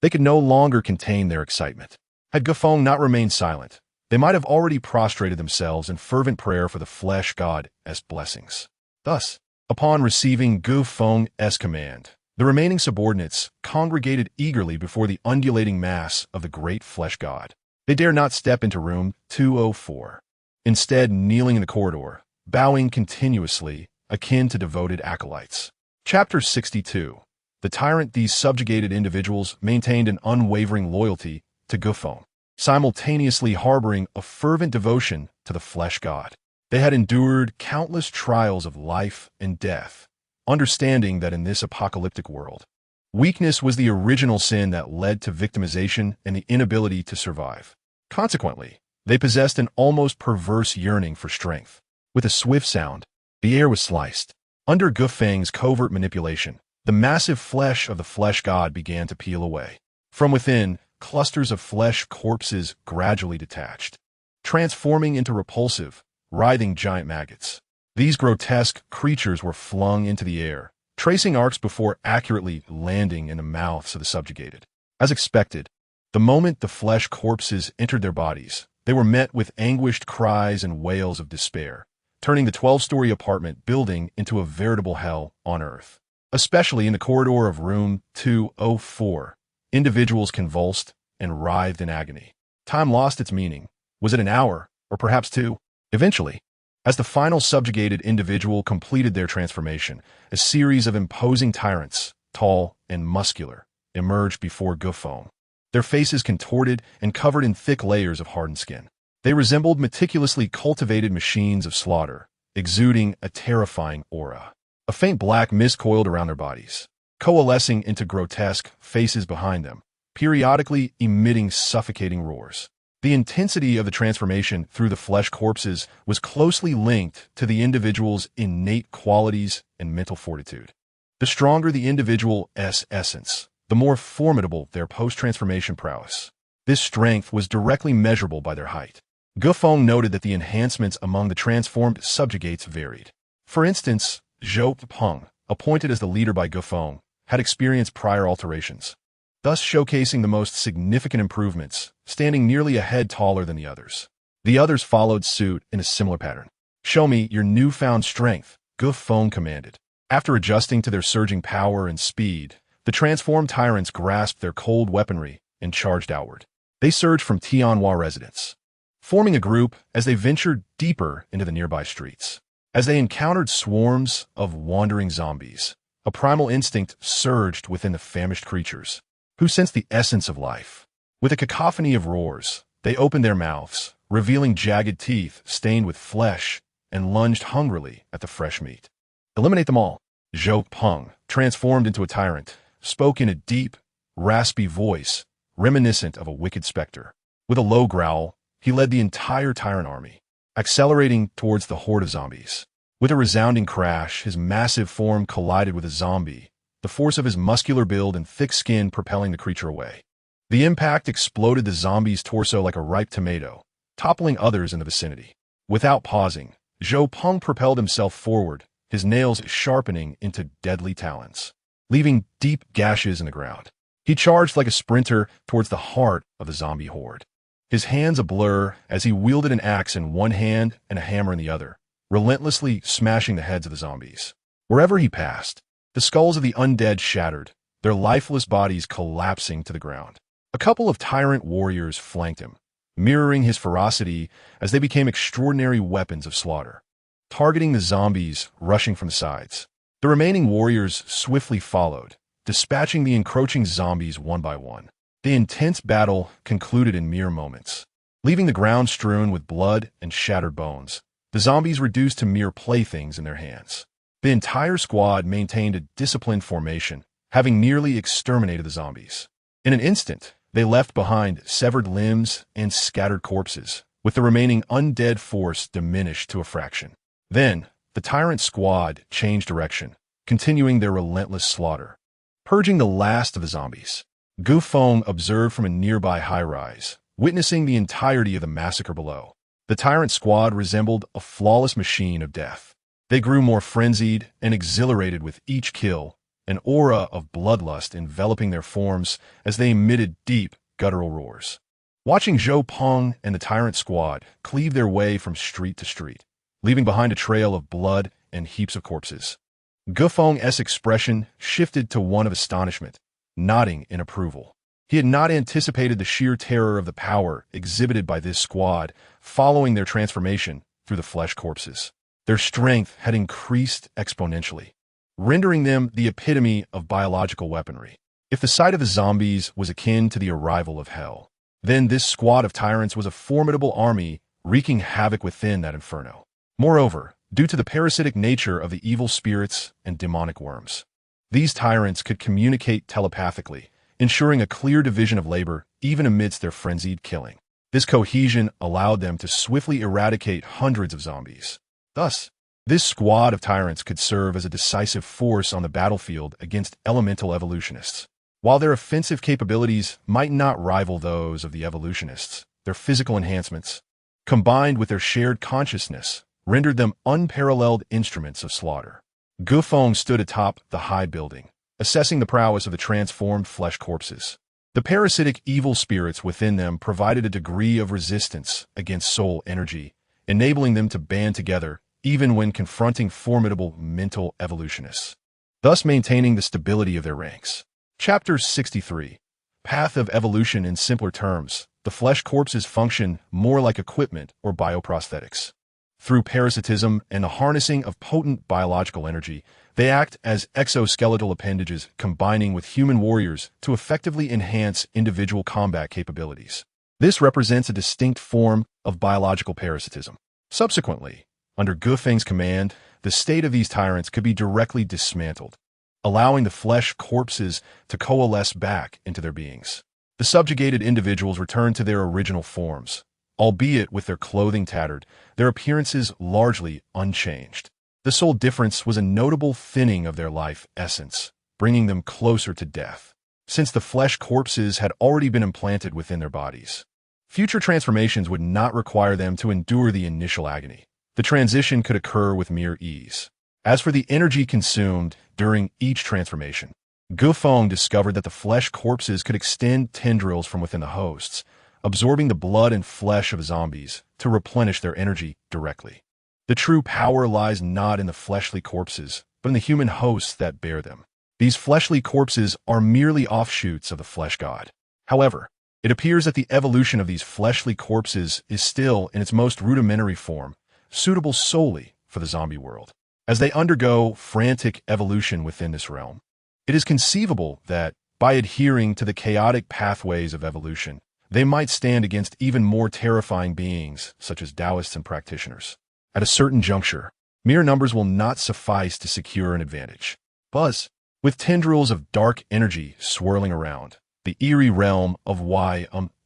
they could no longer contain their excitement. Had Feng not remained silent, they might have already prostrated themselves in fervent prayer for the flesh god's blessings. Thus, upon receiving Feng's command, the remaining subordinates congregated eagerly before the undulating mass of the great flesh god. They dared not step into room 204. Instead, kneeling in the corridor, bowing continuously, akin to devoted acolytes. Chapter 62. The tyrant. These subjugated individuals maintained an unwavering loyalty to Feng, simultaneously harboring a fervent devotion to the flesh god. They had endured countless trials of life and death, understanding that in this apocalyptic world, weakness was the original sin that led to victimization and the inability to survive. Consequently, they possessed an almost perverse yearning for strength. With a swift sound, the air was sliced. Under Feng's covert manipulation, the massive flesh of the flesh god began to peel away. From within, clusters of flesh corpses gradually detached, transforming into repulsive, writhing giant maggots. These grotesque creatures were flung into the air, tracing arcs before accurately landing in the mouths of the subjugated. As expected, the moment the flesh corpses entered their bodies, they were met with anguished cries and wails of despair, turning the 12-story apartment building into a veritable hell on Earth. Especially in the corridor of room 204, individuals convulsed and writhed in agony. Time lost its meaning. Was it an hour, or perhaps two? Eventually, as the final subjugated individual completed their transformation, a series of imposing tyrants, tall and muscular, emerged before Feng. Their faces contorted and covered in thick layers of hardened skin. They resembled meticulously cultivated machines of slaughter, exuding a terrifying aura. A faint black mist coiled around their bodies, coalescing into grotesque faces behind them, periodically emitting suffocating roars. The intensity of the transformation through the flesh corpses was closely linked to the individual's innate qualities and mental fortitude. The stronger the individual's essence, the more formidable their post-transformation prowess. This strength was directly measurable by their height. Feng noted that the enhancements among the transformed subjugates varied. For instance, Peng, appointed as the leader by Feng, had experienced prior alterations, thus showcasing the most significant improvements, standing nearly a head taller than the others. The others followed suit in a similar pattern. "Show me your newfound strength," Feng commanded. After adjusting to their surging power and speed, the transformed tyrants grasped their cold weaponry and charged outward. They surged from Tianhua residence, forming a group as they ventured deeper into the nearby streets. As they encountered swarms of wandering zombies, a primal instinct surged within the famished creatures, who sensed the essence of life. With a cacophony of roars, they opened their mouths, revealing jagged teeth stained with flesh, and lunged hungrily at the fresh meat. "Eliminate them all." Peng, transformed into a tyrant, spoke in a deep, raspy voice, reminiscent of a wicked specter. With a low growl, he led the entire tyrant army, accelerating towards the horde of zombies. With a resounding crash, his massive form collided with a zombie, the force of his muscular build and thick skin propelling the creature away. The impact exploded the zombie's torso like a ripe tomato, toppling others in the vicinity. Without pausing, Peng propelled himself forward, his nails sharpening into deadly talons, leaving deep gashes in the ground. He charged like a sprinter towards the heart of the zombie horde, his hands a blur as he wielded an axe in one hand and a hammer in the other, relentlessly smashing the heads of the zombies. Wherever he passed, the skulls of the undead shattered, their lifeless bodies collapsing to the ground. A couple of tyrant warriors flanked him, mirroring his ferocity as they became extraordinary weapons of slaughter, targeting the zombies rushing from the sides. The remaining warriors swiftly followed, dispatching the encroaching zombies one by one. The intense battle concluded in mere moments, leaving the ground strewn with blood and shattered bones, the zombies reduced to mere playthings in their hands. The entire squad maintained a disciplined formation, having nearly exterminated the zombies. In an instant, they left behind severed limbs and scattered corpses, with the remaining undead force diminished to a fraction. Then, the tyrant squad changed direction, continuing their relentless slaughter, purging the last of the zombies. Feng observed from a nearby high-rise, witnessing the entirety of the massacre below. The tyrant squad resembled a flawless machine of death. They grew more frenzied and exhilarated with each kill, an aura of bloodlust enveloping their forms as they emitted deep, guttural roars. Watching Peng and the tyrant squad cleave their way from street to street, leaving behind a trail of blood and heaps of corpses, Feng's expression shifted to one of astonishment, nodding in approval. He had not anticipated the sheer terror of the power exhibited by this squad following their transformation through the flesh corpses. Their strength had increased exponentially, rendering them the epitome of biological weaponry. If the sight of the zombies was akin to the arrival of hell, then this squad of tyrants was a formidable army wreaking havoc within that inferno. Moreover, due to the parasitic nature of the evil spirits and demonic worms, these tyrants could communicate telepathically, ensuring a clear division of labor even amidst their frenzied killing. This cohesion allowed them to swiftly eradicate hundreds of zombies. Thus, this squad of tyrants could serve as a decisive force on the battlefield against elemental evolutionists. While their offensive capabilities might not rival those of the evolutionists, their physical enhancements, combined with their shared consciousness, rendered them unparalleled instruments of slaughter. Feng stood atop the high building, assessing the prowess of the transformed flesh corpses. The parasitic evil spirits within them provided a degree of resistance against soul energy, enabling them to band together even when confronting formidable mental evolutionists, thus maintaining the stability of their ranks. Chapter 63. Path of Evolution. In simpler terms, the flesh corpses function more like equipment or bioprosthetics. Through parasitism and the harnessing of potent biological energy, they act as exoskeletal appendages combining with human warriors to effectively enhance individual combat capabilities. This represents a distinct form of biological parasitism. Subsequently, under Feng's command, the state of these tyrants could be directly dismantled, allowing the flesh corpses to coalesce back into their beings. The subjugated individuals returned to their original forms, albeit with their clothing tattered, their appearances largely unchanged. The sole difference was a notable thinning of their life essence, bringing them closer to death, since the flesh corpses had already been implanted within their bodies. Future transformations would not require them to endure the initial agony. The transition could occur with mere ease. As for the energy consumed during each transformation, Feng discovered that the flesh corpses could extend tendrils from within the hosts, absorbing the blood and flesh of zombies to replenish their energy directly. The true power lies not in the fleshly corpses, but in the human hosts that bear them. These fleshly corpses are merely offshoots of the flesh god. However, it appears that the evolution of these fleshly corpses is still in its most rudimentary form, suitable solely for the zombie world. As they undergo frantic evolution within this realm, it is conceivable that, by adhering to the chaotic pathways of evolution, they might stand against even more terrifying beings, such as Taoists and practitioners. At a certain juncture, mere numbers will not suffice to secure an advantage. Buzz, with tendrils of dark energy swirling around, the eerie realm of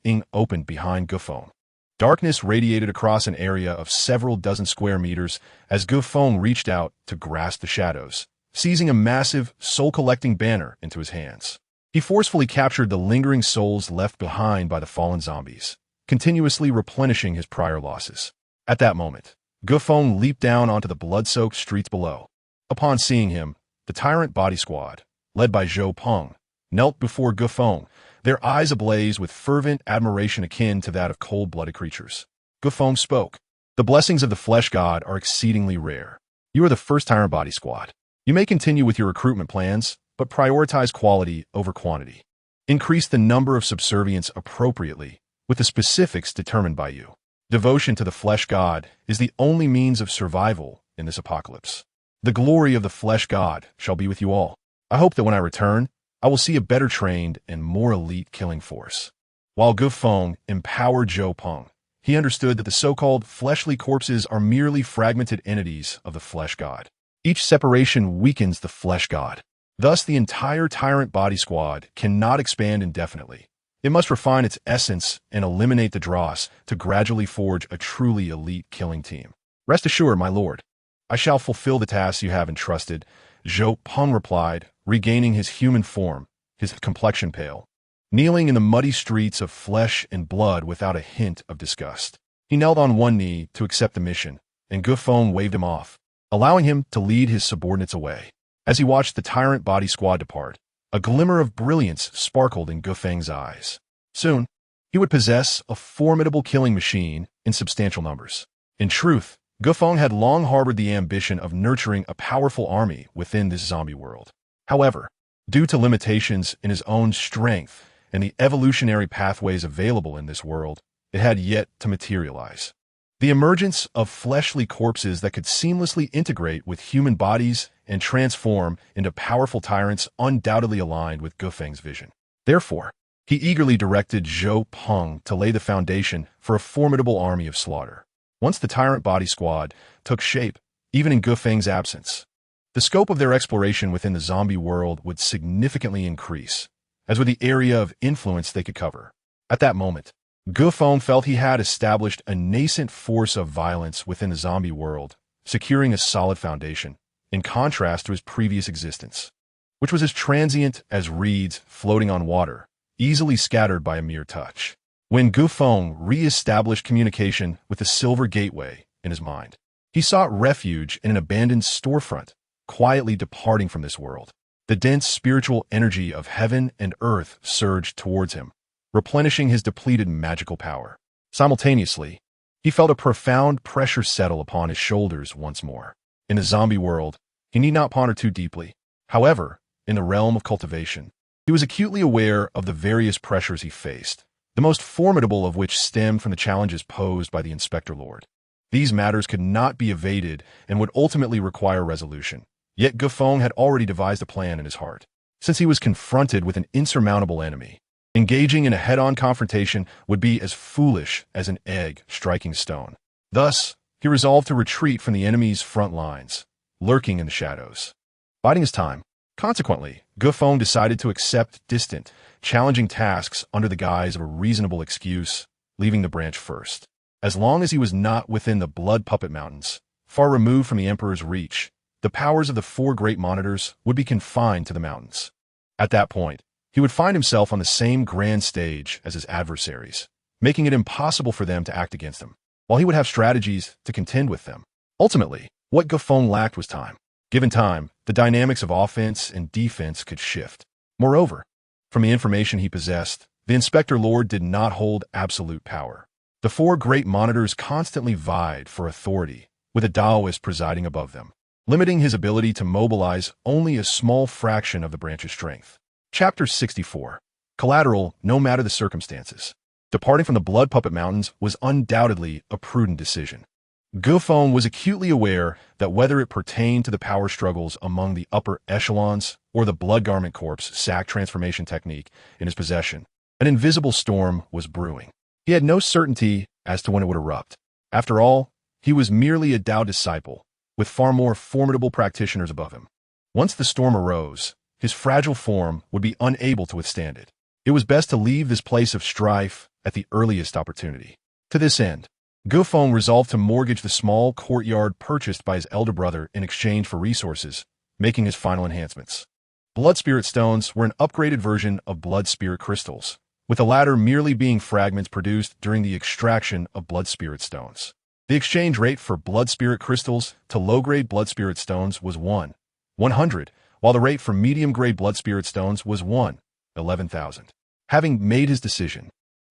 Ing opened behind Feng. Darkness radiated across an area of several dozen square meters as Feng reached out to grasp the shadows, seizing a massive, soul-collecting banner into his hands. He forcefully captured the lingering souls left behind by the fallen zombies, continuously replenishing his prior losses. At that moment, Feng leaped down onto the blood-soaked streets below. Upon seeing him, the tyrant body squad, led by Zhou Peng, knelt before Feng, their eyes ablaze with fervent admiration akin to that of cold-blooded creatures. Feng spoke. "The blessings of the flesh god are exceedingly rare. You are the first tyrant body squad. You may continue with your recruitment plans, but prioritize quality over quantity. Increase the number of subservients appropriately, with the specifics determined by you. Devotion to the flesh god is the only means of survival in this apocalypse. The glory of the flesh god shall be with you all. I hope that when I return, I will see a better trained and more elite killing force." While Feng empowered Zhou Peng, he understood that the so-called fleshly corpses are merely fragmented entities of the flesh god. Each separation weakens the flesh god. Thus, the entire tyrant body squad cannot expand indefinitely. It must refine its essence and eliminate the dross to gradually forge a truly elite killing team. "Rest assured, my lord, I shall fulfill the tasks you have entrusted," Zhou Peng replied, regaining his human form, his complexion pale. Kneeling in the muddy streets of flesh and blood without a hint of disgust, he knelt on one knee to accept the mission, and Feng waved him off, allowing him to lead his subordinates away. As he watched the tyrant body squad depart, a glimmer of brilliance sparkled in Feng's eyes. Soon, he would possess a formidable killing machine in substantial numbers. In truth, Feng had long harbored the ambition of nurturing a powerful army within this zombie world. However, due to limitations in his own strength and the evolutionary pathways available in this world, it had yet to materialize. The emergence of fleshly corpses that could seamlessly integrate with human bodies and transform into powerful tyrants undoubtedly aligned with Feng's vision. Therefore, he eagerly directed Zhou Peng to lay the foundation for a formidable army of slaughter. Once the tyrant body squad took shape, even in Feng's absence, the scope of their exploration within the zombie world would significantly increase, as would the area of influence they could cover. At that moment, Feng felt he had established a nascent force of violence within the zombie world, securing a solid foundation, in contrast to his previous existence, which was as transient as reeds floating on water, easily scattered by a mere touch. When Feng re-established communication with the Silver Gateway in his mind, he sought refuge in an abandoned storefront, quietly departing from this world. The dense spiritual energy of heaven and earth surged towards him, replenishing his depleted magical power. Simultaneously, He felt a profound pressure settle upon his shoulders once more. In the zombie world, he need not ponder too deeply. However, in the realm of cultivation, he was acutely aware of the various pressures he faced, the most formidable of which stemmed from the challenges posed by the Inspector Lord. These matters could not be evaded and would ultimately require resolution. Yet Feng had already devised a plan in his heart. Since he was confronted with an insurmountable enemy, engaging in a head-on confrontation would be as foolish as an egg striking stone. Thus, he resolved to retreat from the enemy's front lines, lurking in the shadows. Biding his time. Consequently, Feng decided to accept distant, challenging tasks under the guise of a reasonable excuse, leaving the branch first. As long as he was not within the Blood Puppet Mountains, far removed from the Emperor's reach, the powers of the four great monitors would be confined to the mountains. At that point, he would find himself on the same grand stage as his adversaries, making it impossible for them to act against him, while he would have strategies to contend with them. Ultimately, what Feng lacked was time. Given time, the dynamics of offense and defense could shift. Moreover, from the information he possessed, the Inspector Lord did not hold absolute power. The four great monitors constantly vied for authority, with a Taoist presiding above them, limiting his ability to mobilize only a small fraction of the branch's strength. Chapter 64. Collateral, no matter the circumstances. Departing from the Blood Puppet Mountains was undoubtedly a prudent decision. Feng was acutely aware that whether it pertained to the power struggles among the upper echelons or the Blood Garment Corps' sack transformation technique in his possession, an invisible storm was brewing. He had no certainty as to when it would erupt. After all, he was merely a Tao disciple, with far more formidable practitioners above him. Once the storm arose, his fragile form would be unable to withstand it. It was best to leave this place of strife at the earliest opportunity. To this end, Feng resolved to mortgage the small courtyard purchased by his elder brother in exchange for resources, making his final enhancements. Blood Spirit Stones were an upgraded version of Blood Spirit Crystals, with the latter merely being fragments produced during the extraction of Blood Spirit Stones. The exchange rate for Blood Spirit Crystals to low-grade Blood Spirit Stones was 100, while the rate for medium-grade Blood Spirit Stones was 11,000. Having made his decision,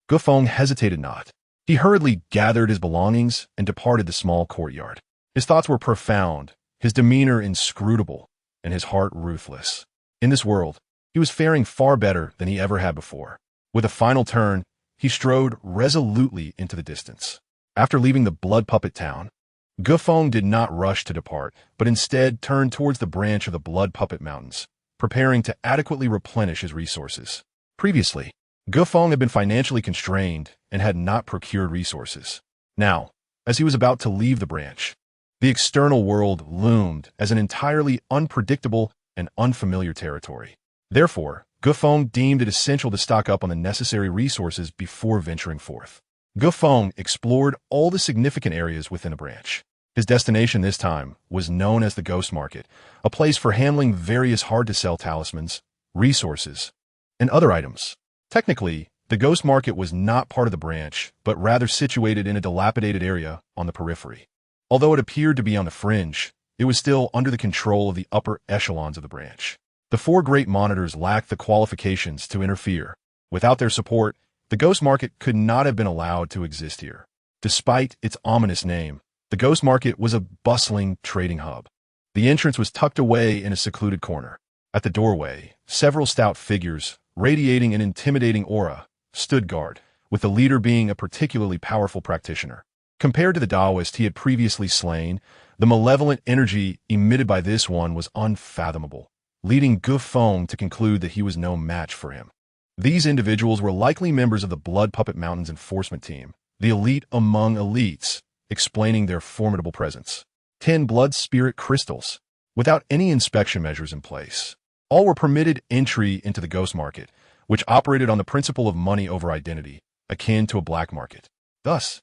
Feng hesitated not. He hurriedly gathered his belongings and departed the small courtyard. His thoughts were profound, his demeanor inscrutable, and his heart ruthless. In this world, he was faring far better than he ever had before. With a final turn, he strode resolutely into the distance. After leaving the Blood Puppet Town, Feng did not rush to depart, but instead turned towards the branch of the Blood Puppet Mountains, preparing to adequately replenish his resources. Previously, Feng had been financially constrained and had not procured resources. Now, as he was about to leave the branch, the external world loomed as an entirely unpredictable and unfamiliar territory. Therefore, Feng deemed it essential to stock up on the necessary resources before venturing forth. Feng explored all the significant areas within the branch. His destination this time was known as the Ghost Market, a place for handling various hard-to-sell talismans, resources, and other items. Technically, the Ghost Market was not part of the branch, but rather situated in a dilapidated area on the periphery. Although it appeared to be on the fringe, it was still under the control of the upper echelons of the branch. The four great monitors lacked the qualifications to interfere. Without their support, the Ghost Market could not have been allowed to exist here. Despite its ominous name, the Ghost Market was a bustling trading hub. The entrance was tucked away in a secluded corner. At the doorway, several stout figures, radiating an intimidating aura, stood guard, with the leader being a particularly powerful practitioner. Compared to the Taoist he had previously slain, the malevolent energy emitted by this one was unfathomable, leading Feng to conclude that he was no match for him. These individuals were likely members of the Blood Puppet Mountains enforcement team, the elite among elites, explaining their formidable presence. 10 Blood Spirit Crystals, without any inspection measures in place. All were permitted entry into the Ghost Market, which operated on the principle of money over identity, akin to a black market. Thus,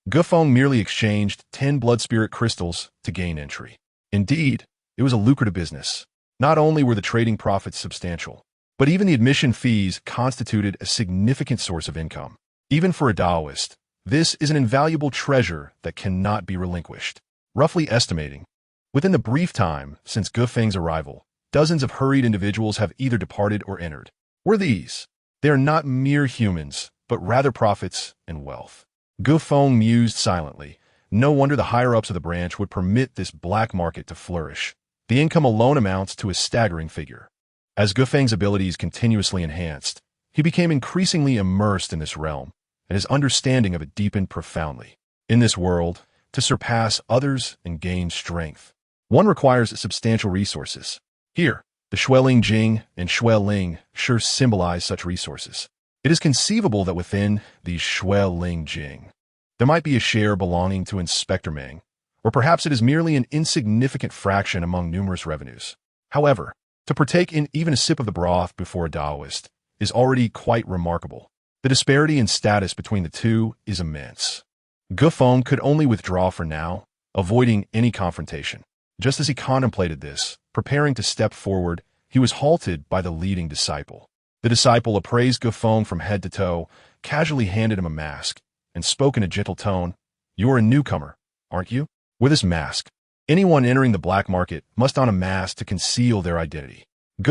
Feng merely exchanged 10 Blood Spirit Crystals to gain entry. Indeed, it was a lucrative business. Not only were the trading profits substantial, but even the admission fees constituted a significant source of income. Even for a Taoist, this is an invaluable treasure that cannot be relinquished. Roughly estimating, within the brief time since Feng's arrival, dozens of hurried individuals have either departed or entered. Were these? They are not mere humans, but rather prophets and wealth. Feng mused silently. No wonder the higher-ups of the branch would permit this black market to flourish. The income alone amounts to a staggering figure. As Feng's abilities continuously enhanced, he became increasingly immersed in this realm, and his understanding of it deepened profoundly. In this world, to surpass others and gain strength, one requires substantial resources. Here, the Xueling Jing and Xueling sure symbolize such resources. It is conceivable that within the Xueling Jing, there might be a share belonging to Inspector Meng, or perhaps it is merely an insignificant fraction among numerous revenues. However, to partake in even a sip of the broth before a Taoist is already quite remarkable. The disparity in status between the two is immense. Feng could only withdraw for now, avoiding any confrontation. Just as he contemplated this, preparing to step forward, he was halted by the leading disciple. The disciple appraised Feng from head to toe, casually handed him a mask, and spoke in a gentle tone. "You're a newcomer, aren't you? With this mask, anyone entering the black market must don a mask to conceal their identity."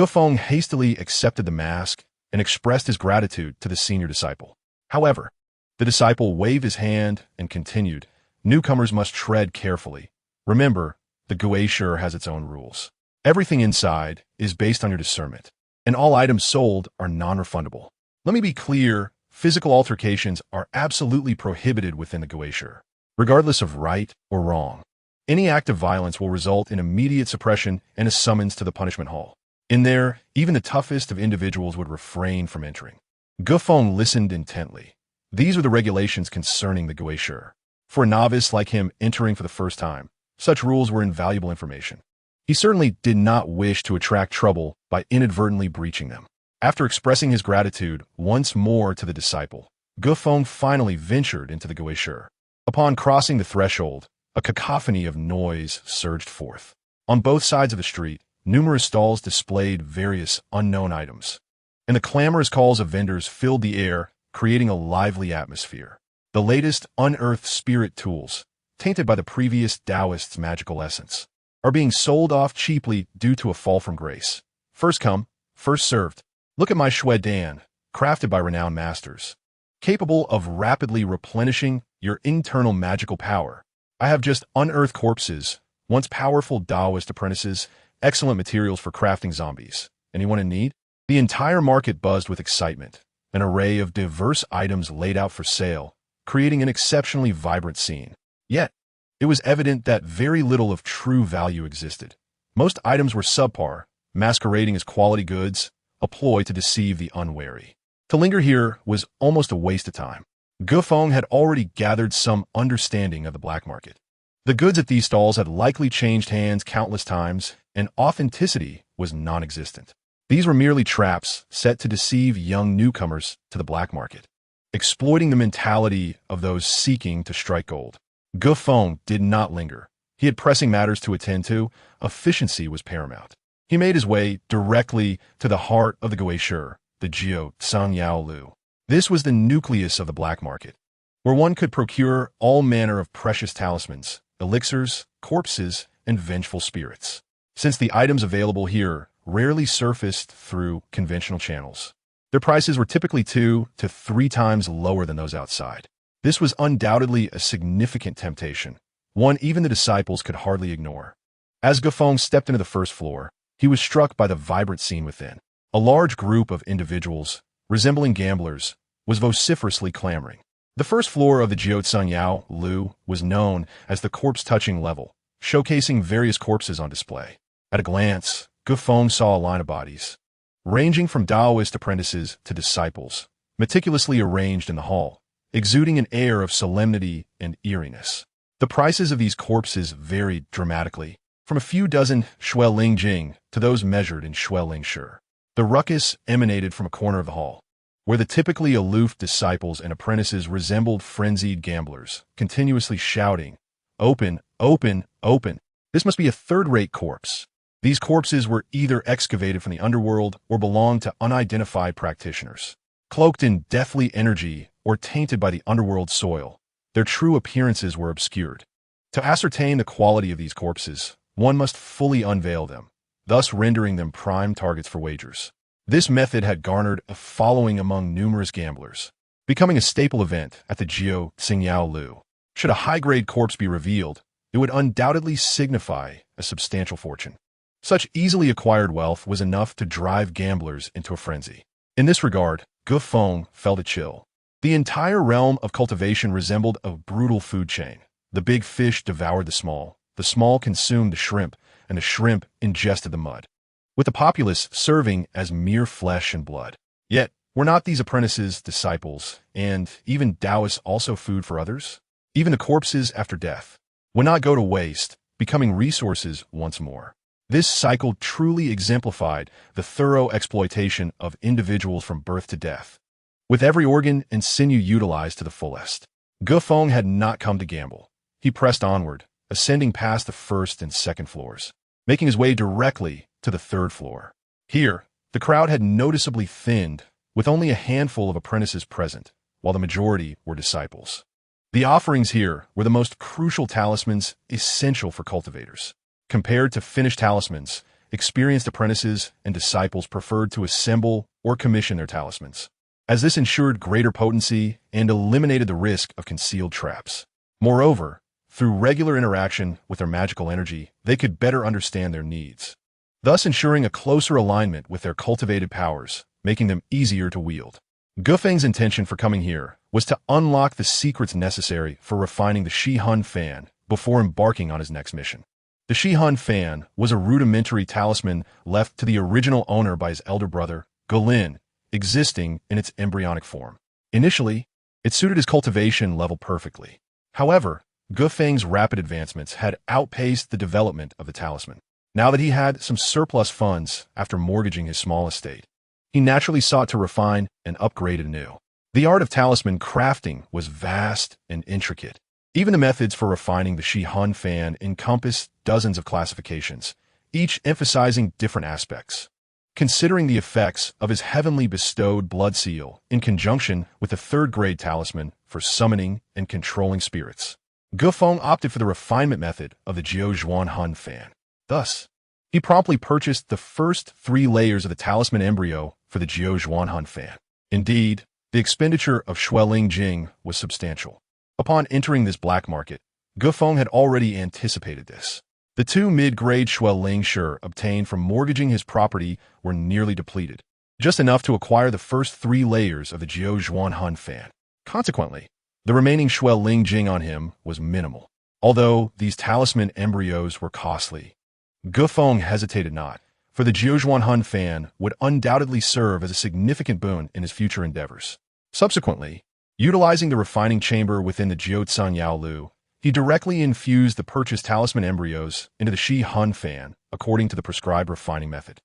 Feng hastily accepted the mask and expressed his gratitude to the senior disciple. However, the disciple waved his hand and continued, "Newcomers must tread carefully. Remember, the Guisher has its own rules. Everything inside is based on your discernment, and all items sold are non-refundable. Let me be clear, physical altercations are absolutely prohibited within the Guisher, regardless of right or wrong. Any act of violence will result in immediate suppression and a summons to the punishment hall. In there, even the toughest of individuals would refrain from entering." Feng listened intently. These were the regulations concerning the Guisher. For a novice like him entering for the first time, such rules were invaluable information. He certainly did not wish to attract trouble by inadvertently breaching them. After expressing his gratitude once more to the disciple, Feng finally ventured into the Guisher. Upon crossing the threshold, a cacophony of noise surged forth. On both sides of the street, numerous stalls displayed various unknown items, and the clamorous calls of vendors filled the air, creating a lively atmosphere. The latest unearthed spirit tools, tainted by the previous Taoist's magical essence, are being sold off cheaply due to a fall from grace. First come, first served. Look at my Shui Dan, crafted by renowned masters, capable of rapidly replenishing your internal magical power. I have just unearthed corpses, once powerful Taoist apprentices, excellent materials for crafting zombies. Anyone in need? The entire market buzzed with excitement, an array of diverse items laid out for sale, creating an exceptionally vibrant scene. Yet, it was evident that very little of true value existed. Most items were subpar, masquerading as quality goods, a ploy to deceive the unwary. To linger here was almost a waste of time. Feng had already gathered some understanding of the black market. The goods at these stalls had likely changed hands countless times, and authenticity was non-existent. These were merely traps set to deceive young newcomers to the black market, exploiting the mentality of those seeking to strike gold. Feng did not linger. He had pressing matters to attend to. Efficiency was paramount. He made his way directly to the heart of the Guisher, the Jiao Sangyao Lu. This was the nucleus of the black market, where one could procure all manner of precious talismans, elixirs, corpses, and vengeful spirits. Since the items available here rarely surfaced through conventional channels, their prices were typically 2 to 3 times lower than those outside. This was undoubtedly a significant temptation, one even the disciples could hardly ignore. As Feng stepped into the first floor, he was struck by the vibrant scene within. A large group of individuals, resembling gamblers, was vociferously clamoring. The first floor of the Jiao Lu was known as the corpse-touching level, showcasing various corpses on display. At a glance, Feng saw a line of bodies, ranging from Taoist apprentices to disciples, meticulously arranged in the hall, exuding an air of solemnity and eeriness. The prices of these corpses varied dramatically, from a few dozen Xueling Jing to those measured in Xueling Shi. The ruckus emanated from a corner of the hall, where the typically aloof disciples and apprentices resembled frenzied gamblers, continuously shouting, "Open, open, open." This must be a third-rate corpse. These corpses were either excavated from the underworld or belonged to unidentified practitioners. Cloaked in deathly energy or tainted by the underworld soil, their true appearances were obscured. To ascertain the quality of these corpses, one must fully unveil them, thus rendering them prime targets for wagers. This method had garnered a following among numerous gamblers. becoming a staple event at the Jiao Xingyao Lu. Should a high-grade corpse be revealed, it would undoubtedly signify a substantial fortune. Such easily acquired wealth was enough to drive gamblers into a frenzy. In this regard, Feng felt a chill. The entire realm of cultivation resembled a brutal food chain. The big fish devoured the small consumed the shrimp, and the shrimp ingested the mud, with the populace serving as mere flesh and blood. Yet, were not these apprentices, disciples, and even Taoists also food for others? Even the corpses after death would not go to waste, becoming resources once more. This cycle truly exemplified the thorough exploitation of individuals from birth to death, with every organ and sinew utilized to the fullest. Feng had not come to gamble. He pressed onward, ascending past the first and second floors, making his way directly to the third floor. Here, the crowd had noticeably thinned, with only a handful of apprentices present, while the majority were disciples. The offerings here were the most crucial talismans essential for cultivators. Compared to finished talismans, experienced apprentices and disciples preferred to assemble or commission their talismans, as this ensured greater potency and eliminated the risk of concealed traps. Moreover, through regular interaction with their magical energy, they could better understand their needs, thus ensuring a closer alignment with their cultivated powers, making them easier to wield. Feng's intention for coming here was to unlock the secrets necessary for refining the Shi-Hun fan before embarking on his next mission. The Shi-Hun fan was a rudimentary talisman left to the original owner by his elder brother, Gulin, existing in its embryonic form. Initially, it suited his cultivation level perfectly. However, Feng's rapid advancements had outpaced the development of the talisman. Now that he had some surplus funds after mortgaging his small estate, he naturally sought to refine and upgrade it anew. The art of talisman crafting was vast and intricate. Even the methods for refining the Shi-Hun fan encompassed dozens of classifications, each emphasizing different aspects. Considering the effects of his heavenly bestowed blood seal in conjunction with the third-grade talisman for summoning and controlling spirits, Feng opted for the refinement method of the Jiao Zhuan-Hun fan. Thus, he promptly purchased the first 3 layers of the talisman embryo for the Jiao Zhuan-Hun fan. Indeed, the expenditure of Xueling Jing was substantial. Upon entering this black market, Feng had already anticipated this. The 2 mid-grade Xueling Shi obtained from mortgaging his property were nearly depleted, just enough to acquire the first 3 layers of the Jiao Zhuan-Hun fan. Consequently, the remaining Xueling Jing on him was minimal. Although these talisman embryos were costly, Feng hesitated not, for the Jiao Zhuan-Hun fan would undoubtedly serve as a significant boon in his future endeavors. Subsequently, utilizing the refining chamber within the Jiao Xingyao Lu, he directly infused the purchased talisman embryos into the Shi-Hun fan according to the prescribed refining method.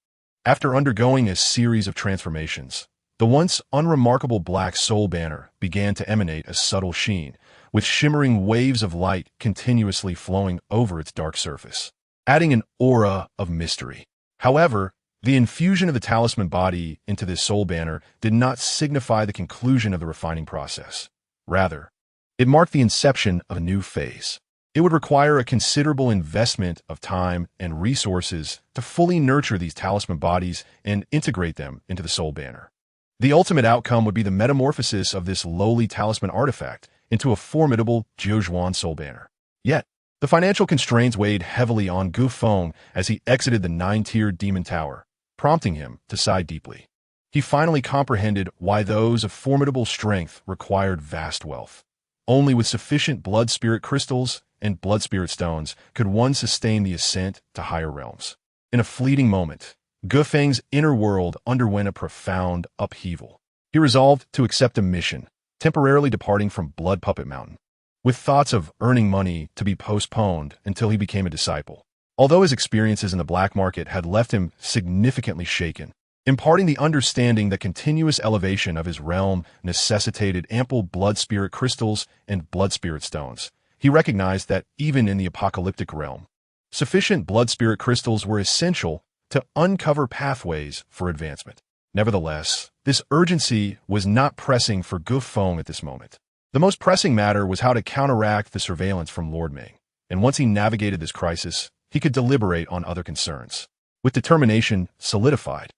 After undergoing a series of transformations, the once unremarkable black soul banner began to emanate a subtle sheen, with shimmering waves of light continuously flowing over its dark surface, adding an aura of mystery. However, the infusion of the talisman body into this soul banner did not signify the conclusion of the refining process. Rather, it marked the inception of a new phase. It would require a considerable investment of time and resources to fully nurture these talisman bodies and integrate them into the soul banner. The ultimate outcome would be the metamorphosis of this lowly talisman artifact into a formidable Jiao soul banner. Yet, the financial constraints weighed heavily on Feng as he exited the 9-tiered demon tower, prompting him to sigh deeply. He finally comprehended why those of formidable strength required vast wealth. Only with sufficient blood spirit crystals and blood spirit stones could one sustain the ascent to higher realms. In a fleeting moment, Feng's inner world underwent a profound upheaval. He resolved to accept a mission, temporarily departing from Blood Puppet Mountain, with thoughts of earning money to be postponed until he became a disciple. Although his experiences in the black market had left him significantly shaken, imparting the understanding that continuous elevation of his realm necessitated ample blood spirit crystals and blood spirit stones, he recognized that even in the apocalyptic realm, sufficient blood spirit crystals were essential to uncover pathways for advancement. Nevertheless, this urgency was not pressing for Feng at this moment. The most pressing matter was how to counteract the surveillance from Lord Ming, and once he navigated this crisis, he could deliberate on other concerns. With determination solidified,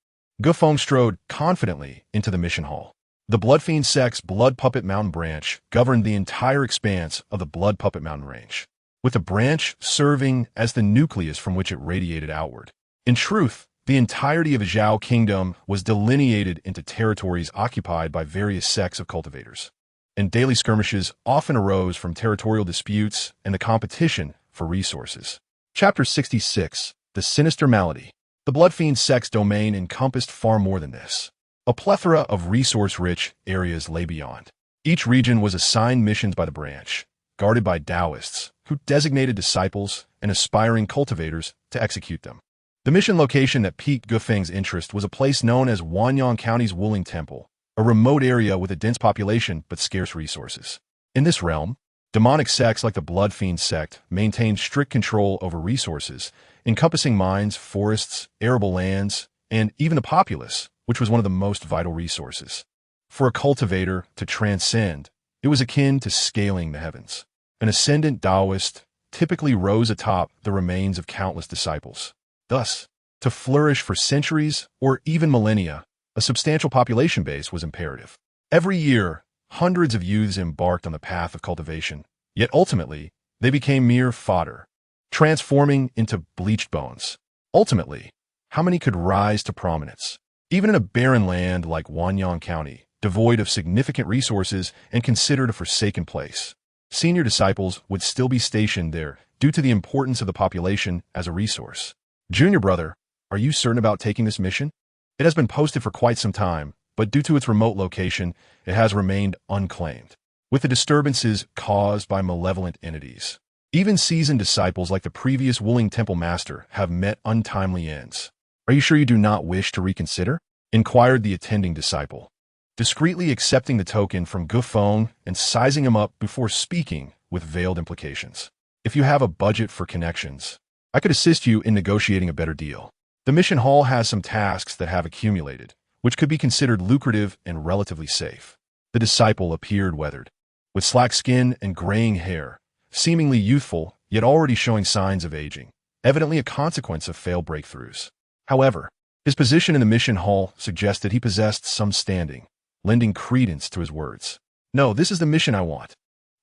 Feng strode confidently into the mission hall. The Blood Fiend sect's Blood Puppet Mountain branch governed the entire expanse of the Blood Puppet Mountain range, with the branch serving as the nucleus from which it radiated outward. In truth, the entirety of Zhao Kingdom was delineated into territories occupied by various sects of cultivators, and daily skirmishes often arose from territorial disputes and the competition for resources. Chapter 66. The Sinister Malady. The Blood Fiend sect's domain encompassed far more than this. A plethora of resource-rich areas lay beyond. Each region was assigned missions by the branch, guarded by Taoists, who designated disciples and aspiring cultivators to execute them. The mission location that piqued Gufeng's interest was a place known as Wanyang County's Wuling Temple, a remote area with a dense population but scarce resources. In this realm, demonic sects like the Blood Fiend sect maintained strict control over resources, encompassing mines, forests, arable lands, and even the populace, which was one of the most vital resources. For a cultivator to transcend, it was akin to scaling the heavens. An ascendant Taoist typically rose atop the remains of countless disciples. Thus, to flourish for centuries or even millennia, a substantial population base was imperative. Every year, hundreds of youths embarked on the path of cultivation, yet ultimately, they became mere fodder, transforming into bleached bones. Ultimately, how many could rise to prominence? Even in a barren land like Wanyang County, devoid of significant resources and considered a forsaken place, senior disciples would still be stationed there due to the importance of the population as a resource. Junior brother, are you certain about taking this mission? It has been posted for quite some time, but due to its remote location, it has remained unclaimed, with the disturbances caused by malevolent entities. Even seasoned disciples like the previous Wuling Temple Master have met untimely ends. Are you sure you do not wish to reconsider? Inquired the attending disciple, discreetly accepting the token from Feng and sizing him up before speaking with veiled implications. If you have a budget for connections, I could assist you in negotiating a better deal. The mission hall has some tasks that have accumulated, which could be considered lucrative and relatively safe. The disciple appeared weathered, with slack skin and graying hair, seemingly youthful, yet already showing signs of aging, evidently a consequence of failed breakthroughs. However, his position in the mission hall suggested he possessed some standing, lending credence to his words. No, this is the mission I want.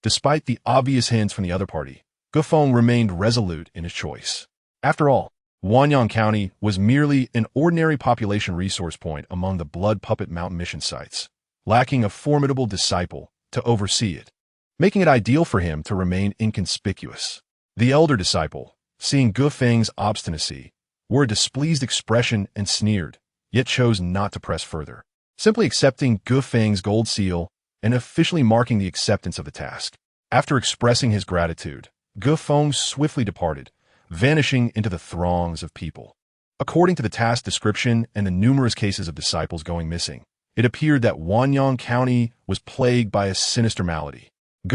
Despite the obvious hints from the other party, Feng remained resolute in his choice. After all, Wanyang County was merely an ordinary population resource point among the Blood Puppet Mountain mission sites, lacking a formidable disciple to oversee it, making it ideal for him to remain inconspicuous. The elder disciple, seeing Feng's obstinacy, wore a displeased expression and sneered, yet chose not to press further, simply accepting Feng's gold seal and officially marking the acceptance of the task. After expressing his gratitude, Feng swiftly departed, vanishing into the throngs of people. According to the task description and the numerous cases of disciples going missing, it appeared that Wanyang County was plagued by a sinister malady.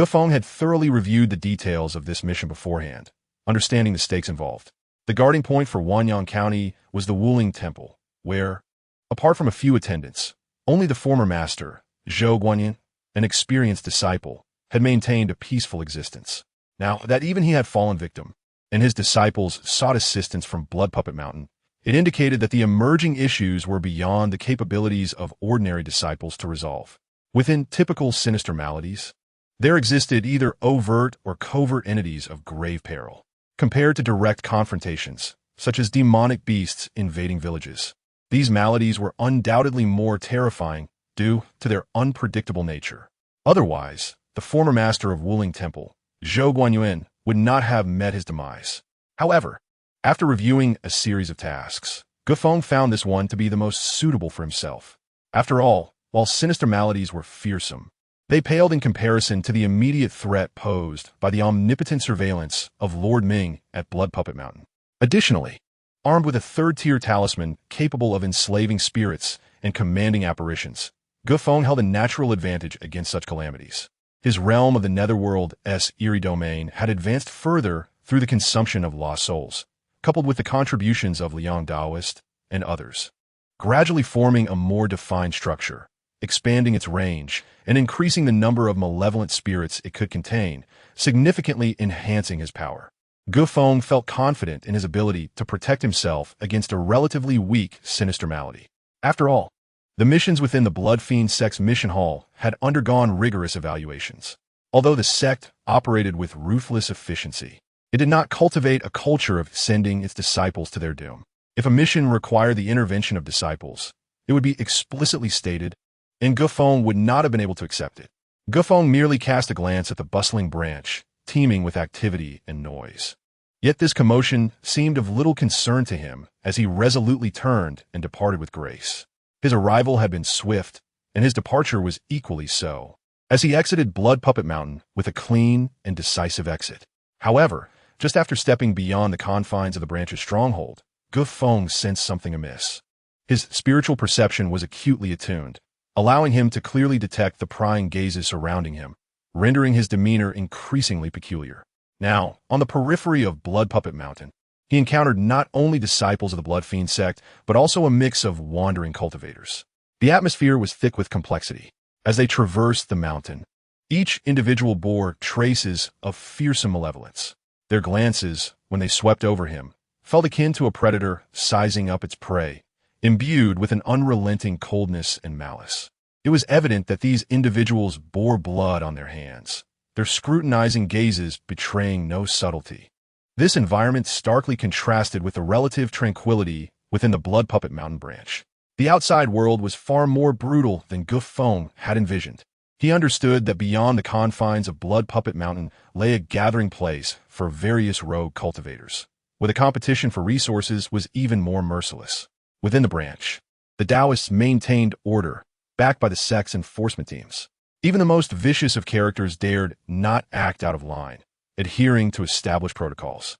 Feng had thoroughly reviewed the details of this mission beforehand, understanding the stakes involved. The guarding point for Wanyang County was the Wuling Temple, where, apart from a few attendants, only the former master, Zhou Guanyin, an experienced disciple, had maintained a peaceful existence. Now that even he had fallen victim, and his disciples sought assistance from Blood Puppet Mountain, it indicated that the emerging issues were beyond the capabilities of ordinary disciples to resolve. Within typical sinister maladies, there existed either overt or covert entities of grave peril, compared to direct confrontations, such as demonic beasts invading villages. These maladies were undoubtedly more terrifying due to their unpredictable nature. Otherwise, the former master of Wuling Temple, Zhou Guanyin, would not have met his demise. However, after reviewing a series of tasks, Feng found this one to be the most suitable for himself. After all, while sinister maladies were fearsome, they paled in comparison to the immediate threat posed by the omnipotent surveillance of Lord Ming at Blood Puppet Mountain. Additionally, armed with a third-tier talisman capable of enslaving spirits and commanding apparitions, Feng held a natural advantage against such calamities. His realm of the Netherworld's eerie domain had advanced further through the consumption of lost souls, coupled with the contributions of Liang Taoist and others, gradually forming a more defined structure, expanding its range, and increasing the number of malevolent spirits it could contain, significantly enhancing his power. Feng felt confident in his ability to protect himself against a relatively weak sinister malady. After all, The missions within the Blood Fiend sect's mission hall had undergone rigorous evaluations. Although the sect operated with ruthless efficiency, it did not cultivate a culture of sending its disciples to their doom. If a mission required the intervention of disciples, it would be explicitly stated, and Feng would not have been able to accept it. Feng merely cast a glance at the bustling branch, teeming with activity and noise. Yet this commotion seemed of little concern to him as he resolutely turned and departed with grace. His arrival had been swift, and his departure was equally so, as he exited Blood Puppet Mountain with a clean and decisive exit. However, just after stepping beyond the confines of the branch's stronghold, Feng sensed something amiss. His spiritual perception was acutely attuned, allowing him to clearly detect the prying gazes surrounding him, rendering his demeanor increasingly peculiar. Now, on the periphery of Blood Puppet Mountain, he encountered not only disciples of the Blood Fiend sect, but also a mix of wandering cultivators. The atmosphere was thick with complexity. As they traversed the mountain, each individual bore traces of fearsome malevolence. Their glances, when they swept over him, felt akin to a predator sizing up its prey, imbued with an unrelenting coldness and malice. It was evident that these individuals bore blood on their hands, their scrutinizing gazes betraying no subtlety. This environment starkly contrasted with the relative tranquility within the Blood Puppet Mountain branch. The outside world was far more brutal than Feng had envisioned. He understood that beyond the confines of Blood Puppet Mountain lay a gathering place for various rogue cultivators, where the competition for resources was even more merciless. Within the branch, the Taoists maintained order, backed by the sect's enforcement teams. Even the most vicious of characters dared not act out of line, adhering to established protocols.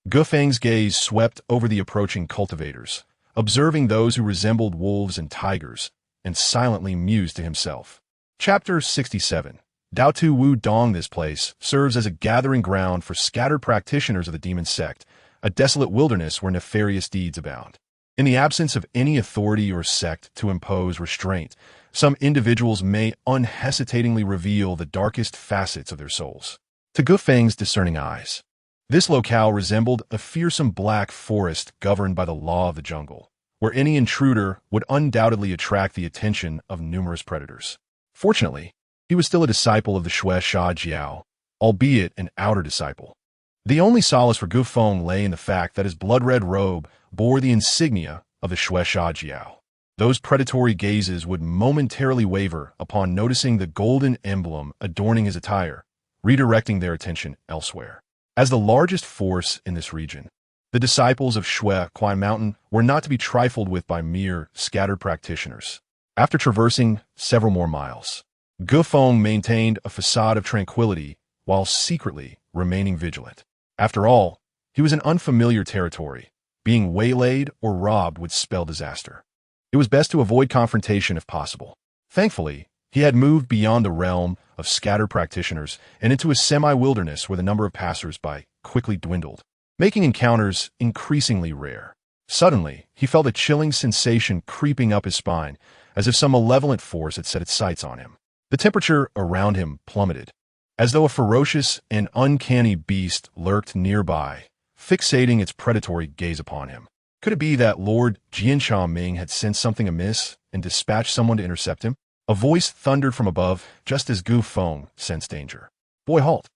Feng's gaze swept over the approaching cultivators, observing those who resembled wolves and tigers, and silently mused to himself. Chapter 67. Dao Tu Wu Dong. This place serves as a gathering ground for scattered practitioners of the demon sect, a desolate wilderness where nefarious deeds abound. In the absence of any authority or sect to impose restraint, some individuals may unhesitatingly reveal the darkest facets of their souls. To Feng's discerning eyes, this locale resembled a fearsome black forest governed by the law of the jungle, where any intruder would undoubtedly attract the attention of numerous predators. Fortunately, he was still a disciple of the Shui Sha Jiao, albeit an outer disciple. The only solace for Feng lay in the fact that his blood-red robe bore the insignia of the Shui Sha Jiao. Those predatory gazes would momentarily waver upon noticing the golden emblem adorning his attire, redirecting their attention elsewhere. As the largest force in this region, the disciples of Shui Kuai Mountain were not to be trifled with by mere scattered practitioners. After traversing several more miles, Feng maintained a facade of tranquility while secretly remaining vigilant. After all, he was in unfamiliar territory. Being waylaid or robbed would spell disaster. It was best to avoid confrontation if possible. Thankfully, he had moved beyond the realm of scattered practitioners and into a semi-wilderness where the number of passers-by quickly dwindled, making encounters increasingly rare. Suddenly, he felt a chilling sensation creeping up his spine, as if some malevolent force had set its sights on him. The temperature around him plummeted, as though a ferocious and uncanny beast lurked nearby, fixating its predatory gaze upon him. Could it be that Lord Jiancha Ming had sensed something amiss and dispatched someone to intercept him? A voice thundered from above, just as Feng sensed danger. "Boy, halt.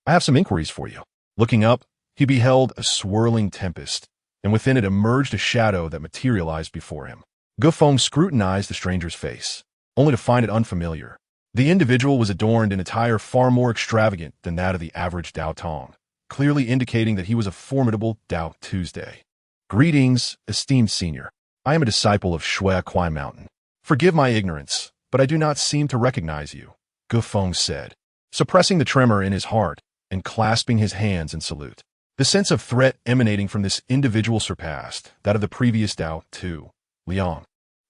I have some inquiries for you." Looking up, he beheld a swirling tempest, and within it emerged a shadow that materialized before him. Feng scrutinized the stranger's face, only to find it unfamiliar. The individual was adorned in attire far more extravagant than that of the average Dao Tong, clearly indicating that he was a formidable Dao Tuesday. "Greetings, esteemed senior. I am a disciple of Shui Kuai Mountain. Forgive my ignorance, but I do not seem to recognize you," Feng said, suppressing the tremor in his heart and clasping his hands in salute. The sense of threat emanating from this individual surpassed that of the previous Dao Tu, Liang.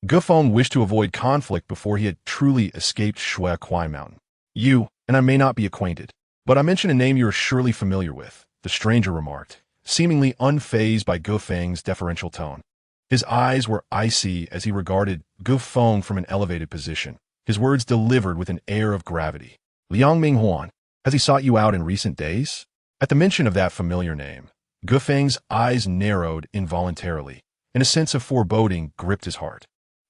Feng wished to avoid conflict before he had truly escaped Shui Kuai Mountain. "You and I may not be acquainted, but I mention a name you are surely familiar with," the stranger remarked, seemingly unfazed by Feng's deferential tone. His eyes were icy as he regarded Feng from an elevated position, his words delivered with an air of gravity. "Liang Minghuan, has he sought you out in recent days?" At the mention of that familiar name, Feng's eyes narrowed involuntarily, and a sense of foreboding gripped his heart.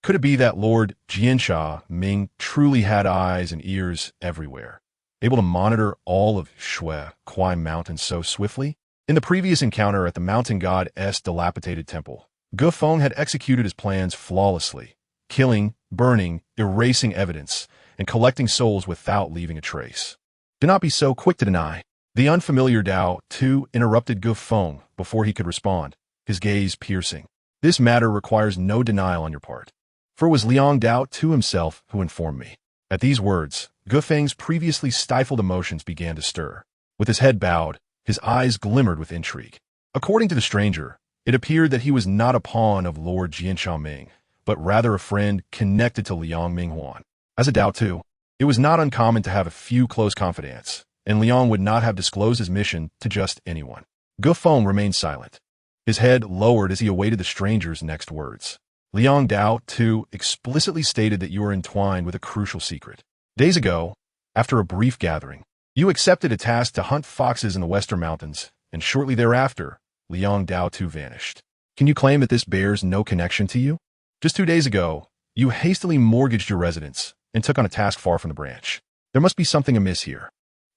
Could it be that Lord Jiansha Ming truly had eyes and ears everywhere, able to monitor all of Shui Kuai Mountain so swiftly? In the previous encounter at the mountain god's dilapidated temple, Gu Feng had executed his plans flawlessly, killing, burning, erasing evidence, and collecting souls without leaving a trace. Do not be so quick to deny. The unfamiliar Dao Tu interrupted Gu Feng before he could respond, his gaze piercing. This matter requires no denial on your part. For it was Liang Dao Tu himself who informed me. At these words, Gu Feng's previously stifled emotions began to stir. With his head bowed, his eyes glimmered with intrigue. According to the stranger, it appeared that he was not a pawn of Lord Jiansha Ming, but rather a friend connected to Liang Minghuan. As a Dao Tu, it was not uncommon to have a few close confidants, and Liang would not have disclosed his mission to just anyone. Gu Feng remained silent, his head lowered as he awaited the stranger's next words. Liang Dao Tu explicitly stated that you were entwined with a crucial secret. Days ago, after a brief gathering, you accepted a task to hunt foxes in the Western Mountains, and shortly thereafter, Liang Dao Tu vanished. Can you claim that this bears no connection to you? Just 2 days ago, you hastily mortgaged your residence and took on a task far from the branch. There must be something amiss here.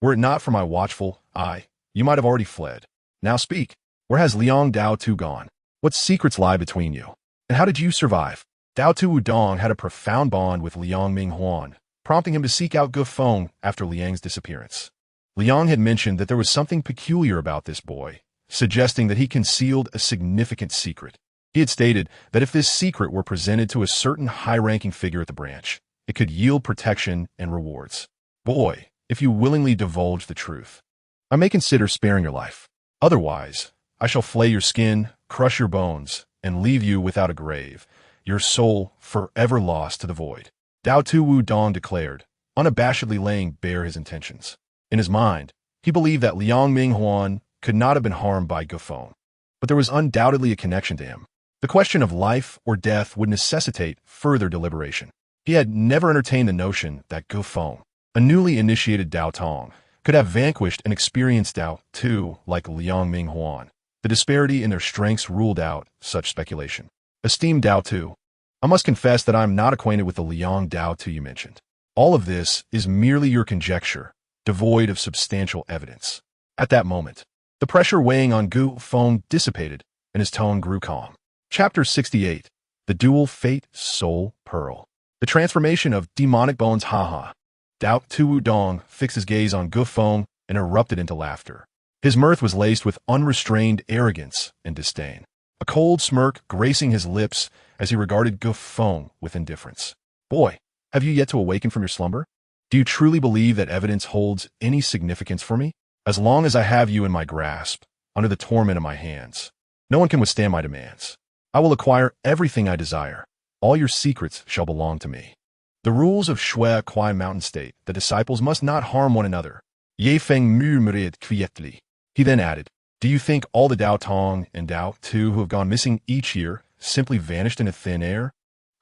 Were it not for my watchful eye, you might have already fled. Now speak. Where has Liang Dao Tu gone? What secrets lie between you? And how did you survive? Dao Tu Wudong had a profound bond with Liang Minghuan, prompting him to seek out Gu Feng after Liang's disappearance. Liang had mentioned that there was something peculiar about this boy, suggesting that he concealed a significant secret. He had stated that if this secret were presented to a certain high-ranking figure at the branch, it could yield protection and rewards. Boy, if you willingly divulge the truth, I may consider sparing your life. Otherwise, I shall flay your skin, crush your bones, and leave you without a grave, your soul forever lost to the void. Dao Tu Wudong declared, unabashedly laying bare his intentions. In his mind, he believed that Liang Minghuan could not have been harmed by Gu Feng, but there was undoubtedly a connection to him. The question of life or death would necessitate further deliberation. He had never entertained the notion that Gu Feng, a newly initiated Dao Tong, could have vanquished an experienced Dao Tu like Liang Minghuan. The disparity in their strengths ruled out such speculation. Esteemed Dao Tu, I must confess that I am not acquainted with the Liang Dao Tu you mentioned. All of this is merely your conjecture, devoid of substantial evidence. At that moment, the pressure weighing on Gu Feng dissipated, and his tone grew calm. Chapter 68. The Dual Fate Soul Pearl. The transformation of demonic bones. Haha. Dao Tu Wudong fixed his gaze on Gu Feng and erupted into laughter. His mirth was laced with unrestrained arrogance and disdain, a cold smirk gracing his lips as he regarded Gu Feng with indifference. Boy, have you yet to awaken from your slumber? Do you truly believe that evidence holds any significance for me? As long as I have you in my grasp, under the torment of my hands, no one can withstand my demands. I will acquire everything I desire. All your secrets shall belong to me. The rules of Shui Kuai Mountain state the disciples must not harm one another. Ye Feng murmured quietly. He then added, do you think all the Dao Tong and Dao Tu who have gone missing each year simply vanished into thin air?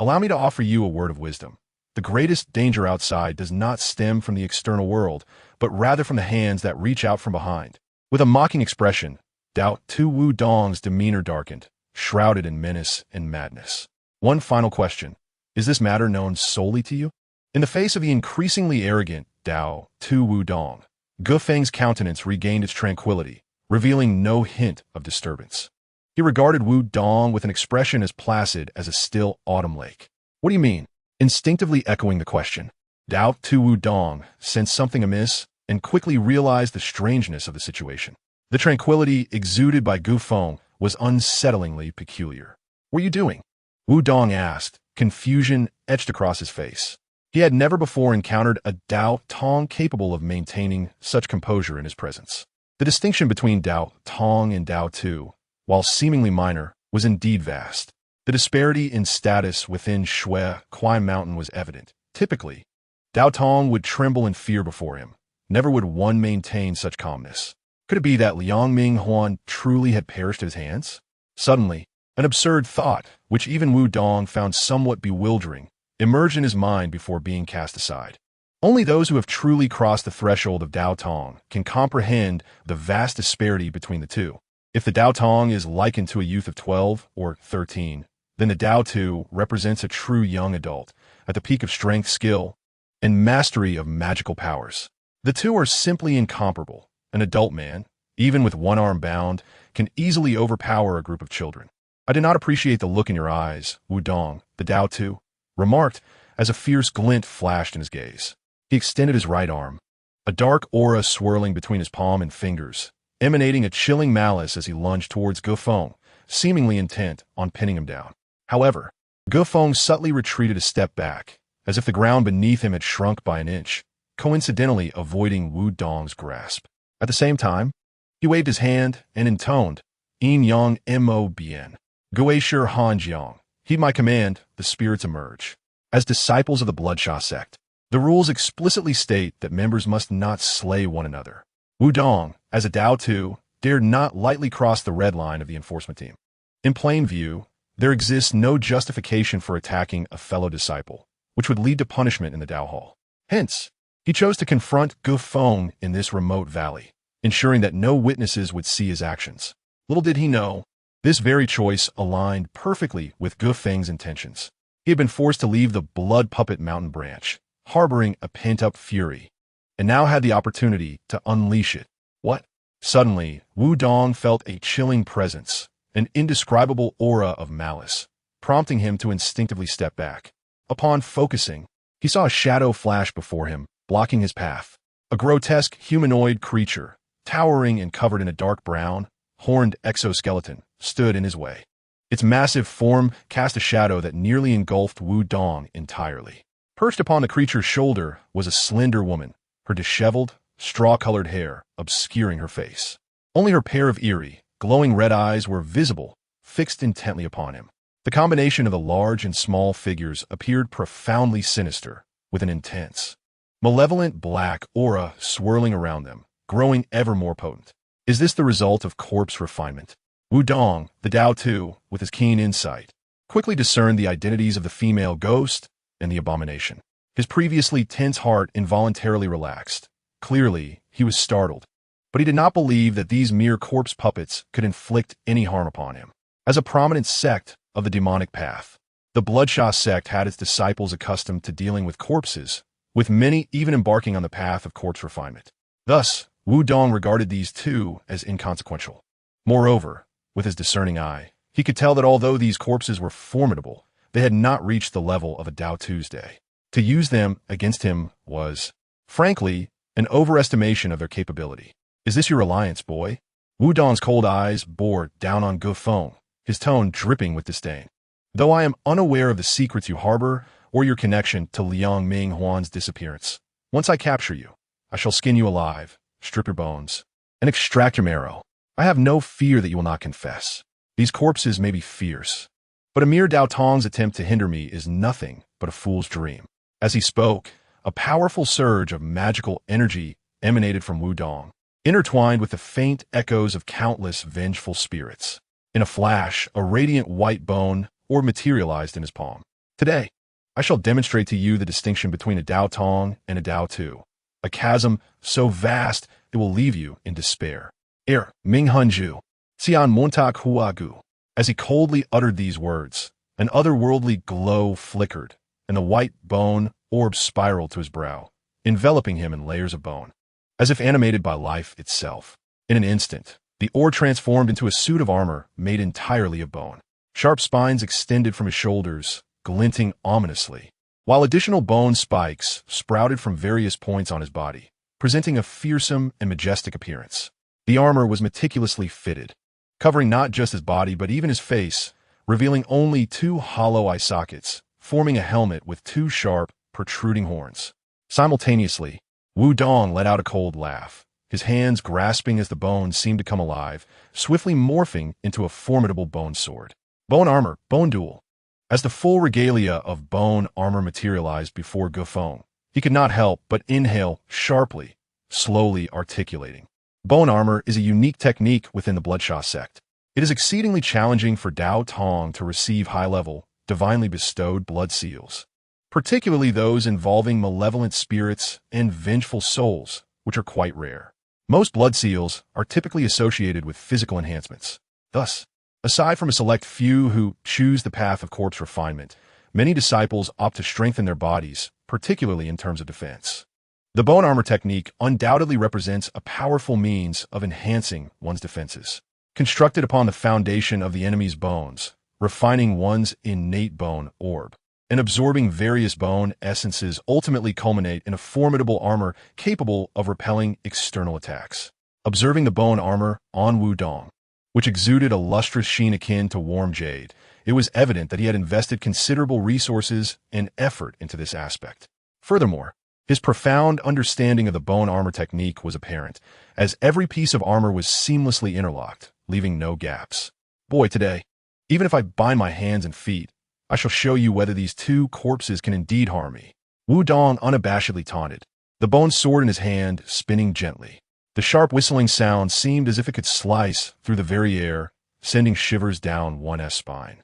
Allow me to offer you a word of wisdom. The greatest danger outside does not stem from the external world, but rather from the hands that reach out from behind. With a mocking expression, Dao Tu Wudong's demeanor darkened, shrouded in menace and madness. One final question. Is this matter known solely to you? In the face of the increasingly arrogant Dao Tu Wudong, Gu Feng's countenance regained its tranquility, revealing no hint of disturbance. He regarded Wudong with an expression as placid as a still autumn lake. What do you mean? Instinctively echoing the question, Dao Tu Wudong sensed something amiss and quickly realized the strangeness of the situation. The tranquility exuded by Gu Feng was unsettlingly peculiar. What are you doing? Wudong asked, confusion etched across his face. He had never before encountered a Dao Tong capable of maintaining such composure in his presence. The distinction between Dao Tong and Dao Tu, while seemingly minor, was indeed vast. The disparity in status within Shui Kuai Mountain was evident. Typically, Dao Tong would tremble in fear before him. Never would one maintain such calmness. Could it be that Liang Minghuan truly had perished at his hands? Suddenly, an absurd thought, which even Wudong found somewhat bewildering, emerged in his mind before being cast aside. Only those who have truly crossed the threshold of Dao Tong can comprehend the vast disparity between the two. If the Dao Tong is likened to a youth of 12 or 13, then the Tao Tu represents a true young adult, at the peak of strength, skill, and mastery of magical powers. The two are simply incomparable. An adult man, even with one arm bound, can easily overpower a group of children. I did not appreciate the look in your eyes, Wudong, the Tao Tu remarked, as a fierce glint flashed in his gaze. He extended his right arm, a dark aura swirling between his palm and fingers, emanating a chilling malice as he lunged towards Feng, seemingly intent on pinning him down. However, Feng subtly retreated a step back, as if the ground beneath him had shrunk by an inch, coincidentally avoiding Wudong's grasp. At the same time, he waved his hand and intoned, "Yin Yang Mo Bien. Guishir Han Jiang. Heed my command, the spirits emerge." As disciples of the Bloodshot sect, the rules explicitly state that members must not slay one another. Wudong, as a Tao Tu, dared not lightly cross the red line of the enforcement team. In plain view, there exists no justification for attacking a fellow disciple, which would lead to punishment in the Tao Hall. Hence, he chose to confront Feng in this remote valley, ensuring that no witnesses would see his actions. Little did he know, this very choice aligned perfectly with Feng's intentions. He had been forced to leave the Blood Puppet Mountain branch, harboring a pent-up fury, and now had the opportunity to unleash it. What? Suddenly, Wudong felt a chilling presence, an indescribable aura of malice, prompting him to instinctively step back. Upon focusing, he saw a shadow flash before him, blocking his path. A grotesque humanoid creature, towering and covered in a dark brown, horned exoskeleton, stood in his way. Its massive form cast a shadow that nearly engulfed Wudong entirely. Perched upon the creature's shoulder was a slender woman, her disheveled, straw-colored hair obscuring her face. Only her pair of eerie, glowing red eyes were visible, fixed intently upon him. The combination of the large and small figures appeared profoundly sinister, with an intense, malevolent black aura swirling around them, growing ever more potent. Is this the result of corpse refinement? Wudong, the Tao Tu, with his keen insight, quickly discerned the identities of the female ghost and the abomination. His previously tense heart involuntarily relaxed. Clearly, he was startled, but he did not believe that these mere corpse puppets could inflict any harm upon him. As a prominent sect of the demonic path, the Bloodshot sect had its disciples accustomed to dealing with corpses, with many even embarking on the path of corpse refinement. Thus, Wudong regarded these two as inconsequential. Moreover, with his discerning eye, he could tell that although these corpses were formidable, they had not reached the level of a Tao Tuesday. To use them against him was, frankly, an overestimation of their capability. "Is this your alliance, boy?" Wudong's cold eyes bored down on Feng, his tone dripping with disdain. "Though I am unaware of the secrets you harbor or your connection to Liang Ming Huan's disappearance, once I capture you, I shall skin you alive, strip your bones, and extract your marrow. I have no fear that you will not confess. These corpses may be fierce, but a mere Dao Tong's attempt to hinder me is nothing but a fool's dream." As he spoke, a powerful surge of magical energy emanated from Wudong, intertwined with the faint echoes of countless vengeful spirits. In a flash, a radiant white bone orb materialized in his palm. "Today, I shall demonstrate to you the distinction between a Dao Tong and a Dao Tu, a chasm so vast it will leave you in despair. Ming Hunju, Xian Montak Huagu." As he coldly uttered these words, an otherworldly glow flickered, and the white bone orb spiraled to his brow, enveloping him in layers of bone, as if animated by life itself. In an instant, the orb transformed into a suit of armor made entirely of bone. Sharp spines extended from his shoulders, glinting ominously, while additional bone spikes sprouted from various points on his body, presenting a fearsome and majestic appearance. The armor was meticulously fitted, covering not just his body but even his face, revealing only two hollow eye sockets, forming a helmet with two sharp, protruding horns. Simultaneously, Wudong let out a cold laugh, his hands grasping as the bones seemed to come alive, swiftly morphing into a formidable bone sword. Bone armor, bone duel. As the full regalia of bone armor materialized before Feng, he could not help but inhale sharply, slowly articulating. Bone armor is a unique technique within the Bloodshot sect. It is exceedingly challenging for Dao Tong to receive high-level, divinely bestowed blood seals, particularly those involving malevolent spirits and vengeful souls, which are quite rare. Most blood seals are typically associated with physical enhancements. Thus, Aside from a select few who choose the path of corpse refinement, many disciples opt to strengthen their bodies, particularly in terms of defense. The bone armor technique undoubtedly represents a powerful means of enhancing one's defenses. Constructed upon the foundation of the enemy's bones, refining one's innate bone orb, and absorbing various bone essences ultimately culminate in a formidable armor capable of repelling external attacks. Observing the bone armor on Wudong, which exuded a lustrous sheen akin to warm jade, it was evident that he had invested considerable resources and effort into this aspect. Furthermore, his profound understanding of the bone armor technique was apparent, as every piece of armor was seamlessly interlocked, leaving no gaps. Boy, today, even if I bind my hands and feet, I shall show you whether these two corpses can indeed harm me. Wudong unabashedly taunted, the bone sword in his hand spinning gently. The sharp whistling sound seemed as if it could slice through the very air, sending shivers down one's spine.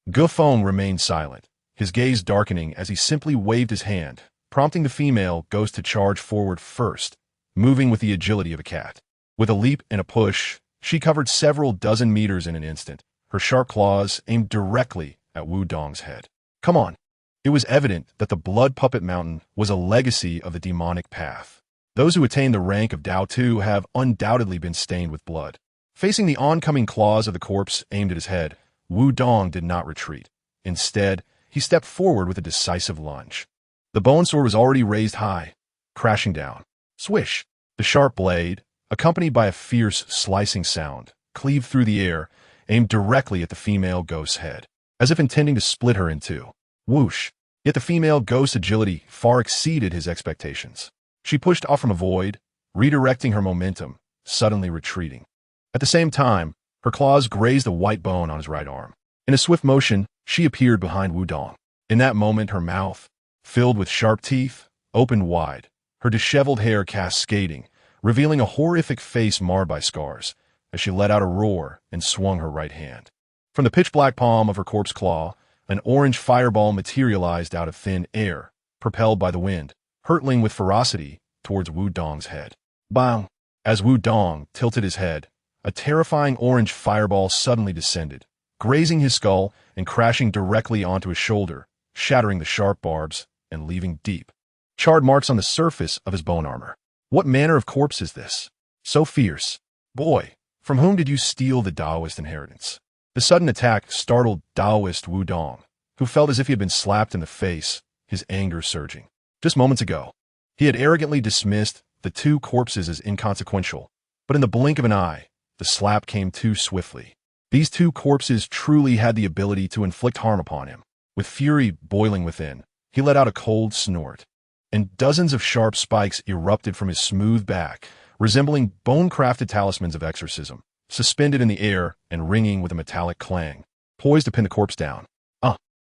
Feng remained silent, his gaze darkening as he simply waved his hand, prompting the female ghost to charge forward first, moving with the agility of a cat. With a leap and a push, she covered several dozen meters in an instant, her sharp claws aimed directly at Wudong's head. Come on! It was evident that the Blood Puppet Mountain was a legacy of the demonic path. Those who attain the rank of Dao Tu have undoubtedly been stained with blood. Facing the oncoming claws of the corpse aimed at his head, Wudong did not retreat. Instead, he stepped forward with a decisive lunge. The bone sword was already raised high, crashing down. Swish! The sharp blade, accompanied by a fierce, slicing sound, cleaved through the air, aimed directly at the female ghost's head, as if intending to split her in two. Whoosh! Yet the female ghost's agility far exceeded his expectations. She pushed off from a void, redirecting her momentum, suddenly retreating. At the same time, her claws grazed a white bone on his right arm. In a swift motion, she appeared behind Wudong. In that moment, her mouth, filled with sharp teeth, opened wide, her disheveled hair cascading, revealing a horrific face marred by scars, as she let out a roar and swung her right hand. From the pitch-black palm of her corpse claw, an orange fireball materialized out of thin air, propelled by the wind, hurtling with ferocity towards Wudong's head. Bang! As Wudong tilted his head, a terrifying orange fireball suddenly descended, grazing his skull and crashing directly onto his shoulder, shattering the sharp barbs and leaving deep, charred marks on the surface of his bone armor. What manner of corpse is this? So fierce. Boy, from whom did you steal the Taoist inheritance? The sudden attack startled Taoist Wudong, who felt as if he had been slapped in the face, his anger surging. Just moments ago, he had arrogantly dismissed the two corpses as inconsequential, but in the blink of an eye, the slap came too swiftly. These two corpses truly had the ability to inflict harm upon him. With fury boiling within, he let out a cold snort, and dozens of sharp spikes erupted from his smooth back, resembling bone-crafted talismans of exorcism, suspended in the air and ringing with a metallic clang, poised to pin the corpse down.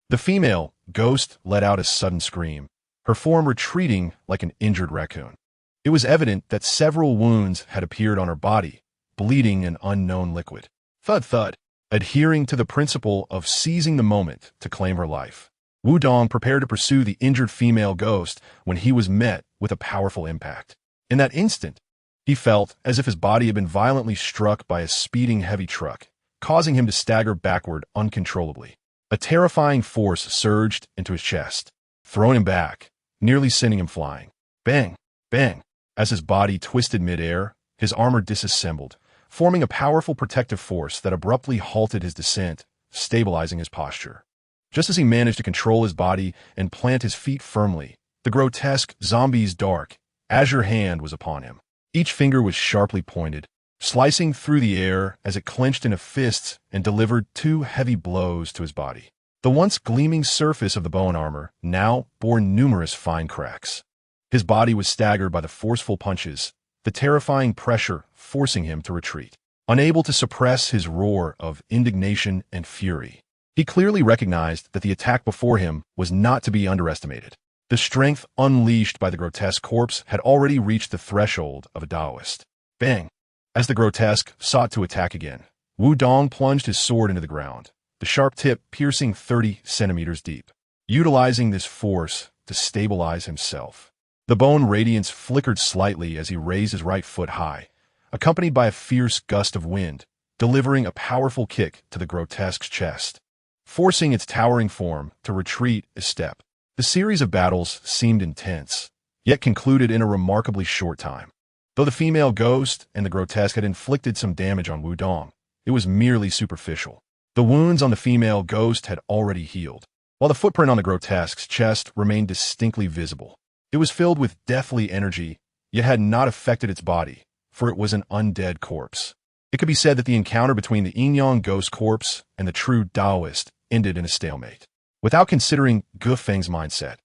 The female ghost let out a sudden scream, her form retreating like an injured raccoon. It was evident that several wounds had appeared on her body, bleeding an unknown liquid. Thud thud, adhering to the principle of seizing the moment to claim her life. Wudong prepared to pursue the injured female ghost when he was met with a powerful impact. In that instant, he felt as if his body had been violently struck by a speeding heavy truck, causing him to stagger backward uncontrollably. A terrifying force surged into his chest, throwing him back, nearly sending him flying. Bang! Bang! As his body twisted midair, his armor disassembled, forming a powerful protective force that abruptly halted his descent, stabilizing his posture. Just as he managed to control his body and plant his feet firmly, the grotesque zombie's dark, azure hand was upon him. Each finger was sharply pointed, slicing through the air as it clenched in a fist and delivered two heavy blows to his body. The once gleaming surface of the bone armor now bore numerous fine cracks. His body was staggered by the forceful punches, the terrifying pressure forcing him to retreat. Unable to suppress his roar of indignation and fury, he clearly recognized that the attack before him was not to be underestimated. The strength unleashed by the grotesque corpse had already reached the threshold of a Taoist. Bang! As the grotesque sought to attack again, Wudong plunged his sword into the ground, the sharp tip piercing 30 centimeters deep, utilizing this force to stabilize himself. The bone radiance flickered slightly as he raised his right foot high, accompanied by a fierce gust of wind, delivering a powerful kick to the grotesque's chest, forcing its towering form to retreat a step. The series of battles seemed intense, yet concluded in a remarkably short time. Though the female ghost and the grotesque had inflicted some damage on Wudong, it was merely superficial. The wounds on the female ghost had already healed, while the footprint on the grotesque's chest remained distinctly visible. It was filled with deathly energy, yet had not affected its body, for it was an undead corpse. It could be said that the encounter between the Yin-Yang ghost corpse and the true Taoist ended in a stalemate. Without considering Gu Feng's mindset,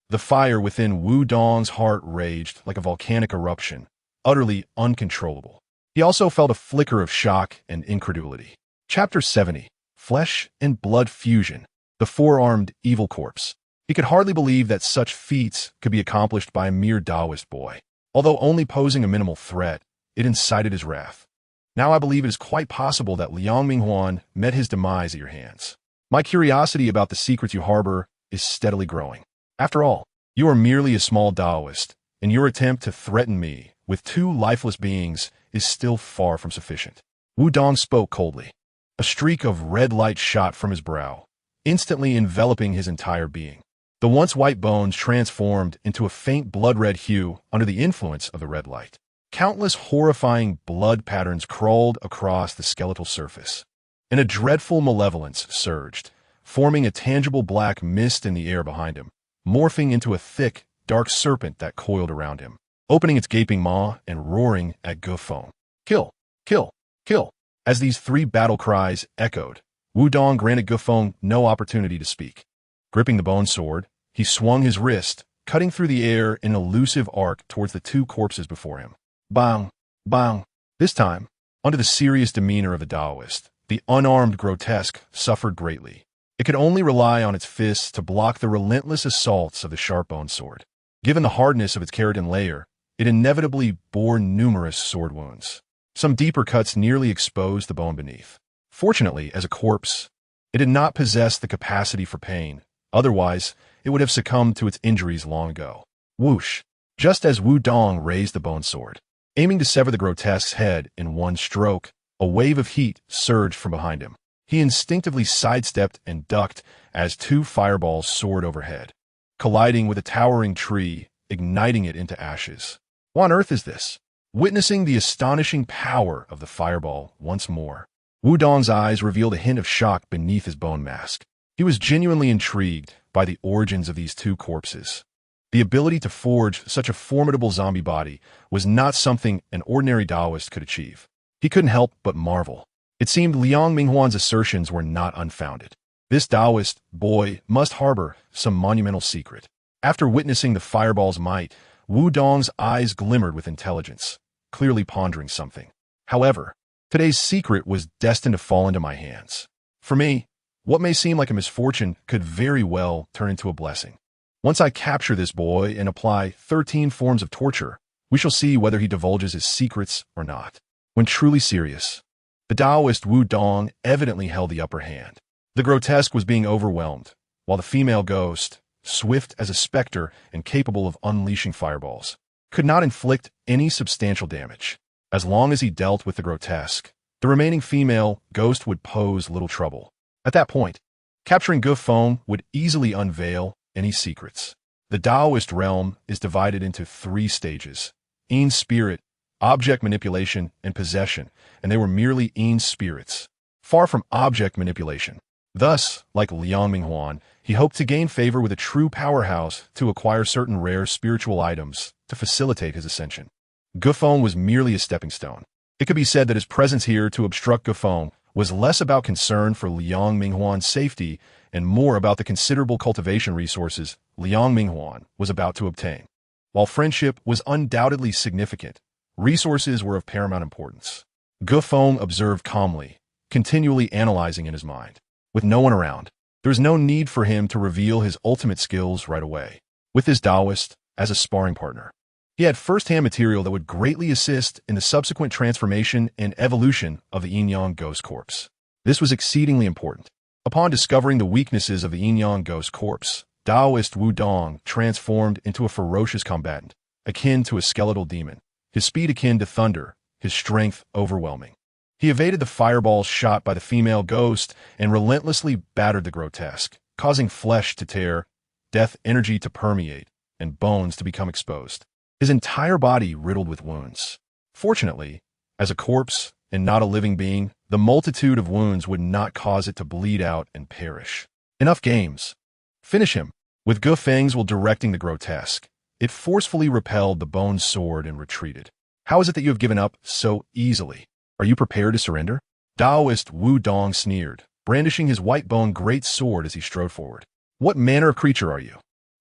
the fire within Wudong's heart raged like a volcanic eruption, utterly uncontrollable. He also felt a flicker of shock and incredulity. Chapter 70. Flesh and Blood Fusion. The Four-Armed Evil Corpse. He could hardly believe that such feats could be accomplished by a mere Taoist boy. Although only posing a minimal threat, it incited his wrath. Now I believe it is quite possible that Liang Minghuan met his demise at your hands. My curiosity about the secrets you harbor is steadily growing. After all, you are merely a small Taoist, and your attempt to threaten me with two lifeless beings is still far from sufficient. Wudong spoke coldly. A streak of red light shot from his brow, instantly enveloping his entire being. The once white bones transformed into a faint blood-red hue under the influence of the red light. Countless horrifying blood patterns crawled across the skeletal surface, and a dreadful malevolence surged, forming a tangible black mist in the air behind him, morphing into a thick, dark serpent that coiled around him, opening its gaping maw and roaring at Gu Feng. Kill! Kill! Kill! As these three battle cries echoed, Wudong granted Gu Feng no opportunity to speak. Gripping the bone sword, he swung his wrist, cutting through the air in an elusive arc towards the two corpses before him. Bang! Bang! This time, under the serious demeanor of the Taoist, the unarmed grotesque suffered greatly. It could only rely on its fists to block the relentless assaults of the sharp-boned sword. Given the hardness of its keratin layer, it inevitably bore numerous sword wounds. Some deeper cuts nearly exposed the bone beneath. Fortunately, as a corpse, it did not possess the capacity for pain. Otherwise, it would have succumbed to its injuries long ago. Whoosh! Just as Wudong raised the bone sword, aiming to sever the grotesque's head in one stroke, a wave of heat surged from behind him. He instinctively sidestepped and ducked as two fireballs soared overhead, colliding with a towering tree, igniting it into ashes. What on earth is this? Witnessing the astonishing power of the fireball once more, Wudong's eyes revealed a hint of shock beneath his bone mask. He was genuinely intrigued by the origins of these two corpses. The ability to forge such a formidable zombie body was not something an ordinary Taoist could achieve. He couldn't help but marvel. It seemed Liang Minghuan's assertions were not unfounded. This Taoist boy must harbor some monumental secret. After witnessing the fireball's might, Wudong's eyes glimmered with intelligence, clearly pondering something. However, today's secret was destined to fall into my hands. For me, what may seem like a misfortune could very well turn into a blessing. Once I capture this boy and apply 13 forms of torture, we shall see whether he divulges his secrets or not. When truly serious, the Taoist Wudong evidently held the upper hand. The grotesque was being overwhelmed, while the female ghost, swift as a specter and capable of unleashing fireballs, could not inflict any substantial damage. As long as he dealt with the grotesque, the remaining female ghost would pose little trouble. At that point, capturing Gu Feng would easily unveil any secrets. The Taoist realm is divided into 3 stages: Yin spirit, object manipulation, and possession, and they were merely Yin spirits, far from object manipulation. Thus, like Liang Minghuan, he hoped to gain favor with a true powerhouse to acquire certain rare spiritual items to facilitate his ascension. Gu Feng was merely a stepping stone. It could be said that his presence here to obstruct Gu Feng was less about concern for Liang Minghuan's safety and more about the considerable cultivation resources Liang Minghuan was about to obtain. While friendship was undoubtedly significant, resources were of paramount importance. Gu Feng observed calmly, continually analyzing in his mind. With no one around, there was no need for him to reveal his ultimate skills right away. With his Taoist as a sparring partner, he had first-hand material that would greatly assist in the subsequent transformation and evolution of the Yin-Yang ghost corpse. This was exceedingly important. Upon discovering the weaknesses of the Yin-Yang ghost corpse, Taoist Wudong transformed into a ferocious combatant, akin to a skeletal demon, his speed akin to thunder, his strength overwhelming. He evaded the fireballs shot by the female ghost and relentlessly battered the grotesque, causing flesh to tear, death energy to permeate, and bones to become exposed. His entire body riddled with wounds. Fortunately, as a corpse and not a living being, the multitude of wounds would not cause it to bleed out and perish. Enough games. Finish him. With Gu Feng's will directing the grotesque, it forcefully repelled the bone sword and retreated. How is it that you have given up so easily? Are you prepared to surrender? Taoist Wu Dong sneered, brandishing his white bone great sword as he strode forward. What manner of creature are you?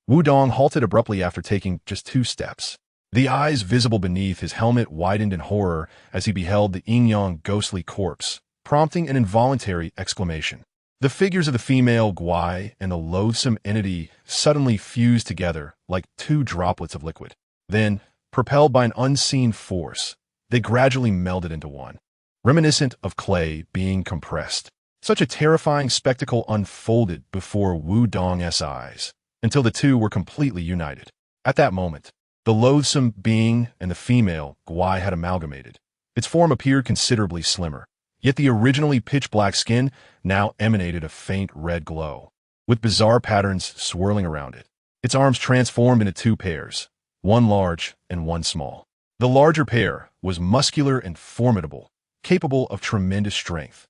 Wu Dong halted abruptly after taking just 2 steps. The eyes visible beneath his helmet widened in horror as he beheld the Yin-Yang ghostly corpse, prompting an involuntary exclamation. The figures of the female Guai and the loathsome entity suddenly fused together like 2 droplets of liquid. Then, propelled by an unseen force, they gradually melded into one, reminiscent of clay being compressed. Such a terrifying spectacle unfolded before Wu Dong's eyes, until the two were completely united. At that moment, the loathsome being and the female Guai had amalgamated. Its form appeared considerably slimmer, yet the originally pitch-black skin now emanated a faint red glow, with bizarre patterns swirling around it. Its arms transformed into 2 pairs, one large and one small. The larger pair was muscular and formidable, capable of tremendous strength.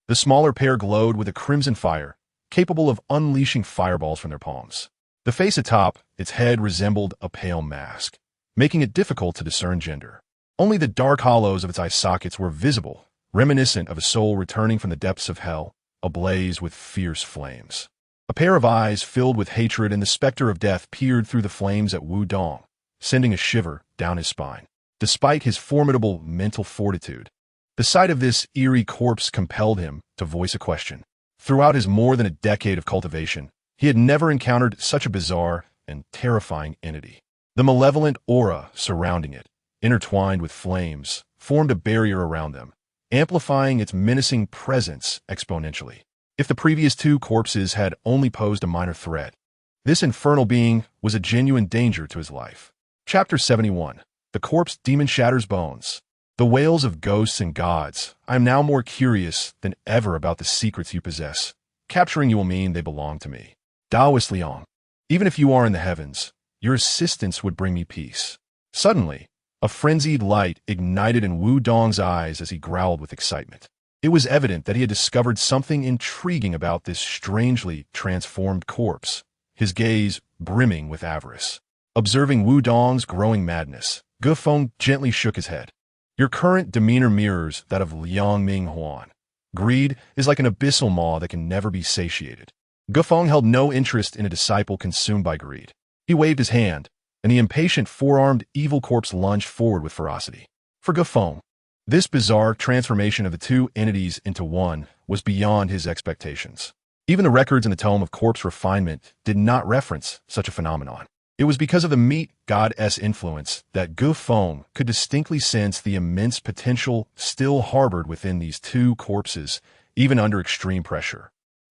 The smaller pair glowed with a crimson fire, capable of unleashing fireballs from their palms. The face atop its head resembled a pale mask, making it difficult to discern gender. Only the dark hollows of its eye sockets were visible, reminiscent of a soul returning from the depths of hell, ablaze with fierce flames. A pair of eyes filled with hatred and the specter of death peered through the flames at Wu Dong, sending a shiver down his spine. Despite his formidable mental fortitude, the sight of this eerie corpse compelled him to voice a question. Throughout his more than a decade of cultivation, he had never encountered such a bizarre and terrifying entity. The malevolent aura surrounding it, intertwined with flames, formed a barrier around them, amplifying its menacing presence exponentially. If the previous 2 corpses had only posed a minor threat, this infernal being was a genuine danger to his life. Chapter 71. The Corpse Demon Shatters Bones. The wails of ghosts and gods, I am now more curious than ever about the secrets you possess. Capturing you will mean they belong to me. Taoist Liang. Even if you are in the heavens, your assistance would bring me peace. Suddenly, a frenzied light ignited in Wu Dong's eyes as he growled with excitement. It was evident that he had discovered something intriguing about this strangely transformed corpse, his gaze brimming with avarice. Observing Wu Dong's growing madness, Gu Feng gently shook his head. Your current demeanor mirrors that of Liang Ming Huan. Greed is like an abyssal maw that can never be satiated. Gu Feng held no interest in a disciple consumed by greed. He waved his hand, and the impatient 4-armed evil corpse lunged forward with ferocity. For Gu Feng, this bizarre transformation of the 2 entities into one was beyond his expectations. Even the records in the tome of corpse refinement did not reference such a phenomenon. It was because of the meat goddess influence that Gu Feng could distinctly sense the immense potential still harbored within these 2 corpses, even under extreme pressure.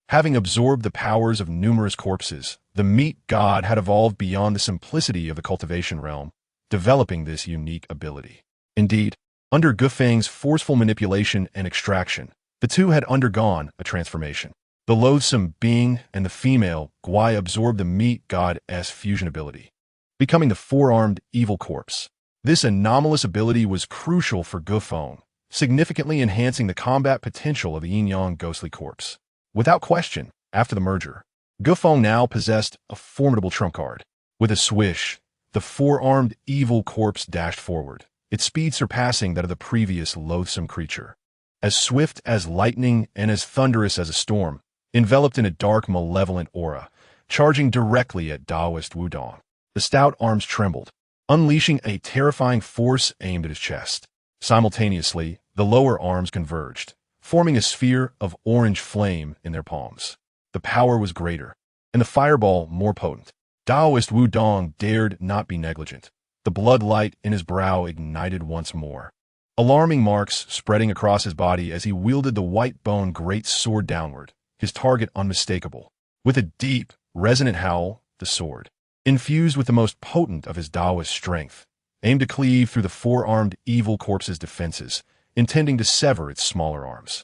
Having absorbed the powers of numerous corpses, the meat god had evolved beyond the simplicity of the cultivation realm, developing this unique ability. Indeed, under Gu Feng's forceful manipulation and extraction, the 2 had undergone a transformation. The loathsome being and the female Guai absorbed the meat goddess fusion ability, becoming the 4-armed evil corpse. This anomalous ability was crucial for Gu Feng, significantly enhancing the combat potential of the Yin-Yang ghostly corpse. Without question, after the merger, Gu Feng now possessed a formidable trump card. With a swish, the 4-armed evil corpse dashed forward, its speed surpassing that of the previous loathsome creature. As swift as lightning and as thunderous as a storm, enveloped in a dark, malevolent aura, charging directly at Taoist Wu Dong. The stout arms trembled, unleashing a terrifying force aimed at his chest. Simultaneously, the lower arms converged, forming a sphere of orange flame in their palms. The power was greater, and the fireball more potent. Taoist Wu Dong dared not be negligent. The blood light in his brow ignited once more, alarming marks spreading across his body as he wielded the white bone great sword downward, his target unmistakable. With a deep, resonant howl, the sword, infused with the most potent of his Taoist strength, aimed to cleave through the 4-armed evil corpse's defenses, intending to sever its smaller arms.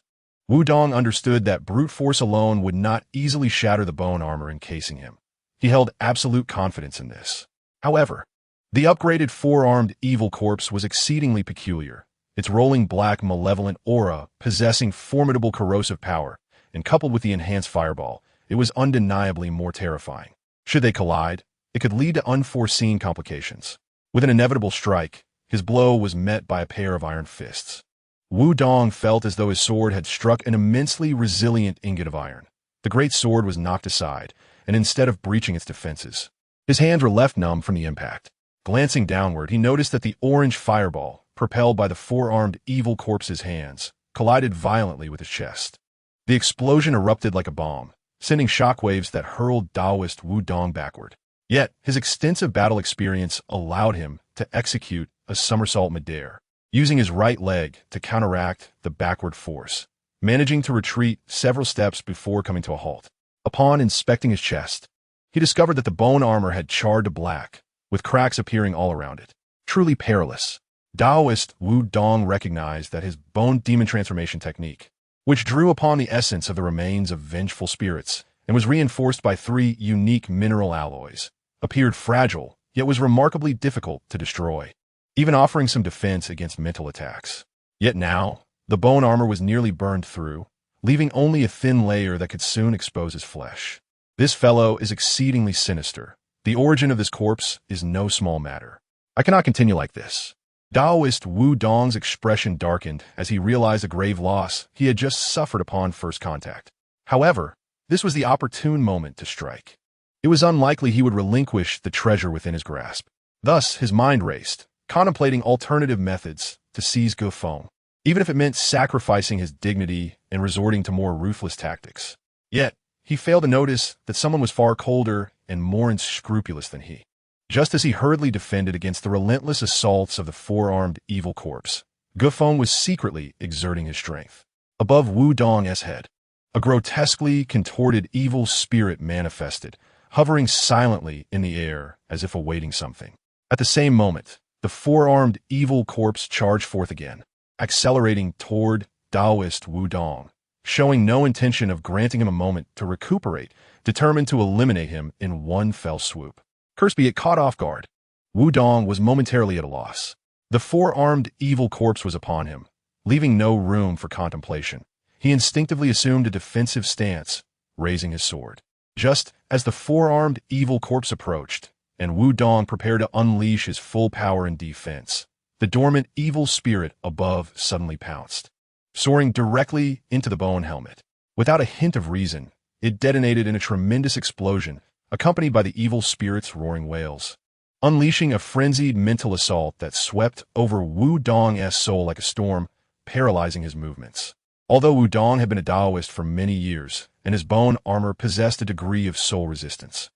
Wudong understood that brute force alone would not easily shatter the bone armor encasing him. He held absolute confidence in this. However, the upgraded four-armed evil corpse was exceedingly peculiar, its rolling black malevolent aura possessing formidable corrosive power, and coupled with the enhanced fireball, it was undeniably more terrifying. Should they collide, it could lead to unforeseen complications. With an inevitable strike, his blow was met by a pair of iron fists. Wudong felt as though his sword had struck an immensely resilient ingot of iron. The great sword was knocked aside, and instead of breaching its defenses, his hands were left numb from the impact. Glancing downward, he noticed that the orange fireball, propelled by the four-armed evil corpse's hands, collided violently with his chest. The explosion erupted like a bomb, sending shockwaves that hurled Taoist Wudong backward. Yet, his extensive battle experience allowed him to execute a somersault midair, using his right leg to counteract the backward force, managing to retreat several steps before coming to a halt. Upon inspecting his chest, he discovered that the bone armor had charred to black, with cracks appearing all around it. Truly perilous. Taoist Wudong recognized that his bone demon transformation technique, which drew upon the essence of the remains of vengeful spirits and was reinforced by 3 unique mineral alloys, appeared fragile, yet was remarkably difficult to destroy, even offering some defense against mental attacks. Yet now, the bone armor was nearly burned through, leaving only a thin layer that could soon expose his flesh. This fellow is exceedingly sinister. The origin of this corpse is no small matter. I cannot continue like this. Taoist Wudong's expression darkened as he realized the grave loss he had just suffered upon first contact. However, this was the opportune moment to strike. It was unlikely he would relinquish the treasure within his grasp. Thus, his mind raced, contemplating alternative methods to seize Feng, even if it meant sacrificing his dignity and resorting to more ruthless tactics. Yet, he failed to notice that someone was far colder and more unscrupulous than he. Just as he hurriedly defended against the relentless assaults of the four-armed evil corpse, Feng was secretly exerting his strength. Above Wudong's head, a grotesquely contorted evil spirit manifested, hovering silently in the air as if awaiting something. At the same moment, the four-armed evil corpse charged forth again, accelerating toward Taoist Wudong, showing no intention of granting him a moment to recuperate, determined to eliminate him in one fell swoop. Cursed be it, caught off guard, Wudong was momentarily at a loss. The four-armed evil corpse was upon him, leaving no room for contemplation. He instinctively assumed a defensive stance, raising his sword. Just as the four-armed evil corpse approached, and Wudong prepared to unleash his full power in defense, the dormant evil spirit above suddenly pounced, soaring directly into the bone helmet. Without a hint of reason, it detonated in a tremendous explosion, accompanied by the evil spirit's roaring wails, unleashing a frenzied mental assault that swept over Wudong's soul like a storm, paralyzing his movements. Although Wudong had been a Taoist for many years, and his bone armor possessed a degree of soul resistance,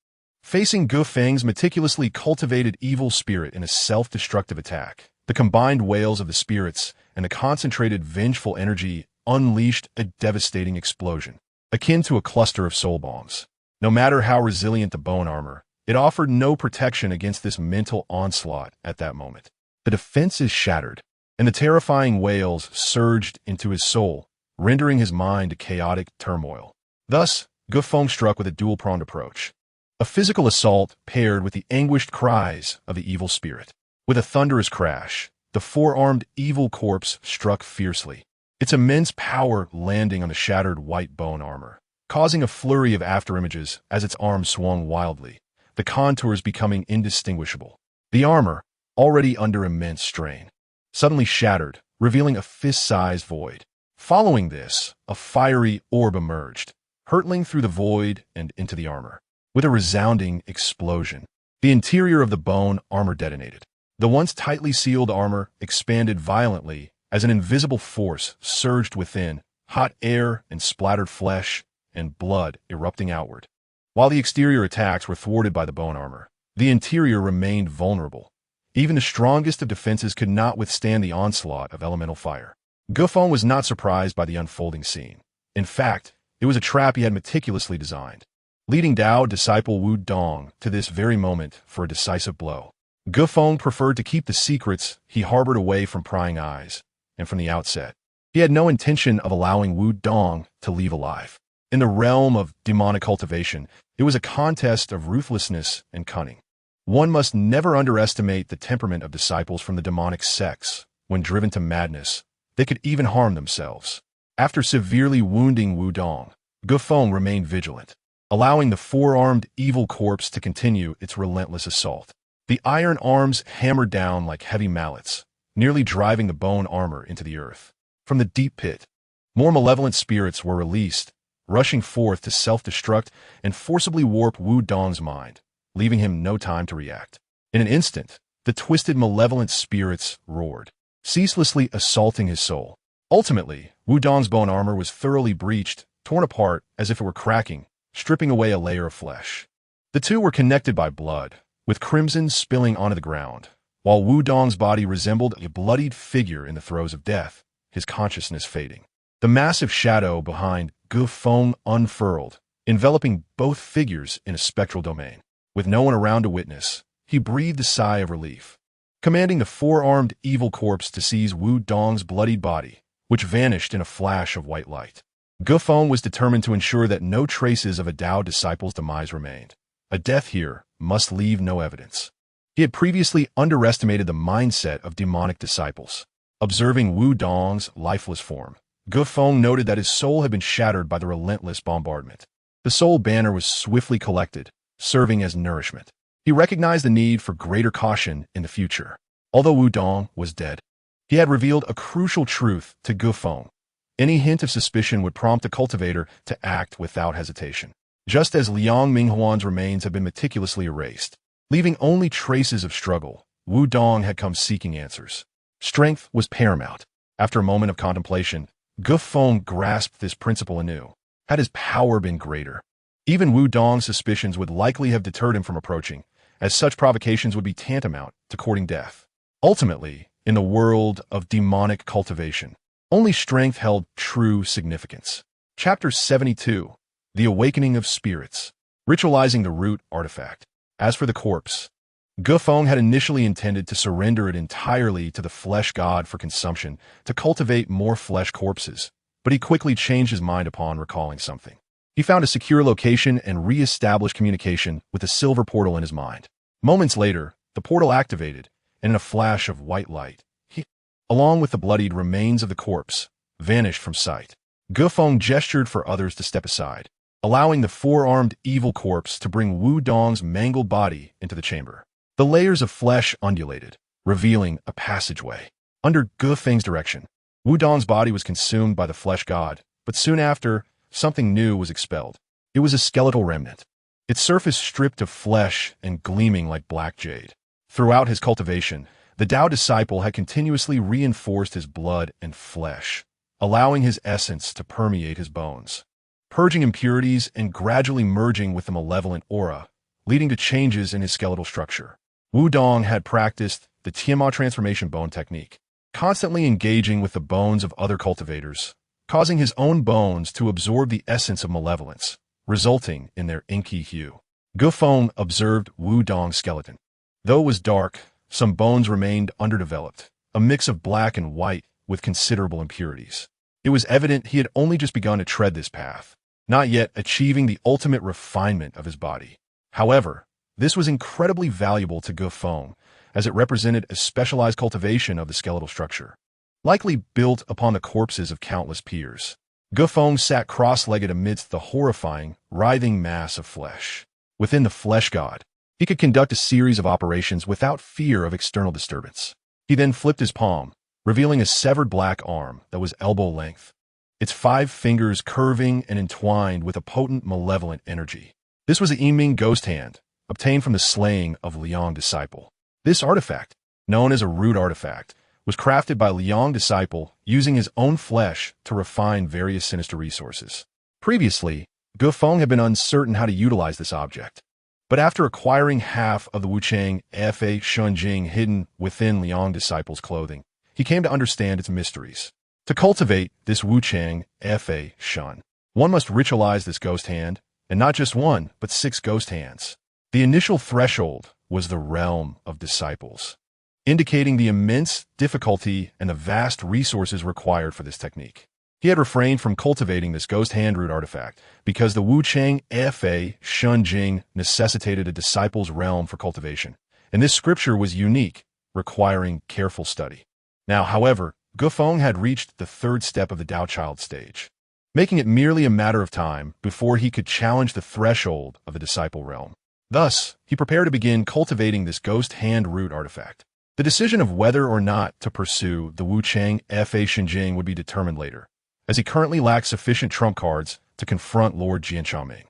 facing Feng's meticulously cultivated evil spirit in a self-destructive attack, the combined wails of the spirits and the concentrated vengeful energy unleashed a devastating explosion, akin to a cluster of soul bombs. No matter how resilient the bone armor, it offered no protection against this mental onslaught at that moment. The defenses shattered, and the terrifying wails surged into his soul, rendering his mind a chaotic turmoil. Thus, Feng struck with a dual-pronged approach, a physical assault paired with the anguished cries of the evil spirit. With a thunderous crash, the four-armed evil corpse struck fiercely, its immense power landing on the shattered white bone armor, causing a flurry of afterimages as its arms swung wildly, the contours becoming indistinguishable. The armor, already under immense strain, suddenly shattered, revealing a fist-sized void. Following this, a fiery orb emerged, hurtling through the void and into the armor. With a resounding explosion, the interior of the bone armor detonated. The once tightly sealed armor expanded violently as an invisible force surged within, hot air and splattered flesh and blood erupting outward. While the exterior attacks were thwarted by the bone armor, the interior remained vulnerable. Even the strongest of defenses could not withstand the onslaught of elemental fire. Feng was not surprised by the unfolding scene. In fact, it was a trap he had meticulously designed, leading Tao disciple Wudong to this very moment for a decisive blow. Feng preferred to keep the secrets he harbored away from prying eyes, and from the outset, he had no intention of allowing Wu Dong to leave alive. In the realm of demonic cultivation, it was a contest of ruthlessness and cunning. One must never underestimate the temperament of disciples from the demonic sects. When driven to madness, they could even harm themselves. After severely wounding Wu Dong, Feng remained vigilant, allowing the four-armed evil corpse to continue its relentless assault. The iron arms hammered down like heavy mallets, nearly driving the bone armor into the earth. From the deep pit, more malevolent spirits were released, rushing forth to self-destruct and forcibly warp Wu Dong's mind, leaving him no time to react. In an instant, the twisted malevolent spirits roared, ceaselessly assaulting his soul. Ultimately, Wu Dong's bone armor was thoroughly breached, torn apart as if it were cracking, stripping away a layer of flesh. The two were connected by blood, with crimson spilling onto the ground, while Wu Dong's body resembled a bloodied figure in the throes of death, his consciousness fading. The massive shadow behind Feng unfurled, enveloping both figures in a spectral domain. With no one around to witness, he breathed a sigh of relief, commanding the four-armed evil corpse to seize Wu Dong's bloodied body, which vanished in a flash of white light. Feng was determined to ensure that no traces of a Dao disciple's demise remained. A death here must leave no evidence. He had previously underestimated the mindset of demonic disciples. Observing Wu Dong's lifeless form, Feng noted that his soul had been shattered by the relentless bombardment. The soul banner was swiftly collected, serving as nourishment. He recognized the need for greater caution in the future. Although Wu Dong was dead, he had revealed a crucial truth to Feng. Any hint of suspicion would prompt a cultivator to act without hesitation. Just as Liang Minghuan's remains had been meticulously erased, leaving only traces of struggle, Wu Dong had come seeking answers. Strength was paramount. After a moment of contemplation, Feng grasped this principle anew. Had his power been greater, even Wu Dong's suspicions would likely have deterred him from approaching, as such provocations would be tantamount to courting death. Ultimately, in the world of demonic cultivation, only strength held true significance. Chapter 72. The Awakening of Spirits. Ritualizing the root artifact. As for the corpse, Feng had initially intended to surrender it entirely to the flesh god for consumption to cultivate more flesh corpses, but he quickly changed his mind upon recalling something. He found a secure location and re-established communication with a silver portal in his mind. Moments later, the portal activated, and in a flash of white light, he, along with the bloodied remains of the corpse, vanished from sight. Feng gestured for others to step aside, allowing the four-armed evil corpse to bring Wu Dong's mangled body into the chamber. The layers of flesh undulated, revealing a passageway. Under Feng's direction, Wu Dong's body was consumed by the flesh god, but soon after, something new was expelled. It was a skeletal remnant, its surface stripped of flesh and gleaming like black jade. Throughout his cultivation, the Dao disciple had continuously reinforced his blood and flesh, allowing his essence to permeate his bones, purging impurities and gradually merging with the malevolent aura, leading to changes in his skeletal structure. Wu Dong had practiced the Tianma transformation bone technique, constantly engaging with the bones of other cultivators, causing his own bones to absorb the essence of malevolence, resulting in their inky hue. Feng observed Wu Dong's skeleton. Though it was dark, some bones remained underdeveloped, a mix of black and white with considerable impurities. It was evident he had only just begun to tread this path, not yet achieving the ultimate refinement of his body. However, this was incredibly valuable to Feng, as it represented a specialized cultivation of the skeletal structure, likely built upon the corpses of countless peers. Feng sat cross-legged amidst the horrifying, writhing mass of flesh. Within the flesh god, he could conduct a series of operations without fear of external disturbance. He then flipped his palm, revealing a severed black arm that was elbow length, its 5 fingers curving and entwined with a potent malevolent energy. This was the Yiming ghost hand, obtained from the slaying of Liang disciple. This artifact, known as a root artifact, was crafted by Liang disciple using his own flesh to refine various sinister resources. Previously, Feng had been uncertain how to utilize this object, but after acquiring half of the Wuchang Fa Shunjing hidden within Liang disciple's clothing, he came to understand its mysteries. To cultivate this Wuchang Fa Shun, one must ritualize this ghost hand, and not just one, but 6 ghost hands. The initial threshold was the realm of disciples. indicating the immense difficulty and the vast resources required for this technique. He had refrained from cultivating this ghost hand root artifact because the Wu Chang Fa Shun Jing necessitated a disciple's realm for cultivation, and this scripture was unique, requiring careful study. Now, however, Gufeng had reached the third step of the Tao Child stage, making it merely a matter of time before he could challenge the threshold of the disciple realm. Thus, he prepared to begin cultivating this ghost hand root artifact. The decision of whether or not to pursue the Wu Chang Fa Shinjing would be determined later, as he currently lacked sufficient trump cards to confront Lord Jianxiaoming.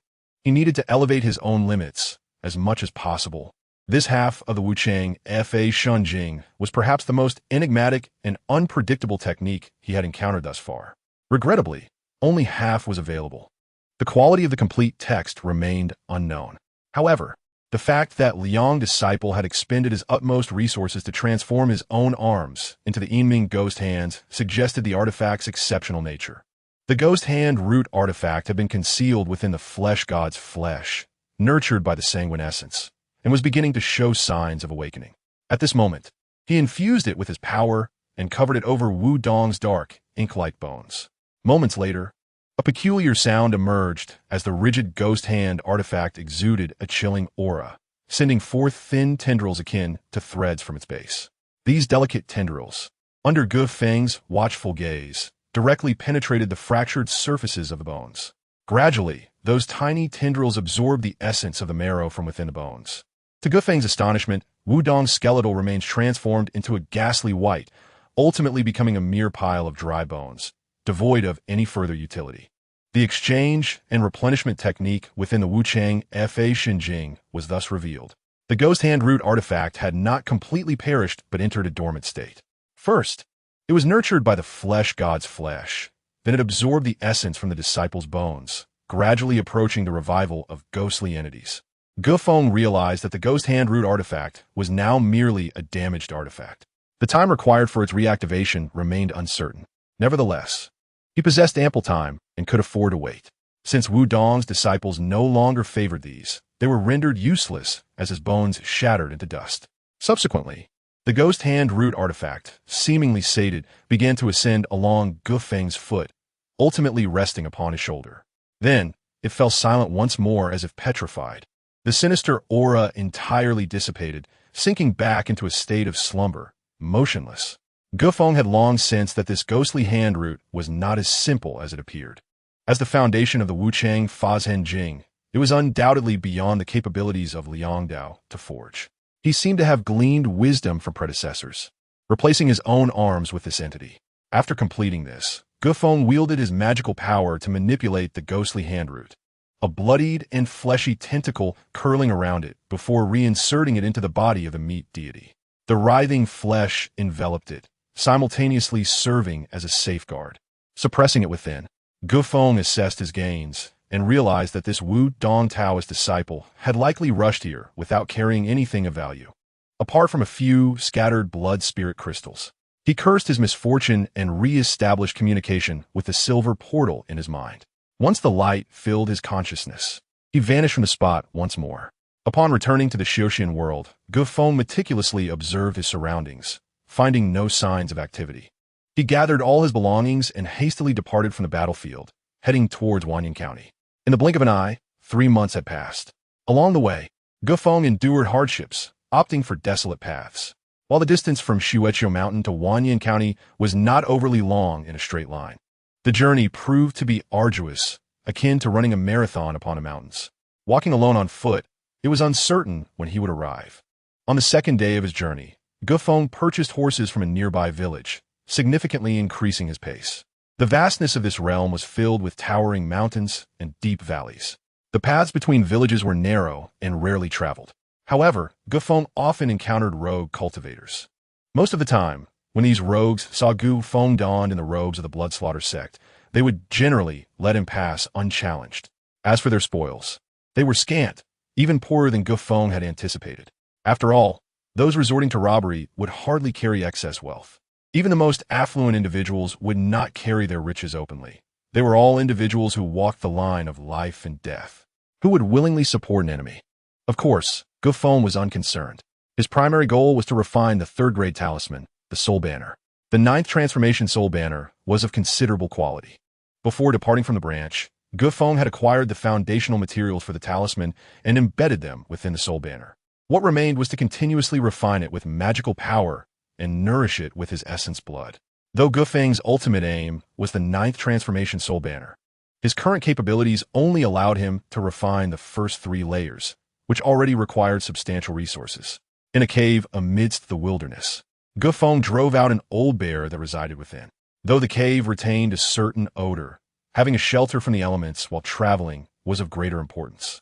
He needed to elevate his own limits as much as possible. This half of the Wu Chang Fa Shunjing was perhaps the most enigmatic and unpredictable technique he had encountered thus far. Regrettably, only half was available. The quality of the complete text remained unknown. However, the fact that Liang disciple had expended his utmost resources to transform his own arms into the Yinming ghost hands suggested the artifact's exceptional nature. The ghost hand root artifact had been concealed within the flesh god's flesh, nurtured by the sanguine essence, and was beginning to show signs of awakening. At this moment, he infused it with his power and covered it over Wu Dong's dark, ink-like bones. Moments later, a peculiar sound emerged as the rigid ghost hand artifact exuded a chilling aura, sending forth thin tendrils akin to threads from its base. These delicate tendrils, under Gu Feng's watchful gaze, directly penetrated the fractured surfaces of the bones. Gradually, those tiny tendrils absorbed the essence of the marrow from within the bones. To Gu Feng's astonishment, Wu Dong's skeletal remains transformed into a ghastly white, ultimately becoming a mere pile of dry bones, devoid of any further utility. The exchange and replenishment technique within the Wu Chang Fa Shinjing was thus revealed. The ghost hand root artifact had not completely perished but entered a dormant state. First, it was nurtured by the flesh god's flesh. Then it absorbed the essence from the disciple's bones, gradually approaching the revival of ghostly entities. Gufeng realized that the ghost hand root artifact was now merely a damaged artifact. The time required for its reactivation remained uncertain. Nevertheless, he possessed ample time and could afford to wait. Since Wu Dong's disciples no longer favored these, they were rendered useless as his bones shattered into dust. Subsequently, the ghost hand root artifact, seemingly sated, began to ascend along Gufeng's foot, ultimately resting upon his shoulder. Then, it fell silent once more as if petrified. The sinister aura entirely dissipated, sinking back into a state of slumber, motionless. Gufeng had long sensed that this ghostly hand root was not as simple as it appeared. As the foundation of the Wu Chang Fazhen Jing, it was undoubtedly beyond the capabilities of Liang Dao to forge. He seemed to have gleaned wisdom from predecessors, replacing his own arms with this entity. After completing this, Gufeng wielded his magical power to manipulate the ghostly hand root, a bloodied and fleshy tentacle curling around it before reinserting it into the body of the meat deity. The writhing flesh enveloped it, simultaneously serving as a safeguard. Suppressing it within, Gufeng assessed his gains and realized that this Wu Dong Taoist disciple had likely rushed here without carrying anything of value, apart from a few scattered blood spirit crystals. He cursed his misfortune and re-established communication with the silver portal in his mind. Once the light filled his consciousness, he vanished from the spot once more. Upon returning to the Xiuxian world, Gufeng meticulously observed his surroundings, finding no signs of activity. He gathered all his belongings and hastily departed from the battlefield, heading towards Wanyan County. In the blink of an eye, 3 months had passed. Along the way, Gufeng endured hardships, opting for desolate paths. While the distance from Shueqiu Mountain to Wanyan County was not overly long in a straight line, the journey proved to be arduous, akin to running a marathon upon the mountains. Walking alone on foot, it was uncertain when he would arrive. On the second day of his journey, Gufeng purchased horses from a nearby village, significantly increasing his pace. The vastness of this realm was filled with towering mountains and deep valleys. The paths between villages were narrow and rarely traveled. However, Gufeng often encountered rogue cultivators. Most of the time, when these rogues saw Gufeng donned in the robes of the blood slaughter sect, they would generally let him pass unchallenged. As for their spoils, they were scant, even poorer than Gufeng had anticipated. After all, those resorting to robbery would hardly carry excess wealth. Even the most affluent individuals would not carry their riches openly. They were all individuals who walked the line of life and death, who would willingly support an enemy. Of course, Gufeng was unconcerned. His primary goal was to refine the third-grade talisman, the Soul Banner. The ninth transformation Soul Banner was of considerable quality. Before departing from the branch, Feng had acquired the foundational materials for the talisman and embedded them within the Soul Banner. What remained was to continuously refine it with magical power and nourish it with his essence blood. Though Feng's ultimate aim was the ninth transformation Soul Banner, his current capabilities only allowed him to refine the first 3 layers, which already required substantial resources. In a cave amidst the wilderness, Feng drove out an old bear that resided within. Though the cave retained a certain odor, having a shelter from the elements while traveling was of greater importance.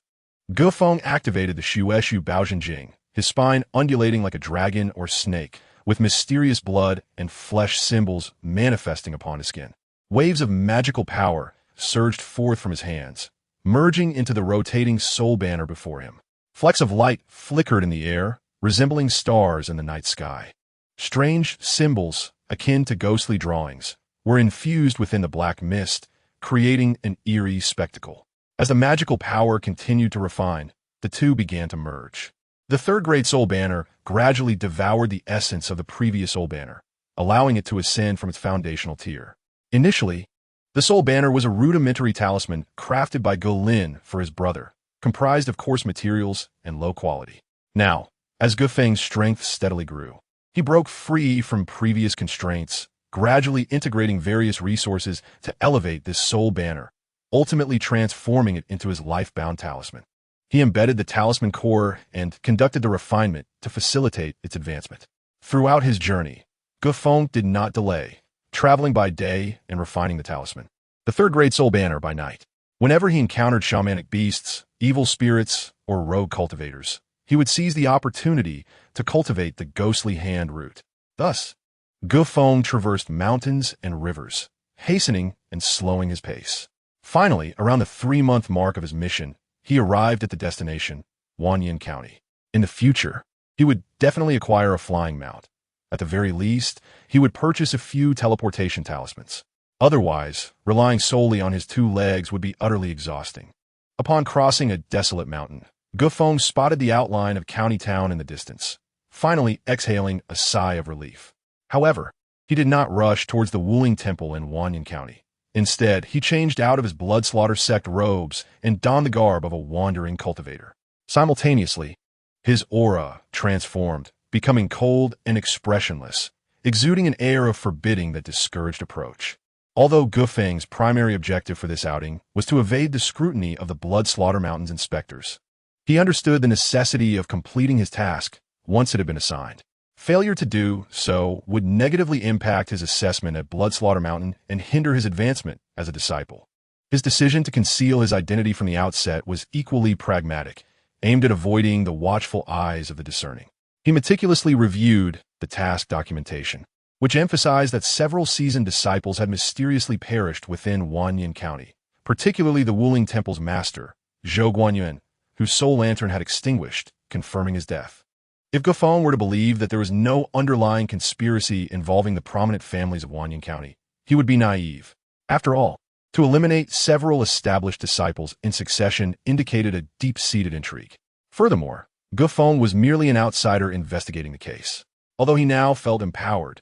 Feng activated the Shueshu Baozhenjing, his spine undulating like a dragon or snake, with mysterious blood and flesh symbols manifesting upon his skin. Waves of magical power surged forth from his hands, merging into the rotating soul banner before him. Flecks of light flickered in the air, resembling stars in the night sky. Strange symbols, akin to ghostly drawings, were infused within the black mist, creating an eerie spectacle. As the magical power continued to refine, the two began to merge. The third-grade soul banner gradually devoured the essence of the previous soul banner, allowing it to ascend from its foundational tier. Initially, the soul banner was a rudimentary talisman crafted by Lin for his brother, comprised of coarse materials and low quality. Now, as Feng's strength steadily grew, he broke free from previous constraints, gradually integrating various resources to elevate this soul banner, ultimately transforming it into his life-bound talisman. He embedded the talisman core and conducted the refinement to facilitate its advancement. Throughout his journey, Feng did not delay, traveling by day and refining the talisman. The third-grade soul banner by night. Whenever he encountered shamanic beasts, evil spirits, or rogue cultivators, he would seize the opportunity to cultivate the ghostly hand root. Thus, Feng traversed mountains and rivers, hastening and slowing his pace. Finally, around the 3-month mark of his mission, he arrived at the destination, Wanyan County. In the future, he would definitely acquire a flying mount. At the very least, he would purchase a few teleportation talismans. Otherwise, relying solely on his 2 legs would be utterly exhausting. Upon crossing a desolate mountain, Feng spotted the outline of County Town in the distance, finally exhaling a sigh of relief. However, he did not rush towards the Wuling Temple in Wanyan County. Instead, he changed out of his blood slaughter sect robes and donned the garb of a wandering cultivator. Simultaneously, his aura transformed, becoming cold and expressionless, exuding an air of forbidding that discouraged approach. Although Feng's primary objective for this outing was to evade the scrutiny of the Blood Slaughter Mountain's inspectors, he understood the necessity of completing his task once it had been assigned. Failure to do so would negatively impact his assessment at Blood Slaughter Mountain and hinder his advancement as a disciple. His decision to conceal his identity from the outset was equally pragmatic, aimed at avoiding the watchful eyes of the discerning. He meticulously reviewed the task documentation, which emphasized that several seasoned disciples had mysteriously perished within Wanyan County, particularly the Wuling Temple's master, Zhou Guanyuan, whose soul lantern had extinguished, confirming his death. If Feng were to believe that there was no underlying conspiracy involving the prominent families of Wanyan County, he would be naive. After all, to eliminate several established disciples in succession indicated a deep-seated intrigue. Furthermore, Feng was merely an outsider investigating the case. Although he now felt empowered,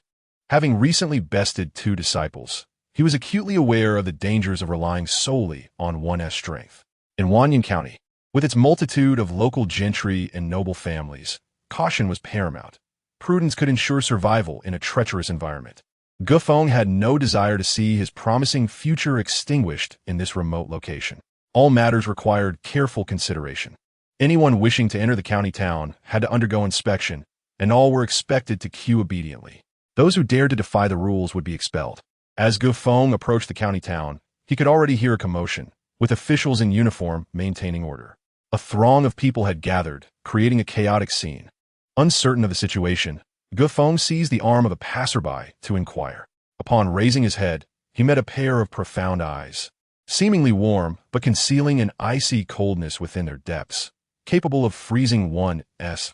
having recently bested 2 disciples, he was acutely aware of the dangers of relying solely on one's strength. In Wanyan County, with its multitude of local gentry and noble families, caution was paramount. Prudence could ensure survival in a treacherous environment. Feng had no desire to see his promising future extinguished in this remote location. All matters required careful consideration. Anyone wishing to enter the county town had to undergo inspection, and all were expected to queue obediently. Those who dared to defy the rules would be expelled. As Feng approached the county town, he could already hear a commotion, with officials in uniform maintaining order. A throng of people had gathered, creating a chaotic scene. Uncertain of the situation, Feng seized the arm of a passerby to inquire. Upon raising his head, he met a pair of profound eyes, seemingly warm but concealing an icy coldness within their depths, capable of freezing one's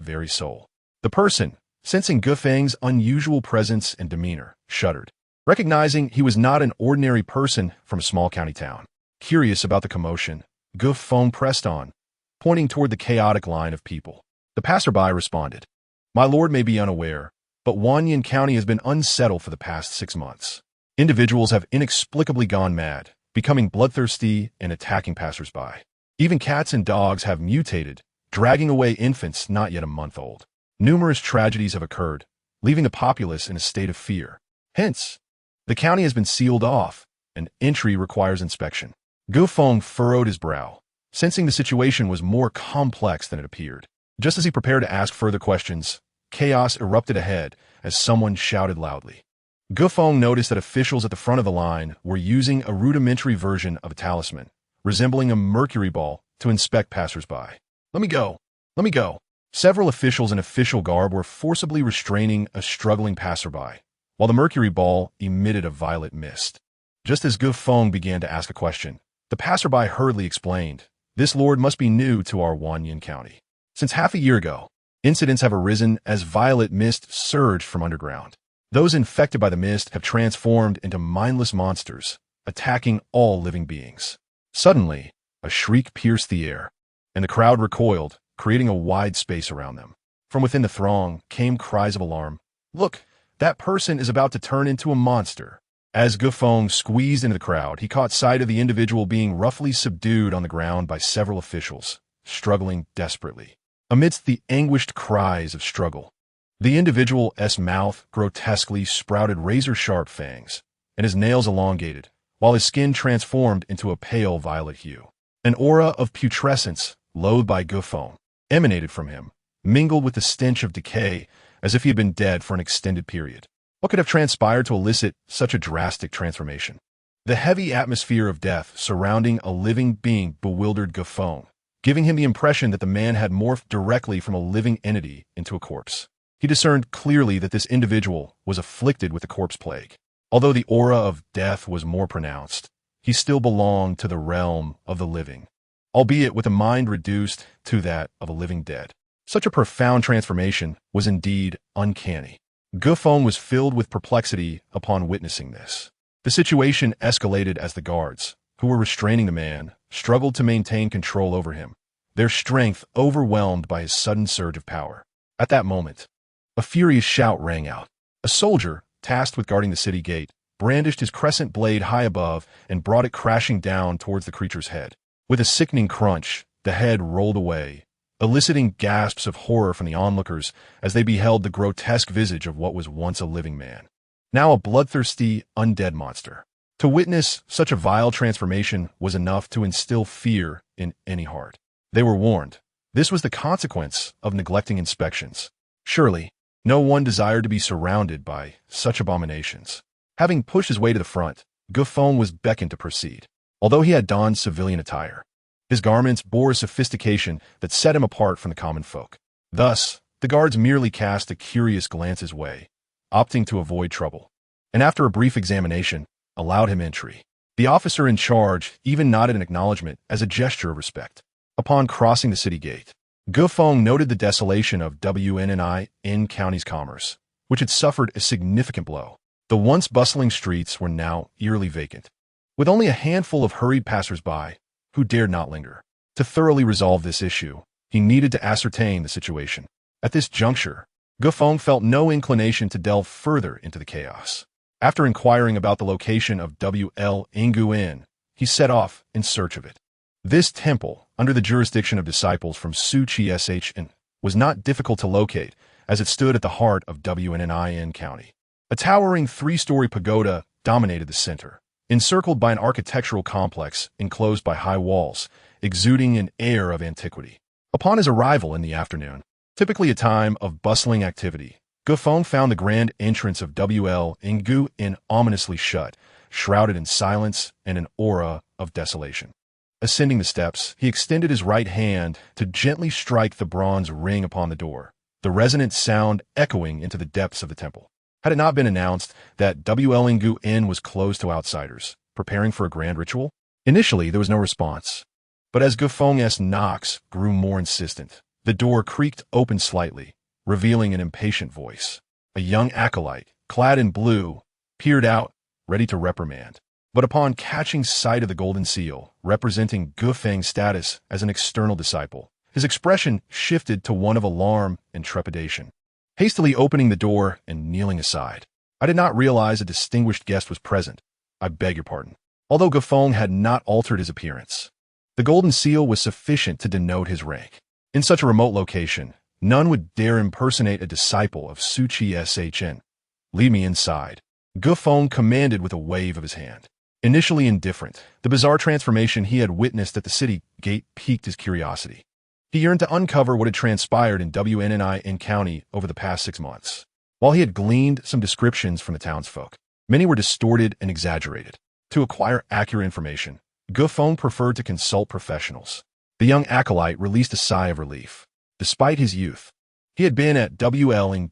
very soul. The person, sensing Feng's unusual presence and demeanor, shuddered, recognizing he was not an ordinary person from a small county town. Curious about the commotion, Feng pressed on, pointing toward the chaotic line of people. The passerby responded, My lord may be unaware, but Wanyan County has been unsettled for the past 6 months. Individuals have inexplicably gone mad, becoming bloodthirsty and attacking passersby. Even cats and dogs have mutated, dragging away infants not yet a month old. Numerous tragedies have occurred, leaving the populace in a state of fear. Hence, the county has been sealed off, and entry requires inspection. Gu Feng furrowed his brow, sensing the situation was more complex than it appeared. Just as he prepared to ask further questions, chaos erupted ahead as someone shouted loudly. Gu Feng noticed that officials at the front of the line were using a rudimentary version of a talisman, resembling a mercury ball, to inspect passersby. Let me go! Let me go! Several officials in official garb were forcibly restraining a struggling passerby, while the mercury ball emitted a violet mist. Just as Gu Feng began to ask a question, the passerby hurriedly explained, "This lord must be new to our Wanyan County. Since half a year ago, incidents have arisen as violet mist surged from underground. Those infected by the mist have transformed into mindless monsters, attacking all living beings." Suddenly, a shriek pierced the air, and the crowd recoiled, creating a wide space around them. From within the throng came cries of alarm. "Look, that person is about to turn into a monster." As Gu Feng squeezed into the crowd, he caught sight of the individual being roughly subdued on the ground by several officials, struggling desperately. Amidst the anguished cries of struggle, the individual's mouth grotesquely sprouted razor-sharp fangs, and his nails elongated, while his skin transformed into a pale violet hue. An aura of putrescence, loathed by Gu Feng, emanated from him, mingled with the stench of decay, as if he had been dead for an extended period. What could have transpired to elicit such a drastic transformation? The heavy atmosphere of death surrounding a living being bewildered Gu Feng, giving him the impression that the man had morphed directly from a living entity into a corpse. He discerned clearly that this individual was afflicted with the corpse plague. Although the aura of death was more pronounced, he still belonged to the realm of the living, albeit with a mind reduced to that of a living dead. Such a profound transformation was indeed uncanny. Gu Feng was filled with perplexity upon witnessing this. The situation escalated as the guards, who were restraining the man, struggled to maintain control over him, their strength overwhelmed by his sudden surge of power. At that moment, a furious shout rang out. A soldier, tasked with guarding the city gate, brandished his crescent blade high above and brought it crashing down towards the creature's head. With a sickening crunch, the head rolled away, eliciting gasps of horror from the onlookers as they beheld the grotesque visage of what was once a living man, now a bloodthirsty, undead monster. To witness such a vile transformation was enough to instill fear in any heart. They were warned. This was the consequence of neglecting inspections. Surely, no one desired to be surrounded by such abominations. Having pushed his way to the front, Gu Feng was beckoned to proceed. Although he had donned civilian attire, his garments bore a sophistication that set him apart from the common folk. Thus, the guards merely cast a curious glance his way, opting to avoid trouble, and after a brief examination, allowed him entry. The officer in charge even nodded an acknowledgement as a gesture of respect. Upon crossing the city gate, Gu Feng noted the desolation of Wanyan County's commerce, which had suffered a significant blow. The once bustling streets were now eerily vacant, with only a handful of hurried passersby who dared not linger. To thoroughly resolve this issue, he needed to ascertain the situation. At this juncture, Gu Feng felt no inclination to delve further into the chaos. After inquiring about the location of Inn, he set off in search of it. This temple, under the jurisdiction of disciples from Shn, was not difficult to locate, as it stood at the heart of Wanyan County. A towering 3-story pagoda dominated the center, encircled by an architectural complex enclosed by high walls, exuding an air of antiquity. Upon his arrival in the afternoon, typically a time of bustling activity, Gu Feng found the grand entrance of Inn ominously shut, shrouded in silence and an aura of desolation. Ascending the steps, he extended his right hand to gently strike the bronze ring upon the door, the resonant sound echoing into the depths of the temple. Had it not been announced that Inn was closed to outsiders, preparing for a grand ritual? Initially, there was no response. But as Gu Feng's knocks grew more insistent, the door creaked open slightly, revealing an impatient voice. A young acolyte, clad in blue, peered out, ready to reprimand. But upon catching sight of the golden seal, representing Gu Feng's status as an external disciple, his expression shifted to one of alarm and trepidation. hastily opening the door and kneeling aside. I did not realize a distinguished guest was present. I beg your pardon. Although Feng had not altered his appearance, the golden seal was sufficient to denote his rank. In such a remote location, none would dare impersonate a disciple of Shun. Lead me inside, Feng commanded with a wave of his hand. Initially indifferent, the bizarre transformation he had witnessed at the city gate piqued his curiosity. He yearned to uncover what had transpired in WNNI County over the past 6 months. While he had gleaned some descriptions from the townsfolk, many were distorted and exaggerated. To acquire accurate information, Feng preferred to consult professionals. The young acolyte released a sigh of relief. Despite his youth, he had been at WL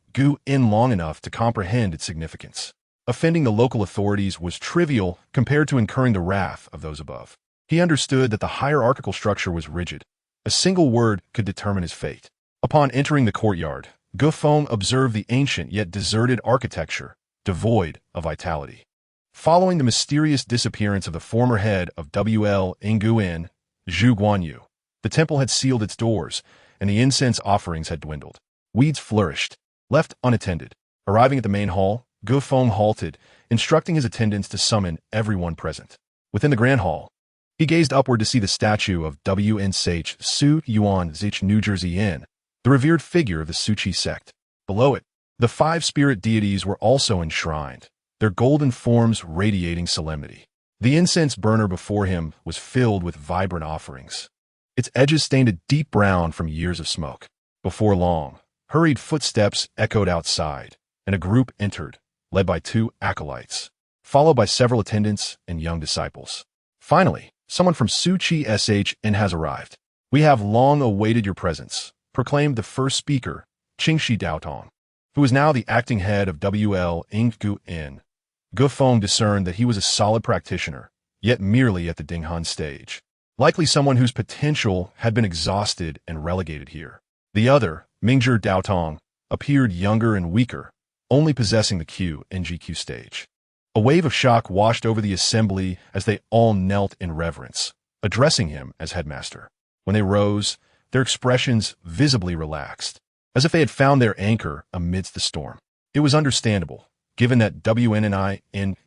long enough to comprehend its significance. Offending the local authorities was trivial compared to incurring the wrath of those above. He understood that the hierarchical structure was rigid. A single word could determine his fate. Upon entering the courtyard, Feng observed the ancient yet deserted architecture, devoid of vitality. Following the mysterious disappearance of the former head of WL Zhu Guanyu, the temple had sealed its doors, and the incense offerings had dwindled. Weeds flourished, left unattended. Arriving at the main hall, Feng halted, instructing his attendants to summon everyone present. Within the grand hall, he gazed upward to see the statue of WN Sage Su Yuan Zich New Jersey Inn, the revered figure of the Suchi sect. Below it, the 5 spirit deities were also enshrined, their golden forms radiating solemnity. The incense burner before him was filled with vibrant offerings. Its edges stained a deep brown from years of smoke. Before long, hurried footsteps echoed outside, and a group entered, led by 2 acolytes, followed by several attendants and young disciples. Finally, someone from Suchi SHN has arrived. We have long awaited your presence, proclaimed the first speaker, Qingxi Daotong, who was now the acting head of WL Ing. Feng discerned that he was a solid practitioner, yet merely at the Dinghan stage. Likely someone whose potential had been exhausted and relegated here. The other, Mingzhi Daotong, appeared younger and weaker, only possessing the QNGQ stage. A wave of shock washed over the assembly as they all knelt in reverence, addressing him as headmaster. When they rose, their expressions visibly relaxed, as if they had found their anchor amidst the storm. It was understandable, given that WNNI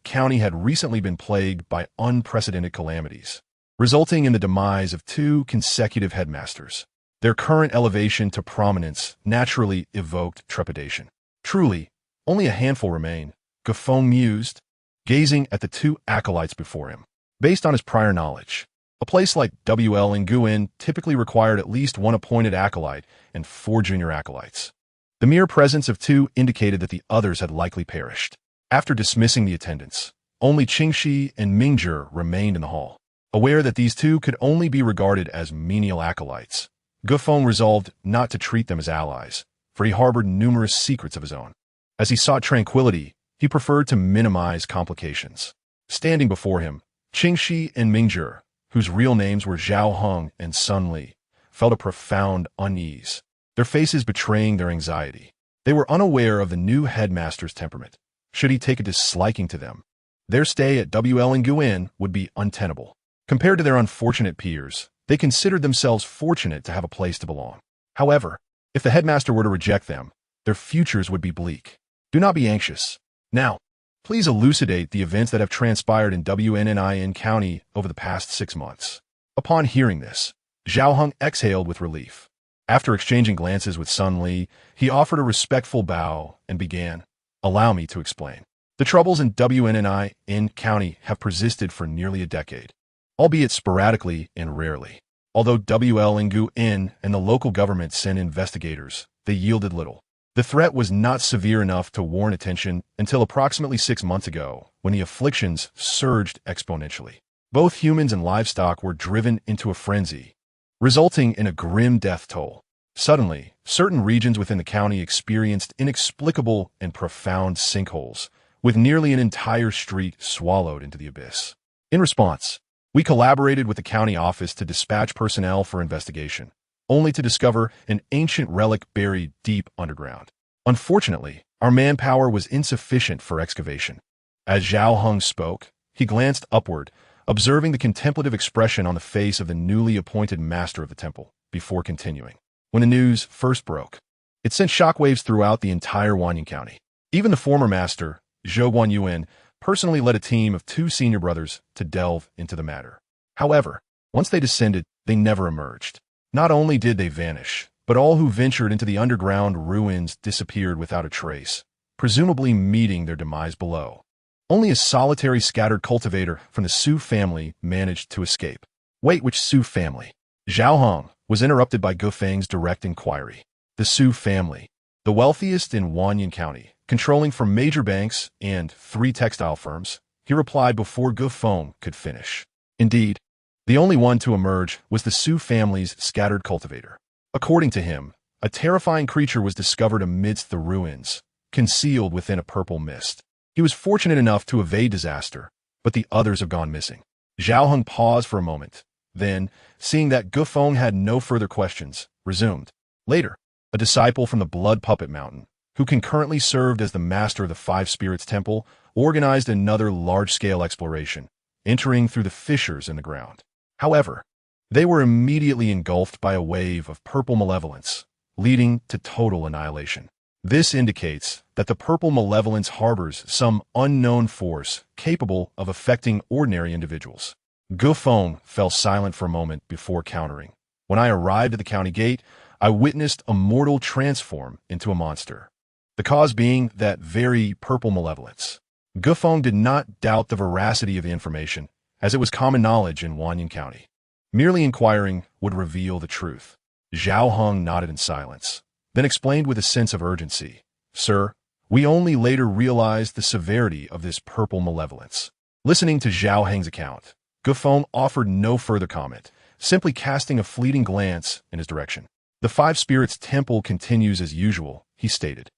County had recently been plagued by unprecedented calamities, resulting in the demise of 2 consecutive headmasters. Their current elevation to prominence naturally evoked trepidation. Truly, only a handful remain, Feng mused, gazing at the 2 acolytes before him. Based on his prior knowledge, a place like WL Nguyen typically required at least 1 appointed acolyte and 4 junior acolytes. The mere presence of 2 indicated that the others had likely perished. After dismissing the attendants, only Qingxi and Mingzhi remained in the hall. Aware that these 2 could only be regarded as menial acolytes, Feng resolved not to treat them as allies, for he harbored numerous secrets of his own. As he sought tranquility, he preferred to minimize complications. Standing before him, Qingxi and Mingzhi, whose real names were Zhao Heng and Sun Li, felt a profound unease, their faces betraying their anxiety. They were unaware of the new headmaster's temperament. Should he take a disliking to them, their stay at WL Nguyen would be untenable. Compared to their unfortunate peers, they considered themselves fortunate to have a place to belong. However, if the headmaster were to reject them, their futures would be bleak. Do not be anxious. Now, please elucidate the events that have transpired in WNNI County over the past 6 months. Upon hearing this, Zhao Heng exhaled with relief. After exchanging glances with Sun Li, he offered a respectful bow and began, "Allow me to explain. The troubles in WNNI County have persisted for nearly a decade, albeit sporadically and rarely. Although WL Nguyen and the local government sent investigators, they yielded little. The threat was not severe enough to warrant attention until approximately 6 months ago, when the afflictions surged exponentially. Both humans and livestock were driven into a frenzy, resulting in a grim death toll. Suddenly, certain regions within the county experienced inexplicable and profound sinkholes, with nearly an entire street swallowed into the abyss. In response, we collaborated with the county office to dispatch personnel for investigation, only to discover an ancient relic buried deep underground. Unfortunately, our manpower was insufficient for excavation. As Zhao Heng spoke, he glanced upward, observing the contemplative expression on the face of the newly appointed master of the temple, before continuing. When the news first broke, It sent shockwaves throughout the entire Wanyan County. Even the former master, Zhou Guanyuan, personally led a team of 2 senior brothers to delve into the matter. However, once they descended, they never emerged. Not only did they vanish, but all who ventured into the underground ruins disappeared without a trace, presumably meeting their demise below. Only a solitary scattered cultivator from the Su family managed to escape. Wait, which Su family? Zhao Hong was interrupted by Gu Feng's direct inquiry. The Su family, the wealthiest in Wanyan County, controlling from major banks and 3 textile firms, he replied before Gu Feng could finish. Indeed, the only one to emerge was the Su family's scattered cultivator. According to him, a terrifying creature was discovered amidst the ruins, concealed within a purple mist. He was fortunate enough to evade disaster, but the others have gone missing. Zhao Heng paused for a moment, then, seeing that Gu Feng had no further questions, resumed. Later, a disciple from the Blood Puppet Mountain, who concurrently served as the master of the 5 Spirits Temple, organized another large-scale exploration, entering through the fissures in the ground. However, they were immediately engulfed by a wave of purple malevolence, leading to total annihilation. This indicates that the purple malevolence harbors some unknown force capable of affecting ordinary individuals. Gu Feng fell silent for a moment before countering. When I arrived at the county gate, I witnessed Immortal transform into a monster. The cause being that very purple malevolence. Gu Feng did not doubt the veracity of the information, as it was common knowledge in Wanyan County. Merely inquiring would reveal the truth. Zhao Heng nodded in silence, then explained with a sense of urgency. Sir, we only later realized the severity of this purple malevolence. Listening to Zhao Heng's account, Gu Feng offered no further comment, simply casting a fleeting glance in his direction. The 5 Spirits Temple continues as usual, he stated.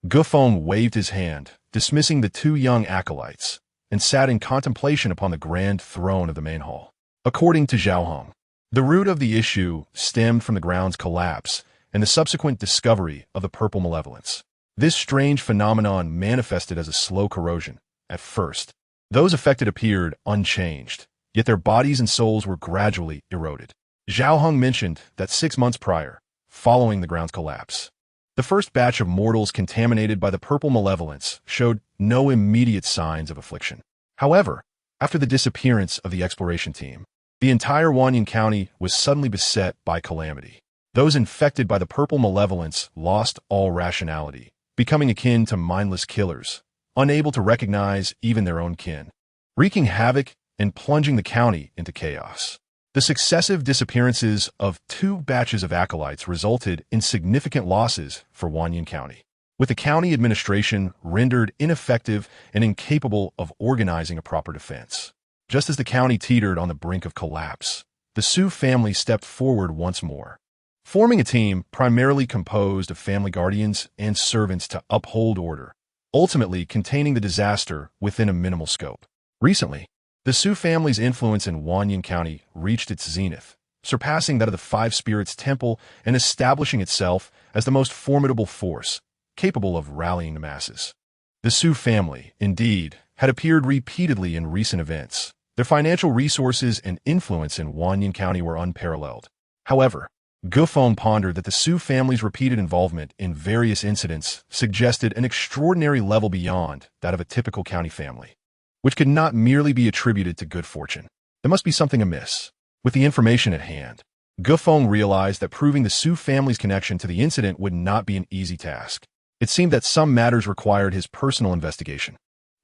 Gu Feng waved his hand, dismissing the 2 young acolytes, and sat in contemplation upon the grand throne of the main hall. According to Zhao Heng, the root of the issue stemmed from the ground's collapse and the subsequent discovery of the purple malevolence. This strange phenomenon manifested as a slow corrosion. At first, those affected appeared unchanged, yet their bodies and souls were gradually eroded. Zhao Heng mentioned that 6 months prior, following the ground's collapse, the first batch of mortals contaminated by the purple malevolence showed no immediate signs of affliction. However, after the disappearance of the exploration team, the entire Wanyan County was suddenly beset by calamity. Those infected by the purple malevolence lost all rationality, becoming akin to mindless killers, unable to recognize even their own kin, wreaking havoc and plunging the county into chaos. The successive disappearances of 2 batches of acolytes resulted in significant losses for Wanyan County, with the county administration rendered ineffective and incapable of organizing a proper defense. Just as the county teetered on the brink of collapse, the Su family stepped forward once more, forming a team primarily composed of family guardians and servants to uphold order, ultimately containing the disaster within a minimal scope. Recently, the Su family's influence in Wanyan County reached its zenith, surpassing that of the 5 Spirits Temple and establishing itself as the most formidable force, capable of rallying the masses. The Su family, indeed, had appeared repeatedly in recent events. Their financial resources and influence in Wanyan County were unparalleled. However, Gu Feng pondered that the Su family's repeated involvement in various incidents suggested an extraordinary level beyond that of a typical county family, which could not merely be attributed to good fortune. There must be something amiss. With the information at hand, Gu Feng realized that proving the Su family's connection to the incident would not be an easy task. It seemed that some matters required his personal investigation.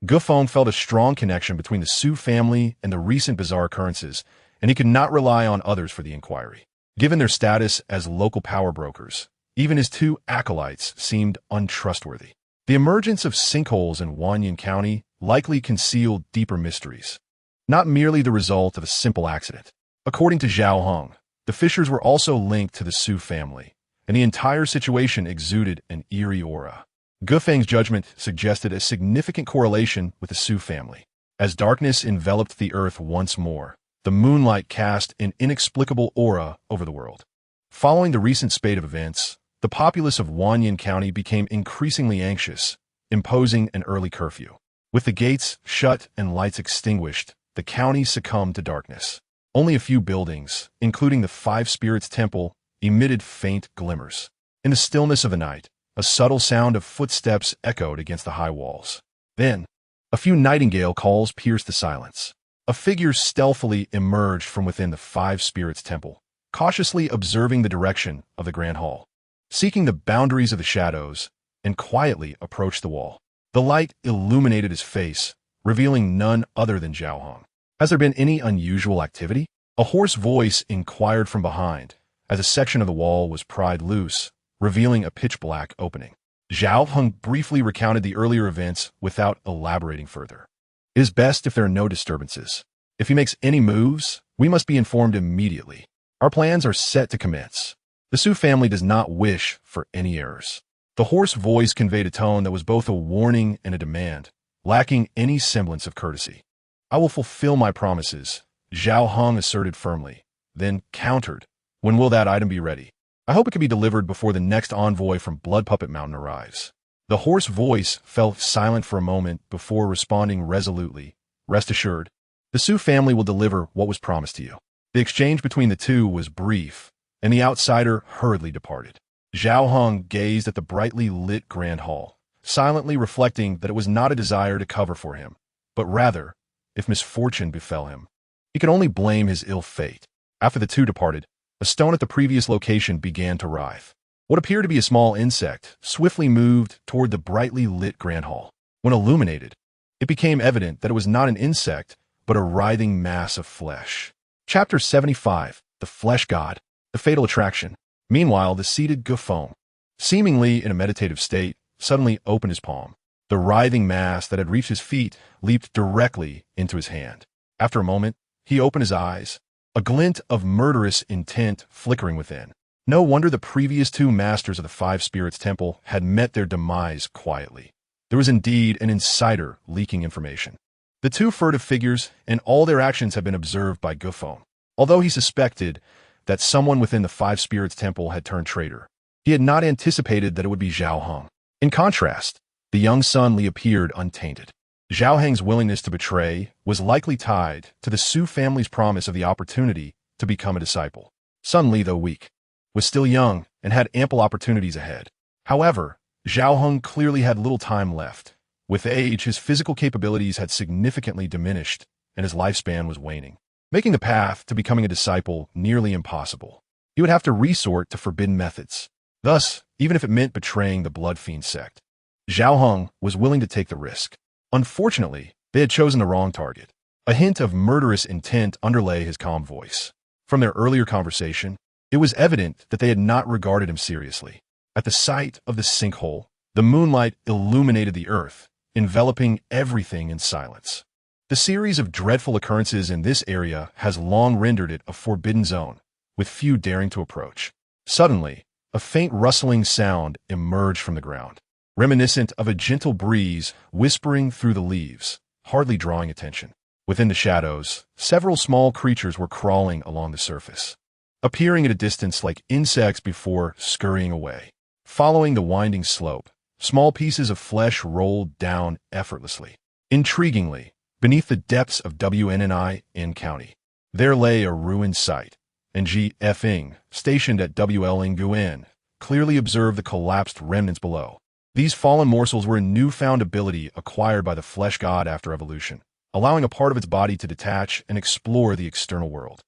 Gu Feng felt a strong connection between the Su family and the recent bizarre occurrences, and he could not rely on others for the inquiry. Given their status as local power brokers, even his 2 acolytes seemed untrustworthy. The emergence of sinkholes in Wanyan County likely concealed deeper mysteries, not merely the result of a simple accident. According to Zhao Heng, the fissures were also linked to the Su family, and the entire situation exuded an eerie aura. Gu Feng's judgment suggested a significant correlation with the Su family. As darkness enveloped the earth once more, the moonlight cast an inexplicable aura over the world. Following the recent spate of events, the populace of Wanyan County became increasingly anxious, imposing an early curfew. With the gates shut and lights extinguished, the county succumbed to darkness. Only a few buildings, including the 5 Spirits Temple, emitted faint glimmers. In the stillness of the night, A subtle sound of footsteps echoed against the high walls. Then, a few nightingale calls pierced the silence. A figure stealthily emerged from within the Five Spirits Temple, cautiously observing the direction of the Grand Hall. Seeking the boundaries of the shadows, and quietly approached the wall. The light illuminated his face, revealing none other than Zhao Hong. Has there been any unusual activity? A hoarse voice inquired from behind, as a section of the wall was pried loose, revealing a pitch-black opening. Zhao Hong briefly recounted the earlier events without elaborating further. It is best if there are no disturbances. If he makes any moves, we must be informed immediately. Our plans are set to commence. The Su family does not wish for any errors. The hoarse voice conveyed a tone that was both a warning and a demand, lacking any semblance of courtesy. I will fulfill my promises, Zhao Hong asserted firmly, then countered. When will that item be ready? I hope it can be delivered before the next envoy from Blood Puppet Mountain arrives. The hoarse voice fell silent for a moment before responding resolutely. Rest assured, the Su family will deliver what was promised to you. The exchange between the two was brief, and the outsider hurriedly departed. Zhao Hong gazed at the brightly lit Grand Hall, silently reflecting that it was not a desire to cover for him, but rather, if misfortune befell him, he could only blame his ill fate. After the two departed, a stone at the previous location began to writhe. What appeared to be a small insect swiftly moved toward the brightly lit Grand Hall. When illuminated, it became evident that it was not an insect, but a writhing mass of flesh. Chapter 75, The Flesh God, The Fatal Attraction. Meanwhile, the seated Feng, seemingly in a meditative state, suddenly opened his palm. The writhing mass that had reached his feet leaped directly into his hand. After a moment, he opened his eyes, a glint of murderous intent flickering within. No wonder the previous two masters of the Five Spirits Temple had met their demise quietly. There was indeed an insider leaking information. The two furtive figures and all their actions had been observed by Feng. Although he suspected that someone within the Five Spirits Temple had turned traitor, he had not anticipated that it would be Zhao Hong. In contrast, the young Sun Li appeared untainted. Zhao Heng's willingness to betray was likely tied to the Su family's promise of the opportunity to become a disciple. Sun Li, though weak, was still young and had ample opportunities ahead. However, Zhao Hong clearly had little time left. With age, his physical capabilities had significantly diminished, and his lifespan was waning, making the path to becoming a disciple nearly impossible. He would have to resort to forbidden methods. Thus, even if it meant betraying the Blood Fiend sect, Zhao Hong was willing to take the risk. Unfortunately, they had chosen the wrong target. A hint of murderous intent underlay his calm voice. From their earlier conversation, it was evident that they had not regarded him seriously. At the sight of the sinkhole, the moonlight illuminated the earth, enveloping everything in silence. The series of dreadful occurrences in this area has long rendered it a forbidden zone, with few daring to approach. Suddenly, a faint rustling sound emerged from the ground, reminiscent of a gentle breeze whispering through the leaves, hardly drawing attention. Within the shadows, several small creatures were crawling along the surface, appearing at a distance like insects before scurrying away. Following the winding slope, small pieces of flesh rolled down effortlessly. Intriguingly, beneath the depths of WNNI County, there lay a ruined site, and Feng, stationed at WL Nguyen, clearly observed the collapsed remnants below. These fallen morsels were a newfound ability acquired by the flesh god after evolution, allowing a part of its body to detach and explore the external world.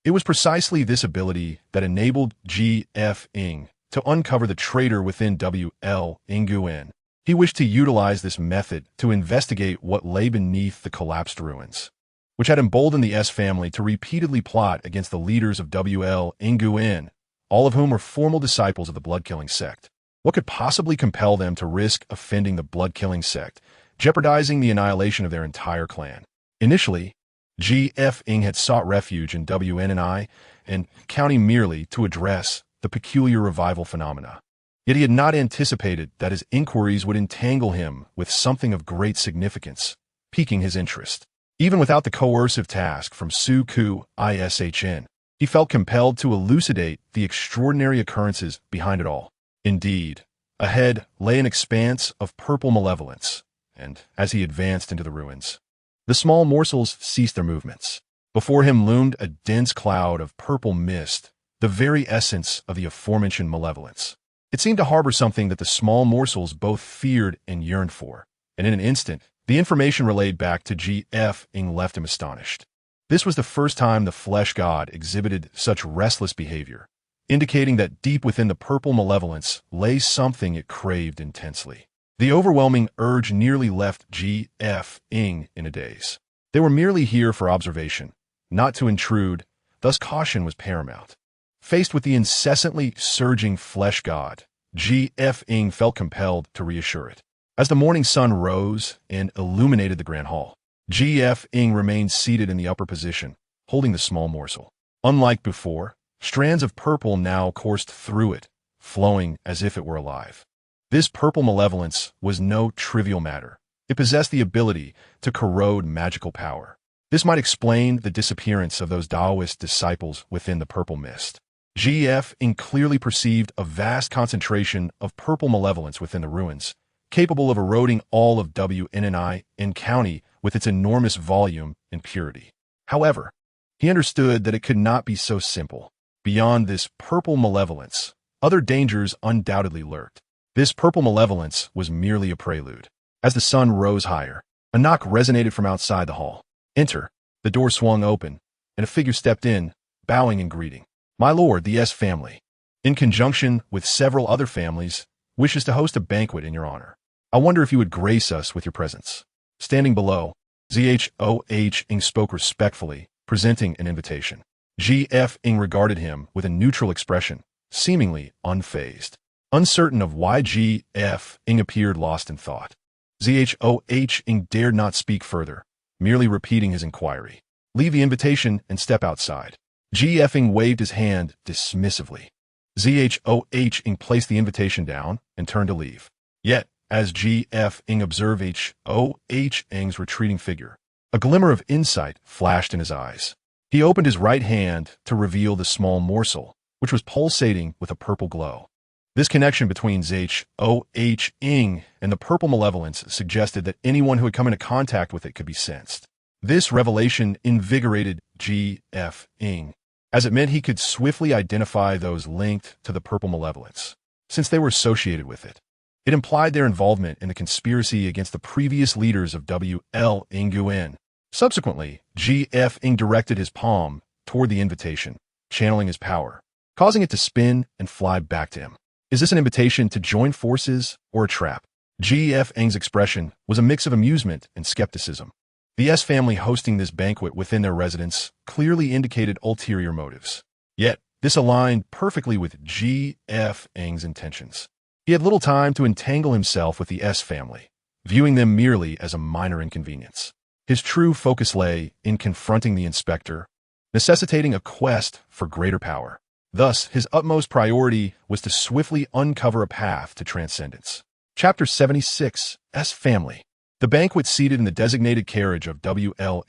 It was precisely this ability that enabled Feng to uncover the traitor within WL Nguyen. He wished to utilize this method to investigate what lay beneath the collapsed ruins, which had emboldened the S family to repeatedly plot against the leaders of WL Nguyen, all of whom were formal disciples of the blood-killing sect. What could possibly compel them to risk offending the blood-killing sect, jeopardizing the annihilation of their entire clan? Initially, Feng had sought refuge in WNNI and County merely to address the peculiar revival phenomena. Yet he had not anticipated that his inquiries would entangle him with something of great significance, piquing his interest. Even without the coercive task from Su Ku Ishn, he felt compelled to elucidate the extraordinary occurrences behind it all. Indeed, ahead lay an expanse of purple malevolence, and as he advanced into the ruins, the small morsels ceased their movements. Before him loomed a dense cloud of purple mist, the very essence of the aforementioned malevolence. It seemed to harbor something that the small morsels both feared and yearned for, and in an instant, the information relayed back to G.F.ing left him astonished. This was the first time the flesh god exhibited such restless behavior, indicating that deep within the purple malevolence lay something it craved intensely. The overwhelming urge nearly left G.F.ing in a daze. They were merely here for observation, not to intrude, thus caution was paramount. Faced with the incessantly surging flesh god, G.F.ing felt compelled to reassure it. As the morning sun rose and illuminated the grand hall, G.F.ing remained seated in the upper position, holding the small morsel. Unlike before, strands of purple now coursed through it, flowing as if it were alive. This purple malevolence was no trivial matter. It possessed the ability to corrode magical power. This might explain the disappearance of those Taoist disciples within the purple mist. G.F.ing clearly perceived a vast concentration of purple malevolence within the ruins, capable of eroding all of WNNI and County with its enormous volume and purity. However, he understood that it could not be so simple. Beyond this purple malevolence, other dangers undoubtedly lurked. This purple malevolence was merely a prelude. As the sun rose higher, a knock resonated from outside the hall. Enter. The door swung open, and a figure stepped in, bowing and greeting. My lord, the S family, in conjunction with several other families, wishes to host a banquet in your honor. I wonder if you would grace us with your presence. Standing below, Zhoh-ing spoke respectfully, presenting an invitation. G.F.ing regarded him with a neutral expression, seemingly unfazed. Uncertain of why G.F.ing appeared lost in thought, Zhoh-ing dared not speak further, merely repeating his inquiry. Leave the invitation and step outside. G.F.ing waved his hand dismissively. Zhoh-ing placed the invitation down and turned to leave. Yet, as G.F.ing observed Zhoh-ing's retreating figure, a glimmer of insight flashed in his eyes. He opened his right hand to reveal the small morsel, which was pulsating with a purple glow. This connection between Zhoh-ing and the purple malevolence suggested that anyone who had come into contact with it could be sensed. This revelation invigorated G.F.ing, as it meant he could swiftly identify those linked to the purple malevolence, since they were associated with it. It implied their involvement in the conspiracy against the previous leaders of W.L. Subsequently, G.F.ing directed his palm toward the invitation, channeling his power, causing it to spin and fly back to him. Is this an invitation to join forces or a trap? G.F.ing's expression was a mix of amusement and skepticism. The S family hosting this banquet within their residence clearly indicated ulterior motives. Yet, this aligned perfectly with G.F.ing's intentions. He had little time to entangle himself with the S family, viewing them merely as a minor inconvenience. His true focus lay in confronting the inspector, necessitating a quest for greater power. Thus, his utmost priority was to swiftly uncover a path to transcendence. Chapter 76, S Family. The banquet seated in the designated carriage of W.L.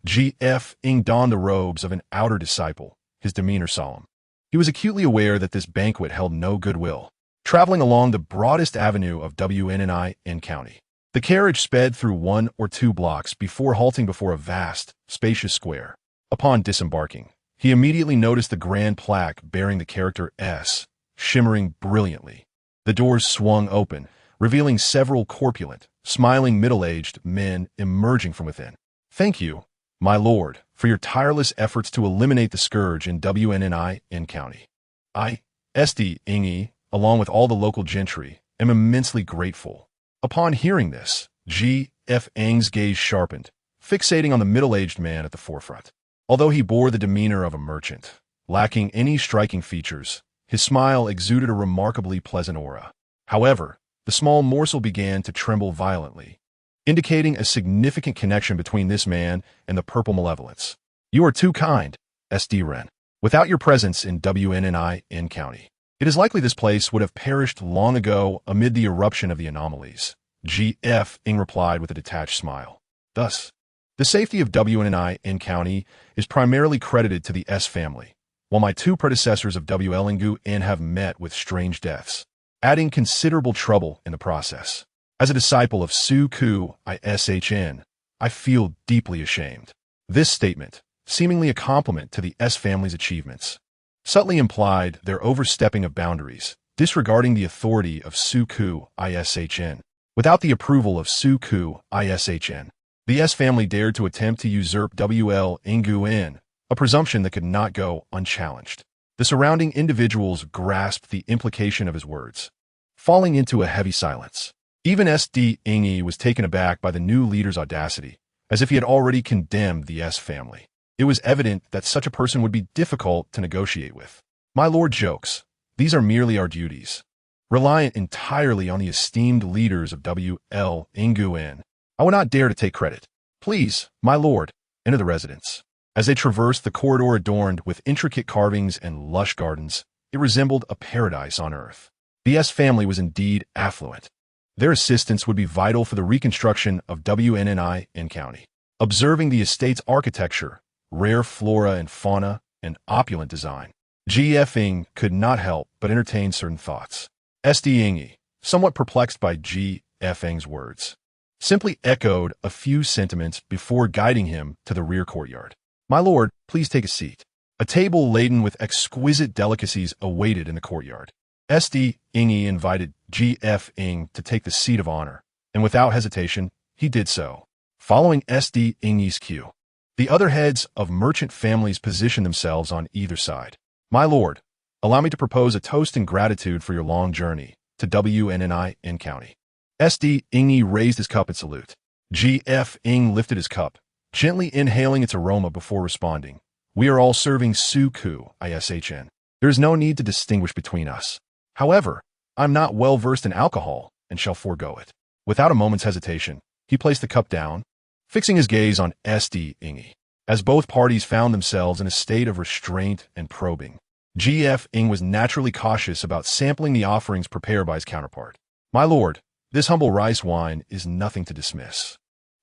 G.F.ing donned the robes of an outer disciple, his demeanor solemn. He was acutely aware that this banquet held no goodwill. Traveling along the broadest avenue of WNNI County, the carriage sped through 1 or 2 blocks before halting before a vast, spacious square. Upon disembarking, he immediately noticed the grand plaque bearing the character S, shimmering brilliantly. The doors swung open, revealing several corpulent, smiling middle-aged men emerging from within. Thank you, my lord, for your tireless efforts to eliminate the scourge in WNNI County. I, SD-ingy, along with all the local gentry, am immensely grateful. Upon hearing this, G.F.ing's gaze sharpened, fixating on the middle-aged man at the forefront. Although he bore the demeanor of a merchant, lacking any striking features, his smile exuded a remarkably pleasant aura. However, the small morsel began to tremble violently, indicating a significant connection between this man and the purple malevolence. You are too kind, SD-Ren. Without your presence in WNNI County, it is likely this place would have perished long ago amid the eruption of the anomalies, G.F.ing replied with a detached smile. Thus, the safety of WNNI County is primarily credited to the S family, while my 2 predecessors of WL have met with strange deaths, adding considerable trouble in the process. As a disciple of Su-Ku Ishn, I feel deeply ashamed. This statement, seemingly a compliment to the S family's achievements, subtly implied their overstepping of boundaries, disregarding the authority of Su Ku Ishn. Without the approval of Su Ku Ishn, the S family dared to attempt to usurp WL Nguyen, a presumption that could not go unchallenged. The surrounding individuals grasped the implication of his words, falling into a heavy silence. Even SD Ingi was taken aback by the new leader's audacity, as if he had already condemned the S family. It was evident that such a person would be difficult to negotiate with. My lord jokes, these are merely our duties. Reliant entirely on the esteemed leaders of WL Nguyen, I would not dare to take credit. Please, my lord, enter the residence. As they traversed the corridor adorned with intricate carvings and lush gardens, it resembled a paradise on earth. The S family was indeed affluent. Their assistance would be vital for the reconstruction of WNNI in county. Observing the estate's architecture, rare flora and fauna, and opulent design, G.F. Ing could not help but entertain certain thoughts. SD Ingi, somewhat perplexed by G.F. Ing's words, simply echoed a few sentiments before guiding him to the rear courtyard. My lord, please take a seat. A table laden with exquisite delicacies awaited in the courtyard. SD Ingi invited G.F. Ing to take the seat of honor, and without hesitation, he did so. Following SD Ingi's cue, the other heads of merchant families positioned themselves on either side. My lord, allow me to propose a toast in gratitude for your long journey to WNNI in county. SD Ingi raised his cup in salute. G.F. Ing lifted his cup, gently inhaling its aroma before responding. We are all serving Su Ku Ishn. There is no need to distinguish between us. However, I'm not well versed in alcohol and shall forego it. Without a moment's hesitation, he placed the cup down, fixing his gaze on SD Ingi. As both parties found themselves in a state of restraint and probing, G.F. Ing was naturally cautious about sampling the offerings prepared by his counterpart. My lord, this humble rice wine is nothing to dismiss.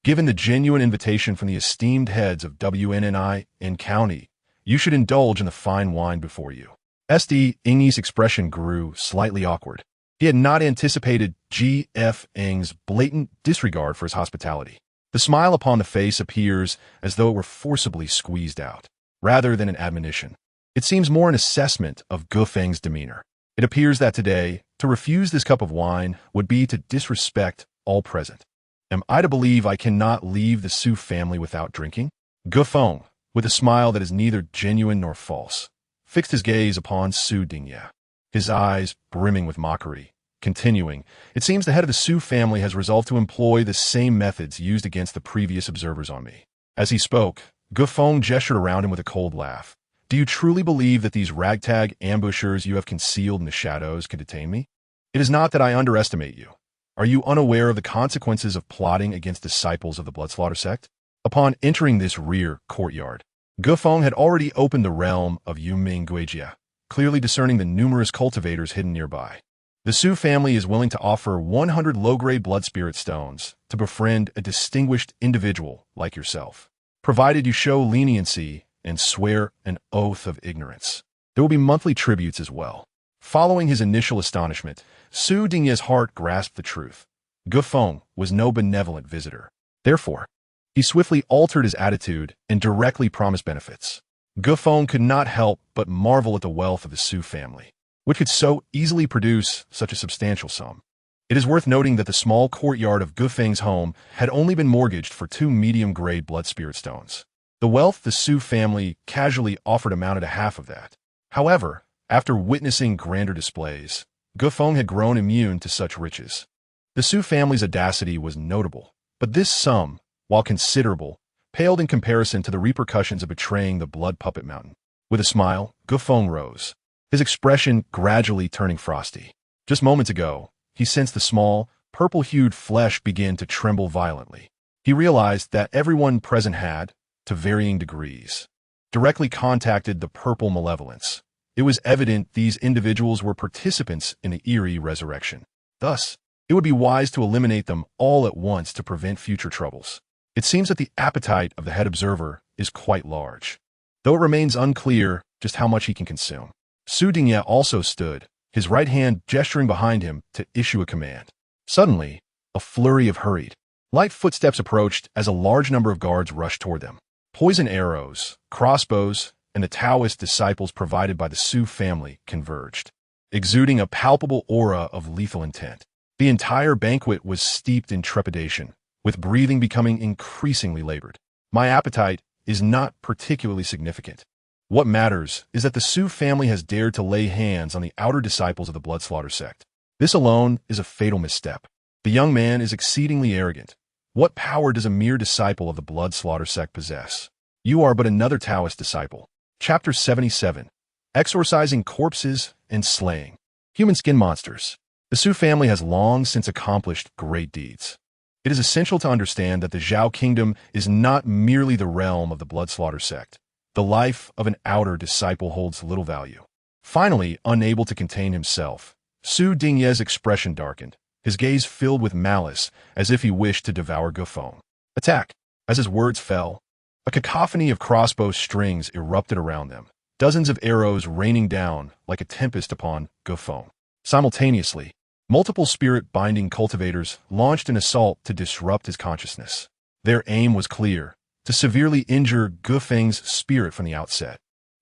Given the genuine invitation from the esteemed heads of WNNI in county, you should indulge in the fine wine before you. SD Ingi's expression grew slightly awkward. He had not anticipated G.F. Ing's blatant disregard for his hospitality. The smile upon the face appears as though it were forcibly squeezed out, rather than an admonition. It seems more an assessment of Gu Feng's demeanor. It appears that today, to refuse this cup of wine would be to disrespect all present. Am I to believe I cannot leave the Su family without drinking? Gu Feng, with a smile that is neither genuine nor false, fixed his gaze upon Su Dingye, his eyes brimming with mockery. Continuing, it seems the head of the Su family has resolved to employ the same methods used against the previous observers on me. As he spoke, Gu Feng gestured around him with a cold laugh. Do you truly believe that these ragtag ambushers you have concealed in the shadows can detain me? It is not that I underestimate you. Are you unaware of the consequences of plotting against disciples of the Bloodslaughter sect? Upon entering this rear courtyard, Gu Feng had already opened the realm of Yuming Guijia, clearly discerning the numerous cultivators hidden nearby. The Su family is willing to offer 100 low-grade blood spirit stones to befriend a distinguished individual like yourself, provided you show leniency and swear an oath of ignorance. There will be monthly tributes as well. Following his initial astonishment, Su Dingye's heart grasped the truth. Gu Feng was no benevolent visitor. Therefore, he swiftly altered his attitude and directly promised benefits. Gu Feng could not help but marvel at the wealth of the Su family, which could so easily produce such a substantial sum. It is worth noting that the small courtyard of Gu Feng's home had only been mortgaged for 2 medium-grade blood spirit stones. The wealth the Su family casually offered amounted to half of that. However, after witnessing grander displays, Gu Feng had grown immune to such riches. The Su family's audacity was notable, but this sum, while considerable, paled in comparison to the repercussions of betraying the blood puppet mountain. With a smile, Gu Feng rose, his expression gradually turning frosty. Just moments ago, he sensed the small, purple-hued flesh begin to tremble violently. He realized that everyone present had, to varying degrees, directly contacted the purple malevolence. It was evident these individuals were participants in the eerie resurrection. Thus, it would be wise to eliminate them all at once to prevent future troubles. It seems that the appetite of the head observer is quite large, though it remains unclear just how much he can consume. Su Dingye also stood, his right hand gesturing behind him to issue a command. Suddenly, a flurry of hurried, light footsteps approached as a large number of guards rushed toward them. Poison arrows, crossbows, and the Taoist disciples provided by the Su family converged. exuding a palpable aura of lethal intent. The entire banquet was steeped in trepidation, with breathing becoming increasingly labored. My appetite is not particularly significant. What matters is that the Su family has dared to lay hands on the outer disciples of the Bloodslaughter sect. This alone is a fatal misstep. The young man is exceedingly arrogant. What power does a mere disciple of the Bloodslaughter sect possess? You are but another Taoist disciple. Chapter 77. Exorcising Corpses and Slaying Human Skin Monsters. The Su family has long since accomplished great deeds. It is essential to understand that the Zhao kingdom is not merely the realm of the Bloodslaughter sect. The life of an outer disciple holds little value. Finally, unable to contain himself, Su Dingye's expression darkened, his gaze filled with malice, as if he wished to devour Feng. Attack! As his words fell, a cacophony of crossbow strings erupted around them, dozens of arrows raining down like a tempest upon Feng. Simultaneously, multiple spirit-binding cultivators launched an assault to disrupt his consciousness. Their aim was clear: to severely injure Feng's spirit from the outset,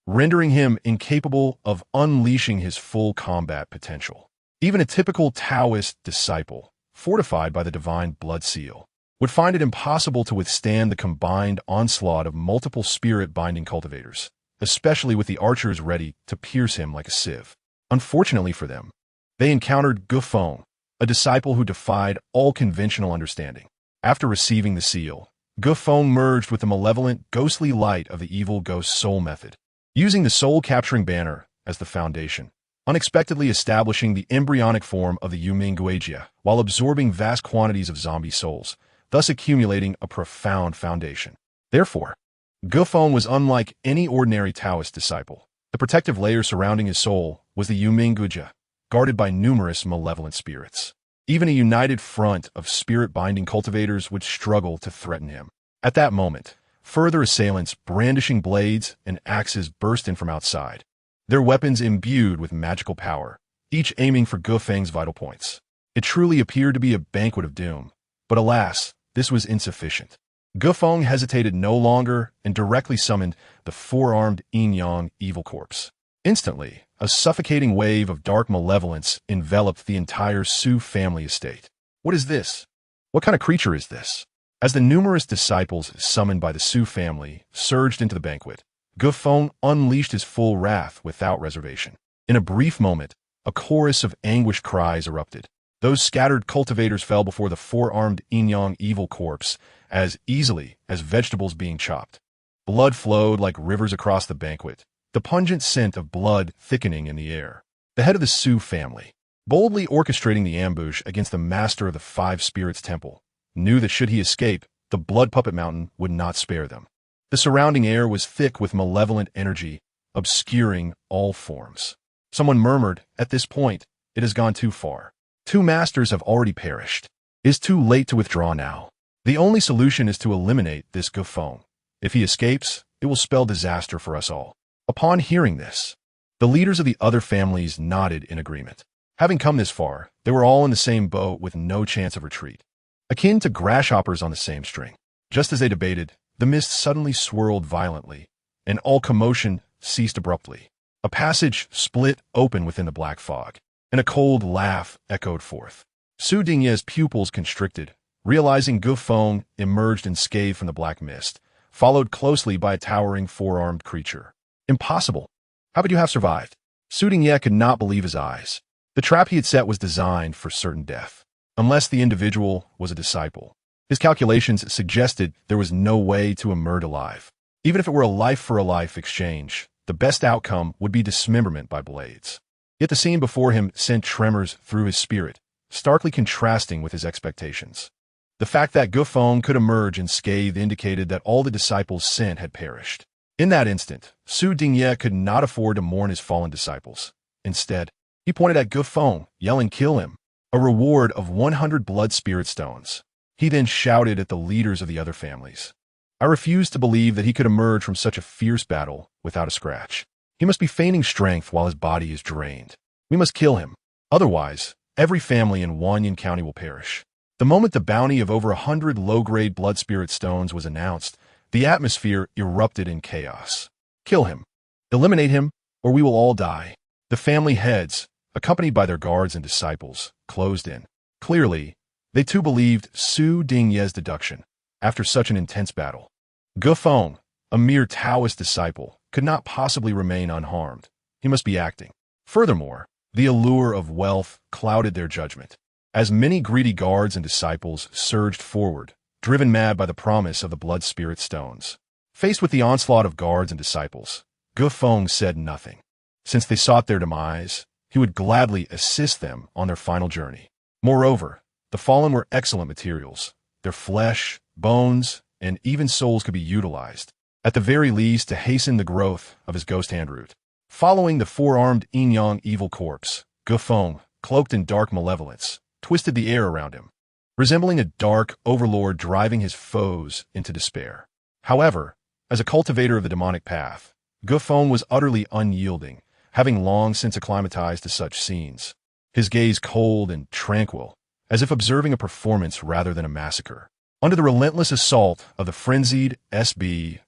rendering him incapable of unleashing his full combat potential. Even a typical Taoist disciple, fortified by the divine blood seal, would find it impossible to withstand the combined onslaught of multiple spirit-binding cultivators, especially with the archers ready to pierce him like a sieve. Unfortunately for them, they encountered Feng, a disciple who defied all conventional understanding. After receiving the seal, Feng merged with the malevolent, ghostly light of the evil ghost soul method, using the soul-capturing banner as the foundation, unexpectedly establishing the embryonic form of the Yuminguijia while absorbing vast quantities of zombie souls, thus accumulating a profound foundation. Therefore, Feng was unlike any ordinary Taoist disciple. The protective layer surrounding his soul was the Yuminguijia, guarded by numerous malevolent spirits. Even a united front of spirit-binding cultivators would struggle to threaten him. At that moment, further assailants brandishing blades and axes burst in from outside, their weapons imbued with magical power, each aiming for Feng's vital points. It truly appeared to be a banquet of doom, but alas, this was insufficient. Feng hesitated no longer and directly summoned the four-armed yin-yang evil corpse. Instantly, a suffocating wave of dark malevolence enveloped the entire Su family estate. What is this? What kind of creature is this? As the numerous disciples summoned by the Su family surged into the banquet, Feng unleashed his full wrath without reservation. In a brief moment, a chorus of anguished cries erupted. Those scattered cultivators fell before the four-armed yin-yang evil corpse as easily as vegetables being chopped. Blood flowed like rivers across the banquet, the pungent scent of blood thickening in the air. The head of the Su family, boldly orchestrating the ambush against the master of the Five Spirits Temple, knew that should he escape, the Blood Puppet Mountain would not spare them. The surrounding air was thick with malevolent energy, obscuring all forms. Someone murmured, "At this point, it has gone too far. 2 masters have already perished. It is too late to withdraw now. The only solution is to eliminate this Feng. If he escapes, it will spell disaster for us all." Upon hearing this, the leaders of the other families nodded in agreement. Having come this far, they were all in the same boat with no chance of retreat, akin to grasshoppers on the same string. Just as they debated, the mist suddenly swirled violently, and all commotion ceased abruptly. A passage split open within the black fog, and a cold laugh echoed forth. Su Dingye's pupils constricted, realizing Feng emerged unscathed from the black mist, followed closely by a towering four-armed creature. Impossible! How could you have survived? Su Dingye could not believe his eyes. The trap he had set was designed for certain death, unless the individual was a disciple. His calculations suggested there was no way to emerge alive. Even if it were a life-for-a-life exchange, the best outcome would be dismemberment by blades. Yet the scene before him sent tremors through his spirit, starkly contrasting with his expectations. The fact that Feng could emerge unscathed indicated that all the disciples sent had perished. In that instant, Su Dingye could not afford to mourn his fallen disciples. Instead, he pointed at Feng, yelling, "Kill him!" A reward of 100 blood spirit stones. He then shouted at the leaders of the other families. I refused to believe that he could emerge from such a fierce battle without a scratch. He must be feigning strength while his body is drained. We must kill him. Otherwise, every family in Wanyan County will perish. The moment the bounty of over 100 low-grade blood spirit stones was announced, the atmosphere erupted in chaos. Kill him. Eliminate him, or we will all die. The family heads, accompanied by their guards and disciples, closed in. Clearly, they too believed Su Dingye's deduction. After such an intense battle, Feng, a mere Taoist disciple, could not possibly remain unharmed. He must be acting. Furthermore, the allure of wealth clouded their judgment. As many greedy guards and disciples surged forward, driven mad by the promise of the blood spirit stones. Faced with the onslaught of guards and disciples, Feng said nothing. Since they sought their demise, he would gladly assist them on their final journey. Moreover, the fallen were excellent materials. Their flesh, bones, and even souls could be utilized, at the very least to hasten the growth of his ghost hand root. Following the four-armed yin-yang evil corpse, Feng, cloaked in dark malevolence, twisted the air around him, resembling a dark overlord driving his foes into despair. However, as a cultivator of the demonic path, Feng was utterly unyielding, having long since acclimatized to such scenes. His gaze cold and tranquil, as if observing a performance rather than a massacre. Under the relentless assault of the frenzied sby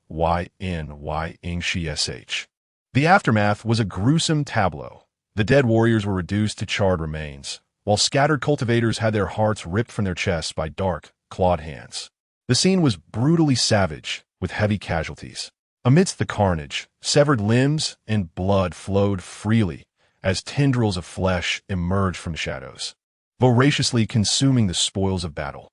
sh. The aftermath was a gruesome tableau. The dead warriors were reduced to charred remains, while scattered cultivators had their hearts ripped from their chests by dark, clawed hands. The scene was brutally savage, with heavy casualties. Amidst the carnage, severed limbs and blood flowed freely as tendrils of flesh emerged from the shadows, voraciously consuming the spoils of battle.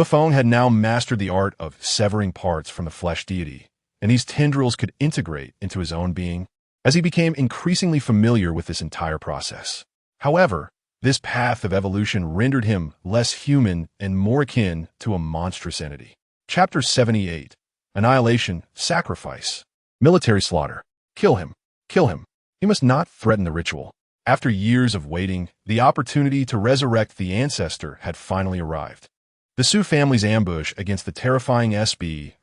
Feng had now mastered the art of severing parts from the flesh deity, and these tendrils could integrate into his own being as he became increasingly familiar with this entire process. However, this path of evolution rendered him less human and more akin to a monstrous entity. Chapter 78. Annihilation, Sacrifice. Military slaughter. Kill him. Kill him. He must not threaten the ritual. After years of waiting, the opportunity to resurrect the ancestor had finally arrived. The Su family's ambush against the terrifying sby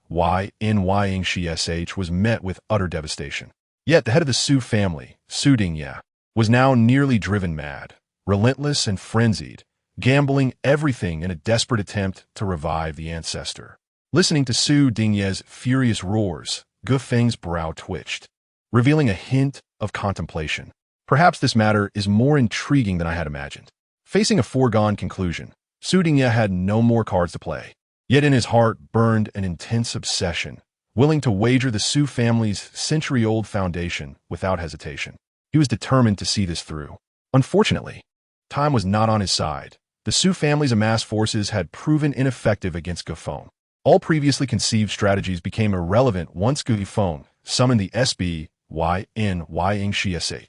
sh was met with utter devastation. Yet the head of the Su family, Su Dingye, was now nearly driven mad, relentless and frenzied, gambling everything in a desperate attempt to revive the ancestor. Listening to Su Dingye's furious roars, Feng's brow twitched, revealing a hint of contemplation. Perhaps this matter is more intriguing than I had imagined. Facing a foregone conclusion, Su Dingye had no more cards to play. Yet in his heart burned an intense obsession, willing to wager the Su family's century-old foundation without hesitation. He was determined to see this through. Unfortunately, time was not on his side. The Su family's amassed forces had proven ineffective against Feng. All previously conceived strategies became irrelevant once Feng summoned the sby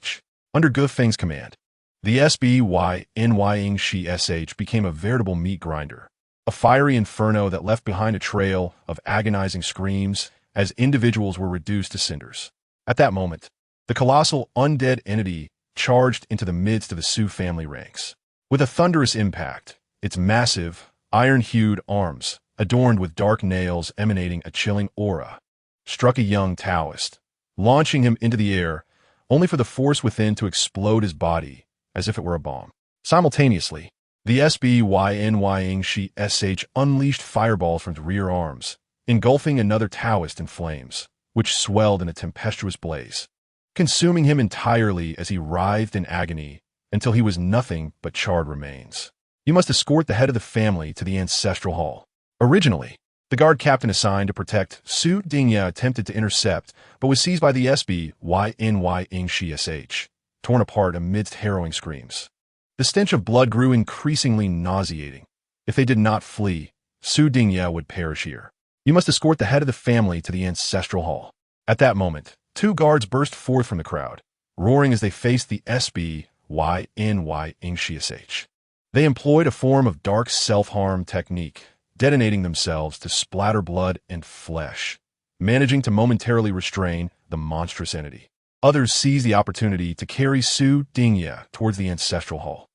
sh. Under Feng's command, the sby sh became a veritable meat grinder, a fiery inferno that left behind a trail of agonizing screams as individuals were reduced to cinders. At that moment, the colossal undead entity charged into the midst of the Su family ranks. With a thunderous impact, its massive, iron-hued arms, adorned with dark nails emanating a chilling aura, struck a young Taoist, launching him into the air, only for the force within to explode his body as if it were a bomb. Simultaneously, the sby sh unleashed fireballs from its rear arms, engulfing another Taoist in flames, which swelled in a tempestuous blaze, consuming him entirely as he writhed in agony until he was nothing but charred remains. You must escort the head of the family to the ancestral hall. Originally, the guard captain assigned to protect Su Dingye attempted to intercept, but was seized by the sby sh, torn apart amidst harrowing screams. The stench of blood grew increasingly nauseating. If they did not flee, Su Dingye would perish here. You must escort the head of the family to the ancestral hall. At that moment, two guards burst forth from the crowd, roaring as they faced the sby sh. They employed a form of dark self-harm technique, detonating themselves to splatter blood and flesh, managing to momentarily restrain the monstrous entity. Others seized the opportunity to carry Su Dingye towards the ancestral hall.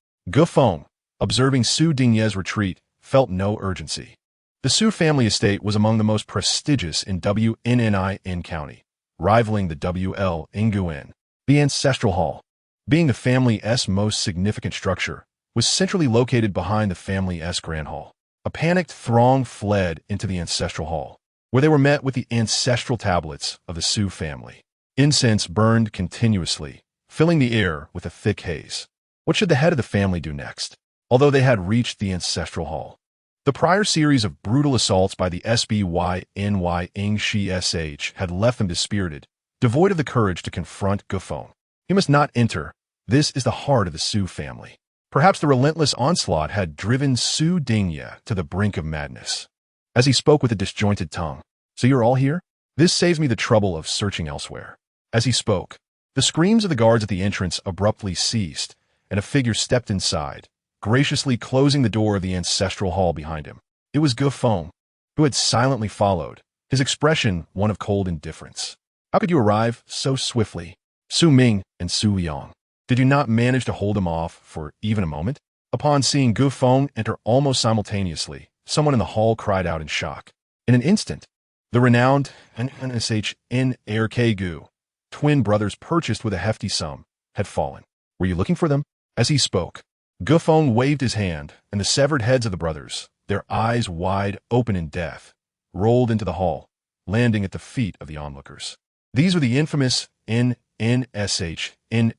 Feng, observing Su Dingye's retreat, felt no urgency. The Su family estate was among the most prestigious in Wnnin County, rivaling the WL Nguyen. The ancestral hall, being the family's most significant structure, was centrally located behind the family's grand hall. A panicked throng fled into the ancestral hall, where they were met with the ancestral tablets of the Su family. Incense burned continuously, filling the air with a thick haze. What should the head of the family do next? Although they had reached the ancestral hall, the prior series of brutal assaults by the sby-ing sh had left them dispirited, devoid of the courage to confront Gufeng. He must not enter. This is the heart of the Su family. Perhaps the relentless onslaught had driven Su Dingya to the brink of madness. As he spoke with a disjointed tongue, "So you're all here? This saves me the trouble of searching elsewhere." As he spoke, the screams of the guards at the entrance abruptly ceased, and a figure stepped inside, graciously closing the door of the ancestral hall behind him. It was Gufeng, who had silently followed, his expression one of cold indifference. "How could you arrive so swiftly? Su Ming and Su Yang. Did you not manage to hold him off for even a moment?" Upon seeing Gufeng enter almost simultaneously, someone in the hall cried out in shock. In an instant, the renowned NSHN Gu, twin brothers purchased with a hefty sum, had fallen. "Were you looking for them?" As he spoke, Gufeng waved his hand, and the severed heads of the brothers, their eyes wide open in death, rolled into the hall, landing at the feet of the onlookers. These were the infamous NSHN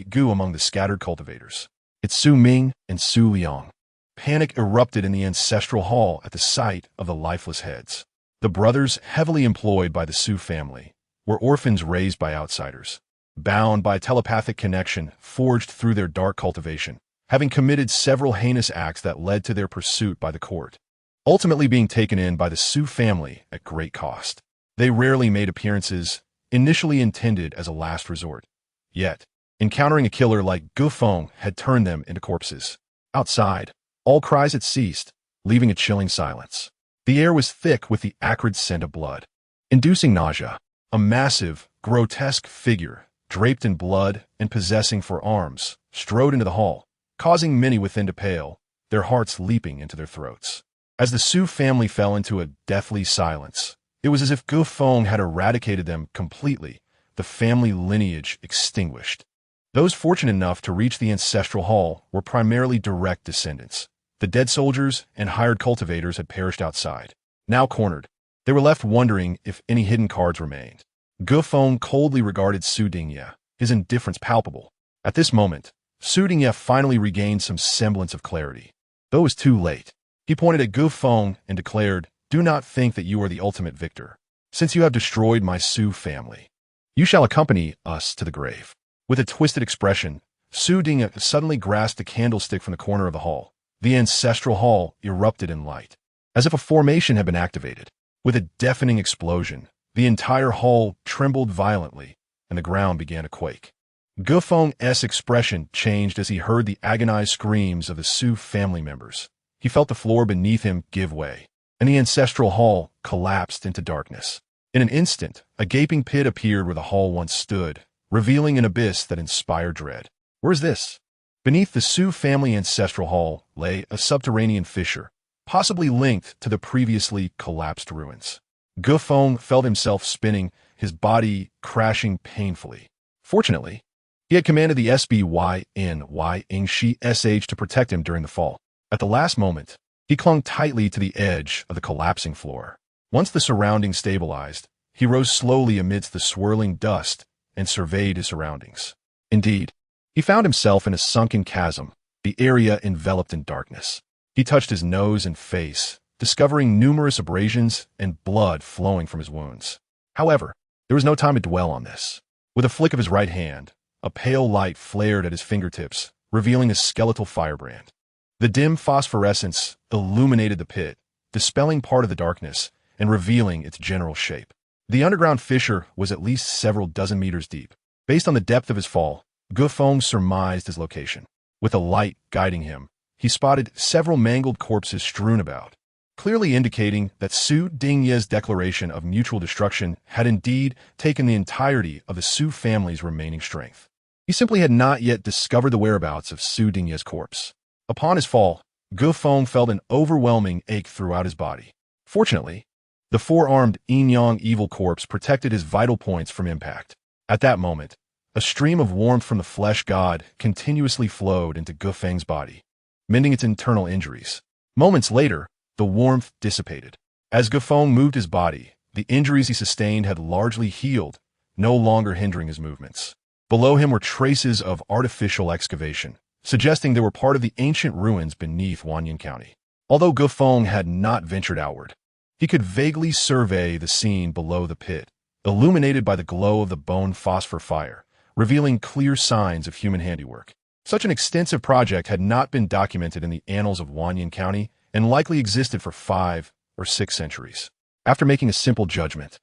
Gu among the scattered cultivators. It's Su Ming and Su Yang. Panic erupted in the ancestral hall at the sight of the lifeless heads. The brothers, heavily employed by the Su family, were orphans raised by outsiders, bound by telepathic connection forged through their dark cultivation, having committed several heinous acts that led to their pursuit by the court, ultimately being taken in by the Su family at great cost. They rarely made appearances, initially intended as a last resort. Yet, encountering a killer like Gufeng had turned them into corpses. Outside, all cries had ceased, leaving a chilling silence. The air was thick with the acrid scent of blood, inducing nausea. A massive, grotesque figure, draped in blood and possessing forearms, strode into the hall, causing many within to pale, their hearts leaping into their throats. As the Su family fell into a deathly silence, it was as if Gufeng had eradicated them completely, the family lineage extinguished. Those fortunate enough to reach the ancestral hall were primarily direct descendants. The dead soldiers and hired cultivators had perished outside. Now cornered, they were left wondering if any hidden cards remained. Gufeng coldly regarded Su Dingya, his indifference palpable. At this moment, Su Dingya finally regained some semblance of clarity. Though it was too late, he pointed at Gufeng and declared, "Do not think that you are the ultimate victor. Since you have destroyed my Su family, you shall accompany us to the grave." With a twisted expression, Su Dingya suddenly grasped a candlestick from the corner of the hall. The ancestral hall erupted in light, as if a formation had been activated. With a deafening explosion, the entire hall trembled violently, and the ground began to quake. Gufeng's expression changed as he heard the agonized screams of the Su family members. He felt the floor beneath him give way, and the ancestral hall collapsed into darkness. In an instant, a gaping pit appeared where the hall once stood, revealing an abyss that inspired dread. Where is this? Beneath the Su family ancestral hall lay a subterranean fissure, possibly linked to the previously collapsed ruins. Gufeng felt himself spinning, his body crashing painfully. Fortunately, he had commanded the sby-ing sh to protect him during the fall. At the last moment, he clung tightly to the edge of the collapsing floor. Once the surroundings stabilized, he rose slowly amidst the swirling dust and surveyed his surroundings. Indeed, he found himself in a sunken chasm, the area enveloped in darkness. He touched his nose and face, discovering numerous abrasions and blood flowing from his wounds. However, there was no time to dwell on this. With a flick of his right hand, a pale light flared at his fingertips, revealing a skeletal firebrand. The dim phosphorescence illuminated the pit, dispelling part of the darkness and revealing its general shape. The underground fissure was at least several dozen meters deep. Based on the depth of his fall, Gufeng surmised his location. With a light guiding him, he spotted several mangled corpses strewn about, clearly indicating that Su Dingya's declaration of mutual destruction had indeed taken the entirety of the Su family's remaining strength. He simply had not yet discovered the whereabouts of Su Dingya's corpse. Upon his fall, Gufeng felt an overwhelming ache throughout his body. Fortunately, the four-armed yin-yang evil corpse protected his vital points from impact. At that moment, a stream of warmth from the flesh god continuously flowed into Gufeng's body, mending its internal injuries. Moments later, the warmth dissipated. As Gufeng moved his body, the injuries he sustained had largely healed, no longer hindering his movements. Below him were traces of artificial excavation, suggesting they were part of the ancient ruins beneath Wanyan County. Although Feng had not ventured outward, he could vaguely survey the scene below the pit, illuminated by the glow of the bone phosphor fire, revealing clear signs of human handiwork. Such an extensive project had not been documented in the annals of Wanyan County and likely existed for 5 or 6 centuries. After making a simple judgment,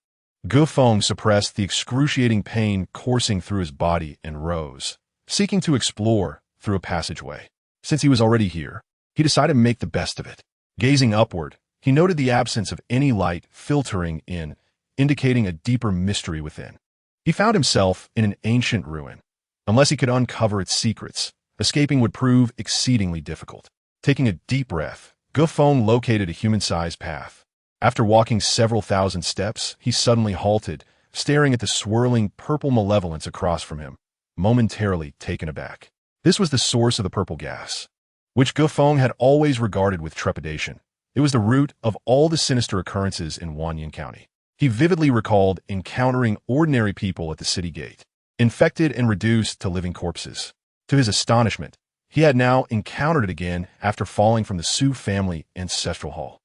Feng suppressed the excruciating pain coursing through his body and rose, seeking to explore through a passageway. Since he was already here, he decided to make the best of it. Gazing upward, he noted the absence of any light filtering in, indicating a deeper mystery within. He found himself in an ancient ruin. Unless he could uncover its secrets, escaping would prove exceedingly difficult. Taking a deep breath, Feng located a human-sized path. After walking several thousand steps, he suddenly halted, staring at the swirling purple malevolence across from him, momentarily taken aback. This was the source of the purple gas, which Feng had always regarded with trepidation. It was the root of all the sinister occurrences in Wanyan County. He vividly recalled encountering ordinary people at the city gate, infected and reduced to living corpses. To his astonishment, he had now encountered it again after falling from the Su family ancestral hall.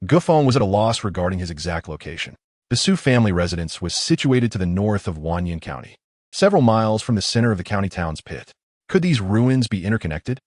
Feng was at a loss regarding his exact location. The Su family residence was situated to the north of Wanyan County, several miles from the center of the county town's pit. Could these ruins be interconnected?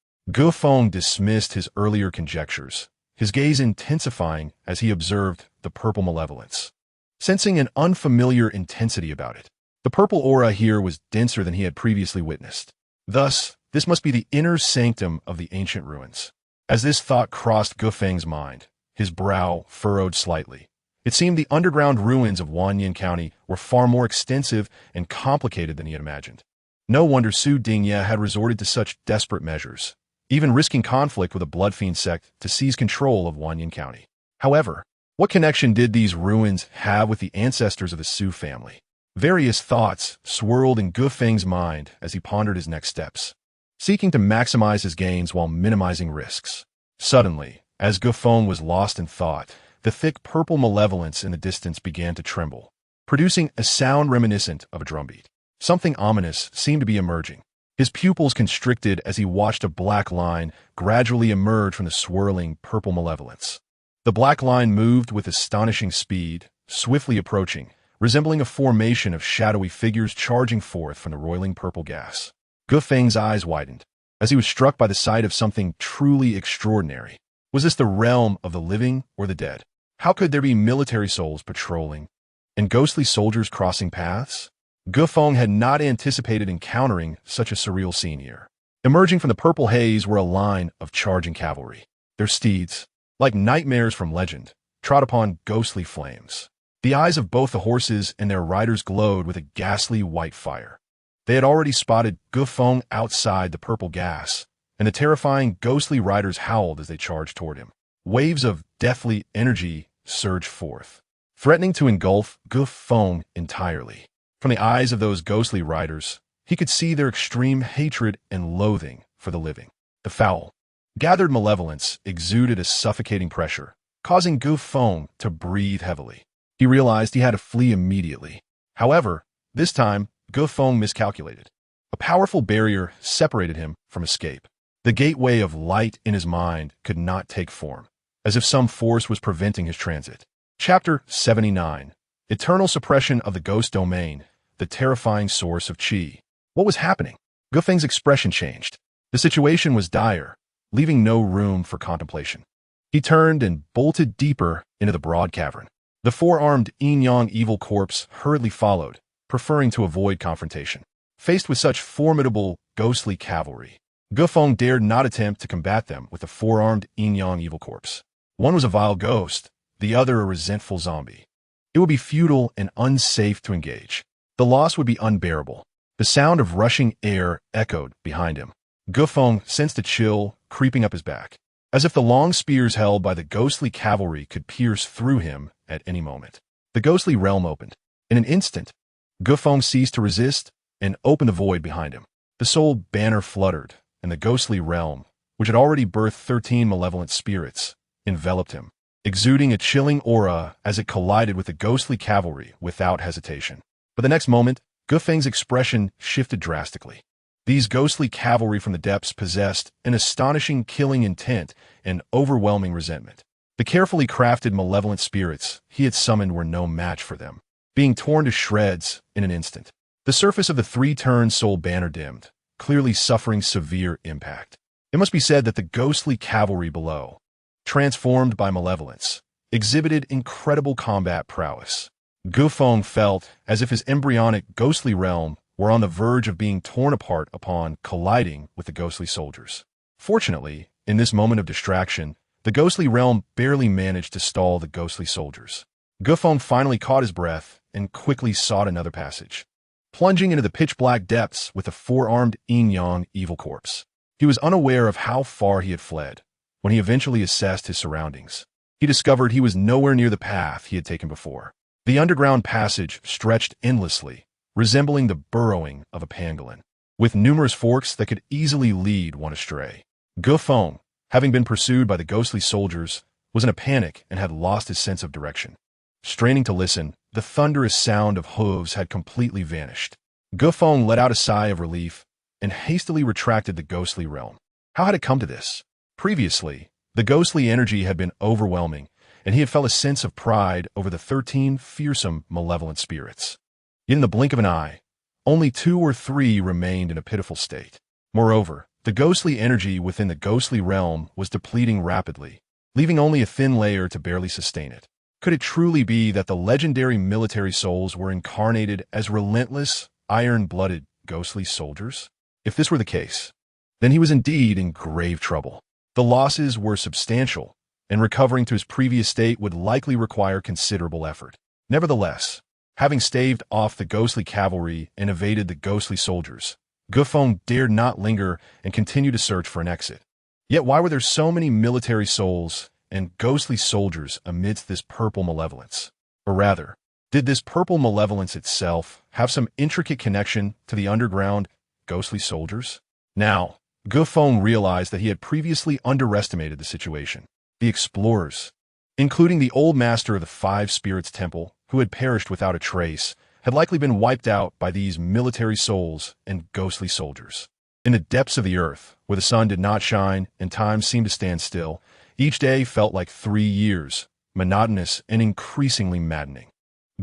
Feng dismissed his earlier conjectures, his gaze intensifying as he observed the purple malevolence, sensing an unfamiliar intensity about it. The purple aura here was denser than he had previously witnessed. Thus, this must be the inner sanctum of the ancient ruins. As this thought crossed Feng's mind, his brow furrowed slightly. It seemed the underground ruins of Wanyan County were far more extensive and complicated than he had imagined. No wonder Su Dingye had resorted to such desperate measures, even risking conflict with a blood fiend sect to seize control of Wanyan County. However, what connection did these ruins have with the ancestors of the Su family? Various thoughts swirled in Feng's mind as he pondered his next steps, seeking to maximize his gains while minimizing risks. Suddenly, as Feng was lost in thought, the thick purple malevolence in the distance began to tremble, producing a sound reminiscent of a drumbeat. Something ominous seemed to be emerging. His pupils constricted as he watched a black line gradually emerge from the swirling purple malevolence. The black line moved with astonishing speed, swiftly approaching, resembling a formation of shadowy figures charging forth from the roiling purple gas. Feng's eyes widened, as he was struck by the sight of something truly extraordinary. Was this the realm of the living or the dead? How could there be military souls patrolling and ghostly soldiers crossing paths? Feng had not anticipated encountering such a surreal scene here. Emerging from the purple haze were a line of charging cavalry. Their steeds, like nightmares from legend, trod upon ghostly flames. The eyes of both the horses and their riders glowed with a ghastly white fire. They had already spotted Feng outside the purple gas, and the terrifying ghostly riders howled as they charged toward him. Waves of deathly energy surged forth, threatening to engulf Feng entirely. From the eyes of those ghostly riders, he could see their extreme hatred and loathing for the living. The foul, gathered malevolence exuded a suffocating pressure, causing Feng to breathe heavily. He realized he had to flee immediately. However, this time, Feng miscalculated. A powerful barrier separated him from escape. The gateway of light in his mind could not take form, as if some force was preventing his transit. Chapter 79. Eternal Suppression of the Ghost Domain, the Terrifying Source of Qi. What was happening? Feng's expression changed. The situation was dire, leaving no room for contemplation. He turned and bolted deeper into the broad cavern. The four-armed yin-yang evil corpse hurriedly followed, preferring to avoid confrontation. Faced with such formidable, ghostly cavalry, Feng dared not attempt to combat them with the four-armed yin-yang evil corpse. One was a vile ghost, the other a resentful zombie. It would be futile and unsafe to engage. The loss would be unbearable. The sound of rushing air echoed behind him. Feng sensed a chill creeping up his back, as if the long spears held by the ghostly cavalry could pierce through him at any moment. The ghostly realm opened. In an instant, Feng ceased to resist and opened the void behind him. The soul banner fluttered, and the ghostly realm, which had already birthed 13 malevolent spirits, enveloped him, exuding a chilling aura as it collided with the ghostly cavalry without hesitation. But the next moment, Feng's expression shifted drastically. These ghostly cavalry from the depths possessed an astonishing killing intent and overwhelming resentment. The carefully crafted malevolent spirits he had summoned were no match for them, being torn to shreds in an instant. The surface of the three-turned soul banner dimmed, clearly suffering severe impact. It must be said that the ghostly cavalry below, transformed by malevolence, exhibited incredible combat prowess. Feng felt as if his embryonic ghostly realm were on the verge of being torn apart upon colliding with the ghostly soldiers. Fortunately, in this moment of distraction, the ghostly realm barely managed to stall the ghostly soldiers. Feng finally caught his breath and quickly sought another passage, plunging into the pitch-black depths with a four-armed yin-yang evil corpse. He was unaware of how far he had fled. When he eventually assessed his surroundings, he discovered he was nowhere near the path he had taken before. The underground passage stretched endlessly, resembling the burrowing of a pangolin, with numerous forks that could easily lead one astray. Feng, having been pursued by the ghostly soldiers, was in a panic and had lost his sense of direction. Straining to listen, the thunderous sound of hooves had completely vanished. Feng let out a sigh of relief and hastily retracted the ghostly realm. How had it come to this? Previously, the ghostly energy had been overwhelming, and he had felt a sense of pride over the 13 fearsome, malevolent spirits. Yet in the blink of an eye, only 2 or 3 remained in a pitiful state. Moreover, the ghostly energy within the ghostly realm was depleting rapidly, leaving only a thin layer to barely sustain it. Could it truly be that the legendary military souls were incarnated as relentless, iron-blooded, ghostly soldiers? If this were the case, then he was indeed in grave trouble. The losses were substantial, and recovering to his previous state would likely require considerable effort. Nevertheless, having staved off the ghostly cavalry and evaded the ghostly soldiers, Feng dared not linger and continue to search for an exit. Yet why were there so many military souls and ghostly soldiers amidst this purple malevolence? Or rather, did this purple malevolence itself have some intricate connection to the underground ghostly soldiers? Now, Feng realized that he had previously underestimated the situation. The explorers, including the old master of the Five Spirits Temple, who had perished without a trace, had likely been wiped out by these military souls and ghostly soldiers. In the depths of the earth, where the sun did not shine and time seemed to stand still, each day felt like 3 years, monotonous and increasingly maddening.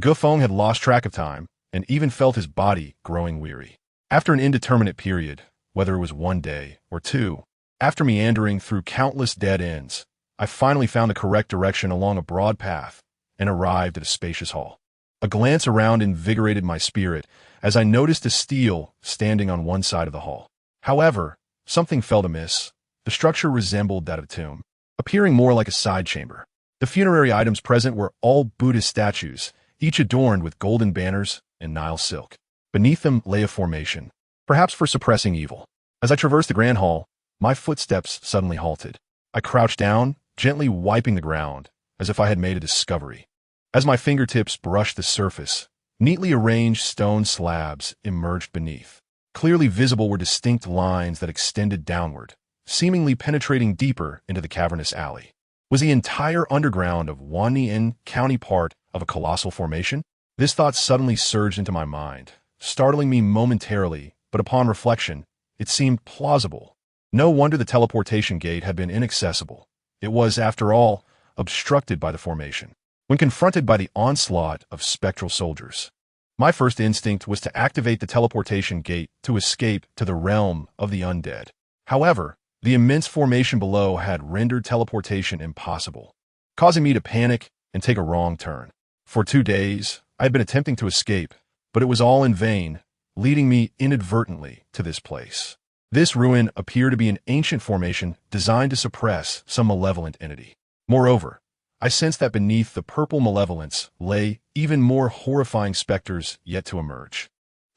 Feng had lost track of time and even felt his body growing weary. After an indeterminate period, whether it was 1 day or 2, after meandering through countless dead ends, I finally found the correct direction along a broad path and arrived at a spacious hall. A glance around invigorated my spirit as I noticed a stele standing on one side of the hall. However, something felt amiss. The structure resembled that of a tomb, appearing more like a side chamber. The funerary items present were all Buddhist statues, each adorned with golden banners and Nile silk. Beneath them lay a formation, perhaps for suppressing evil. As I traversed the grand hall, my footsteps suddenly halted. I crouched down, gently wiping the ground, as if I had made a discovery. As my fingertips brushed the surface, neatly arranged stone slabs emerged beneath. Clearly visible were distinct lines that extended downward, seemingly penetrating deeper into the cavernous alley. Was the entire underground of Wannian County part of a colossal formation? This thought suddenly surged into my mind, startling me momentarily, but upon reflection, it seemed plausible. No wonder the teleportation gate had been inaccessible. It was, after all, obstructed by the formation. When confronted by the onslaught of spectral soldiers, my first instinct was to activate the teleportation gate to escape to the realm of the undead. However, the immense formation below had rendered teleportation impossible, causing me to panic and take a wrong turn. For 2 days, I had been attempting to escape, but it was all in vain, leading me inadvertently to this place. This ruin appeared to be an ancient formation designed to suppress some malevolent entity. Moreover, I sensed that beneath the purple malevolence lay even more horrifying specters yet to emerge.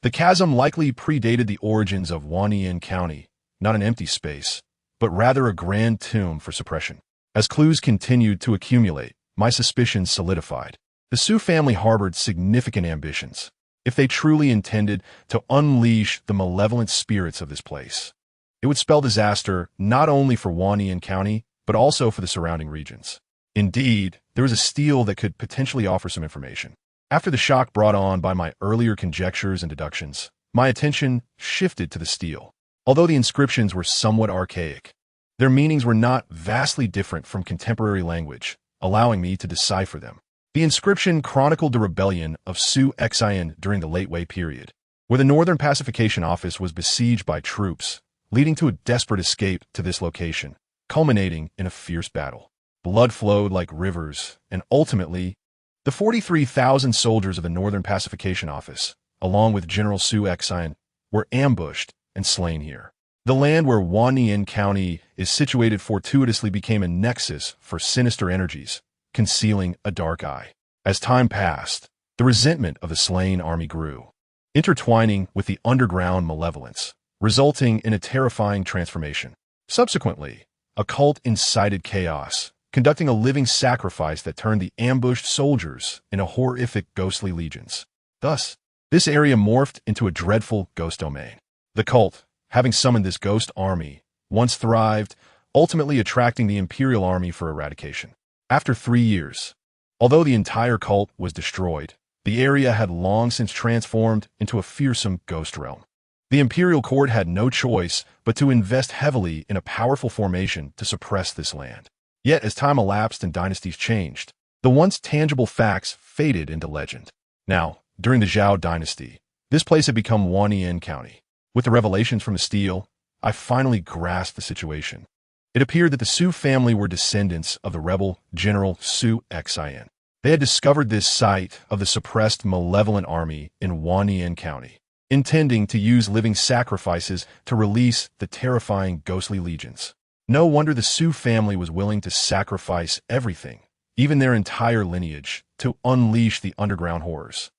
The chasm likely predated the origins of Wannian County, not an empty space, but rather a grand tomb for suppression. As clues continued to accumulate, my suspicions solidified. The Sioux family harbored significant ambitions, if they truly intended to unleash the malevolent spirits of this place. It would spell disaster not only for Wannian County, but also for the surrounding regions. Indeed, there was a stele that could potentially offer some information. After the shock brought on by my earlier conjectures and deductions, my attention shifted to the stele. Although the inscriptions were somewhat archaic, their meanings were not vastly different from contemporary language, allowing me to decipher them. The inscription chronicled the rebellion of Xian during the late Wei period, where the Northern Pacification Office was besieged by troops, leading to a desperate escape to this location, culminating in a fierce battle. Blood flowed like rivers, and ultimately, the 43,000 soldiers of the Northern Pacification Office, along with General Xian, were ambushed and slain here. The land where Huanyin County is situated fortuitously became a nexus for sinister energies, concealing a dark eye. As time passed, the resentment of the slain army grew, intertwining with the underground malevolence, resulting in a terrifying transformation. Subsequently, a cult incited chaos, conducting a living sacrifice that turned the ambushed soldiers into horrific ghostly legions. Thus, this area morphed into a dreadful ghost domain. The cult, having summoned this ghost army, once thrived, ultimately attracting the Imperial Army for eradication. After 3 years, although the entire cult was destroyed, the area had long since transformed into a fearsome ghost realm. The Imperial Court had no choice but to invest heavily in a powerful formation to suppress this land. Yet, as time elapsed and dynasties changed, the once tangible facts faded into legend. Now, during the Zhao dynasty, this place had become Huanyin County. With the revelations from the stele, I finally grasped the situation. It appeared that the Su family were descendants of the rebel General Xian. They had discovered this site of the suppressed malevolent army in Huanyin County, intending to use living sacrifices to release the terrifying ghostly legions. No wonder the Su family was willing to sacrifice everything, even their entire lineage, to unleash the underground horrors.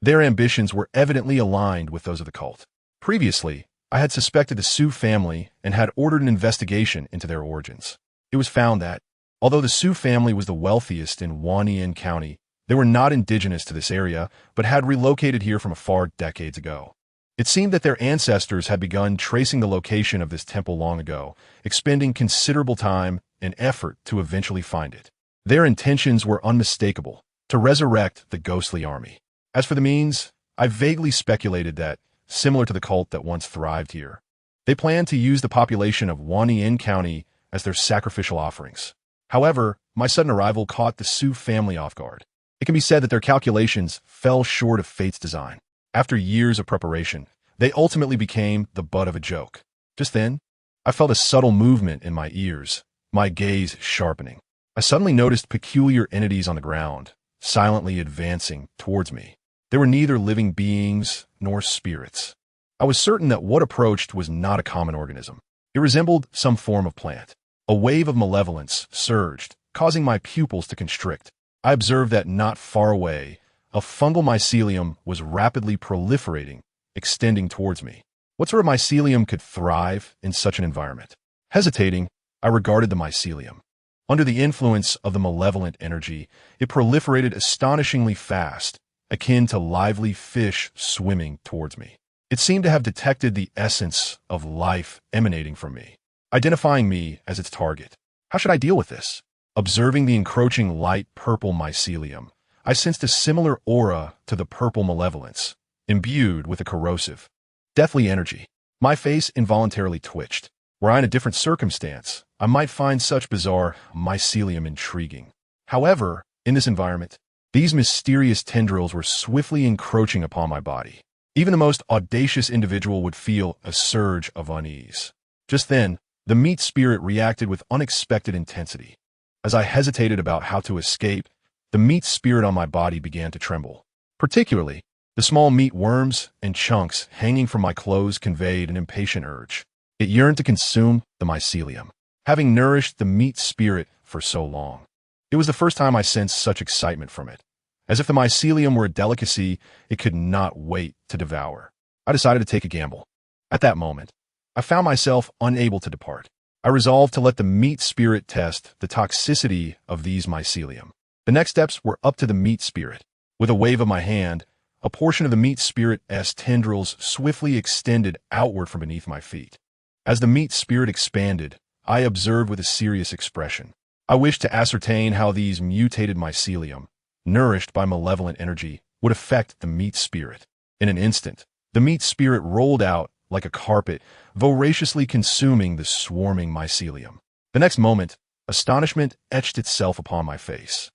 Their ambitions were evidently aligned with those of the cult. Previously, I had suspected the Su family and had ordered an investigation into their origins. It was found that, although the Su family was the wealthiest in Huanyin County, they were not indigenous to this area, but had relocated here from afar decades ago. It seemed that their ancestors had begun tracing the location of this temple long ago, expending considerable time and effort to eventually find it. Their intentions were unmistakable: to resurrect the ghostly army. As for the means, I vaguely speculated that, similar to the cult that once thrived here, they planned to use the population of Huanyin County as their sacrificial offerings. However, my sudden arrival caught the Su family off guard. It can be said that their calculations fell short of fate's design. After years of preparation, they ultimately became the butt of a joke. Just then, I felt a subtle movement in my ears, my gaze sharpening. I suddenly noticed peculiar entities on the ground, silently advancing towards me. They were neither living beings nor spirits. I was certain that what approached was not a common organism. It resembled some form of plant. A wave of malevolence surged, causing my pupils to constrict. I observed that not far away, a fungal mycelium was rapidly proliferating, extending towards me. What sort of mycelium could thrive in such an environment? Hesitating, I regarded the mycelium. Under the influence of the malevolent energy, it proliferated astonishingly fast, akin to lively fish swimming towards me. It seemed to have detected the essence of life emanating from me, identifying me as its target. How should I deal with this? Observing the encroaching light purple mycelium, I sensed a similar aura to the purple malevolence, imbued with a corrosive, deathly energy. My face involuntarily twitched. Were I in a different circumstance, I might find such bizarre mycelium intriguing. However, in this environment, these mysterious tendrils were swiftly encroaching upon my body. Even the most audacious individual would feel a surge of unease. Just then, the meat spirit reacted with unexpected intensity. As I hesitated about how to escape, the meat spirit on my body began to tremble. Particularly, the small meat worms and chunks hanging from my clothes conveyed an impatient urge. It yearned to consume the mycelium, having nourished the meat spirit for so long. It was the first time I sensed such excitement from it. As if the mycelium were a delicacy it could not wait to devour. I decided to take a gamble. At that moment, I found myself unable to depart. I resolved to let the meat spirit test the toxicity of these mycelium. The next steps were up to the meat spirit. With a wave of my hand, a portion of the meat spirit's tendrils swiftly extended outward from beneath my feet. As the meat spirit expanded, I observed with a serious expression. I wished to ascertain how these mutated mycelium, nourished by malevolent energy, would affect the meat spirit. In an instant, the meat spirit rolled out like a carpet, voraciously consuming the swarming mycelium. The next moment, astonishment etched itself upon my face.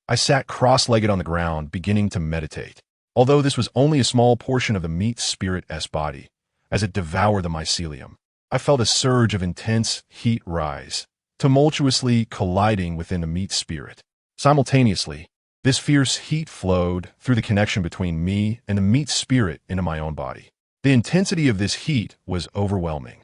I sat cross-legged on the ground, beginning to meditate. Although this was only a small portion of the meat spirit's body, as it devoured the mycelium, I felt a surge of intense heat rise, tumultuously colliding within the meat spirit. Simultaneously, this fierce heat flowed through the connection between me and the meat spirit into my own body. The intensity of this heat was overwhelming.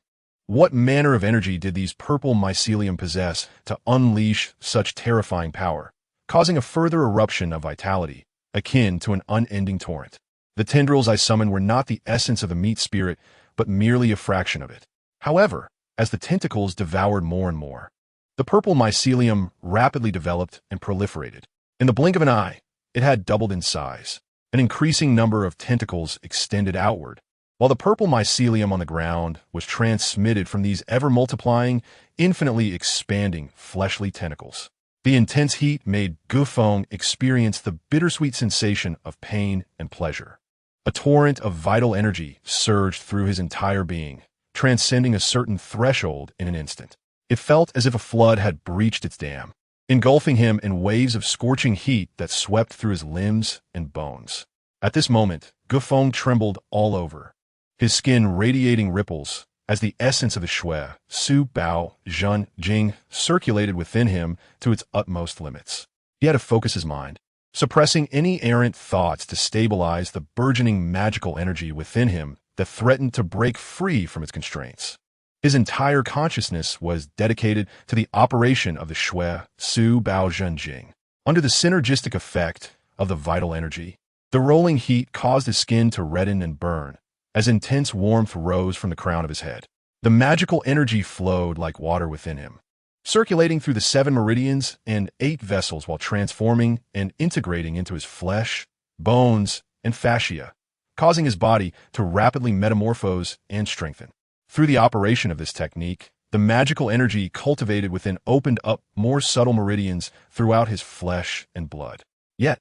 What manner of energy did these purple mycelium possess to unleash such terrifying power, causing a further eruption of vitality, akin to an unending torrent? The tendrils I summoned were not the essence of the meat spirit, but merely a fraction of it. However, as the tentacles devoured more and more, the purple mycelium rapidly developed and proliferated. In the blink of an eye, it had doubled in size. An increasing number of tentacles extended outward, while the purple mycelium on the ground was transmitted from these ever-multiplying, infinitely expanding fleshly tentacles. The intense heat made Feng experience the bittersweet sensation of pain and pleasure. A torrent of vital energy surged through his entire being, transcending a certain threshold in an instant. It felt as if a flood had breached its dam, engulfing him in waves of scorching heat that swept through his limbs and bones. At this moment, Feng trembled all over, his skin radiating ripples as the essence of the shui, su, bao, zhen, jing circulated within him to its utmost limits. He had to focus his mind, suppressing any errant thoughts to stabilize the burgeoning magical energy within him that threatened to break free from its constraints. His entire consciousness was dedicated to the operation of the shui, su, bao, zhen, jing. Under the synergistic effect of the vital energy, the rolling heat caused his skin to redden and burn, as intense warmth rose from the crown of his head. The magical energy flowed like water within him, circulating through the 7 meridians and 8 vessels while transforming and integrating into his flesh, bones, and fascia, causing his body to rapidly metamorphose and strengthen. Through the operation of this technique, the magical energy cultivated within opened up more subtle meridians throughout his flesh and blood. Yet,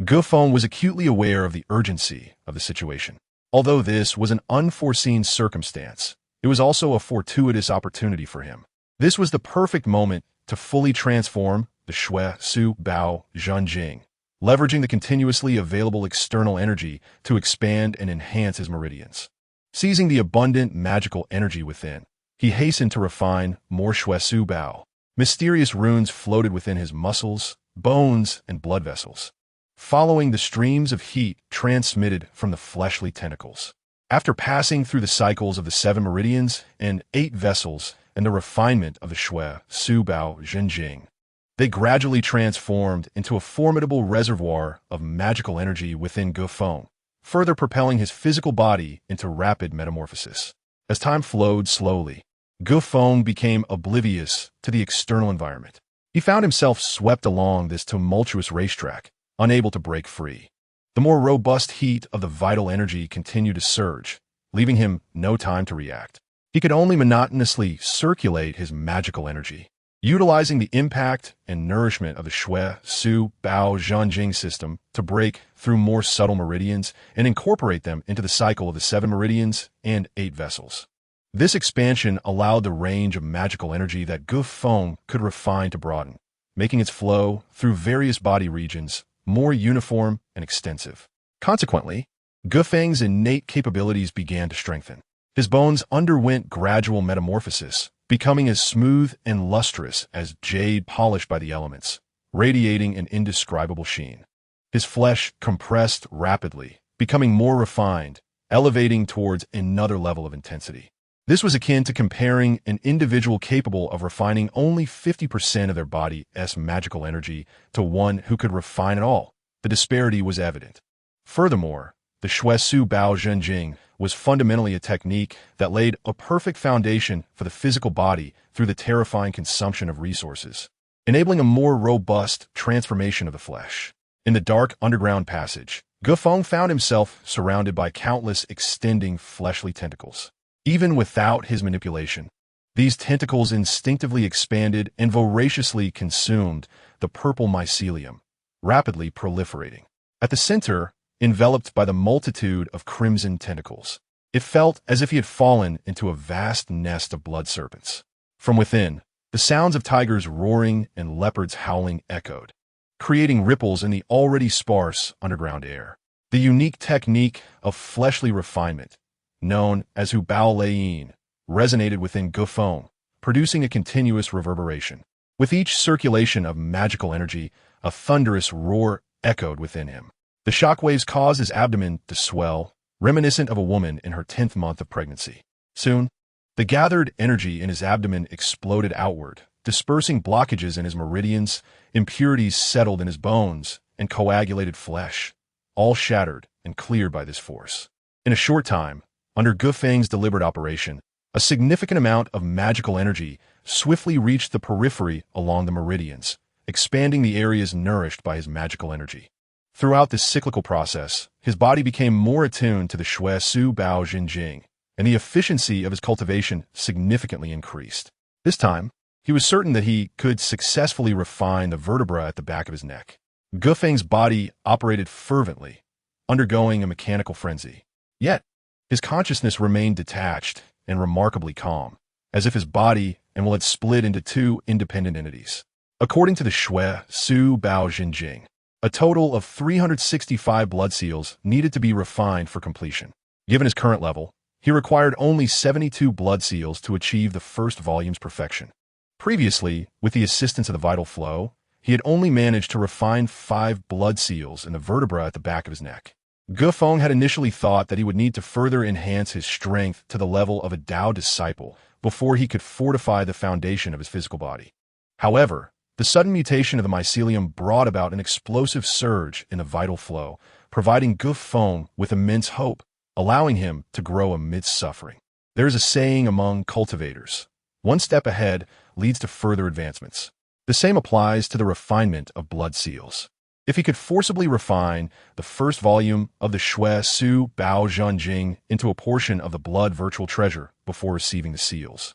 Feng was acutely aware of the urgency of the situation. Although this was an unforeseen circumstance, it was also a fortuitous opportunity for him. This was the perfect moment to fully transform the shui, su, bao, zhen, jing, leveraging the continuously available external energy to expand and enhance his meridians. Seizing the abundant magical energy within, he hastened to refine more shui, su, bao. Mysterious runes floated within his muscles, bones, and blood vessels, following the streams of heat transmitted from the fleshly tentacles. After passing through the cycles of the 7 meridians and 8 vessels and the refinement of the shui, su, bao, zhen, jing, they gradually transformed into a formidable reservoir of magical energy within Feng, further propelling his physical body into rapid metamorphosis. As time flowed slowly, Feng became oblivious to the external environment. He found himself swept along this tumultuous racetrack, unable to break free. The more robust heat of the vital energy continued to surge, leaving him no time to react. He could only monotonously circulate his magical energy, utilizing the impact and nourishment of the shui, su, bao, zhen, jing system to break through more subtle meridians and incorporate them into the cycle of the 7 meridians and 8 vessels. This expansion allowed the range of magical energy that Feng could refine to broaden, making its flow through various body regions more uniform and extensive. Consequently, Feng's innate capabilities began to strengthen. His bones underwent gradual metamorphosis, becoming as smooth and lustrous as jade polished by the elements, radiating an indescribable sheen. His flesh compressed rapidly, becoming more refined, elevating towards another level of intensity. This was akin to comparing an individual capable of refining only 50% of their body's magical energy to one who could refine it all. The disparity was evident. Furthermore, the shui, su, bao, zhen, jing was fundamentally a technique that laid a perfect foundation for the physical body through the terrifying consumption of resources, enabling a more robust transformation of the flesh. In the dark underground passage, Feng found himself surrounded by countless extending fleshly tentacles. Even without his manipulation, these tentacles instinctively expanded and voraciously consumed the purple mycelium, rapidly proliferating. At the center, enveloped by the multitude of crimson tentacles, It felt as if he had fallen into a vast nest of blood serpents. From within, the sounds of tigers roaring and leopards howling echoed, creating ripples in the already sparse underground air. The unique technique of fleshly refinement, known as Hubao resonated within Gufeng, producing a continuous reverberation. With each circulation of magical energy, a thunderous roar echoed within him. The shockwaves caused his abdomen to swell, reminiscent of a woman in her 10th month of pregnancy. Soon, the gathered energy in his abdomen exploded outward, dispersing blockages in his meridians. Impurities settled in his bones and coagulated flesh, all shattered and cleared by this force. In a short time, under Gufeng's deliberate operation, a significant amount of magical energy swiftly reached the periphery along the meridians, expanding the areas nourished by his magical energy. Throughout this cyclical process, his body became more attuned to the shui su bao jinjing, and the efficiency of his cultivation significantly increased. This time, he was certain that he could successfully refine the vertebra at the back of his neck. Gufeng's body operated fervently, undergoing a mechanical frenzy. Yet, his consciousness remained detached and remarkably calm, as if his body and will had split into two independent entities. According to the shui su bao jinjing, a total of 365 blood seals needed to be refined for completion. Given his current level, he required only 72 blood seals to achieve the first volume's perfection. Previously, with the assistance of the vital flow, he had only managed to refine 5 blood seals in the vertebra at the back of his neck. Gufeng had initially thought that he would need to further enhance his strength to the level of a Tao disciple before he could fortify the foundation of his physical body. However, the sudden mutation of the mycelium brought about an explosive surge in the vital flow, providing Gufeng with immense hope, allowing him to grow amidst suffering. There is a saying among cultivators: one step ahead leads to further advancements. The same applies to the refinement of blood seals. If he could forcibly refine the first volume of the shui su bao zhanjing into a portion of the blood virtual treasure before receiving the seals,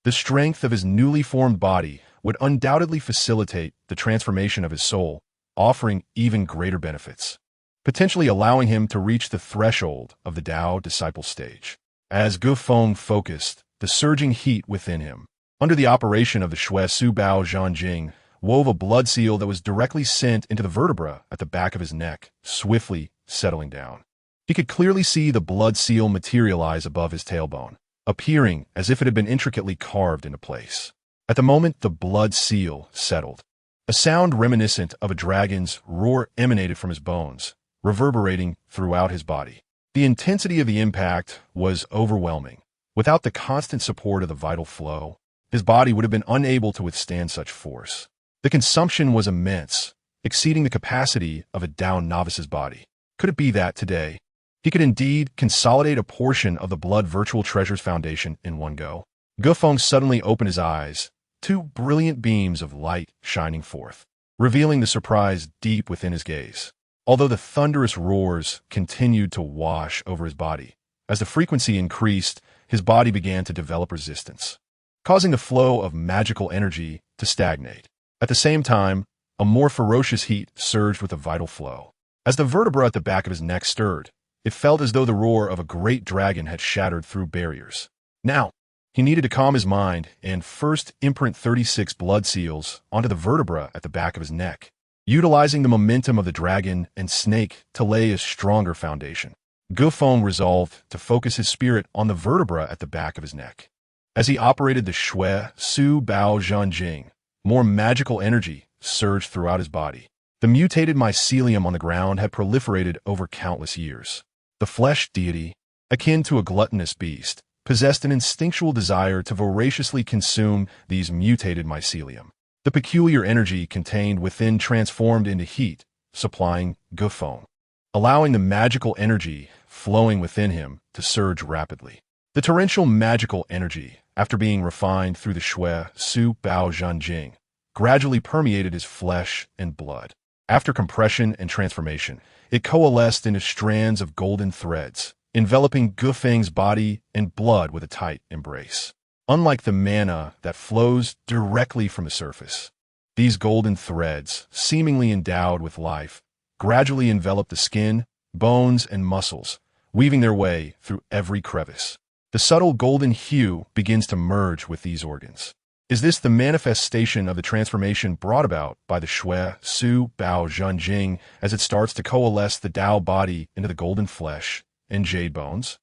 the strength of his newly formed body would undoubtedly facilitate the transformation of his soul, offering even greater benefits, potentially allowing him to reach the threshold of the Tao disciple stage. As Gufeng focused, the surging heat within him, under the operation of the shui su bao zhanjing, wove a blood seal that was directly sent into the vertebra at the back of his neck, swiftly settling down. He could clearly see the blood seal materialize above his tailbone, appearing as if it had been intricately carved into place. At the moment the blood seal settled, a sound reminiscent of a dragon's roar emanated from his bones, reverberating throughout his body. The intensity of the impact was overwhelming. Without the constant support of the vital flow, his body would have been unable to withstand such force. The consumption was immense, exceeding the capacity of a Tao novice's body. Could it be that today, he could indeed consolidate a portion of the blood virtual treasures foundation in one go? Gufeng suddenly opened his eyes, 2 brilliant beams of light shining forth, revealing the surprise deep within his gaze. Although the thunderous roars continued to wash over his body, as the frequency increased, his body began to develop resistance, causing the flow of magical energy to stagnate. At the same time, a more ferocious heat surged with the vital flow. As the vertebra at the back of his neck stirred, it felt as though the roar of a great dragon had shattered through barriers. Now, he needed to calm his mind and first imprint 36 blood seals onto the vertebra at the back of his neck, utilizing the momentum of the dragon and snake to lay a stronger foundation. Gufeng resolved to focus his spirit on the vertebra at the back of his neck. As he operated the shui su bao zhanjing, more magical energy surged throughout his body. The mutated mycelium on the ground had proliferated over countless years. The flesh deity, akin to a gluttonous beast, possessed an instinctual desire to voraciously consume these mutated mycelium. The peculiar energy contained within transformed into heat, supplying Gufeng, allowing the magical energy flowing within him to surge rapidly. The torrential magical energy, after being refined through the shui su bao zhanjing, gradually permeated his flesh and blood. After compression and transformation, it coalesced into strands of golden threads, enveloping Gufeng's body and blood with a tight embrace. Unlike the mana that flows directly from the surface, these golden threads, seemingly endowed with life, gradually enveloped the skin, bones, and muscles, weaving their way through every crevice. The subtle golden hue begins to merge with these organs. Is this the manifestation of the transformation brought about by the Shui, Su, Bao, Zhen, Jing as it starts to coalesce the Tao body into the golden flesh and jade bones?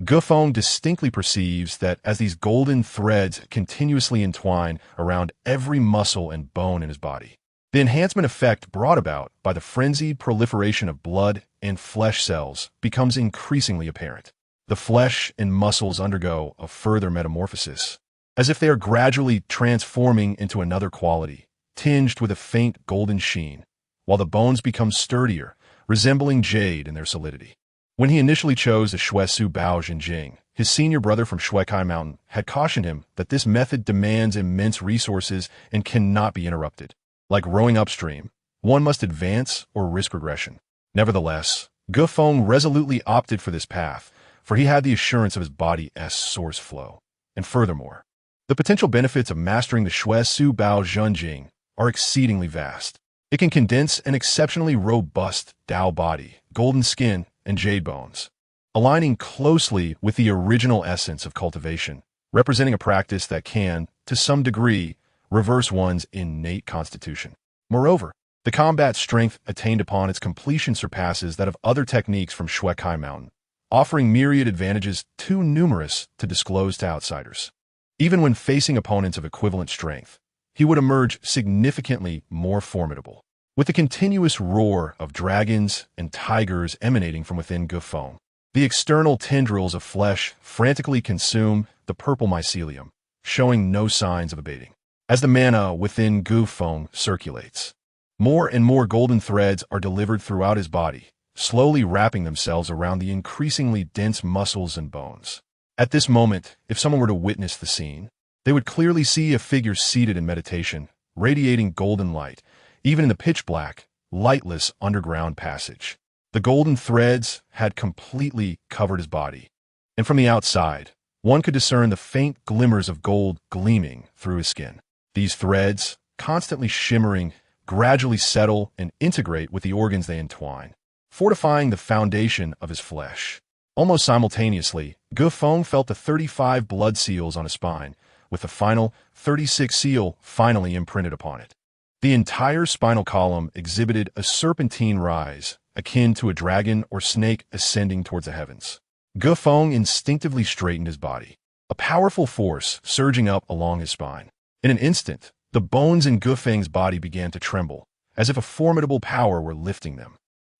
Gufeng distinctly perceives that as these golden threads continuously entwine around every muscle and bone in his body, the enhancement effect brought about by the frenzied proliferation of blood and flesh cells becomes increasingly apparent. The flesh and muscles undergo a further metamorphosis, as if they are gradually transforming into another quality, tinged with a faint golden sheen, while the bones become sturdier, resembling jade in their solidity. When he initially chose the Shui Su Bao Jinjing, his senior brother from Shuikai Mountain had cautioned him that this method demands immense resources and cannot be interrupted. Like rowing upstream, one must advance or risk regression. Nevertheless, Gufeng resolutely opted for this path, for he had the assurance of his body's source flow. And furthermore, the potential benefits of mastering the Shui Su Bao Zhenjing are exceedingly vast. It can condense an exceptionally robust Tao body, golden skin, and jade bones, aligning closely with the original essence of cultivation, representing a practice that can, to some degree, reverse one's innate constitution. Moreover, the combat strength attained upon its completion surpasses that of other techniques from Shuikai Mountain, offering myriad advantages too numerous to disclose to outsiders. Even when facing opponents of equivalent strength, he would emerge significantly more formidable, with the continuous roar of dragons and tigers emanating from within Gufeng. The external tendrils of flesh frantically consume the purple mycelium, showing no signs of abating. As the mana within Gufeng circulates, more and more golden threads are delivered throughout his body, slowly wrapping themselves around the increasingly dense muscles and bones. At this moment, if someone were to witness the scene, they would clearly see a figure seated in meditation, radiating golden light, even in the pitch-black, lightless underground passage. The golden threads had completely covered his body, and from the outside, one could discern the faint glimmers of gold gleaming through his skin. These threads, constantly shimmering, gradually settle and integrate with the organs they entwine, fortifying the foundation of his flesh. Almost simultaneously, Gufeng felt the 35 blood seals on his spine, with the final 36 seal finally imprinted upon it. The entire spinal column exhibited a serpentine rise, akin to a dragon or snake ascending towards the heavens. Gufeng instinctively straightened his body, a powerful force surging up along his spine. In an instant, the bones in Gufeng's body began to tremble, as if a formidable power were lifting them.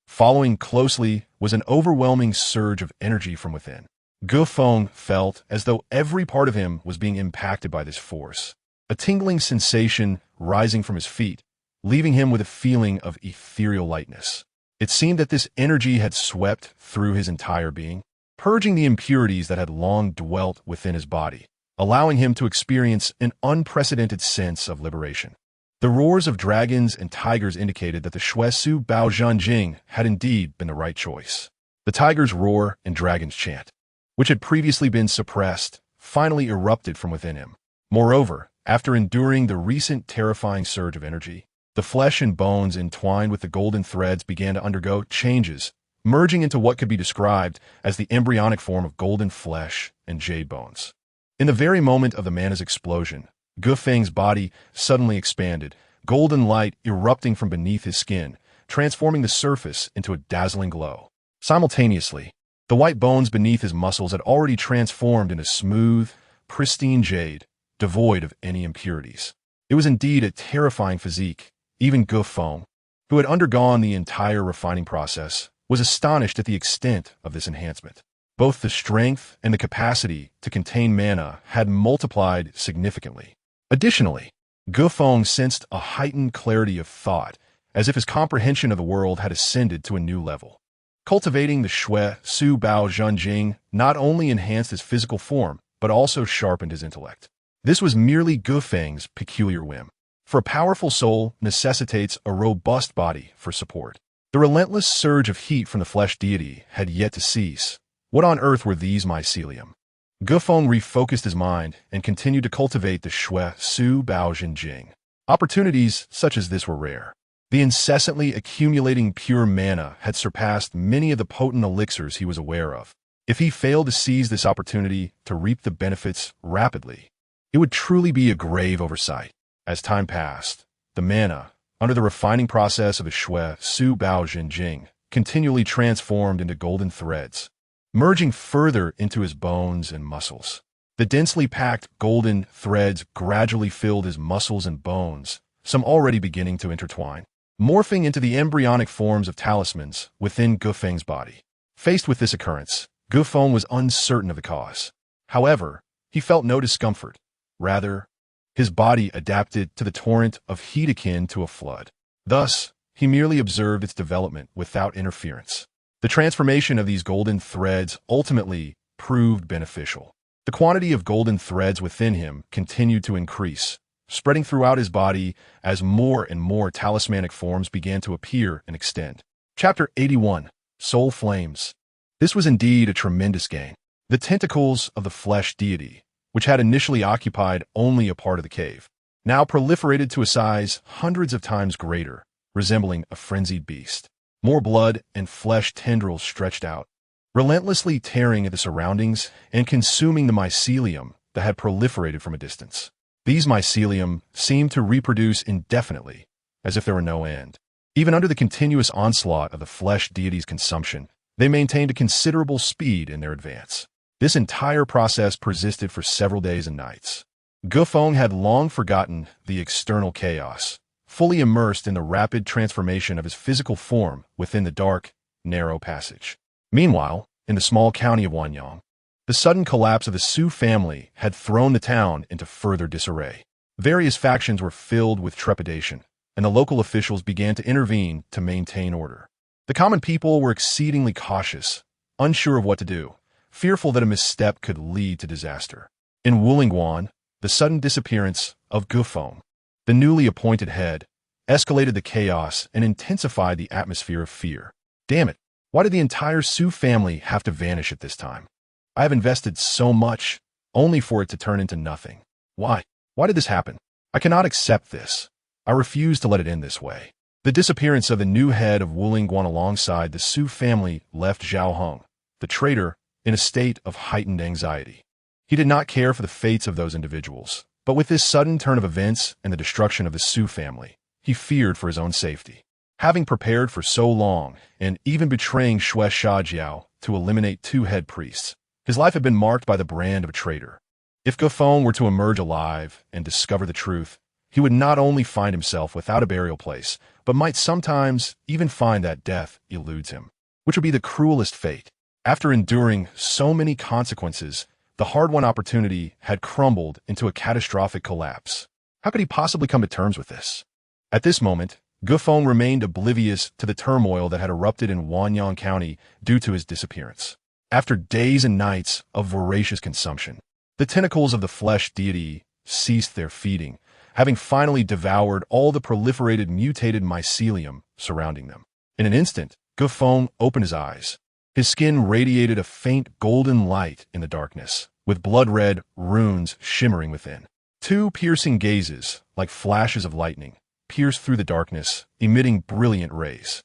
Following closely was an overwhelming surge of energy from within. Gufeng felt as though every part of him was being impacted by this force, a tingling sensation rising from his feet, leaving him with a feeling of ethereal lightness. It seemed that this energy had swept through his entire being, purging the impurities that had long dwelt within his body, allowing him to experience an unprecedented sense of liberation. The roars of dragons and tigers indicated that the Shui Su Bao Zhenjing had indeed been the right choice. The tigers' roar and dragons' chant, which had previously been suppressed, finally erupted from within him. Moreover, after enduring the recent terrifying surge of energy, the flesh and bones entwined with the golden threads began to undergo changes, merging into what could be described as the embryonic form of golden flesh and jade bones. In the very moment of the mana's explosion, Gufeng's body suddenly expanded, golden light erupting from beneath his skin, transforming the surface into a dazzling glow. Simultaneously, the white bones beneath his muscles had already transformed into smooth, pristine jade, devoid of any impurities. It was indeed a terrifying physique. Even Gufeng, who had undergone the entire refining process, was astonished at the extent of this enhancement. Both the strength and the capacity to contain mana had multiplied significantly. Additionally, Gufeng sensed a heightened clarity of thought, as if his comprehension of the world had ascended to a new level. Cultivating the Shui Su Bao Zhenjing not only enhanced his physical form, but also sharpened his intellect. This was merely Gufeng's peculiar whim, for a powerful soul necessitates a robust body for support. The relentless surge of heat from the flesh deity had yet to cease. What on earth were these mycelium? Gufeng refocused his mind and continued to cultivate the Shui Su Bao Zhenjing. Opportunities such as this were rare. The incessantly accumulating pure mana had surpassed many of the potent elixirs he was aware of. If he failed to seize this opportunity to reap the benefits rapidly, it would truly be a grave oversight. As time passed, the mana, under the refining process of his shui su bao jing, continually transformed into golden threads, merging further into his bones and muscles. The densely packed golden threads gradually filled his muscles and bones, some already beginning to intertwine, morphing into the embryonic forms of talismans within Gufeng's body. Faced with this occurrence, Gufeng was uncertain of the cause. However, he felt no discomfort. Rather, his body adapted to the torrent of heat akin to a flood. Thus, he merely observed its development without interference. The transformation of these golden threads ultimately proved beneficial. The quantity of golden threads within him continued to increase, spreading throughout his body as more and more talismanic forms began to appear and extend. Chapter 81. Soul Flames. This was indeed a tremendous gain. The tentacles of the flesh deity, which had initially occupied only a part of the cave, now proliferated to a size hundreds of times greater, resembling a frenzied beast. More blood and flesh tendrils stretched out, relentlessly tearing at the surroundings and consuming the mycelium that had proliferated from a distance. These mycelium seemed to reproduce indefinitely, as if there were no end. Even under the continuous onslaught of the flesh deity's consumption, they maintained a considerable speed in their advance. This entire process persisted for several days and nights. Gufeng had long forgotten the external chaos, fully immersed in the rapid transformation of his physical form within the dark, narrow passage. Meanwhile, in the small county of Wanyang, the sudden collapse of the Su family had thrown the town into further disarray. Various factions were filled with trepidation, and the local officials began to intervene to maintain order. The common people were exceedingly cautious, unsure of what to do, fearful that a misstep could lead to disaster. In Wulingguan, the sudden disappearance of Gufeng, the newly appointed head, escalated the chaos and intensified the atmosphere of fear. Damn it, why did the entire Su family have to vanish at this time? I have invested so much, only for it to turn into nothing. Why? Why did this happen? I cannot accept this. I refuse to let it end this way. The disappearance of the new head of Wulingguan alongside the Su family left Zhao Heng, the traitor, in a state of heightened anxiety. He did not care for the fates of those individuals, but with this sudden turn of events and the destruction of the Su family, he feared for his own safety. Having prepared for so long, and even betraying Shui Shajiao to eliminate two head priests, his life had been marked by the brand of a traitor. If Gufeng were to emerge alive and discover the truth, he would not only find himself without a burial place, but might sometimes even find that death eludes him, which would be the cruelest fate. After enduring so many consequences, the hard-won opportunity had crumbled into a catastrophic collapse. How could he possibly come to terms with this? At this moment, Gufeng remained oblivious to the turmoil that had erupted in Wanyang County due to his disappearance. After days and nights of voracious consumption, the tentacles of the flesh deity ceased their feeding, having finally devoured all the proliferated mutated mycelium surrounding them. In an instant, Gufeng opened his eyes. His skin radiated a faint golden light in the darkness, with blood-red runes shimmering within. Two piercing gazes, like flashes of lightning, pierced through the darkness, emitting brilliant rays.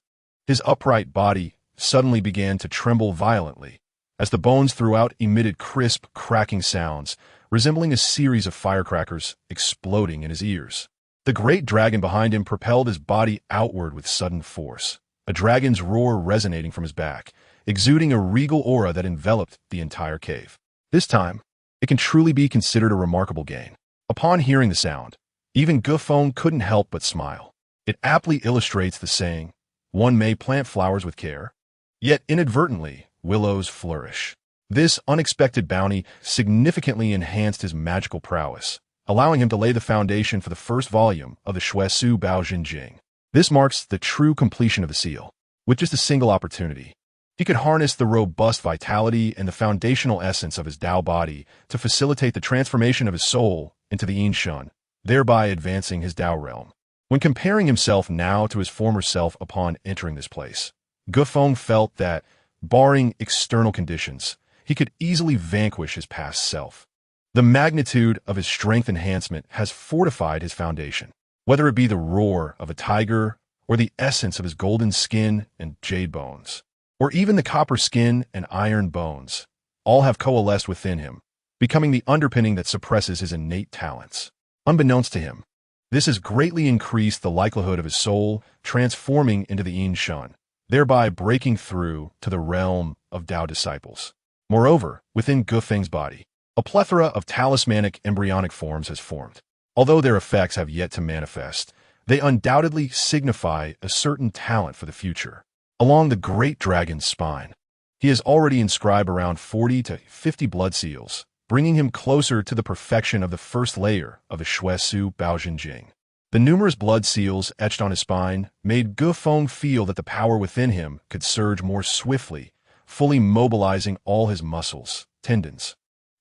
His upright body suddenly began to tremble violently, as the bones throughout emitted crisp, cracking sounds, resembling a series of firecrackers exploding in his ears. The great dragon behind him propelled his body outward with sudden force, a dragon's roar resonating from his back, exuding a regal aura that enveloped the entire cave. This time, it can truly be considered a remarkable gain. Upon hearing the sound, even Gufeng couldn't help but smile. It aptly illustrates the saying, "One may plant flowers with care, yet inadvertently willows flourish." This unexpected bounty significantly enhanced his magical prowess, allowing him to lay the foundation for the first volume of the Shui Su Bao Jing. This marks the true completion of the seal. With just a single opportunity, he could harness the robust vitality and the foundational essence of his Tao body to facilitate the transformation of his soul into the Yin Shun, thereby advancing his Tao realm. When comparing himself now to his former self upon entering this place, Gufeng felt that, barring external conditions, he could easily vanquish his past self. The magnitude of his strength enhancement has fortified his foundation. Whether it be the roar of a tiger or the essence of his golden skin and jade bones, or even the copper skin and iron bones, all have coalesced within him, becoming the underpinning that suppresses his innate talents. Unbeknownst to him, this has greatly increased the likelihood of his soul transforming into the Yin Shun, thereby breaking through to the realm of Tao disciples. Moreover, within Feng's body, a plethora of talismanic embryonic forms has formed. Although their effects have yet to manifest, they undoubtedly signify a certain talent for the future. Along the great dragon's spine, he has already inscribed around 40 to 50 blood seals, bringing him closer to the perfection of the first layer of the Shuesu Baojinjing. The numerous blood seals etched on his spine made Feng feel that the power within him could surge more swiftly, fully mobilizing all his muscles, tendons,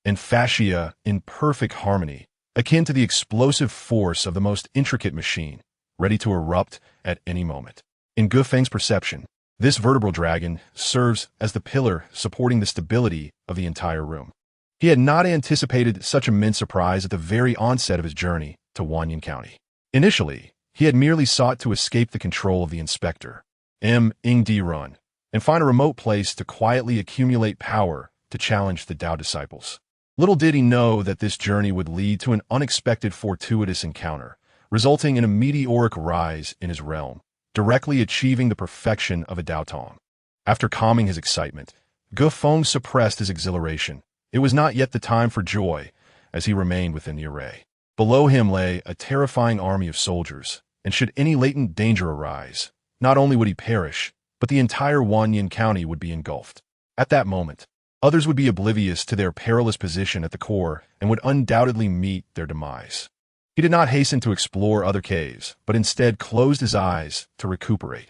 and fascia in perfect harmony, akin to the explosive force of the most intricate machine, ready to erupt at any moment. In Feng's perception, this vertebral dragon serves as the pillar supporting the stability of the entire room. He had not anticipated such immense surprise at the very onset of his journey to Wanyan County. Initially, he had merely sought to escape the control of the inspector, Ingdi Run, and find a remote place to quietly accumulate power to challenge the Tao disciples. Little did he know that this journey would lead to an unexpected fortuitous encounter, resulting in a meteoric rise in his realm, directly achieving the perfection of a Tao Tong. After calming his excitement, Feng suppressed his exhilaration. It was not yet the time for joy, as he remained within the array. Below him lay a terrifying army of soldiers, and should any latent danger arise, not only would he perish, but the entire Wanyan County would be engulfed. At that moment, others would be oblivious to their perilous position at the core and would undoubtedly meet their demise. He did not hasten to explore other caves, but instead closed his eyes to recuperate.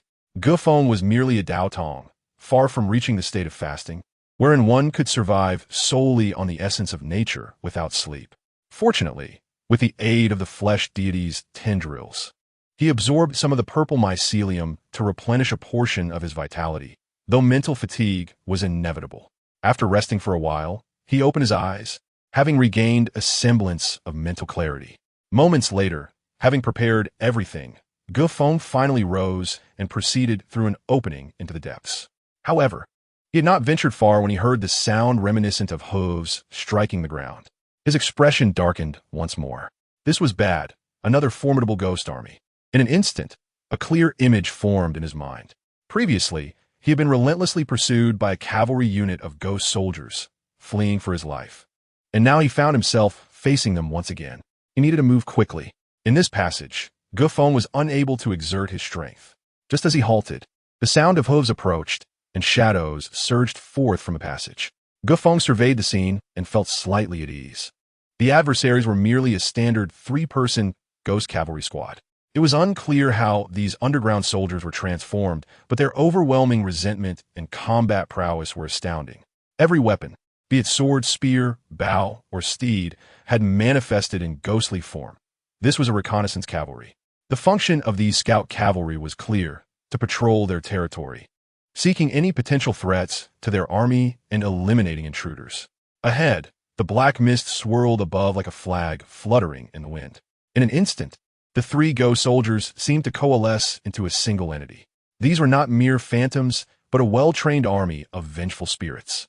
Feng was merely a Tao Tong, far from reaching the state of fasting, wherein one could survive solely on the essence of nature without sleep. Fortunately, with the aid of the flesh deity's tendrils, he absorbed some of the purple mycelium to replenish a portion of his vitality, though mental fatigue was inevitable. After resting for a while, he opened his eyes, having regained a semblance of mental clarity. Moments later, having prepared everything, Feng finally rose and proceeded through an opening into the depths. However, he had not ventured far when he heard the sound reminiscent of hooves striking the ground. His expression darkened once more. This was bad, another formidable ghost army. In an instant, a clear image formed in his mind. Previously, he had been relentlessly pursued by a cavalry unit of ghost soldiers, fleeing for his life. And now he found himself facing them once again. He needed to move quickly. In this passage, Feng was unable to exert his strength. Just as he halted, the sound of hooves approached, and shadows surged forth from the passage. Feng surveyed the scene and felt slightly at ease. The adversaries were merely a standard 3-person ghost cavalry squad. It was unclear how these underground soldiers were transformed, but their overwhelming resentment and combat prowess were astounding. Every weapon, be it sword, spear, bow, or steed, had manifested in ghostly form. This was a reconnaissance cavalry. The function of these scout cavalry was clear: to patrol their territory, seeking any potential threats to their army and eliminating intruders. Ahead, the black mist swirled above like a flag fluttering in the wind. In an instant, the 3 ghost soldiers seemed to coalesce into a single entity. These were not mere phantoms, but a well-trained army of vengeful spirits.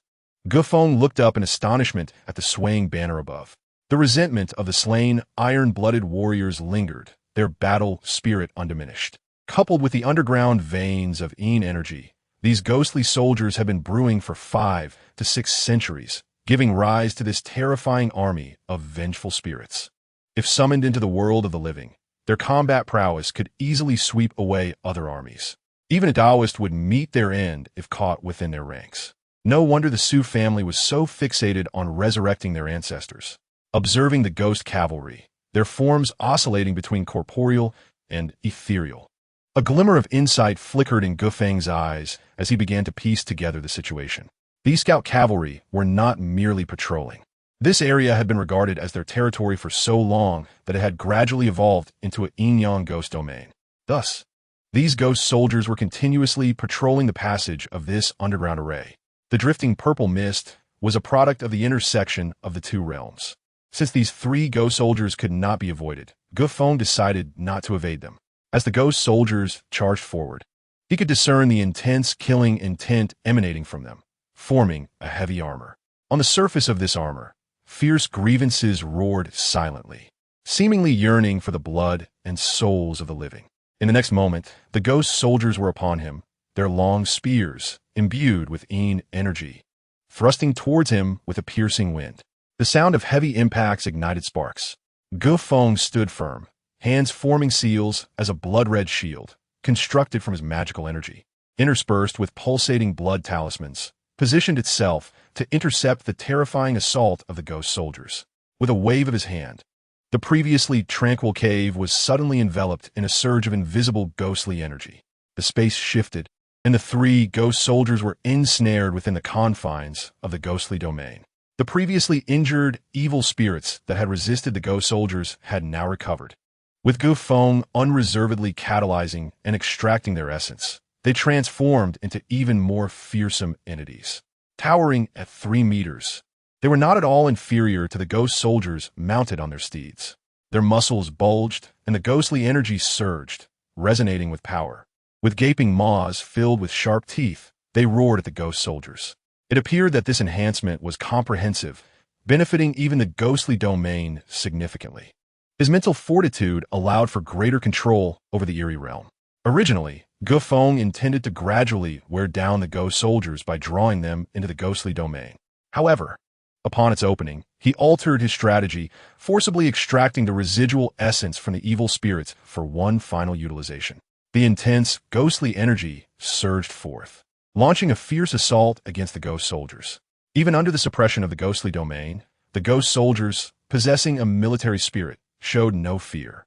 Feng looked up in astonishment at the swaying banner above. The resentment of the slain iron-blooded warriors lingered, their battle spirit undiminished. Coupled with the underground veins of Yin energy, these ghostly soldiers had been brewing for 5 to 6 centuries, giving rise to this terrifying army of vengeful spirits. If summoned into the world of the living, their combat prowess could easily sweep away other armies. Even a Taoist would meet their end if caught within their ranks. No wonder the Su family was so fixated on resurrecting their ancestors. Observing the ghost cavalry, their forms oscillating between corporeal and ethereal, a glimmer of insight flickered in Feng's eyes as he began to piece together the situation. These scout cavalry were not merely patrolling. This area had been regarded as their territory for so long that it had gradually evolved into a yin-yang ghost domain. Thus, these ghost soldiers were continuously patrolling the passage of this underground array. The drifting purple mist was a product of the intersection of the 2 realms. Since these 3 ghost soldiers could not be avoided, Feng decided not to evade them. As the ghost soldiers charged forward, he could discern the intense killing intent emanating from them, forming a heavy armor. On the surface of this armor, fierce grievances roared silently, seemingly yearning for the blood and souls of the living. In the next moment, the ghost soldiers were upon him, their long spears imbued with energy, thrusting towards him with a piercing wind. The sound of heavy impacts ignited sparks. Feng stood firm, hands forming seals as a blood-red shield, constructed from his magical energy, interspersed with pulsating blood talismans, positioned itself to intercept the terrifying assault of the ghost soldiers. With a wave of his hand, the previously tranquil cave was suddenly enveloped in a surge of invisible ghostly energy. The space shifted, and the three ghost soldiers were ensnared within the confines of the ghostly domain. The previously injured evil spirits that had resisted the ghost soldiers had now recovered. With Feng unreservedly catalyzing and extracting their essence, they transformed into even more fearsome entities. Towering at 3 meters, they were not at all inferior to the ghost soldiers mounted on their steeds. Their muscles bulged, and the ghostly energy surged, resonating with power. With gaping maws filled with sharp teeth, they roared at the ghost soldiers. It appeared that this enhancement was comprehensive, benefiting even the ghostly domain significantly. His mental fortitude allowed for greater control over the eerie realm. Originally, Feng intended to gradually wear down the ghost soldiers by drawing them into the ghostly domain. However, upon its opening, he altered his strategy, forcibly extracting the residual essence from the evil spirits for one final utilization. The intense, ghostly energy surged forth, launching a fierce assault against the ghost soldiers. Even under the suppression of the ghostly domain, the ghost soldiers, possessing a military spirit, showed no fear.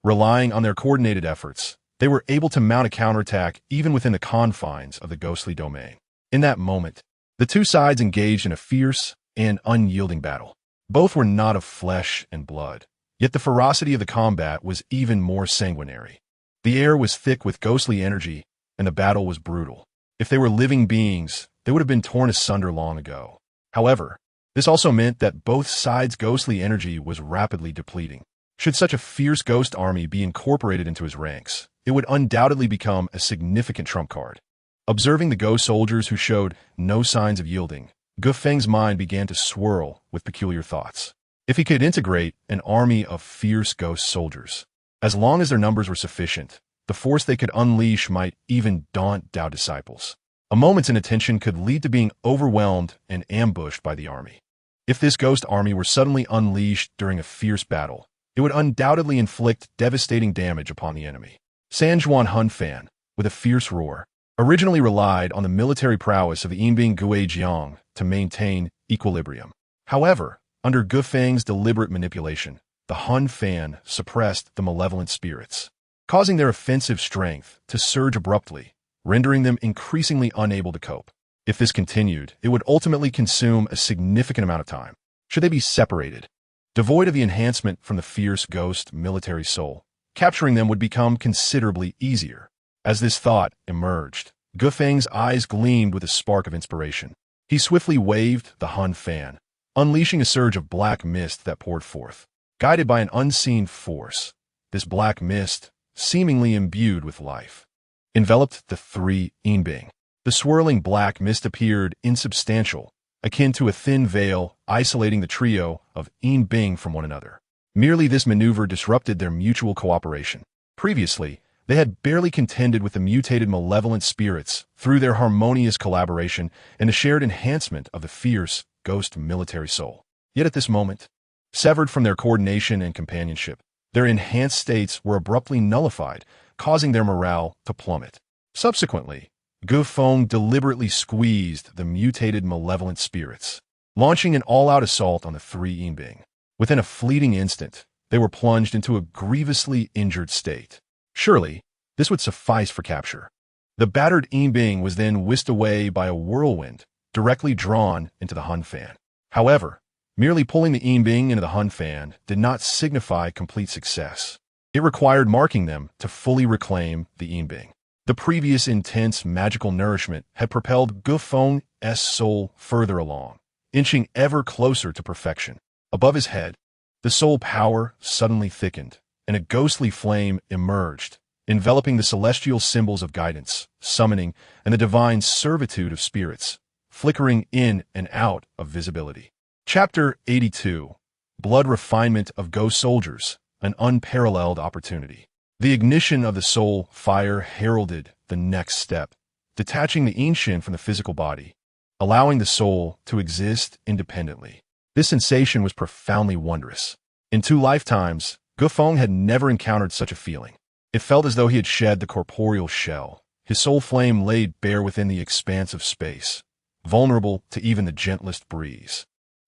Relying on their coordinated efforts, they were able to mount a counterattack even within the confines of the ghostly domain. In that moment, the two sides engaged in a fierce and unyielding battle. Both were not of flesh and blood, yet the ferocity of the combat was even more sanguinary. The air was thick with ghostly energy, and the battle was brutal. If they were living beings, they would have been torn asunder long ago. However, this also meant that both sides' ghostly energy was rapidly depleting. Should such a fierce ghost army be incorporated into his ranks, it would undoubtedly become a significant trump card. Observing the ghost soldiers who showed no signs of yielding, Feng's mind began to swirl with peculiar thoughts. If he could integrate an army of fierce ghost soldiers, as long as their numbers were sufficient, the force they could unleash might even daunt Tao disciples. A moment's inattention could lead to being overwhelmed and ambushed by the army. If this ghost army were suddenly unleashed during a fierce battle, it would undoubtedly inflict devastating damage upon the enemy. Sanjuan Hunfan, with a fierce roar, originally relied on the military prowess of the Yinbing Guijiang to maintain equilibrium. However, under Feng's deliberate manipulation, the Hunfan suppressed the malevolent spirits, causing their offensive strength to surge abruptly, rendering them increasingly unable to cope. If this continued, it would ultimately consume a significant amount of time. Should they be separated, devoid of the enhancement from the fierce ghost military soul, capturing them would become considerably easier. As this thought emerged, Feng's eyes gleamed with a spark of inspiration. He swiftly waved the Hun fan, unleashing a surge of black mist that poured forth. Guided by an unseen force, this black mist, seemingly imbued with life, enveloped the three Yinbing. The swirling black mist appeared insubstantial, akin to a thin veil isolating the trio of Yinbing from one another. Merely this maneuver disrupted their mutual cooperation. Previously, they had barely contended with the mutated malevolent spirits through their harmonious collaboration and the shared enhancement of the fierce ghost military soul. Yet at this moment, severed from their coordination and companionship, their enhanced states were abruptly nullified, causing their morale to plummet. Subsequently, Feng deliberately squeezed the mutated malevolent spirits, launching an all-out assault on the three Yinbing. Within a fleeting instant, they were plunged into a grievously injured state. Surely, this would suffice for capture. The battered Yinbing was then whisked away by a whirlwind, directly drawn into the Hun fan. However, merely pulling the Yinbing into the Hun fan did not signify complete success. It required marking them to fully reclaim the Yinbing. The previous intense magical nourishment had propelled Feng's soul further along, inching ever closer to perfection. Above his head, the soul power suddenly thickened, and a ghostly flame emerged, enveloping the celestial symbols of guidance, summoning, and the divine servitude of spirits, flickering in and out of visibility. Chapter 82. Blood Refinement of Ghost Soldiers, an Unparalleled Opportunity. The ignition of the soul fire heralded the next step, detaching the ancient from the physical body, allowing the soul to exist independently. This sensation was profoundly wondrous. In 2 lifetimes, Feng had never encountered such a feeling. It felt as though he had shed the corporeal shell, his soul flame laid bare within the expanse of space, vulnerable to even the gentlest breeze.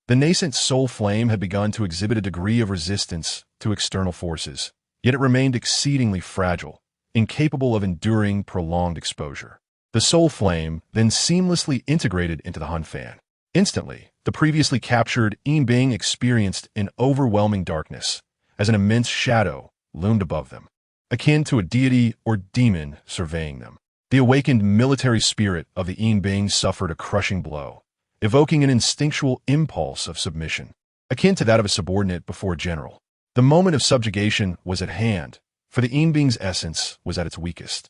The nascent soul flame had begun to exhibit a degree of resistance to external forces, yet it remained exceedingly fragile, incapable of enduring prolonged exposure. The soul flame then seamlessly integrated into the Hun Fan. Instantly, the previously captured Being experienced an overwhelming darkness, as an immense shadow loomed above them, akin to a deity or demon surveying them. The awakened military spirit of the Being suffered a crushing blow, evoking an instinctual impulse of submission, akin to that of a subordinate before a general. The moment of subjugation was at hand, for the Being's essence was at its weakest.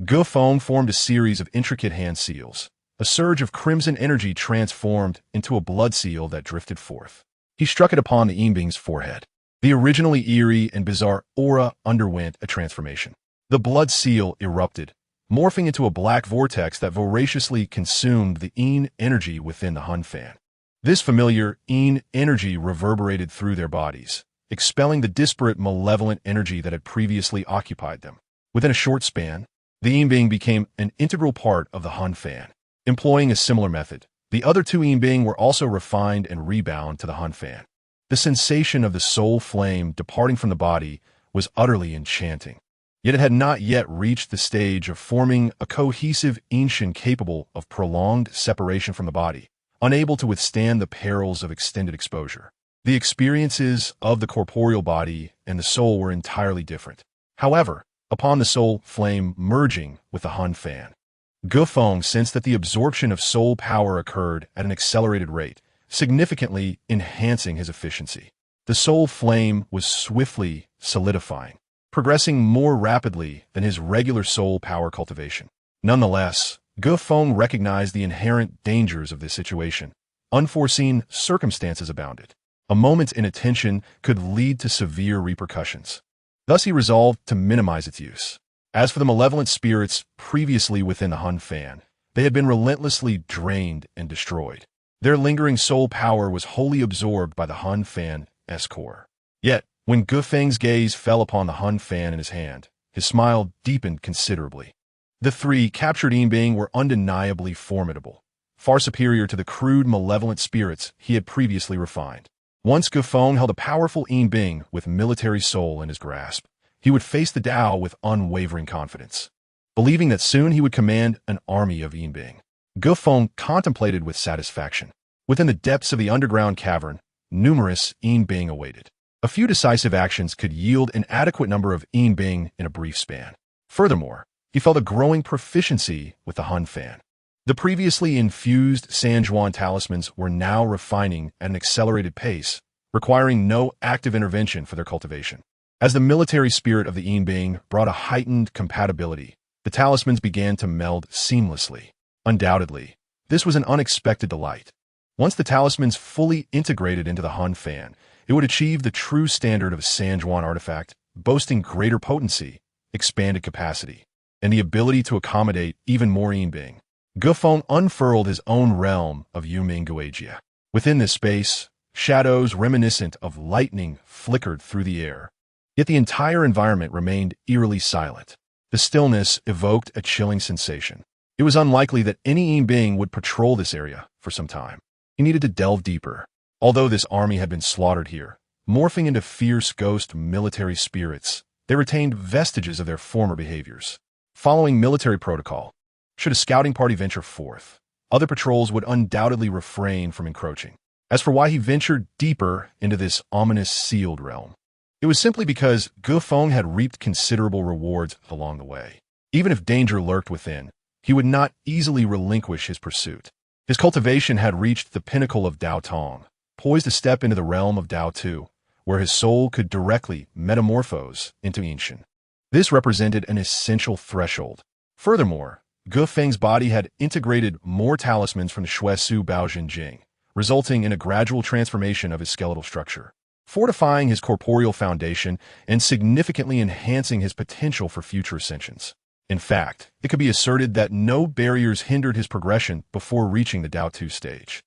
Feng formed a series of intricate hand seals. A surge of crimson energy transformed into a blood seal that drifted forth. He struck it upon the Being's forehead. The originally eerie and bizarre aura underwent a transformation. The blood seal erupted, morphing into a black vortex that voraciously consumed the energy within the Hun Fan. This familiar energy reverberated through their bodies, expelling the disparate malevolent energy that had previously occupied them. Within a short span, the Being became an integral part of the Hun Fan. Employing a similar method, the other 2 Being were also refined and rebound to the Hun Fan. The sensation of the soul flame departing from the body was utterly enchanting. Yet it had not yet reached the stage of forming a cohesive ancient capable of prolonged separation from the body, unable to withstand the perils of extended exposure. The experiences of the corporeal body and the soul were entirely different. However, upon the soul flame merging with the Hun Fan, Feng sensed that the absorption of soul power occurred at an accelerated rate, significantly enhancing his efficiency. The soul flame was swiftly solidifying, progressing more rapidly than his regular soul power cultivation. Nonetheless, Feng recognized the inherent dangers of this situation. Unforeseen circumstances abounded. A moment's inattention could lead to severe repercussions. Thus he resolved to minimize its use. As for the malevolent spirits previously within the Hun Fan, they had been relentlessly drained and destroyed. Their lingering soul power was wholly absorbed by the Hun Fan's core. Yet, when Feng's gaze fell upon the Hun Fan in his hand, his smile deepened considerably. The 3 captured Being were undeniably formidable, far superior to the crude malevolent spirits he had previously refined. Once Feng held a powerful Being with military soul in his grasp, he would face the Tao with unwavering confidence. Believing that soon he would command an army of Being, Feng contemplated with satisfaction. Within the depths of the underground cavern, numerous Being awaited. A few decisive actions could yield an adequate number of Being in a brief span. Furthermore, he felt a growing proficiency with the Hun Fan. The previously infused Sanjuan talismans were now refining at an accelerated pace, requiring no active intervention for their cultivation. As the military spirit of the Being brought a heightened compatibility, the talismans began to meld seamlessly. Undoubtedly, this was an unexpected delight. Once the talismans fully integrated into the Hun Fan, it would achieve the true standard of a Sanjuan artifact, boasting greater potency, expanded capacity, and the ability to accommodate even more Being. Feng unfurled his own realm of Yuming Guijia. Within this space, shadows reminiscent of lightning flickered through the air. Yet the entire environment remained eerily silent. The stillness evoked a chilling sensation. It was unlikely that any Being would patrol this area for some time. He needed to delve deeper. Although this army had been slaughtered here, morphing into fierce ghost military spirits, they retained vestiges of their former behaviors. Following military protocol, should a scouting party venture forth, other patrols would undoubtedly refrain from encroaching. As for why he ventured deeper into this ominous sealed realm, it was simply because Feng had reaped considerable rewards along the way. Even if danger lurked within, he would not easily relinquish his pursuit. His cultivation had reached the pinnacle of Dao Tong, poised to step into the realm of Dao Tu, where his soul could directly metamorphose into Yinshan. This represented an essential threshold. Furthermore, Gu Feng's body had integrated more talismans from the Shuesu Baojin Jing, resulting in a gradual transformation of his skeletal structure, fortifying his corporeal foundation and significantly enhancing his potential for future ascensions. In fact, it could be asserted that no barriers hindered his progression before reaching the Dao 2 stage.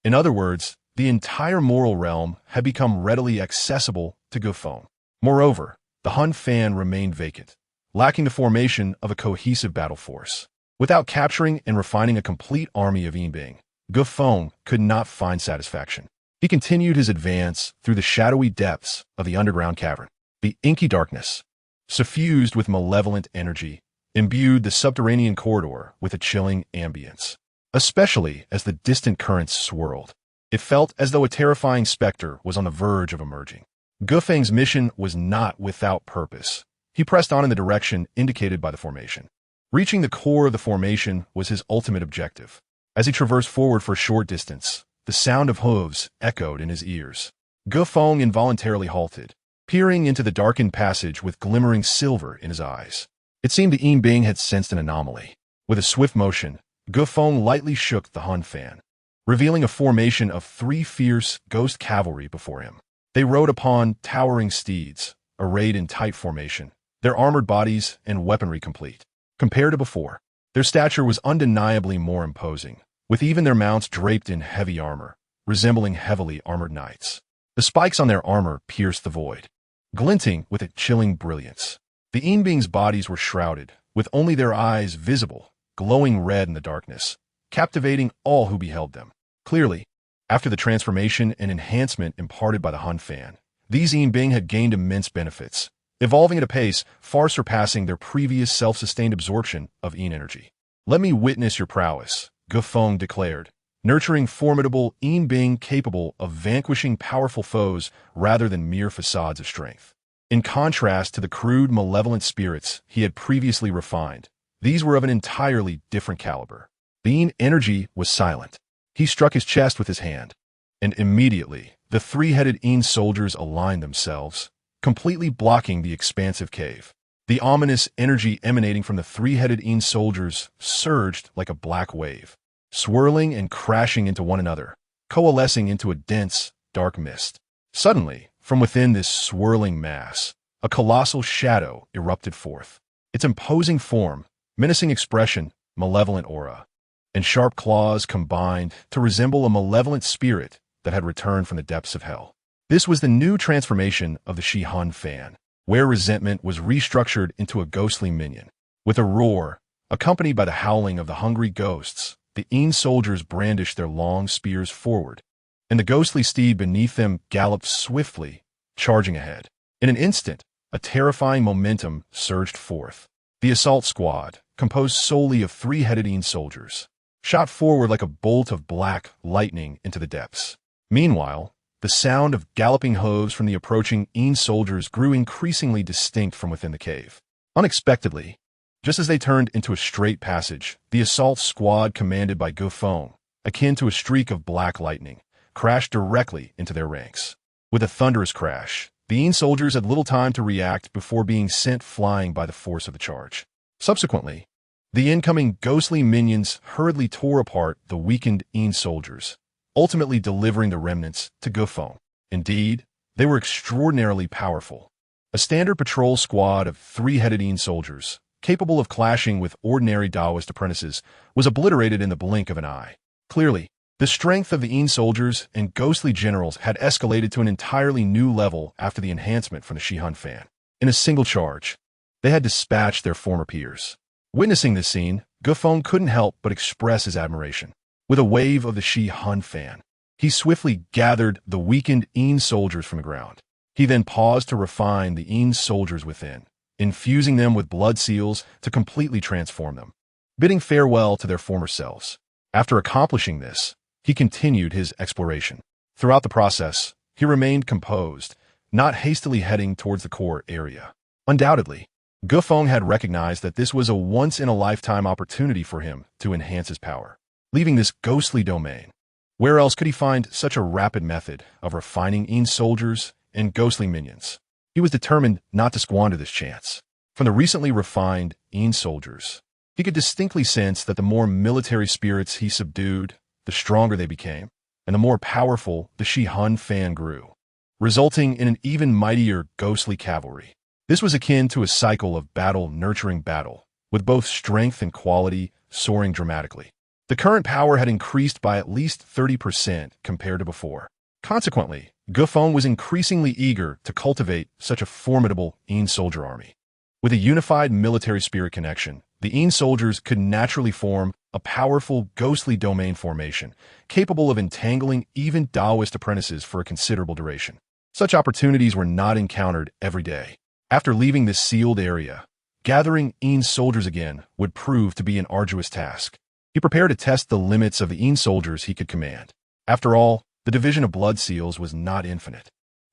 In other words, the entire moral realm had become readily accessible to Gu Feng. Moreover, the Hun Fan remained vacant, lacking the formation of a cohesive battle force. Without capturing and refining a complete army of Yinbing, Gu Feng could not find satisfaction. He continued his advance through the shadowy depths of the underground cavern. The inky darkness, suffused with malevolent energy, imbued the subterranean corridor with a chilling ambience. Especially as the distant currents swirled, it felt as though a terrifying specter was on the verge of emerging. Gu Feng's mission was not without purpose. He pressed on in the direction indicated by the formation. Reaching the core of the formation was his ultimate objective. As he traversed forward for a short distance, the sound of hooves echoed in his ears. Gu Feng involuntarily halted, peering into the darkened passage with glimmering silver in his eyes. It seemed the Yinbing had sensed an anomaly. With a swift motion, Gu Feng lightly shook the Hun Fan, revealing a formation of 3 fierce ghost cavalry before him. They rode upon towering steeds, arrayed in tight formation, their armored bodies and weaponry complete. Compared to before, their stature was undeniably more imposing, with even their mounts draped in heavy armor, resembling heavily armored knights. The spikes on their armor pierced the void, glinting with a chilling brilliance. The Yinbing's bodies were shrouded, with only their eyes visible, glowing red in the darkness, captivating all who beheld them. Clearly, after the transformation and enhancement imparted by the Hun Fan, these Yinbing had gained immense benefits, evolving at a pace far surpassing their previous self-sustained absorption of Yin energy. "Let me witness your prowess," Gu Feng declared, nurturing formidable Yinbing capable of vanquishing powerful foes rather than mere facades of strength. In contrast to the crude, malevolent spirits he had previously refined, these were of an entirely different caliber. The Yin energy was silent. He struck his chest with his hand, and immediately the 3-headed Yin soldiers aligned themselves, completely blocking the expansive cave. The ominous energy emanating from the 3-headed Yin soldiers surged like a black wave, swirling and crashing into one another, coalescing into a dense, dark mist. Suddenly, from within this swirling mass, a colossal shadow erupted forth. Its imposing form, menacing expression, malevolent aura, and sharp claws combined to resemble a malevolent spirit that had returned from the depths of hell. This was the new transformation of the Shi Hun Fan, where resentment was restructured into a ghostly minion. With a roar, accompanied by the howling of the hungry ghosts, the Yin soldiers brandished their long spears forward, and the ghostly steed beneath them galloped swiftly, charging ahead. In an instant, a terrifying momentum surged forth. The assault squad, composed solely of 3-headed Yin soldiers, shot forward like a bolt of black lightning into the depths. Meanwhile, the sound of galloping hooves from the approaching Yin soldiers grew increasingly distinct from within the cave. Unexpectedly, just as they turned into a straight passage, the assault squad commanded by Gu Feng, akin to a streak of black lightning, crashed directly into their ranks. With a thunderous crash, the Yin soldiers had little time to react before being sent flying by the force of the charge. Subsequently, the incoming ghostly minions hurriedly tore apart the weakened Yin soldiers, ultimately delivering the remnants to Gu Feng. Indeed, they were extraordinarily powerful. A standard patrol squad of 3-headed Yin soldiers, capable of clashing with ordinary Taoist apprentices, was obliterated in the blink of an eye. Clearly, the strength of the Yin soldiers and ghostly generals had escalated to an entirely new level after the enhancement from the Shi Hun Fan. In a single charge, they had dispatched their former peers. Witnessing this scene, Gu Feng couldn't help but express his admiration. With a wave of the Shi Hun Fan, he swiftly gathered the weakened Yin soldiers from the ground. He then paused to refine the Yin soldiers within, infusing them with blood seals to completely transform them, bidding farewell to their former selves. After accomplishing this, he continued his exploration. Throughout the process, he remained composed, not hastily heading towards the core area. Undoubtedly, Gu Feng had recognized that this was a once-in-a-lifetime opportunity for him to enhance his power. Leaving this ghostly domain, where else could he find such a rapid method of refining Yin soldiers and ghostly minions? He was determined not to squander this chance. from the recently refined Yin soldiers. He could distinctly sense that the more military spirits he subdued, the stronger they became, and the more powerful the Shi-Hun fan grew, resulting in an even mightier ghostly cavalry. This was akin to a cycle of battle nurturing battle, with both strength and quality soaring dramatically. The current power had increased by at least 30% compared to before. Consequently, Feng was increasingly eager to cultivate such a formidable Yin soldier army. With a unified military spirit connection, the Yin soldiers could naturally form a powerful ghostly domain formation, capable of entangling even Taoist apprentices for a considerable duration. Such opportunities were not encountered every day. After leaving this sealed area, gathering Yin soldiers again would prove to be an arduous task. He prepared to test the limits of the Yin soldiers he could command. After all, the division of blood seals was not infinite,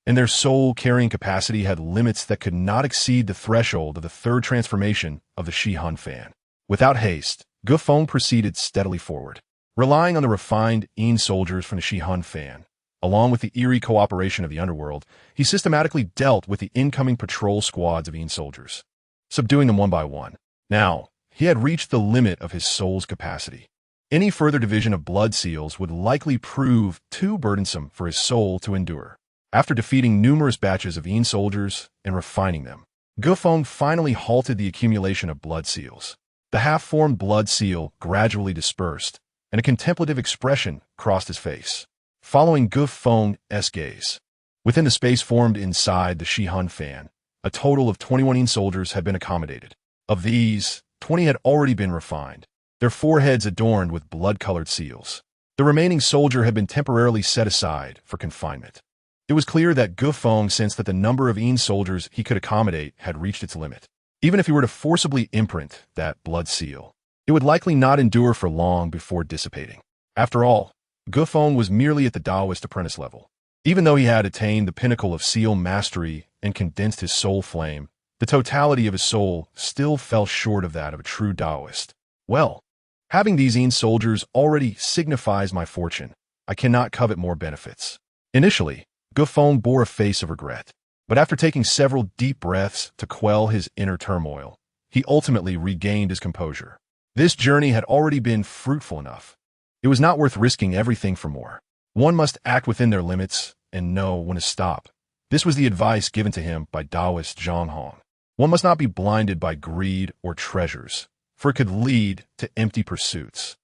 and their soul-carrying capacity had limits that could not exceed the threshold of the third transformation of the Shi-Hun fan. Without haste, Feng proceeded steadily forward, relying on the refined Yin soldiers from the Shi-Hun fan. Along with the eerie cooperation of the underworld, he systematically dealt with the incoming patrol squads of Yin soldiers, subduing them one by one. Now, he had reached the limit of his soul's capacity. Any further division of blood seals would likely prove too burdensome for his soul to endure. After defeating numerous batches of Yin soldiers and refining them, Feng finally halted the accumulation of blood seals. The half-formed blood seal gradually dispersed, and a contemplative expression crossed his face, following Feng's gaze. Within the space formed inside the Shi-Hun fan, a total of 21 Yin soldiers had been accommodated. Of these, 20 had already been refined, their foreheads adorned with blood-colored seals. The remaining soldier had been temporarily set aside for confinement. It was clear that Feng sensed that the number of Yin soldiers he could accommodate had reached its limit. Even if he were to forcibly imprint that blood seal, it would likely not endure for long before dissipating. After all, Feng was merely at the Taoist apprentice level. Even though he had attained the pinnacle of seal mastery and condensed his soul flame, the totality of his soul still fell short of that of a true Taoist. Well, having these Yin soldiers already signifies my fortune. I cannot covet more benefits. Initially, Feng bore a face of regret, but after taking several deep breaths to quell his inner turmoil, he ultimately regained his composure. This journey had already been fruitful enough. It was not worth risking everything for more. One must act within their limits and know when to stop. This was the advice given to him by Taoist Zhang Hong. One must not be blinded by greed or treasures, for it could lead to empty pursuits.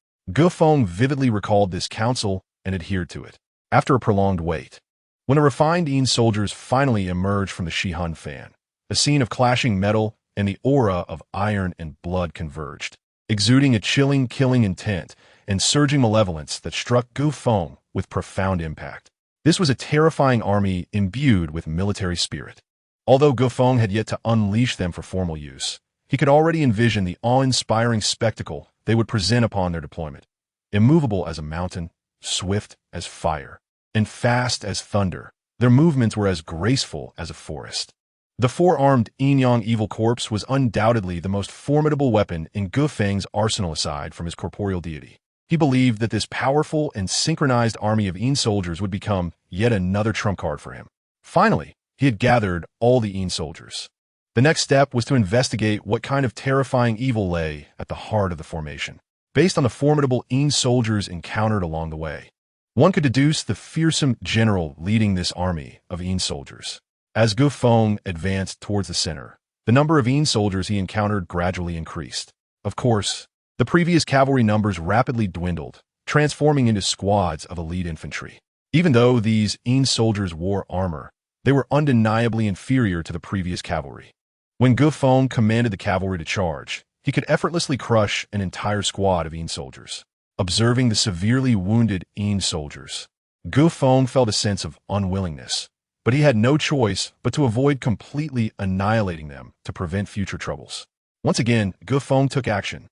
Feng vividly recalled this counsel and adhered to it. After a prolonged wait, when the refined Yin soldiers finally emerged from the Shi-Hun fan, a scene of clashing metal and the aura of iron and blood converged, exuding a chilling, killing intent and surging malevolence that struck Feng with profound impact. This was a terrifying army imbued with military spirit. Although Feng had yet to unleash them for formal use, he could already envision the awe-inspiring spectacle they would present upon their deployment. Immovable as a mountain, swift as fire, and fast as thunder, their movements were as graceful as a forest. The four-armed Yin-Yang evil corpse was undoubtedly the most formidable weapon in Feng's arsenal aside from his corporeal deity. He believed that this powerful and synchronized army of Yin soldiers would become yet another trump card for him. Finally, he had gathered all the Yin soldiers. The next step was to investigate what kind of terrifying evil lay at the heart of the formation. Based on the formidable Yin soldiers encountered along the way, one could deduce the fearsome general leading this army of Yin soldiers. As Feng advanced towards the center, the number of Yin soldiers he encountered gradually increased. Of course, the previous cavalry numbers rapidly dwindled, transforming into squads of elite infantry. Even though these Yin soldiers wore armor, they were undeniably inferior to the previous cavalry. When Feng commanded the cavalry to charge, he could effortlessly crush an entire squad of Yin soldiers. Observing the severely wounded Yin soldiers, Feng felt a sense of unwillingness, but he had no choice but to avoid completely annihilating them to prevent future troubles. Once again, Feng took action,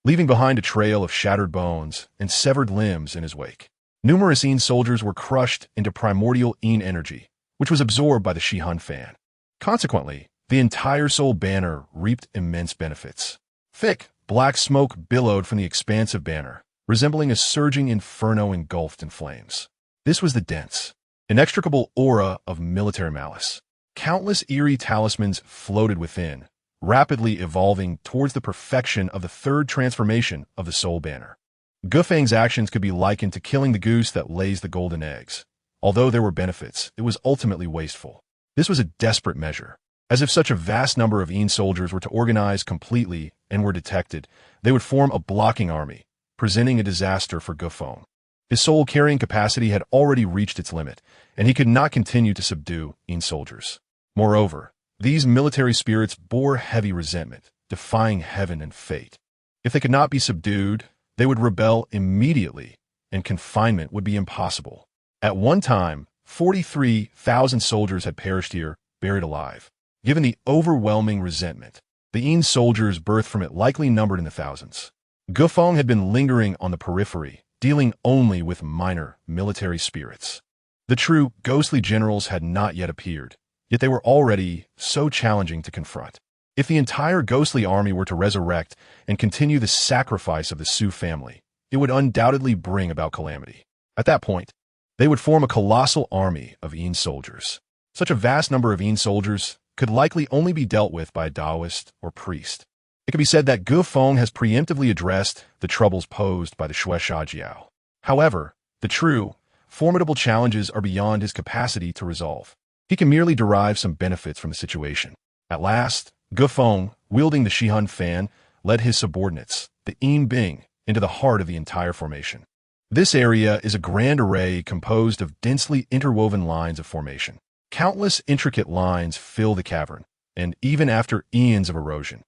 leaving behind a trail of shattered bones and severed limbs in his wake. Numerous Yin soldiers were crushed into primordial Yin energy, which was absorbed by the Shi-Hun fan. Consequently, the entire soul banner reaped immense benefits. Thick, black smoke billowed from the expansive banner, resembling a surging inferno engulfed in flames. This was the dense, inextricable aura of military malice. Countless eerie talismans floated within, rapidly evolving towards the perfection of the third transformation of the soul banner. Gufeng's actions could be likened to killing the goose that lays the golden eggs. Although there were benefits, it was ultimately wasteful. This was a desperate measure. As if such a vast number of Yin soldiers were to organize completely and were detected, they would form a blocking army, presenting a disaster for Gufeng. His soul-carrying capacity had already reached its limit, and he could not continue to subdue Yin soldiers. Moreover, these military spirits bore heavy resentment, defying heaven and fate. If they could not be subdued, they would rebel immediately, and confinement would be impossible. At one time, 43,000 soldiers had perished here, buried alive. Given the overwhelming resentment, the Yin soldiers birthed from it likely numbered in the thousands. Gufeng had been lingering on the periphery, dealing only with minor military spirits. The true ghostly generals had not yet appeared, yet they were already so challenging to confront. If the entire ghostly army were to resurrect and continue the sacrifice of the Su family, it would undoubtedly bring about calamity. At that point, they would form a colossal army of Yin soldiers. Such a vast number of Yin soldiers could likely only be dealt with by a Taoist or priest. It could be said that Gufeng has preemptively addressed the troubles posed by the Shueishajiao. However, the true, formidable challenges are beyond his capacity to resolve. He can merely derive some benefits from the situation. At last, Gufeng, wielding the Shihun fan, led his subordinates, the Yin Bing, into the heart of the entire formation. This area is a grand array composed of densely interwoven lines of formation. Countless intricate lines fill the cavern, and even after eons of erosion,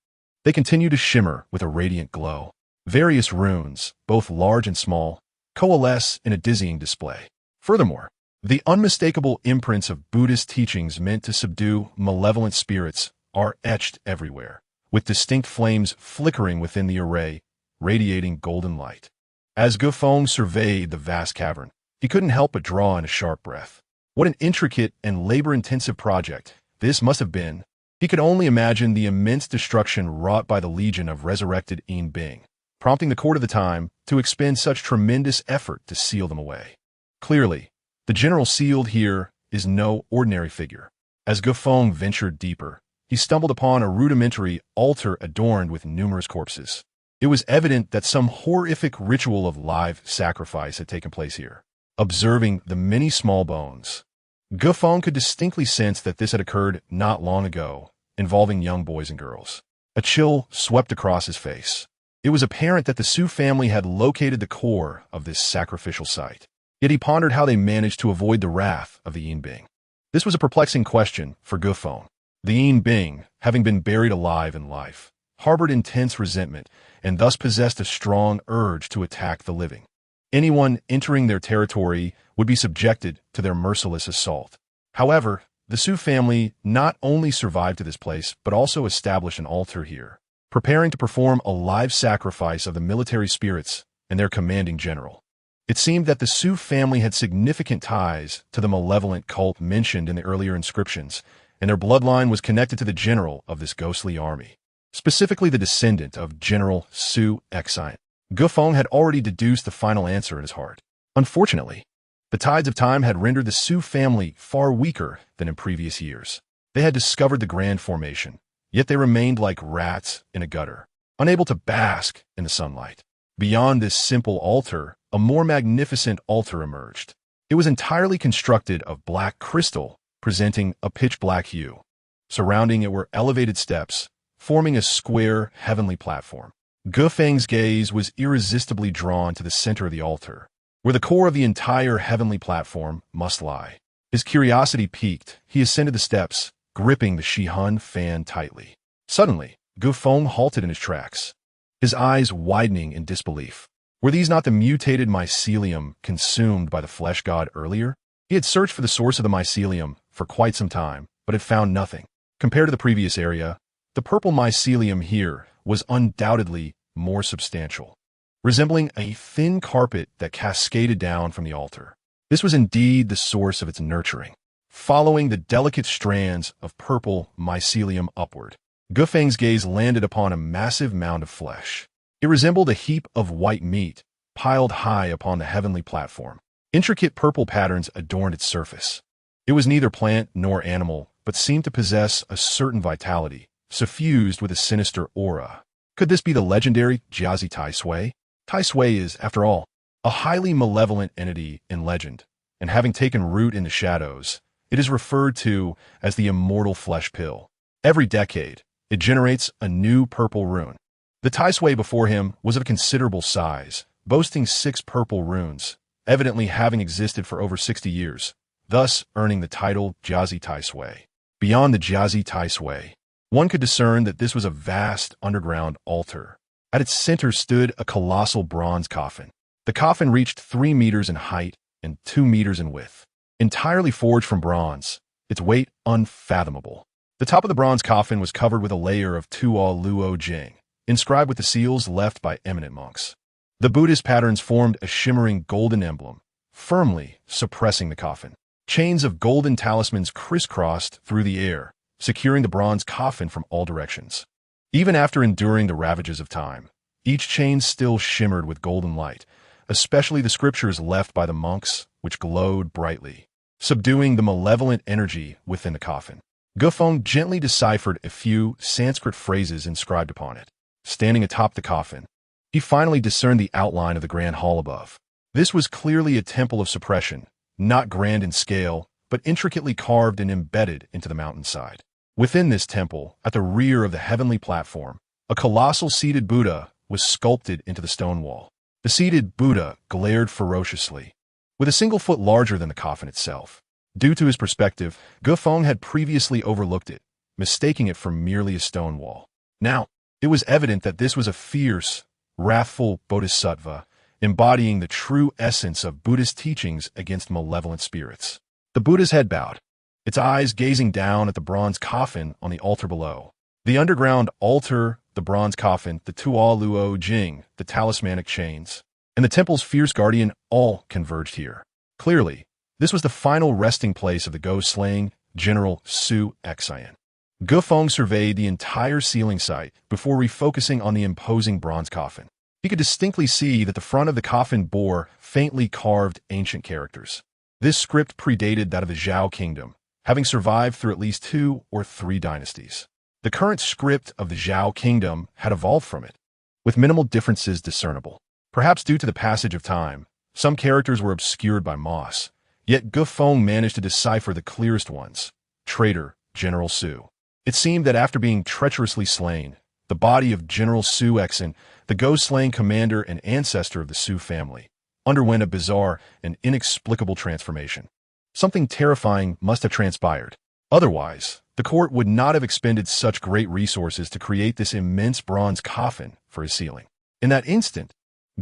they continue to shimmer with a radiant glow. Various runes, both large and small, coalesce in a dizzying display. Furthermore, the unmistakable imprints of Buddhist teachings meant to subdue malevolent spirits are etched everywhere, with distinct flames flickering within the array, radiating golden light. As Gufeng surveyed the vast cavern, he couldn't help but draw in a sharp breath. What an intricate and labor-intensive project this must have been. He could only imagine the immense destruction wrought by the legion of resurrected Yin Bing, prompting the court of the time to expend such tremendous effort to seal them away. Clearly, the general sealed here is no ordinary figure. As Gufeng ventured deeper, he stumbled upon a rudimentary altar adorned with numerous corpses. It was evident that some horrific ritual of live sacrifice had taken place here. Observing the many small bones, Gufeng could distinctly sense that this had occurred not long ago, involving young boys and girls. A chill swept across his face. It was apparent that the Su family had located the core of this sacrificial site. Yet he pondered how they managed to avoid the wrath of the Yin Bing. This was a perplexing question for Gufeng. The Yin Bing, having been buried alive in life, harbored intense resentment and thus possessed a strong urge to attack the living. Anyone entering their territory would be subjected to their merciless assault. However, the Su family not only survived to this place, but also established an altar here, preparing to perform a live sacrifice of the military spirits and their commanding general. It seemed that the Su family had significant ties to the malevolent cult mentioned in the earlier inscriptions, and their bloodline was connected to the general of this ghostly army, specifically the descendant of General Su Exine. Gufeng had already deduced the final answer in his heart. Unfortunately, the tides of time had rendered the Su family far weaker than in previous years. They had discovered the grand formation, yet they remained like rats in a gutter, unable to bask in the sunlight. Beyond this simple altar, a more magnificent altar emerged. It was entirely constructed of black crystal, presenting a pitch-black hue. Surrounding it were elevated steps, forming a square, heavenly platform. Gufeng's gaze was irresistibly drawn to the center of the altar, where the core of the entire heavenly platform must lie. His curiosity piqued. He ascended the steps, gripping the Shihun fan tightly. Suddenly, Gufeng halted in his tracks, his eyes widening in disbelief. Were these not the mutated mycelium consumed by the flesh god earlier? He had searched for the source of the mycelium for quite some time, but had found nothing. Compared to the previous area, the purple mycelium here was undoubtedly more substantial, resembling a thin carpet that cascaded down from the altar. This was indeed the source of its nurturing. Following the delicate strands of purple mycelium upward, Gufeng's gaze landed upon a massive mound of flesh. It resembled a heap of white meat, piled high upon the heavenly platform. Intricate purple patterns adorned its surface. It was neither plant nor animal, but seemed to possess a certain vitality, suffused with a sinister aura. Could this be the legendary Jiazi Tai Sui? Tai Sui is, after all, a highly malevolent entity in legend, and having taken root in the shadows, it is referred to as the immortal flesh pill. Every decade, it generates a new purple rune. The Tai Sui before him was of considerable size, boasting 6 purple runes, evidently having existed for over 60 years, thus earning the title Jiazi Tai Sui. Beyond the Jiazi Tai Sui, one could discern that this was a vast underground altar. At its center stood a colossal bronze coffin. The coffin reached 3 meters in height and 2 meters in width. Entirely forged from bronze, its weight unfathomable. The top of the bronze coffin was covered with a layer of Tuo Luo Jing, inscribed with the seals left by eminent monks. The Buddhist patterns formed a shimmering golden emblem, firmly suppressing the coffin. Chains of golden talismans crisscrossed through the air, securing the bronze coffin from all directions. Even after enduring the ravages of time, each chain still shimmered with golden light, especially the scriptures left by the monks, which glowed brightly, subduing the malevolent energy within the coffin. Feng gently deciphered a few Sanskrit phrases inscribed upon it. Standing atop the coffin, he finally discerned the outline of the grand hall above. This was clearly a temple of suppression, not grand in scale, but intricately carved and embedded into the mountainside. Within this temple, at the rear of the heavenly platform, a colossal seated Buddha was sculpted into the stone wall. The seated Buddha glared ferociously, with a single foot larger than the coffin itself. Due to his perspective, Feng had previously overlooked it, mistaking it for merely a stone wall. Now, it was evident that this was a fierce, wrathful bodhisattva, embodying the true essence of Buddhist teachings against malevolent spirits. The Buddha's head bowed, its eyes gazing down at the bronze coffin on the altar below. The underground altar, the bronze coffin, the Tuo Luo Jing, the talismanic chains, and the temple's fierce guardian all converged here. Clearly, this was the final resting place of the ghost-slaying General Su Xian. Feng surveyed the entire ceiling site before refocusing on the imposing bronze coffin. He could distinctly see that the front of the coffin bore faintly carved ancient characters. This script predated that of the Zhao kingdom, having survived through at least 2 or 3 dynasties. The current script of the Zhao kingdom had evolved from it, with minimal differences discernible. Perhaps due to the passage of time, some characters were obscured by moss, yet Feng managed to decipher the clearest ones. Traitor General Su. It seemed that after being treacherously slain, the body of General Su Xian, the ghost-slaying commander and ancestor of the Su family, underwent a bizarre and inexplicable transformation. Something terrifying must have transpired. Otherwise, the court would not have expended such great resources to create this immense bronze coffin for his ceiling. In that instant,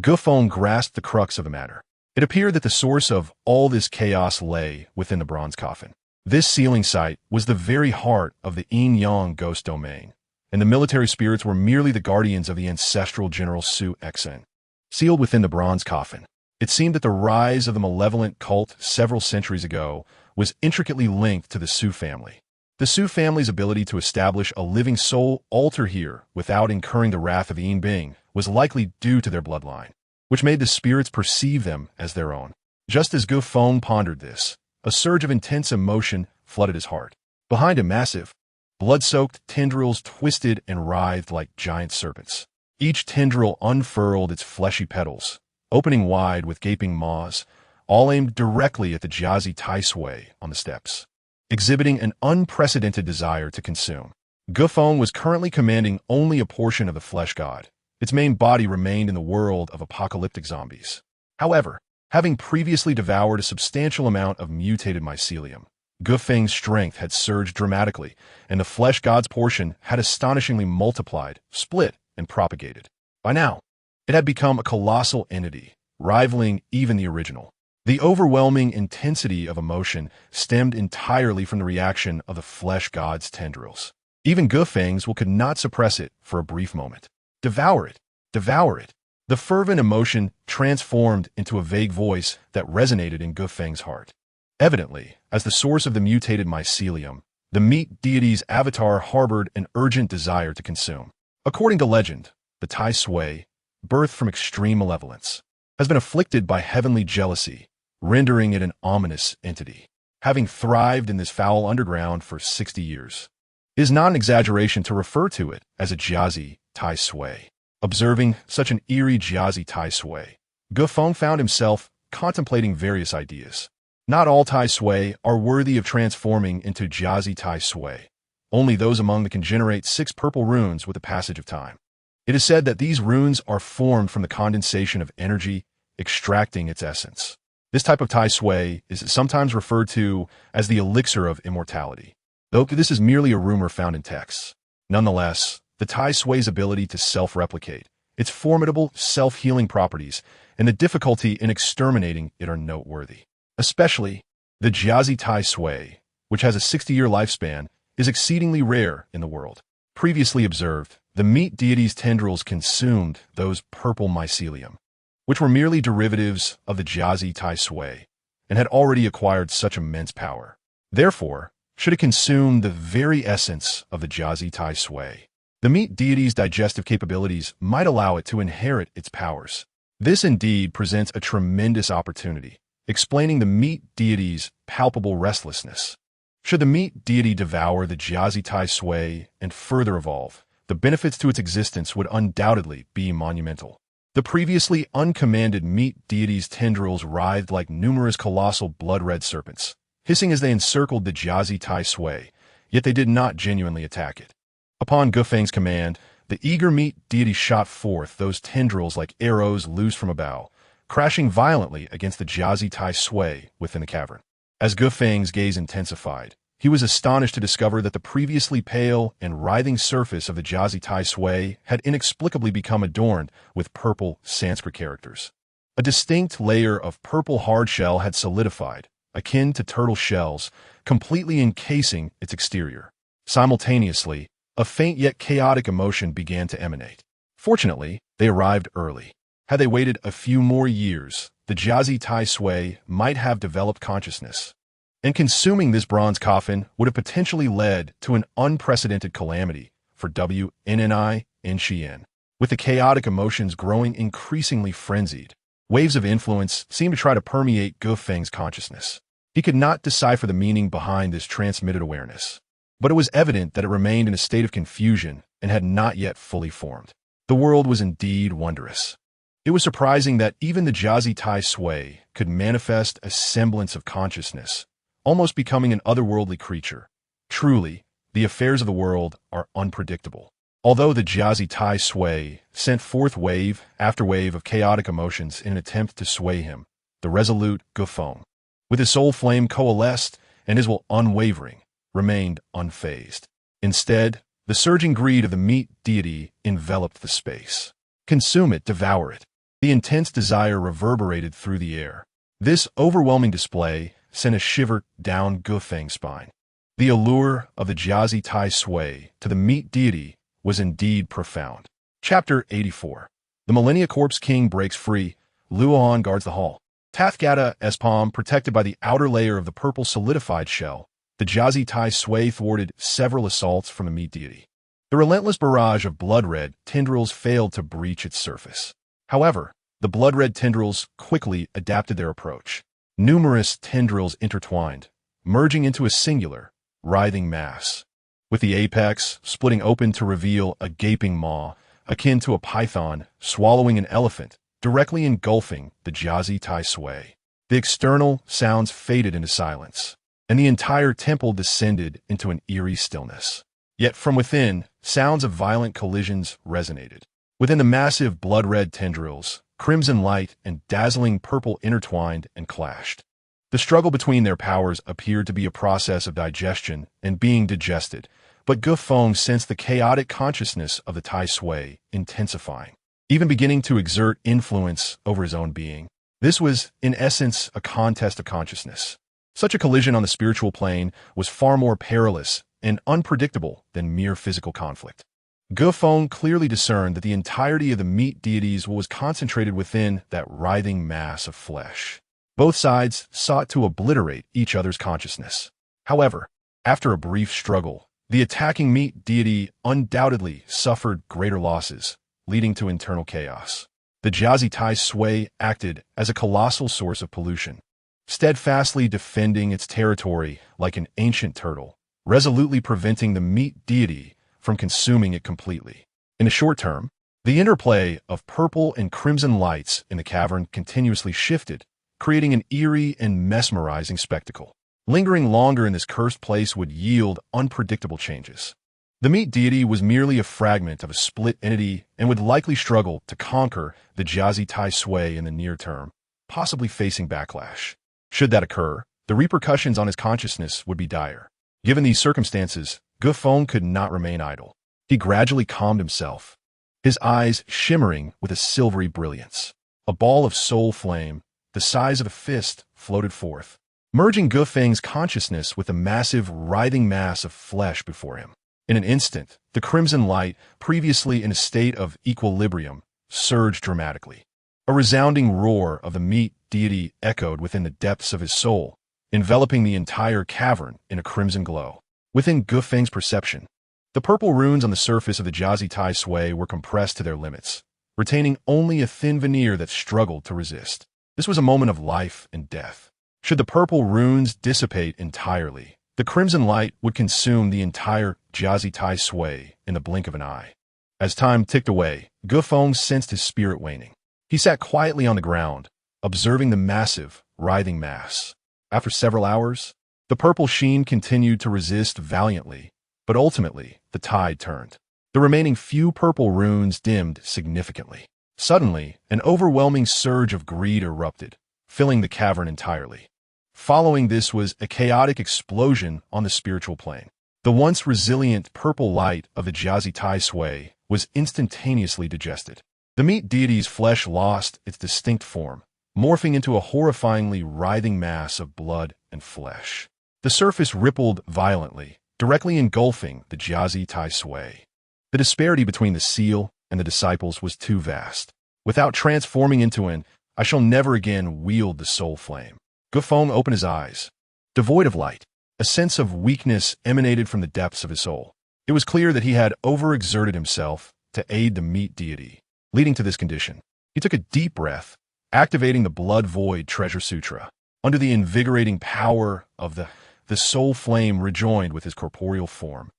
Feng grasped the crux of the matter. It appeared that the source of all this chaos lay within the bronze coffin. This ceiling site was the very heart of the Yin-Yang ghost domain, and the military spirits were merely the guardians of the ancestral General Su Xian. Sealed within the bronze coffin, it seemed that the rise of the malevolent cult several centuries ago was intricately linked to the Su family. The Su family's ability to establish a living soul altar here without incurring the wrath of Yin Bing was likely due to their bloodline, which made the spirits perceive them as their own. Just as Feng pondered this, a surge of intense emotion flooded his heart. Behind him, massive, blood-soaked tendrils twisted and writhed like giant serpents. Each tendril unfurled its fleshy petals, opening wide with gaping maws, all aimed directly at the Jiazi Tai Sui on the steps, exhibiting an unprecedented desire to consume. Feng was currently commanding only a portion of the flesh god. Its main body remained in the world of apocalyptic zombies. However, having previously devoured a substantial amount of mutated mycelium, Feng's strength had surged dramatically, and the flesh god's portion had astonishingly multiplied, split, and propagated. By now, it had become a colossal entity, rivaling even the original. The overwhelming intensity of emotion stemmed entirely from the reaction of the flesh god's tendrils. Even Feng's will could not suppress it for a brief moment. Devour it! Devour it! The fervent emotion transformed into a vague voice that resonated in Feng's heart. Evidently, as the source of the mutated mycelium, the meat deity's avatar harbored an urgent desire to consume. According to legend, the Tai Sui, birthed from extreme malevolence, has been afflicted by heavenly jealousy, rendering it an ominous entity. Having thrived in this foul underground for 60 years, It is not an exaggeration to refer to it as a jiazi tai sui. Observing such an eerie jiazi tai sui, Feng found himself contemplating various ideas. Not all tai sui are worthy of transforming into jiazi tai sui. Only those among them can generate 6 purple runes with the passage of time. It is said that these runes are formed from the condensation of energy, extracting its essence. This type of tai sui is sometimes referred to as the elixir of immortality, though this is merely a rumor found in texts. Nonetheless, the tai sui's ability to self-replicate, its formidable self-healing properties, and the difficulty in exterminating it are noteworthy. Especially, the jiazi tai sui, which has a 60-year lifespan, is exceedingly rare in the world. Previously observed, the meat deity's tendrils consumed those purple mycelium, which were merely derivatives of the jiazi tai sui, and had already acquired such immense power. Therefore, should it consume the very essence of the jiazi tai sui, the meat deity's digestive capabilities might allow it to inherit its powers. This indeed presents a tremendous opportunity, explaining the meat deity's palpable restlessness. Should the meat deity devour the jiazi tai sui and further evolve, the benefits to its existence would undoubtedly be monumental. The previously uncommanded meat deity's tendrils writhed like numerous colossal blood-red serpents, hissing as they encircled the jiazi tai sui, yet they did not genuinely attack it. Upon Feng's command, the eager meat deity shot forth those tendrils like arrows loose from a bow, crashing violently against the jiazi tai sui within the cavern. As Feng's gaze intensified, he was astonished to discover that the previously pale and writhing surface of the jiazi tai sui had inexplicably become adorned with purple Sanskrit characters. A distinct layer of purple hard shell had solidified, akin to turtle shells, completely encasing its exterior. Simultaneously, a faint yet chaotic emotion began to emanate. Fortunately, they arrived early. Had they waited a few more years, the jiazi tai sui might have developed consciousness, and consuming this bronze coffin would have potentially led to an unprecedented calamity for WNNI and Xian. With the chaotic emotions growing increasingly frenzied, waves of influence seemed to try to permeate Feng's consciousness. He could not decipher the meaning behind this transmitted awareness, but it was evident that it remained in a state of confusion and had not yet fully formed. The world was indeed wondrous. It was surprising that even the jiazi tai sui could manifest a semblance of consciousness, almost becoming an otherworldly creature. Truly, the affairs of the world are unpredictable. Although the jiazi tai sui sent forth wave after wave of chaotic emotions in an attempt to sway him, the resolute Feng, with his soul flame coalesced and his will unwavering, remained unfazed. Instead, the surging greed of the meat deity enveloped the space. Consume it, devour it. The intense desire reverberated through the air. This overwhelming display sent a shiver down Feng's spine. The allure of the jiazi tai sui to the meat deity was indeed profound. Chapter 84. The Millennia Corpse King breaks free. Luohan guards the hall. Tathgata Espom protected by the outer layer of the purple solidified shell. The jiazi tai sui thwarted several assaults from the meat deity. The relentless barrage of blood-red tendrils failed to breach its surface. However, the blood-red tendrils quickly adapted their approach. Numerous tendrils intertwined, merging into a singular, writhing mass, with the apex splitting open to reveal a gaping maw, akin to a python swallowing an elephant, directly engulfing the jiazi tai sui. The external sounds faded into silence, and the entire temple descended into an eerie stillness. Yet from within, sounds of violent collisions resonated. Within the massive blood-red tendrils, crimson light and dazzling purple intertwined and clashed. The struggle between their powers appeared to be a process of digestion and being digested, but Feng sensed the chaotic consciousness of the tai sui intensifying, even beginning to exert influence over his own being. This was, in essence, a contest of consciousness. Such a collision on the spiritual plane was far more perilous and unpredictable than mere physical conflict. Feng clearly discerned that the entirety of the meat deities was concentrated within that writhing mass of flesh. Both sides sought to obliterate each other's consciousness. However, after a brief struggle, the attacking meat deity undoubtedly suffered greater losses, leading to internal chaos. The jiazi tai sui acted as a colossal source of pollution, steadfastly defending its territory like an ancient turtle, resolutely preventing the meat deity from consuming it completely. In the short term, the interplay of purple and crimson lights in the cavern continuously shifted, creating an eerie and mesmerizing spectacle. Lingering longer in this cursed place would yield unpredictable changes. The meat deity was merely a fragment of a split entity and would likely struggle to conquer the Jiazi Tai Sui in the near term, possibly facing backlash. Should that occur, the repercussions on his consciousness would be dire. Given these circumstances, Feng could not remain idle. He gradually calmed himself, his eyes shimmering with a silvery brilliance. A ball of soul flame, the size of a fist, floated forth, merging Feng's consciousness with a massive, writhing mass of flesh before him. In an instant, the crimson light, previously in a state of equilibrium, surged dramatically. A resounding roar of the meat deity echoed within the depths of his soul, enveloping the entire cavern in a crimson glow. Within Feng's perception, the purple runes on the surface of the Jiazi Tai Sui were compressed to their limits, retaining only a thin veneer that struggled to resist. This was a moment of life and death. Should the purple runes dissipate entirely, the crimson light would consume the entire Jiazi Tai Sui in the blink of an eye. As time ticked away, Feng sensed his spirit waning. He sat quietly on the ground, observing the massive, writhing mass. After several hours, the purple sheen continued to resist valiantly, but ultimately, the tide turned. The remaining few purple runes dimmed significantly. Suddenly, an overwhelming surge of greed erupted, filling the cavern entirely. Following this was a chaotic explosion on the spiritual plane. The once resilient purple light of the Jiazi Tai Sui was instantaneously digested. The meat deity's flesh lost its distinct form, morphing into a horrifyingly writhing mass of blood and flesh. The surface rippled violently, directly engulfing the Jiazi Tai Sui. The disparity between the seal and the disciples was too vast. Without transforming into an I shall never again wield the soul flame, Feng opened his eyes. Devoid of light, a sense of weakness emanated from the depths of his soul. It was clear that he had overexerted himself to aid the meat deity, leading to this condition. He took a deep breath, activating the Blood Void Treasure Sutra. Under the invigorating power of the soul flame rejoined with his corporeal form,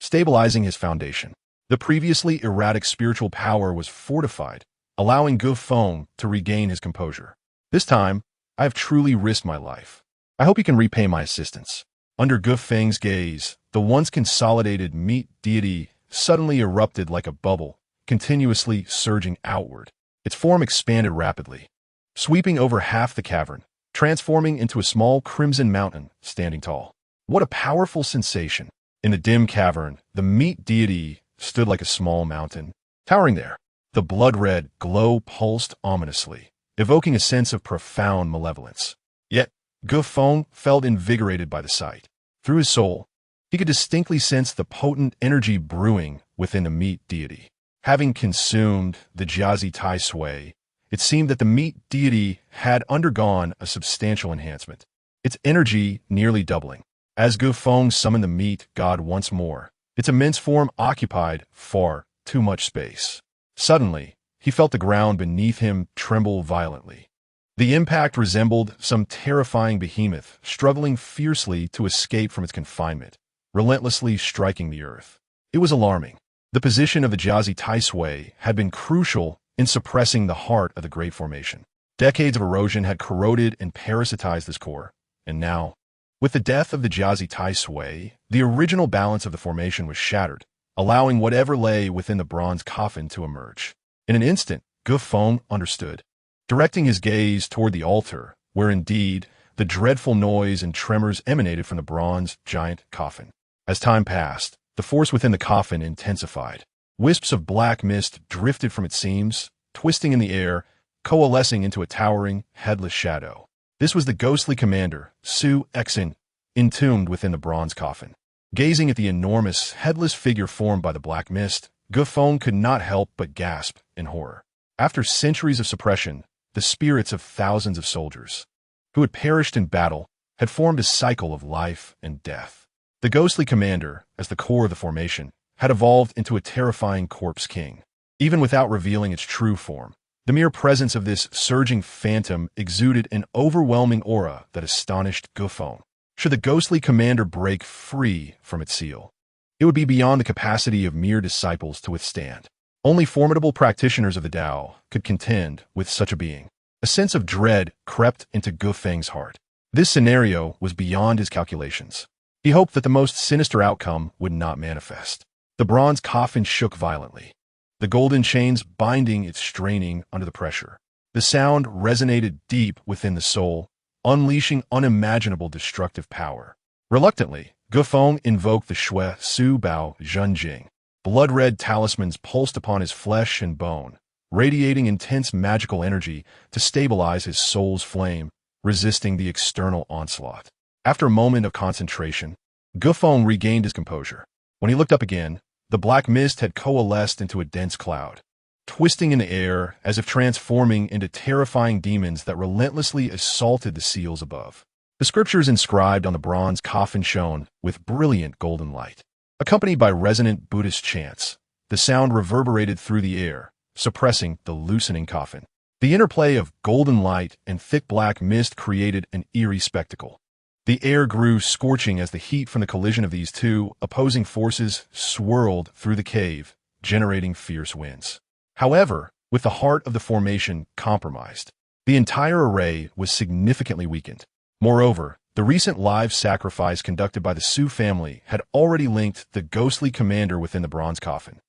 stabilizing his foundation. The previously erratic spiritual power was fortified, allowing Feng to regain his composure. This time, I have truly risked my life. I hope you can repay my assistance. Under Feng's gaze, the once consolidated meat deity suddenly erupted like a bubble, continuously surging outward. Its form expanded rapidly, sweeping over half the cavern, transforming into a small crimson mountain standing tall. What a powerful sensation! In the dim cavern, the meat deity stood like a small mountain, towering there. The blood-red glow pulsed ominously, evoking a sense of profound malevolence. Yet, Feng felt invigorated by the sight. Through his soul, he could distinctly sense the potent energy brewing within the meat deity. Having consumed the Jiazi Tai Sui, it seemed that the meat deity had undergone a substantial enhancement, its energy nearly doubling. As Feng summoned the meat god once more, its immense form occupied far too much space. Suddenly, he felt the ground beneath him tremble violently. The impact resembled some terrifying behemoth struggling fiercely to escape from its confinement, relentlessly striking the earth. It was alarming. The position of the Jiazi Tai Sui had been crucial in suppressing the heart of the Great Formation. Decades of erosion had corroded and parasitized this core, and now, with the death of the Jiazi Tai Sui, the original balance of the formation was shattered, allowing whatever lay within the bronze coffin to emerge. In an instant, Feng understood. Directing his gaze toward the altar, where indeed the dreadful noise and tremors emanated from the bronze giant coffin. As time passed, the force within the coffin intensified. Wisps of black mist drifted from its seams, twisting in the air, coalescing into a towering, headless shadow. This was the ghostly commander, Su Exin, entombed within the bronze coffin. Gazing at the enormous, headless figure formed by the black mist, Feng could not help but gasp in horror. After centuries of suppression, the spirits of thousands of soldiers who had perished in battle had formed a cycle of life and death. The ghostly commander, as the core of the formation, had evolved into a terrifying corpse king. Even without revealing its true form, the mere presence of this surging phantom exuded an overwhelming aura that astonished Feng. should the ghostly commander break free from its seal. It would be beyond the capacity of mere disciples to withstand. Only formidable practitioners of the Tao could contend with such a being. A sense of dread crept into Gu Feng's heart. This scenario was beyond his calculations. He hoped that the most sinister outcome would not manifest. The bronze coffin shook violently, the golden chains binding it straining under the pressure. The sound resonated deep within the soul, unleashing unimaginable destructive power. Reluctantly, Gu Feng invoked the Shui Su Bao Zhenjing. Blood-red talismans pulsed upon his flesh and bone, radiating intense magical energy to stabilize his soul's flame, resisting the external onslaught. After a moment of concentration, Gu Feng regained his composure. When he looked up again, the black mist had coalesced into a dense cloud, twisting in the air as if transforming into terrifying demons that relentlessly assaulted the seals above. The scriptures inscribed on the bronze coffin shone with brilliant golden light. Accompanied by resonant Buddhist chants, the sound reverberated through the air, suppressing the loosening coffin. The interplay of golden light and thick black mist created an eerie spectacle. The air grew scorching as the heat from the collision of these two opposing forces swirled through the cave, generating fierce winds. However, with the heart of the formation compromised, the entire array was significantly weakened. Moreover, the recent live sacrifice conducted by the Su family had already linked the ghostly commander within the bronze coffin,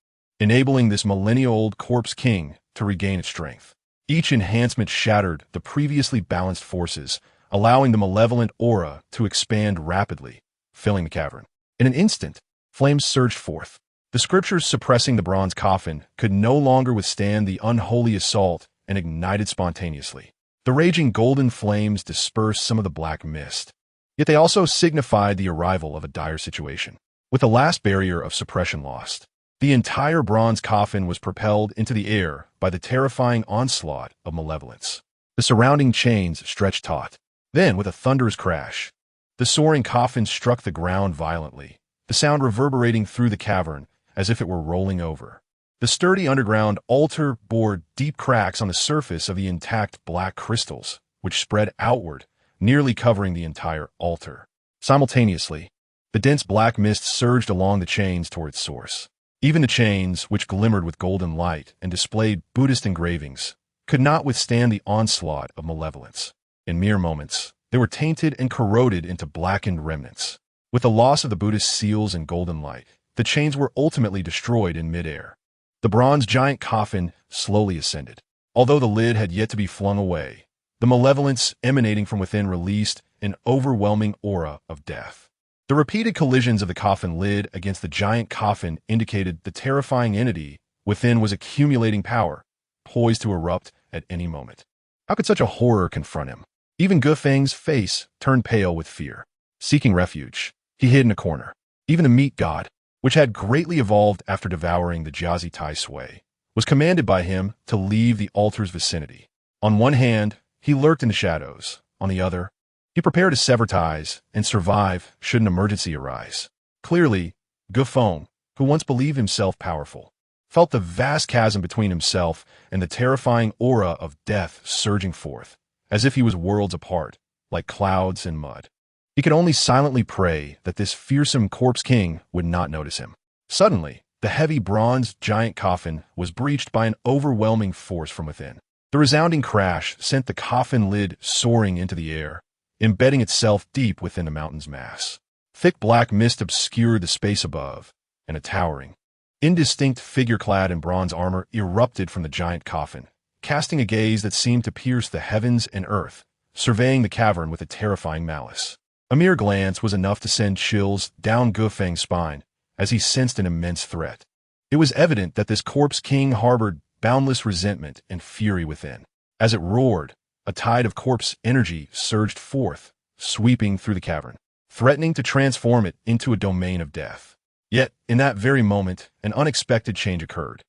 enabling this millennia-old corpse king to regain its strength. Each enhancement shattered the previously balanced forces, allowing the malevolent aura to expand rapidly, filling the cavern. In an instant, flames surged forth. The scriptures suppressing the bronze coffin could no longer withstand the unholy assault and ignited spontaneously. The raging golden flames dispersed some of the black mist, yet they also signified the arrival of a dire situation. With the last barrier of suppression lost, the entire bronze coffin was propelled into the air by the terrifying onslaught of malevolence. The surrounding chains stretched taut. Then, with a thunderous crash, the soaring coffin struck the ground violently, the sound reverberating through the cavern as if it were rolling over. The sturdy underground altar bore deep cracks on the surface of the intact black crystals, which spread outward, nearly covering the entire altar. Simultaneously, the dense black mist surged along the chains toward its source. Even the chains, which glimmered with golden light and displayed Buddhist engravings, could not withstand the onslaught of malevolence. In mere moments, they were tainted and corroded into blackened remnants. With the loss of the Buddhist seals and golden light, the chains were ultimately destroyed in midair. The bronze giant coffin slowly ascended. Although the lid had yet to be flung away, the malevolence emanating from within released an overwhelming aura of death. The repeated collisions of the coffin lid against the giant coffin indicated the terrifying entity within was accumulating power, poised to erupt at any moment. How could such a horror confront him? Even Gu Feng's face turned pale with fear. Seeking refuge, he hid in a corner. Even the meat god, which had greatly evolved after devouring the Jiazi Tai Sui, was commanded by him to leave the altar's vicinity. On one hand, he lurked in the shadows. On the other, he prepared to sever ties and survive should an emergency arise. Clearly, Gu Feng, who once believed himself powerful, felt the vast chasm between himself and the terrifying aura of death surging forth, as if he was worlds apart, like clouds and mud. He could only silently pray that this fearsome corpse king would not notice him. Suddenly, the heavy bronze giant coffin was breached by an overwhelming force from within. The resounding crash sent the coffin lid soaring into the air, embedding itself deep within the mountain's mass. Thick black mist obscured the space above, and a towering, indistinct figure clad in bronze armor erupted from the giant coffin, casting a gaze that seemed to pierce the heavens and earth, surveying the cavern with a terrifying malice. A mere glance was enough to send chills down Gu Feng's spine as he sensed an immense threat. It was evident that this corpse king harbored boundless resentment and fury within. As it roared, a tide of corpse energy surged forth, sweeping through the cavern, threatening to transform it into a domain of death. Yet, in that very moment, an unexpected change occurred.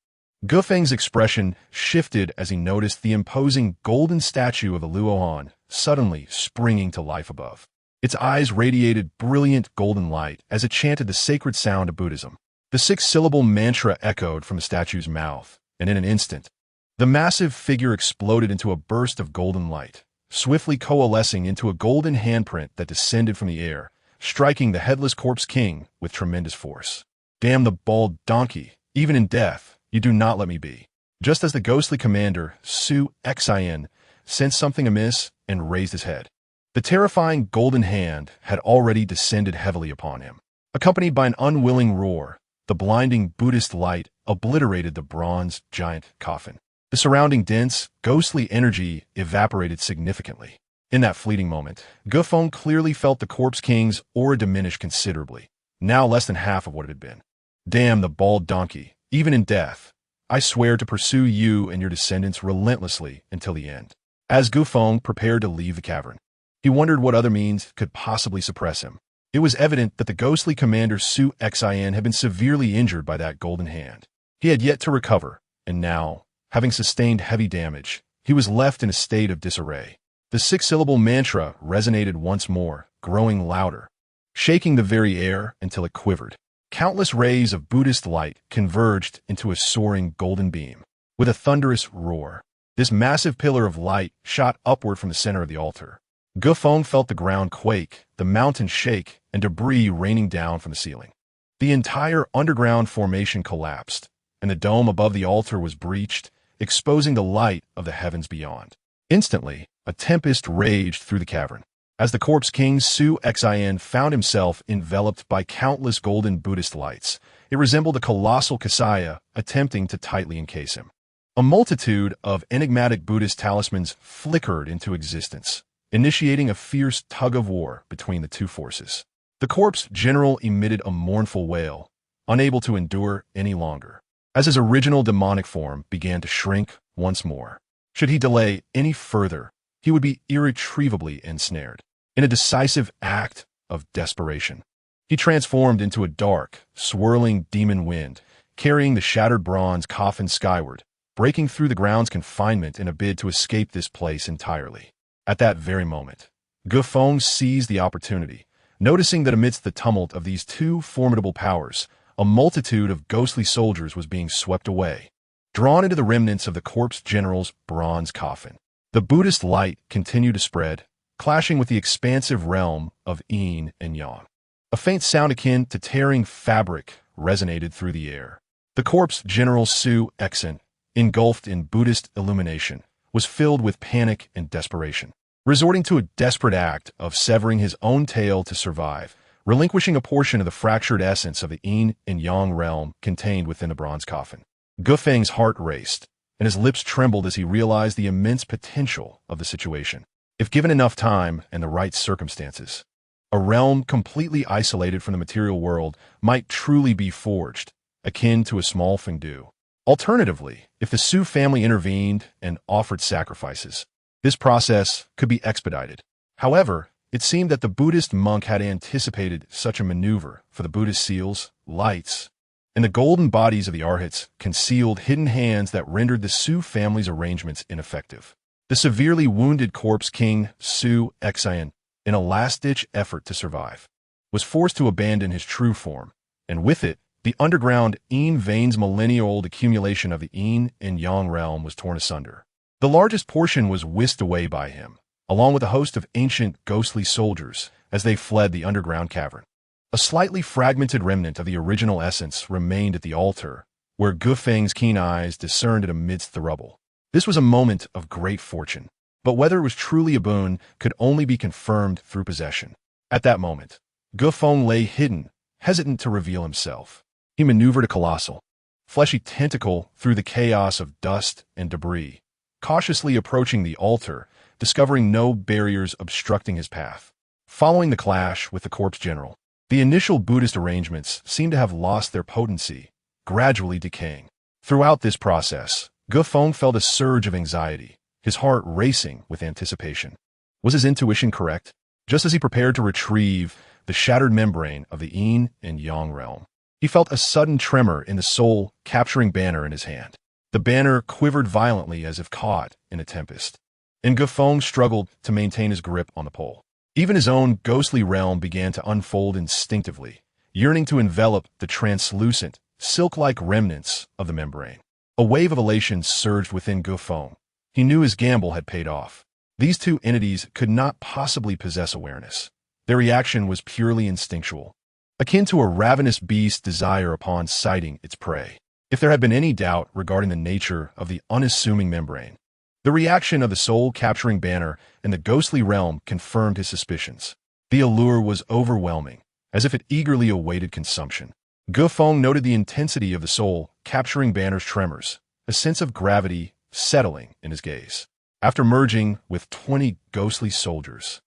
Gu Feng's expression shifted as he noticed the imposing golden statue of the Luohan suddenly springing to life above. Its eyes radiated brilliant golden light as it chanted the sacred sound of Buddhism. The six-syllable mantra echoed from the statue's mouth, and in an instant, the massive figure exploded into a burst of golden light, swiftly coalescing into a golden handprint that descended from the air, striking the headless corpse king with tremendous force. Damn the bald donkey, even in death, you do not let me be. Just as the ghostly commander, Su-Xin, sensed something amiss and raised his head. The terrifying golden hand had already descended heavily upon him. Accompanied by an unwilling roar, the blinding Buddhist light obliterated the bronze giant coffin. The surrounding dense, ghostly energy evaporated significantly. In that fleeting moment, Feng clearly felt the corpse king's aura diminish considerably, now less than half of what it had been. Damn the bald donkey, even in death, I swear to pursue you and your descendants relentlessly until the end. As Feng prepared to leave the cavern, he wondered what other means could possibly suppress him. It was evident that the ghostly commander Su-Xin had been severely injured by that golden hand. He had yet to recover, and now, having sustained heavy damage, he was left in a state of disarray. The six-syllable mantra resonated once more, growing louder, shaking the very air until it quivered. Countless rays of Buddhist light converged into a soaring golden beam. With a thunderous roar, this massive pillar of light shot upward from the center of the altar. Feng felt the ground quake, the mountain shake, and debris raining down from the ceiling. The entire underground formation collapsed, and the dome above the altar was breached, exposing the light of the heavens beyond. Instantly, a tempest raged through the cavern. As the corpse king Su-Xin found himself enveloped by countless golden Buddhist lights, it resembled a colossal Kasaya attempting to tightly encase him. A multitude of enigmatic Buddhist talismans flickered into existence, initiating a fierce tug-of-war between the two forces. The corpse general emitted a mournful wail, unable to endure any longer, as his original demonic form began to shrink once more. Should he delay any further, he would be irretrievably ensnared. In a decisive act of desperation, he transformed into a dark, swirling demon wind, carrying the shattered bronze coffin skyward, breaking through the ground's confinement in a bid to escape this place entirely. At that very moment, Feng seized the opportunity, noticing that amidst the tumult of these two formidable powers, a multitude of ghostly soldiers was being swept away, drawn into the remnants of the corpse general's bronze coffin. The Buddhist light continued to spread, clashing with the expansive realm of yin and yang. A faint sound akin to tearing fabric resonated through the air. The corpse general Su-Xin, engulfed in Buddhist illumination, was filled with panic and desperation. Resorting to a desperate act of severing his own tail to survive, relinquishing a portion of the fractured essence of the yin and yang realm contained within the bronze coffin. Feng's heart raced, and his lips trembled as he realized the immense potential of the situation. If given enough time and the right circumstances, a realm completely isolated from the material world might truly be forged, akin to a small Feng. Alternatively, if the Su family intervened and offered sacrifices, this process could be expedited. However, it seemed that the Buddhist monk had anticipated such a maneuver, for the Buddhist seals, lights, and the golden bodies of the arhats concealed hidden hands that rendered the Su family's arrangements ineffective. The severely wounded corpse king Su-Xin, in a last-ditch effort to survive, was forced to abandon his true form, and with it, the underground yin vein's millennia-old accumulation of the yin and yang realm was torn asunder. The largest portion was whisked away by him, along with a host of ancient ghostly soldiers, as they fled the underground cavern. A slightly fragmented remnant of the original essence remained at the altar, where Feng's keen eyes discerned it amidst the rubble. This was a moment of great fortune, but whether it was truly a boon could only be confirmed through possession. At that moment, Feng lay hidden, hesitant to reveal himself. He maneuvered a colossal, fleshy tentacle through the chaos of dust and debris, cautiously approaching the altar, discovering no barriers obstructing his path. Following the clash with the corpse general, the initial Buddhist arrangements seemed to have lost their potency, gradually decaying. Throughout this process, Feng felt a surge of anxiety, his heart racing with anticipation. Was his intuition correct? Just as he prepared to retrieve the shattered membrane of the yin and yang realm, he felt a sudden tremor in the soul-capturing banner in his hand. The banner quivered violently as if caught in a tempest, and Feng struggled to maintain his grip on the pole. Even his own ghostly realm began to unfold instinctively, yearning to envelop the translucent, silk-like remnants of the membrane. A wave of elation surged within Feng. He knew his gamble had paid off. These two entities could not possibly possess awareness. Their reaction was purely instinctual, akin to a ravenous beast's desire upon sighting its prey. If there had been any doubt regarding the nature of the unassuming membrane, the reaction of the soul-capturing banner in the ghostly realm confirmed his suspicions. The allure was overwhelming, as if it eagerly awaited consumption. Feng noted the intensity of the soul-capturing banner's tremors, a sense of gravity settling in his gaze. After merging with 20 ghostly soldiers,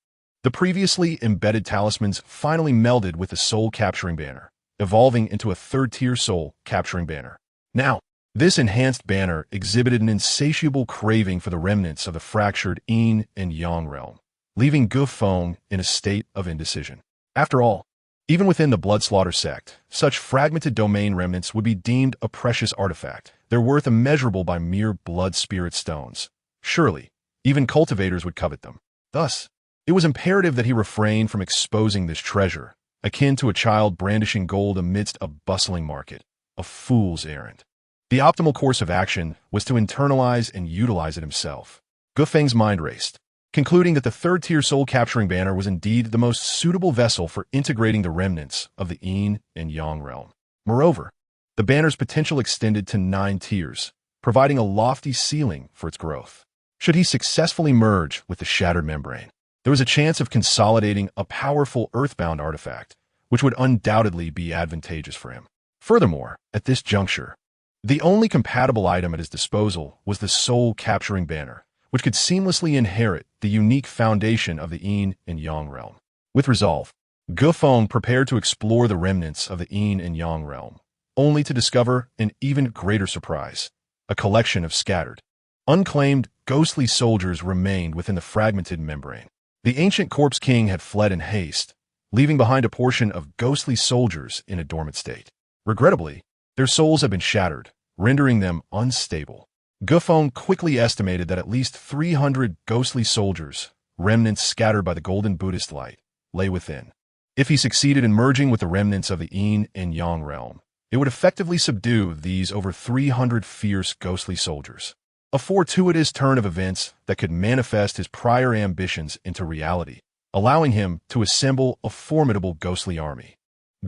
the previously embedded talismans finally melded with the soul-capturing banner, evolving into a third-tier soul-capturing banner. Now, this enhanced banner exhibited an insatiable craving for the remnants of the fractured yin and yang realm, leaving Feng in a state of indecision. After all, even within the Bloodslaughter sect, such fragmented domain remnants would be deemed a precious artifact, their worth immeasurable by mere blood spirit stones. Surely, even cultivators would covet them. Thus, it was imperative that he refrain from exposing this treasure, akin to a child brandishing gold amidst a bustling market. A fool's errand. The optimal course of action was to internalize and utilize it himself. Feng's mind raced, concluding that the third-tier soul-capturing banner was indeed the most suitable vessel for integrating the remnants of the yin and yang realm. Moreover, the banner's potential extended to 9 tiers, providing a lofty ceiling for its growth. Should he successfully merge with the shattered membrane, there was a chance of consolidating a powerful earthbound artifact, which would undoubtedly be advantageous for him. Furthermore, at this juncture, the only compatible item at his disposal was the soul-capturing banner, which could seamlessly inherit the unique foundation of the yin and yang realm. With resolve, Feng prepared to explore the remnants of the yin and yang realm, only to discover an even greater surprise. A collection of scattered, unclaimed, ghostly soldiers remained within the fragmented membrane. The ancient corpse king had fled in haste, leaving behind a portion of ghostly soldiers in a dormant state. Regrettably, their souls had been shattered, rendering them unstable. Feng quickly estimated that at least 300 ghostly soldiers, remnants scattered by the golden Buddhist light, lay within. If he succeeded in merging with the remnants of the yin and yang realm, it would effectively subdue these over 300 fierce ghostly soldiers. A fortuitous turn of events that could manifest his prior ambitions into reality, allowing him to assemble a formidable ghostly army.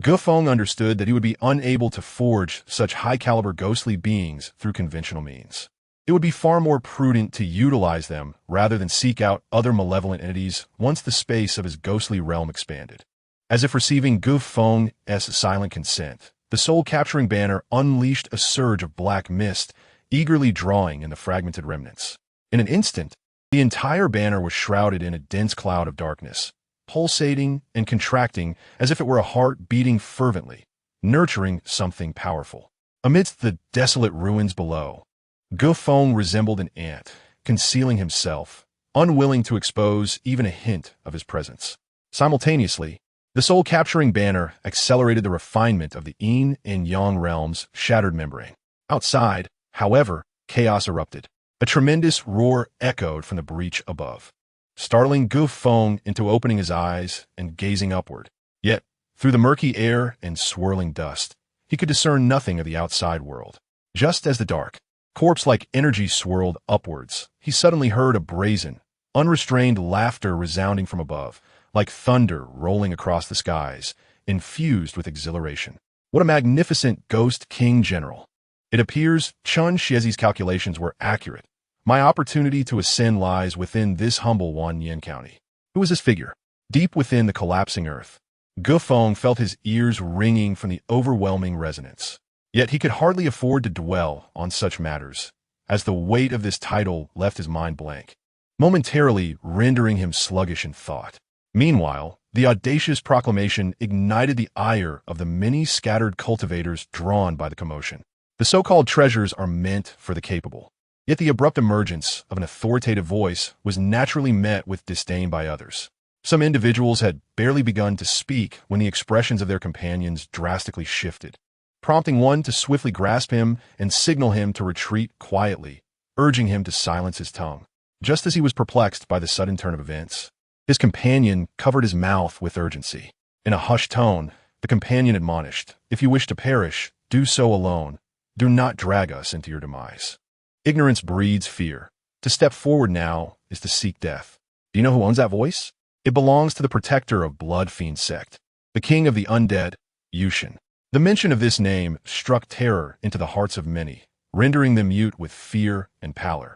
Feng understood that he would be unable to forge such high-caliber ghostly beings through conventional means. It would be far more prudent to utilize them rather than seek out other malevolent entities once the space of his ghostly realm expanded. As if receiving Feng's silent consent, the soul-capturing banner unleashed a surge of black mist, eagerly drawing in the fragmented remnants. In an instant, the entire banner was shrouded in a dense cloud of darkness, pulsating and contracting as if it were a heart beating fervently, nurturing something powerful. Amidst the desolate ruins below, Feng resembled an ant, concealing himself, unwilling to expose even a hint of his presence. Simultaneously, the soul-capturing banner accelerated the refinement of the yin and yang realm's shattered membrane. Outside, however, chaos erupted. A tremendous roar echoed from the breach above, startling Feng into opening his eyes and gazing upward. Yet, through the murky air and swirling dust, he could discern nothing of the outside world. Just as the dark, corpse-like energy swirled upwards, he suddenly heard a brazen, unrestrained laughter resounding from above, like thunder rolling across the skies, infused with exhilaration. What a magnificent ghost king general! It appears Chun Xiezi's calculations were accurate. My opportunity to ascend lies within this humble Wanyan County. Who is this figure? Deep within the collapsing earth, Feng felt his ears ringing from the overwhelming resonance. Yet he could hardly afford to dwell on such matters, as the weight of this title left his mind blank, momentarily rendering him sluggish in thought. Meanwhile, the audacious proclamation ignited the ire of the many scattered cultivators drawn by the commotion. The so-called treasures are meant for the capable. Yet the abrupt emergence of an authoritative voice was naturally met with disdain by others. Some individuals had barely begun to speak when the expressions of their companions drastically shifted, prompting one to swiftly grasp him and signal him to retreat quietly, urging him to silence his tongue. Just as he was perplexed by the sudden turn of events, his companion covered his mouth with urgency. In a hushed tone, the companion admonished, "If you wish to perish, do so alone. Do not drag us into your demise." Ignorance breeds fear, To step forward now is to seek death. Do you know who owns that voice? It belongs to the protector of Blood Fiend sect, the king of the undead, Yushin. The mention of this name struck terror into the hearts of many, rendering them mute with fear and pallor.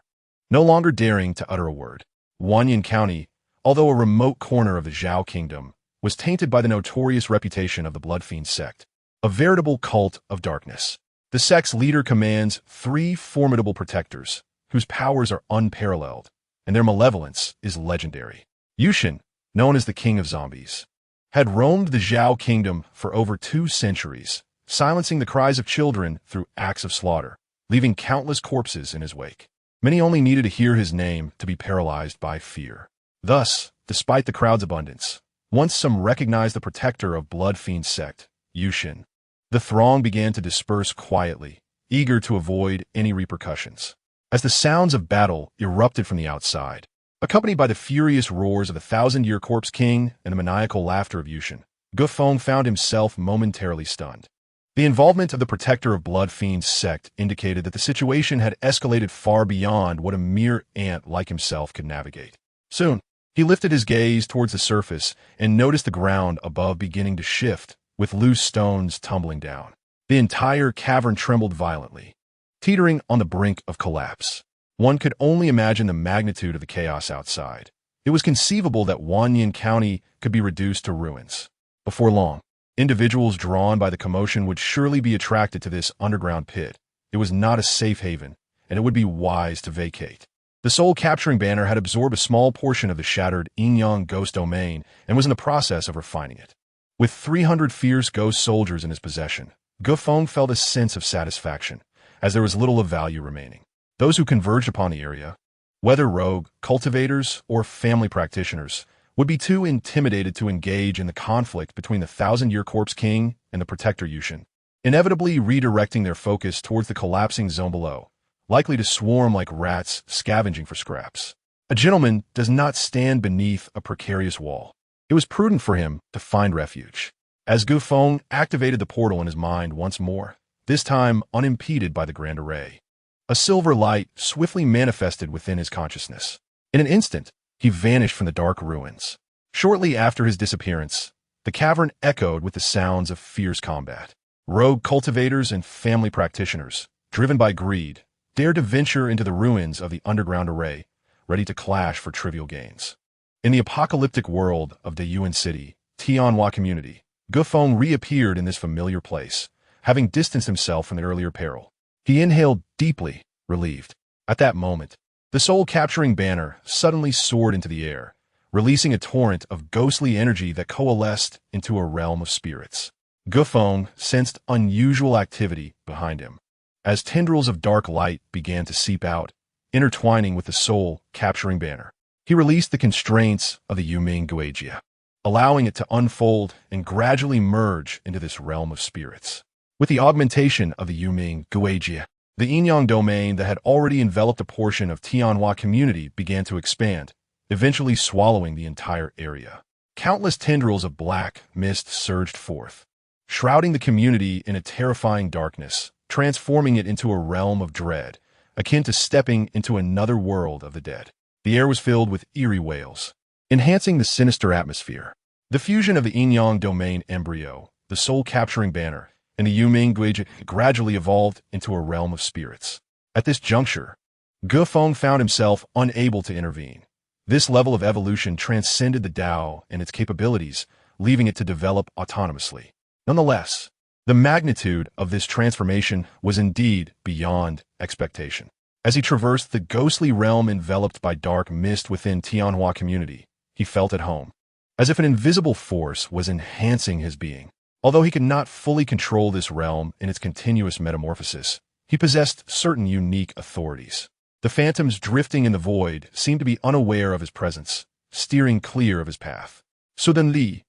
No longer daring to utter a word, Wanyan County, although a remote corner of the Zhao kingdom, was tainted by the notorious reputation of the Blood Fiend sect, a veritable cult of darkness. The sect's leader commands 3 formidable protectors, whose powers are unparalleled, and their malevolence is legendary. Yushin, known as the King of Zombies, had roamed the Zhao kingdom for over 2 centuries, silencing the cries of children through acts of slaughter, leaving countless corpses in his wake. Many only needed to hear his name to be paralyzed by fear. Thus, despite the crowd's abundance, once some recognized the protector of Blood Fiend sect, Yushin, the throng began to disperse quietly, eager to avoid any repercussions. As the sounds of battle erupted from the outside, accompanied by the furious roars of the 1,000-year Corpse King and the maniacal laughter of Yushin, Feng found himself momentarily stunned. The involvement of the protector of Blood Fiend sect indicated that the situation had escalated far beyond what a mere ant like himself could navigate. Soon, he lifted his gaze towards the surface and noticed the ground above beginning to shift, with loose stones tumbling down. The entire cavern trembled violently, teetering on the brink of collapse. One could only imagine the magnitude of the chaos outside. It was conceivable that Wanyan County could be reduced to ruins. Before long, individuals drawn by the commotion would surely be attracted to this underground pit. It was not a safe haven, and it would be wise to vacate. The soul-capturing banner had absorbed a small portion of the shattered Yin-Yang ghost domain and was in the process of refining it. With 300 fierce ghost soldiers in his possession, Feng felt a sense of satisfaction, as there was little of value remaining. Those who converged upon the area, whether rogue, cultivators, or family practitioners, would be too intimidated to engage in the conflict between the 1,000-year Corpse King and the Protector Yushin, inevitably redirecting their focus towards the collapsing zone below, likely to swarm like rats scavenging for scraps. A gentleman does not stand beneath a precarious wall. It was prudent for him to find refuge. As Feng activated the portal in his mind once more, this time unimpeded by the grand array, a silver light swiftly manifested within his consciousness. In an instant, he vanished from the dark ruins. Shortly after his disappearance, the cavern echoed with the sounds of fierce combat. Rogue cultivators and family practitioners, driven by greed, dared to venture into the ruins of the underground array, ready to clash for trivial gains. In the apocalyptic world of Dayuan City, Tianhua community, Feng reappeared in this familiar place, having distanced himself from the earlier peril. He inhaled deeply, relieved. At that moment, the soul-capturing banner suddenly soared into the air, releasing a torrent of ghostly energy that coalesced into a realm of spirits. Feng sensed unusual activity behind him, as tendrils of dark light began to seep out, intertwining with the soul-capturing banner. He released the constraints of the Yuming Guijia, allowing it to unfold and gradually merge into this realm of spirits. With the augmentation of the Yuming Guijia, the Yin-Yang domain that had already enveloped a portion of Tianhua community began to expand, eventually swallowing the entire area. Countless tendrils of black mist surged forth, shrouding the community in a terrifying darkness, transforming it into a realm of dread, akin to stepping into another world of the dead. The air was filled with eerie wails, enhancing the sinister atmosphere. The fusion of the Yin-Yang domain embryo, the soul-capturing banner, and the Yuming Guijia gradually evolved into a realm of spirits. At this juncture, Feng found himself unable to intervene. This level of evolution transcended the Tao and its capabilities, leaving it to develop autonomously. Nonetheless, the magnitude of this transformation was indeed beyond expectation. As he traversed the ghostly realm enveloped by dark mist within Tianhua community, he felt at home, as if an invisible force was enhancing his being. Although he could not fully control this realm in its continuous metamorphosis, he possessed certain unique authorities. The phantoms drifting in the void seemed to be unaware of his presence, steering clear of his path. Suddenly,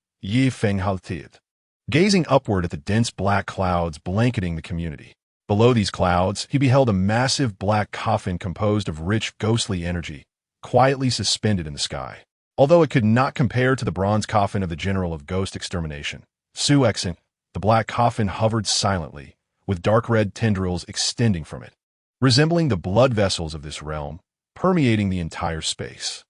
Feng halted, gazing upward at the dense black clouds blanketing the community. Below these clouds, he beheld a massive black coffin composed of rich, ghostly energy, quietly suspended in the sky. Although it could not compare to the bronze coffin of the General of Ghost Extermination, Su Exing, the black coffin hovered silently, with dark red tendrils extending from it. Resembling the blood vessels of this realm, permeating the entire space.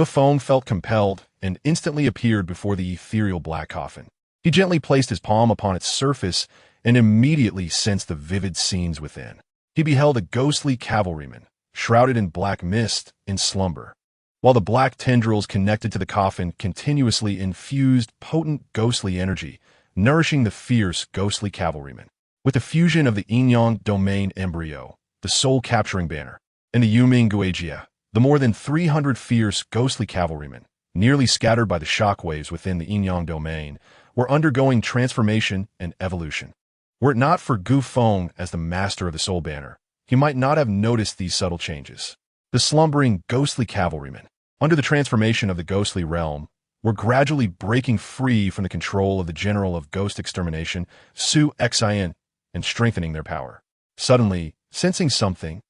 Feng felt compelled and instantly appeared before the ethereal black coffin. He gently placed his palm upon its surface and immediately sensed the vivid scenes within. He beheld a ghostly cavalryman, shrouded in black mist, in slumber, while the black tendrils connected to the coffin continuously infused potent ghostly energy, nourishing the fierce ghostly cavalryman. With the fusion of the yin-yang domain embryo, the soul-capturing banner, and the Yuming Guijia, the more than 300 fierce ghostly cavalrymen, nearly scattered by the shockwaves within the yin-yang domain, were undergoing transformation and evolution. Were it not for Feng as the master of the soul banner, he might not have noticed these subtle changes. The slumbering ghostly cavalrymen, under the transformation of the ghostly realm, were gradually breaking free from the control of the general of ghost extermination, Su Xian, and strengthening their power. Suddenly, sensing something,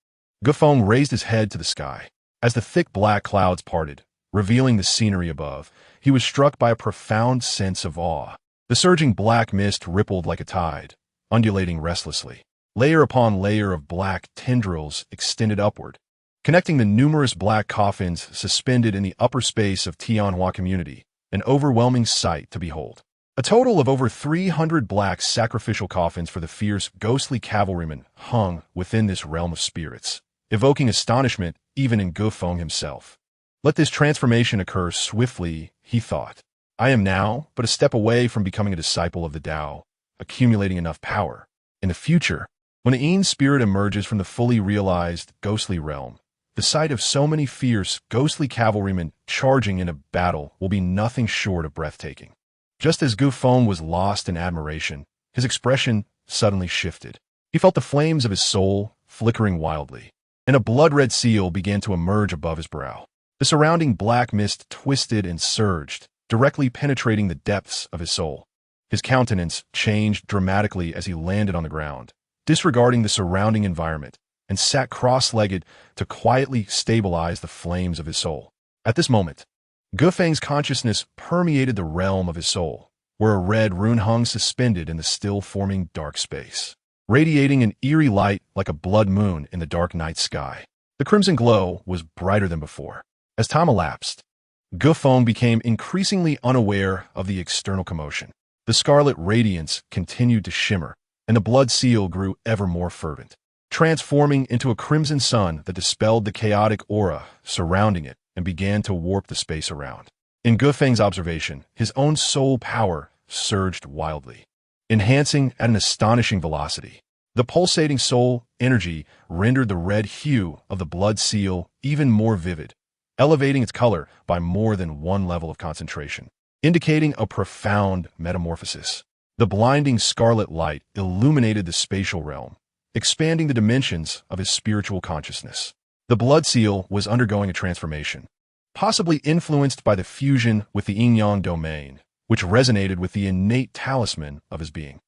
Feng raised his head to the sky. As the thick black clouds parted, revealing the scenery above, he was struck by a profound sense of awe. The surging black mist rippled like a tide, undulating restlessly. Layer upon layer of black tendrils extended upward, connecting the numerous black coffins suspended in the upper space of Tianhua community, an overwhelming sight to behold. A total of over 300 black sacrificial coffins for the fierce ghostly cavalrymen hung within this realm of spirits, evoking astonishment even in Feng himself. Let this transformation occur swiftly, he thought. I am now but a step away from becoming a disciple of the Tao, accumulating enough power. In the future, when the Yin spirit emerges from the fully realized ghostly realm, the sight of so many fierce, ghostly cavalrymen charging in a battle will be nothing short of breathtaking. Just as Feng was lost in admiration, his expression suddenly shifted. He felt the flames of his soul flickering wildly, and a blood-red seal began to emerge above his brow. The surrounding black mist twisted and surged, directly penetrating the depths of his soul. His countenance changed dramatically as he landed on the ground, disregarding the surrounding environment, and sat cross-legged to quietly stabilize the flames of his soul. At this moment, Feng's consciousness permeated the realm of his soul, where a red rune hung suspended in the still-forming dark space, radiating an eerie light like a blood moon in the dark night sky. The crimson glow was brighter than before. As time elapsed, Feng became increasingly unaware of the external commotion. The scarlet radiance continued to shimmer, and the blood seal grew ever more fervent, transforming into a crimson sun that dispelled the chaotic aura surrounding it and began to warp the space around. In Feng's observation, his own soul power surged wildly, enhancing at an astonishing velocity. The pulsating soul energy rendered the red hue of the blood seal even more vivid, elevating its color by more than one level of concentration, indicating a profound metamorphosis. The blinding scarlet light illuminated the spatial realm, expanding the dimensions of his spiritual consciousness. The blood seal was undergoing a transformation, possibly influenced by the fusion with the yin-yang domain, which resonated with the innate talisman of his being.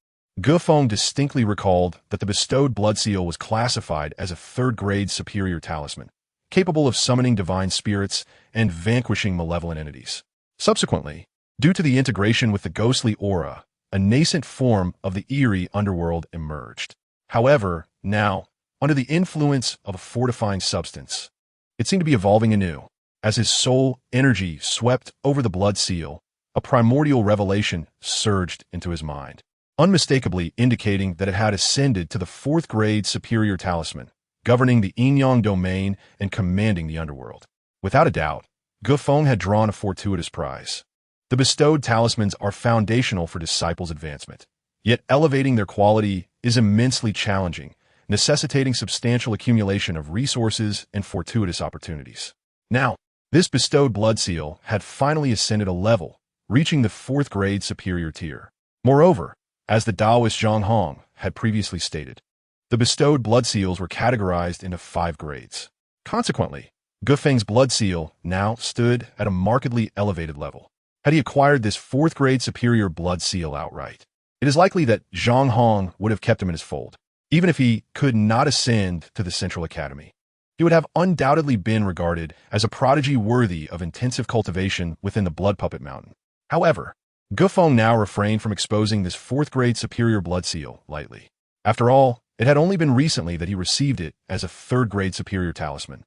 Feng distinctly recalled that the bestowed blood seal was classified as a third-grade superior talisman, capable of summoning divine spirits and vanquishing malevolent entities. Subsequently, due to the integration with the ghostly aura, a nascent form of the eerie underworld emerged. However, now, under the influence of a fortifying substance, it seemed to be evolving anew. As his soul energy swept over the blood seal, a primordial revelation surged into his mind, unmistakably indicating that it had ascended to the fourth-grade superior talisman, governing the yin-yang domain and commanding the underworld. Without a doubt, Feng had drawn a fortuitous prize. The bestowed talismans are foundational for disciples' advancement, yet elevating their quality is immensely challenging, necessitating substantial accumulation of resources and fortuitous opportunities. Now, this bestowed blood seal had finally ascended a level, reaching the fourth-grade superior tier. Moreover, as the Taoist Zhang Hong had previously stated, the bestowed blood seals were categorized into 5 grades. Consequently, Feng's blood seal now stood at a markedly elevated level. Had he acquired this 4th-grade superior blood seal outright, it is likely that Zhang Hong would have kept him in his fold. Even if he could not ascend to the Central Academy, he would have undoubtedly been regarded as a prodigy worthy of intensive cultivation within the Blood Puppet Mountain. However, Feng now refrained from exposing this 4th-grade superior blood seal lightly. After all, it had only been recently that he received it as a 3rd-grade superior talisman,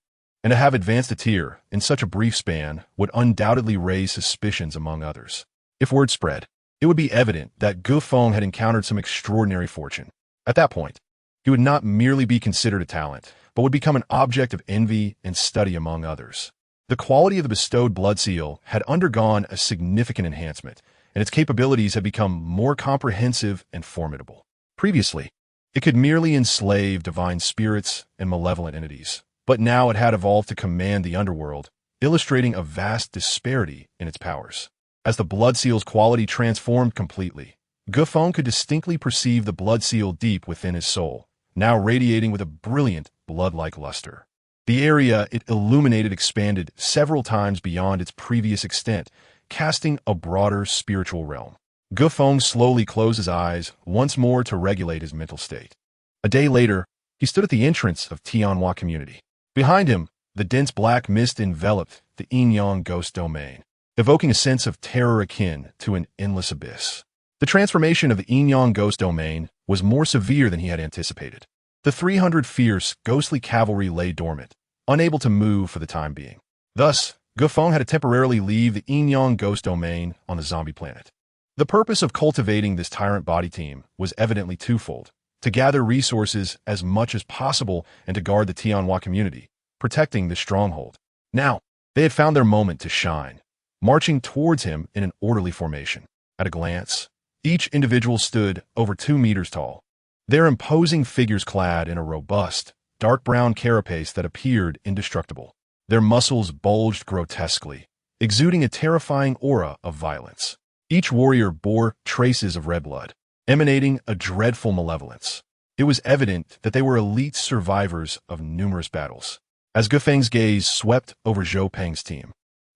and to have advanced a tier in such a brief span would undoubtedly raise suspicions among others. If word spread, it would be evident that Feng had encountered some extraordinary fortune. At that point, he would not merely be considered a talent, but would become an object of envy and study among others. The quality of the bestowed blood seal had undergone a significant enhancement, and its capabilities had become more comprehensive and formidable. Previously, it could merely enslave divine spirits and malevolent entities, but now it had evolved to command the underworld, illustrating a vast disparity in its powers. As the blood seal's quality transformed completely, Feng could distinctly perceive the blood seal deep within his soul, now radiating with a brilliant, blood-like luster. The area it illuminated expanded several times beyond its previous extent, casting a broader spiritual realm. Feng slowly closed his eyes once more to regulate his mental state. A day later, he stood at the entrance of Tianhua Community. Behind him, the dense black mist enveloped the Yin-Yang ghost domain, evoking a sense of terror akin to an endless abyss. The transformation of the Yin-Yang ghost domain was more severe than he had anticipated. The 300 fierce, ghostly cavalry lay dormant, unable to move for the time being. Thus, Feng had to temporarily leave the Yin-Yang ghost domain on the zombie planet. The purpose of cultivating this tyrant body team was evidently twofold: to gather resources as much as possible and to guard the Tianhua community, protecting the stronghold. Now, they had found their moment to shine, marching towards him in an orderly formation. At a glance, each individual stood over 2 meters tall, their imposing figures clad in a robust, dark brown carapace that appeared indestructible. Their muscles bulged grotesquely, exuding a terrifying aura of violence. Each warrior bore traces of red blood, emanating a dreadful malevolence. It was evident that they were elite survivors of numerous battles. As Feng's gaze swept over Zhou Peng's team,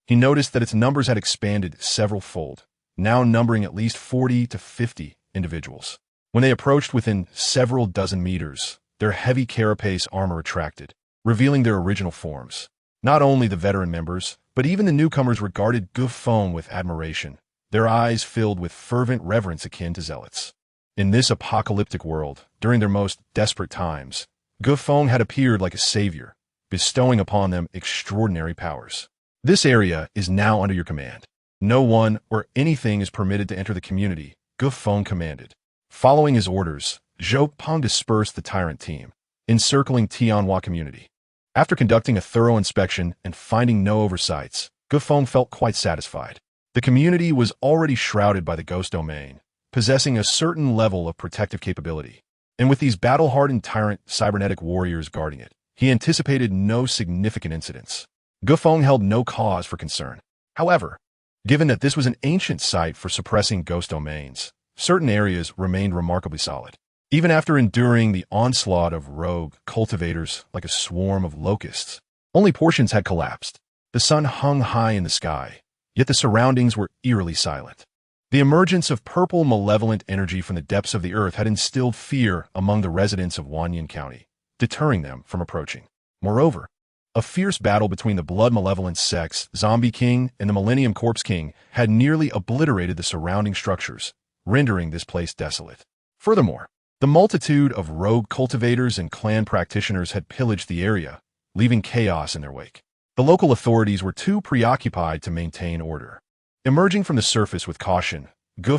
he noticed that its numbers had expanded several-fold, now numbering at least 40 to 50 individuals. When they approached within several dozen meters, their heavy carapace armor retracted, revealing their original forms. Not only the veteran members, but even the newcomers regarded Feng with admiration, their eyes filled with fervent reverence akin to zealots. In this apocalyptic world, during their most desperate times, Feng had appeared like a savior, bestowing upon them extraordinary powers. This area is now under your command. No one or anything is permitted to enter the community, Feng commanded. Following his orders, Zhou Peng dispersed the tyrant team, encircling Tianhua community. After conducting a thorough inspection and finding no oversights, Feng felt quite satisfied. The community was already shrouded by the ghost domain, possessing a certain level of protective capability. And with these battle-hardened tyrant cybernetic warriors guarding it, he anticipated no significant incidents. Feng held no cause for concern. However, given that this was an ancient site for suppressing ghost domains, certain areas remained remarkably solid. Even after enduring the onslaught of rogue cultivators like a swarm of locusts, only portions had collapsed. The sun hung high in the sky, yet the surroundings were eerily silent. The emergence of purple malevolent energy from the depths of the earth had instilled fear among the residents of Wanyan County, deterring them from approaching. Moreover, a fierce battle between the blood malevolent sects, Zombie King and the Millennium Corpse King, had nearly obliterated the surrounding structures, rendering this place desolate. Furthermore, the multitude of rogue cultivators and clan practitioners had pillaged the area, leaving chaos in their wake. The local authorities were too preoccupied to maintain order. Emerging from the surface with caution,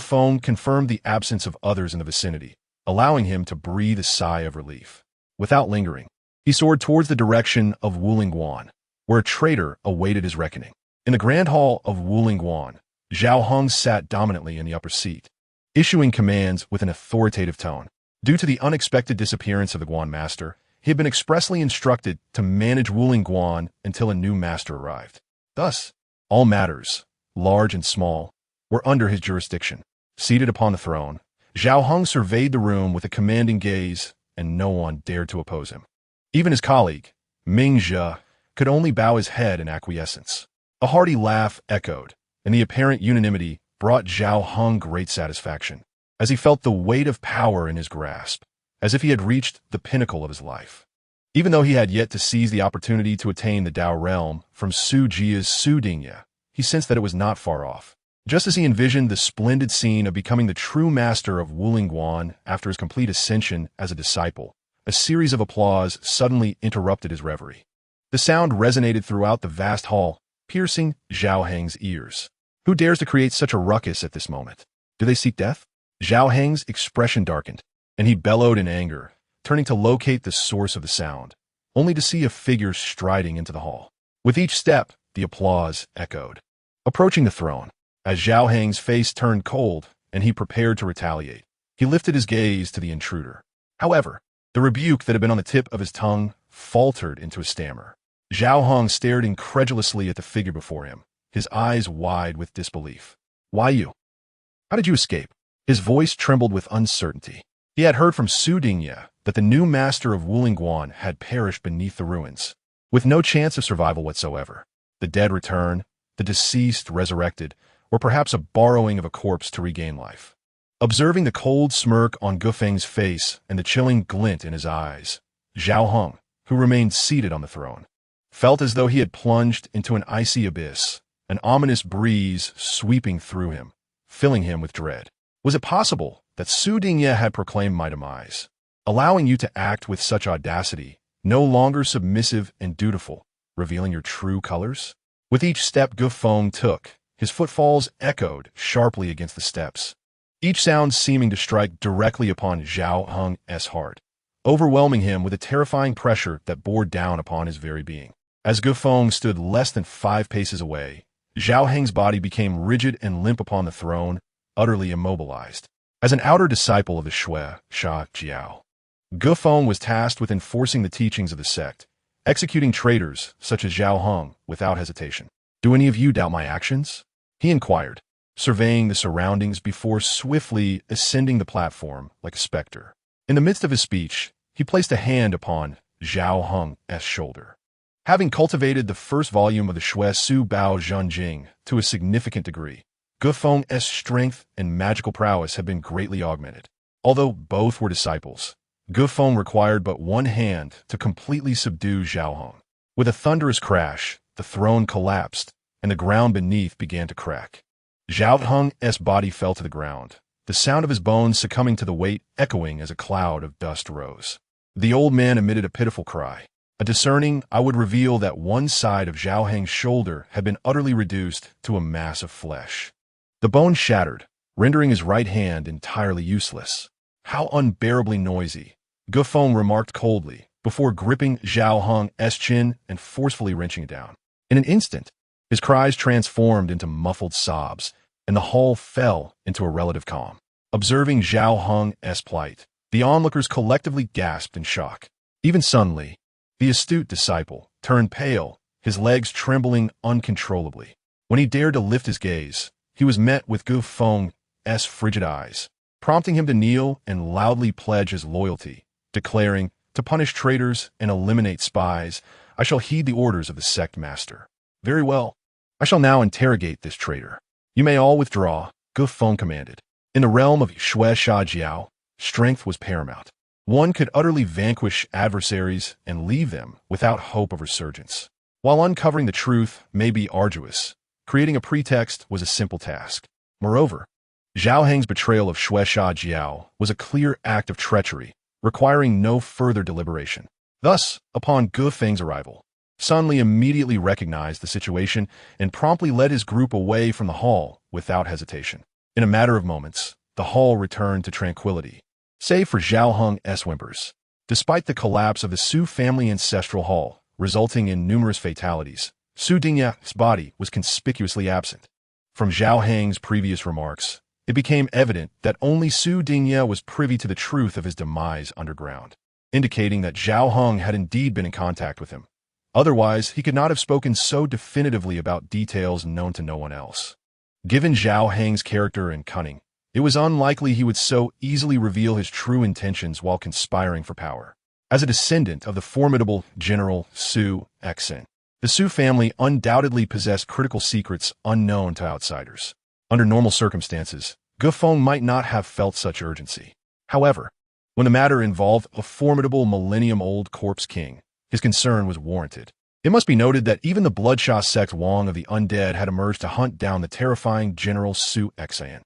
Feng confirmed the absence of others in the vicinity, allowing him to breathe a sigh of relief. Without lingering, he soared towards the direction of Wulingguan, where a traitor awaited his reckoning. In the grand hall of Wulingguan, Zhao Heng sat dominantly in the upper seat, issuing commands with an authoritative tone. Due to the unexpected disappearance of the Guan master, he had been expressly instructed to manage Wulingguan until a new master arrived. Thus, all matters, large and small, were under his jurisdiction. Seated upon the throne, Zhao Heng surveyed the room with a commanding gaze, and no one dared to oppose him. Even his colleague, Ming Zhe, could only bow his head in acquiescence. A hearty laugh echoed, and the apparent unanimity brought Zhao Heng great satisfaction, as he felt the weight of power in his grasp, as if he had reached the pinnacle of his life. Even though he had yet to seize the opportunity to attain the Dao realm from Su Jia's Su Dingya, he sensed that it was not far off. Just as he envisioned the splendid scene of becoming the true master of Wulingguan after his complete ascension as a disciple, a series of applause suddenly interrupted his reverie. The sound resonated throughout the vast hall, piercing Zhao Heng's ears. Who dares to create such a ruckus at this moment? Do they seek death? Zhao Heng's expression darkened, and he bellowed in anger, turning to locate the source of the sound, only to see a figure striding into the hall. With each step, the applause echoed. Approaching the throne, as Zhao Heng's face turned cold and he prepared to retaliate, he lifted his gaze to the intruder. However, the rebuke that had been on the tip of his tongue faltered into a stammer. Zhao Heng stared incredulously at the figure before him, his eyes wide with disbelief. Why you? How did you escape? His voice trembled with uncertainty. He had heard from Su Dingye that the new master of Wulingguan had perished beneath the ruins, with no chance of survival whatsoever. The dead return, the deceased resurrected, or perhaps a borrowing of a corpse to regain life. Observing the cold smirk on Gufeng's face and the chilling glint in his eyes, Zhao Heng, who remained seated on the throne, felt as though he had plunged into an icy abyss, an ominous breeze sweeping through him, filling him with dread. Was it possible that Su Dingye had proclaimed my demise, allowing you to act with such audacity, no longer submissive and dutiful, revealing your true colors? With each step Feng took, his footfalls echoed sharply against the steps, each sound seeming to strike directly upon Zhao Heng's heart, overwhelming him with a terrifying pressure that bore down upon his very being. As Feng stood less than 5 paces away, Zhao Heng's body became rigid and limp upon the throne, utterly immobilized. As an outer disciple of the Shui Sha Jiao, Feng was tasked with enforcing the teachings of the sect, executing traitors such as Zhao Heng without hesitation. Do any of you doubt my actions? He inquired, surveying the surroundings before swiftly ascending the platform like a specter. In the midst of his speech, he placed a hand upon Zhao Heng's shoulder. Having cultivated the first volume of the Shui Su Bao Zhenjing to a significant degree, Feng's strength and magical prowess had been greatly augmented. Although both were disciples, Feng required but one hand to completely subdue Zhao Heng. With a thunderous crash, the throne collapsed, and the ground beneath began to crack. Zhao Heng's body fell to the ground, the sound of his bones succumbing to the weight echoing as a cloud of dust rose. The old man emitted a pitiful cry. A discerning eye would reveal that one side of Zhao Heng's shoulder had been utterly reduced to a mass of flesh. The bone shattered, rendering his right hand entirely useless. How unbearably noisy, Feng remarked coldly, before gripping Zhao Heng's chin and forcefully wrenching it down. In an instant, his cries transformed into muffled sobs, and the hall fell into a relative calm. Observing Zhao Heng's plight, the onlookers collectively gasped in shock. Even Sun Li, the astute disciple, turned pale, his legs trembling uncontrollably. When he dared to lift his gaze, he was met with Feng's frigid eyes, prompting him to kneel and loudly pledge his loyalty, declaring, "To punish traitors and eliminate spies, I shall heed the orders of the sect master." "Very well. I shall now interrogate this traitor. You may all withdraw," Feng commanded. In the realm of Shui Sha Jiao, strength was paramount. One could utterly vanquish adversaries and leave them without hope of resurgence. While uncovering the truth may be arduous, creating a pretext was a simple task. Moreover, Zhao Heng's betrayal of Shui Sha Jiao was a clear act of treachery, requiring no further deliberation. Thus, upon Feng's arrival, Sun Li immediately recognized the situation and promptly led his group away from the hall without hesitation. In a matter of moments, the hall returned to tranquility, save for Zhao Heng's whimpers. Despite the collapse of the Su family ancestral hall, resulting in numerous fatalities, Su Dingye's body was conspicuously absent. From Zhao Heng's previous remarks, it became evident that only Su Dingye was privy to the truth of his demise underground, indicating that Zhao Heng had indeed been in contact with him. Otherwise, he could not have spoken so definitively about details known to no one else. Given Zhao Heng's character and cunning, it was unlikely he would so easily reveal his true intentions while conspiring for power. As a descendant of the formidable General Su Exin, the Su family undoubtedly possessed critical secrets unknown to outsiders. Under normal circumstances, Feng might not have felt such urgency. However, when the matter involved a formidable millennium-old corpse king, his concern was warranted. It must be noted that even the bloodshot sect Wang of the Undead had emerged to hunt down the terrifying General Su Exin.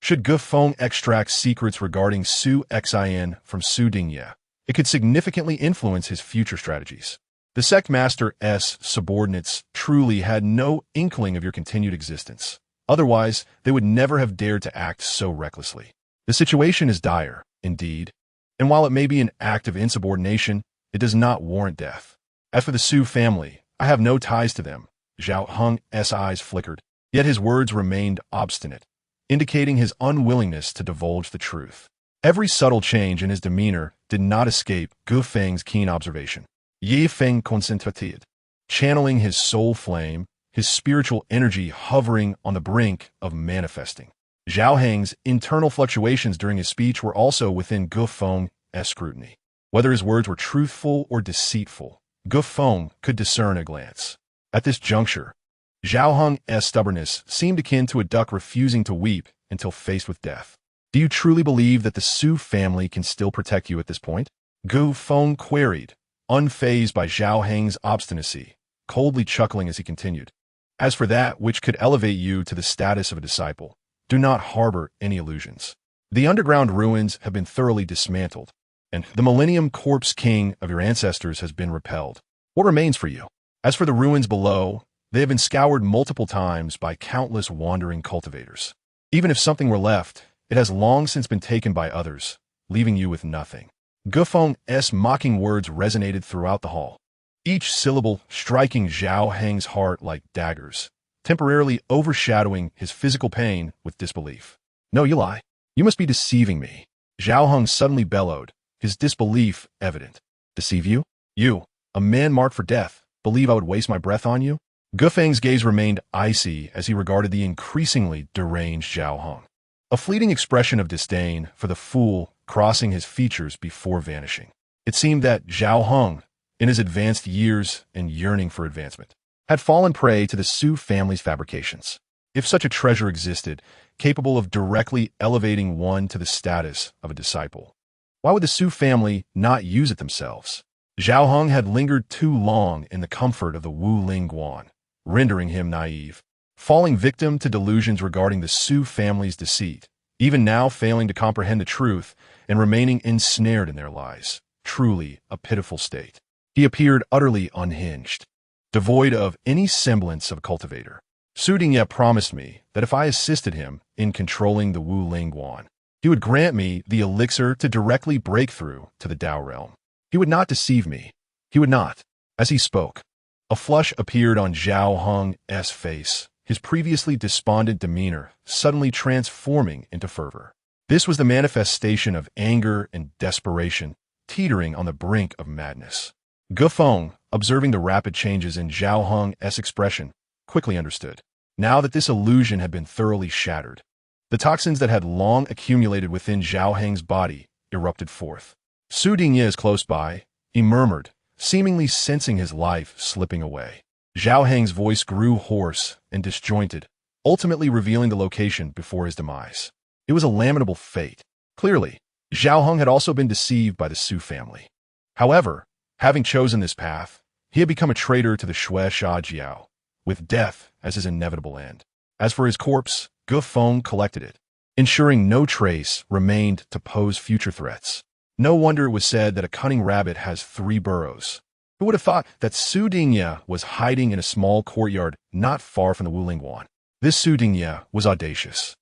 Should Feng extract secrets regarding Su Exin from Su Dingye, it could significantly influence his future strategies. The sect master's subordinates truly had no inkling of your continued existence. Otherwise, they would never have dared to act so recklessly. The situation is dire, indeed, and while it may be an act of insubordination, it does not warrant death. As for the Su family, I have no ties to them. Zhao Heng's eyes flickered, yet his words remained obstinate, indicating his unwillingness to divulge the truth. Every subtle change in his demeanor did not escape Gu Feng's keen observation. Ye Feng concentrated, channeling his soul flame, his spiritual energy hovering on the brink of manifesting. Zhao Heng's internal fluctuations during his speech were also within Gu Feng's scrutiny. Whether his words were truthful or deceitful, Gu Feng could discern at a glance. At this juncture, Zhao Heng's stubbornness seemed akin to a duck refusing to weep until faced with death. Do you truly believe that the Su family can still protect you at this point? Gu Feng queried, unfazed by Zhao Heng's obstinacy, coldly chuckling as he continued. As for that which could elevate you to the status of a disciple, do not harbor any illusions. The underground ruins have been thoroughly dismantled, and the Millennium Corpse King of your ancestors has been repelled. What remains for you? As for the ruins below, they have been scoured multiple times by countless wandering cultivators. Even if something were left, it has long since been taken by others, leaving you with nothing. Gu Feng's mocking words resonated throughout the hall, each syllable striking Zhao Heng's heart like daggers, temporarily overshadowing his physical pain with disbelief. No, you lie. You must be deceiving me. Zhao Heng suddenly bellowed, his disbelief evident. Deceive you? You, a man marked for death, believe I would waste my breath on you? Gu Feng's gaze remained icy as he regarded the increasingly deranged Zhao Heng. A fleeting expression of disdain for the fool crossing his features before vanishing. It seemed that Zhao Heng, in his advanced years and yearning for advancement, had fallen prey to the Su family's fabrications. If such a treasure existed, capable of directly elevating one to the status of a disciple, why would the Su family not use it themselves? Zhao Heng had lingered too long in the comfort of the Wu Ling Guan, rendering him naive, falling victim to delusions regarding the Su family's deceit, even now failing to comprehend the truth and remaining ensnared in their lies. Truly a pitiful state. He appeared utterly unhinged, devoid of any semblance of a cultivator. Su Dingye promised me that if I assisted him in controlling the Wu Ling Guan, he would grant me the elixir to directly break through to the Dao realm. He would not deceive me. He would not. As he spoke, a flush appeared on Zhao Heng's face, his previously despondent demeanor suddenly transforming into fervor. This was the manifestation of anger and desperation, teetering on the brink of madness. Gu Feng, observing the rapid changes in Zhao Heng's expression, quickly understood. Now that this illusion had been thoroughly shattered, the toxins that had long accumulated within Zhao Heng's body erupted forth. Su Dingye is close by, he murmured, seemingly sensing his life slipping away. Zhao Heng's voice grew hoarse and disjointed, ultimately revealing the location before his demise. It was a lamentable fate. Clearly, Zhao Heng had also been deceived by the Su family. However, having chosen this path, he had become a traitor to the Shui Sha Jiao, with death as his inevitable end. As for his corpse, Gu Feng collected it, ensuring no trace remained to pose future threats. No wonder it was said that a cunning rabbit has 3 burrows. Who would have thought that Su Dingye was hiding in a small courtyard not far from the Wu Ling Guan? This Su Dingye was audacious,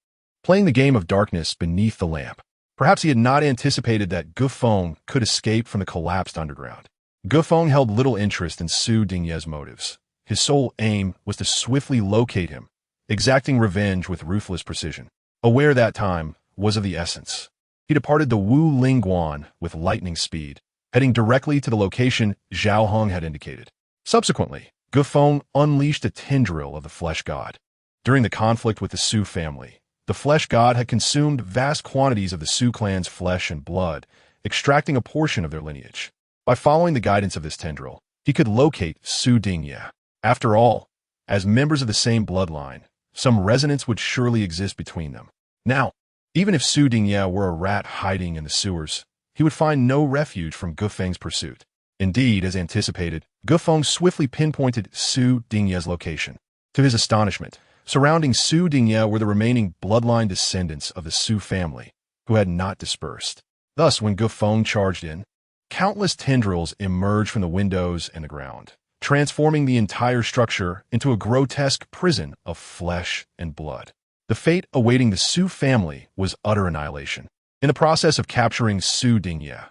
playing the game of darkness beneath the lamp. Perhaps he had not anticipated that Gu Feng could escape from the collapsed underground. Gu Feng held little interest in Su Dingye's motives. His sole aim was to swiftly locate him, exacting revenge with ruthless precision. Aware that time was of the essence, he departed the Wu Ling Guan with lightning speed, heading directly to the location Zhao Heng had indicated. Subsequently, Gu Feng unleashed a tendril of the flesh god. During the conflict with the Su family, the flesh god had consumed vast quantities of the Su clan's flesh and blood, extracting a portion of their lineage. By following the guidance of this tendril, he could locate Su Dingye. After all, as members of the same bloodline, some resonance would surely exist between them. Now, even if Su Dingye were a rat hiding in the sewers, he would find no refuge from Gu Feng's pursuit. Indeed, as anticipated, Gu Feng swiftly pinpointed Su Dingye's location. To his astonishment, surrounding Su Dingye were the remaining bloodline descendants of the Su family, who had not dispersed. Thus, when Gu Feng charged in, Countless tendrils emerged from the windows and the ground, transforming the entire structure into a grotesque prison of flesh and blood. The fate awaiting the Su family was utter annihilation. In the process of capturing Su Dingye,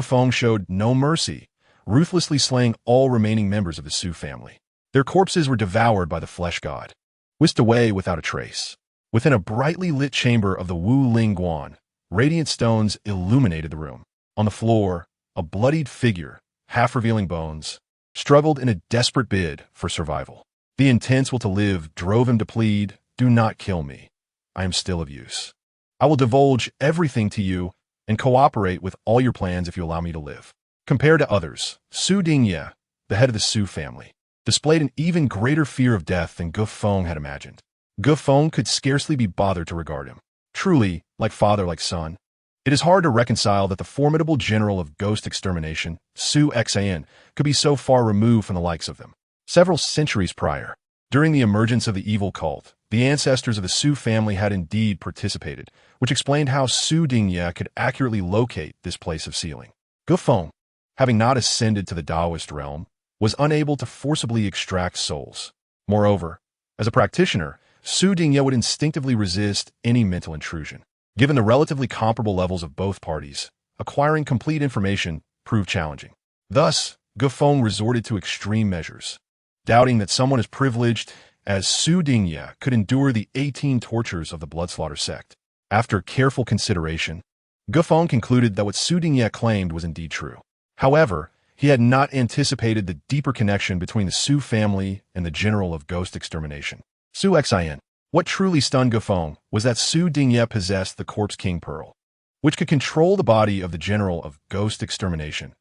Feng showed no mercy, ruthlessly slaying all remaining members of the Su family. Their corpses were devoured by the flesh god, whisked away without a trace. Within a brightly lit chamber of the Wu Ling Guan, radiant stones illuminated the room. On the floor, a bloodied figure, half revealing bones, struggled in a desperate bid for survival. The intense will to live drove him to plead, "Do not kill me. I am still of use. I will divulge everything to you and cooperate with all your plans if you allow me to live." Compared to others, Su Dingye, the head of the Su family, displayed an even greater fear of death than Feng had imagined. Feng could scarcely be bothered to regard him. Truly, like father, like son. It is hard to reconcile that the formidable general of ghost extermination, Su Xian, could be so far removed from the likes of them. Several centuries prior, during the emergence of the evil cult, the ancestors of the Su family had indeed participated, which explained how Su Dingye could accurately locate this place of sealing. Feng, having not ascended to the Taoist realm, was unable to forcibly extract souls. Moreover, as a practitioner, Su Dingye would instinctively resist any mental intrusion. Given the relatively comparable levels of both parties, acquiring complete information proved challenging. Thus, Feng resorted to extreme measures. Doubting that someone as privileged as Su Dingye could endure the 18 tortures of the bloodslaughter sect. After careful consideration, Feng concluded that what Su Dingye claimed was indeed true. However, he had not anticipated the deeper connection between the Su family and the general of ghost extermination, Su Xian. What truly stunned Feng was that Su Dingye possessed the Corpse King Pearl, which could control the body of the general of ghost extermination,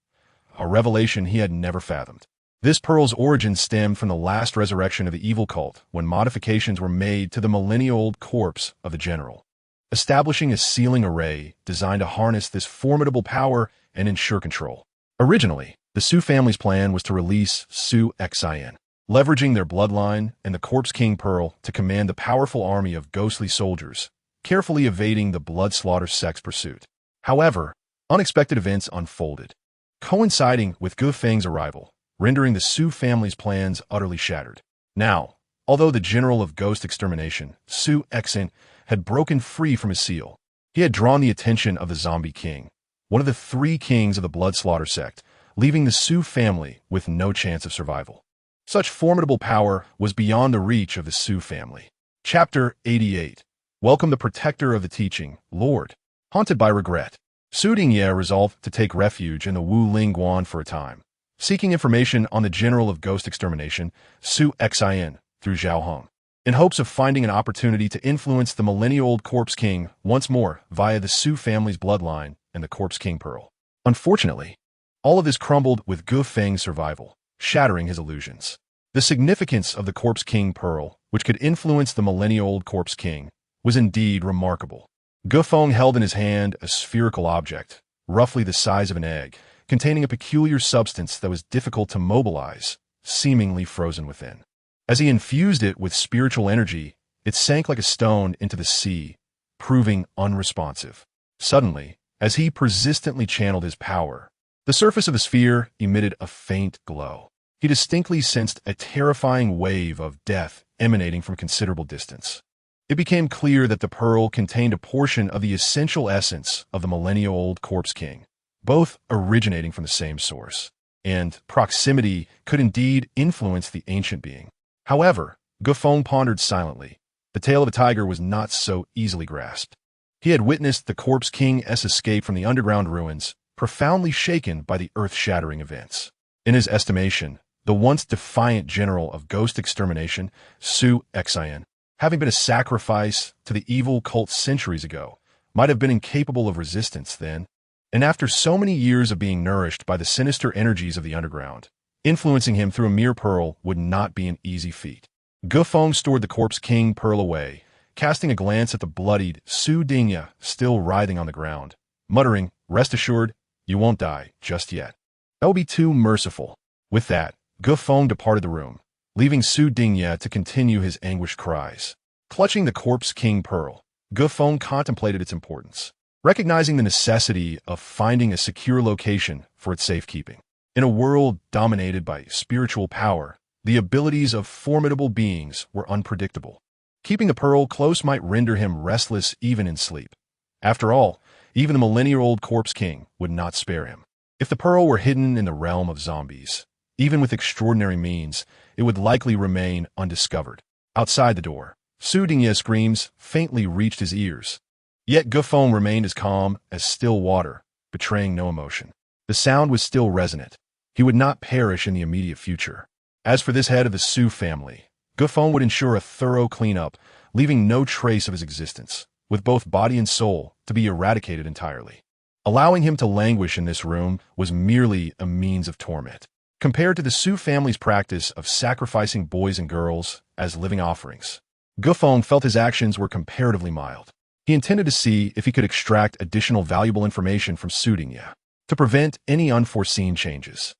a revelation he had never fathomed. This pearl's origin stemmed from the last resurrection of the evil cult when modifications were made to the millennia-old corpse of the general, establishing a sealing array designed to harness this formidable power and ensure control. Originally, the Su family's plan was to release Su Xian, leveraging their bloodline and the Corpse King Pearl to command the powerful army of ghostly soldiers, carefully evading the blood slaughter sect's pursuit. However, unexpected events unfolded, coinciding with Feng's arrival, rendering the Su family's plans utterly shattered. Now, although the general of ghost extermination, Su Xian, had broken free from his seal, he had drawn the attention of the Zombie King, one of the 3 kings of the blood slaughter sect, leaving the Su family with no chance of survival. Such formidable power was beyond the reach of the Su family. Chapter 88. Welcome the protector of the teaching, Lord. Haunted by regret, Su Dingye resolved to take refuge in the Wu Ling Guan for a time, seeking information on the general of ghost extermination, Su Xian, through Zhao Hong, in hopes of finding an opportunity to influence the millennia-old Corpse King once more via the Su family's bloodline and the Corpse King Pearl. Unfortunately, all of this crumbled with Feng's survival, shattering his illusions. The significance of the Corpse King Pearl, which could influence the millennia-old Corpse King, was indeed remarkable. Feng held in his hand a spherical object, roughly the size of an egg, containing a peculiar substance that was difficult to mobilize, seemingly frozen within. As he infused it with spiritual energy, it sank like a stone into the sea, proving unresponsive. Suddenly, as he persistently channeled his power, the surface of the sphere emitted a faint glow. He distinctly sensed a terrifying wave of death emanating from considerable distance. It became clear that the pearl contained a portion of the essential essence of the millennia-old Corpse King, both originating from the same source, and proximity could indeed influence the ancient being. However, Feng pondered silently. The tail of a tiger was not so easily grasped. He had witnessed the Corpse King's escape from the underground ruins, profoundly shaken by the earth-shattering events. In his estimation, the once defiant general of ghost extermination, Su Xian, having been a sacrifice to the evil cult centuries ago, might have been incapable of resistance then, and after so many years of being nourished by the sinister energies of the underground, influencing him through a mere pearl would not be an easy feat. Feng stored the Corpse King Pearl away, casting a glance at the bloodied Su Dingye still writhing on the ground, muttering, "Rest assured, you won't die just yet. That will be too merciful." With that, Feng departed the room, leaving Su Dingye to continue his anguished cries. Clutching the Corpse King Pearl, Feng contemplated its importance. recognizing the necessity of finding a secure location for its safekeeping. In a world dominated by spiritual power, the abilities of formidable beings were unpredictable. Keeping the pearl close might render him restless even in sleep. After all, even the millennia-old corpse king would not spare him. If the pearl were hidden in the realm of zombies, even with extraordinary means, it would likely remain undiscovered. Outside the door, Su Dingya's screams faintly reached his ears. Yet Gufeng remained as calm as still water, betraying no emotion. The sound was still resonant. He would not perish in the immediate future. As for this head of the Su family, Gufeng would ensure a thorough cleanup, leaving no trace of his existence, with both body and soul to be eradicated entirely. Allowing him to languish in this room was merely a means of torment, compared to the Su family's practice of sacrificing boys and girls as living offerings. Gufeng felt his actions were comparatively mild. He intended to see if he could extract additional valuable information from Su Dingya to prevent any unforeseen changes.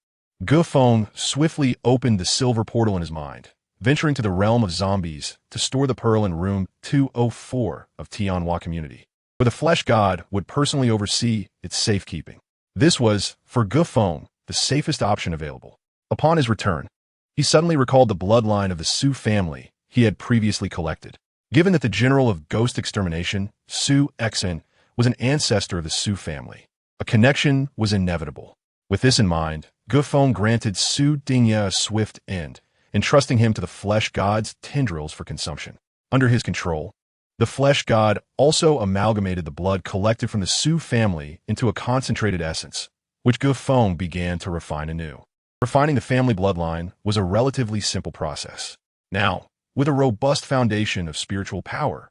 Gufeng swiftly opened the silver portal in his mind, venturing to the realm of zombies to store the pearl in room 204 of Tianhua Community, where the flesh god would personally oversee its safekeeping. This was, for Gufeng, the safest option available. Upon his return, he suddenly recalled the bloodline of the Su family he had previously collected. Given that the general of ghost extermination, Su Exen, was an ancestor of the Su family, a connection was inevitable. With this in mind, Gufeng granted Su Dingya a swift end, entrusting him to the flesh god's tendrils for consumption. Under his control, the flesh god also amalgamated the blood collected from the Su family into a concentrated essence, which Gufeng began to refine anew. Refining the family bloodline was a relatively simple process. Now, with a robust foundation of spiritual power,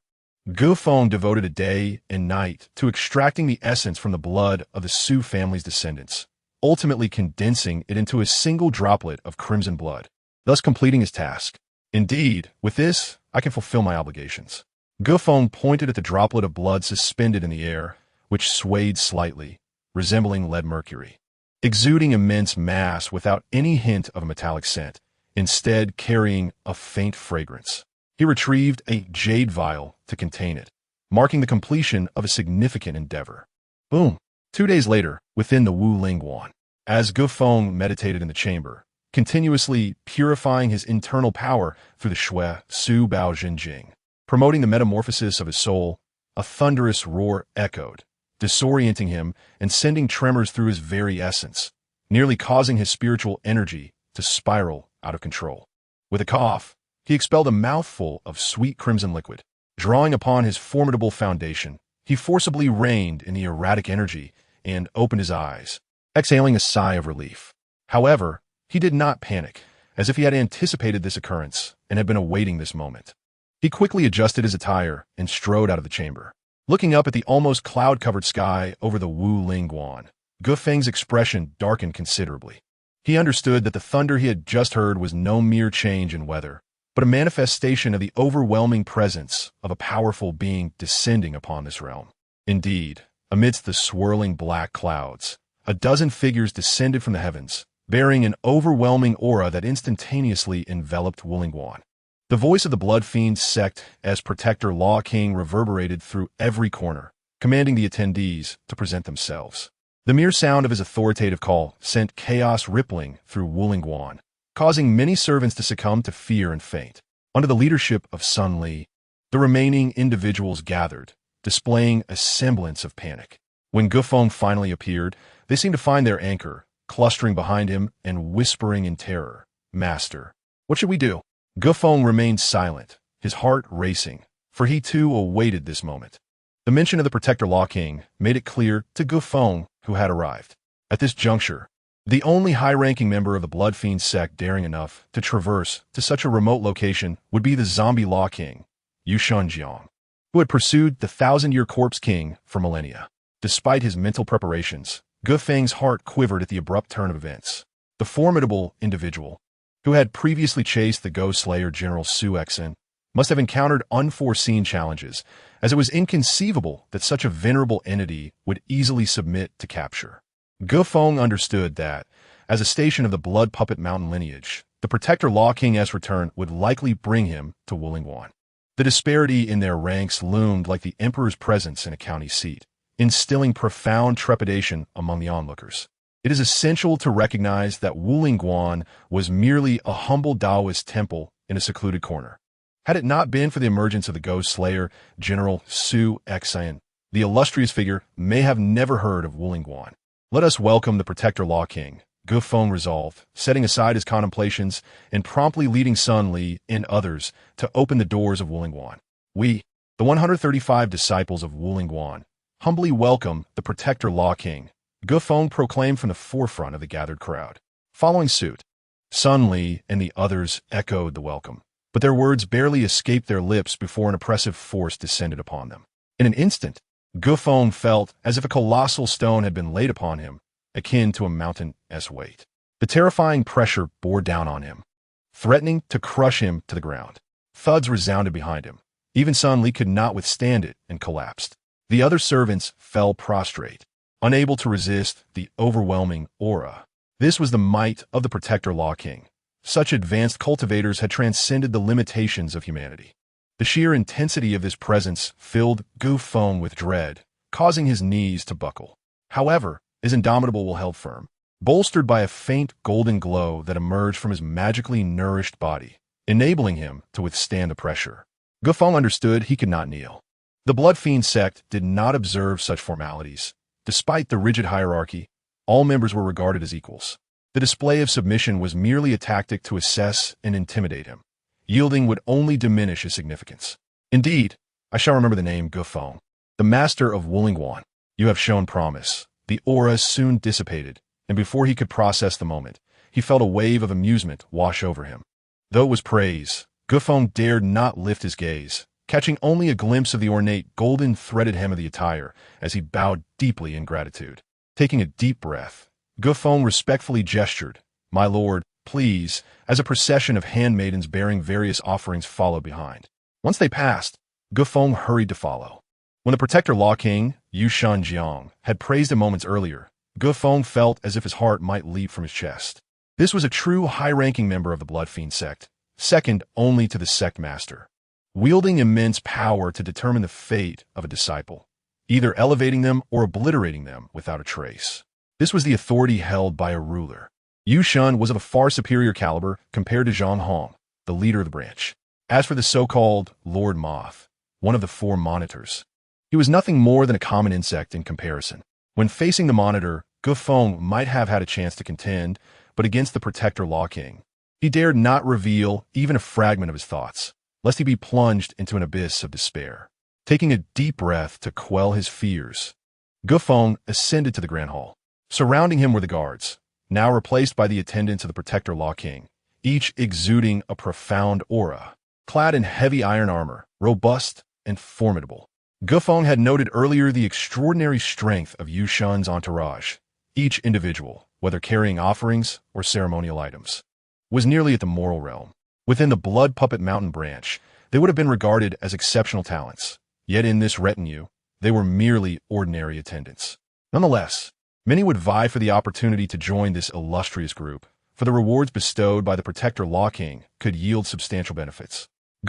Gufeng devoted a day and night to extracting the essence from the blood of the Su family's descendants, ultimately condensing it into a single droplet of crimson blood, thus completing his task. Indeed, with this, I can fulfill my obligations. Gufeng pointed at the droplet of blood suspended in the air, which swayed slightly, resembling lead mercury, exuding immense mass without any hint of a metallic scent, instead carrying a faint fragrance. He retrieved a jade vial to contain it, marking the completion of a significant endeavor. Boom! 2 days later, within the Wu Lingguan, as Gufeng meditated in the chamber, continuously purifying his internal power through the Shui Su Bao Jinjing, promoting the metamorphosis of his soul, a thunderous roar echoed, disorienting him and sending tremors through his very essence, nearly causing his spiritual energy to spiral out of control. With a cough, he expelled a mouthful of sweet crimson liquid. Drawing upon his formidable foundation, he forcibly reined in the erratic energy and opened his eyes, exhaling a sigh of relief. However, he did not panic, as if he had anticipated this occurrence and had been awaiting this moment. He quickly adjusted his attire and strode out of the chamber. Looking up at the almost cloud-covered sky over the Wu Lingguan, Gufeng's expression darkened considerably. He understood that the thunder he had just heard was no mere change in weather, but a manifestation of the overwhelming presence of a powerful being descending upon this realm. Indeed, amidst the swirling black clouds, a dozen figures descended from the heavens, bearing an overwhelming aura that instantaneously enveloped Wu Lingguan. The voice of the Blood Fiend sect as Protector Law King reverberated through every corner, commanding the attendees to present themselves. The mere sound of his authoritative call sent chaos rippling through Wu Lingguan, causing many servants to succumb to fear and faint. Under the leadership of Sun Li, the remaining individuals gathered, displaying a semblance of panic. When Gufeng finally appeared, they seemed to find their anchor, clustering behind him and whispering in terror, "Master, what should we do?" Gufeng remained silent, his heart racing, for he too awaited this moment. The mention of the Protector Law King made it clear to Gufeng who had arrived. At this juncture, the only high-ranking member of the Blood Fiend sect daring enough to traverse to such a remote location would be the Zombie Law King, Yu Shunjiang, who had pursued the thousand-year Corpse King for millennia. Despite his mental preparations, Gufeng's heart quivered at the abrupt turn of events. The formidable individual, who had previously chased the Ghost Slayer General Su Exen, must have encountered unforeseen challenges, as it was inconceivable that such a venerable entity would easily submit to capture. Gufeng understood that, as a station of the Blood Puppet Mountain lineage, the Protector Law King's return would likely bring him to Wu Lingguan. The disparity in their ranks loomed like the Emperor's presence in a county seat, instilling profound trepidation among the onlookers. It is essential to recognize that Wulingguan was merely a humble Taoist temple in a secluded corner. Had it not been for the emergence of the Ghost Slayer, General Su Xian, the illustrious figure may have never heard of Wulingguan. Let us welcome the Protector Law King, Feng resolved, setting aside his contemplations and promptly leading Sun Li and others to open the doors of Wulingguan. We, the 135 disciples of Wulingguan, humbly welcome the Protector Law King, Feng proclaimed from the forefront of the gathered crowd. Following suit, Sun Li and the others echoed the welcome, but their words barely escaped their lips before an oppressive force descended upon them. In an instant, Feng felt as if a colossal stone had been laid upon him, akin to a mountain's weight. The terrifying pressure bore down on him, threatening to crush him to the ground. Thuds resounded behind him. Even Sun Li could not withstand it and collapsed. The other servants fell prostrate, unable to resist the overwhelming aura. This was the might of the Protector Law King. Such advanced cultivators had transcended the limitations of humanity. The sheer intensity of this presence filled Feng with dread, causing his knees to buckle. However, his indomitable will held firm, bolstered by a faint golden glow that emerged from his magically nourished body, enabling him to withstand the pressure. Feng understood he could not kneel. The Blood Fiend sect did not observe such formalities. Despite the rigid hierarchy, all members were regarded as equals. The display of submission was merely a tactic to assess and intimidate him. Yielding would only diminish his significance. Indeed, I shall remember the name Feng, the master of Wulingguan. You have shown promise. The aura soon dissipated, and before he could process the moment, he felt a wave of amusement wash over him. Though it was praise, Feng dared not lift his gaze, catching only a glimpse of the ornate golden-threaded hem of the attire as he bowed deeply in gratitude. Taking a deep breath, Feng respectfully gestured, "My lord, please," as a procession of handmaidens bearing various offerings followed behind. Once they passed, Feng hurried to follow. When the Protector Law King, Yushan Jiang, had praised him moments earlier, Feng felt as if his heart might leap from his chest. This was a true high-ranking member of the Blood Fiend sect, second only to the sect master, wielding immense power to determine the fate of a disciple, either elevating them or obliterating them without a trace. This was the authority held by a ruler. Yushan was of a far superior caliber compared to Zhang Hong, the leader of the branch. As for the so-called Lord Moth, one of the four monitors, he was nothing more than a common insect in comparison. When facing the monitor, Feng might have had a chance to contend, but against the Protector Law King, he dared not reveal even a fragment of his thoughts, lest he be plunged into an abyss of despair. Taking a deep breath to quell his fears, Feng ascended to the Grand Hall. Surrounding him were the guards, now replaced by the attendants of the Protector Law King, each exuding a profound aura. Clad in heavy iron armor, robust and formidable, Feng had noted earlier the extraordinary strength of Yushan's entourage. Each individual, whether carrying offerings or ceremonial items, was nearly at the moral realm. Within the Blood Puppet Mountain branch, they would have been regarded as exceptional talents, yet in this retinue, they were merely ordinary attendants. Nonetheless, many would vie for the opportunity to join this illustrious group, for the rewards bestowed by the Protector Law King could yield substantial benefits.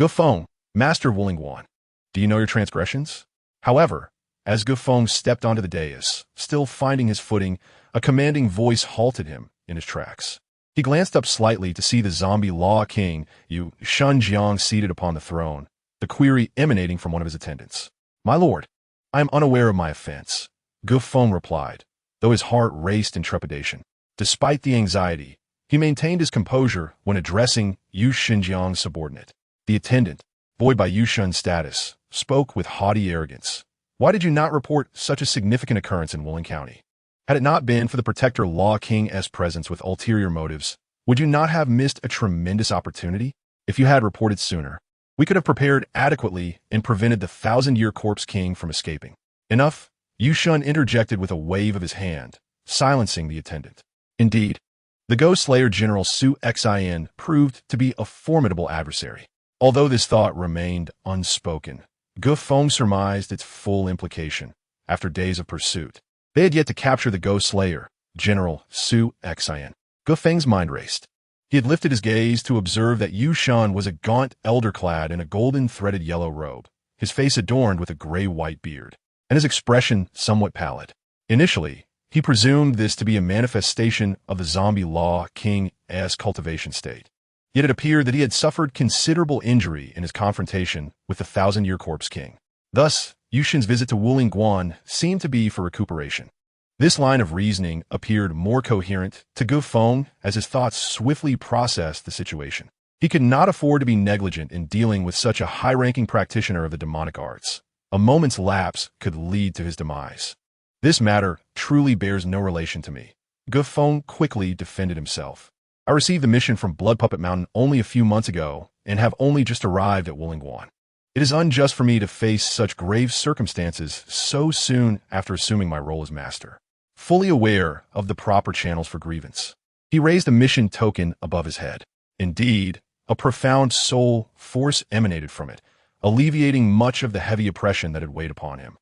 Feng, master of Wulingguan, do you know your transgressions? However, as Feng stepped onto the dais, still finding his footing, a commanding voice halted him in his tracks. He glanced up slightly to see the zombie Law King, Yushan Jiang, seated upon the throne, the query emanating from one of his attendants. "My lord, I am unaware of my offense," Feng replied, though his heart raced in trepidation. Despite the anxiety, he maintained his composure when addressing Yushan Jiang's subordinate. The attendant, buoyed by Yushan's status, spoke with haughty arrogance. "Why did you not report such a significant occurrence in Wuling County? Had it not been for the Protector Law King's presence with ulterior motives, would you not have missed a tremendous opportunity? If you had reported sooner, we could have prepared adequately and prevented the 1,000-year Corpse King from escaping." "Enough," Yushan interjected with a wave of his hand, silencing the attendant. Indeed, the Ghost Slayer General Su Xian proved to be a formidable adversary. Although this thought remained unspoken, Feng surmised its full implication. After days of pursuit, they had yet to capture the Ghost Slayer, General Su Xian. Feng's mind raced. He had lifted his gaze to observe that Yushan was a gaunt elder clad in a golden-threaded yellow robe, his face adorned with a gray-white beard. and his expression somewhat pallid. Initially, he presumed this to be a manifestation of the zombie law king's cultivation state. Yet it appeared that he had suffered considerable injury in his confrontation with the thousand-year corpse king. Thus, Yushin's visit to Wuling Guan seemed to be for recuperation. This line of reasoning appeared more coherent to Gu Feng as his thoughts swiftly processed the situation. He could not afford to be negligent in dealing with such a high-ranking practitioner of the demonic arts. A moment's lapse could lead to his demise. This matter truly bears no relation to me. Gu Feng quickly defended himself. I received the mission from Blood Puppet Mountain only a few months ago and have only just arrived at Wuling Guan. It is unjust for me to face such grave circumstances so soon after assuming my role as master. Fully aware of the proper channels for grievance, he raised a mission token above his head. Indeed, a profound soul force emanated from it, alleviating much of the heavy oppression that had weighed upon him.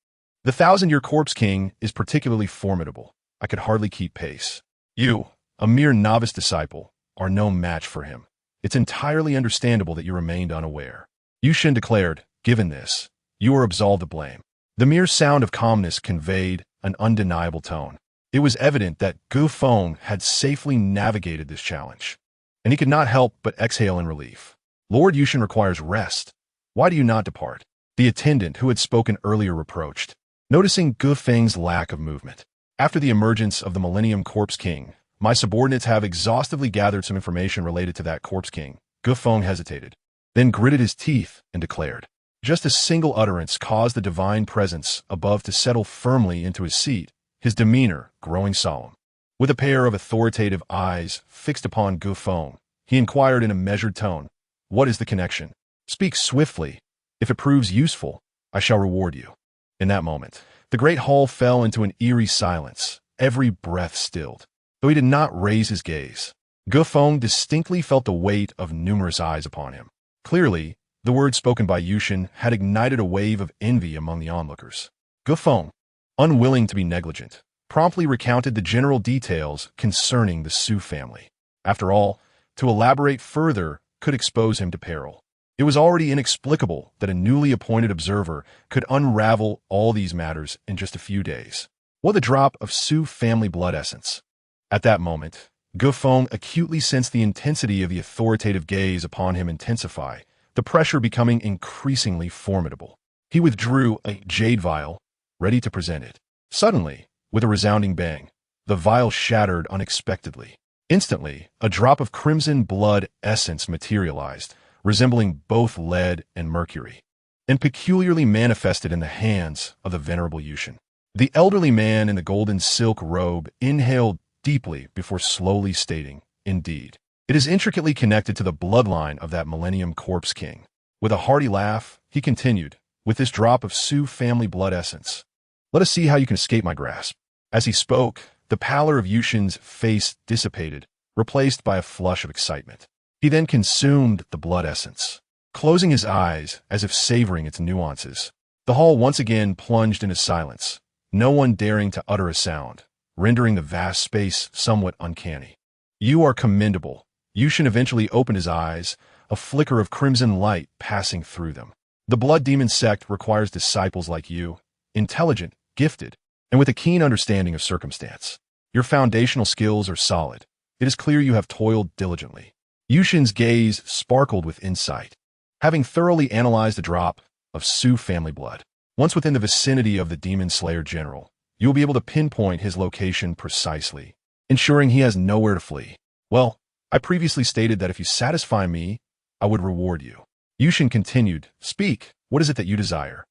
The thousand-year corpse king is particularly formidable. I could hardly keep pace. You, a mere novice disciple, are no match for him. It's entirely understandable that you remained unaware. Yushin declared, given this, you are absolved of blame. The mere sound of calmness conveyed an undeniable tone. It was evident that Gu Feng had safely navigated this challenge, and he could not help but exhale in relief. Lord Yushin requires rest. Why do you not depart? The attendant who had spoken earlier reproached, noticing Gu Feng's lack of movement. After the emergence of the Millennium Corpse King, my subordinates have exhaustively gathered some information related to that Corpse King. Gu Feng hesitated, then gritted his teeth and declared. Just a single utterance caused the divine presence above to settle firmly into his seat, his demeanor growing solemn. With a pair of authoritative eyes fixed upon Gu Feng, he inquired in a measured tone, what is the connection? Speak swiftly. If it proves useful, I shall reward you. In that moment, the great hall fell into an eerie silence, every breath stilled. Though he did not raise his gaze, Gu Feng distinctly felt the weight of numerous eyes upon him. Clearly, the words spoken by Yushin had ignited a wave of envy among the onlookers. Gu Feng, unwilling to be negligent, promptly recounted the general details concerning the Su family. After all, to elaborate further could expose him to peril. It was already inexplicable that a newly appointed observer could unravel all these matters in just a few days. What a drop of Su family blood essence! At that moment, Gu Feng acutely sensed the intensity of the authoritative gaze upon him intensify, the pressure becoming increasingly formidable. He withdrew a jade vial, ready to present it. Suddenly, with a resounding bang, the vial shattered unexpectedly. Instantly, a drop of crimson blood essence materialized, resembling both lead and mercury, and peculiarly manifested in the hands of the venerable Yushin. The elderly man in the golden silk robe inhaled deeply before slowly stating, indeed, it is intricately connected to the bloodline of that Millennium Corpse King. With a hearty laugh, he continued, with this drop of Su family blood essence, let us see how you can escape my grasp. As he spoke, the pallor of Yushin's face dissipated, replaced by a flush of excitement. He then consumed the blood essence, closing his eyes as if savoring its nuances. The hall once again plunged into silence, no one daring to utter a sound, rendering the vast space somewhat uncanny. You are commendable. Yushin eventually opened his eyes, a flicker of crimson light passing through them. The Blood Demon sect requires disciples like you, intelligent, gifted, and with a keen understanding of circumstance. Your foundational skills are solid. It is clear you have toiled diligently. Yushin's gaze sparkled with insight. Having thoroughly analyzed the drop of Su family blood, once within the vicinity of the Demon Slayer General, you will be able to pinpoint his location precisely, ensuring he has nowhere to flee. Well, I previously stated that if you satisfy me, I would reward you. Yushin continued, speak, what is it that you desire?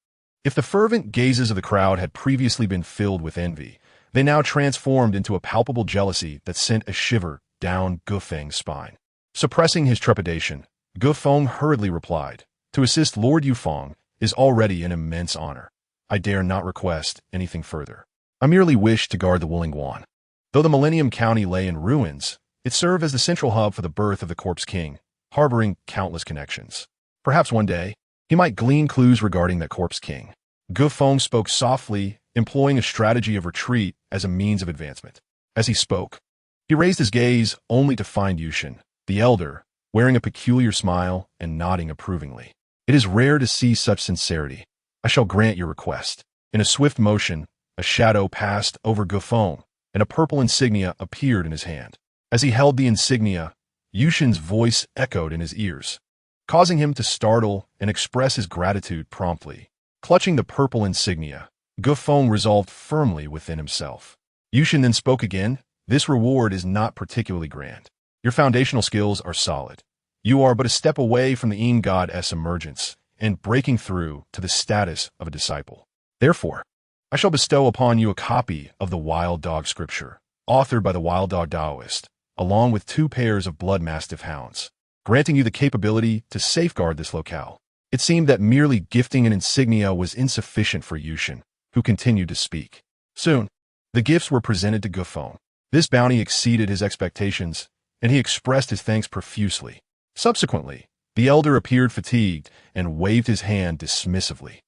If the fervent gazes of the crowd had previously been filled with envy, they now transformed into a palpable jealousy that sent a shiver down Gu Feng's spine. Suppressing his trepidation, Gu Feng hurriedly replied, to assist Lord Yufeng is already an immense honor. I dare not request anything further. I merely wish to guard the Wuling Guan. Though the Millennium County lay in ruins, it served as the central hub for the birth of the Corpse King, harboring countless connections. Perhaps one day, he might glean clues regarding that Corpse King. Gu Feng spoke softly, employing a strategy of retreat as a means of advancement. As he spoke, he raised his gaze only to find Yushin, the elder, wearing a peculiar smile and nodding approvingly. It is rare to see such sincerity. I shall grant your request. In a swift motion, a shadow passed over Gufeng, and a purple insignia appeared in his hand. As he held the insignia, Yushin's voice echoed in his ears, causing him to startle and express his gratitude promptly. Clutching the purple insignia, Gufeng resolved firmly within himself. Yushin then spoke again. This reward is not particularly grand. Your foundational skills are solid. You are but a step away from the Yin God's emergence and breaking through to the status of a disciple. Therefore, I shall bestow upon you a copy of the Wild Dog Scripture, authored by the Wild Dog Taoist, along with 2 pairs of blood mastiff hounds, granting you the capability to safeguard this locale. It seemed that merely gifting an insignia was insufficient for Yushin, who continued to speak. Soon, the gifts were presented to Gufeng. This bounty exceeded his expectations, and he expressed his thanks profusely. Subsequently, the elder appeared fatigued and waved his hand dismissively.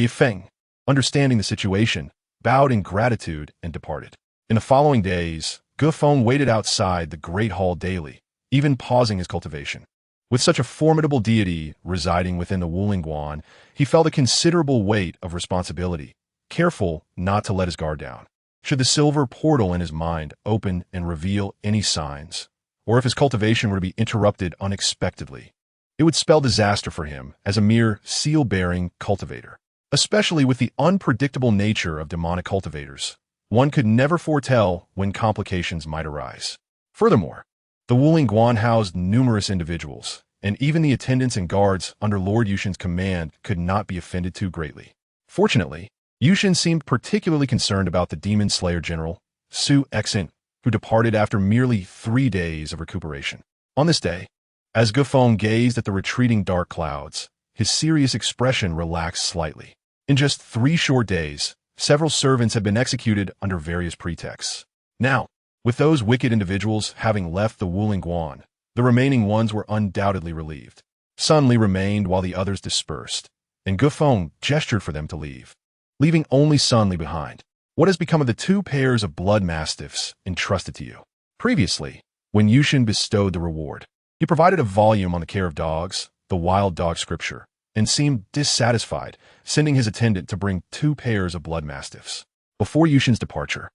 Feng, understanding the situation, bowed in gratitude and departed. In the following days, Gufeng waited outside the Great Hall daily, even pausing his cultivation. With such a formidable deity residing within the Wuling, he felt a considerable weight of responsibility, careful not to let his guard down. Should the silver portal in his mind open and reveal any signs, or if his cultivation were to be interrupted unexpectedly, it would spell disaster for him as a mere seal-bearing cultivator. Especially with the unpredictable nature of demonic cultivators, one could never foretell when complications might arise. Furthermore, the Wuling housed numerous individuals, and even the attendants and guards under Lord Yushin's command could not be offended too greatly. Fortunately, Yushin seemed particularly concerned about the Demon Slayer General, Su Exin, who departed after merely 3 days of recuperation. On this day, as Gufeng gazed at the retreating dark clouds, his serious expression relaxed slightly. In just 3 short days, several servants had been executed under various pretexts. Now, with those wicked individuals having left the Wuling, the remaining ones were undoubtedly relieved. Sun Li remained while the others dispersed, and Gufeng gestured for them to leave, leaving only Sun Li behind. What has become of the 2 pairs of blood mastiffs entrusted to you? Previously, when Yushin bestowed the reward, he provided a volume on the care of dogs, the Wild Dog Scripture, and seemed dissatisfied, sending his attendant to bring 2 pairs of blood mastiffs. Before Yushin's departure,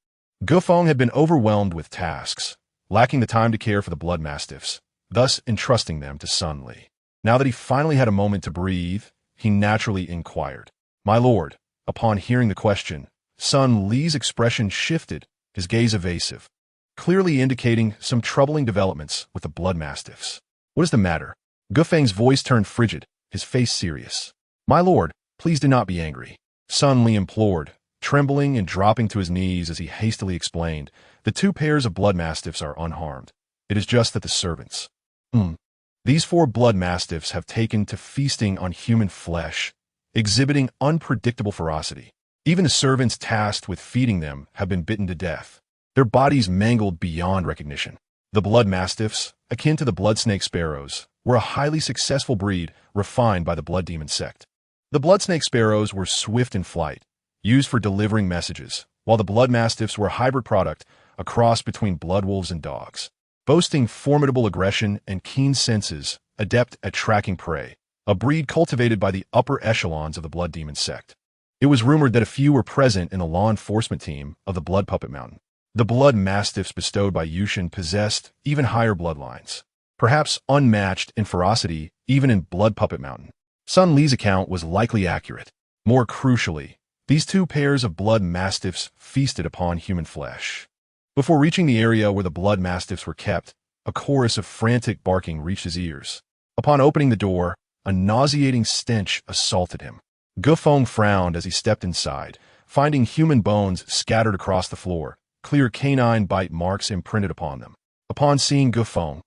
Gufeng had been overwhelmed with tasks, lacking the time to care for the blood mastiffs, thus entrusting them to Sun Li. Now that he finally had a moment to breathe, he naturally inquired. My lord, upon hearing the question, Sun Li's expression shifted, his gaze evasive, clearly indicating some troubling developments with the blood mastiffs. What is the matter? Gufeng's voice turned frigid, his face serious. My lord, please do not be angry, Sun Li implored, trembling and dropping to his knees as he hastily explained. The 2 pairs of blood mastiffs are unharmed. It is just that the servants. These 4 blood mastiffs have taken to feasting on human flesh, exhibiting unpredictable ferocity. Even the servants tasked with feeding them have been bitten to death, their bodies mangled beyond recognition. The blood mastiffs, akin to the blood snake sparrows, were a highly successful breed refined by the blood demon sect. The blood snake sparrows were swift in flight, used for delivering messages, while the blood mastiffs were a hybrid product, a cross between blood wolves and dogs. Boasting formidable aggression and keen senses, adept at tracking prey, a breed cultivated by the upper echelons of the blood demon sect. It was rumored that a few were present in the law enforcement team of the Blood Puppet Mountain. The blood mastiffs bestowed by Yushin possessed even higher bloodlines, perhaps unmatched in ferocity even in Blood Puppet Mountain. Sun Li's account was likely accurate. More crucially, these 2 pairs of blood mastiffs feasted upon human flesh. Before reaching the area where the blood mastiffs were kept, a chorus of frantic barking reached his ears. Upon opening the door, a nauseating stench assaulted him. Gufeng frowned as he stepped inside, finding human bones scattered across the floor, clear canine bite marks imprinted upon them. Upon seeing Gufeng,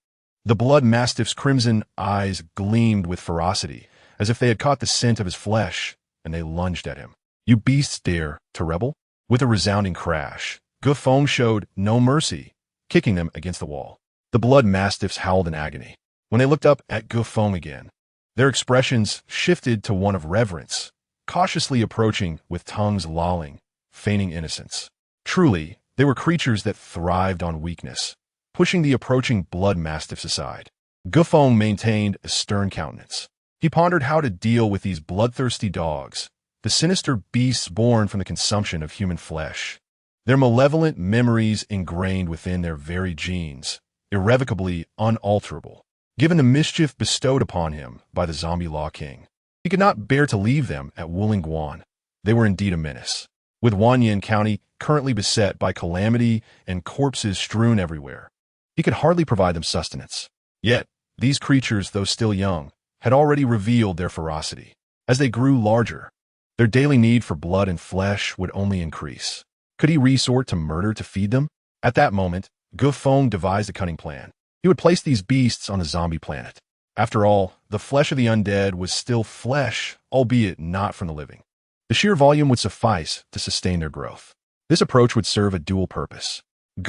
the blood mastiff's crimson eyes gleamed with ferocity, as if they had caught the scent of his flesh, and they lunged at him. You beasts dare to rebel? With a resounding crash, Gufeng showed no mercy, kicking them against the wall. The blood mastiffs howled in agony. When they looked up at Gufeng again, their expressions shifted to one of reverence, cautiously approaching with tongues lolling, feigning innocence. Truly, they were creatures that thrived on weakness, pushing the approaching blood mastiffs aside. Gufeng maintained a stern countenance. He pondered how to deal with these bloodthirsty dogs, the sinister beasts born from the consumption of human flesh. Their malevolent memories ingrained within their very genes, irrevocably unalterable. Given the mischief bestowed upon him by the zombie law king, he could not bear to leave them at Wollongwan. They were indeed a menace. With Wanyan County currently beset by calamity and corpses strewn everywhere, he could hardly provide them sustenance. Yet, these creatures, though still young, had already revealed their ferocity. As they grew larger, their daily need for blood and flesh would only increase. Could he resort to murder to feed them? At that moment, Feng devised a cunning plan. He would place these beasts on a zombie planet. After all, the flesh of the undead was still flesh, albeit not from the living. The sheer volume would suffice to sustain their growth. This approach would serve a dual purpose.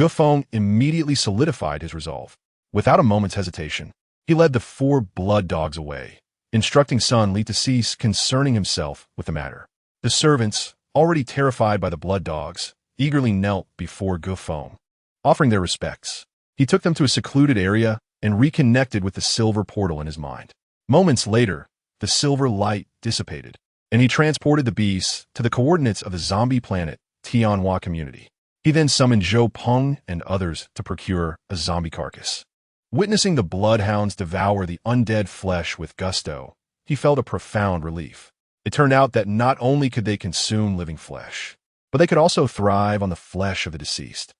Feng immediately solidified his resolve. Without a moment's hesitation, he led the 4 blood dogs away, instructing Sun Li to cease concerning himself with the matter. The servants, already terrified by the blood dogs, eagerly knelt before Feng, offering their respects. He took them to a secluded area and reconnected with the silver portal in his mind. Moments later, the silver light dissipated, and he transported the beasts to the coordinates of the zombie planet Tianhua community. He then summoned Zhou Peng and others to procure a zombie carcass. Witnessing the bloodhounds devour the undead flesh with gusto, he felt a profound relief. It turned out that not only could they consume living flesh, but they could also thrive on the flesh of the deceased.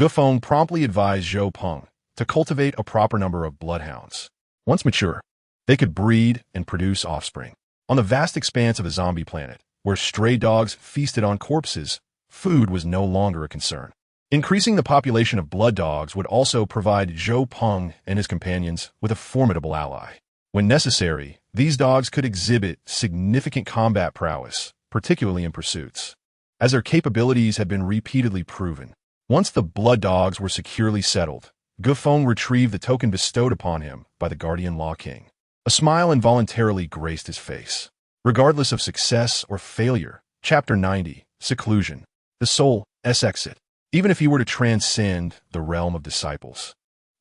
Feng promptly advised Zhou Peng to cultivate a proper number of bloodhounds. Once mature, they could breed and produce offspring. On the vast expanse of a zombie planet, where stray dogs feasted on corpses, food was no longer a concern. Increasing the population of blood dogs would also provide Zhou Peng and his companions with a formidable ally. When necessary, these dogs could exhibit significant combat prowess, particularly in pursuits, as their capabilities had been repeatedly proven. Once the blood dogs were securely settled, Feng retrieved the token bestowed upon him by the Guardian Law King. A smile involuntarily graced his face. Regardless of success or failure, Chapter 90, Seclusion, the Soul's Exit. Even if he were to transcend the realm of disciples,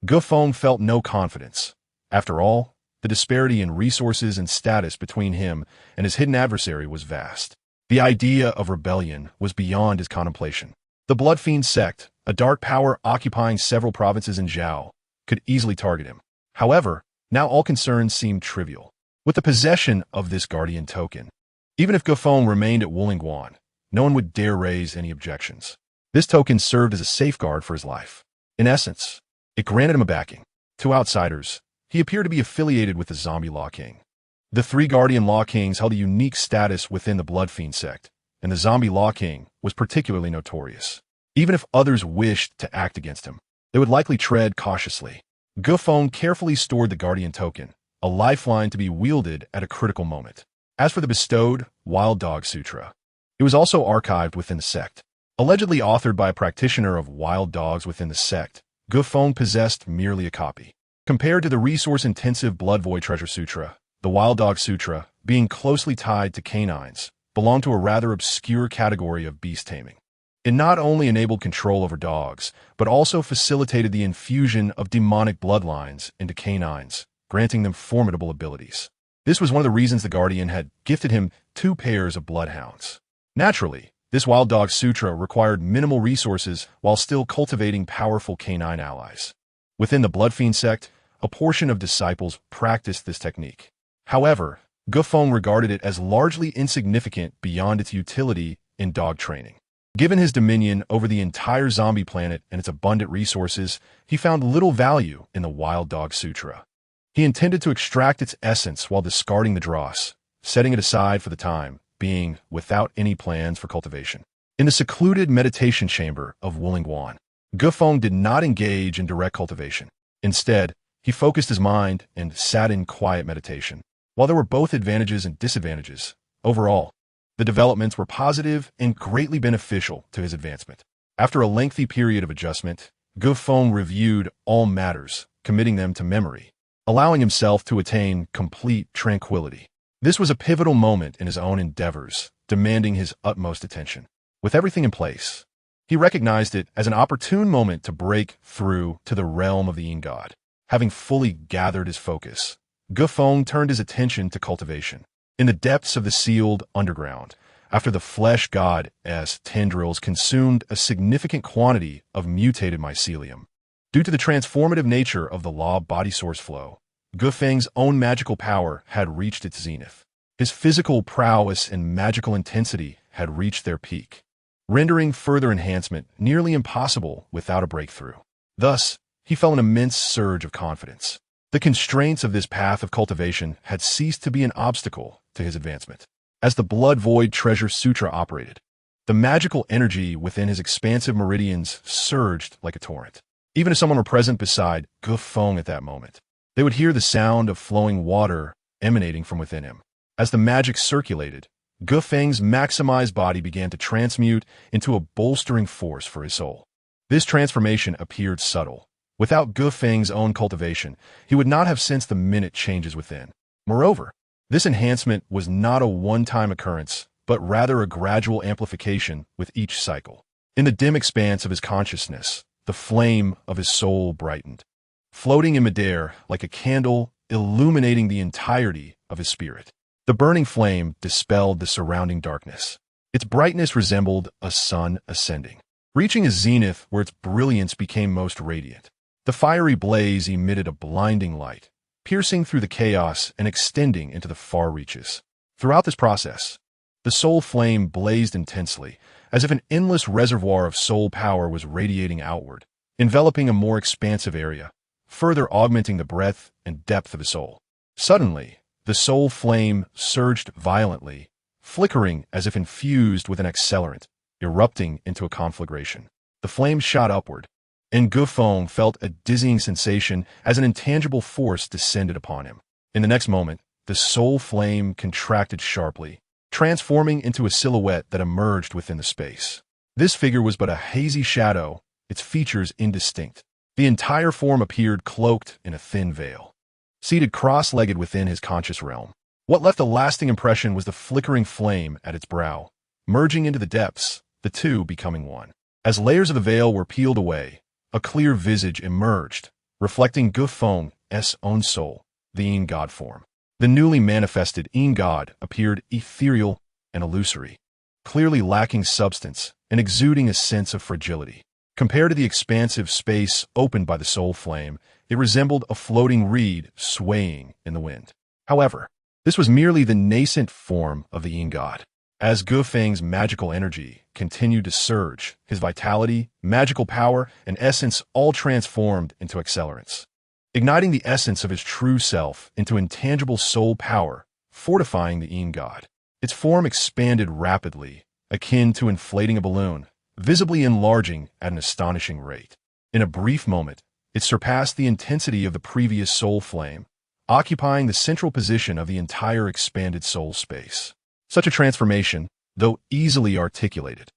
Feng felt no confidence. After all, the disparity in resources and status between him and his hidden adversary was vast. The idea of rebellion was beyond his contemplation. The Blood Fiend sect, a dark power occupying several provinces in Zhao, could easily target him. However, now all concerns seemed trivial. With the possession of this guardian token, even if Feng remained at Wollongwan, no one would dare raise any objections. This token served as a safeguard for his life. In essence, it granted him a backing. To outsiders, he appeared to be affiliated with the Zombie Law King. The 3 Guardian Law Kings held a unique status within the Blood Fiend sect, and the Zombie Law King was particularly notorious. Even if others wished to act against him, they would likely tread cautiously. Feng carefully stored the Guardian token, a lifeline to be wielded at a critical moment. As for the bestowed Wild Dog Sutra, it was also archived within the sect. Allegedly authored by a practitioner of wild dogs within the sect, Feng possessed merely a copy. Compared to the resource-intensive Blood Void Treasure Sutra, the Wild Dog Sutra, being closely tied to canines, belonged to a rather obscure category of beast taming. It not only enabled control over dogs, but also facilitated the infusion of demonic bloodlines into canines, granting them formidable abilities. This was one of the reasons the Guardian had gifted him 2 pairs of bloodhounds. Naturally, this Wild Dog Sutra required minimal resources while still cultivating powerful canine allies. Within the Blood Fiend sect, a portion of disciples practiced this technique. However, Feng regarded it as largely insignificant beyond its utility in dog training. Given his dominion over the entire zombie planet and its abundant resources, he found little value in the Wild Dog Sutra. He intended to extract its essence while discarding the dross, setting it aside for the time being without any plans for cultivation. In the secluded meditation chamber of Wollongwan, Feng did not engage in direct cultivation. Instead, he focused his mind and sat in quiet meditation. While there were both advantages and disadvantages, overall, the developments were positive and greatly beneficial to his advancement. After a lengthy period of adjustment, Feng reviewed all matters, committing them to memory, allowing himself to attain complete tranquility. This was a pivotal moment in his own endeavors, demanding his utmost attention. With everything in place, he recognized it as an opportune moment to break through to the realm of the Yin God. Having fully gathered his focus, Feng turned his attention to cultivation. In the depths of the sealed underground, after the flesh god's tendrils consumed a significant quantity of mutated mycelium. Due to the transformative nature of the law body source flow, Feng's own magical power had reached its zenith. His physical prowess and magical intensity had reached their peak, rendering further enhancement nearly impossible without a breakthrough. Thus, he felt an immense surge of confidence. The constraints of this path of cultivation had ceased to be an obstacle to his advancement. As the Blood Void Treasure Sutra operated, the magical energy within his expansive meridians surged like a torrent. Even if someone were present beside Feng at that moment, they would hear the sound of flowing water emanating from within him. As the magic circulated, Feng's maximized body began to transmute into a bolstering force for his soul. This transformation appeared subtle. Without Feng's own cultivation, he would not have sensed the minute changes within. Moreover, this enhancement was not a one-time occurrence, but rather a gradual amplification with each cycle. In the dim expanse of his consciousness, the flame of his soul brightened, floating in midair like a candle illuminating the entirety of his spirit. The burning flame dispelled the surrounding darkness. Its brightness resembled a sun ascending, reaching a zenith where its brilliance became most radiant. The fiery blaze emitted a blinding light, piercing through the chaos and extending into the far reaches. Throughout this process, the soul flame blazed intensely, as if an endless reservoir of soul power was radiating outward, enveloping a more expansive area, further augmenting the breadth and depth of his soul. Suddenly, the soul flame surged violently, flickering as if infused with an accelerant, erupting into a conflagration. The flame shot upward, and Feng felt a dizzying sensation as an intangible force descended upon him. In the next moment, the soul flame contracted sharply, transforming into a silhouette that emerged within the space. This figure was but a hazy shadow, its features indistinct. The entire form appeared cloaked in a thin veil, seated cross-legged within his conscious realm. What left a lasting impression was the flickering flame at its brow, merging into the depths, the two becoming one. As layers of the veil were peeled away, a clear visage emerged, reflecting Feng's own soul, the Yin God form. The newly manifested Yin God appeared ethereal and illusory, clearly lacking substance and exuding a sense of fragility. Compared to the expansive space opened by the soul flame, it resembled a floating reed swaying in the wind. However, this was merely the nascent form of the Yin God. As Feng's magical energy continued to surge, his vitality, magical power, and essence all transformed into accelerants, igniting the essence of his true self into intangible soul power, fortifying the Yin God. Its form expanded rapidly, akin to inflating a balloon, visibly enlarging at an astonishing rate. In a brief moment, it surpassed the intensity of the previous soul flame, occupying the central position of the entire expanded soul space. Such a transformation, though easily articulated,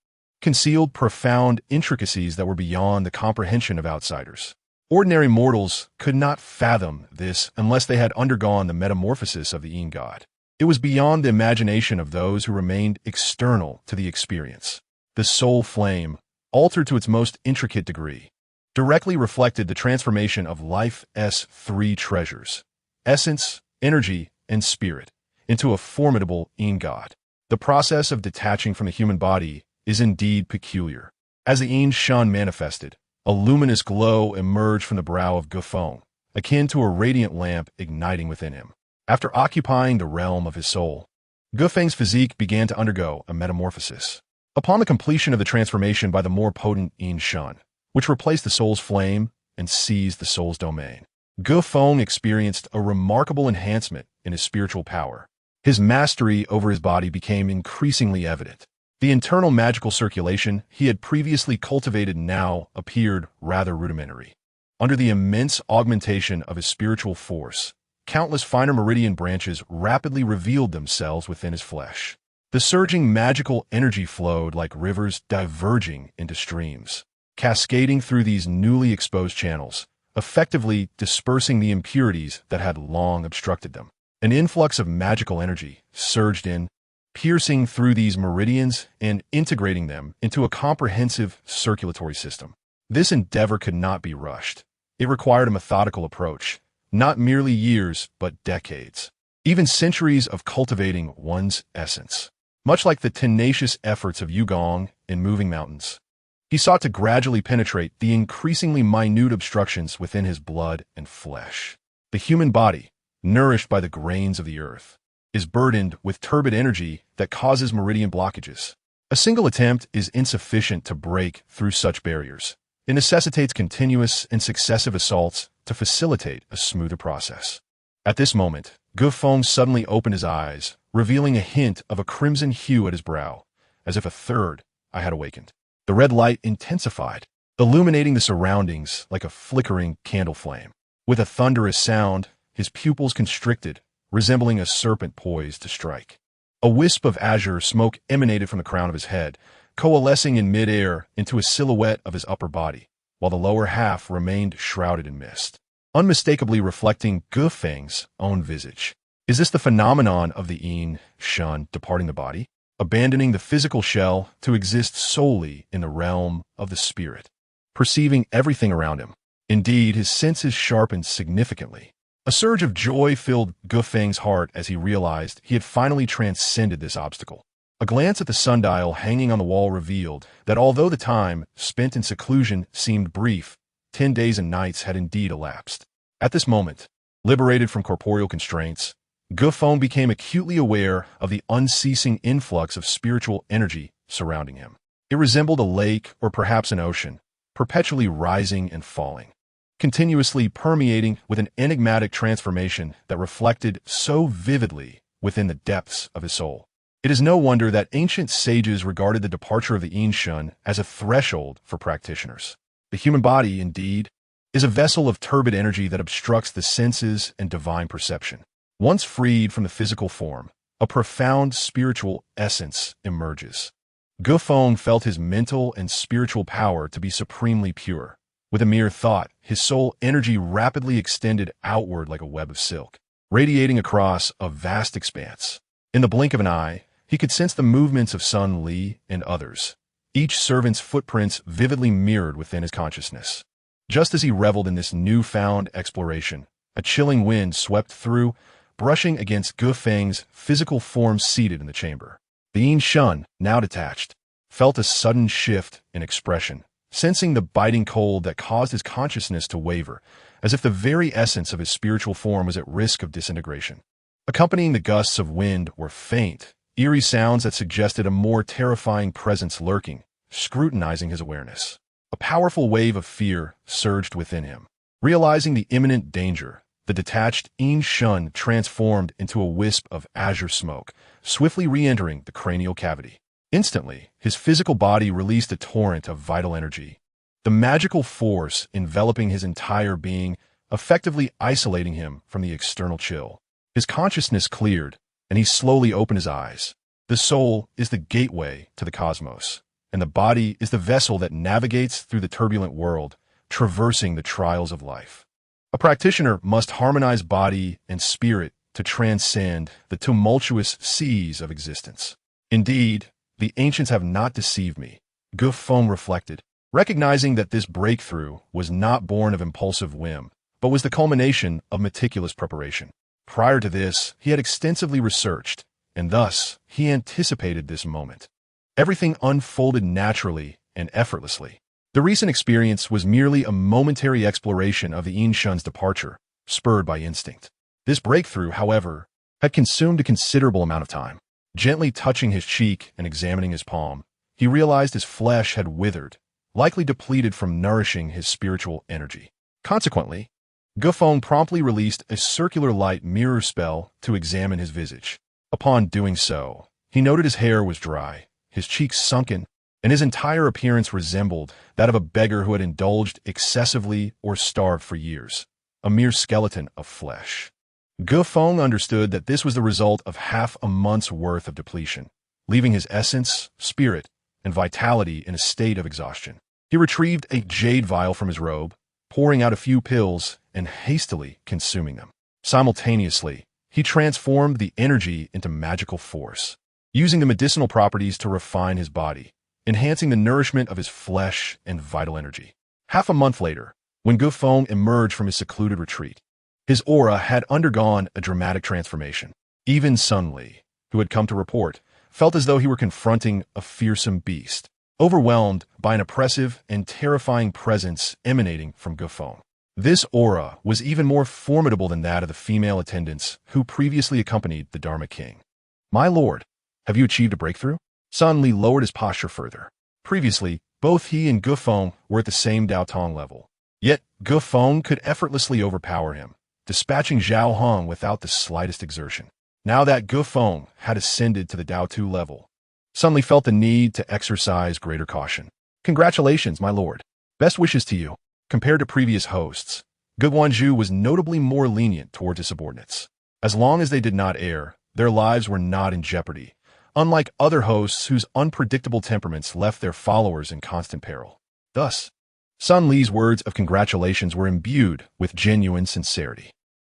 concealed profound intricacies that were beyond the comprehension of outsiders. Ordinary mortals could not fathom this unless they had undergone the metamorphosis of the Yin God. It was beyond the imagination of those who remained external to the experience. The soul flame, altered to its most intricate degree, directly reflected the transformation of life's three treasures: essence, energy, and spirit, into a formidable Yin God. The process of detaching from the human body is indeed peculiar. As the Yin Shun manifested, a luminous glow emerged from the brow of Feng, akin to a radiant lamp igniting within him. After occupying the realm of his soul, Feng's physique began to undergo a metamorphosis. Upon the completion of the transformation by the more potent Yin Shun, which replaced the soul's flame and seized the soul's domain, Feng experienced a remarkable enhancement in his spiritual power. His mastery over his body became increasingly evident. The internal magical circulation he had previously cultivated now appeared rather rudimentary. Under the immense augmentation of his spiritual force, countless finer meridian branches rapidly revealed themselves within his flesh. The surging magical energy flowed like rivers diverging into streams, cascading through these newly exposed channels, effectively dispersing the impurities that had long obstructed them. An influx of magical energy surged in, piercing through these meridians and integrating them into a comprehensive circulatory system. This endeavor could not be rushed. It required a methodical approach, not merely years, but decades, even centuries of cultivating one's essence. much like the tenacious efforts of Yugong in moving mountains. He sought to gradually penetrate the increasingly minute obstructions within his blood and flesh. The human body, nourished by the grains of the earth, is burdened with turbid energy that causes meridian blockages. A single attempt is insufficient to break through such barriers. It necessitates continuous and successive assaults to facilitate a smoother process. At this moment, Feng suddenly opened his eyes, revealing a hint of a crimson hue at his brow, as if a third eye had awakened. The red light intensified, illuminating the surroundings like a flickering candle flame. With a thunderous sound, his pupils constricted, resembling a serpent poised to strike. A wisp of azure smoke emanated from the crown of his head, coalescing in midair into a silhouette of his upper body, while the lower half remained shrouded in mist, unmistakably reflecting Feng's own visage. Is this the phenomenon of the yin shun departing the body, abandoning the physical shell to exist solely in the realm of the spirit, perceiving everything around him? Indeed, his senses sharpened significantly. A surge of joy filled Feng's heart as he realized he had finally transcended this obstacle. A glance at the sundial hanging on the wall revealed that although the time spent in seclusion seemed brief, 10 days and nights had indeed elapsed. At this moment, liberated from corporeal constraints, Feng became acutely aware of the unceasing influx of spiritual energy surrounding him. It resembled a lake or perhaps an ocean, perpetually rising and falling, continuously permeating with an enigmatic transformation that reflected so vividly within the depths of his soul. It is no wonder that ancient sages regarded the departure of the yin shun as a threshold for practitioners. The human body, indeed, is a vessel of turbid energy that obstructs the senses and divine perception. Once freed from the physical form, a profound spiritual essence emerges. Feng felt his mental and spiritual power to be supremely pure. With a mere thought, his soul energy rapidly extended outward like a web of silk, radiating across a vast expanse. In the blink of an eye, he could sense the movements of Sun Li and others, each servant's footprints vividly mirrored within his consciousness. Just as he reveled in this newfound exploration, a chilling wind swept through, brushing against Feng's physical form seated in the chamber. The yin shun, now detached, felt a sudden shift in expression, sensing the biting cold that caused his consciousness to waver, as if the very essence of his spiritual form was at risk of disintegration. Accompanying the gusts of wind were faint, eerie sounds that suggested a more terrifying presence lurking, scrutinizing his awareness. A powerful wave of fear surged within him. Realizing the imminent danger, the detached yin shun transformed into a wisp of azure smoke, swiftly re-entering the cranial cavity. Instantly, his physical body released a torrent of vital energy, the magical force enveloping his entire being, effectively isolating him from the external chill. His consciousness cleared, and he slowly opened his eyes. The soul is the gateway to the cosmos, and the body is the vessel that navigates through the turbulent world, traversing the trials of life. A practitioner must harmonize body and spirit to transcend the tumultuous seas of existence. Indeed, the ancients have not deceived me, Feng reflected, recognizing that this breakthrough was not born of impulsive whim, but was the culmination of meticulous preparation. Prior to this, he had extensively researched, and thus he anticipated this moment. Everything unfolded naturally and effortlessly. The recent experience was merely a momentary exploration of the yin shun's departure, spurred by instinct. This breakthrough, however, had consumed a considerable amount of time. Gently touching his cheek and examining his palm, he realized his flesh had withered, likely depleted from nourishing his spiritual energy. Consequently, Feng promptly released a circular light mirror spell to examine his visage. Upon doing so, he noted his hair was dry, his cheeks sunken, and his entire appearance resembled that of a beggar who had indulged excessively or starved for years, a mere skeleton of flesh. Feng understood that this was the result of half a month's worth of depletion, leaving his essence, spirit, and vitality in a state of exhaustion. He retrieved a jade vial from his robe, pouring out a few pills and hastily consuming them. Simultaneously, he transformed the energy into magical force, using the medicinal properties to refine his body, enhancing the nourishment of his flesh and vital energy. Half a month later, when Feng emerged from his secluded retreat, his aura had undergone a dramatic transformation. Even Sun Li, who had come to report, felt as though he were confronting a fearsome beast, overwhelmed by an oppressive and terrifying presence emanating from Feng. This aura was even more formidable than that of the female attendants who previously accompanied the Dharma King. "My lord, have you achieved a breakthrough?" Sun Li lowered his posture further. Previously, both he and Feng were at the same Dao Tong level. Yet, Feng could effortlessly overpower him, dispatching Zhao Hong without the slightest exertion. Now that Feng had ascended to the Dao Tu level, Sun Li felt the need to exercise greater caution. "Congratulations, my lord. Best wishes to you." Compared to previous hosts, Guanju was notably more lenient towards his subordinates. As long as they did not err, their lives were not in jeopardy, unlike other hosts whose unpredictable temperaments left their followers in constant peril. Thus, Sun Li's words of congratulations were imbued with genuine sincerity.